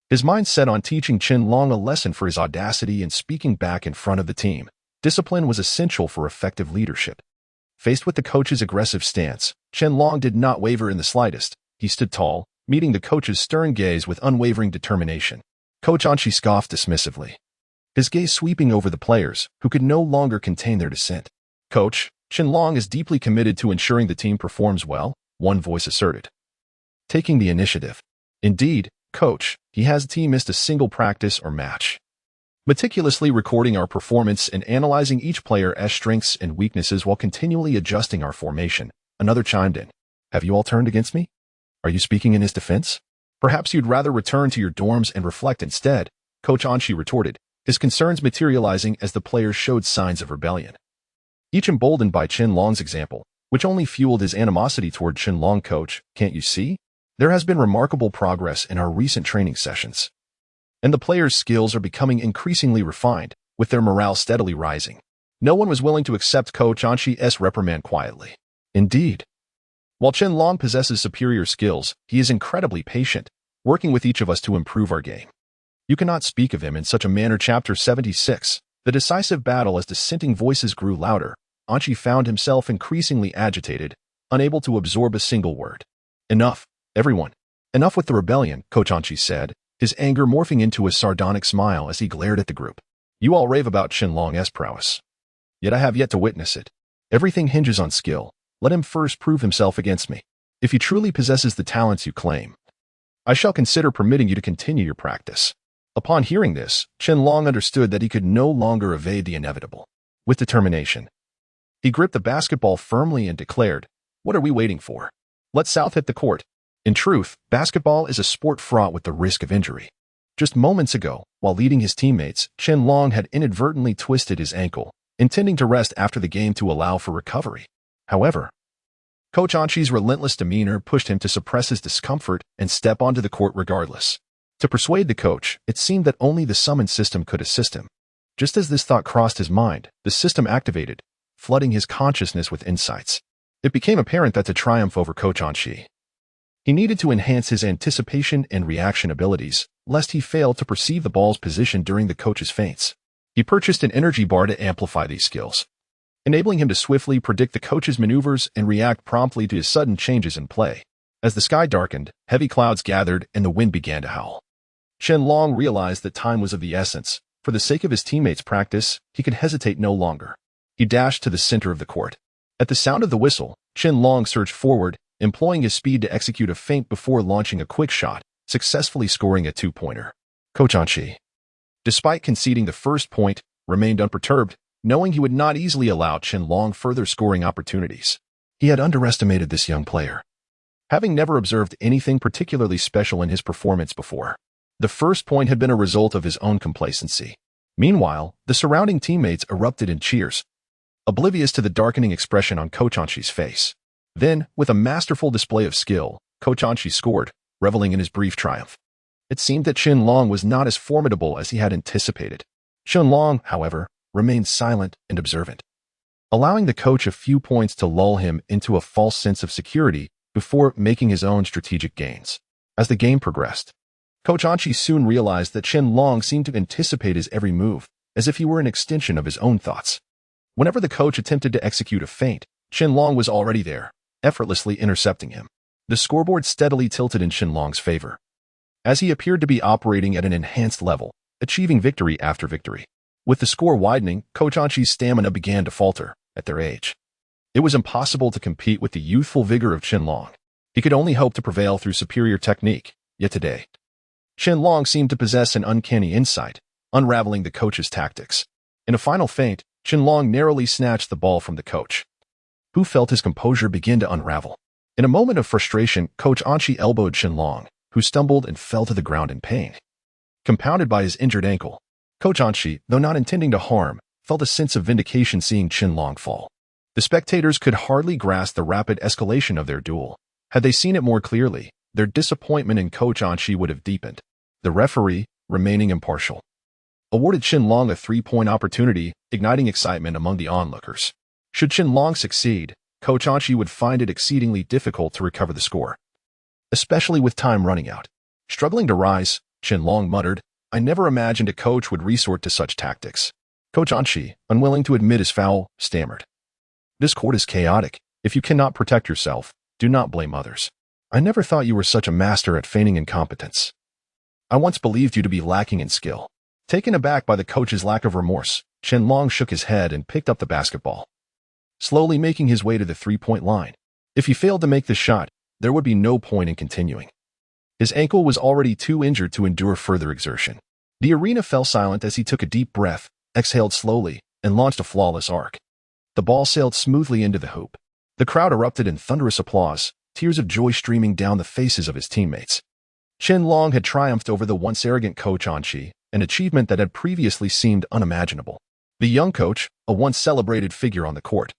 his mind set on teaching Qianlong a lesson for his audacity and speaking back in front of the team. Discipline was essential for effective leadership. Faced with the coach's aggressive stance, Qianlong did not waver in the slightest. He stood tall, meeting the coach's stern gaze with unwavering determination. Coach Anqi scoffed dismissively, his gaze sweeping over the players, who could no longer contain their dissent. "Coach, Qianlong is deeply committed to ensuring the team performs well," one voice asserted, taking the initiative. "Indeed, Coach, he hasn't missed a single practice or match, meticulously recording our performance and analyzing each player's strengths and weaknesses while continually adjusting our formation," another chimed in. "Have you all turned against me? Are you speaking in his defense? Perhaps you'd rather return to your dorms and reflect instead," Coach Anqi retorted, his concerns materializing as the players showed signs of rebellion, each emboldened by Qianlong's example, which only fueled his animosity toward Qianlong. "Coach, can't you see? There has been remarkable progress in our recent training sessions, and the players' skills are becoming increasingly refined, with their morale steadily rising." No one was willing to accept Coach Anqi's reprimand quietly. Indeed, while Qianlong possesses superior skills, he is incredibly patient, working with each of us to improve our game. "You cannot speak of him in such a manner." Chapter 76. The decisive battle. As dissenting voices grew louder, Anqi found himself increasingly agitated, unable to absorb a single word. "Enough, everyone. Enough with the rebellion," Coach Anqi said, his anger morphing into a sardonic smile as he glared at the group. "You all rave about Qianlong's prowess, yet I have yet to witness it. Everything hinges on skill. Let him first prove himself against me. If he truly possesses the talents you claim, I shall consider permitting you to continue your practice." Upon hearing this, Qianlong understood that he could no longer evade the inevitable. With determination, he gripped the basketball firmly and declared, "What are we waiting for? Let's south hit the court." In truth, basketball is a sport fraught with the risk of injury. Just moments ago, while leading his teammates, Qianlong had inadvertently twisted his ankle, intending to rest after the game to allow for recovery. However, Coach Anqi's relentless demeanor pushed him to suppress his discomfort and step onto the court regardless. To persuade the coach, it seemed that only the summon system could assist him. Just as this thought crossed his mind, the system activated, flooding his consciousness with insights. It became apparent that to triumph over Coach Anqi, he needed to enhance his anticipation and reaction abilities, lest he fail to perceive the ball's position during the coach's feints. He purchased an energy bar to amplify these skills, enabling him to swiftly predict the coach's maneuvers and react promptly to his sudden changes in play. As the sky darkened, heavy clouds gathered and the wind began to howl. Qianlong realized that time was of the essence. For the sake of his teammates' practice, he could hesitate no longer. He dashed to the center of the court. At the sound of the whistle, Qianlong surged forward, employing his speed to execute a feint before launching a quick shot, successfully scoring a two-pointer. Coach Anqi, despite conceding the first point, remained unperturbed, knowing he would not easily allow Qianlong further scoring opportunities. He had underestimated this young player, having never observed anything particularly special in his performance before. The first point had been a result of his own complacency. Meanwhile, the surrounding teammates erupted in cheers, oblivious to the darkening expression on Coach Anqi's face. Then, with a masterful display of skill, Coach Anqi scored, reveling in his brief triumph. It seemed that Qianlong was not as formidable as he had anticipated. Qianlong, however, remained silent and observant, allowing the coach a few points to lull him into a false sense of security before making his own strategic gains. As the game progressed, Coach Anqi soon realized that Qianlong seemed to anticipate his every move, as if he were an extension of his own thoughts. Whenever the coach attempted to execute a feint, Qianlong was already there, effortlessly intercepting him. The scoreboard steadily tilted in Qianlong's favor, as he appeared to be operating at an enhanced level, achieving victory after victory. With the score widening, Coach Anqi's stamina began to falter. At their age, it was impossible to compete with the youthful vigor of Qianlong. He could only hope to prevail through superior technique. Yet today, Qianlong seemed to possess an uncanny insight, unraveling the coach's tactics. In a final feint, Qianlong narrowly snatched the ball from the coach, who felt his composure begin to unravel. In a moment of frustration, Coach Anqi elbowed Qianlong, who stumbled and fell to the ground in pain. Compounded by his injured ankle, Coach Anqi, though not intending to harm, felt a sense of vindication seeing Qianlong fall. The spectators could hardly grasp the rapid escalation of their duel. Had they seen it more clearly, their disappointment in Coach Anqi would have deepened. The referee, remaining impartial, awarded Qianlong a 3-point opportunity, igniting excitement among the onlookers. Should Qianlong succeed, Coach Anqi would find it exceedingly difficult to recover the score, especially with time running out. Struggling to rise, Qianlong muttered, "I never imagined a coach would resort to such tactics." Coach Anqi, unwilling to admit his foul, stammered, "This court is chaotic. If you cannot protect yourself, do not blame others. I never thought you were such a master at feigning incompetence. I once believed you to be lacking in skill." Taken aback by the coach's lack of remorse, Qianlong shook his head and picked up the basketball, slowly making his way to the 3-point line. If he failed to make the shot, there would be no point in continuing. His ankle was already too injured to endure further exertion. The arena fell silent as he took a deep breath, exhaled slowly, and launched a flawless arc. The ball sailed smoothly into the hoop. The crowd erupted in thunderous applause, tears of joy streaming down the faces of his teammates. Qianlong had triumphed over the once arrogant Coach Anqi, an achievement that had previously seemed unimaginable. The young coach, a once celebrated figure on the court,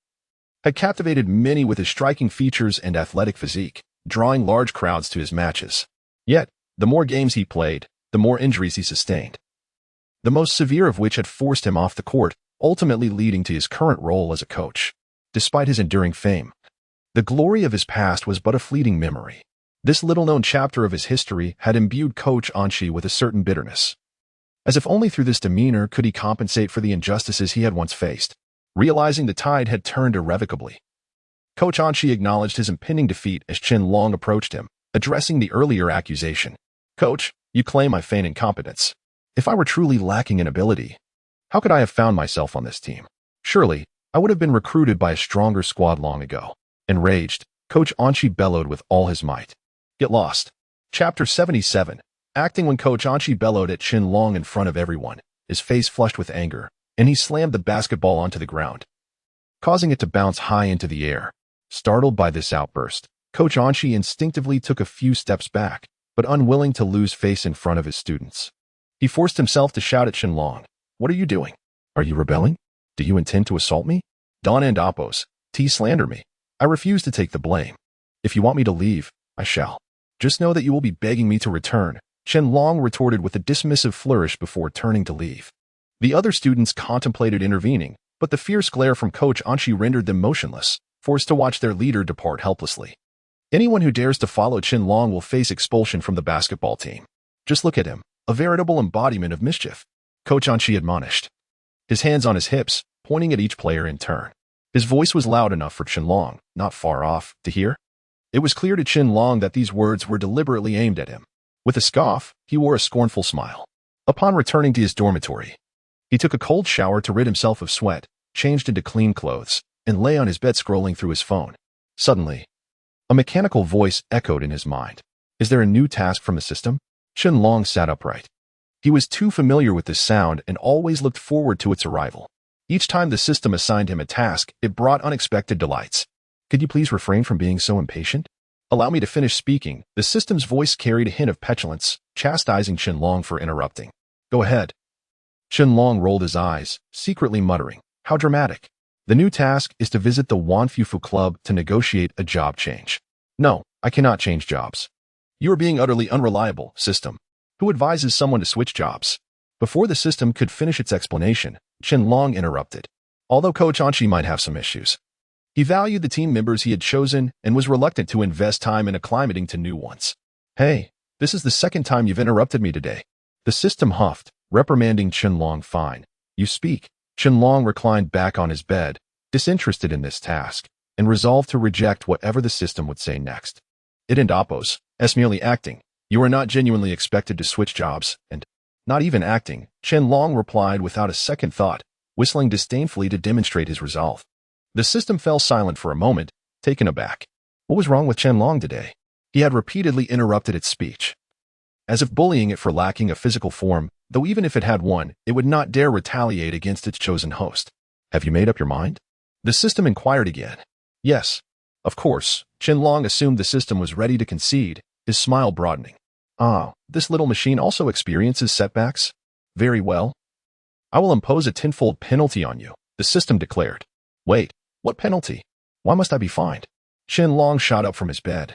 had captivated many with his striking features and athletic physique, drawing large crowds to his matches. Yet, the more games he played, the more injuries he sustained, the most severe of which had forced him off the court, ultimately leading to his current role as a coach. Despite his enduring fame, the glory of his past was but a fleeting memory. This little-known chapter of his history had imbued Coach Anqi with a certain bitterness, as if only through this demeanor could he compensate for the injustices he had once faced. Realizing the tide had turned irrevocably, Coach Anqi acknowledged his impending defeat as Qianlong approached him, addressing the earlier accusation. "Coach, you claim I feign incompetence. If I were truly lacking in ability, how could I have found myself on this team? Surely, I would have been recruited by a stronger squad long ago." Enraged, Coach Anqi bellowed with all his might. Get lost. Chapter 77. Acting when Coach Anqi bellowed at Qianlong in front of everyone, his face flushed with anger, and he slammed the basketball onto the ground, causing it to bounce high into the air. Startled by this outburst, Coach Anqi instinctively took a few steps back, but unwilling to lose face in front of his students, he forced himself to shout at Qianlong, "What are you doing? Are you rebelling? Do you intend to assault me? Don and Oppos, slander me. I refuse to take the blame. If you want me to leave, I shall. Just know that you will be begging me to return," Qianlong retorted with a dismissive flourish before turning to leave. The other students contemplated intervening, but the fierce glare from Coach Anqi rendered them motionless, forced to watch their leader depart helplessly. Anyone who dares to follow Qianlong will face expulsion from the basketball team. Just look at him, a veritable embodiment of mischief, Coach Anqi admonished, his hands on his hips, pointing at each player in turn. His voice was loud enough for Qianlong, not far off, to hear. It was clear to Qianlong that these words were deliberately aimed at him. With a scoff, he wore a scornful smile. Upon returning to his dormitory, he took a cold shower to rid himself of sweat, changed into clean clothes, and lay on his bed scrolling through his phone. Suddenly, a mechanical voice echoed in his mind. "Is there a new task from the system?" Qianlong sat upright, He was too familiar with this sound and always looked forward to its arrival. Each time the system assigned him a task, it brought unexpected delights. Could you please refrain from being so impatient? Allow me to finish speaking. The system's voice carried a hint of petulance, chastising Qianlong for interrupting. Go ahead. Qianlong rolled his eyes, secretly muttering, how dramatic. The new task is to visit the Wanfufu Club to negotiate a job change. No, I cannot change jobs. You are being utterly unreliable, system. Who advises someone to switch jobs? Before the system could finish its explanation, Qianlong interrupted. Although Coach Anqi might have some issues, he valued the team members he had chosen and was reluctant to invest time in acclimating to new ones. Hey, this is the second time you've interrupted me today. The system huffed, reprimanding Qianlong. Fine. You speak. Qianlong reclined back on his bed, disinterested in this task, and resolved to reject whatever the system would say next. It and oppose, as merely acting. You are not genuinely expected to switch jobs, and not even acting, Qianlong replied without a second thought, whistling disdainfully to demonstrate his resolve. The system fell silent for a moment, taken aback. What was wrong with Qianlong today? He had repeatedly interrupted its speech, as if bullying it for lacking a physical form, though even if it had one, it would not dare retaliate against its chosen host. Have you made up your mind? The system inquired again. Yes. Of course, Qianlong assumed the system was ready to concede, his smile broadening. Ah, this little machine also experiences setbacks? Very well. I will impose a tenfold penalty on you, the system declared. Wait, what penalty? Why must I be fined? Qianlong shot up from his bed,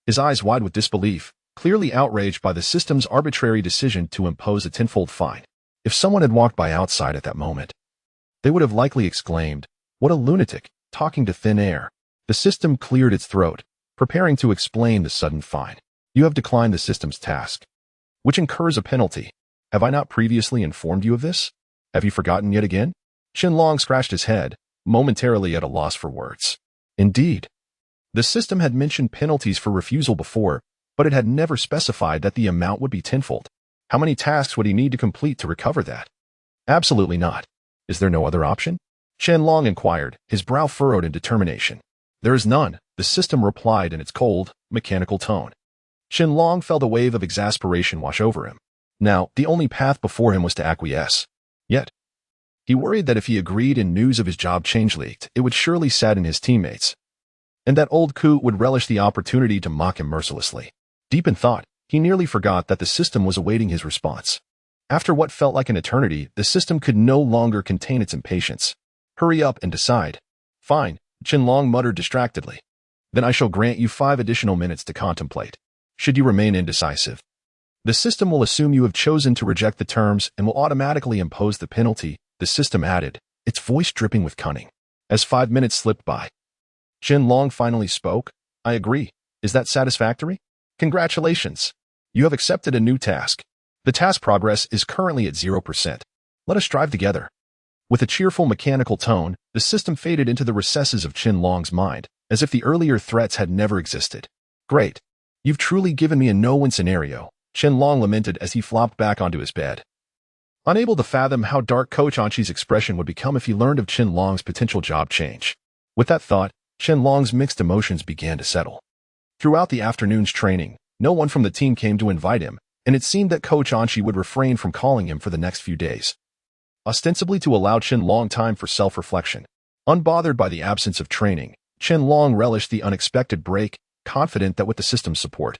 his eyes wide with disbelief, clearly outraged by the system's arbitrary decision to impose a tenfold fine. If someone had walked by outside at that moment, they would have likely exclaimed, what a lunatic, talking to thin air. The system cleared its throat, preparing to explain the sudden fine. You have declined the system's task, which incurs a penalty. Have I not previously informed you of this? Have you forgotten yet again? Qianlong scratched his head, momentarily at a loss for words. Indeed. The system had mentioned penalties for refusal before, but it had never specified that the amount would be tenfold. How many tasks would he need to complete to recover that? Absolutely not. Is there no other option? Qianlong inquired, his brow furrowed in determination. There is none, the system replied in its cold, mechanical tone. Qianlong felt a wave of exasperation wash over him. Now, the only path before him was to acquiesce. Yet, he worried that if he agreed and news of his job change leaked, it would surely sadden his teammates, and that old Ku would relish the opportunity to mock him mercilessly. Deep in thought, he nearly forgot that the system was awaiting his response. After what felt like an eternity, the system could no longer contain its impatience. Hurry up and decide. Fine, Qianlong muttered distractedly. Then I shall grant you 5 additional minutes to contemplate. Should you remain indecisive, the system will assume you have chosen to reject the terms and will automatically impose the penalty, the system added, its voice dripping with cunning. As 5 minutes slipped by, Qianlong finally spoke. I agree. Is that satisfactory? Congratulations. You have accepted a new task. The task progress is currently at 0%. Let us strive together. With a cheerful mechanical tone, the system faded into the recesses of Qianlong's mind, as if the earlier threats had never existed. Great. You've truly given me a no-win scenario, Qianlong lamented as he flopped back onto his bed. Unable to fathom how dark Coach Anqi's expression would become if he learned of Qianlong's potential job change. With that thought, Qianlong's mixed emotions began to settle. Throughout the afternoon's training, no one from the team came to invite him, and it seemed that Coach Anqi would refrain from calling him for the next few days, ostensibly to allow Qianlong time for self-reflection. Unbothered by the absence of training, Qianlong relished the unexpected break, confident that with the system's support,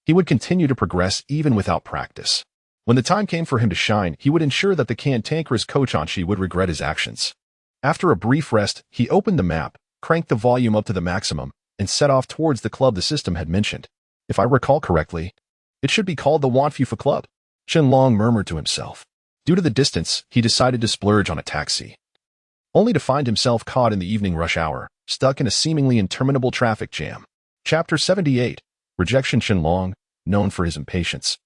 he would continue to progress even without practice. When the time came for him to shine, he would ensure that the cantankerous Coach Anqi would regret his actions. After a brief rest, he opened the map, cranked the volume up to the maximum, and set off towards the club the system had mentioned. If I recall correctly, it should be called the Wanfufu Club, Qianlong murmured to himself. Due to the distance, he decided to splurge on a taxi, only to find himself caught in the evening rush hour, stuck in a seemingly interminable traffic jam. Chapter 78. Rejection. Qianlong, known for his impatience,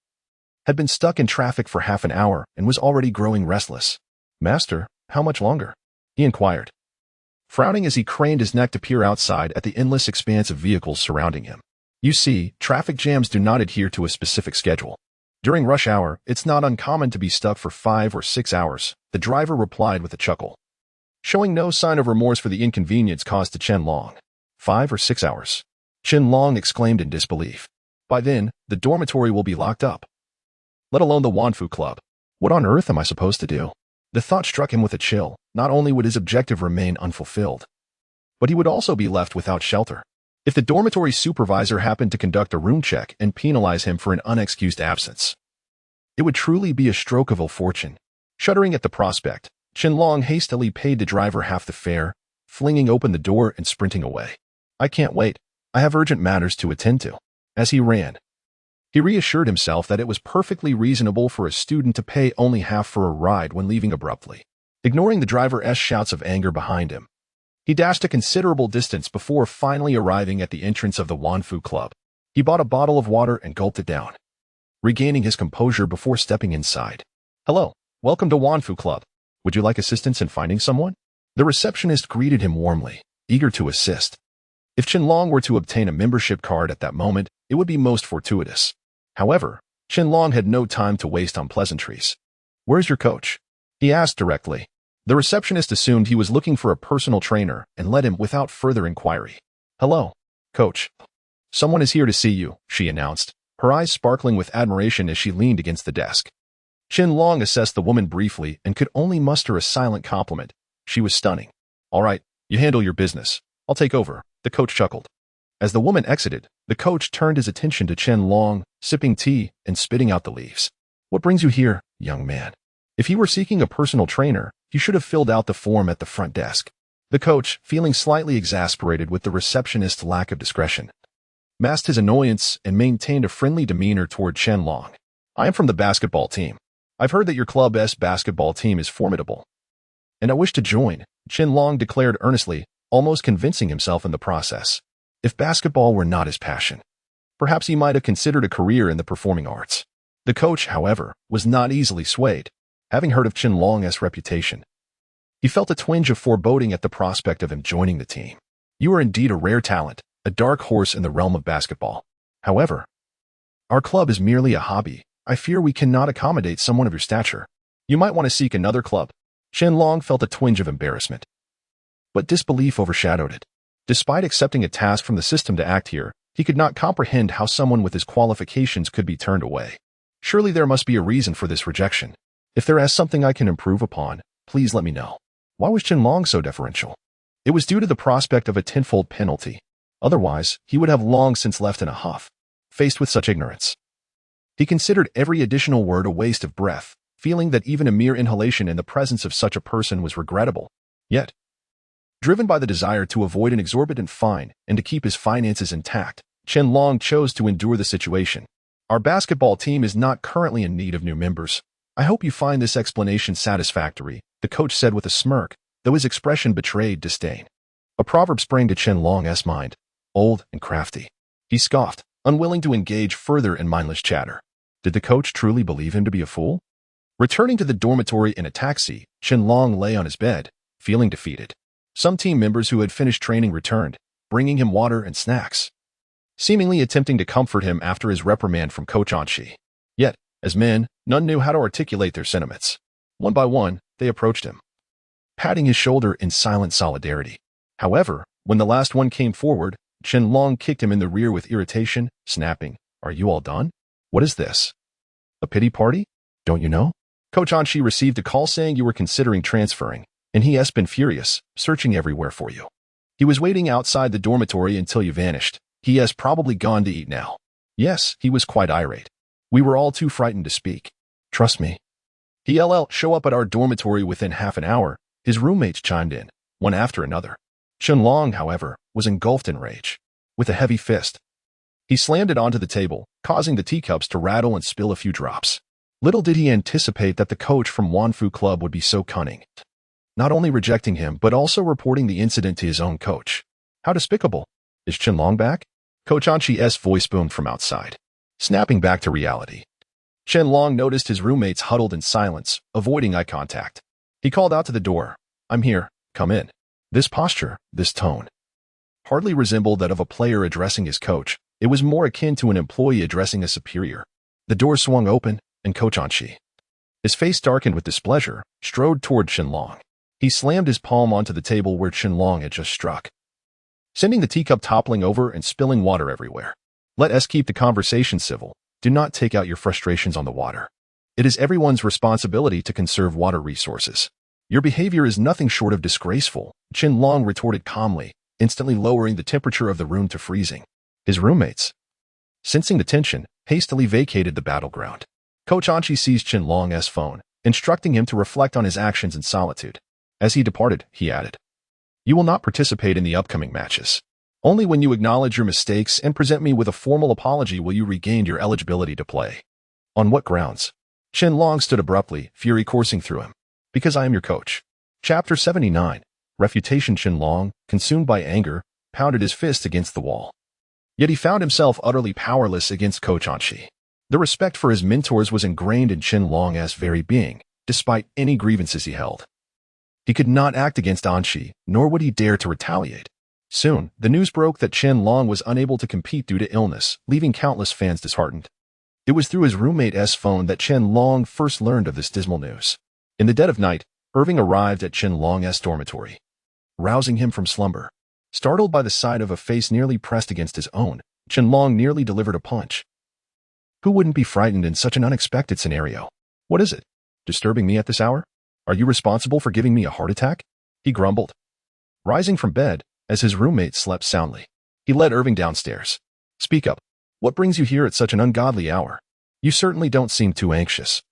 had been stuck in traffic for half an hour and was already growing restless. Master, how much longer? He inquired, frowning as he craned his neck to peer outside at the endless expanse of vehicles surrounding him. You see, traffic jams do not adhere to a specific schedule. During rush hour, it's not uncommon to be stuck for 5 or 6 hours, the driver replied with a chuckle, showing no sign of remorse for the inconvenience caused to Qianlong. 5 or 6 hours? Qianlong exclaimed in disbelief. By then, the dormitory will be locked up. let alone the Wanfu Club. What on earth am I supposed to do? The thought struck him with a chill. Not only would his objective remain unfulfilled, but he would also be left without shelter. If the dormitory supervisor happened to conduct a room check and penalize him for an unexcused absence, it would truly be a stroke of ill fortune. Shuddering at the prospect, Qianlong hastily paid the driver half the fare, flinging open the door and sprinting away. I can't wait. I have urgent matters to attend to. As he ran, he reassured himself that it was perfectly reasonable for a student to pay only half for a ride when leaving abruptly. Ignoring the driver's shouts of anger behind him, he dashed a considerable distance before finally arriving at the entrance of the Wanfu Club. He bought a bottle of water and gulped it down, regaining his composure before stepping inside. Hello, welcome to Wanfu Club. Would you like assistance in finding someone? The receptionist greeted him warmly, eager to assist. If Qianlong were to obtain a membership card at that moment, it would be most fortuitous. However, Qianlong had no time to waste on pleasantries. Where's your coach? He asked directly. The receptionist assumed he was looking for a personal trainer and led him without further inquiry. Hello, coach. Someone is here to see you, she announced, her eyes sparkling with admiration as she leaned against the desk. Qianlong assessed the woman briefly and could only muster a silent compliment. She was stunning. All right, you handle your business. I'll take over, the coach chuckled. As the woman exited, the coach turned his attention to Qianlong, sipping tea and spitting out the leaves. What brings you here, young man? If he were seeking a personal trainer, he should have filled out the form at the front desk. The coach, feeling slightly exasperated with the receptionist's lack of discretion, masked his annoyance and maintained a friendly demeanor toward Qianlong. I am from the basketball team. I've heard that your club's basketball team is formidable, and I wish to join, Qianlong declared earnestly, almost convincing himself in the process. If basketball were not his passion, perhaps he might have considered a career in the performing arts. The coach, however, was not easily swayed. Having heard of Qianlong's reputation, he felt a twinge of foreboding at the prospect of him joining the team. You are indeed a rare talent, a dark horse in the realm of basketball. However, our club is merely a hobby. I fear we cannot accommodate someone of your stature. You might want to seek another club. Qianlong felt a twinge of embarrassment, but disbelief overshadowed it. Despite accepting a task from the system to act here, he could not comprehend how someone with his qualifications could be turned away. Surely there must be a reason for this rejection. If there is something I can improve upon, please let me know. Why was Qianlong so deferential? It was due to the prospect of a tenfold penalty. Otherwise, he would have long since left in a huff. Faced with such ignorance, he considered every additional word a waste of breath, feeling that even a mere inhalation in the presence of such a person was regrettable. Yet, driven by the desire to avoid an exorbitant fine and to keep his finances intact, Qianlong chose to endure the situation. Our basketball team is not currently in need of new members. I hope you find this explanation satisfactory, the coach said with a smirk, though his expression betrayed disdain. A proverb sprang to Qianlong's mind, old and crafty. He scoffed, unwilling to engage further in mindless chatter. Did the coach truly believe him to be a fool? Returning to the dormitory in a taxi, Qianlong lay on his bed, feeling defeated. Some team members who had finished training returned, bringing him water and snacks, seemingly attempting to comfort him after his reprimand from Coach Anshi. Yet, as men, none knew how to articulate their sentiments. One by one, they approached him, patting his shoulder in silent solidarity. However, when the last one came forward, Qianlong kicked him in the rear with irritation, snapping, "Are you all done? What is this? A pity party? Don't you know? Coach Anshi received a call saying you were considering transferring, and he has been furious, searching everywhere for you. He was waiting outside the dormitory until you vanished. He has probably gone to eat now." Yes, he was quite irate. We were all too frightened to speak. Trust me. He'll show up at our dormitory within half an hour, his roommates chimed in, one after another. Qianlong, however, was engulfed in rage. With a heavy fist, he slammed it onto the table, causing the teacups to rattle and spill a few drops. Little did he anticipate that the coach from Wanfu Club would be so cunning, not only rejecting him but also reporting the incident to his own coach. How despicable. Is Qianlong back? Coach Anshi's voice boomed from outside. Snapping back to reality, Qianlong noticed his roommates huddled in silence, avoiding eye contact. He called out to the door, "I'm here, come in." This posture, this tone, hardly resembled that of a player addressing his coach. It was more akin to an employee addressing a superior. The door swung open, and Coach Anshi, his face darkened with displeasure, strode toward Qianlong. He slammed his palm onto the table where Qianlong had just struck, sending the teacup toppling over and spilling water everywhere. Let us keep the conversation civil. Do not take out your frustrations on the water. It is everyone's responsibility to conserve water resources. Your behavior is nothing short of disgraceful, Chen Long retorted calmly, instantly lowering the temperature of the room to freezing. His roommates, sensing the tension, hastily vacated the battleground. Coach Anqi seized Chen Long's phone, instructing him to reflect on his actions in solitude. As he departed, he added, "You will not participate in the upcoming matches. Only when you acknowledge your mistakes and present me with a formal apology will you regain your eligibility to play." On what grounds? Chen Long stood abruptly, fury coursing through him. "Because I am your coach." Chapter 79. Refutation. Chen Long, consumed by anger, pounded his fist against the wall. Yet he found himself utterly powerless against Coach Anqi. The respect for his mentors was ingrained in Chen Long's very being, despite any grievances he held. He could not act against Anqi, nor would he dare to retaliate. Soon, the news broke that Chen Long was unable to compete due to illness, leaving countless fans disheartened. It was through his roommate's phone that Chen Long first learned of this dismal news. In the dead of night, Irving arrived at Chen Long's dormitory, rousing him from slumber. Startled by the sight of a face nearly pressed against his own, Chen Long nearly delivered a punch. Who wouldn't be frightened in such an unexpected scenario? "What is it? Disturbing me at this hour? Are you responsible for giving me a heart attack?" he grumbled. Rising from bed, as his roommate slept soundly, he led Irving downstairs. "Speak up. What brings you here at such an ungodly hour? You certainly don't seem too anxious,"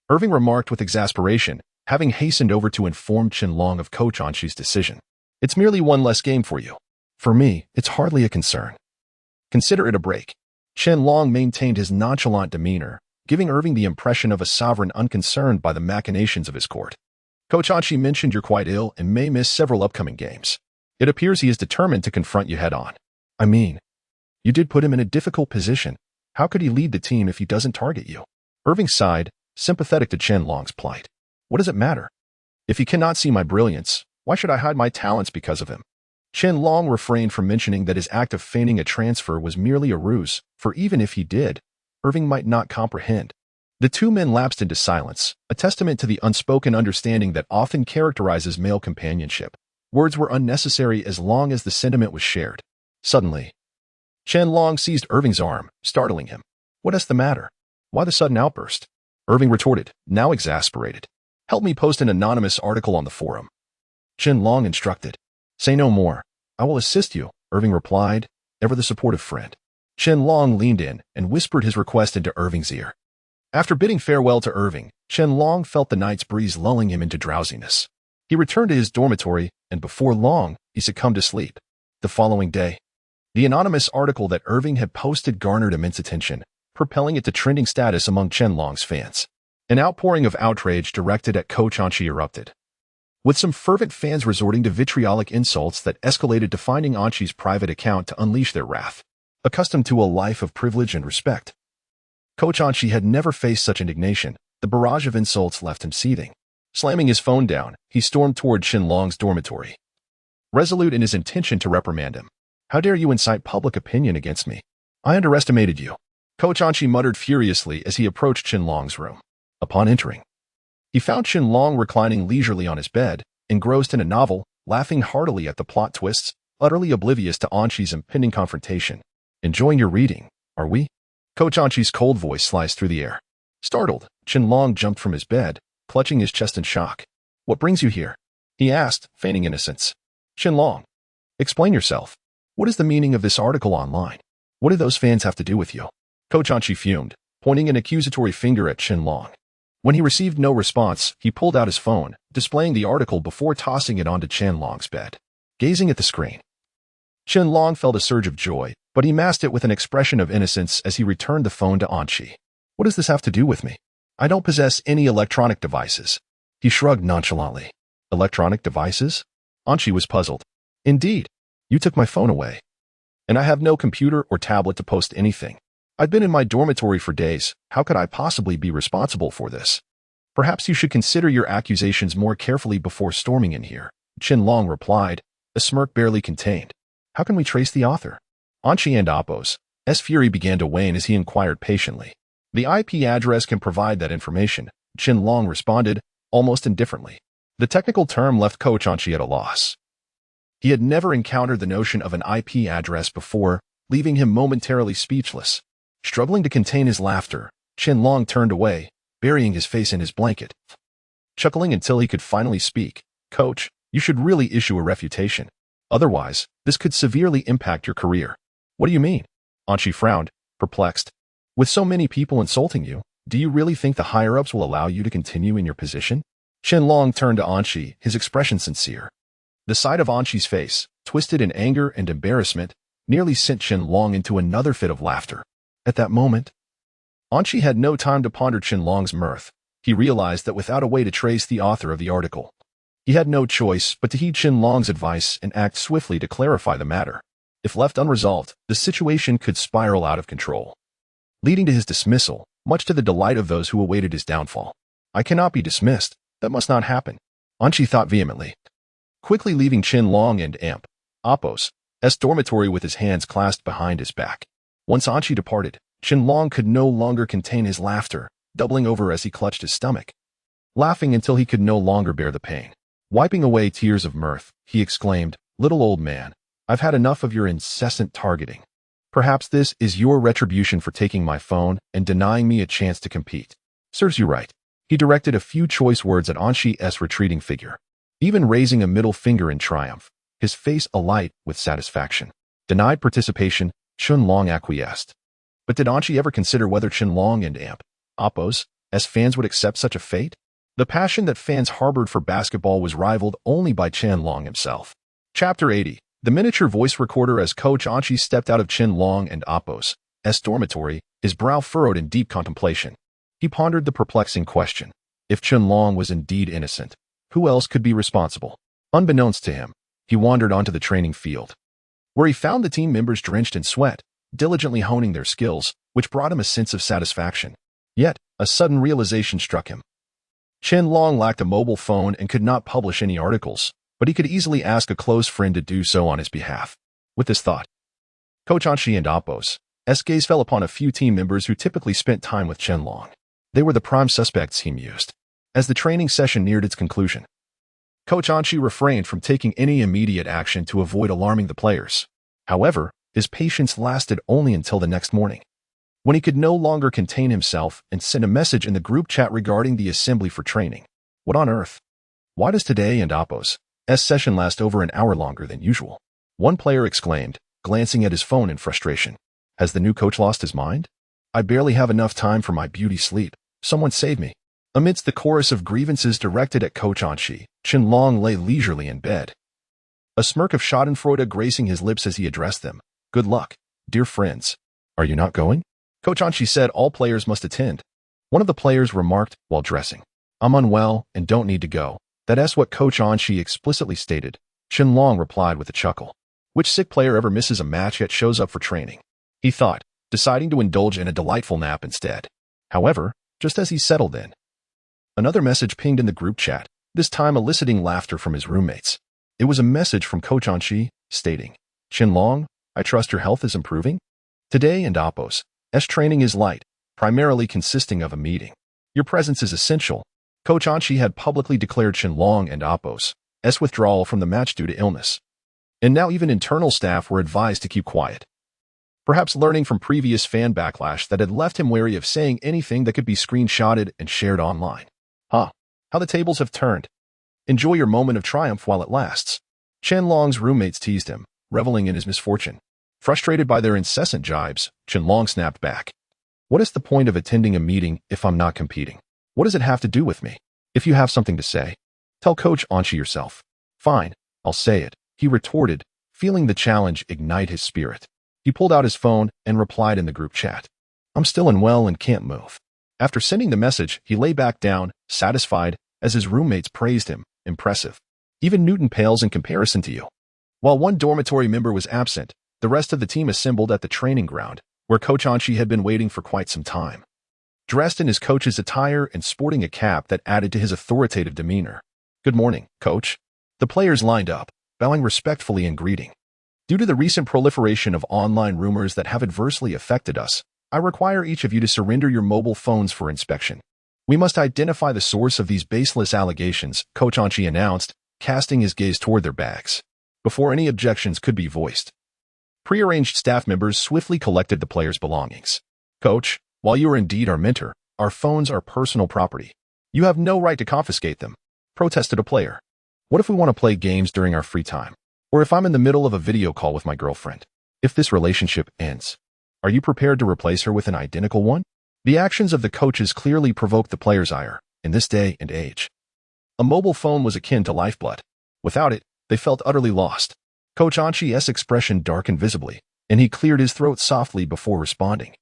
Irving remarked with exasperation, having hastened over to inform Chen Long of Coach Anqi's decision. "It's merely one less game for you. For me, it's hardly a concern. Consider it a break." Chen Long maintained his nonchalant demeanor, giving Irving the impression of a sovereign unconcerned by the machinations of his court. "Coach Anqi mentioned you're quite ill and may miss several upcoming games. It appears he is determined to confront you head-on. I mean, you did put him in a difficult position. How could he lead the team if he doesn't target you?" Irving sighed, sympathetic to Chen Long's plight. "What does it matter? If he cannot see my brilliance, why should I hide my talents because of him?" Chen Long refrained from mentioning that his act of feigning a transfer was merely a ruse, for even if he did, Irving might not comprehend. The two men lapsed into silence, a testament to the unspoken understanding that often characterizes male companionship. Words were unnecessary as long as the sentiment was shared. Suddenly, Chen Long seized Irving's arm, startling him. "What is the matter? Why the sudden outburst?" Irving retorted, now exasperated. "Help me post an anonymous article on the forum," Chen Long instructed. "Say no more. I will assist you," Irving replied, ever the supportive friend. Chen Long leaned in and whispered his request into Irving's ear. After bidding farewell to Irving, Chen Long felt the night's breeze lulling him into drowsiness. He returned to his dormitory, and before long, he succumbed to sleep. The following day, the anonymous article that Irving had posted garnered immense attention, propelling it to trending status among Chen Long's fans. An outpouring of outrage directed at Coach Anqi erupted, with some fervent fans resorting to vitriolic insults that escalated to finding Anqi's private account to unleash their wrath. Accustomed to a life of privilege and respect, Coach Anqi had never faced such indignation. The barrage of insults left him seething. Slamming his phone down, he stormed toward Chen Long's dormitory, resolute in his intention to reprimand him. "How dare you incite public opinion against me? I underestimated you," Coach Anqi muttered furiously as he approached Chen Long's room. Upon entering, he found Chen Long reclining leisurely on his bed, engrossed in a novel, laughing heartily at the plot twists, utterly oblivious to Anqi's impending confrontation. "Enjoying your reading, are we?" Coach Anqi's cold voice sliced through the air. Startled, Chen Long jumped from his bed, clutching his chest in shock. "What brings you here?" he asked, feigning innocence. "Chen Long, explain yourself. What is the meaning of this article online? What do those fans have to do with you?" Coach Anqi fumed, pointing an accusatory finger at Chen Long. When he received no response, he pulled out his phone, displaying the article before tossing it onto Chen Long's bed. Gazing at the screen, Chen Long felt a surge of joy, but he masked it with an expression of innocence as he returned the phone to Anqi. "What does this have to do with me? I don't possess any electronic devices." He shrugged nonchalantly. "Electronic devices?" Anqi was puzzled. "Indeed. You took my phone away. And I have no computer or tablet to post anything. I've been in my dormitory for days. How could I possibly be responsible for this?" "Perhaps you should consider your accusations more carefully before storming in here," Chen Long replied, a smirk barely contained. "How can we trace the author?" Anqi and Appo's fury began to wane as he inquired patiently. "The IP address can provide that information," Chen Long responded, almost indifferently. The technical term left Coach Anqi at a loss. He had never encountered the notion of an IP address before, leaving him momentarily speechless. Struggling to contain his laughter, Chen Long turned away, burying his face in his blanket. Chuckling until he could finally speak, "Coach, you should really issue a refutation. Otherwise, this could severely impact your career." "What do you mean?" Anshi frowned, perplexed. "With so many people insulting you, do you really think the higher-ups will allow you to continue in your position?" Qianlong turned to Anshi, his expression sincere. The sight of Anshi's face, twisted in anger and embarrassment, nearly sent Qianlong into another fit of laughter. At that moment, Anshi had no time to ponder Qianlong's mirth. He realized that without a way to trace the author of the article, he had no choice but to heed Qianlong's advice and act swiftly to clarify the matter. If left unresolved, the situation could spiral out of control, leading to his dismissal, much to the delight of those who awaited his downfall. "I cannot be dismissed. That must not happen," Anshi thought vehemently. Quickly leaving Qianlong and Apos' dormitory with his hands clasped behind his back. Once Anshi departed, Qianlong could no longer contain his laughter, doubling over as he clutched his stomach, laughing until he could no longer bear the pain. Wiping away tears of mirth, he exclaimed, "Little old man, I've had enough of your incessant targeting. Perhaps this is your retribution for taking my phone and denying me a chance to compete. Serves you right." He directed a few choice words at Anshi's retreating figure, even raising a middle finger in triumph, his face alight with satisfaction. Denied participation, Qianlong acquiesced. But did Anshi ever consider whether Qianlong and Apos' fans would accept such a fate? The passion that fans harbored for basketball was rivaled only by Qianlong himself. Chapter 80. The miniature voice recorder. As Coach Anshi stepped out of Qianlong and Apos' dormitory, his brow furrowed in deep contemplation. He pondered the perplexing question. If Qianlong was indeed innocent, who else could be responsible? Unbeknownst to him, he wandered onto the training field, where he found the team members drenched in sweat, diligently honing their skills, which brought him a sense of satisfaction. Yet, a sudden realization struck him. Qianlong lacked a mobile phone and could not publish any articles, but he could easily ask a close friend to do so on his behalf. With this thought, Coach Anshi and Apos' gaze fell upon a few team members who typically spent time with Qianlong. They were the prime suspects, he mused. As the training session neared its conclusion, Coach Anshi refrained from taking any immediate action to avoid alarming the players. However, his patience lasted only until the next morning, when he could no longer contain himself and sent a message in the group chat regarding the assembly for training. What on earth? Why does today and Apos' session last over an hour longer than usual? One player exclaimed, glancing at his phone in frustration. Has the new coach lost his mind? I barely have enough time for my beauty sleep. Someone save me. Amidst the chorus of grievances directed at Coach Anshi, Qianlong lay leisurely in bed, a smirk of schadenfreude gracing his lips as he addressed them. Good luck, dear friends. Are you not going? Coach Anshi said all players must attend. One of the players remarked while dressing. I'm unwell and don't need to go. That's what Coach Anshi explicitly stated. Qianlong replied with a chuckle. Which sick player ever misses a match yet shows up for training? He thought, deciding to indulge in a delightful nap instead. However, just as he settled in, another message pinged in the group chat, this time eliciting laughter from his roommates. It was a message from Coach Anshi, stating, Qianlong, I trust your health is improving? Today and Apos' training is light, primarily consisting of a meeting. Your presence is essential. Coach Anshi had publicly declared Qianlong and Apos' withdrawal from the match due to illness. And now even internal staff were advised to keep quiet. Perhaps learning from previous fan backlash that had left him wary of saying anything that could be screenshotted and shared online. How the tables have turned. Enjoy your moment of triumph while it lasts. Qianlong's roommates teased him, reveling in his misfortune. Frustrated by their incessant jibes, Qianlong snapped back. What is the point of attending a meeting if I'm not competing? What does it have to do with me? If you have something to say, tell Coach Anshi yourself. Fine, I'll say it, he retorted, feeling the challenge ignite his spirit. He pulled out his phone and replied in the group chat. I'm still unwell and can't move. After sending the message, he lay back down, satisfied, as his roommates praised him. Impressive. Even Newton pales in comparison to you. While one dormitory member was absent, the rest of the team assembled at the training ground, where Coach Anshi had been waiting for quite some time. Dressed in his coach's attire and sporting a cap that added to his authoritative demeanor. Good morning, Coach. The players lined up, bowing respectfully in greeting. Due to the recent proliferation of online rumors that have adversely affected us, I require each of you to surrender your mobile phones for inspection. We must identify the source of these baseless allegations, Coach Anshi announced, casting his gaze toward their bags, before any objections could be voiced. Prearranged staff members swiftly collected the players' belongings. Coach, while you are indeed our mentor, Our phones are personal property. You have no right to confiscate them, protested a player. What if we want to play games during our free time? Or if I'm in the middle of a video call with my girlfriend? If this relationship ends, are you prepared to replace her with an identical one? The actions of the coaches clearly provoked the players' ire in this day and age. A mobile phone was akin to lifeblood. Without it, they felt utterly lost. Coach Anshi's expression darkened visibly, and he cleared his throat softly before responding.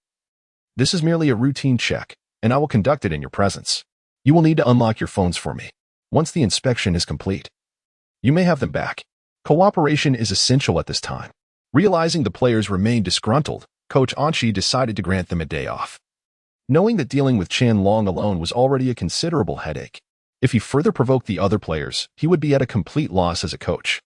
This is merely a routine check, and I will conduct it in your presence. You will need to unlock your phones for me. Once the inspection is complete, you may have them back. Cooperation is essential at this time. Realizing the players remained disgruntled, Coach Anshi decided to grant them a day off. Knowing that dealing with Chen Long alone was already a considerable headache, if he further provoked the other players, he would be at a complete loss as a coach.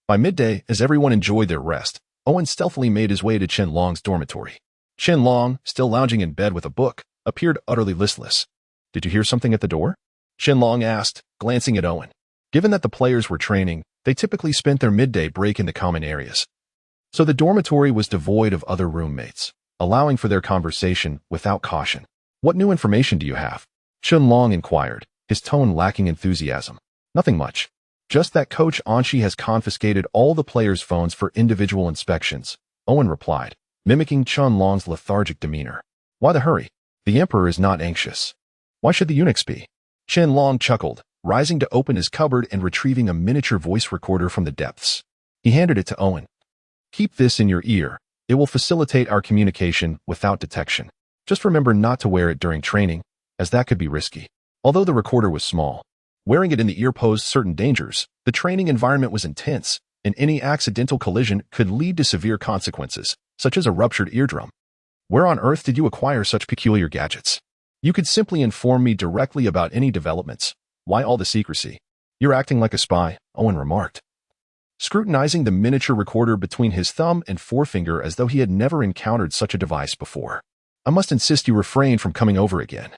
By midday, as everyone enjoyed their rest, Owen stealthily made his way to Chen Long's dormitory. Chen Long, still lounging in bed with a book, appeared utterly listless. Did you hear something at the door? Chen Long asked, glancing at Owen. Given that the players were training, they typically spent their midday break in the common areas. So the dormitory was devoid of other roommates, allowing for their conversation without caution. What new information do you have? Chen Long inquired, his tone lacking enthusiasm. Nothing much. Just that Coach Anshi has confiscated all the players' phones for individual inspections, Owen replied, mimicking Chen Long's lethargic demeanor. Why the hurry? The Emperor is not anxious. Why should the eunuchs be? Chen Long chuckled, rising to open his cupboard and retrieving a miniature voice recorder from the depths. He handed it to Owen. Keep this in your ear. It will facilitate our communication without detection. Just remember not to wear it during training, as that could be risky. Although the recorder was small, wearing it in the ear posed certain dangers. The training environment was intense, and any accidental collision could lead to severe consequences, such as a ruptured eardrum. Where on earth did you acquire such peculiar gadgets? You could simply inform me directly about any developments. Why all the secrecy? You're acting like a spy, Owen remarked, scrutinizing the miniature recorder between his thumb and forefinger as though he had never encountered such a device before. I must insist you refrain from coming over again.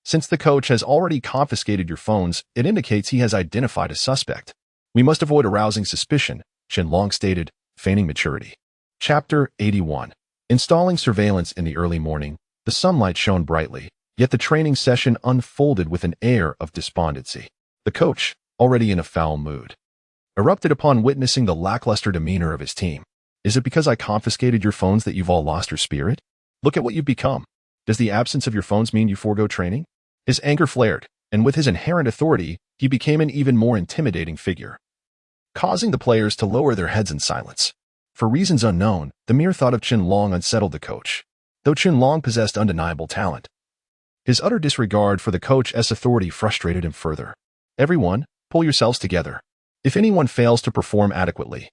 Since the coach has already confiscated your phones, it indicates he has identified a suspect. We must avoid arousing suspicion, Chen Long stated, feigning maturity. Chapter 81. Installing surveillance in the early morning. The sunlight shone brightly, yet the training session unfolded with an air of despondency. The coach, already in a foul mood, erupted upon witnessing the lackluster demeanor of his team. Is it because I confiscated your phones that you've all lost your spirit? Look at what you've become. Does the absence of your phones mean you forego training? His anger flared, and with his inherent authority, he became an even more intimidating figure, causing the players to lower their heads in silence. For reasons unknown, the mere thought of Chen Long unsettled the coach, though Chen Long possessed undeniable talent. His utter disregard for the coach's authority frustrated him further. Everyone, pull yourselves together. If anyone fails to perform adequately,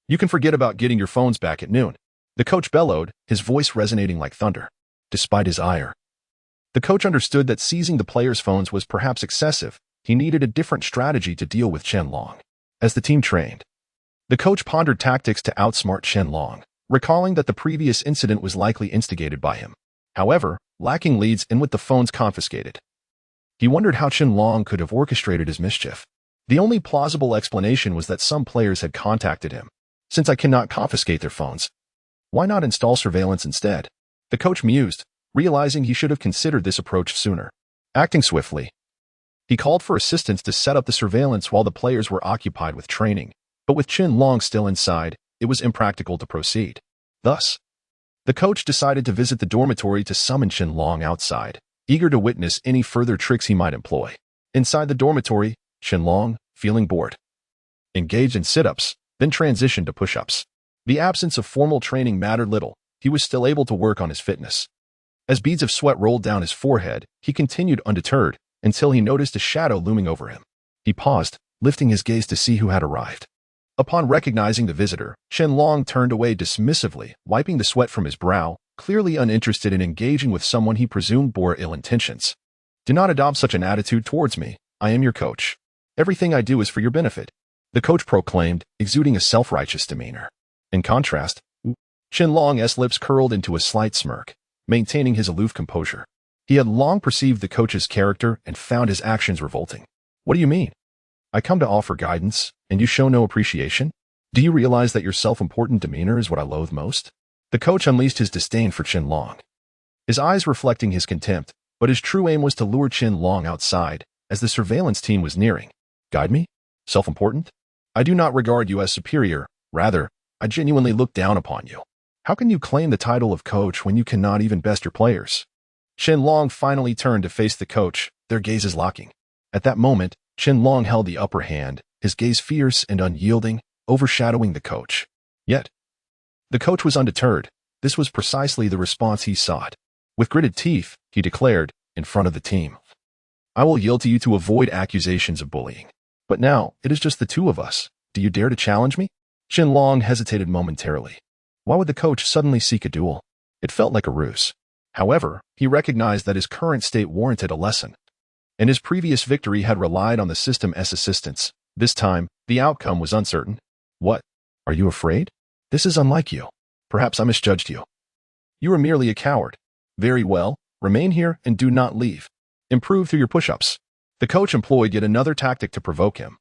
you can forget about getting your phones back at noon. The coach bellowed, his voice resonating like thunder. Despite his ire, the coach understood that seizing the players' phones was perhaps excessive. He needed a different strategy to deal with Chen Long. As the team trained, the coach pondered tactics to outsmart Chen Long, recalling that the previous incident was likely instigated by him. However, lacking leads and with the phones confiscated, he wondered how Chen Long could have orchestrated his mischief. The only plausible explanation was that some players had contacted him. Since I cannot confiscate their phones, why not install surveillance instead? The coach mused, realizing he should have considered this approach sooner. Acting swiftly, he called for assistance to set up the surveillance while the players were occupied with training, but with Chen Long still inside, it was impractical to proceed. Thus, the coach decided to visit the dormitory to summon Chen Long outside, eager to witness any further tricks he might employ. Inside the dormitory, Chen Long, feeling bored, engaged in sit-ups, then transitioned to push-ups. The absence of formal training mattered little. He was still able to work on his fitness. As beads of sweat rolled down his forehead, he continued undeterred until he noticed a shadow looming over him. He paused, lifting his gaze to see who had arrived. Upon recognizing the visitor, Chen Long turned away dismissively, wiping the sweat from his brow, clearly uninterested in engaging with someone he presumed bore ill intentions. Do not adopt such an attitude towards me. I am your coach. Everything I do is for your benefit, the coach proclaimed, exuding a self-righteous demeanor. In contrast, Chen Long's lips curled into a slight smirk, maintaining his aloof composure. He had long perceived the coach's character and found his actions revolting. What do you mean? I come to offer guidance, and you show no appreciation? Do you realize that your self-important demeanor is what I loathe most? The coach unleashed his disdain for Chen Long, his eyes reflecting his contempt. but his true aim was to lure Qianlong outside as the surveillance team was nearing. Guide me? Self-important? I do not regard you as superior. Rather, I genuinely look down upon you. How can you claim the title of coach when you cannot even best your players? Qianlong finally turned to face the coach, their gazes locking. At that moment, Qianlong held the upper hand, his gaze fierce and unyielding, overshadowing the coach. Yet, the coach was undeterred. This was precisely the response he sought. With gritted teeth, he declared, in front of the team, I will yield to you to avoid accusations of bullying. But now, it is just the two of us. Do you dare to challenge me? Qianlong hesitated momentarily. Why would the coach suddenly seek a duel? It felt like a ruse. However, he recognized that his current state warranted a lesson. And his previous victory had relied on the system's assistance. This time, the outcome was uncertain. What? Are you afraid? This is unlike you. Perhaps I misjudged you. You are merely a coward. Very well, remain here and do not leave. Improve through your push-ups. The coach employed yet another tactic to provoke him.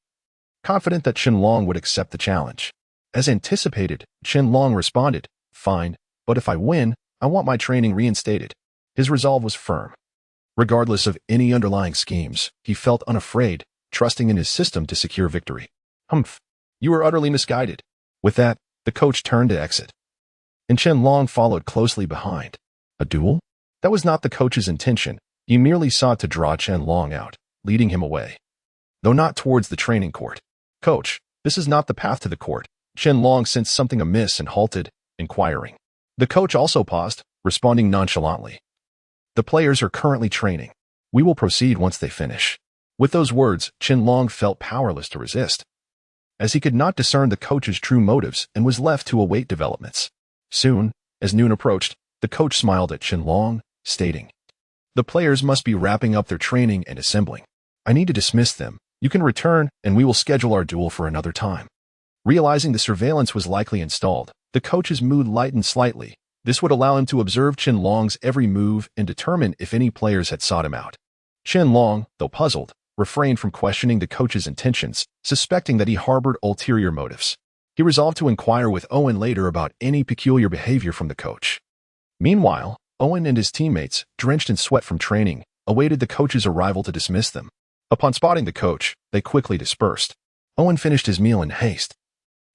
Confident that Qianlong would accept the challenge. As anticipated, Qianlong responded, Fine, but if I win, I want my training reinstated. His resolve was firm. Regardless of any underlying schemes, he felt unafraid, trusting in his system to secure victory. Humph, you were utterly misguided. With that, the coach turned to exit. And Qianlong followed closely behind. A duel? That was not the coach's intention. He merely sought to draw Qianlong out, leading him away. Though not towards the training court. Coach, this is not the path to the court. Qianlong sensed something amiss and halted, inquiring. The coach also paused, responding nonchalantly. The players are currently training. We will proceed once they finish. With those words, Qianlong felt powerless to resist, as he could not discern the coach's true motives and was left to await developments. Soon, as noon approached, the coach smiled at Qianlong, stating, The players must be wrapping up their training and assembling. I need to dismiss them. You can return, and we will schedule our duel for another time. Realizing the surveillance was likely installed, the coach's mood lightened slightly. This would allow him to observe Qianlong's every move and determine if any players had sought him out. Qianlong, though puzzled, refrained from questioning the coach's intentions, suspecting that he harbored ulterior motives. He resolved to inquire with Owen later about any peculiar behavior from the coach. Meanwhile, Owen and his teammates, drenched in sweat from training, awaited the coach's arrival to dismiss them. Upon spotting the coach, they quickly dispersed. Owen finished his meal in haste,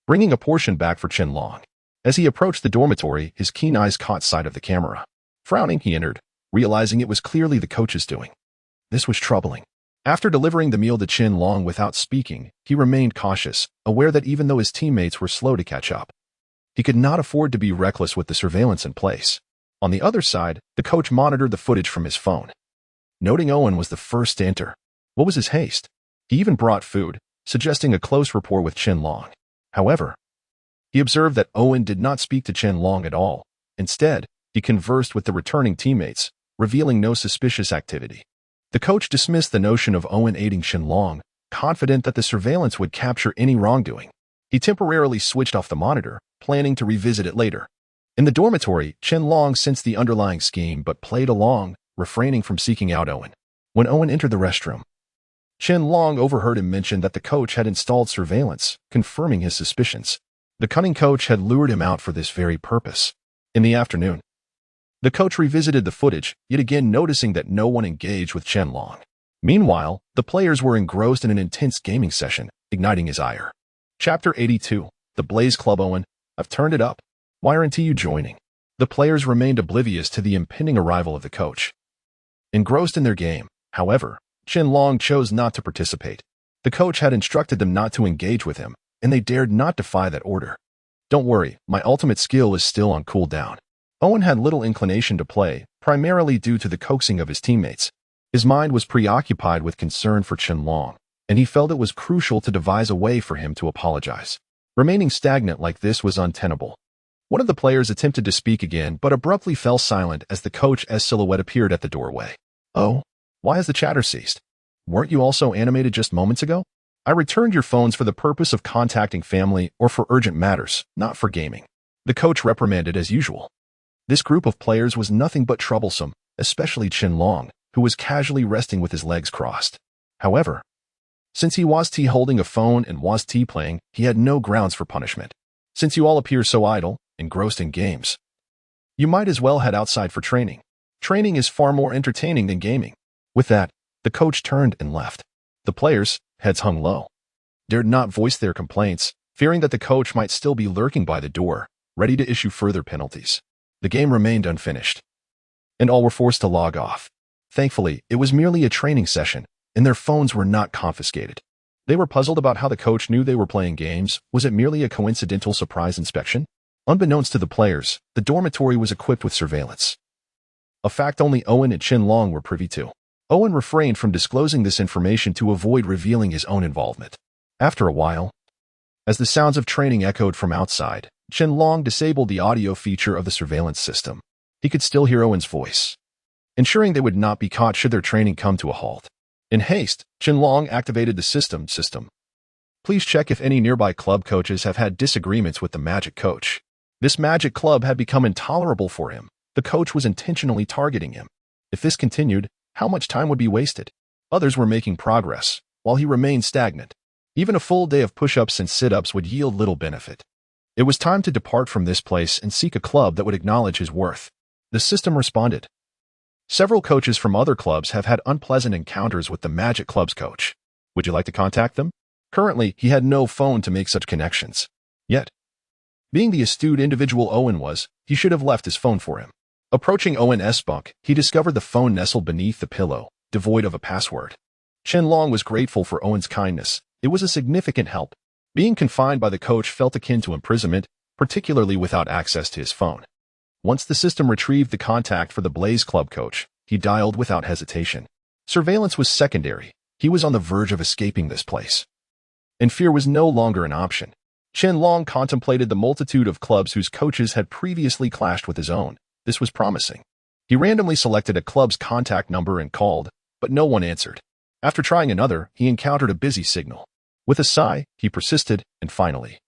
bringing a portion back for Qianlong. As he approached the dormitory, his keen eyes caught sight of the camera. Frowning, he entered, realizing it was clearly the coach's doing. This was troubling. After delivering the meal to Qianlong without speaking, he remained cautious, aware that even though his teammates were slow to catch up, he could not afford to be reckless with the surveillance in place. On the other side, the coach monitored the footage from his phone. Noting Owen was the first to enter. What was his haste? He even brought food, suggesting a close rapport with Qianlong. However, he observed that Owen did not speak to Qianlong at all. Instead, he conversed with the returning teammates, revealing no suspicious activity. The coach dismissed the notion of Owen aiding Qianlong, confident that the surveillance would capture any wrongdoing. He temporarily switched off the monitor, planning to revisit it later. In the dormitory, Qianlong sensed the underlying scheme but played along, refraining from seeking out Owen. When Owen entered the restroom, Qianlong overheard him mention that the coach had installed surveillance, confirming his suspicions. The cunning coach had lured him out for this very purpose. In the afternoon, the coach revisited the footage, yet again noticing that no one engaged with Qianlong. Meanwhile, the players were engrossed in an intense gaming session, igniting his ire. Chapter 82. The Blaze Club. Owen, I've turned it up. Why aren't you joining? The players remained oblivious to the impending arrival of the coach. Engrossed in their game, however, Qianlong chose not to participate. The coach had instructed them not to engage with him, and they dared not defy that order. Don't worry, my ultimate skill is still on cooldown. Owen had little inclination to play, primarily due to the coaxing of his teammates. His mind was preoccupied with concern for Qianlong, and he felt it was crucial to devise a way for him to apologize. Remaining stagnant like this was untenable. One of the players attempted to speak again, but abruptly fell silent as the coach's silhouette appeared at the doorway. Oh, why has the chatter ceased? Weren't you also animated just moments ago? I returned your phones for the purpose of contacting family or for urgent matters, not for gaming. The coach reprimanded as usual. This group of players was nothing but troublesome, especially Qianlong, who was casually resting with his legs crossed. However, since he was holding a phone and was playing, he had no grounds for punishment. Since you all appear so idle, engrossed in games, you might as well head outside for training. Training is far more entertaining than gaming. With that, the coach turned and left. The players, heads hung low, dared not voice their complaints, fearing that the coach might still be lurking by the door, ready to issue further penalties. The game remained unfinished, and all were forced to log off. Thankfully, it was merely a training session, and their phones were not confiscated. They were puzzled about how the coach knew they were playing games. Was it merely a coincidental surprise inspection? Unbeknownst to the players, the dormitory was equipped with surveillance, a fact only Owen and Qianlong were privy to. Owen refrained from disclosing this information to avoid revealing his own involvement. After a while, as the sounds of training echoed from outside, Qianlong disabled the audio feature of the surveillance system. He could still hear Owen's voice, ensuring they would not be caught should their training come to a halt. In haste, Qianlong activated the system. Please check if any nearby club coaches have had disagreements with the magic coach. This magic club had become intolerable for him. The coach was intentionally targeting him. If this continued, how much time would be wasted? Others were making progress, while he remained stagnant. Even a full day of push-ups and sit-ups would yield little benefit. It was time to depart from this place and seek a club that would acknowledge his worth. The system responded. Several coaches from other clubs have had unpleasant encounters with the Magic Club's coach. Would you like to contact them? Currently, he had no phone to make such connections. Yet, being the astute individual Owen was, he should have left his phone for him. Approaching Owen's bunk, he discovered the phone nestled beneath the pillow, devoid of a password. Qianlong was grateful for Owen's kindness. It was a significant help. Being confined by the coach felt akin to imprisonment, particularly without access to his phone. Once the system retrieved the contact for the Blaze Club coach, he dialed without hesitation. Surveillance was secondary. He was on the verge of escaping this place, and fear was no longer an option. Qianlong contemplated the multitude of clubs whose coaches had previously clashed with his own. This was promising. He randomly selected a club's contact number and called, but no one answered. After trying another, he encountered a busy signal. With a sigh, he persisted, and finally,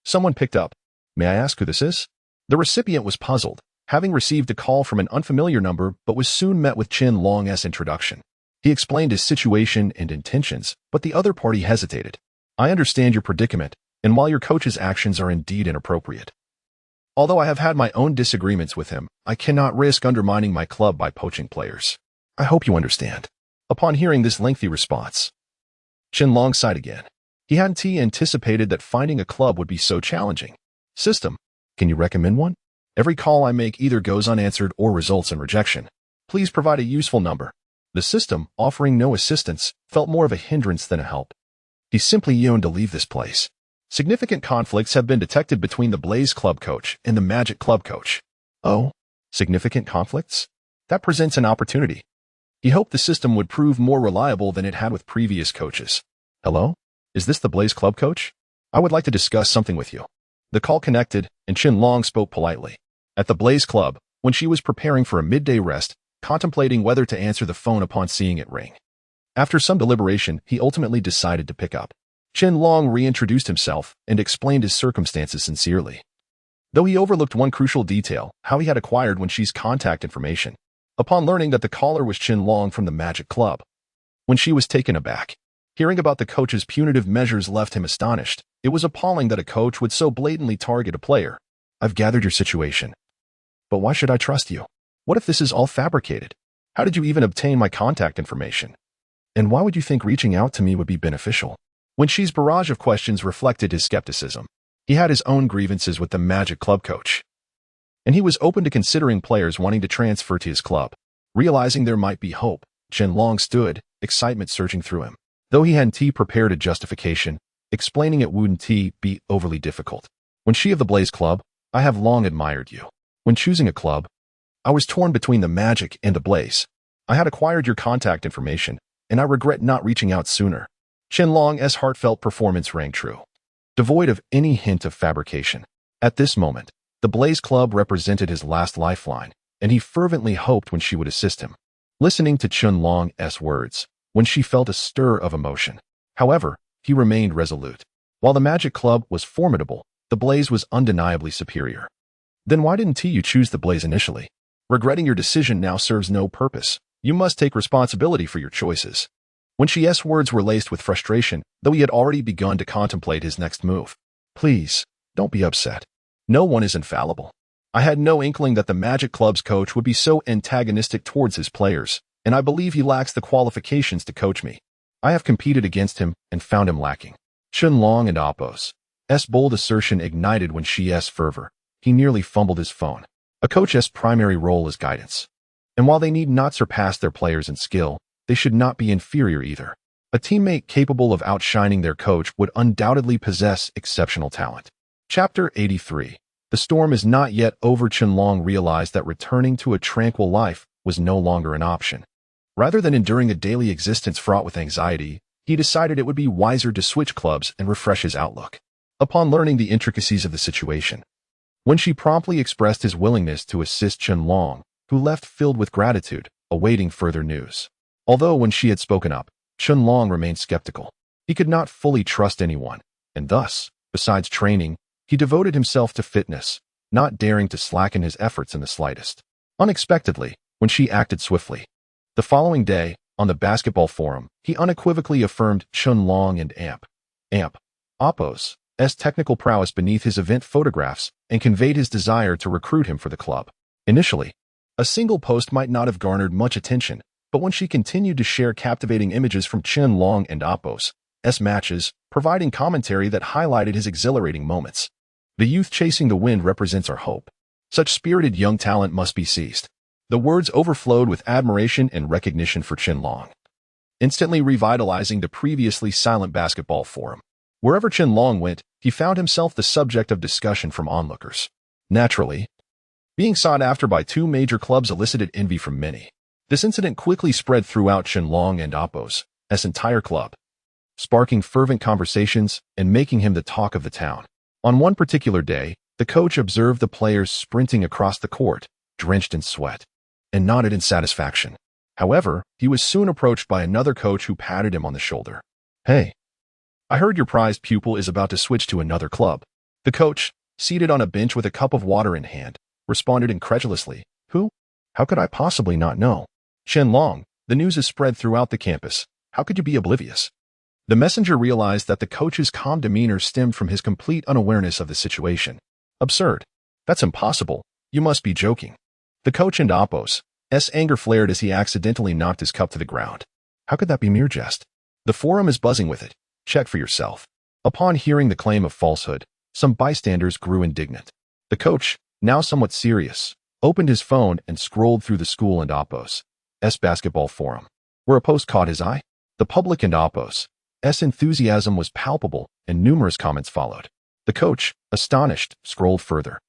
someone picked up. May I ask who this is? The recipient was puzzled, having received a call from an unfamiliar number, but was soon met with Qianlong's introduction. He explained his situation and intentions, but the other party hesitated. I understand your predicament, and while your coach's actions are indeed inappropriate, although I have had my own disagreements with him, I cannot risk undermining my club by poaching players. I hope you understand. Upon hearing this lengthy response, Qianlong sighed again. He hadn't anticipated that finding a club would be so challenging. System, can you recommend one? Every call I make either goes unanswered or results in rejection. Please provide a useful number. The system, offering no assistance, felt more of a hindrance than a help. He simply yearned to leave this place. Significant conflicts have been detected between the Blaze Club coach and the Magic Club coach. Oh, significant conflicts? That presents an opportunity. He hoped the system would prove more reliable than it had with previous coaches. Hello? Is this the Blaze Club coach? I would like to discuss something with you. The call connected, and Qianlong spoke politely. At the Blaze Club, when she was preparing for a midday rest, contemplating whether to answer the phone upon seeing it ring. After some deliberation, he ultimately decided to pick up. Qianlong reintroduced himself and explained his circumstances sincerely, though he overlooked one crucial detail, how he had acquired Wenxi's contact information. Upon learning that the caller was Qianlong from the Magic Club, Wenxi was taken aback. Hearing about the coach's punitive measures left him astonished. It was appalling that a coach would so blatantly target a player. I've gathered your situation, but why should I trust you? What if this is all fabricated? How did you even obtain my contact information? And why would you think reaching out to me would be beneficial? Wenxi's barrage of questions reflected his skepticism. He had his own grievances with the Magic Club coach, and he was open to considering players wanting to transfer to his club. Realizing there might be hope, Qianlong stood, excitement surging through him. Though he hadn't prepared a justification, explaining it wouldn't be overly difficult. Wenxi of the Blaze Club, I have long admired you. When choosing a club, I was torn between the Magic and the Blaze. I had acquired your contact information, and I regret not reaching out sooner. Qianlong's heartfelt performance rang true, devoid of any hint of fabrication. At this moment, the Blaze Club represented his last lifeline, and he fervently hoped Wenxi would assist him. Listening to Qianlong's words, Wenxi felt a stir of emotion. However, he remained resolute. While the Magic Club was formidable, the Blaze was undeniably superior. Then why didn't you choose the Blaze initially? Regretting your decision now serves no purpose. You must take responsibility for your choices. Wenxi's words were laced with frustration, though he had already begun to contemplate his next move. Please, don't be upset. No one is infallible. I had no inkling that the Magic Club's coach would be so antagonistic towards his players, and I believe he lacks the qualifications to coach me. I have competed against him and found him lacking. Qianlong and Apos. S. bold assertion ignited when Shi's fervor. He nearly fumbled his phone. A coach's primary role is guidance. And while they need not surpass their players in skill, they should not be inferior either. A teammate capable of outshining their coach would undoubtedly possess exceptional talent. Chapter 83. The storm is not yet over. Qianlong realized that returning to a tranquil life was no longer an option. Rather than enduring a daily existence fraught with anxiety, he decided it would be wiser to switch clubs and refresh his outlook. Upon learning the intricacies of the situation, Wenxi promptly expressed his willingness to assist Qianlong, who left filled with gratitude, awaiting further news. Although when she had spoken up, Qianlong remained skeptical. He could not fully trust anyone, and thus, besides training, he devoted himself to fitness, not daring to slacken his efforts in the slightest. Unexpectedly, when she acted swiftly. The following day, on the basketball forum, he unequivocally affirmed Qianlong and Apos' technical prowess beneath his event photographs and conveyed his desire to recruit him for the club. Initially, a single post might not have garnered much attention, but when she continued to share captivating images from Qianlong and Apos' matches, providing commentary that highlighted his exhilarating moments. The youth chasing the wind represents our hope. Such spirited young talent must be seized. The words overflowed with admiration and recognition for Qianlong, instantly revitalizing the previously silent basketball forum. Wherever Qianlong went, he found himself the subject of discussion from onlookers. Naturally, being sought after by two major clubs elicited envy from many. This incident quickly spread throughout Qianlong and Apos' entire club, sparking fervent conversations and making him the talk of the town. On one particular day, the coach observed the players sprinting across the court, drenched in sweat, and nodded in satisfaction. However, he was soon approached by another coach who patted him on the shoulder. "Hey, I heard your prized pupil is about to switch to another club." The coach, seated on a bench with a cup of water in hand, responded incredulously. "Who? How could I possibly not know?" "Qianlong, the news is spread throughout the campus. How could you be oblivious?" The messenger realized that the coach's calm demeanor stemmed from his complete unawareness of the situation. "Absurd. That's impossible. You must be joking." The coach and Apos' anger flared as he accidentally knocked his cup to the ground. How could that be mere jest? The forum is buzzing with it. Check for yourself. Upon hearing the claim of falsehood, some bystanders grew indignant. The coach, now somewhat serious, opened his phone and scrolled through the school and Apos' basketball forum, where a post caught his eye. The public and Apos' enthusiasm was palpable, and numerous comments followed. The coach, astonished, scrolled further,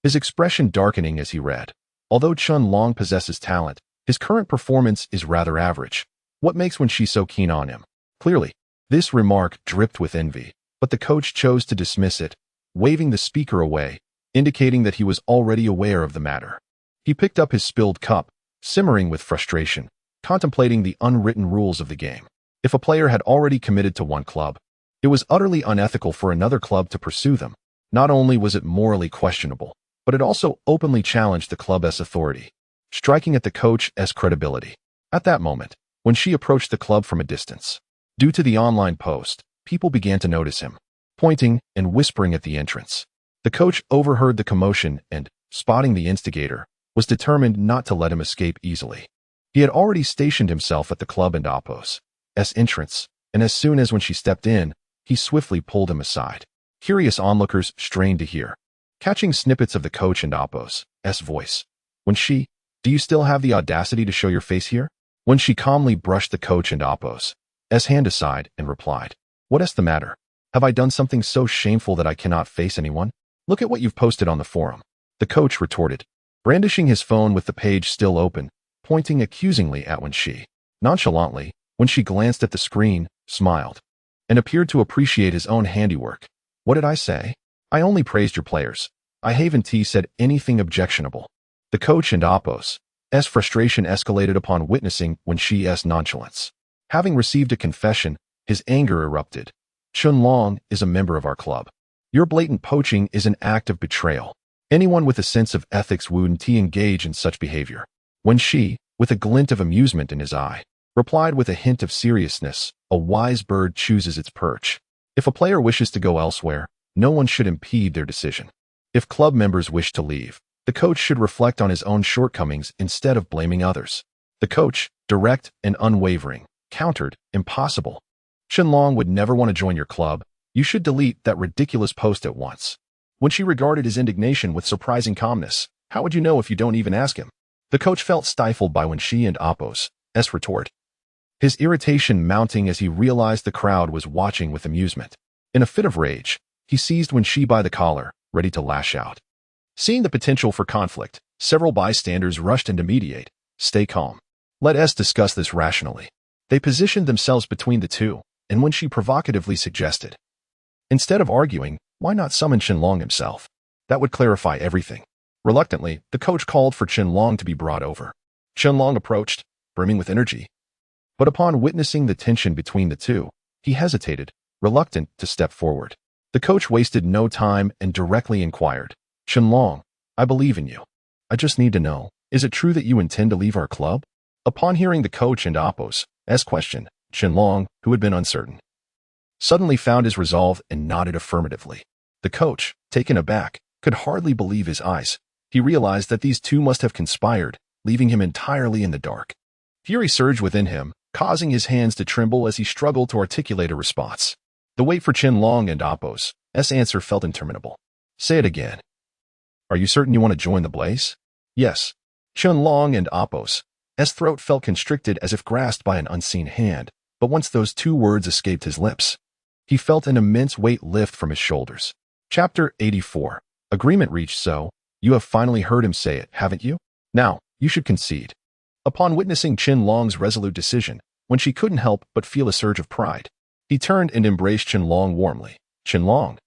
his expression darkening as he read. Although Qianlong possesses talent, his current performance is rather average. What makes Wenxi so keen on him? Clearly, this remark dripped with envy, but the coach chose to dismiss it, waving the speaker away, indicating that he was already aware of the matter. He picked up his spilled cup, simmering with frustration, contemplating the unwritten rules of the game. If a player had already committed to one club, it was utterly unethical for another club to pursue them. Not only was it morally questionable, but it also openly challenged the club's authority, striking at the coach's credibility. At that moment, when she approached the club from a distance, due to the online post, people began to notice him, pointing and whispering at the entrance. The coach overheard the commotion and, spotting the instigator, was determined not to let him escape easily. He had already stationed himself at the club and Apos' entrance, and as soon as when she stepped in, he swiftly pulled him aside. Curious onlookers strained to hear, catching snippets of the coach and Apos' voice. "Wenxi, do you still have the audacity to show your face here?" When she calmly brushed the coach and Apos' hand aside and replied, "What's the matter? Have I done something so shameful that I cannot face anyone? Look at what you've posted on the forum." The coach retorted, brandishing his phone with the page still open, pointing accusingly at Wenxi. Nonchalantly, when she glanced at the screen, smiled, and appeared to appreciate his own handiwork. "What did I say? I only praised your players. I haven't said anything objectionable." The coach and Apos' frustration escalated upon witnessing Wenxi's nonchalance. Having received a confession, his anger erupted. "Qianlong is a member of our club. Your blatant poaching is an act of betrayal. Anyone with a sense of ethics wouldn't engage in such behavior." Wenxi, with a glint of amusement in his eye, replied with a hint of seriousness, "A wise bird chooses its perch. If a player wishes to go elsewhere, no one should impede their decision. If club members wish to leave, The coach should reflect on his own shortcomings instead of blaming others. The coach, direct and unwavering, countered, impossible. Qianlong would never want to join your club. You should delete that ridiculous post at once. When she regarded his indignation with surprising calmness, how would you know if you don't even ask him? The coach felt stifled by Wen Shi and Appo's retort, his irritation mounting as he realized the crowd was watching with amusement. In a fit of rage, he seized Wen Shi by the collar, ready to lash out. Seeing the potential for conflict, several bystanders rushed in to mediate. Stay calm. Let us discuss this rationally. They positioned themselves between the two, and Wen Shi provocatively suggested, instead of arguing, why not summon Qianlong himself? That would clarify everything. Reluctantly, the coach called for Qianlong to be brought over. Qianlong approached, brimming with energy. But upon witnessing the tension between the two, he hesitated, reluctant to step forward. The coach wasted no time and directly inquired, Qianlong, I believe in you. I just need to know, is it true that you intend to leave our club? Upon hearing the coach and Appo's question, Qianlong, who had been uncertain, suddenly found his resolve and nodded affirmatively. The coach, taken aback, could hardly believe his eyes. He realized that these two must have conspired, leaving him entirely in the dark. Fury surged within him, causing his hands to tremble as he struggled to articulate a response. The wait for Qianlong and Appo's answer felt interminable. Say it again. Are you certain you want to join the blaze? Yes. Qianlong and Appo's throat felt constricted as if grasped by an unseen hand, but once those two words escaped his lips, he felt an immense weight lift from his shoulders. Chapter 84. Agreement reached. So, you have finally heard him say it, haven't you? Now, you should concede. Upon witnessing Qianlong's resolute decision, when she couldn't help but feel a surge of pride, he turned and embraced Qianlong warmly. Qianlong,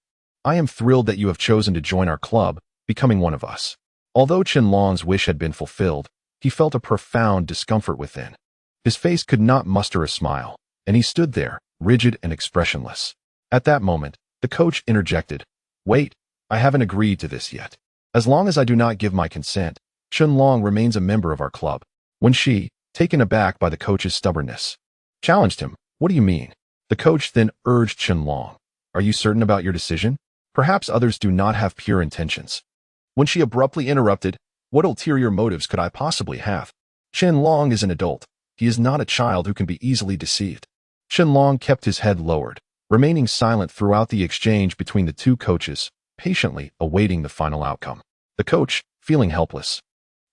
I am thrilled that you have chosen to join our club, becoming one of us. Although Qianlong's wish had been fulfilled, he felt a profound discomfort within. His face could not muster a smile, and he stood there, rigid and expressionless. At that moment, the coach interjected, Wait, I haven't agreed to this yet. As long as I do not give my consent, Qianlong remains a member of our club. Wen Shi, taken aback by the coach's stubbornness, challenged him, What do you mean? The coach then urged Qianlong, Are you certain about your decision? Perhaps others do not have pure intentions. Wen Shi abruptly interrupted, What ulterior motives could I possibly have? Qianlong is an adult. He is not a child who can be easily deceived. Qianlong kept his head lowered, remaining silent throughout the exchange between the two coaches, patiently awaiting the final outcome. The coach, feeling helpless,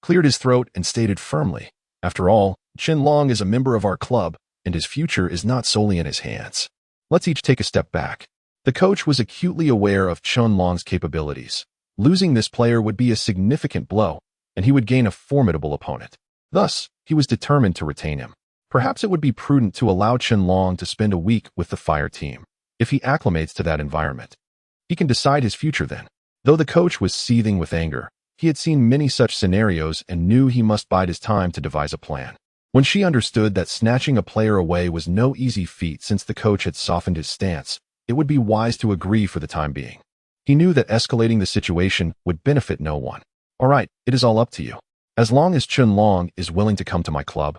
cleared his throat and stated firmly, After all, Qianlong is a member of our club, and his future is not solely in his hands. Let's each take a step back. The coach was acutely aware of Qianlong's capabilities. Losing this player would be a significant blow, and he would gain a formidable opponent. Thus, he was determined to retain him. Perhaps it would be prudent to allow Qianlong to spend a week with the fire team. If he acclimates to that environment, he can decide his future then. Though the coach was seething with anger, he had seen many such scenarios and knew he must bide his time to devise a plan. When she understood that snatching a player away was no easy feat since the coach had softened his stance, it would be wise to agree for the time being. He knew that escalating the situation would benefit no one. All right, it is all up to you. As long as Qianlong is willing to come to my club,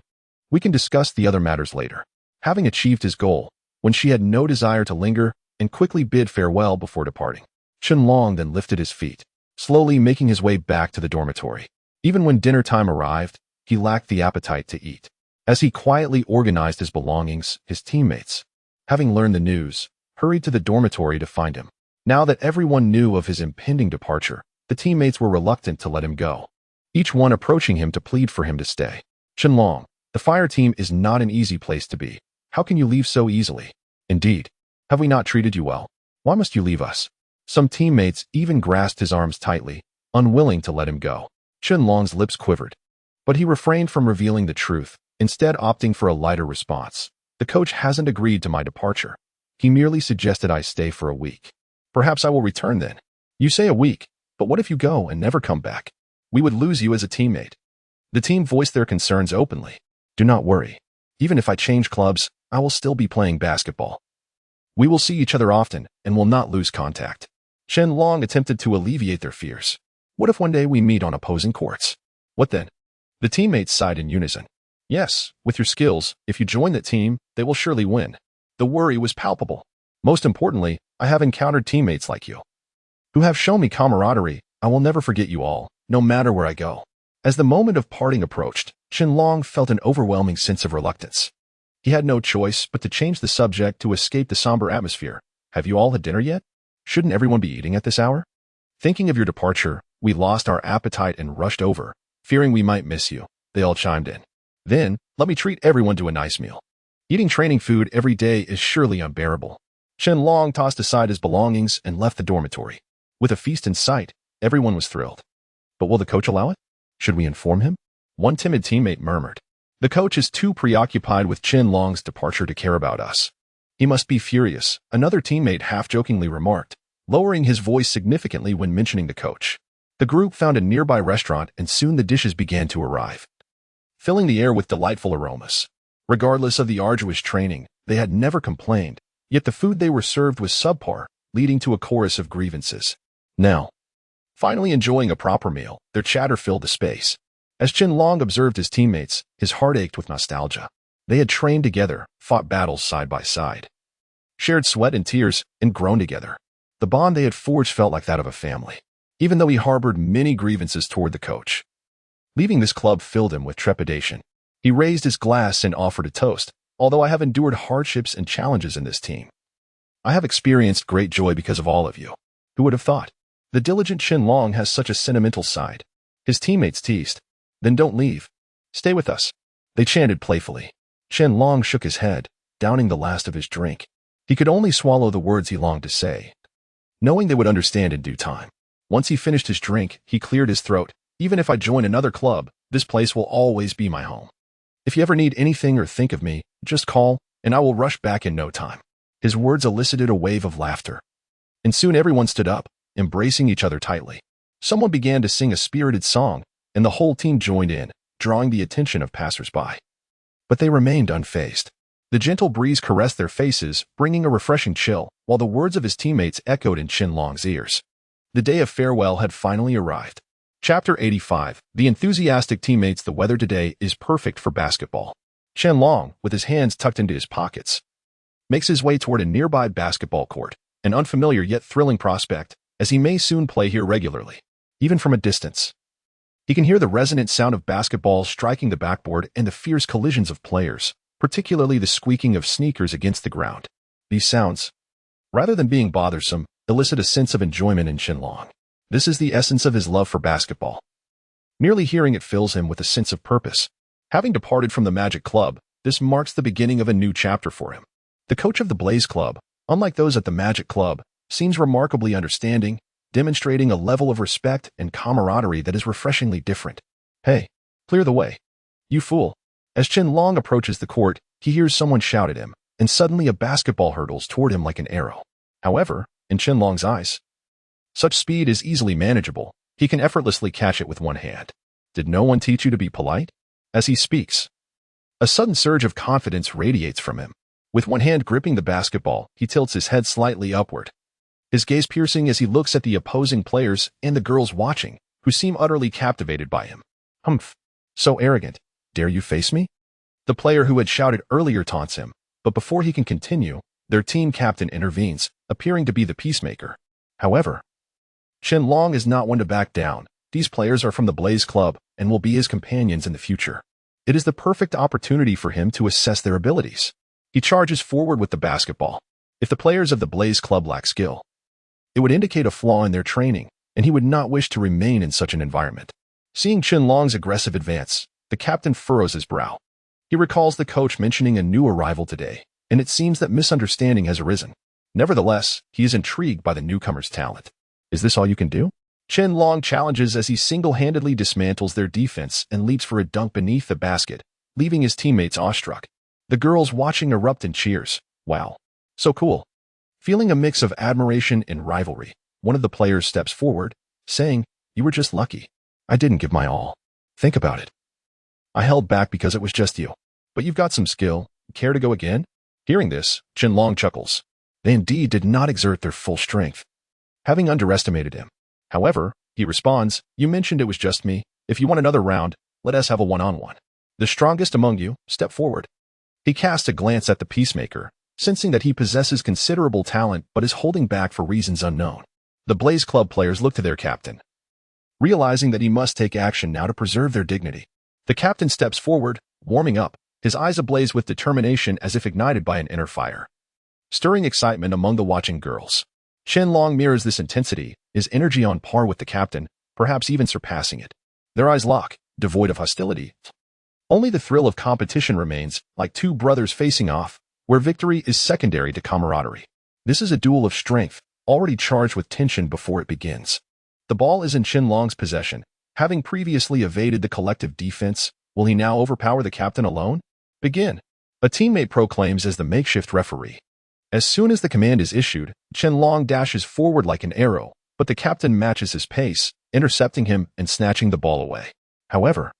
we can discuss the other matters later. Having achieved his goal, Wen Shi had no desire to linger and quickly bid farewell before departing. Qianlong then lifted his feet, slowly making his way back to the dormitory. Even when dinner time arrived, he lacked the appetite to eat. As he quietly organized his belongings, his teammates, having learned the news, hurried to the dormitory to find him. Now that everyone knew of his impending departure, the teammates were reluctant to let him go, each one approaching him to plead for him to stay. Qianlong, the fire team is not an easy place to be. How can you leave so easily? Indeed. Have we not treated you well? Why must you leave us? Some teammates even grasped his arms tightly, unwilling to let him go. Qianlong's lips quivered, but he refrained from revealing the truth, instead opting for a lighter response. The coach hasn't agreed to my departure. He merely suggested I stay for a week. Perhaps I will return then. You say a week, but what if you go and never come back? We would lose you as a teammate. The team voiced their concerns openly. Do not worry. Even if I change clubs, I will still be playing basketball. We will see each other often and will not lose contact. Qianlong attempted to alleviate their fears. What if one day we meet on opposing courts? What then? The teammates sighed in unison. Yes, with your skills, if you join that team, they will surely win. The worry was palpable. Most importantly, I have encountered teammates like you, who have shown me camaraderie. I will never forget you all. no matter where I go. As the moment of parting approached, Qianlong felt an overwhelming sense of reluctance. He had no choice but to change the subject to escape the somber atmosphere. Have you all had dinner yet? Shouldn't everyone be eating at this hour? Thinking of your departure, we lost our appetite and rushed over, fearing we might miss you, they all chimed in. Then, let me treat everyone to a nice meal. Eating training food every day is surely unbearable. Qianlong tossed aside his belongings and left the dormitory. With a feast in sight, everyone was thrilled. But will the coach allow it? Should we inform him? One timid teammate murmured. The coach is too preoccupied with Qianlong's departure to care about us. He must be furious, another teammate half-jokingly remarked, lowering his voice significantly when mentioning the coach. The group found a nearby restaurant and soon the dishes began to arrive, filling the air with delightful aromas. Regardless of the arduous training, they had never complained, yet the food they were served was subpar, leading to a chorus of grievances. Now, finally enjoying a proper meal, their chatter filled the space. As Qianlong observed his teammates, his heart ached with nostalgia. They had trained together, fought battles side by side, shared sweat and tears, and grown together. The bond they had forged felt like that of a family, even though he harbored many grievances toward the coach. Leaving this club filled him with trepidation. He raised his glass and offered a toast. Although I have endured hardships and challenges in this team, I have experienced great joy because of all of you. Who would have thought? The diligent Qianlong has such a sentimental side. His teammates teased. Then don't leave. Stay with us. They chanted playfully. Qianlong shook his head, downing the last of his drink. He could only swallow the words he longed to say, knowing they would understand in due time. Once he finished his drink, he cleared his throat. Even if I join another club, this place will always be my home. If you ever need anything or think of me, just call, and I will rush back in no time. His words elicited a wave of laughter. And soon everyone stood up, embracing each other tightly. Someone began to sing a spirited song, and the whole team joined in, drawing the attention of passers-by. But they remained unfazed. The gentle breeze caressed their faces, bringing a refreshing chill, while the words of his teammates echoed in Qianlong's ears. The day of farewell had finally arrived. Chapter 85. The enthusiastic teammates. The weather today is perfect for basketball. Qianlong, with his hands tucked into his pockets, makes his way toward a nearby basketball court, an unfamiliar yet thrilling prospect, as he may soon play here regularly, even from a distance. He can hear the resonant sound of basketballs striking the backboard and the fierce collisions of players, particularly the squeaking of sneakers against the ground. These sounds, rather than being bothersome, elicit a sense of enjoyment in Qianlong. This is the essence of his love for basketball. Merely hearing it fills him with a sense of purpose. Having departed from the Magic Club, this marks the beginning of a new chapter for him. The coach of the Blaze Club, unlike those at the Magic Club, seems remarkably understanding, demonstrating a level of respect and camaraderie that is refreshingly different. Hey, clear the way. You fool. As Qianlong approaches the court, he hears someone shout at him, and suddenly a basketball hurtles toward him like an arrow. However, in Qianlong's eyes, such speed is easily manageable. He can effortlessly catch it with one hand. Did no one teach you to be polite? As he speaks, a sudden surge of confidence radiates from him. With one hand gripping the basketball, he tilts his head slightly upward, his gaze piercing as he looks at the opposing players and the girls watching, who seem utterly captivated by him. Humph, so arrogant. Dare you face me? The player who had shouted earlier taunts him, but before he can continue, their team captain intervenes, appearing to be the peacemaker. However, Qianlong is not one to back down. These players are from the Blaze Club and will be his companions in the future. It is the perfect opportunity for him to assess their abilities. He charges forward with the basketball. If the players of the Blaze Club lack skill, it would indicate a flaw in their training, and he would not wish to remain in such an environment. Seeing Qianlong's aggressive advance, the captain furrows his brow. He recalls the coach mentioning a new arrival today, and it seems that misunderstanding has arisen. Nevertheless, he is intrigued by the newcomer's talent. Is this all you can do? Qianlong challenges as he single-handedly dismantles their defense and leaps for a dunk beneath the basket, leaving his teammates awestruck. The girls watching erupt in cheers. Wow. So cool. Feeling a mix of admiration and rivalry, one of the players steps forward, saying, "You were just lucky. I didn't give my all. Think about it. I held back because it was just you. But you've got some skill. Care to go again?" Hearing this, Qianlong chuckles. They indeed did not exert their full strength, having underestimated him. However, he responds, "You mentioned it was just me. If you want another round, let us have a one-on-one. The strongest among you, step forward." He casts a glance at the peacemaker, sensing that he possesses considerable talent but is holding back for reasons unknown. The Blaze Club players look to their captain, realizing that he must take action now to preserve their dignity. The captain steps forward, warming up, his eyes ablaze with determination as if ignited by an inner fire, stirring excitement among the watching girls. Qianlong mirrors this intensity, his energy on par with the captain, perhaps even surpassing it. Their eyes lock, devoid of hostility. Only the thrill of competition remains, like two brothers facing off, where victory is secondary to camaraderie. This is a duel of strength, already charged with tension before it begins. The ball is in Qianlong's possession. Having previously evaded the collective defense, will he now overpower the captain alone? Begin. A teammate proclaims as the makeshift referee. As soon as the command is issued, Qianlong dashes forward like an arrow, but the captain matches his pace, intercepting him and snatching the ball away. However,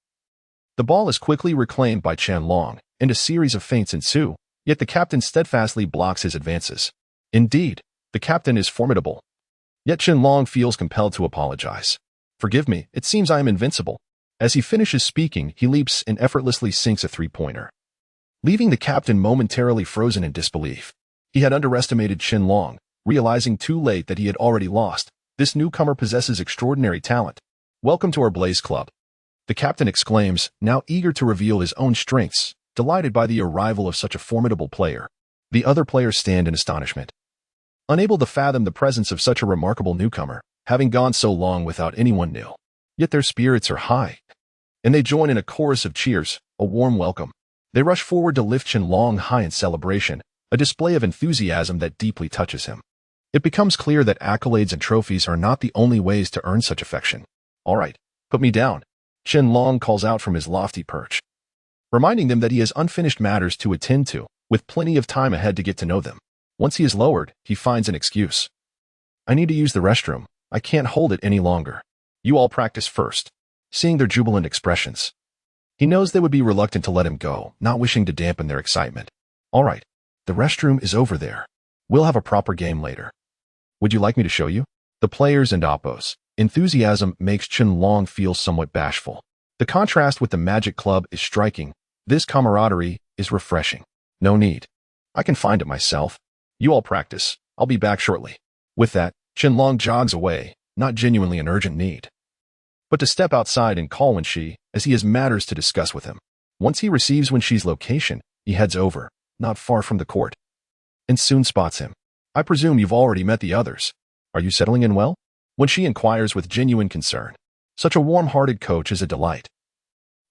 the ball is quickly reclaimed by Qianlong, and a series of feints ensue, yet the captain steadfastly blocks his advances. Indeed, the captain is formidable. Yet Qianlong feels compelled to apologize. Forgive me, it seems I am invincible. As he finishes speaking, he leaps and effortlessly sinks a three-pointer, leaving the captain momentarily frozen in disbelief. He had underestimated Qianlong, realizing too late that he had already lost. This newcomer possesses extraordinary talent. Welcome to our Blaze Club, the captain exclaims, now eager to reveal his own strengths, delighted by the arrival of such a formidable player. The other players stand in astonishment, unable to fathom the presence of such a remarkable newcomer, having gone so long without anyone new. Yet their spirits are high, and they join in a chorus of cheers, a warm welcome. They rush forward to lift Qianlong high in celebration, a display of enthusiasm that deeply touches him. It becomes clear that accolades and trophies are not the only ways to earn such affection. All right, put me down, Qianlong calls out from his lofty perch, reminding them that he has unfinished matters to attend to, with plenty of time ahead to get to know them. Once he is lowered, he finds an excuse. I need to use the restroom. I can't hold it any longer. You all practice first. Seeing their jubilant expressions, he knows they would be reluctant to let him go, not wishing to dampen their excitement. All right, the restroom is over there. We'll have a proper game later. Would you like me to show you? The players and oppos. Enthusiasm makes Qianlong feel somewhat bashful. The contrast with the Magic Club is striking. This camaraderie is refreshing. No need. I can find it myself. You all practice. I'll be back shortly. With that, Qianlong jogs away, not genuinely an urgent need, but to step outside and call Wenxi, as he has matters to discuss with him. Once he receives Wenxi's location, he heads over, not far from the court, and soon spots him. I presume you've already met the others. Are you settling in well? Wenxi inquires with genuine concern. Such a warm-hearted coach is a delight,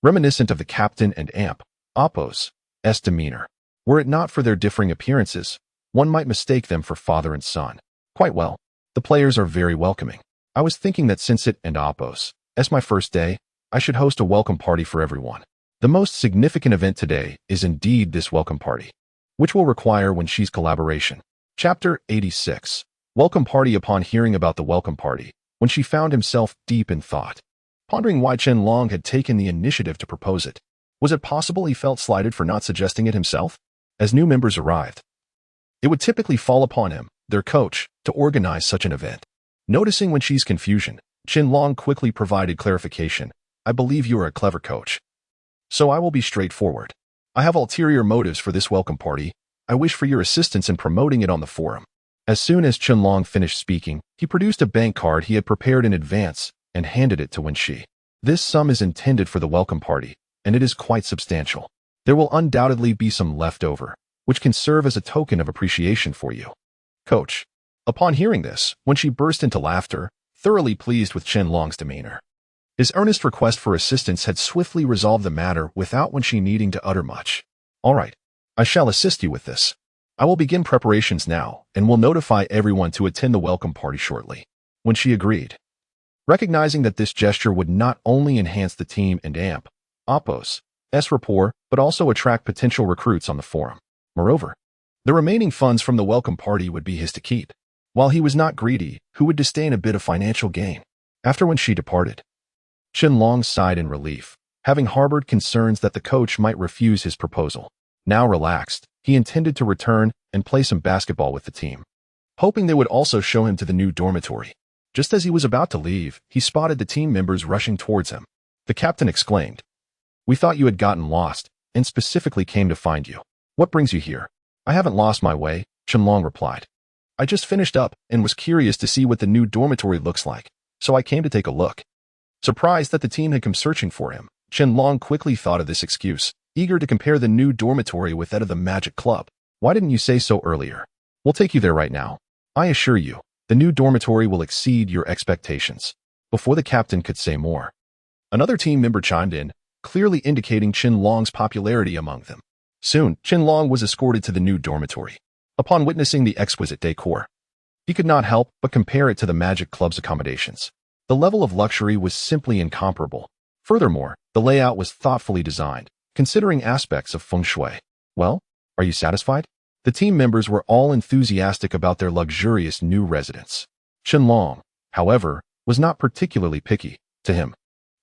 reminiscent of the captain and amp, Oppo's demeanor. Were it not for their differing appearances, one might mistake them for father and son. Quite well. The players are very welcoming. I was thinking that since it and Oppo's my first day, I should host a welcome party for everyone. The most significant event today is indeed this welcome party, which will require Wenxi's collaboration. Chapter 86. Welcome party. Upon hearing about the welcome party, Wenxi found himself deep in thought, pondering why Qianlong had taken the initiative to propose it. Was it possible he felt slighted for not suggesting it himself? As new members arrived, it would typically fall upon him, their coach, to organize such an event. Noticing Wenxi's confusion, Qianlong quickly provided clarification. I believe you are a clever coach, so I will be straightforward. I have ulterior motives for this welcome party. I wish for your assistance in promoting it on the forum. As soon as Qianlong finished speaking, he produced a bank card he had prepared in advance and handed it to Wenxi. This sum is intended for the welcome party, and it is quite substantial. There will undoubtedly be some left over, which can serve as a token of appreciation for you, coach. Upon hearing this, Wenxi burst into laughter, thoroughly pleased with Qianlong's demeanor. His earnest request for assistance had swiftly resolved the matter without Wenxi needing to utter much. All right, I shall assist you with this. I will begin preparations now, and will notify everyone to attend the welcome party shortly. Wenxi agreed, recognizing that this gesture would not only enhance the team and amp, Oppo's rapport, but also attract potential recruits on the forum. Moreover, the remaining funds from the welcome party would be his to keep. While he was not greedy, who would disdain a bit of financial gain? After Wenxi departed, Qianlong sighed in relief, having harbored concerns that the coach might refuse his proposal. Now relaxed, he intended to return and play some basketball with the team, hoping they would also show him to the new dormitory. Just as he was about to leave, he spotted the team members rushing towards him. The captain exclaimed, "We thought you had gotten lost, and specifically came to find you. What brings you here?" "I haven't lost my way," Qianlong replied. "I just finished up and was curious to see what the new dormitory looks like, so I came to take a look." Surprised that the team had come searching for him, Qianlong quickly thought of this excuse, eager to compare the new dormitory with that of the Magic Club. Why didn't you say so earlier? We'll take you there right now. I assure you, the new dormitory will exceed your expectations. Before the captain could say more, another team member chimed in, clearly indicating Qianlong's popularity among them. Soon, Qianlong was escorted to the new dormitory. Upon witnessing the exquisite decor, he could not help but compare it to the Magic Club's accommodations. The level of luxury was simply incomparable. Furthermore, the layout was thoughtfully designed, considering aspects of feng shui. Well, are you satisfied? The team members were all enthusiastic about their luxurious new residence. Qianlong, however, was not particularly picky. To him,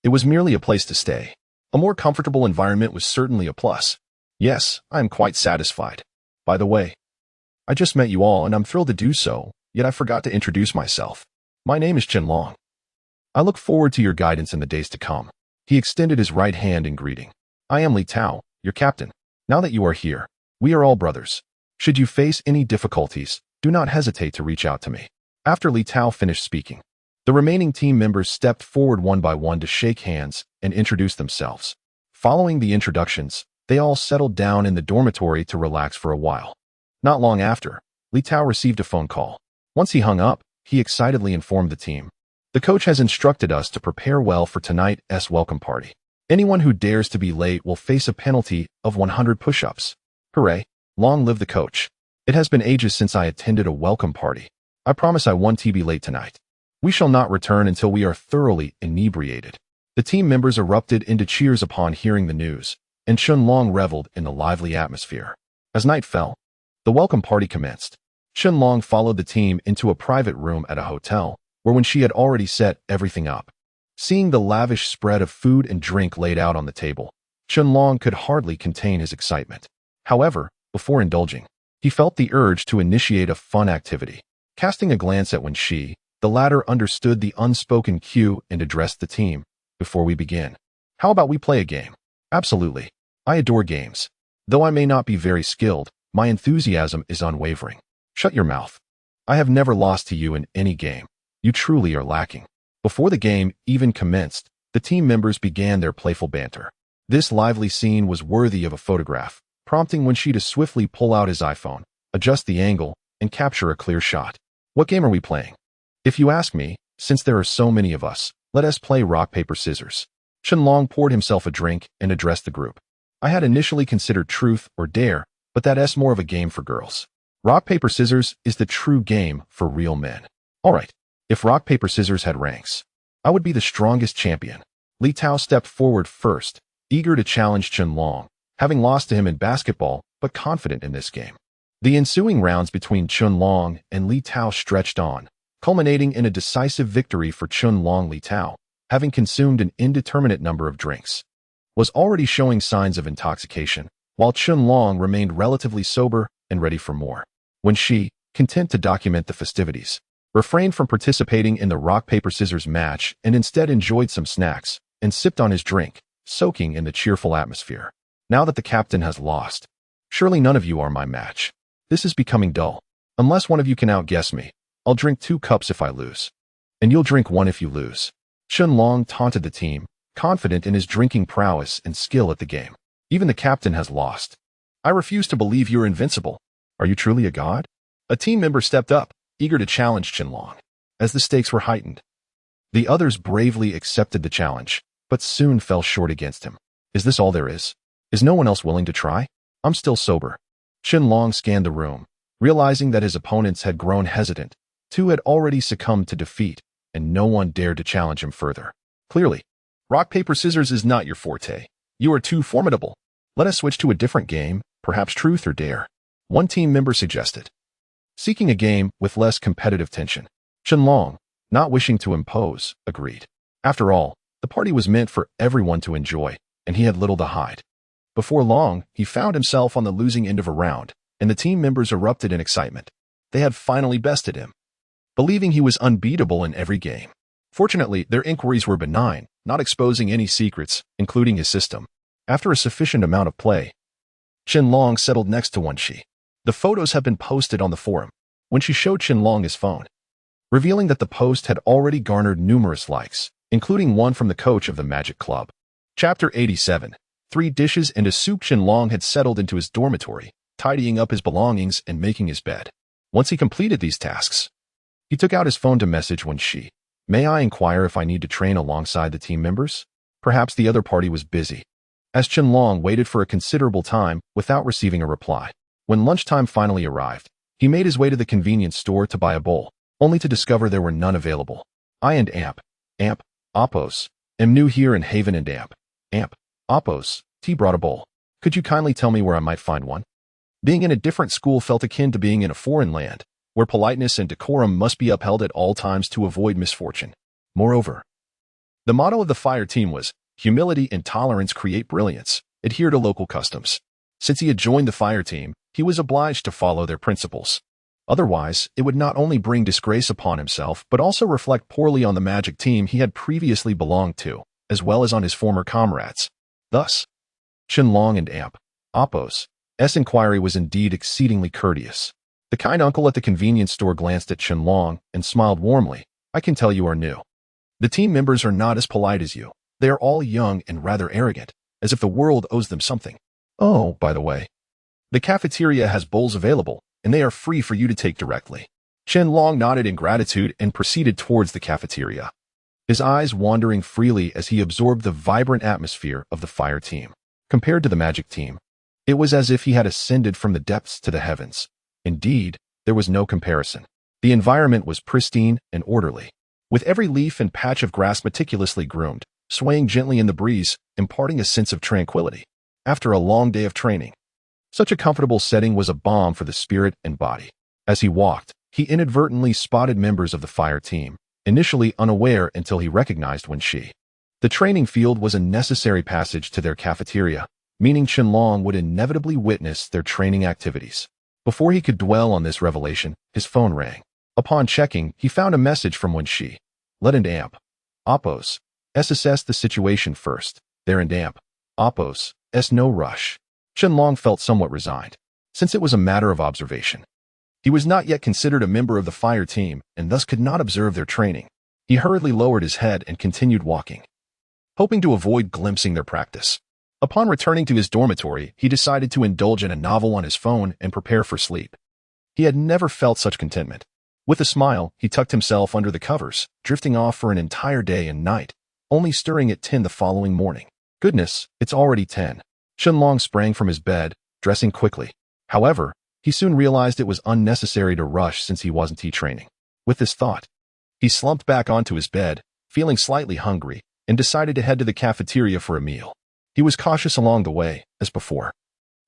it was merely a place to stay. A more comfortable environment was certainly a plus. Yes, I am quite satisfied. By the way, I just met you all and I'm thrilled to do so, yet I forgot to introduce myself. My name is Qianlong. I look forward to your guidance in the days to come. He extended his right hand in greeting. I am Li Tao, your captain. Now that you are here, we are all brothers. Should you face any difficulties, do not hesitate to reach out to me. After Li Tao finished speaking, the remaining team members stepped forward one by one to shake hands and introduce themselves. Following the introductions, they all settled down in the dormitory to relax for a while. Not long after, Li Tao received a phone call. Once he hung up, he excitedly informed the team. The coach has instructed us to prepare well for tonight's welcome party. Anyone who dares to be late will face a penalty of 100 push-ups. Hooray! Long live the coach. It has been ages since I attended a welcome party. I promise I won't be late tonight. We shall not return until we are thoroughly inebriated. The team members erupted into cheers upon hearing the news, and Qianlong reveled in the lively atmosphere. As night fell, the welcome party commenced. Qianlong followed the team into a private room at a hotel, where when she had already set everything up. Seeing the lavish spread of food and drink laid out on the table, Qianlong could hardly contain his excitement. However, before indulging, he felt the urge to initiate a fun activity. Casting a glance at Wenxi, the latter understood the unspoken cue and addressed the team. Before we begin, how about we play a game? Absolutely. I adore games. Though I may not be very skilled, my enthusiasm is unwavering. Shut your mouth. I have never lost to you in any game. You truly are lacking. Before the game even commenced, the team members began their playful banter. This lively scene was worthy of a photograph, prompting Wenxi to swiftly pull out his iPhone, adjust the angle, and capture a clear shot. What game are we playing? If you ask me, since there are so many of us, let us play rock, paper, scissors. Qianlong poured himself a drink and addressed the group. I had initially considered truth or dare, but that's more of a game for girls. Rock, paper, scissors is the true game for real men. All right, if rock, paper, scissors had ranks, I would be the strongest champion. Li Tao stepped forward first, eager to challenge Qianlong, having lost to him in basketball, but confident in this game. The ensuing rounds between Qianlong and Li Tao stretched on, culminating in a decisive victory for Qianlong. Li Tao, having consumed an indeterminate number of drinks, was already showing signs of intoxication, while Qianlong remained relatively sober and ready for more. Wenxi, content to document the festivities, refrained from participating in the rock, paper, scissors match and instead enjoyed some snacks and sipped on his drink, soaking in the cheerful atmosphere. Now that the captain has lost, surely none of you are my match. This is becoming dull. Unless one of you can outguess me, I'll drink 2 cups if I lose. And you'll drink 1 if you lose. Qianlong taunted the team, confident in his drinking prowess and skill at the game. Even the captain has lost. I refuse to believe you're invincible. Are you truly a god? A team member stepped up, eager to challenge Qianlong. As the stakes were heightened, the others bravely accepted the challenge, but soon fell short against him. Is this all there is? Is no one else willing to try? I'm still sober. Qianlong scanned the room, realizing that his opponents had grown hesitant. 2 had already succumbed to defeat, and no one dared to challenge him further. Clearly, rock, paper, scissors is not your forte. You are too formidable. Let us switch to a different game, perhaps truth or dare. One team member suggested, seeking a game with less competitive tension. Qianlong, not wishing to impose, agreed. After all, the party was meant for everyone to enjoy, and he had little to hide. Before long, he found himself on the losing end of a round, and the team members erupted in excitement. They had finally bested him, believing he was unbeatable in every game. Fortunately, their inquiries were benign, not exposing any secrets, including his system. After a sufficient amount of play, Qianlong settled next to Wenxi. The photos have been posted on the forum. Wenxi showed Qianlong his phone, revealing that the post had already garnered numerous likes, including one from the coach of the Magic Club. Chapter 87. 3 dishes and a soup. Qianlong had settled into his dormitory, tidying up his belongings and making his bed. Once he completed these tasks, he took out his phone to message Wen Shi. May I inquire if I need to train alongside the team members? Perhaps the other party was busy. As Qianlong waited for a considerable time without receiving a reply. When lunchtime finally arrived, he made his way to the convenience store to buy a bowl, only to discover there were none available. I and Amp, Oppos, am new here in Haven and Amp, Oppos, T brought a bowl. Could you kindly tell me where I might find one? Being in a different school felt akin to being in a foreign land, where politeness and decorum must be upheld at all times to avoid misfortune. Moreover, the motto of the fire team was, humility and tolerance create brilliance, adhere to local customs. Since he had joined the fire team, he was obliged to follow their principles. Otherwise, it would not only bring disgrace upon himself, but also reflect poorly on the magic team he had previously belonged to, as well as on his former comrades. Thus, Qianlong and Oppos' inquiry was indeed exceedingly courteous. The kind uncle at the convenience store glanced at Qianlong and smiled warmly. I can tell you are new. The team members are not as polite as you. They are all young and rather arrogant, as if the world owes them something. Oh, by the way, the cafeteria has bowls available, and they are free for you to take directly. Qianlong nodded in gratitude and proceeded towards the cafeteria, his eyes wandering freely as he absorbed the vibrant atmosphere of the fire team. Compared to the magic team, it was as if he had ascended from the depths to the heavens. Indeed, there was no comparison. The environment was pristine and orderly, with every leaf and patch of grass meticulously groomed, swaying gently in the breeze, imparting a sense of tranquility. After a long day of training, such a comfortable setting was a balm for the spirit and body. As he walked, he inadvertently spotted members of the fire team, initially unaware until he recognized Wen Shi. The training field was a necessary passage to their cafeteria, meaning Qianlong would inevitably witness their training activities. Before he could dwell on this revelation, his phone rang. Upon checking, he found a message from Wen Shi. Let and Oppos' assess the situation first. There and Oppos' no rush. Qianlong felt somewhat resigned, since it was a matter of observation. He was not yet considered a member of the fire team and thus could not observe their training. He hurriedly lowered his head and continued walking, hoping to avoid glimpsing their practice. Upon returning to his dormitory, he decided to indulge in a novel on his phone and prepare for sleep. He had never felt such contentment. With a smile, he tucked himself under the covers, drifting off for an entire day and night, only stirring at 10 the following morning. Goodness, it's already 10. Qianlong sprang from his bed, dressing quickly. However, he soon realized it was unnecessary to rush since he wasn't training. With this thought, he slumped back onto his bed, feeling slightly hungry, and decided to head to the cafeteria for a meal. He was cautious along the way, as before,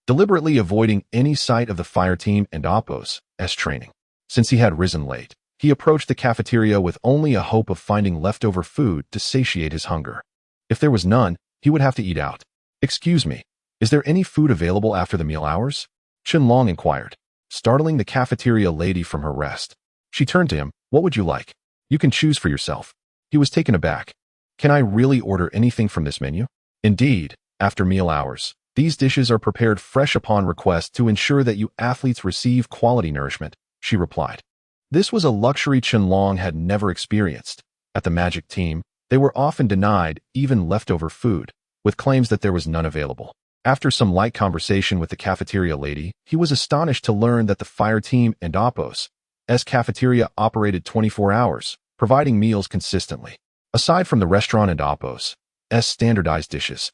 deliberately avoiding any sight of the fire team and Oppos' training. Since he had risen late, he approached the cafeteria with only a hope of finding leftover food to satiate his hunger. If there was none, he would have to eat out. Excuse me, is there any food available after the meal hours? Qianlong inquired, startling the cafeteria lady from her rest. She turned to him. What would you like? You can choose for yourself. He was taken aback. Can I really order anything from this menu? Indeed, after meal hours, these dishes are prepared fresh upon request to ensure that you athletes receive quality nourishment, she replied. This was a luxury Qianlong had never experienced. At the magic team, they were often denied even leftover food, with claims that there was none available. After some light conversation with the cafeteria lady, he was astonished to learn that the fire team and Oppos' cafeteria operated 24 hours, providing meals consistently. Aside from the restaurant and Oppos' standardized dishes,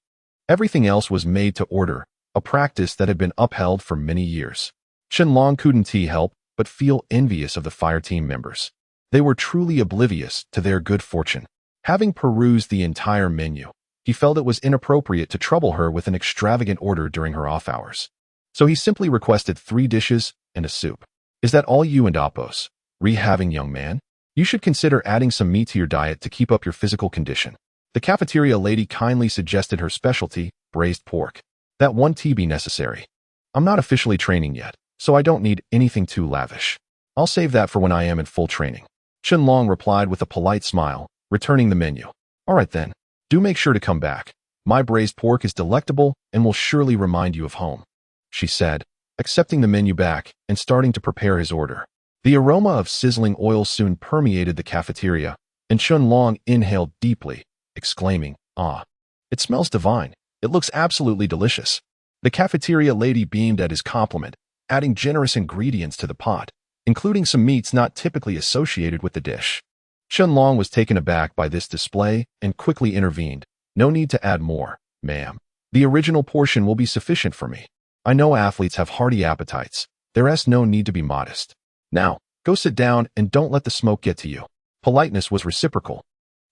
everything else was made to order, a practice that had been upheld for many years. Qianlong couldn't help but feel envious of the fire team members. They were truly oblivious to their good fortune. Having perused the entire menu, he felt it was inappropriate to trouble her with an extravagant order during her off hours. So he simply requested 3 dishes and a soup. Is that all you and Oppos? Having, young man? You should consider adding some meat to your diet to keep up your physical condition. The cafeteria lady kindly suggested her specialty, braised pork. That won't be necessary. I'm not officially training yet, so I don't need anything too lavish. I'll save that for when I am in full training. Qianlong replied with a polite smile, returning the menu. All right then, do make sure to come back. My braised pork is delectable and will surely remind you of home, she said, accepting the menu back and starting to prepare his order. The aroma of sizzling oil soon permeated the cafeteria, and Chun Long inhaled deeply, exclaiming, "Ah, it smells divine. It looks absolutely delicious." The cafeteria lady beamed at his compliment, adding generous ingredients to the pot, including some meats not typically associated with the dish. Chun Long was taken aback by this display and quickly intervened. "No need to add more, ma'am. The original portion will be sufficient for me. I know athletes have hearty appetites. There's no need to be modest. Now, go sit down and don't let the smoke get to you." Politeness was reciprocal.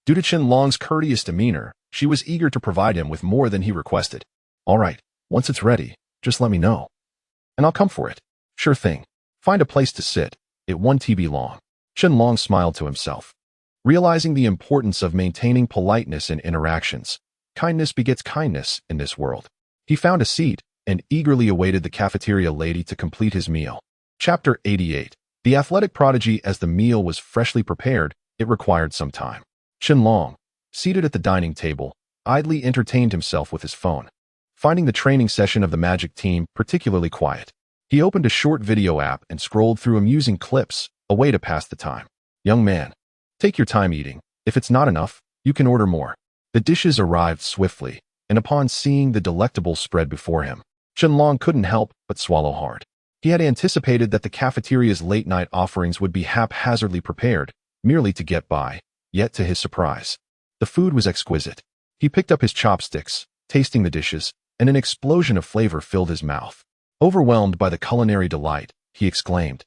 Due to Chun Long's courteous demeanor, she was eager to provide him with more than he requested. "All right, once it's ready, just let me know, and I'll come for it." "Sure thing. Find a place to sit. It won't be long." Chun Long smiled to himself. Realizing the importance of maintaining politeness in interactions, kindness begets kindness in this world. He found a seat and eagerly awaited the cafeteria lady to complete his meal. Chapter 88. The athletic prodigy. As the meal was freshly prepared, it required some time. Chun Long, seated at the dining table, idly entertained himself with his phone. Finding the training session of the Magic team particularly quiet, he opened a short video app and scrolled through amusing clips, a way to pass the time. "Young man, take your time eating. If it's not enough, you can order more." The dishes arrived swiftly, and upon seeing the delectable spread before him, Chun Long couldn't help but swallow hard. He had anticipated that the cafeteria's late-night offerings would be haphazardly prepared, merely to get by, yet to his surprise, the food was exquisite. He picked up his chopsticks, tasting the dishes, and an explosion of flavor filled his mouth. Overwhelmed by the culinary delight, he exclaimed,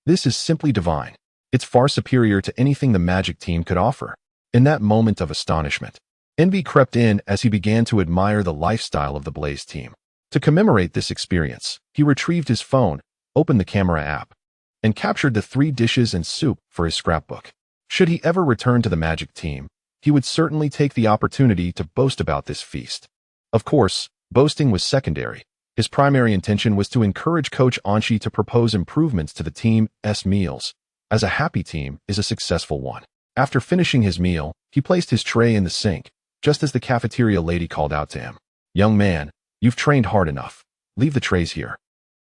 "This is simply divine. It's far superior to anything the Magic team could offer." In that moment of astonishment, envy crept in as he began to admire the lifestyle of the Blaze team. To commemorate this experience, he retrieved his phone, opened the camera app, and captured the 3 dishes and soup for his scrapbook. Should he ever return to the Magic team, he would certainly take the opportunity to boast about this feast. Of course, boasting was secondary. His primary intention was to encourage Coach Anshi to propose improvements to the team's meals, as a happy team is a successful one. After finishing his meal, he placed his tray in the sink, just as the cafeteria lady called out to him, "Young man, you've trained hard enough. Leave the trays here.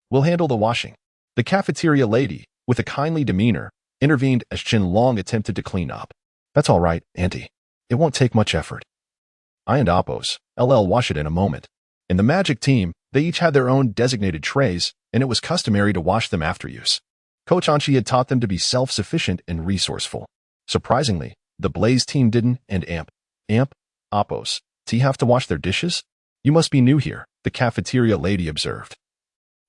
We'll handle the washing." The cafeteria lady, with a kindly demeanor, intervened as Chun Long attempted to clean up. "That's all right, Auntie. It won't take much effort. I and Appos, LL wash it in a moment." In the Magic team, they each had their own designated trays, and it was customary to wash them after use. Coach Anshi had taught them to be self-sufficient and resourceful. Surprisingly, the Blaze team didn't, and Appos, do you have to wash their dishes? "You must be new here," the cafeteria lady observed.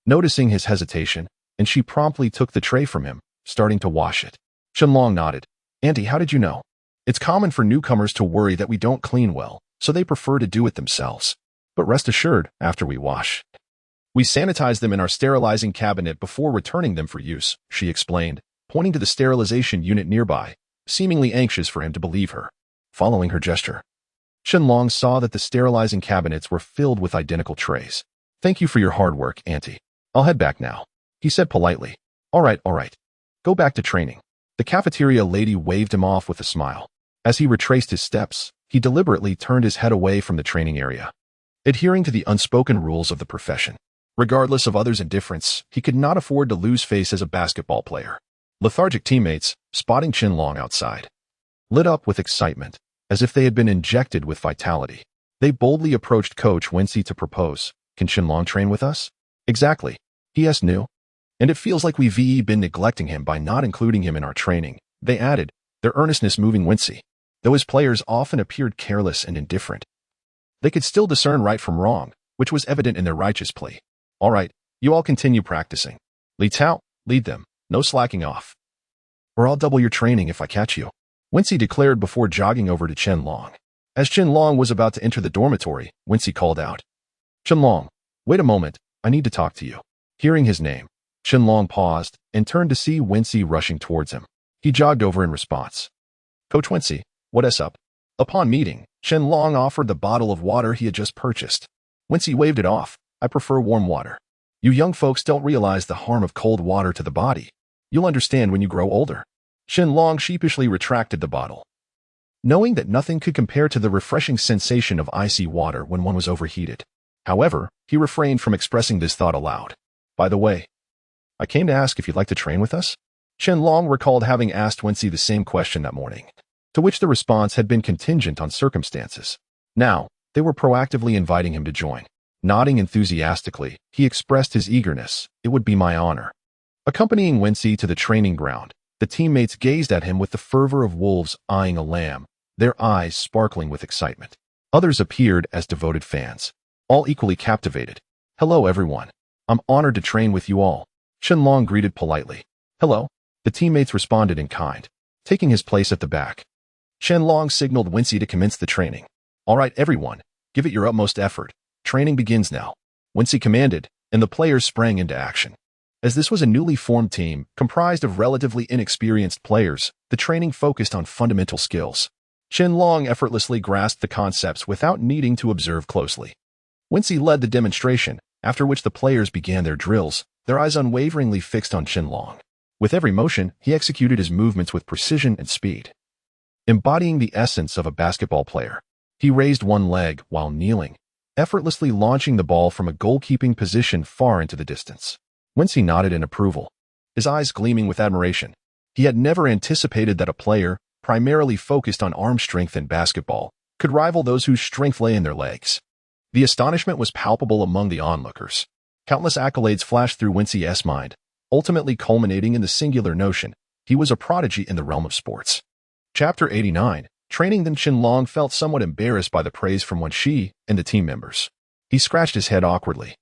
Noticing his hesitation, and she promptly took the tray from him, starting to wash it. Chun Long nodded. "Auntie, how did you know? It's common for newcomers to worry that we don't clean well, so they prefer to do it themselves. But rest assured, after we wash, we sanitize them in our sterilizing cabinet before returning them for use," she explained, pointing to the sterilization unit nearby, seemingly anxious for him to believe her. Following her gesture, Chun Long saw that the sterilizing cabinets were filled with identical trays. "Thank you for your hard work, Auntie. I'll head back now," he said politely. All right. Go back to training." The cafeteria lady waved him off with a smile. As he retraced his steps, he deliberately turned his head away from the training area, adhering to the unspoken rules of the profession. Regardless of others' indifference, he could not afford to lose face as a basketball player. Lethargic teammates, spotting Chun Long outside, lit up with excitement, as if they had been injected with vitality. They boldly approached Coach Wensi to propose, "Can Chun Long train with us?" "Exactly. He is new, and it feels like we've been neglecting him by not including him in our training," they added, their earnestness moving Wensi. Though his players often appeared careless and indifferent, they could still discern right from wrong, which was evident in their righteous plea. "All right, you all continue practicing. Li Tao, lead them. No slacking off, or I'll double your training if I catch you," Wensi declared before jogging over to Chun Long. As Chun Long was about to enter the dormitory, Wensi called out, "Chun Long, wait a moment, I need to talk to you." Hearing his name, Chun Long paused and turned to see Wensi rushing towards him. He jogged over in response. "Coach Wensi, what is up?" Upon meeting, Chun Long offered the bottle of water he had just purchased. Wensi waved it off. "I prefer warm water. You young folks don't realize the harm of cold water to the body. You'll understand when you grow older." Chun Long sheepishly retracted the bottle, knowing that nothing could compare to the refreshing sensation of icy water when one was overheated. However, he refrained from expressing this thought aloud. "By the way, I came to ask if you'd like to train with us." Chun Long recalled having asked Wensi the same question that morning. to which the response had been contingent on circumstances. Now, they were proactively inviting him to join. Nodding enthusiastically, he expressed his eagerness. It would be my honor. Accompanying Wency to the training ground, the teammates gazed at him with the fervor of wolves eyeing a lamb, their eyes sparkling with excitement. Others appeared as devoted fans, all equally captivated. Hello, everyone. I'm honored to train with you all. Qianlong greeted politely. Hello. The teammates responded in kind, taking his place at the back. Qianlong signaled Wency to commence the training. All right, everyone, give it your utmost effort. Training begins now. Wency commanded, and the players sprang into action. As this was a newly formed team, comprised of relatively inexperienced players, the training focused on fundamental skills. Qianlong effortlessly grasped the concepts without needing to observe closely. Wency led the demonstration, after which the players began their drills, their eyes unwaveringly fixed on Qianlong. With every motion, he executed his movements with precision and speed. Embodying the essence of a basketball player, he raised one leg while kneeling, effortlessly launching the ball from a goalkeeping position far into the distance. Wency nodded in approval, his eyes gleaming with admiration. He had never anticipated that a player, primarily focused on arm strength in basketball, could rival those whose strength lay in their legs. The astonishment was palpable among the onlookers. Countless accolades flashed through Wency's mind, ultimately culminating in the singular notion he was a prodigy in the realm of sports. Chapter 89. Training. Then Qianlong felt somewhat embarrassed by the praise from Wency and the team members. He scratched his head awkwardly,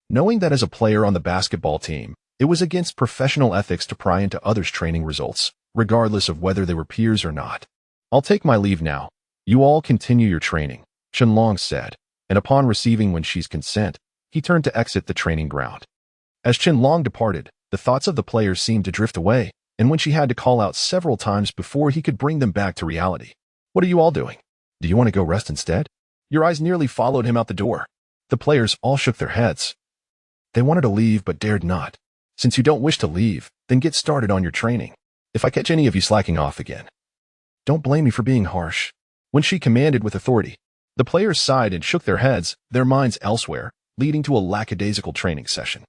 knowing that as a player on the basketball team, it was against professional ethics to pry into others' training results, regardless of whether they were peers or not. I'll take my leave now. You all continue your training, Qianlong said, and upon receiving Wency's consent, he turned to exit the training ground. As Qianlong departed, the thoughts of the players seemed to drift away, and Wency had to call out several times before he could bring them back to reality. What are you all doing? Do you want to go rest instead? Your eyes nearly followed him out the door. The players all shook their heads. They wanted to leave but dared not. Since you don't wish to leave, then get started on your training. If I catch any of you slacking off again, don't blame me for being harsh. Wency commanded with authority. The players sighed and shook their heads, their minds elsewhere, leading to a lackadaisical training session.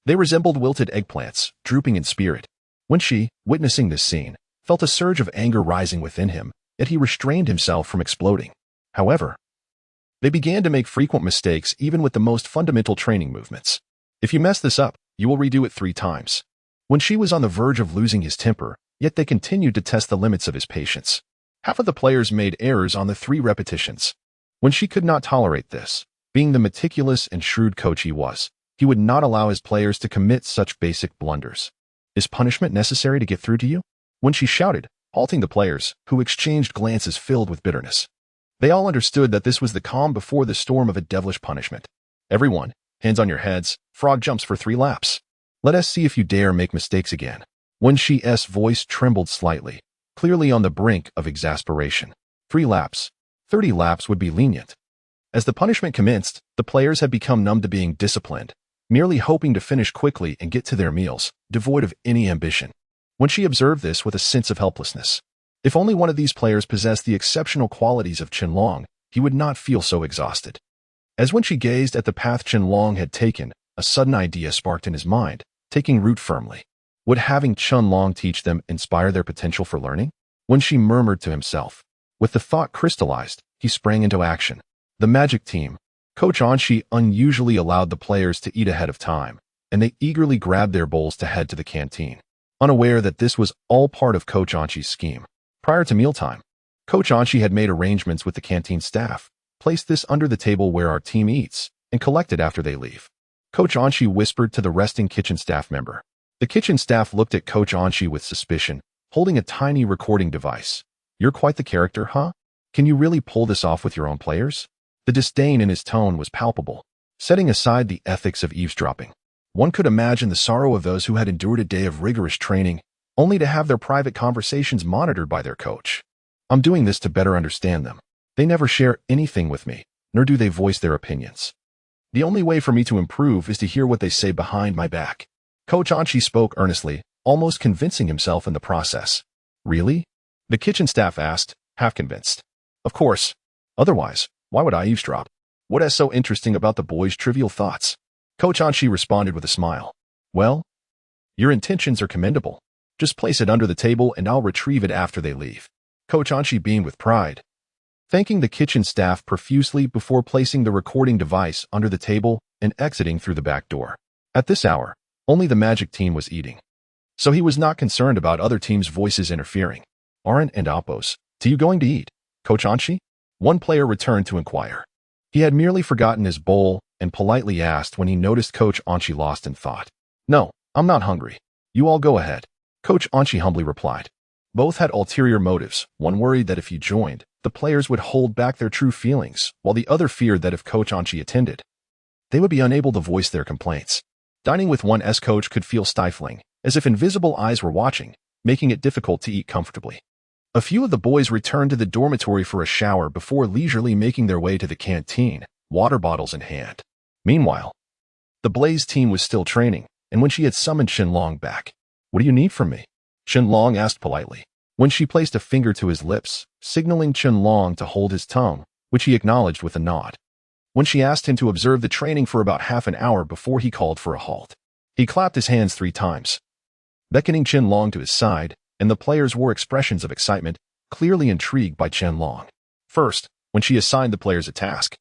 They resembled wilted eggplants, drooping in spirit. Wency, witnessing this scene, felt a surge of anger rising within him, yet he restrained himself from exploding. However, they began to make frequent mistakes even with the most fundamental training movements. If you mess this up, you will redo it 3 times. Wency was on the verge of losing his temper, yet they continued to test the limits of his patience. Half of the players made errors on the 3 repetitions. Wency could not tolerate this. Being the meticulous and shrewd coach he was, he would not allow his players to commit such basic blunders. Is punishment necessary to get through to you? Wency shouted, halting the players, who exchanged glances filled with bitterness. They all understood that this was the calm before the storm of a devilish punishment. Everyone, hands on your heads, frog jumps for 3 laps. Let us see if you dare make mistakes again. Wency's voice trembled slightly, clearly on the brink of exasperation. 3 laps. 30 laps would be lenient. As the punishment commenced, the players had become numb to being disciplined, merely hoping to finish quickly and get to their meals, devoid of any ambition. Wency observed this with a sense of helplessness. If only one of these players possessed the exceptional qualities of Qianlong, he would not feel so exhausted. As Wency gazed at the path Qianlong had taken, a sudden idea sparked in his mind, taking root firmly. Would having Qianlong teach them inspire their potential for learning? Wency murmured to himself. With the thought crystallized, he sprang into action. The Magic Team. Coach Anshi unusually allowed the players to eat ahead of time, and they eagerly grabbed their bowls to head to the canteen, unaware that this was all part of Coach Anshi's scheme. Prior to mealtime, Coach Anshi had made arrangements with the canteen staff, placed this under the table where our team eats, and collect it after they leave. Coach Anshi whispered to the resting kitchen staff member. The kitchen staff looked at Coach Anshi with suspicion, holding a tiny recording device. You're quite the character, huh? Can you really pull this off with your own players? The disdain in his tone was palpable. Setting aside the ethics of eavesdropping, one could imagine the sorrow of those who had endured a day of rigorous training, only to have their private conversations monitored by their coach. I'm doing this to better understand them. They never share anything with me, nor do they voice their opinions. The only way for me to improve is to hear what they say behind my back. Coach Anshi spoke earnestly, almost convincing himself in the process. Really? The kitchen staff asked, half convinced. Of course. Otherwise, why would I eavesdrop? What is so interesting about the boys' trivial thoughts? Coach Anshi responded with a smile. Well, your intentions are commendable. Just place it under the table and I'll retrieve it after they leave. Coach Anshi beamed with pride, thanking the kitchen staff profusely before placing the recording device under the table and exiting through the back door. At this hour, only the Magic team was eating, so he was not concerned about other teams' voices interfering. Aron and Apos, "To you going to eat, Coach Anshi?" One player returned to inquire. He had merely forgotten his bowl and politely asked when he noticed Coach Anshi lost in thought. "No, I'm not hungry. You all go ahead," Coach Anshi humbly replied. Both had ulterior motives. One worried that if he joined, the players would hold back their true feelings, while the other feared that if Coach Anshi attended, they would be unable to voice their complaints. Dining with one's coach could feel stifling, as if invisible eyes were watching, making it difficult to eat comfortably. A few of the boys returned to the dormitory for a shower before leisurely making their way to the canteen, water bottles in hand. Meanwhile, the Blaze team was still training, and when she had summoned Shenlong back, "What do you need from me?" Shenlong asked politely, when she placed a finger to his lips, signaling Shenlong to hold his tongue, which he acknowledged with a nod. When she asked him to observe the training for about half an hour before he called for a halt, he clapped his hands 3 times, beckoning Shenlong to his side, and the players wore expressions of excitement, clearly intrigued by Shenlong. First, when she assigned the players a task,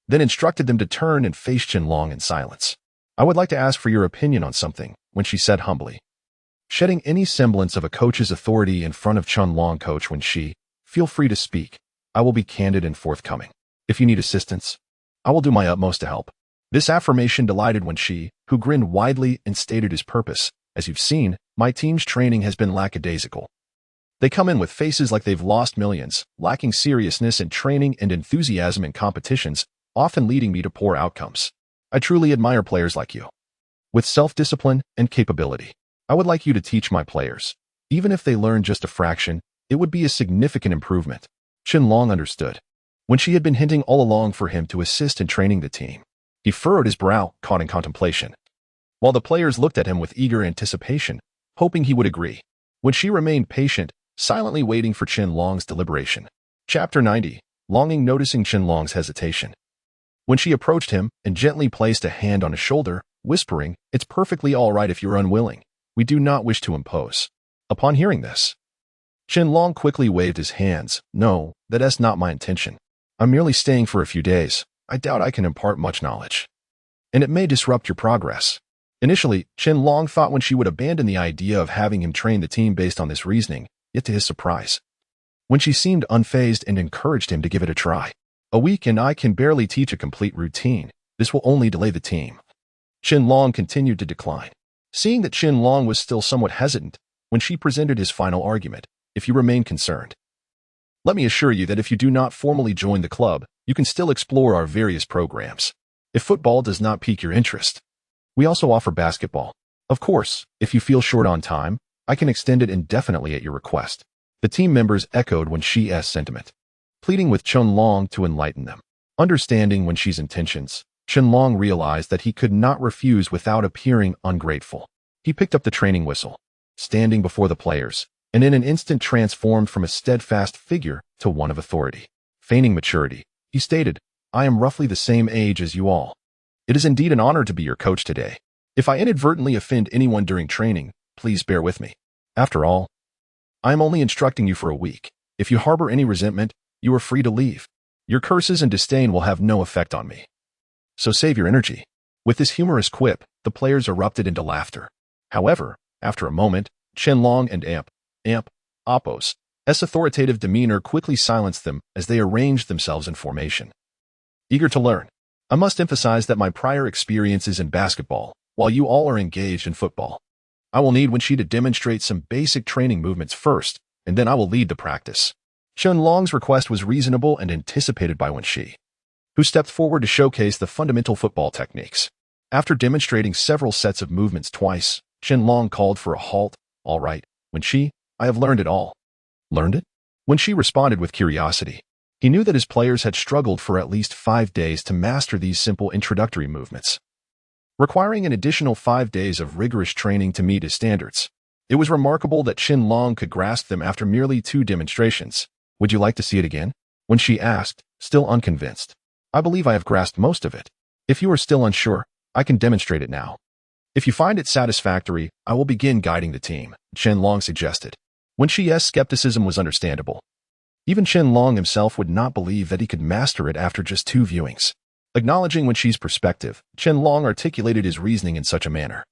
then instructed them to turn and face Shenlong in silence. "I would like to ask for your opinion on something," when she said humbly, shedding any semblance of a coach's authority in front of Shenlong. "Coach, when she, feel free to speak. I will be candid and forthcoming. If you need assistance, I will do my utmost to help." This affirmation delighted Wen Shi, who grinned widely and stated his purpose. "As you've seen, my team's training has been lackadaisical. They come in with faces like they've lost millions, lacking seriousness in training and enthusiasm in competitions, often leading me to poor outcomes. I truly admire players like you, with self-discipline and capability. I would like you to teach my players. Even if they learn just a fraction, it would be a significant improvement." Shenlong understood, when she had been hinting all along for him to assist in training the team. He furrowed his brow, caught in contemplation, while the players looked at him with eager anticipation, hoping he would agree. When she remained patient, silently waiting for Shenlong's deliberation. Chapter 90. Longing noticing Shenlong's hesitation. When she approached him and gently placed a hand on his shoulder, whispering, "It's perfectly all right if you're unwilling. We do not wish to impose." Upon hearing this, Shenlong quickly waved his hands. "No, that's not my intention. I'm merely staying for a few days. I doubt I can impart much knowledge, and it may disrupt your progress." Initially, Shenlong thought when she would abandon the idea of having him train the team based on this reasoning, yet to his surprise, when she seemed unfazed and encouraged him to give it a try. "A week and I can barely teach a complete routine. This will only delay the team." Shenlong continued to decline. Seeing that Shenlong was still somewhat hesitant, when she presented his final argument, "If you remain concerned, let me assure you that if you do not formally join the club, you can still explore our various programs. If football does not pique your interest, we also offer basketball. Of course, if you feel short on time, I can extend it indefinitely at your request." The team members echoed Wen Shi's sentiment, pleading with Shenlong to enlighten them. Understanding Wen Shi's intentions, Shenlong realized that he could not refuse without appearing ungrateful. He picked up the training whistle, standing before the players, and in an instant transformed from a steadfast figure to one of authority. Feigning maturity, he stated, "I am roughly the same age as you all. It is indeed an honor to be your coach today. If I inadvertently offend anyone during training, please bear with me. After all, I am only instructing you for a week. If you harbor any resentment, you are free to leave. Your curses and disdain will have no effect on me. So save your energy." With this humorous quip, the players erupted into laughter. However, after a moment, Shenlong and Apos' authoritative demeanor quickly silenced them as they arranged themselves in formation. "Eager to learn. I must emphasize that my prior experience is in basketball, while you all are engaged in football. I will need Wen Shi to demonstrate some basic training movements first, and then I will lead the practice." Shenlong's request was reasonable and anticipated by Wen Shi, who stepped forward to showcase the fundamental football techniques. After demonstrating several sets of movements twice, Shenlong called for a halt. "All right, Wen Shi, I have learned it all." "Learned it?" Wen Shi responded with curiosity. He knew that his players had struggled for at least 5 days to master these simple introductory movements, requiring an additional 5 days of rigorous training to meet his standards. It was remarkable that Shenlong could grasp them after merely 2 demonstrations. "Would you like to see it again?" Wen Shi asked, still unconvinced. "I believe I have grasped most of it. If you are still unsure, I can demonstrate it now. If you find it satisfactory, I will begin guiding the team," Shenlong suggested. Wen Shi's skepticism was understandable. Even Chen Long himself would not believe that he could master it after just 2 viewings. Acknowledging Wen Qi's perspective, Chen Long articulated his reasoning in such a manner.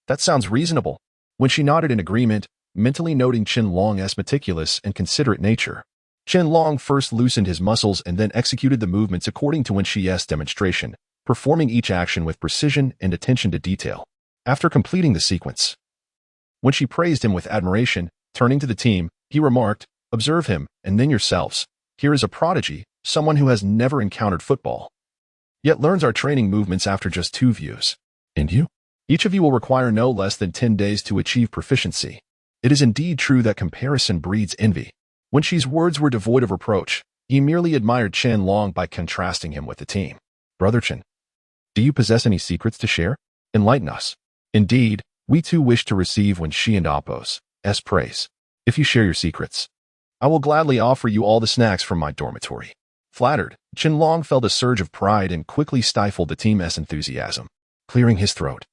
That sounds reasonable. Wen Qi nodded in agreement, mentally noting Chen Long's meticulous and considerate nature. Chen Long first loosened his muscles and then executed the movements according to Wen Qi's demonstration, performing each action with precision and attention to detail. After completing the sequence, Wen Qi praised him with admiration. Turning to the team, he remarked, "Observe him, and then yourselves. Here is a prodigy, someone who has never encountered football, yet learns our training movements after just 2 views. And you? Each of you will require no less than 10 days to achieve proficiency." It is indeed true that comparison breeds envy. Wen Qi's words were devoid of reproach. He merely admired Chen Long by contrasting him with the team. "Brother Chen, do you possess any secrets to share? Enlighten us." "Indeed, we too wish to receive Wen Qi and Apos' praise. If you share your secrets, I will gladly offer you all the snacks from my dormitory." Flattered, Chen Long felt a surge of pride and quickly stifled the team's enthusiasm. Clearing his throat,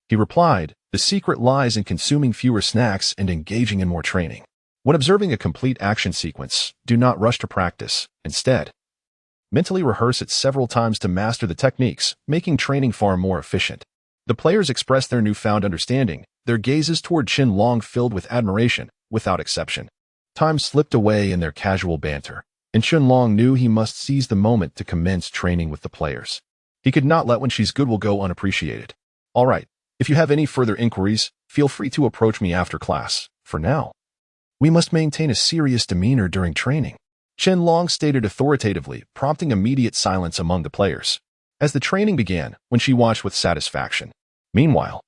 he replied, "The secret lies in consuming fewer snacks and engaging in more training. When observing a complete action sequence, do not rush to practice. Instead, mentally rehearse it several times to master the techniques, making training far more efficient." The players expressed their newfound understanding, their gazes toward Chen Long filled with admiration, without exception. Time slipped away in their casual banter, and Chen Long knew he must seize the moment to commence training with the players. He could not let Wen Qi's goodwill go unappreciated. "All right, if you have any further inquiries, feel free to approach me after class. For now, we must maintain a serious demeanor during training," Chen Long stated authoritatively, prompting immediate silence among the players. As the training began, Wen Qi watched with satisfaction. Meanwhile,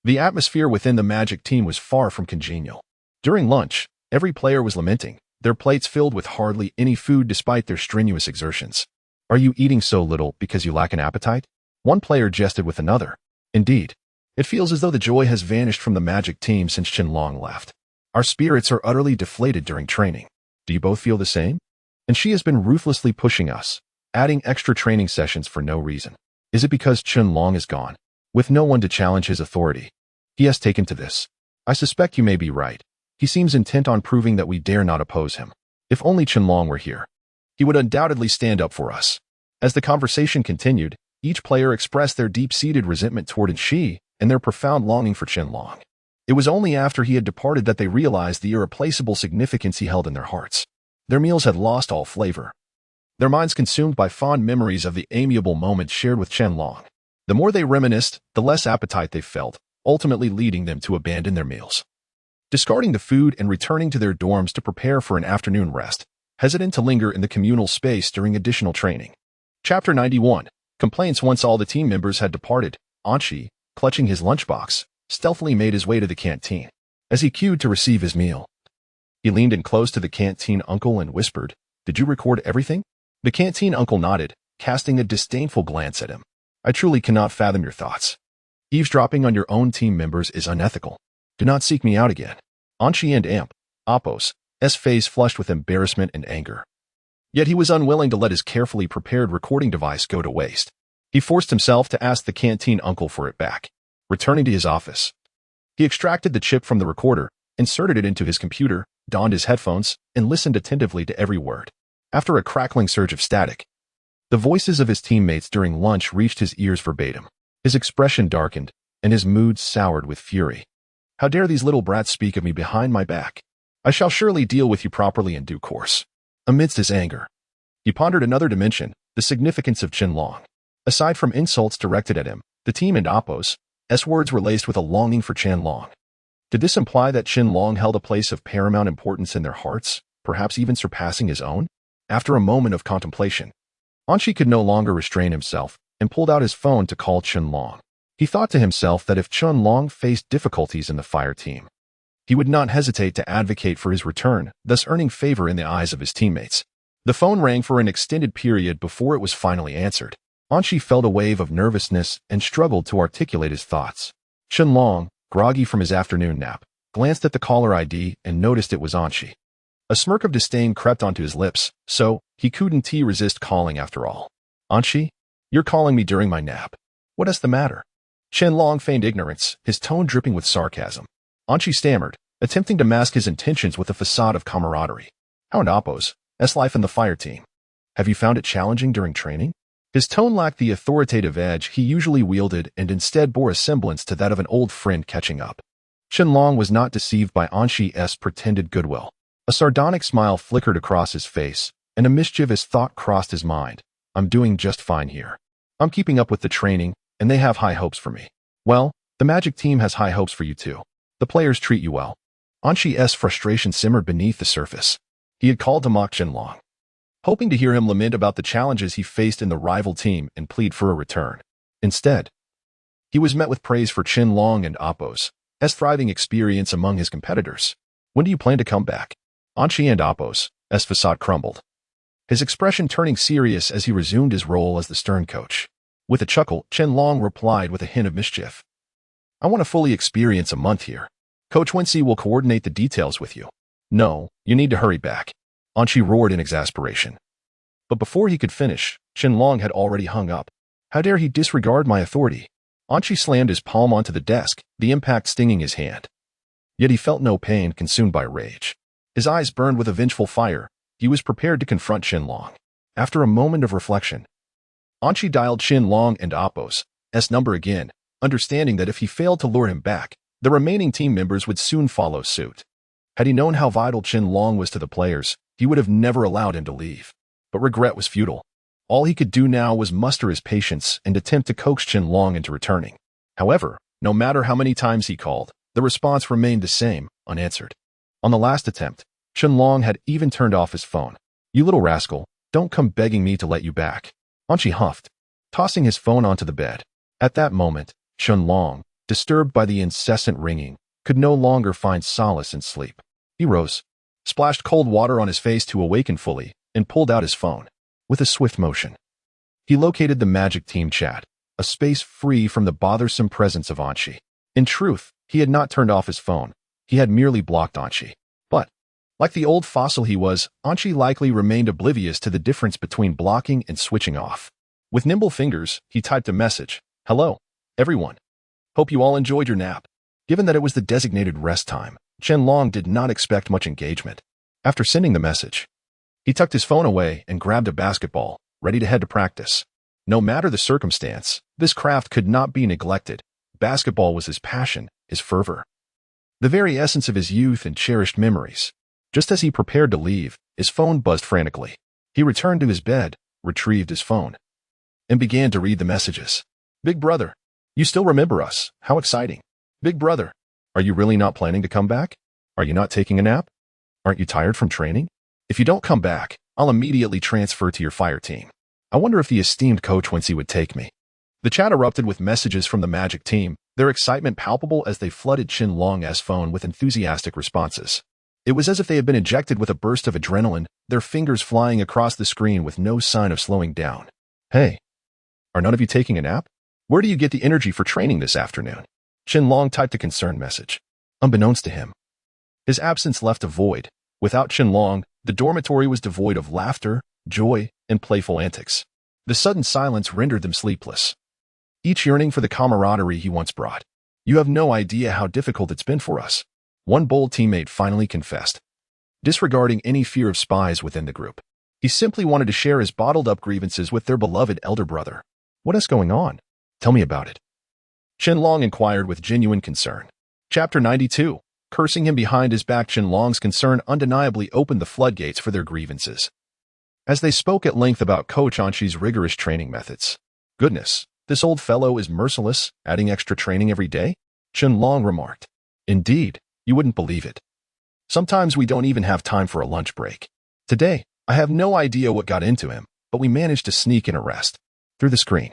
the atmosphere within the Magic team was far from congenial. During lunch, every player was lamenting, their plates filled with hardly any food despite their strenuous exertions. "Are you eating so little because you lack an appetite?" One player jested with another. "Indeed, it feels as though the joy has vanished from the Magic team since Chen Long left. Our spirits are utterly deflated during training. Do you both feel the same? And she has been ruthlessly pushing us, adding extra training sessions for no reason. Is it because Chen Long is gone, with no one to challenge his authority? He has taken to this. I suspect you may be right. He seems intent on proving that we dare not oppose him. If only Chen Long were here, he would undoubtedly stand up for us." As the conversation continued, each player expressed their deep-seated resentment toward Xi and their profound longing for Chen Long. It was only after he had departed that they realized the irreplaceable significance he held in their hearts. Their meals had lost all flavor, their minds consumed by fond memories of the amiable moments shared with Chen Long. The more they reminisced, the less appetite they felt, ultimately leading them to abandon their meals, discarding the food and returning to their dorms to prepare for an afternoon rest, hesitant to linger in the communal space during additional training. Chapter 91. Complaints. Once all the team members had departed, Anqi, clutching his lunchbox, stealthily made his way to the canteen. As he queued to receive his meal, he leaned in close to the canteen uncle and whispered, "Did you record everything?" The canteen uncle nodded, casting a disdainful glance at him. "I truly cannot fathom your thoughts. Eavesdropping on your own team members is unethical. Do not seek me out again." Anqi and Apos' face flushed with embarrassment and anger. Yet he was unwilling to let his carefully prepared recording device go to waste. He forced himself to ask the canteen uncle for it back. Returning to his office, he extracted the chip from the recorder, inserted it into his computer, donned his headphones, and listened attentively to every word. After a crackling surge of static, the voices of his teammates during lunch reached his ears verbatim. His expression darkened, and his mood soured with fury. "How dare these little brats speak of me behind my back? I shall surely deal with you properly in due course." Amidst his anger, he pondered another dimension, the significance of Chen Long. Aside from insults directed at him, the team and Apos' words were laced with a longing for Chen Long. Did this imply that Chen Long held a place of paramount importance in their hearts, perhaps even surpassing his own? After a moment of contemplation, Anqi could no longer restrain himself and pulled out his phone to call Chen Long. He thought to himself that if Chen Long faced difficulties in the fire team, he would not hesitate to advocate for his return, thus earning favor in the eyes of his teammates. The phone rang for an extended period before it was finally answered. Anqi felt a wave of nervousness and struggled to articulate his thoughts. Chen Long, groggy from his afternoon nap, glanced at the caller ID and noticed it was Anqi. A smirk of disdain crept onto his lips, so he couldn't resist calling after all. "Anqi, you're calling me during my nap. What is the matter?" Chen Long feigned ignorance, his tone dripping with sarcasm. Anqi stammered, attempting to mask his intentions with a facade of camaraderie. How and Appo's life in the fire team? Have you found it challenging during training? His tone lacked the authoritative edge he usually wielded and instead bore a semblance to that of an old friend catching up. Qianlong was not deceived by Anqi's pretended goodwill. A sardonic smile flickered across his face, and a mischievous thought crossed his mind. I'm doing just fine here. I'm keeping up with the training, and they have high hopes for me. Well, the Magic team has high hopes for you too. The players treat you well. Anqi's frustration simmered beneath the surface. He had called to mock Qianlong, hoping to hear him lament about the challenges he faced in the rival team and plead for a return. Instead, he was met with praise for Qianlong and Appo's thriving experience among his competitors. When do you plan to come back? Anqi and Appo's facade crumbled, his expression turning serious as he resumed his role as the stern coach. With a chuckle, Qianlong replied with a hint of mischief. I want to fully experience a month here. Coach Wensi will coordinate the details with you. No, you need to hurry back. Anqi roared in exasperation. But before he could finish, Qianlong had already hung up. How dare he disregard my authority? Anqi slammed his palm onto the desk, the impact stinging his hand. Yet he felt no pain, consumed by rage. His eyes burned with a vengeful fire. He was prepared to confront Qianlong. After a moment of reflection, Anqi dialed Qianlong and Appo's number again, understanding that if he failed to lure him back, the remaining team members would soon follow suit. Had he known how vital Qianlong was to the players, he would have never allowed him to leave. But regret was futile. All he could do now was muster his patience and attempt to coax Qianlong into returning. However, no matter how many times he called, the response remained the same, unanswered. On the last attempt, Qianlong had even turned off his phone. You little rascal, don't come begging me to let you back. Anqi huffed, tossing his phone onto the bed. At that moment, Qianlong, disturbed by the incessant ringing, could no longer find solace in sleep. He rose, splashed cold water on his face to awaken fully, and pulled out his phone. With a swift motion, he located the Magic Team chat, a space free from the bothersome presence of Anqi. In truth, he had not turned off his phone. He had merely blocked Anqi. But, like the old fossil he was, Anqi likely remained oblivious to the difference between blocking and switching off. With nimble fingers, he typed a message. Hello, everyone. Hope you all enjoyed your nap. Given that it was the designated rest time, Qianlong did not expect much engagement. After sending the message, he tucked his phone away and grabbed a basketball, ready to head to practice. No matter the circumstance, this craft could not be neglected. Basketball was his passion, his fervor, the very essence of his youth and cherished memories. Just as he prepared to leave, his phone buzzed frantically. He returned to his bed, retrieved his phone, and began to read the messages. Big brother, you still remember us. How exciting. Big brother, are you really not planning to come back? Are you not taking a nap? Aren't you tired from training? If you don't come back, I'll immediately transfer to your fire team. I wonder if the esteemed Coach Wensi would take me. The chat erupted with messages from the Magic team, their excitement palpable as they flooded Qianlong's phone with enthusiastic responses. It was as if they had been injected with a burst of adrenaline, their fingers flying across the screen with no sign of slowing down. Hey, are none of you taking a nap? Where do you get the energy for training this afternoon? Qianlong typed a concerned message. Unbeknownst to him, his absence left a void. Without Qianlong, the dormitory was devoid of laughter, joy, and playful antics. The sudden silence rendered them sleepless, each yearning for the camaraderie he once brought. You have no idea how difficult it's been for us, one bold teammate finally confessed, disregarding any fear of spies within the group. He simply wanted to share his bottled-up grievances with their beloved elder brother. What is going on? Tell me about it. Qianlong inquired with genuine concern. Chapter 92. Cursing him behind his back, Qianlong's concern undeniably opened the floodgates for their grievances. As they spoke at length about Coach Anqi's rigorous training methods. Goodness, this old fellow is merciless, adding extra training every day? Qianlong remarked. Indeed, you wouldn't believe it. Sometimes we don't even have time for a lunch break. Today, I have no idea what got into him, but we managed to sneak in a rest. Through the screen,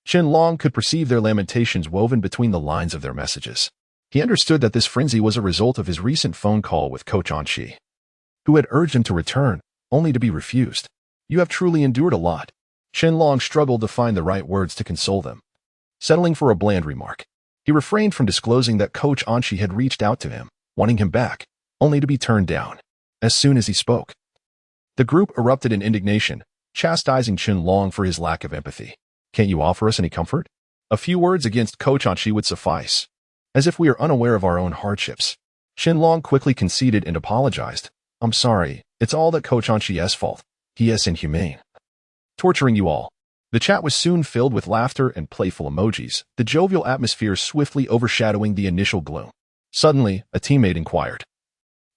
Qianlong could perceive their lamentations woven between the lines of their messages. He understood that this frenzy was a result of his recent phone call with Coach Anqi, who had urged him to return, only to be refused. You have truly endured a lot. Qianlong struggled to find the right words to console them. Settling for a bland remark, he refrained from disclosing that Coach Anqi had reached out to him, wanting him back, only to be turned down. As soon as he spoke, the group erupted in indignation, chastising Qianlong for his lack of empathy. Can't you offer us any comfort? A few words against Coach Anqi would suffice. As if we are unaware of our own hardships. Qianlong quickly conceded and apologized. I'm sorry. It's all that Coach Anchi's fault. He is inhumane. Torturing you all. The chat was soon filled with laughter and playful emojis, the jovial atmosphere swiftly overshadowing the initial gloom. Suddenly, a teammate inquired,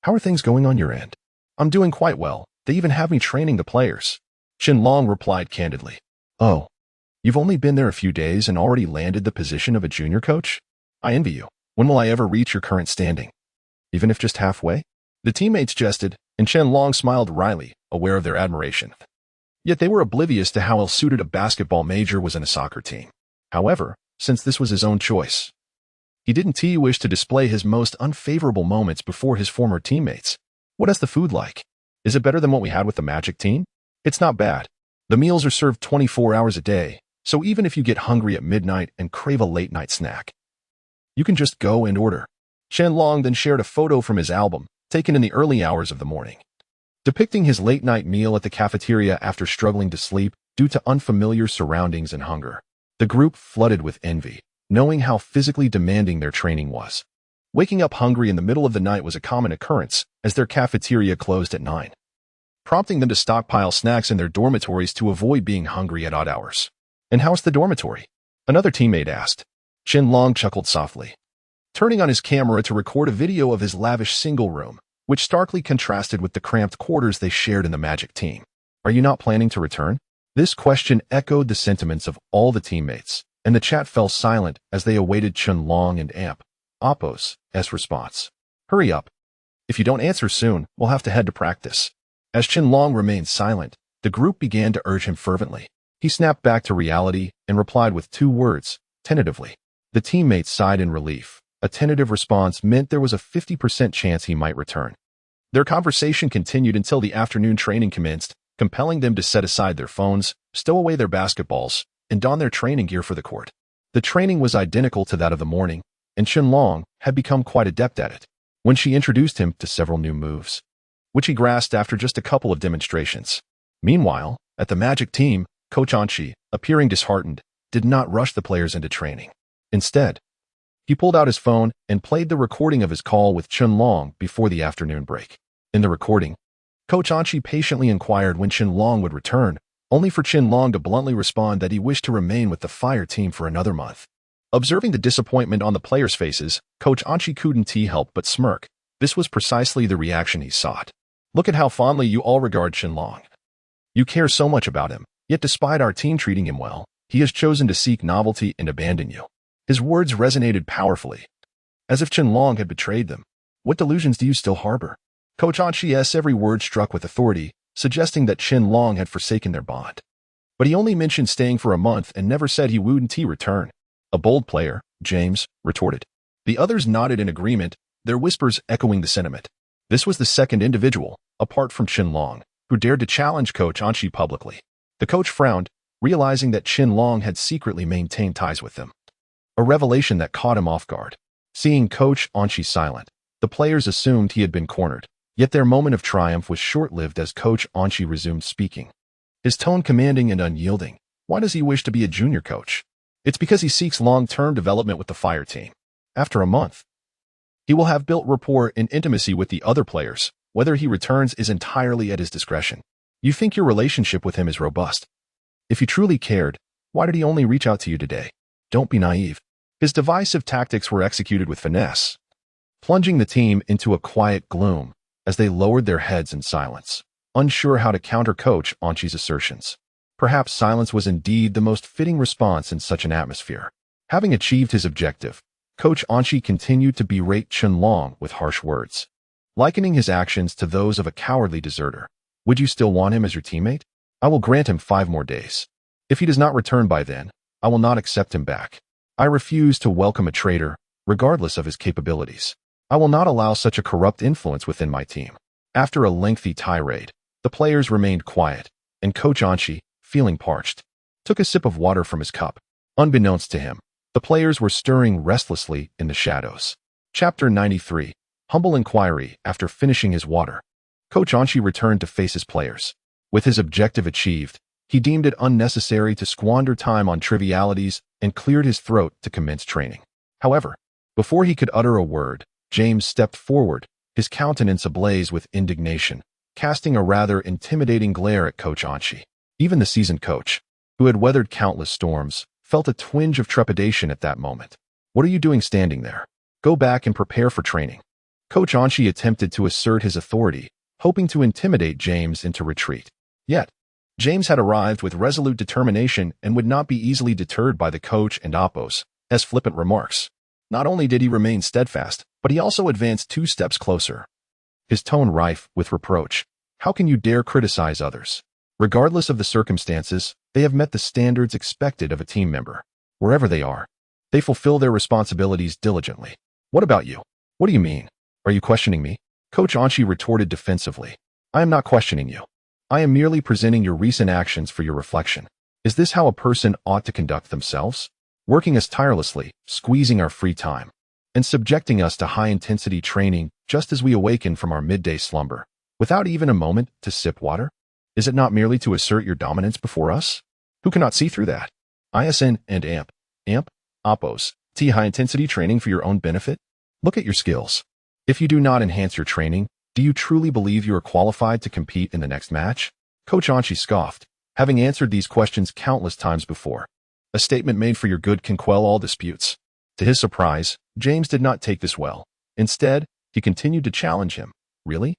"How are things going on your end?" "I'm doing quite well. They even have me training the players." Qianlong replied candidly, "Oh, you've only been there a few days and already landed the position of a junior coach? I envy you. When will I ever reach your current standing? Even if just halfway?" The teammates jested, and Qianlong smiled wryly, aware of their admiration. Yet they were oblivious to how ill-suited a basketball major was in a soccer team. However, since this was his own choice, he didn't wish to display his most unfavorable moments before his former teammates. "What is the food like? Is it better than what we had with the Magic team?" "It's not bad. The meals are served 24 hours a day, so even if you get hungry at midnight and crave a late-night snack, you can just go and order." Qianlong then shared a photo from his album, taken in the early hours of the morning, depicting his late-night meal at the cafeteria after struggling to sleep due to unfamiliar surroundings and hunger. The group flooded with envy, knowing how physically demanding their training was. Waking up hungry in the middle of the night was a common occurrence, as their cafeteria closed at 9, prompting them to stockpile snacks in their dormitories to avoid being hungry at odd hours. "And how's the dormitory?" another teammate asked. Qianlong chuckled softly, turning on his camera to record a video of his lavish single room, which starkly contrasted with the cramped quarters they shared in the Magic team. "Are you not planning to return?" This question echoed the sentiments of all the teammates, and the chat fell silent as they awaited Qianlong and Oppo's response. "Hurry up. If you don't answer soon, we'll have to head to practice." As Qianlong remained silent, the group began to urge him fervently. He snapped back to reality and replied with 2 words, tentatively. The teammates sighed in relief. A tentative response meant there was a 50% chance he might return. Their conversation continued until the afternoon training commenced, compelling them to set aside their phones, stow away their basketballs, and don their training gear for the court. The training was identical to that of the morning, and Qianlong had become quite adept at it when she introduced him to several new moves, which he grasped after just a couple of demonstrations. Meanwhile, at the Magic team, Coach Anchi, appearing disheartened, did not rush the players into training. Instead, he pulled out his phone and played the recording of his call with Qianlong before the afternoon break. In the recording, Coach Anchi patiently inquired when Qianlong would return, only for Qianlong to bluntly respond that he wished to remain with the Fire team for another month. Observing the disappointment on the players' faces, Coach Anchi couldn't help but smirk. This was precisely the reaction he sought. "Look at how fondly you all regard Qianlong. You care so much about him, yet despite our team treating him well, he has chosen to seek novelty and abandon you." His words resonated powerfully, as if Qianlong had betrayed them. "What delusions do you still harbor?" Coach Anchi's every word struck with authority, suggesting that Qianlong had forsaken their bond. But he only mentioned staying for a month and never said he wouldn't return. "A bold player," James retorted. The others nodded in agreement, their whispers echoing the sentiment. This was the second individual, apart from Qianlong, who dared to challenge Coach Anchi publicly. The coach frowned, realizing that Qianlong had secretly maintained ties with them. A revelation that caught him off guard. Seeing Coach Anchi silent, the players assumed he had been cornered. Yet their moment of triumph was short-lived as Coach Anchi resumed speaking, his tone commanding and unyielding. "Why does he wish to be a junior coach? It's because he seeks long-term development with the Fire team. After a month, he will have built rapport and intimacy with the other players. Whether he returns is entirely at his discretion. You think your relationship with him is robust. If he truly cared, why did he only reach out to you today? Don't be naive." His divisive tactics were executed with finesse, plunging the team into a quiet gloom as they lowered their heads in silence, unsure how to counter Coach Anchi's assertions. Perhaps silence was indeed the most fitting response in such an atmosphere. Having achieved his objective, Coach Anchi continued to berate Qianlong with harsh words, likening his actions to those of a cowardly deserter. "Would you still want him as your teammate? I will grant him 5 more days. If he does not return by then, I will not accept him back. I refuse to welcome a traitor, regardless of his capabilities. I will not allow such a corrupt influence within my team." After a lengthy tirade, the players remained quiet, and Coach Anchi, feeling parched, took a sip of water from his cup. Unbeknownst to him, the players were stirring restlessly in the shadows. Chapter 93. Humble Inquiry. After finishing his water, Coach Anchi returned to face his players. With his objective achieved, he deemed it unnecessary to squander time on trivialities and cleared his throat to commence training. However, before he could utter a word, James stepped forward, his his countenance ablaze with indignation, casting a rather intimidating glare at Coach Anchi. Even the seasoned coach, who had weathered countless storms, felt a twinge of trepidation at that moment. What are you doing standing there? Go back and prepare for training. Coach Anchi attempted to assert his authority, hoping to intimidate James into retreat. Yet, James had arrived with resolute determination and would not be easily deterred by the coach and Appo's flippant remarks. Not only did he remain steadfast, but he also advanced 2 steps closer, his tone rife with reproach. How can you dare criticize others? Regardless of the circumstances, they have met the standards expected of a team member. Wherever they are, they fulfill their responsibilities diligently. What about you? What do you mean? Are you questioning me? Coach Anchi retorted defensively. I am not questioning you. I am merely presenting your recent actions for your reflection. Is this how a person ought to conduct themselves? Working us tirelessly, squeezing our free time, and subjecting us to high-intensity training just as we awaken from our midday slumber, without even a moment to sip water? Is it not merely to assert your dominance before us? Who cannot see through that? ISN and AMP, Appo's high-intensity training for your own benefit? Look at your skills. If you do not enhance your training, do you truly believe you are qualified to compete in the next match? Coach Anchi scoffed, having answered these questions countless times before. A statement made for your good can quell all disputes. To his surprise, James did not take this well. Instead, he continued to challenge him. Really?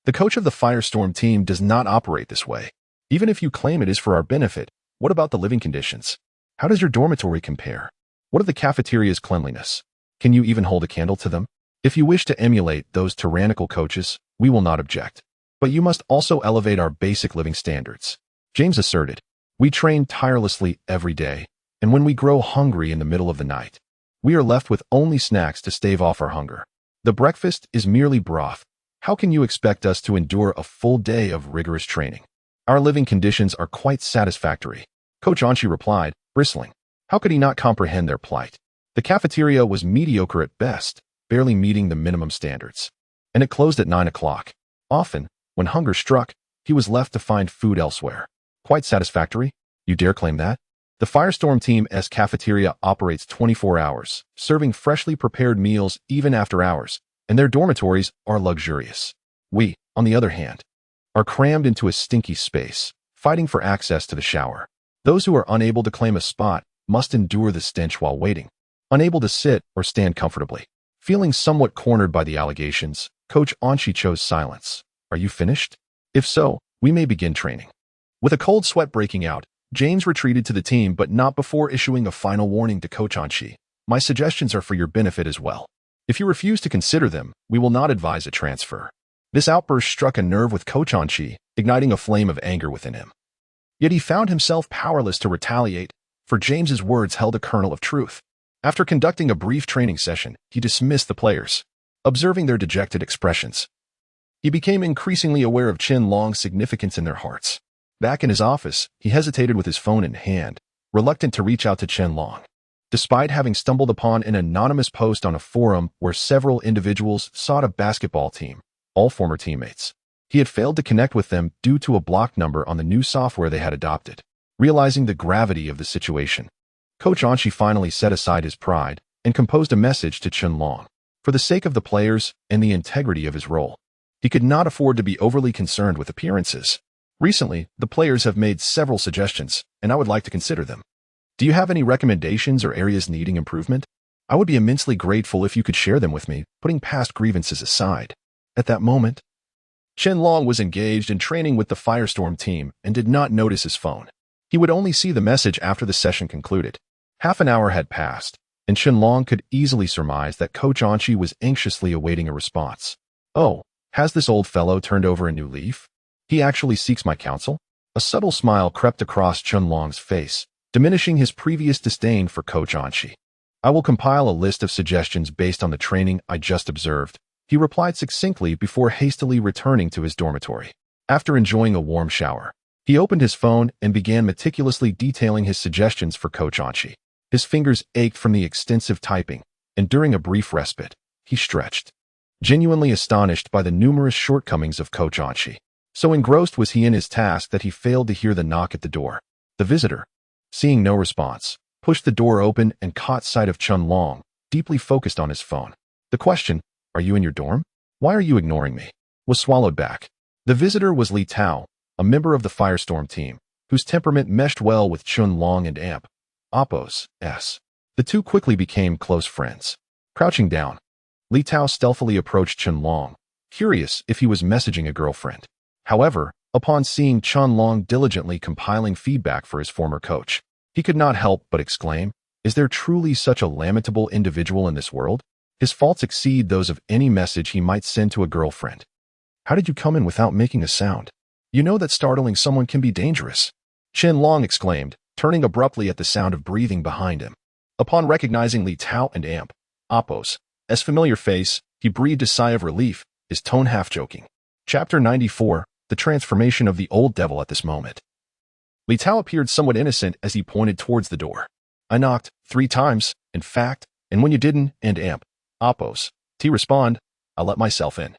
The coach of the Firestorm team does not operate this way. Even if you claim it is for our benefit, what about the living conditions? How does your dormitory compare? What of the cafeteria's cleanliness? Can you even hold a candle to them? If you wish to emulate those tyrannical coaches, we will not object. But you must also elevate our basic living standards. James asserted, we train tirelessly every day, and when we grow hungry in the middle of the night, we are left with only snacks to stave off our hunger. The breakfast is merely broth. How can you expect us to endure a full day of rigorous training? Our living conditions are quite satisfactory. Coach Anchi replied, bristling. How could he not comprehend their plight? The cafeteria was mediocre at best, barely meeting the minimum standards. And it closed at 9 o'clock. Often, when hunger struck, he was left to find food elsewhere. Quite satisfactory? You dare claim that? The Firestorm team's cafeteria operates 24 hours, serving freshly prepared meals even after hours, and their dormitories are luxurious. We, on the other hand, are crammed into a stinky space, fighting for access to the shower. Those who are unable to claim a spot must endure the stench while waiting, unable to sit or stand comfortably. Feeling somewhat cornered by the allegations, Coach Anchi chose silence. Are you finished? If so, we may begin training. With a cold sweat breaking out, James retreated to the team, but not before issuing a final warning to Coach Anchi. My suggestions are for your benefit as well. If you refuse to consider them, we will not advise a transfer. This outburst struck a nerve with Coach Anchi, igniting a flame of anger within him. Yet he found himself powerless to retaliate, for James's words held a kernel of truth. After conducting a brief training session, he dismissed the players. Observing their dejected expressions, he became increasingly aware of Chen Long's significance in their hearts. Back in his office, he hesitated with his phone in hand, reluctant to reach out to Chen Long. Despite having stumbled upon an anonymous post on a forum where several individuals sought a basketball team, all former teammates, he had failed to connect with them due to a block number on the new software they had adopted. Realizing the gravity of the situation, Coach Anchi finally set aside his pride and composed a message to Chen Long. For the sake of the players and the integrity of his role, he could not afford to be overly concerned with appearances. Recently, the players have made several suggestions, and I would like to consider them. Do you have any recommendations or areas needing improvement? I would be immensely grateful if you could share them with me, putting past grievances aside. At that moment, Chen Long was engaged in training with the Firestorm team and did not notice his phone. He would only see the message after the session concluded. Half an hour had passed, and Chen Long could easily surmise that Coach Anchi was anxiously awaiting a response. Oh, has this old fellow turned over a new leaf? He actually seeks my counsel? A subtle smile crept across Chen Long's face, diminishing his previous disdain for Coach Anchi. I will compile a list of suggestions based on the training I just observed, he replied succinctly before hastily returning to his dormitory. After enjoying a warm shower, he opened his phone and began meticulously detailing his suggestions for Coach Anchi. His fingers ached from the extensive typing, and during a brief respite, he stretched, genuinely astonished by the numerous shortcomings of Coach Anchi. So engrossed was he in his task that he failed to hear the knock at the door. The visitor, seeing no response, pushed the door open and caught sight of Chen Long, deeply focused on his phone. The question, are you in your dorm? Why are you ignoring me? Was swallowed back. The visitor was Li Tao, a member of the Firestorm team, whose temperament meshed well with Chun Long and Amp. Oppo's. The two quickly became close friends. Crouching down, Li Tao stealthily approached Chun Long, curious if he was messaging a girlfriend. However, upon seeing Chun Long diligently compiling feedback for his former coach, he could not help but exclaim, "Is there truly such a lamentable individual in this world? His faults exceed those of any message he might send to a girlfriend. How did you come in without making a sound? You know that startling someone can be dangerous." Chun Long exclaimed, turning abruptly at the sound of breathing behind him. Upon recognizing Li Tao and Amp. Oppo's familiar face, he breathed a sigh of relief, his tone half-joking. Chapter 94, The Transformation of the Old Devil. At this moment, Li Tao appeared somewhat innocent as he pointed towards the door. "I knocked 3 times, in fact, and when you didn't, and Amp. Oppo's respond, I let myself in.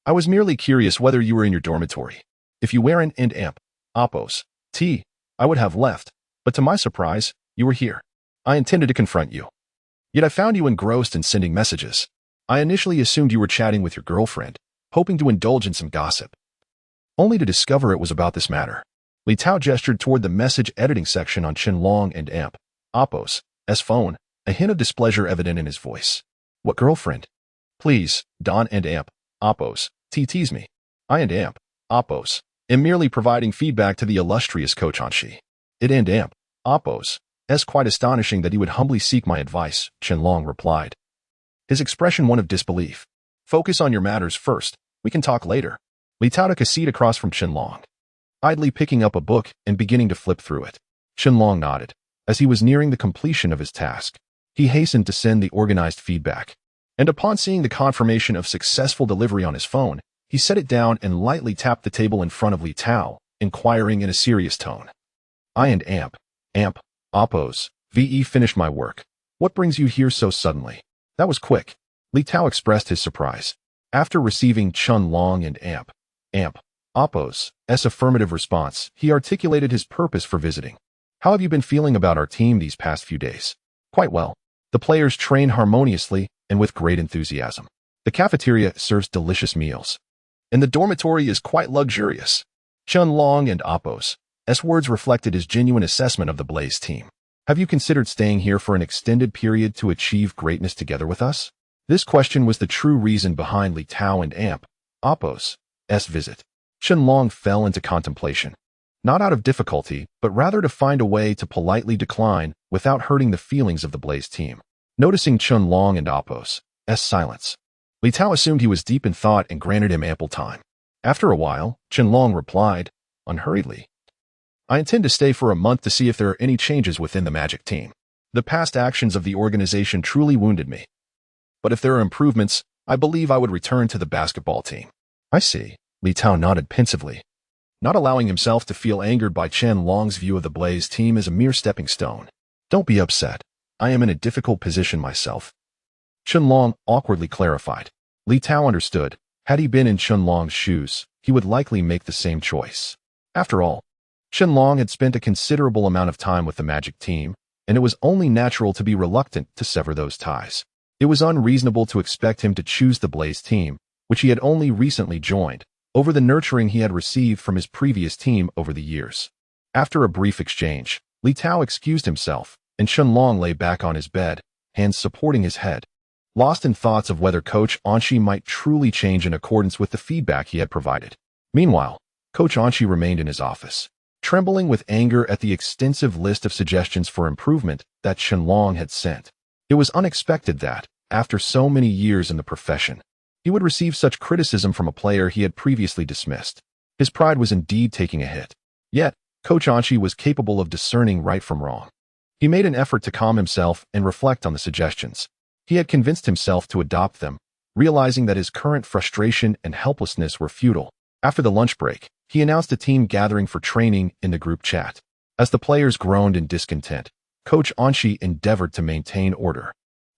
I was merely curious whether you were in your dormitory. If you weren't, and Amp. Oppo's I would have left, but to my surprise, you were here. I intended to confront you. Yet I found you engrossed in sending messages. I initially assumed you were chatting with your girlfriend, hoping to indulge in some gossip, only to discover it was about this matter." Li Tao gestured toward the message editing section on Chun Long and Amp. Oppo's phone, a hint of displeasure evident in his voice. "What girlfriend? Please, Don and Amp. Oppo's tease me. I and Amp. Oppo's am merely providing feedback to the illustrious Coach Anshi. It and Amp. Oppo's quite astonishing that he would humbly seek my advice," Chun Long replied, his expression one of disbelief. "Focus on your matters first. We can talk later." Li Tao took a seat across from Chun Long, idly picking up a book and beginning to flip through it. Chun Long nodded. As he was nearing the completion of his task, he hastened to send the organized feedback. And upon seeing the confirmation of successful delivery on his phone, he set it down and lightly tapped the table in front of Li Tao, inquiring in a serious tone. "I and Amp. Oppo's finished my work. What brings you here so suddenly?" "That was quick." Li Tao expressed his surprise. After receiving Chun Long and Amp. Oppo's affirmative response, he articulated his purpose for visiting. "How have you been feeling about our team these past few days?" "Quite well. The players train harmoniously and with great enthusiasm. The cafeteria serves delicious meals, and the dormitory is quite luxurious." Chun Long and Oppo's words reflected his genuine assessment of the Blaze team. "Have you considered staying here for an extended period to achieve greatness together with us?" This question was the true reason behind Li Tao and Amp. Oppo's visit. Chun Long fell into contemplation, not out of difficulty, but rather to find a way to politely decline without hurting the feelings of the Blaze team. Noticing Chun Long and Oppo's silence, Li Tao assumed he was deep in thought and granted him ample time. After a while, Chun Long replied, unhurriedly, "I intend to stay for a month to see if there are any changes within the Magic team. The past actions of the organization truly wounded me. But if there are improvements, I believe I would return to the basketball team." "I see." Li Tao nodded pensively, not allowing himself to feel angered by Chun Long's view of the Blaze team as a mere stepping stone. "Don't be upset. I am in a difficult position myself." Chun Long awkwardly clarified. Li Tao understood. Had he been in Chun Long's shoes, he would likely make the same choice. After all, Chun Long had spent a considerable amount of time with the Magic team, and it was only natural to be reluctant to sever those ties. It was unreasonable to expect him to choose the Blaze team, which he had only recently joined, over the nurturing he had received from his previous team over the years. After a brief exchange, Li Tao excused himself, and Chun Long lay back on his bed, hands supporting his head, lost in thoughts of whether Coach Anshi might truly change in accordance with the feedback he had provided. Meanwhile, Coach Anshi remained in his office, trembling with anger at the extensive list of suggestions for improvement that Chun Long had sent. It was unexpected that, after so many years in the profession, he would receive such criticism from a player he had previously dismissed. His pride was indeed taking a hit. Yet, Coach Anshi was capable of discerning right from wrong. He made an effort to calm himself and reflect on the suggestions. He had convinced himself to adopt them, realizing that his current frustration and helplessness were futile. After the lunch break, he announced a team gathering for training in the group chat. As the players groaned in discontent, Coach Anshi endeavored to maintain order.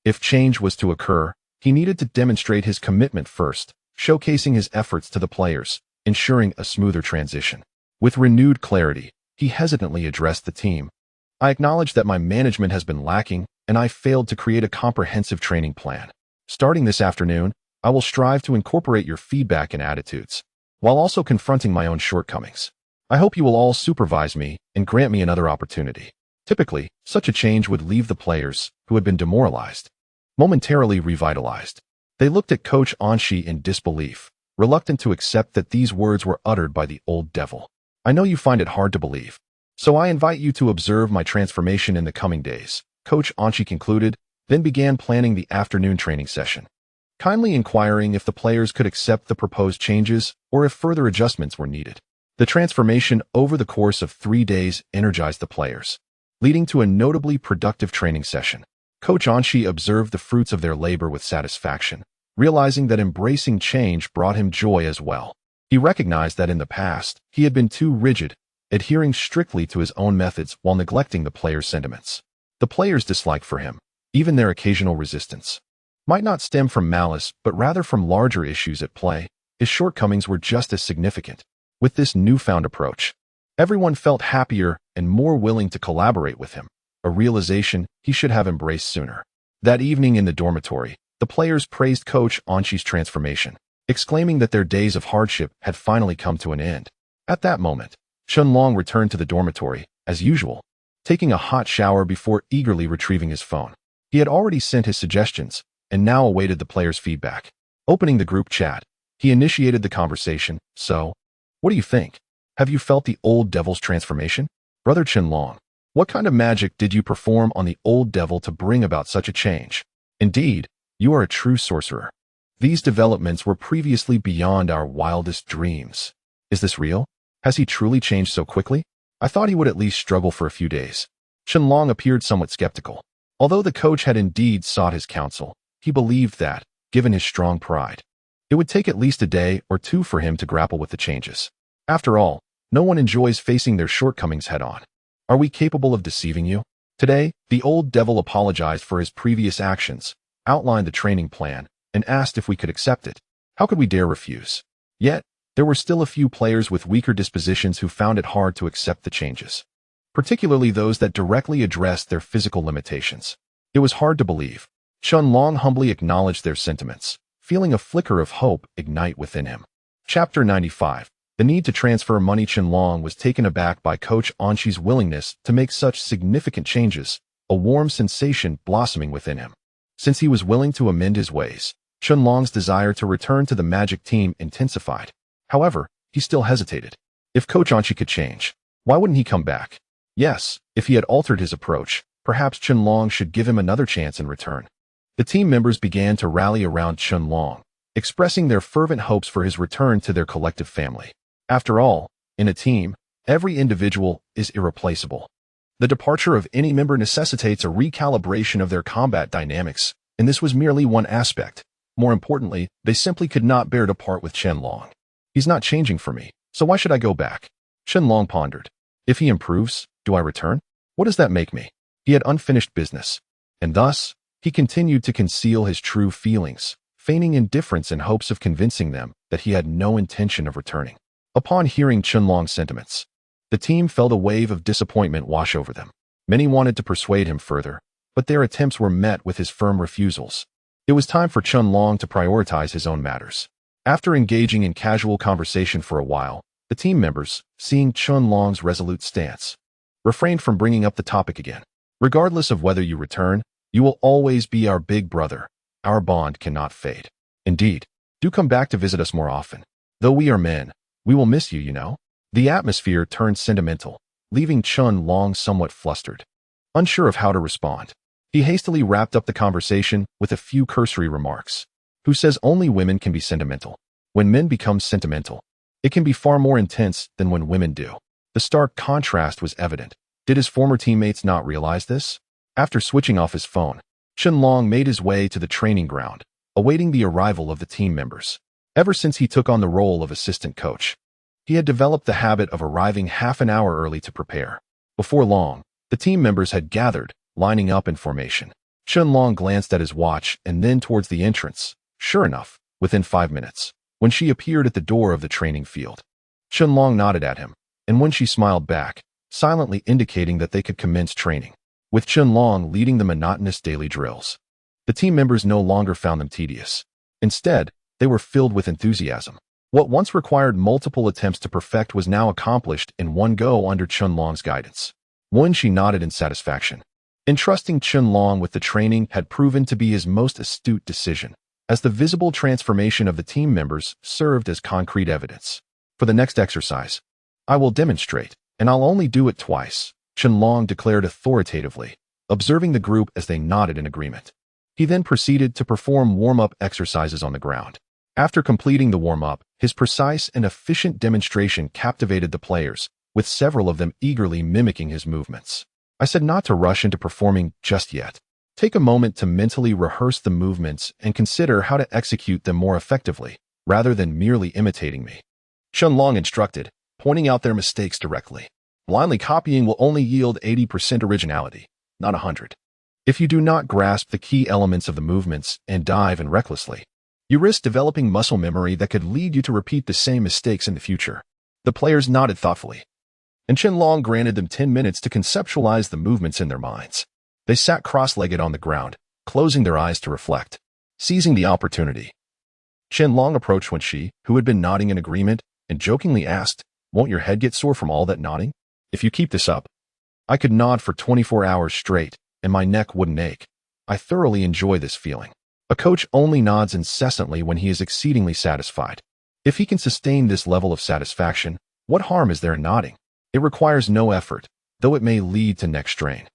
If change was to occur, he needed to demonstrate his commitment first, showcasing his efforts to the players, ensuring a smoother transition. With renewed clarity, he hesitantly addressed the team. "I acknowledge that my management has been lacking, and I failed to create a comprehensive training plan. Starting this afternoon, I will strive to incorporate your feedback and attitudes, while also confronting my own shortcomings. I hope you will all supervise me and grant me another opportunity. Typically, such a change would leave the players, who had been demoralized, momentarily revitalized. They looked at Coach Anshi in disbelief, reluctant to accept that these words were uttered by the old devil. I know you find it hard to believe, so I invite you to observe my transformation in the coming days, Coach Anshi concluded, then began planning the afternoon training session, kindly inquiring if the players could accept the proposed changes or if further adjustments were needed. The transformation over the course of 3 days energized the players, leading to a notably productive training session. Coach Anshi observed the fruits of their labor with satisfaction, realizing that embracing change brought him joy as well. He recognized that in the past, he had been too rigid, adhering strictly to his own methods while neglecting the players' sentiments. The players' dislike for him, even their occasional resistance, might not stem from malice but rather from larger issues at play. His shortcomings were just as significant. With this newfound approach, everyone felt happier and more willing to collaborate with him, a realization he should have embraced sooner. That evening in the dormitory, the players praised Coach Anshi's transformation, exclaiming that their days of hardship had finally come to an end. At that moment, Chunlong returned to the dormitory, as usual, taking a hot shower before eagerly retrieving his phone. He had already sent his suggestions and now awaited the players' feedback. Opening the group chat, he initiated the conversation. So, what do you think? Have you felt the old devil's transformation? Brother Chunlong, what kind of magic did you perform on the old devil to bring about such a change? Indeed, you are a true sorcerer. These developments were previously beyond our wildest dreams. Is this real? Has he truly changed so quickly? I thought he would at least struggle for a few days. Chunlong appeared somewhat skeptical. Although the coach had indeed sought his counsel, he believed that, given his strong pride, it would take at least a day or two for him to grapple with the changes. After all, no one enjoys facing their shortcomings head-on. Are we capable of deceiving you? Today, the old devil apologized for his previous actions, outlined the training plan, and asked if we could accept it. How could we dare refuse? Yet, there were still a few players with weaker dispositions who found it hard to accept the changes, particularly those that directly addressed their physical limitations. It was hard to believe. Chunlong humbly acknowledged their sentiments, feeling a flicker of hope ignite within him. Chapter 95. The need to transfer money. Chunlong was taken aback by Coach Anshi's willingness to make such significant changes, a warm sensation blossoming within him. Since he was willing to amend his ways, Chunlong's desire to return to the Magic team intensified. However, he still hesitated. If Coach Anshi could change, why wouldn't he come back? Yes, if he had altered his approach, perhaps Chunlong should give him another chance in return. The team members began to rally around Chunlong, expressing their fervent hopes for his return to their collective family. After all, in a team, every individual is irreplaceable. The departure of any member necessitates a recalibration of their combat dynamics, and this was merely one aspect. More importantly, they simply could not bear to part with Chunlong. He's not changing for me, so why should I go back? Chunlong pondered. If he improves, do I return? What does that make me? He had unfinished business, and thus, he continued to conceal his true feelings, feigning indifference in hopes of convincing them that he had no intention of returning. Upon hearing Chunlong's sentiments, the team felt a wave of disappointment wash over them. Many wanted to persuade him further, but their attempts were met with his firm refusals. It was time for Chunlong to prioritize his own matters. After engaging in casual conversation for a while, the team members, seeing Chunlong's resolute stance, refrained from bringing up the topic again. Regardless of whether you return, you will always be our big brother. Our bond cannot fade. Indeed, do come back to visit us more often. Though we are men, we will miss you, you know. The atmosphere turned sentimental, leaving Chunlong somewhat flustered, unsure of how to respond. He hastily wrapped up the conversation with a few cursory remarks. Who says only women can be sentimental? When men become sentimental, it can be far more intense than when women do. The stark contrast was evident. Did his former teammates not realize this? After switching off his phone, Chunlong made his way to the training ground, awaiting the arrival of the team members. Ever since he took on the role of assistant coach, he had developed the habit of arriving half an hour early to prepare. Before long, the team members had gathered, lining up in formation. Chunlong glanced at his watch and then towards the entrance. Sure enough, within 5 minutes, when she appeared at the door of the training field, Chunlong nodded at him, and when she smiled back, silently indicating that they could commence training. With Chunlong leading the monotonous daily drills, the team members no longer found them tedious. Instead, they were filled with enthusiasm. What once required multiple attempts to perfect was now accomplished in one go under Chunlong's guidance. Wenxi nodded in satisfaction. Entrusting Chunlong with the training had proven to be his most astute decision, as the visible transformation of the team members served as concrete evidence. For the next exercise, I will demonstrate, and I'll only do it twice, Chunlong declared authoritatively, observing the group as they nodded in agreement. He then proceeded to perform warm-up exercises on the ground. After completing the warm-up, his precise and efficient demonstration captivated the players, with several of them eagerly mimicking his movements. I said not to rush into performing just yet. Take a moment to mentally rehearse the movements and consider how to execute them more effectively, rather than merely imitating me. Chunlong instructed, pointing out their mistakes directly. Blindly copying will only yield 80% originality, not 100. If you do not grasp the key elements of the movements and dive in recklessly, you risk developing muscle memory that could lead you to repeat the same mistakes in the future. The players nodded thoughtfully, and Chunlong granted them 10 minutes to conceptualize the movements in their minds. They sat cross-legged on the ground, closing their eyes to reflect. Seizing the opportunity, Chunlong approached Wenxi, who had been nodding in agreement, and jokingly asked, "Won't your head get sore from all that nodding? If you keep this up, I could nod for 24 hours straight, and my neck wouldn't ache. I thoroughly enjoy this feeling." A coach only nods incessantly when he is exceedingly satisfied. If he can sustain this level of satisfaction, what harm is there in nodding? It requires no effort, though it may lead to neck strain.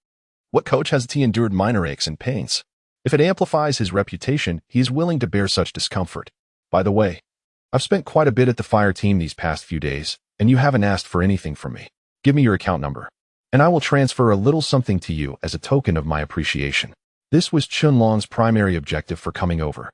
What coach hasn't endured minor aches and pains? If it amplifies his reputation, he is willing to bear such discomfort. By the way, I've spent quite a bit at the fire team these past few days, and you haven't asked for anything from me. Give me your account number, and I will transfer a little something to you as a token of my appreciation. This was Chunlong's primary objective for coming over.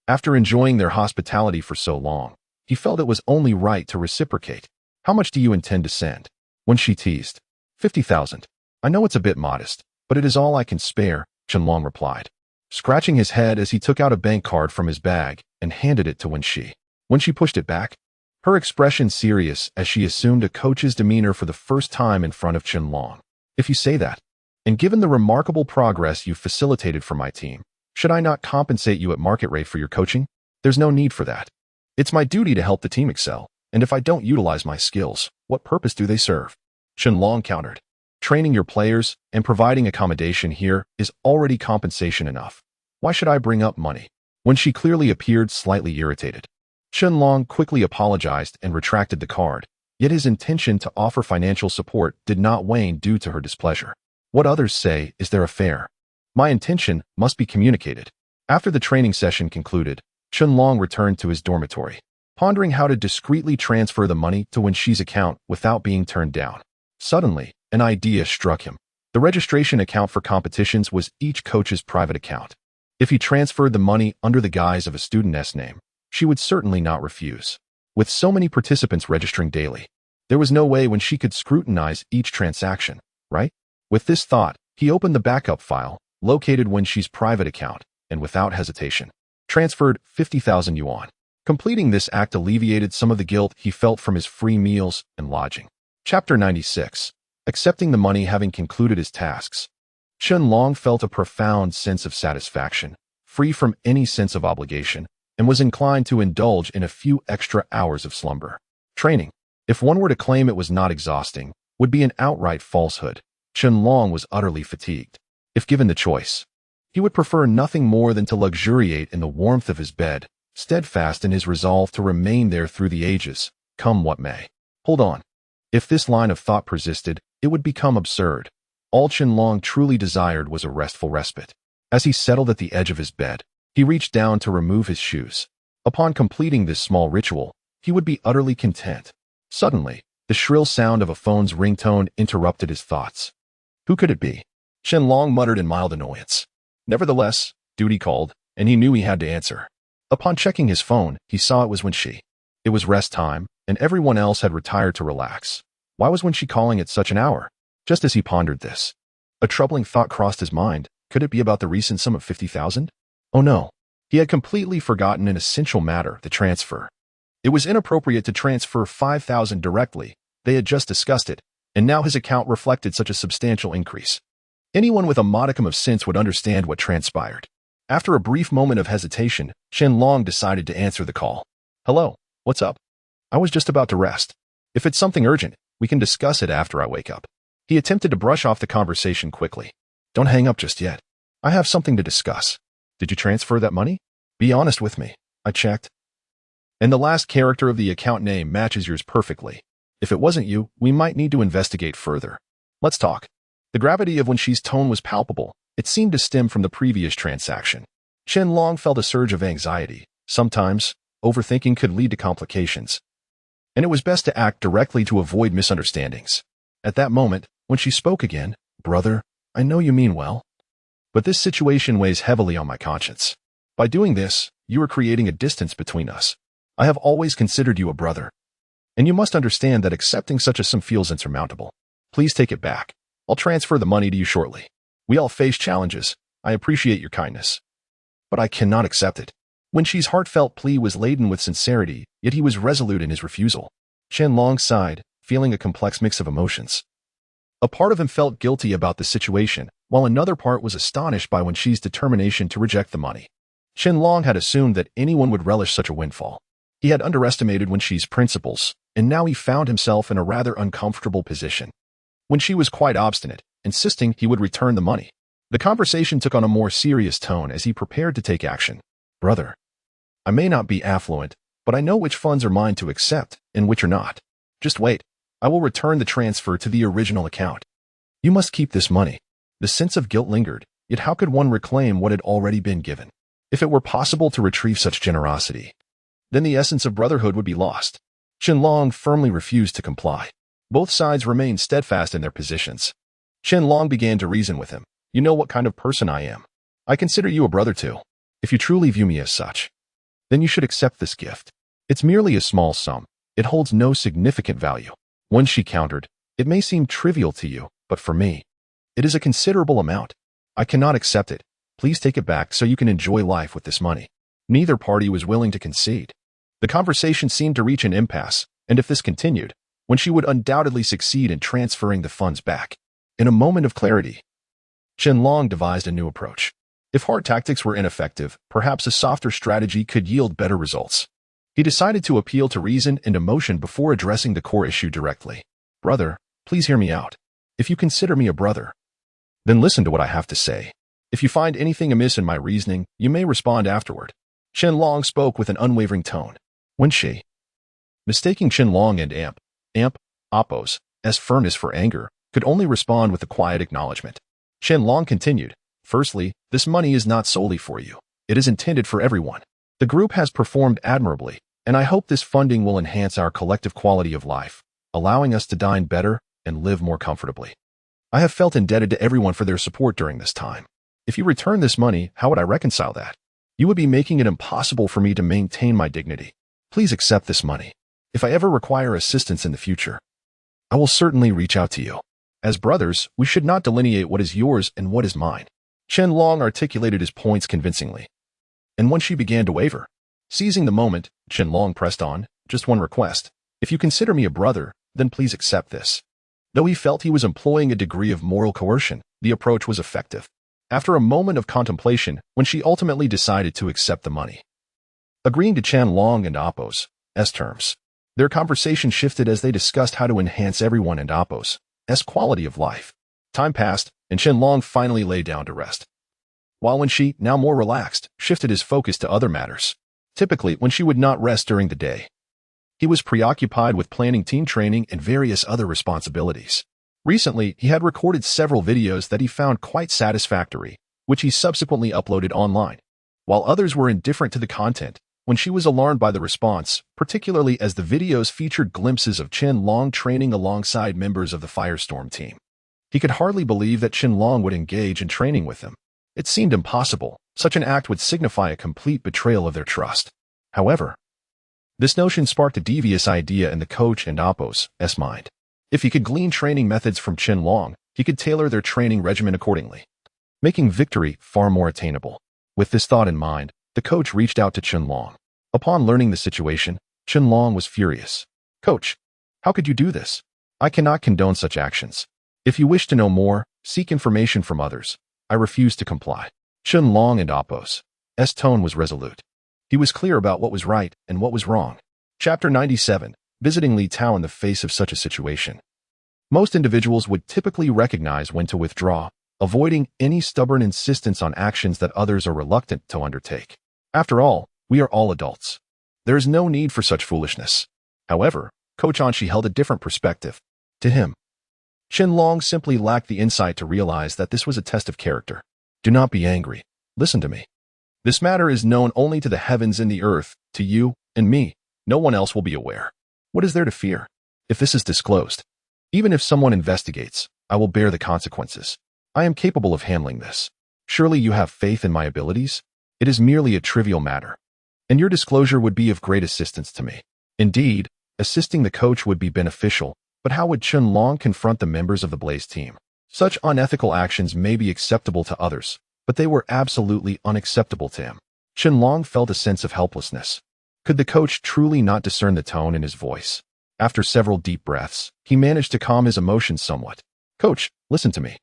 After enjoying their hospitality for so long, he felt it was only right to reciprocate. How much do you intend to send? Wenxi teased. 50,000. I know it's a bit modest, but it is all I can spare, Chunlong replied, scratching his head as he took out a bank card from his bag and handed it to Wenxi. Wenxi pushed it back, her expression serious as she assumed a coach's demeanor for the first time in front of Chunlong. If you say that, and given the remarkable progress you've facilitated for my team, should I not compensate you at market rate for your coaching? There's no need for that. It's my duty to help the team excel, and if I don't utilize my skills, what purpose do they serve? Chunlong countered. Training your players and providing accommodation here is already compensation enough. Why should I bring up money? Wenxi clearly appeared slightly irritated. Chunlong quickly apologized and retracted the card, yet his intention to offer financial support did not wane due to her displeasure. What others say is their affair. My intention must be communicated. After the training session concluded, Chunlong returned to his dormitory, pondering how to discreetly transfer the money to Wenxi's account without being turned down. Suddenly, an idea struck him. The registration account for competitions was each coach's private account. If he transferred the money under the guise of a studentess name, she would certainly not refuse. With so many participants registering daily, there was no way Wenxi could scrutinize each transaction, right? With this thought, he opened the backup file, located Wenxi's private account, and without hesitation, transferred 50,000 yuan. Completing this act alleviated some of the guilt he felt from his free meals and lodging. Chapter 96. Accepting the money having concluded his tasks, Chunlong felt a profound sense of satisfaction, free from any sense of obligation, and was inclined to indulge in a few extra hours of slumber. Training, if one were to claim it was not exhausting, would be an outright falsehood. Chunlong was utterly fatigued. If given the choice, he would prefer nothing more than to luxuriate in the warmth of his bed, steadfast in his resolve to remain there through the ages, come what may. Hold on. If this line of thought persisted, it would become absurd. All Chunlong truly desired was a restful respite. As he settled at the edge of his bed, he reached down to remove his shoes. Upon completing this small ritual, he would be utterly content. Suddenly, the shrill sound of a phone's ringtone interrupted his thoughts. Who could it be? Chunlong muttered in mild annoyance. Nevertheless, duty called, and he knew he had to answer. Upon checking his phone, he saw it was Wenxi. It was rest time, and everyone else had retired to relax. Why was Wenxi calling at such an hour? Just as he pondered this, a troubling thought crossed his mind. Could it be about the recent sum of 50,000? Oh no. He had completely forgotten an essential matter, the transfer. It was inappropriate to transfer 5,000 directly. They had just discussed it, and now his account reflected such a substantial increase. Anyone with a modicum of sense would understand what transpired. After a brief moment of hesitation, Qianlong decided to answer the call. Hello, what's up? I was just about to rest. If it's something urgent, we can discuss it after I wake up. He attempted to brush off the conversation quickly. Don't hang up just yet. I have something to discuss. Did you transfer that money? Be honest with me. I checked. And the last character of the account name matches yours perfectly. If it wasn't you, we might need to investigate further. Let's talk. The gravity of Wenxi's tone was palpable. It seemed to stem from the previous transaction. Qianlong felt a surge of anxiety. Sometimes, overthinking could lead to complications, and it was best to act directly to avoid misunderstandings. At that moment, when she spoke again, Brother, I know you mean well, but this situation weighs heavily on my conscience. By doing this, you are creating a distance between us. I have always considered you a brother, and you must understand that accepting such a sum feels insurmountable. Please take it back. I'll transfer the money to you shortly. We all face challenges. I appreciate your kindness, but I cannot accept it. Wenxi's heartfelt plea was laden with sincerity, yet he was resolute in his refusal. Qianlong sighed, feeling a complex mix of emotions. A part of him felt guilty about the situation, while another part was astonished by Wenxi's determination to reject the money. Qianlong had assumed that anyone would relish such a windfall. He had underestimated Wenxi's principles, and now he found himself in a rather uncomfortable position. Wenxi was quite obstinate, insisting he would return the money. The conversation took on a more serious tone as he prepared to take action. Brother, I may not be affluent, but I know which funds are mine to accept and which are not. Just wait. I will return the transfer to the original account. You must keep this money. The sense of guilt lingered, yet how could one reclaim what had already been given? If it were possible to retrieve such generosity, then the essence of brotherhood would be lost. Qianlong firmly refused to comply. Both sides remained steadfast in their positions. Qianlong began to reason with him. You know what kind of person I am. I consider you a brother too. If you truly view me as such, then you should accept this gift. It's merely a small sum. It holds no significant value. Wenxi countered, it may seem trivial to you, but for me, it is a considerable amount. I cannot accept it. Please take it back so you can enjoy life with this money. Neither party was willing to concede. The conversation seemed to reach an impasse, and if this continued, Wenxi would undoubtedly succeed in transferring the funds back. In a moment of clarity, Qianlong devised a new approach. If hard tactics were ineffective, perhaps a softer strategy could yield better results. He decided to appeal to reason and emotion before addressing the core issue directly. Brother, please hear me out. If you consider me a brother, then listen to what I have to say. If you find anything amiss in my reasoning, you may respond afterward. Qianlong spoke with an unwavering tone. Wenxi, mistaking Qianlong and Appo's firmness for anger, could only respond with a quiet acknowledgement. Qianlong continued, firstly, this money is not solely for you. It is intended for everyone. The group has performed admirably, and I hope this funding will enhance our collective quality of life, allowing us to dine better and live more comfortably. I have felt indebted to everyone for their support during this time. If you return this money, how would I reconcile that? You would be making it impossible for me to maintain my dignity. Please accept this money. If I ever require assistance in the future, I will certainly reach out to you. As brothers, we should not delineate what is yours and what is mine. Qianlong articulated his points convincingly. And when she began to waver, seizing the moment, Qianlong pressed on, just one request. If you consider me a brother, then please accept this. Though he felt he was employing a degree of moral coercion, the approach was effective. After a moment of contemplation, when she ultimately decided to accept the money, agreeing to Qianlong and Appo's terms, their conversation shifted as they discussed how to enhance everyone and Appo's quality of life. Time passed, and Qianlong finally lay down to rest, while Wenxi, now more relaxed, shifted his focus to other matters. Typically, Wenxi would not rest during the day. He was preoccupied with planning team training and various other responsibilities. Recently, he had recorded several videos that he found quite satisfactory, which he subsequently uploaded online. While others were indifferent to the content, Wenxi was alarmed by the response, particularly as the videos featured glimpses of Qianlong training alongside members of the Firestorm team. He could hardly believe that Qianlong would engage in training with him. It seemed impossible. Such an act would signify a complete betrayal of their trust. However, this notion sparked a devious idea in the coach and Appo's mind. If he could glean training methods from Qianlong, he could tailor their training regimen accordingly, making victory far more attainable. With this thought in mind, the coach reached out to Qianlong. Upon learning the situation, Qianlong was furious. Coach, how could you do this? I cannot condone such actions. If you wish to know more, seek information from others. I refuse to comply. Chen Long and Apos. S tone was resolute. He was clear about what was right and what was wrong. Chapter 97. Visiting Li Tao in the face of such a situation. Most individuals would typically recognize when to withdraw, avoiding any stubborn insistence on actions that others are reluctant to undertake. After all, we are all adults. There is no need for such foolishness. However, Coach Anshi held a different perspective. To him, Chen Long simply lacked the insight to realize that this was a test of character. Do not be angry. Listen to me. This matter is known only to the heavens and the earth, to you and me. No one else will be aware. What is there to fear? If this is disclosed, even if someone investigates, I will bear the consequences. I am capable of handling this. Surely you have faith in my abilities? It is merely a trivial matter, and your disclosure would be of great assistance to me. Indeed, assisting the coach would be beneficial, but how would Chen Long confront the members of the Blaze team? Such unethical actions may be acceptable to others, but they were absolutely unacceptable to him. Chen Long felt a sense of helplessness. Could the coach truly not discern the tone in his voice? After several deep breaths, he managed to calm his emotions somewhat. Coach, listen to me.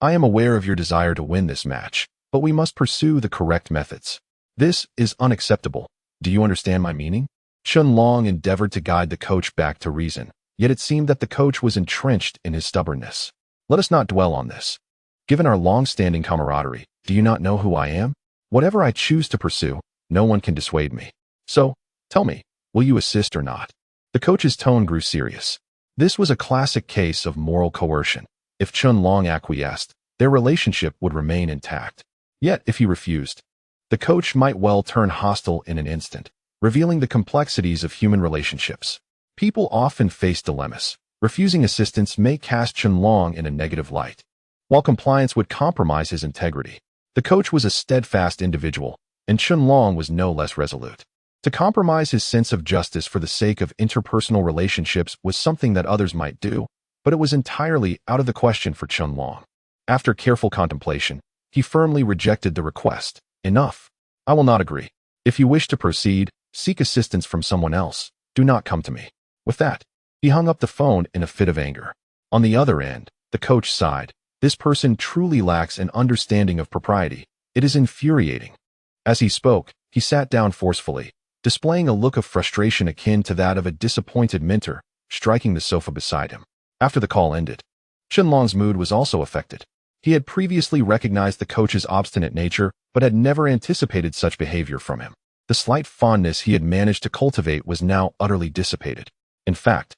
I am aware of your desire to win this match, but we must pursue the correct methods. This is unacceptable. Do you understand my meaning? Chen Long endeavored to guide the coach back to reason, yet it seemed that the coach was entrenched in his stubbornness. Let us not dwell on this. Given our long-standing camaraderie, do you not know who I am? Whatever I choose to pursue, no one can dissuade me. So, tell me, will you assist or not? The coach's tone grew serious. This was a classic case of moral coercion. If Chen Long acquiesced, their relationship would remain intact. Yet, if he refused, the coach might well turn hostile in an instant, revealing the complexities of human relationships. People often face dilemmas. Refusing assistance may cast Chen Long in a negative light, while compliance would compromise his integrity. The coach was a steadfast individual, and Chen Long was no less resolute. To compromise his sense of justice for the sake of interpersonal relationships was something that others might do, but it was entirely out of the question for Chen Long. After careful contemplation, he firmly rejected the request. Enough. I will not agree. If you wish to proceed, seek assistance from someone else. Do not come to me. With that, he hung up the phone in a fit of anger. On the other end, the coach sighed. This person truly lacks an understanding of propriety. It is infuriating. As he spoke, he sat down forcefully, displaying a look of frustration akin to that of a disappointed mentor, striking the sofa beside him. After the call ended, Chen Long's mood was also affected. He had previously recognized the coach's obstinate nature, but had never anticipated such behavior from him. The slight fondness he had managed to cultivate was now utterly dissipated. In fact,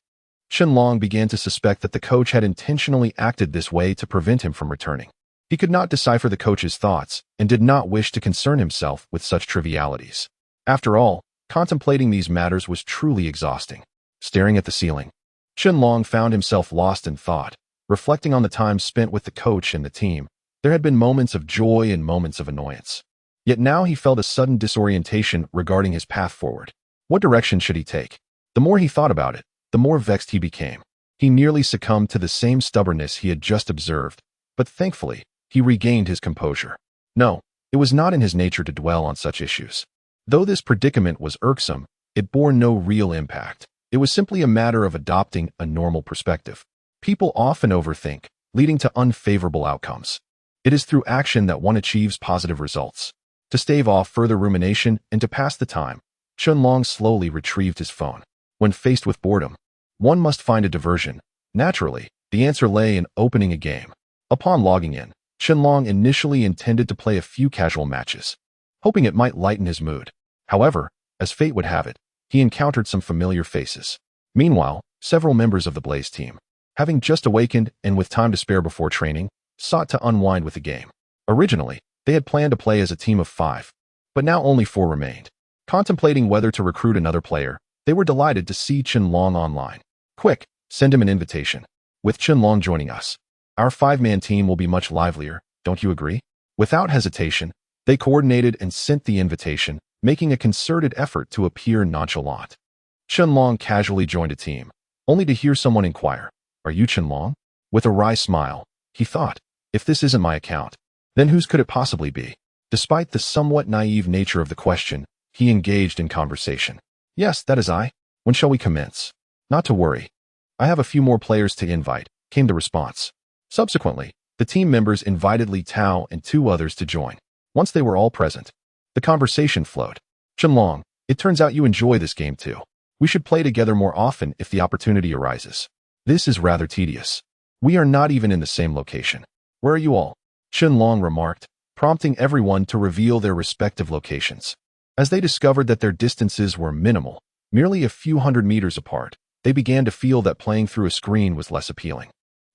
Chen Long began to suspect that the coach had intentionally acted this way to prevent him from returning. He could not decipher the coach's thoughts and did not wish to concern himself with such trivialities. After all, contemplating these matters was truly exhausting. Staring at the ceiling, Chen Long found himself lost in thought. Reflecting on the time spent with the coach and the team, there had been moments of joy and moments of annoyance. Yet now he felt a sudden disorientation regarding his path forward. What direction should he take? The more he thought about it, the more vexed he became. He nearly succumbed to the same stubbornness he had just observed, but thankfully, he regained his composure. No, it was not in his nature to dwell on such issues. Though this predicament was irksome, it bore no real impact. It was simply a matter of adopting a normal perspective. People often overthink, leading to unfavorable outcomes. It is through action that one achieves positive results. To stave off further rumination and to pass the time, Chen Long slowly retrieved his phone. When faced with boredom, one must find a diversion. Naturally, the answer lay in opening a game. Upon logging in, Chen Long initially intended to play a few casual matches, hoping it might lighten his mood. However, as fate would have it, he encountered some familiar faces. Meanwhile, several members of the Blaze team, having just awakened and with time to spare before training, sought to unwind with the game. Originally, they had planned to play as a team of 5, but now only 4 remained. Contemplating whether to recruit another player, they were delighted to see Chen Long online. Quick, send him an invitation. With Chen Long joining us, our 5-man team will be much livelier, don't you agree? Without hesitation, they coordinated and sent the invitation, making a concerted effort to appear nonchalant. Chen Long casually joined a team, only to hear someone inquire, "Are you Chen Long?" With a wry smile, he thought, if this isn't my account, then whose could it possibly be? Despite the somewhat naive nature of the question, he engaged in conversation. "Yes, that is I. When shall we commence?" "Not to worry. I have a few more players to invite," came the response. Subsequently, the team members invited Li Tao and 2 others to join. Once they were all present, the conversation flowed. Qianlong, it turns out you enjoy this game too. We should play together more often if the opportunity arises. This is rather tedious. We are not even in the same location. Where are you all? Qianlong remarked, prompting everyone to reveal their respective locations. As they discovered that their distances were minimal, merely a few hundred meters apart, they began to feel that playing through a screen was less appealing.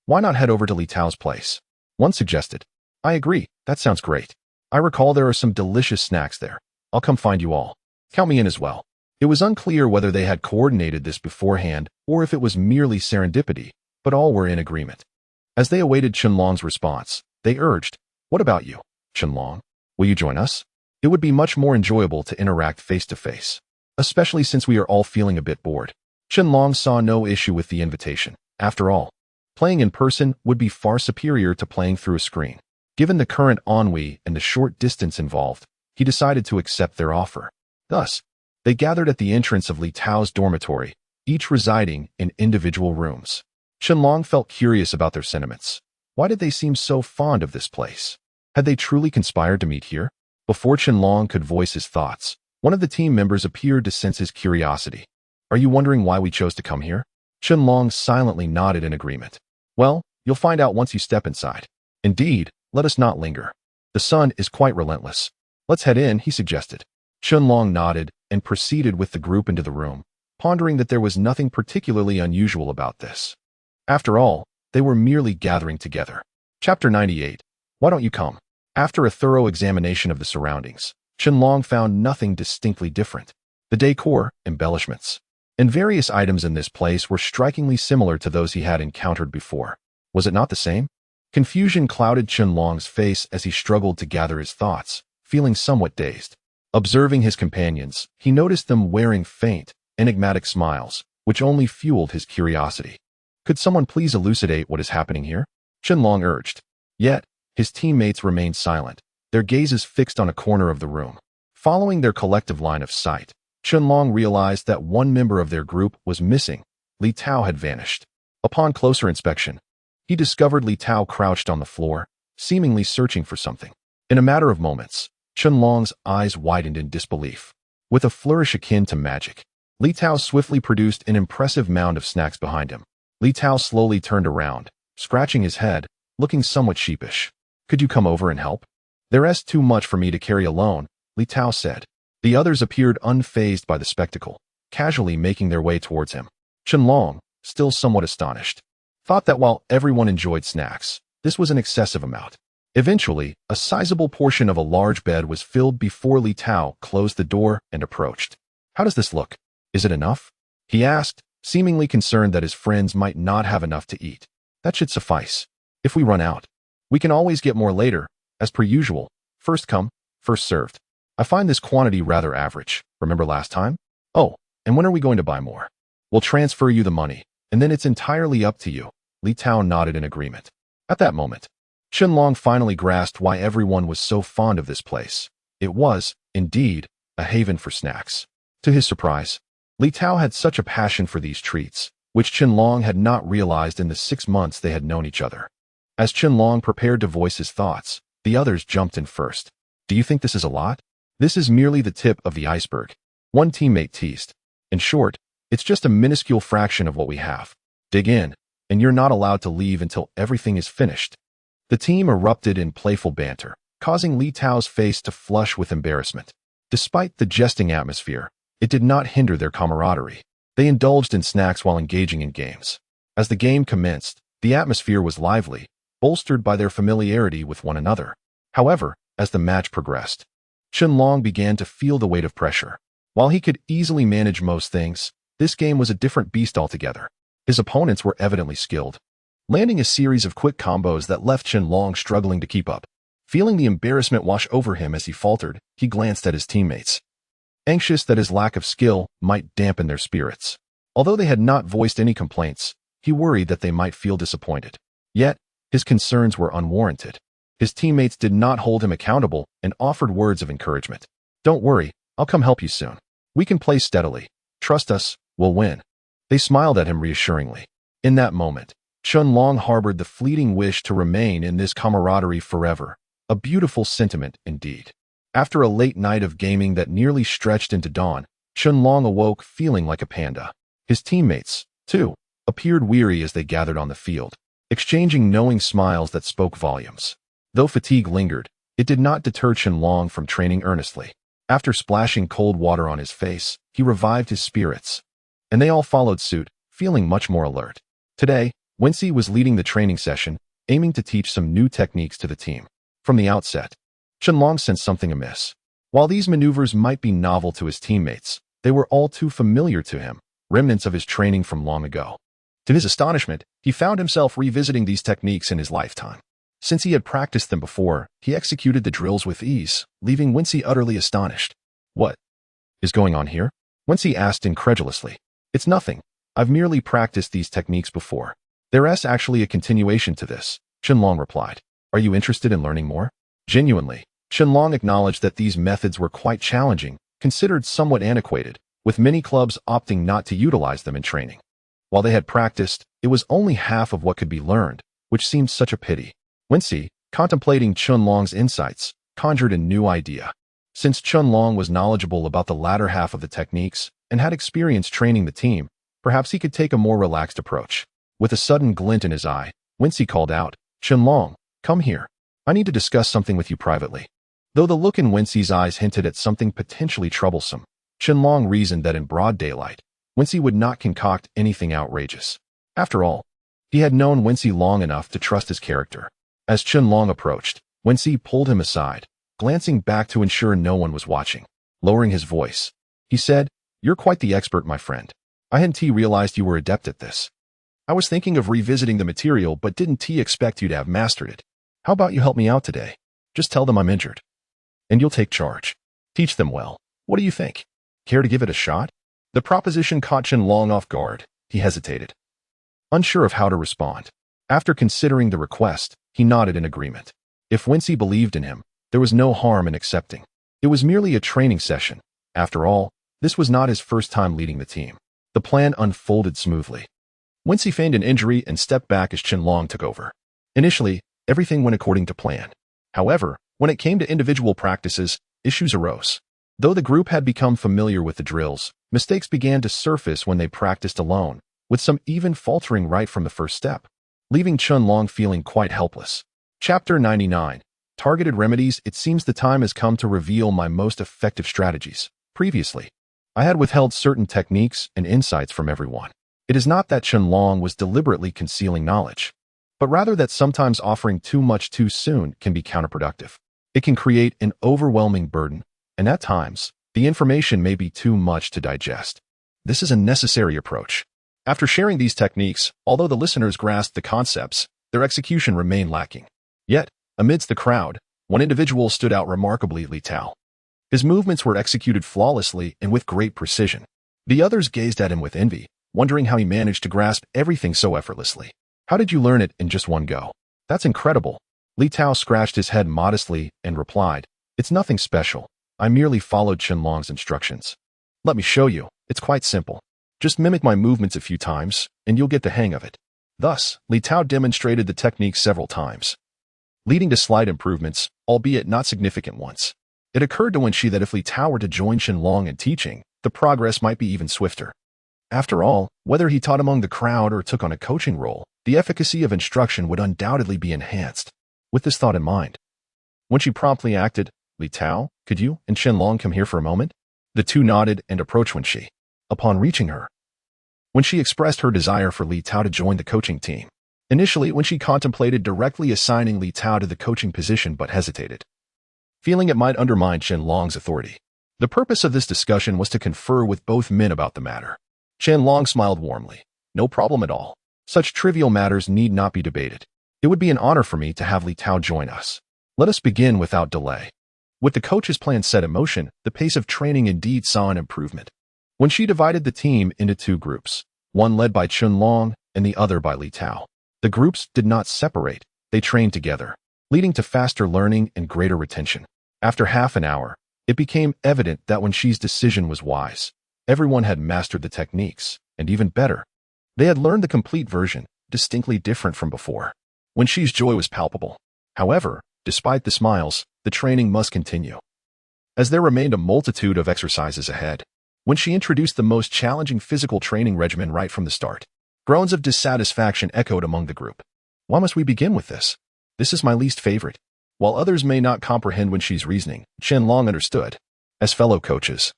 Why not head over to Li Tao's place? One suggested. I agree, that sounds great. I recall there are some delicious snacks there. I'll come find you all. Count me in as well. It was unclear whether they had coordinated this beforehand or if it was merely serendipity, but all were in agreement. As they awaited Qianlong's response, they urged, what about you, Qianlong? Will you join us? It would be much more enjoyable to interact face-to-face, especially since we are all feeling a bit bored. Qianlong saw no issue with the invitation. After all, playing in person would be far superior to playing through a screen. Given the current ennui and the short distance involved, he decided to accept their offer. Thus, they gathered at the entrance of Li Tao's dormitory, each residing in individual rooms. Qianlong felt curious about their sentiments. Why did they seem so fond of this place? Had they truly conspired to meet here? Before Qianlong could voice his thoughts, one of the team members appeared to sense his curiosity. Are you wondering why we chose to come here? Qianlong silently nodded in agreement. Well, you'll find out once you step inside. Indeed, let us not linger. The sun is quite relentless. Let's head in, he suggested. Qianlong nodded and proceeded with the group into the room, pondering that there was nothing particularly unusual about this. After all, they were merely gathering together. Chapter 98. Why don't you come? After a thorough examination of the surroundings, Qianlong found nothing distinctly different. The decor, embellishments, and various items in this place were strikingly similar to those he had encountered before. Was it not the same? Confusion clouded Qianlong's face as he struggled to gather his thoughts, feeling somewhat dazed. Observing his companions, he noticed them wearing faint, enigmatic smiles, which only fueled his curiosity. Could someone please elucidate what is happening here? Qianlong urged. Yet, his teammates remained silent, their gazes fixed on a corner of the room. Following their collective line of sight, Qianlong realized that one member of their group was missing. Li Tao had vanished. Upon closer inspection, he discovered Li Tao crouched on the floor, seemingly searching for something. In a matter of moments, Qianlong's eyes widened in disbelief. With a flourish akin to magic, Li Tao swiftly produced an impressive mound of snacks behind him. Li Tao slowly turned around, scratching his head, looking somewhat sheepish. Could you come over and help? There's too much for me to carry alone, Li Tao said. The others appeared unfazed by the spectacle, casually making their way towards him. Qianlong, still somewhat astonished, thought that while everyone enjoyed snacks, this was an excessive amount. Eventually, a sizable portion of a large bed was filled before Li Tao closed the door and approached. How does this look? Is it enough? He asked, seemingly concerned that his friends might not have enough to eat. That should suffice. If we run out, we can always get more later, as per usual. First come, first served. I find this quantity rather average. Remember last time? Oh, and when are we going to buy more? We'll transfer you the money, and then it's entirely up to you. Li Tao nodded in agreement. At that moment, Qianlong finally grasped why everyone was so fond of this place. It was, indeed, a haven for snacks. To his surprise, Li Tao had such a passion for these treats, which Qianlong had not realized in the 6 months they had known each other. As Qianlong prepared to voice his thoughts, the others jumped in first. Do you think this is a lot? This is merely the tip of the iceberg. One teammate teased. In short, it's just a minuscule fraction of what we have. Dig in, and you're not allowed to leave until everything is finished. The team erupted in playful banter, causing Li Tao's face to flush with embarrassment. Despite the jesting atmosphere, it did not hinder their camaraderie. They indulged in snacks while engaging in games. As the game commenced, the atmosphere was lively, bolstered by their familiarity with one another. However, as the match progressed, Qianlong began to feel the weight of pressure. While he could easily manage most things, this game was a different beast altogether. His opponents were evidently skilled, landing a series of quick combos that left Qianlong struggling to keep up. Feeling the embarrassment wash over him as he faltered, he glanced at his teammates, anxious that his lack of skill might dampen their spirits. Although they had not voiced any complaints, he worried that they might feel disappointed. Yet, his concerns were unwarranted. His teammates did not hold him accountable and offered words of encouragement. Don't worry, I'll come help you soon. We can play steadily. Trust us, we'll win. They smiled at him reassuringly. In that moment, Qianlong harbored the fleeting wish to remain in this camaraderie forever, A beautiful sentiment indeed. After a late night of gaming that nearly stretched into dawn, Qianlong awoke feeling like a panda. His teammates, too, appeared weary as they gathered on the field, exchanging knowing smiles that spoke volumes. Though fatigue lingered, it did not deter Qianlong from training earnestly. After splashing cold water on his face, he revived his spirits, and they all followed suit, feeling much more alert. Today, Wensi was leading the training session, aiming to teach some new techniques to the team. From the outset, Qianlong sensed something amiss. While these maneuvers might be novel to his teammates, they were all too familiar to him, remnants of his training from long ago. To his astonishment, he found himself revisiting these techniques in his lifetime. Since he had practiced them before, he executed the drills with ease, leaving Wensi utterly astonished. What is going on here? Wensi asked incredulously. It's nothing. I've merely practiced these techniques before. There's actually a continuation to this, Qianlong replied. Are you interested in learning more? Genuinely, Qianlong acknowledged that these methods were quite challenging, considered somewhat antiquated, with many clubs opting not to utilize them in training. While they had practiced, it was only half of what could be learned, which seemed such a pity. Wensi, contemplating Qianlong's insights, conjured a new idea. Since Qianlong was knowledgeable about the latter half of the techniques and had experience training the team, perhaps he could take a more relaxed approach. With a sudden glint in his eye, Wensi called out, Qianlong, come here. I need to discuss something with you privately. Though the look in Wensi's eyes hinted at something potentially troublesome, Qianlong reasoned that in broad daylight, Wensi would not concoct anything outrageous. After all, he had known Wensi long enough to trust his character. As Qianlong approached, Wensi pulled him aside, glancing back to ensure no one was watching. Lowering his voice, he said, You're quite the expert, my friend. I hadn't realized you were adept at this. I was thinking of revisiting the material but didn't expect you to have mastered it. How about you help me out today? Just tell them I'm injured. And you'll take charge. Teach them well. What do you think? Care to give it a shot? The proposition caught Qianlong off guard. He hesitated, unsure of how to respond. After considering the request, he nodded in agreement. If Wensi believed in him, there was no harm in accepting. It was merely a training session. After all, this was not his first time leading the team. The plan unfolded smoothly. Wensi feigned an injury and stepped back as Qianlong took over. Initially, everything went according to plan. However, when it came to individual practices, issues arose. Though the group had become familiar with the drills, mistakes began to surface when they practiced alone, with some even faltering right from the first step, leaving Qianlong feeling quite helpless. Chapter 99. Targeted Remedies. It seems the time has come to reveal my most effective strategies. Previously, I had withheld certain techniques and insights from everyone. It is not that Qianlong was deliberately concealing knowledge, but rather that sometimes offering too much too soon can be counterproductive. It can create an overwhelming burden, and at times, the information may be too much to digest. This is a necessary approach. After sharing these techniques, although the listeners grasped the concepts, their execution remained lacking. Yet, amidst the crowd, one individual stood out remarkably: Li Tao. His movements were executed flawlessly and with great precision. The others gazed at him with envy, wondering how he managed to grasp everything so effortlessly. How did you learn it in just one go? That's incredible. Li Tao scratched his head modestly and replied, It's nothing special. I merely followed Qianlong's instructions. Let me show you. It's quite simple. Just mimic my movements a few times, and you'll get the hang of it. Thus, Li Tao demonstrated the technique several times, leading to slight improvements, albeit not significant ones. It occurred to Wensi that if Li Tao were to join Qianlong in teaching, the progress might be even swifter. After all, whether he taught among the crowd or took on a coaching role, the efficacy of instruction would undoubtedly be enhanced. With this thought in mind, Wensi promptly acted. Li Tao, could you and Qianlong come here for a moment? The two nodded and approached Wensi. Upon reaching her, Wensi expressed her desire for Li Tao to join the coaching team. Initially, Wensi contemplated directly assigning Li Tao to the coaching position but hesitated, feeling it might undermine Qianlong's authority. The purpose of this discussion was to confer with both men about the matter. Qianlong smiled warmly. No problem at all. Such trivial matters need not be debated. It would be an honor for me to have Li Tao join us. Let us begin without delay. With the coach's plan set in motion, the pace of training indeed saw an improvement. When she divided the team into two groups, one led by Qianlong and the other by Li Tao, the groups did not separate, they trained together, leading to faster learning and greater retention. After half an hour, it became evident that Wensi's decision was wise. Everyone had mastered the techniques, and even better, they had learned the complete version, distinctly different from before. Wensi's joy was palpable. However, Despite the smiles, the training must continue, as there remained a multitude of exercises ahead. When she introduced the most challenging physical training regimen right from the start, groans of dissatisfaction echoed among the group. Why must we begin with this? This is my least favorite. While others may not comprehend when she's reasoning, Qianlong understood. As fellow coaches,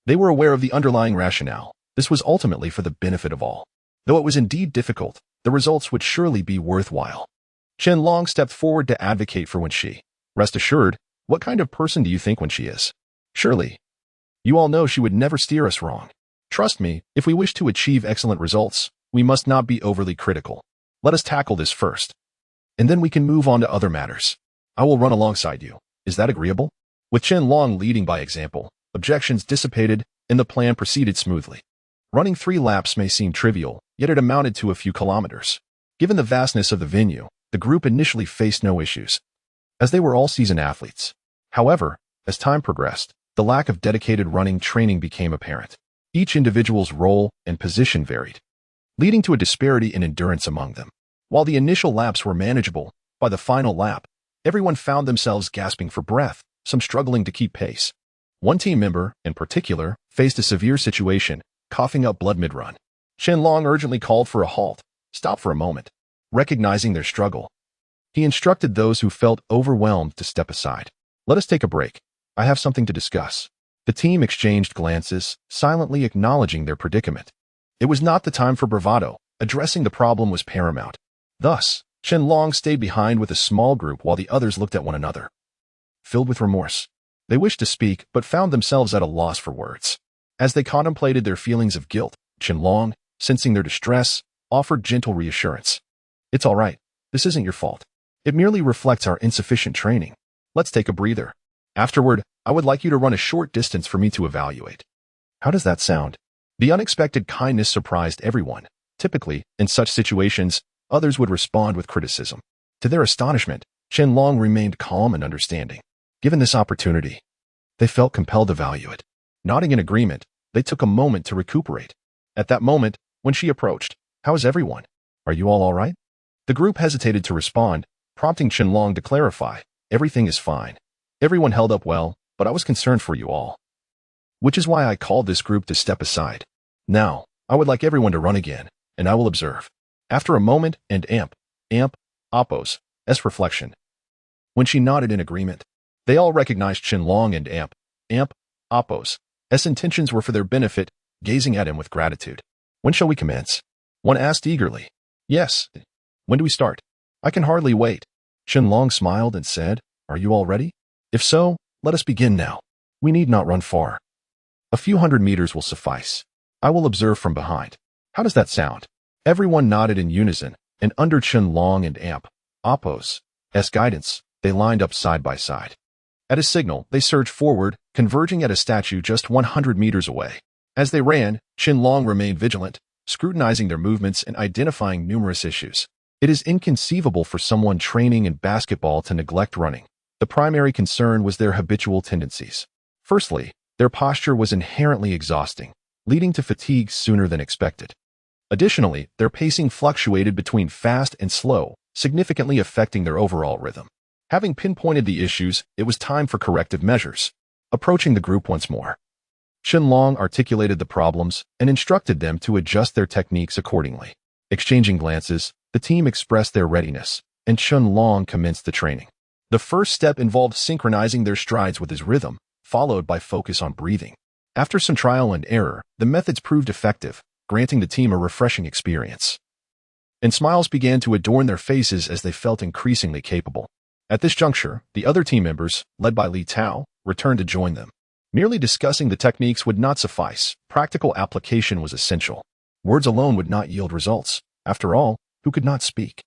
they were aware of the underlying rationale. This was ultimately for the benefit of all. Though it was indeed difficult, the results would surely be worthwhile. Qianlong stepped forward to advocate for Wen Shi. Rest assured, what kind of person do you think Wen Shi is? Surely, you all know she would never steer us wrong. Trust me, if we wish to achieve excellent results, we must not be overly critical. Let us tackle this first, and then we can move on to other matters. I will run alongside you. Is that agreeable? With Qianlong leading by example, objections dissipated and the plan proceeded smoothly. Running 3 laps may seem trivial, yet it amounted to a few kilometers. Given the vastness of the venue, the group initially faced no issues, as they were all seasoned athletes. However, as time progressed, the lack of dedicated running training became apparent. Each individual's role and position varied, leading to a disparity in endurance among them. While the initial laps were manageable, by the final lap, everyone found themselves gasping for breath, some struggling to keep pace. One team member, in particular, faced a severe situation, coughing up blood mid-run. Qianlong urgently called for a halt. Stop for a moment. Recognizing their struggle, he instructed those who felt overwhelmed to step aside. Let us take a break. I have something to discuss. The team exchanged glances, silently acknowledging their predicament. It was not the time for bravado. Addressing the problem was paramount. Thus, Qianlong stayed behind with a small group while the others looked at one another, filled with remorse. They wished to speak, but found themselves at a loss for words. As they contemplated their feelings of guilt, Qianlong, sensing their distress, offered gentle reassurance. It's all right. This isn't your fault. It merely reflects our insufficient training. Let's take a breather. Afterward, I would like you to run a short distance for me to evaluate. How does that sound? The unexpected kindness surprised everyone. Typically, in such situations, others would respond with criticism. To their astonishment, Qianlong remained calm and understanding. Given this opportunity, they felt compelled to value it. Nodding in agreement, they took a moment to recuperate. At that moment, when she approached, "How is everyone? Are you all right?" The group hesitated to respond, prompting Qianlong to clarify, "Everything is fine. Everyone held up well, but I was concerned for you all, which is why I called this group to step aside. Now, I would like everyone to run again, and I will observe." After a moment and Appo's reflection, when she nodded in agreement, they all recognized Qianlong and Appo's intentions were for their benefit, gazing at him with gratitude. "When shall we commence?" one asked eagerly. "Yes. When do we start?" "I can hardly wait." Qianlong smiled and said, "Are you all ready? If so, let us begin now. We need not run far. A few hundred meters will suffice. I will observe from behind. How does that sound?" Everyone nodded in unison, and under Qianlong and Appo's guidance, they lined up side by side. At a signal, they surged forward, converging at a statue just 100 meters away. As they ran, Qianlong remained vigilant, scrutinizing their movements and identifying numerous issues. It is inconceivable for someone training in basketball to neglect running. The primary concern was their habitual tendencies. Firstly, their posture was inherently exhausting, leading to fatigue sooner than expected. Additionally, their pacing fluctuated between fast and slow, significantly affecting their overall rhythm. Having pinpointed the issues, it was time for corrective measures. Approaching the group once more, Qianlong articulated the problems and instructed them to adjust their techniques accordingly. Exchanging glances, the team expressed their readiness, and Qianlong commenced the training. The first step involved synchronizing their strides with his rhythm, followed by focus on breathing. After some trial and error, the methods proved effective, granting the team a refreshing experience. And smiles began to adorn their faces as they felt increasingly capable. At this juncture, the other team members, led by Li Tao, returned to join them. Merely discussing the techniques would not suffice. Practical application was essential. Words alone would not yield results. After all, who could not speak?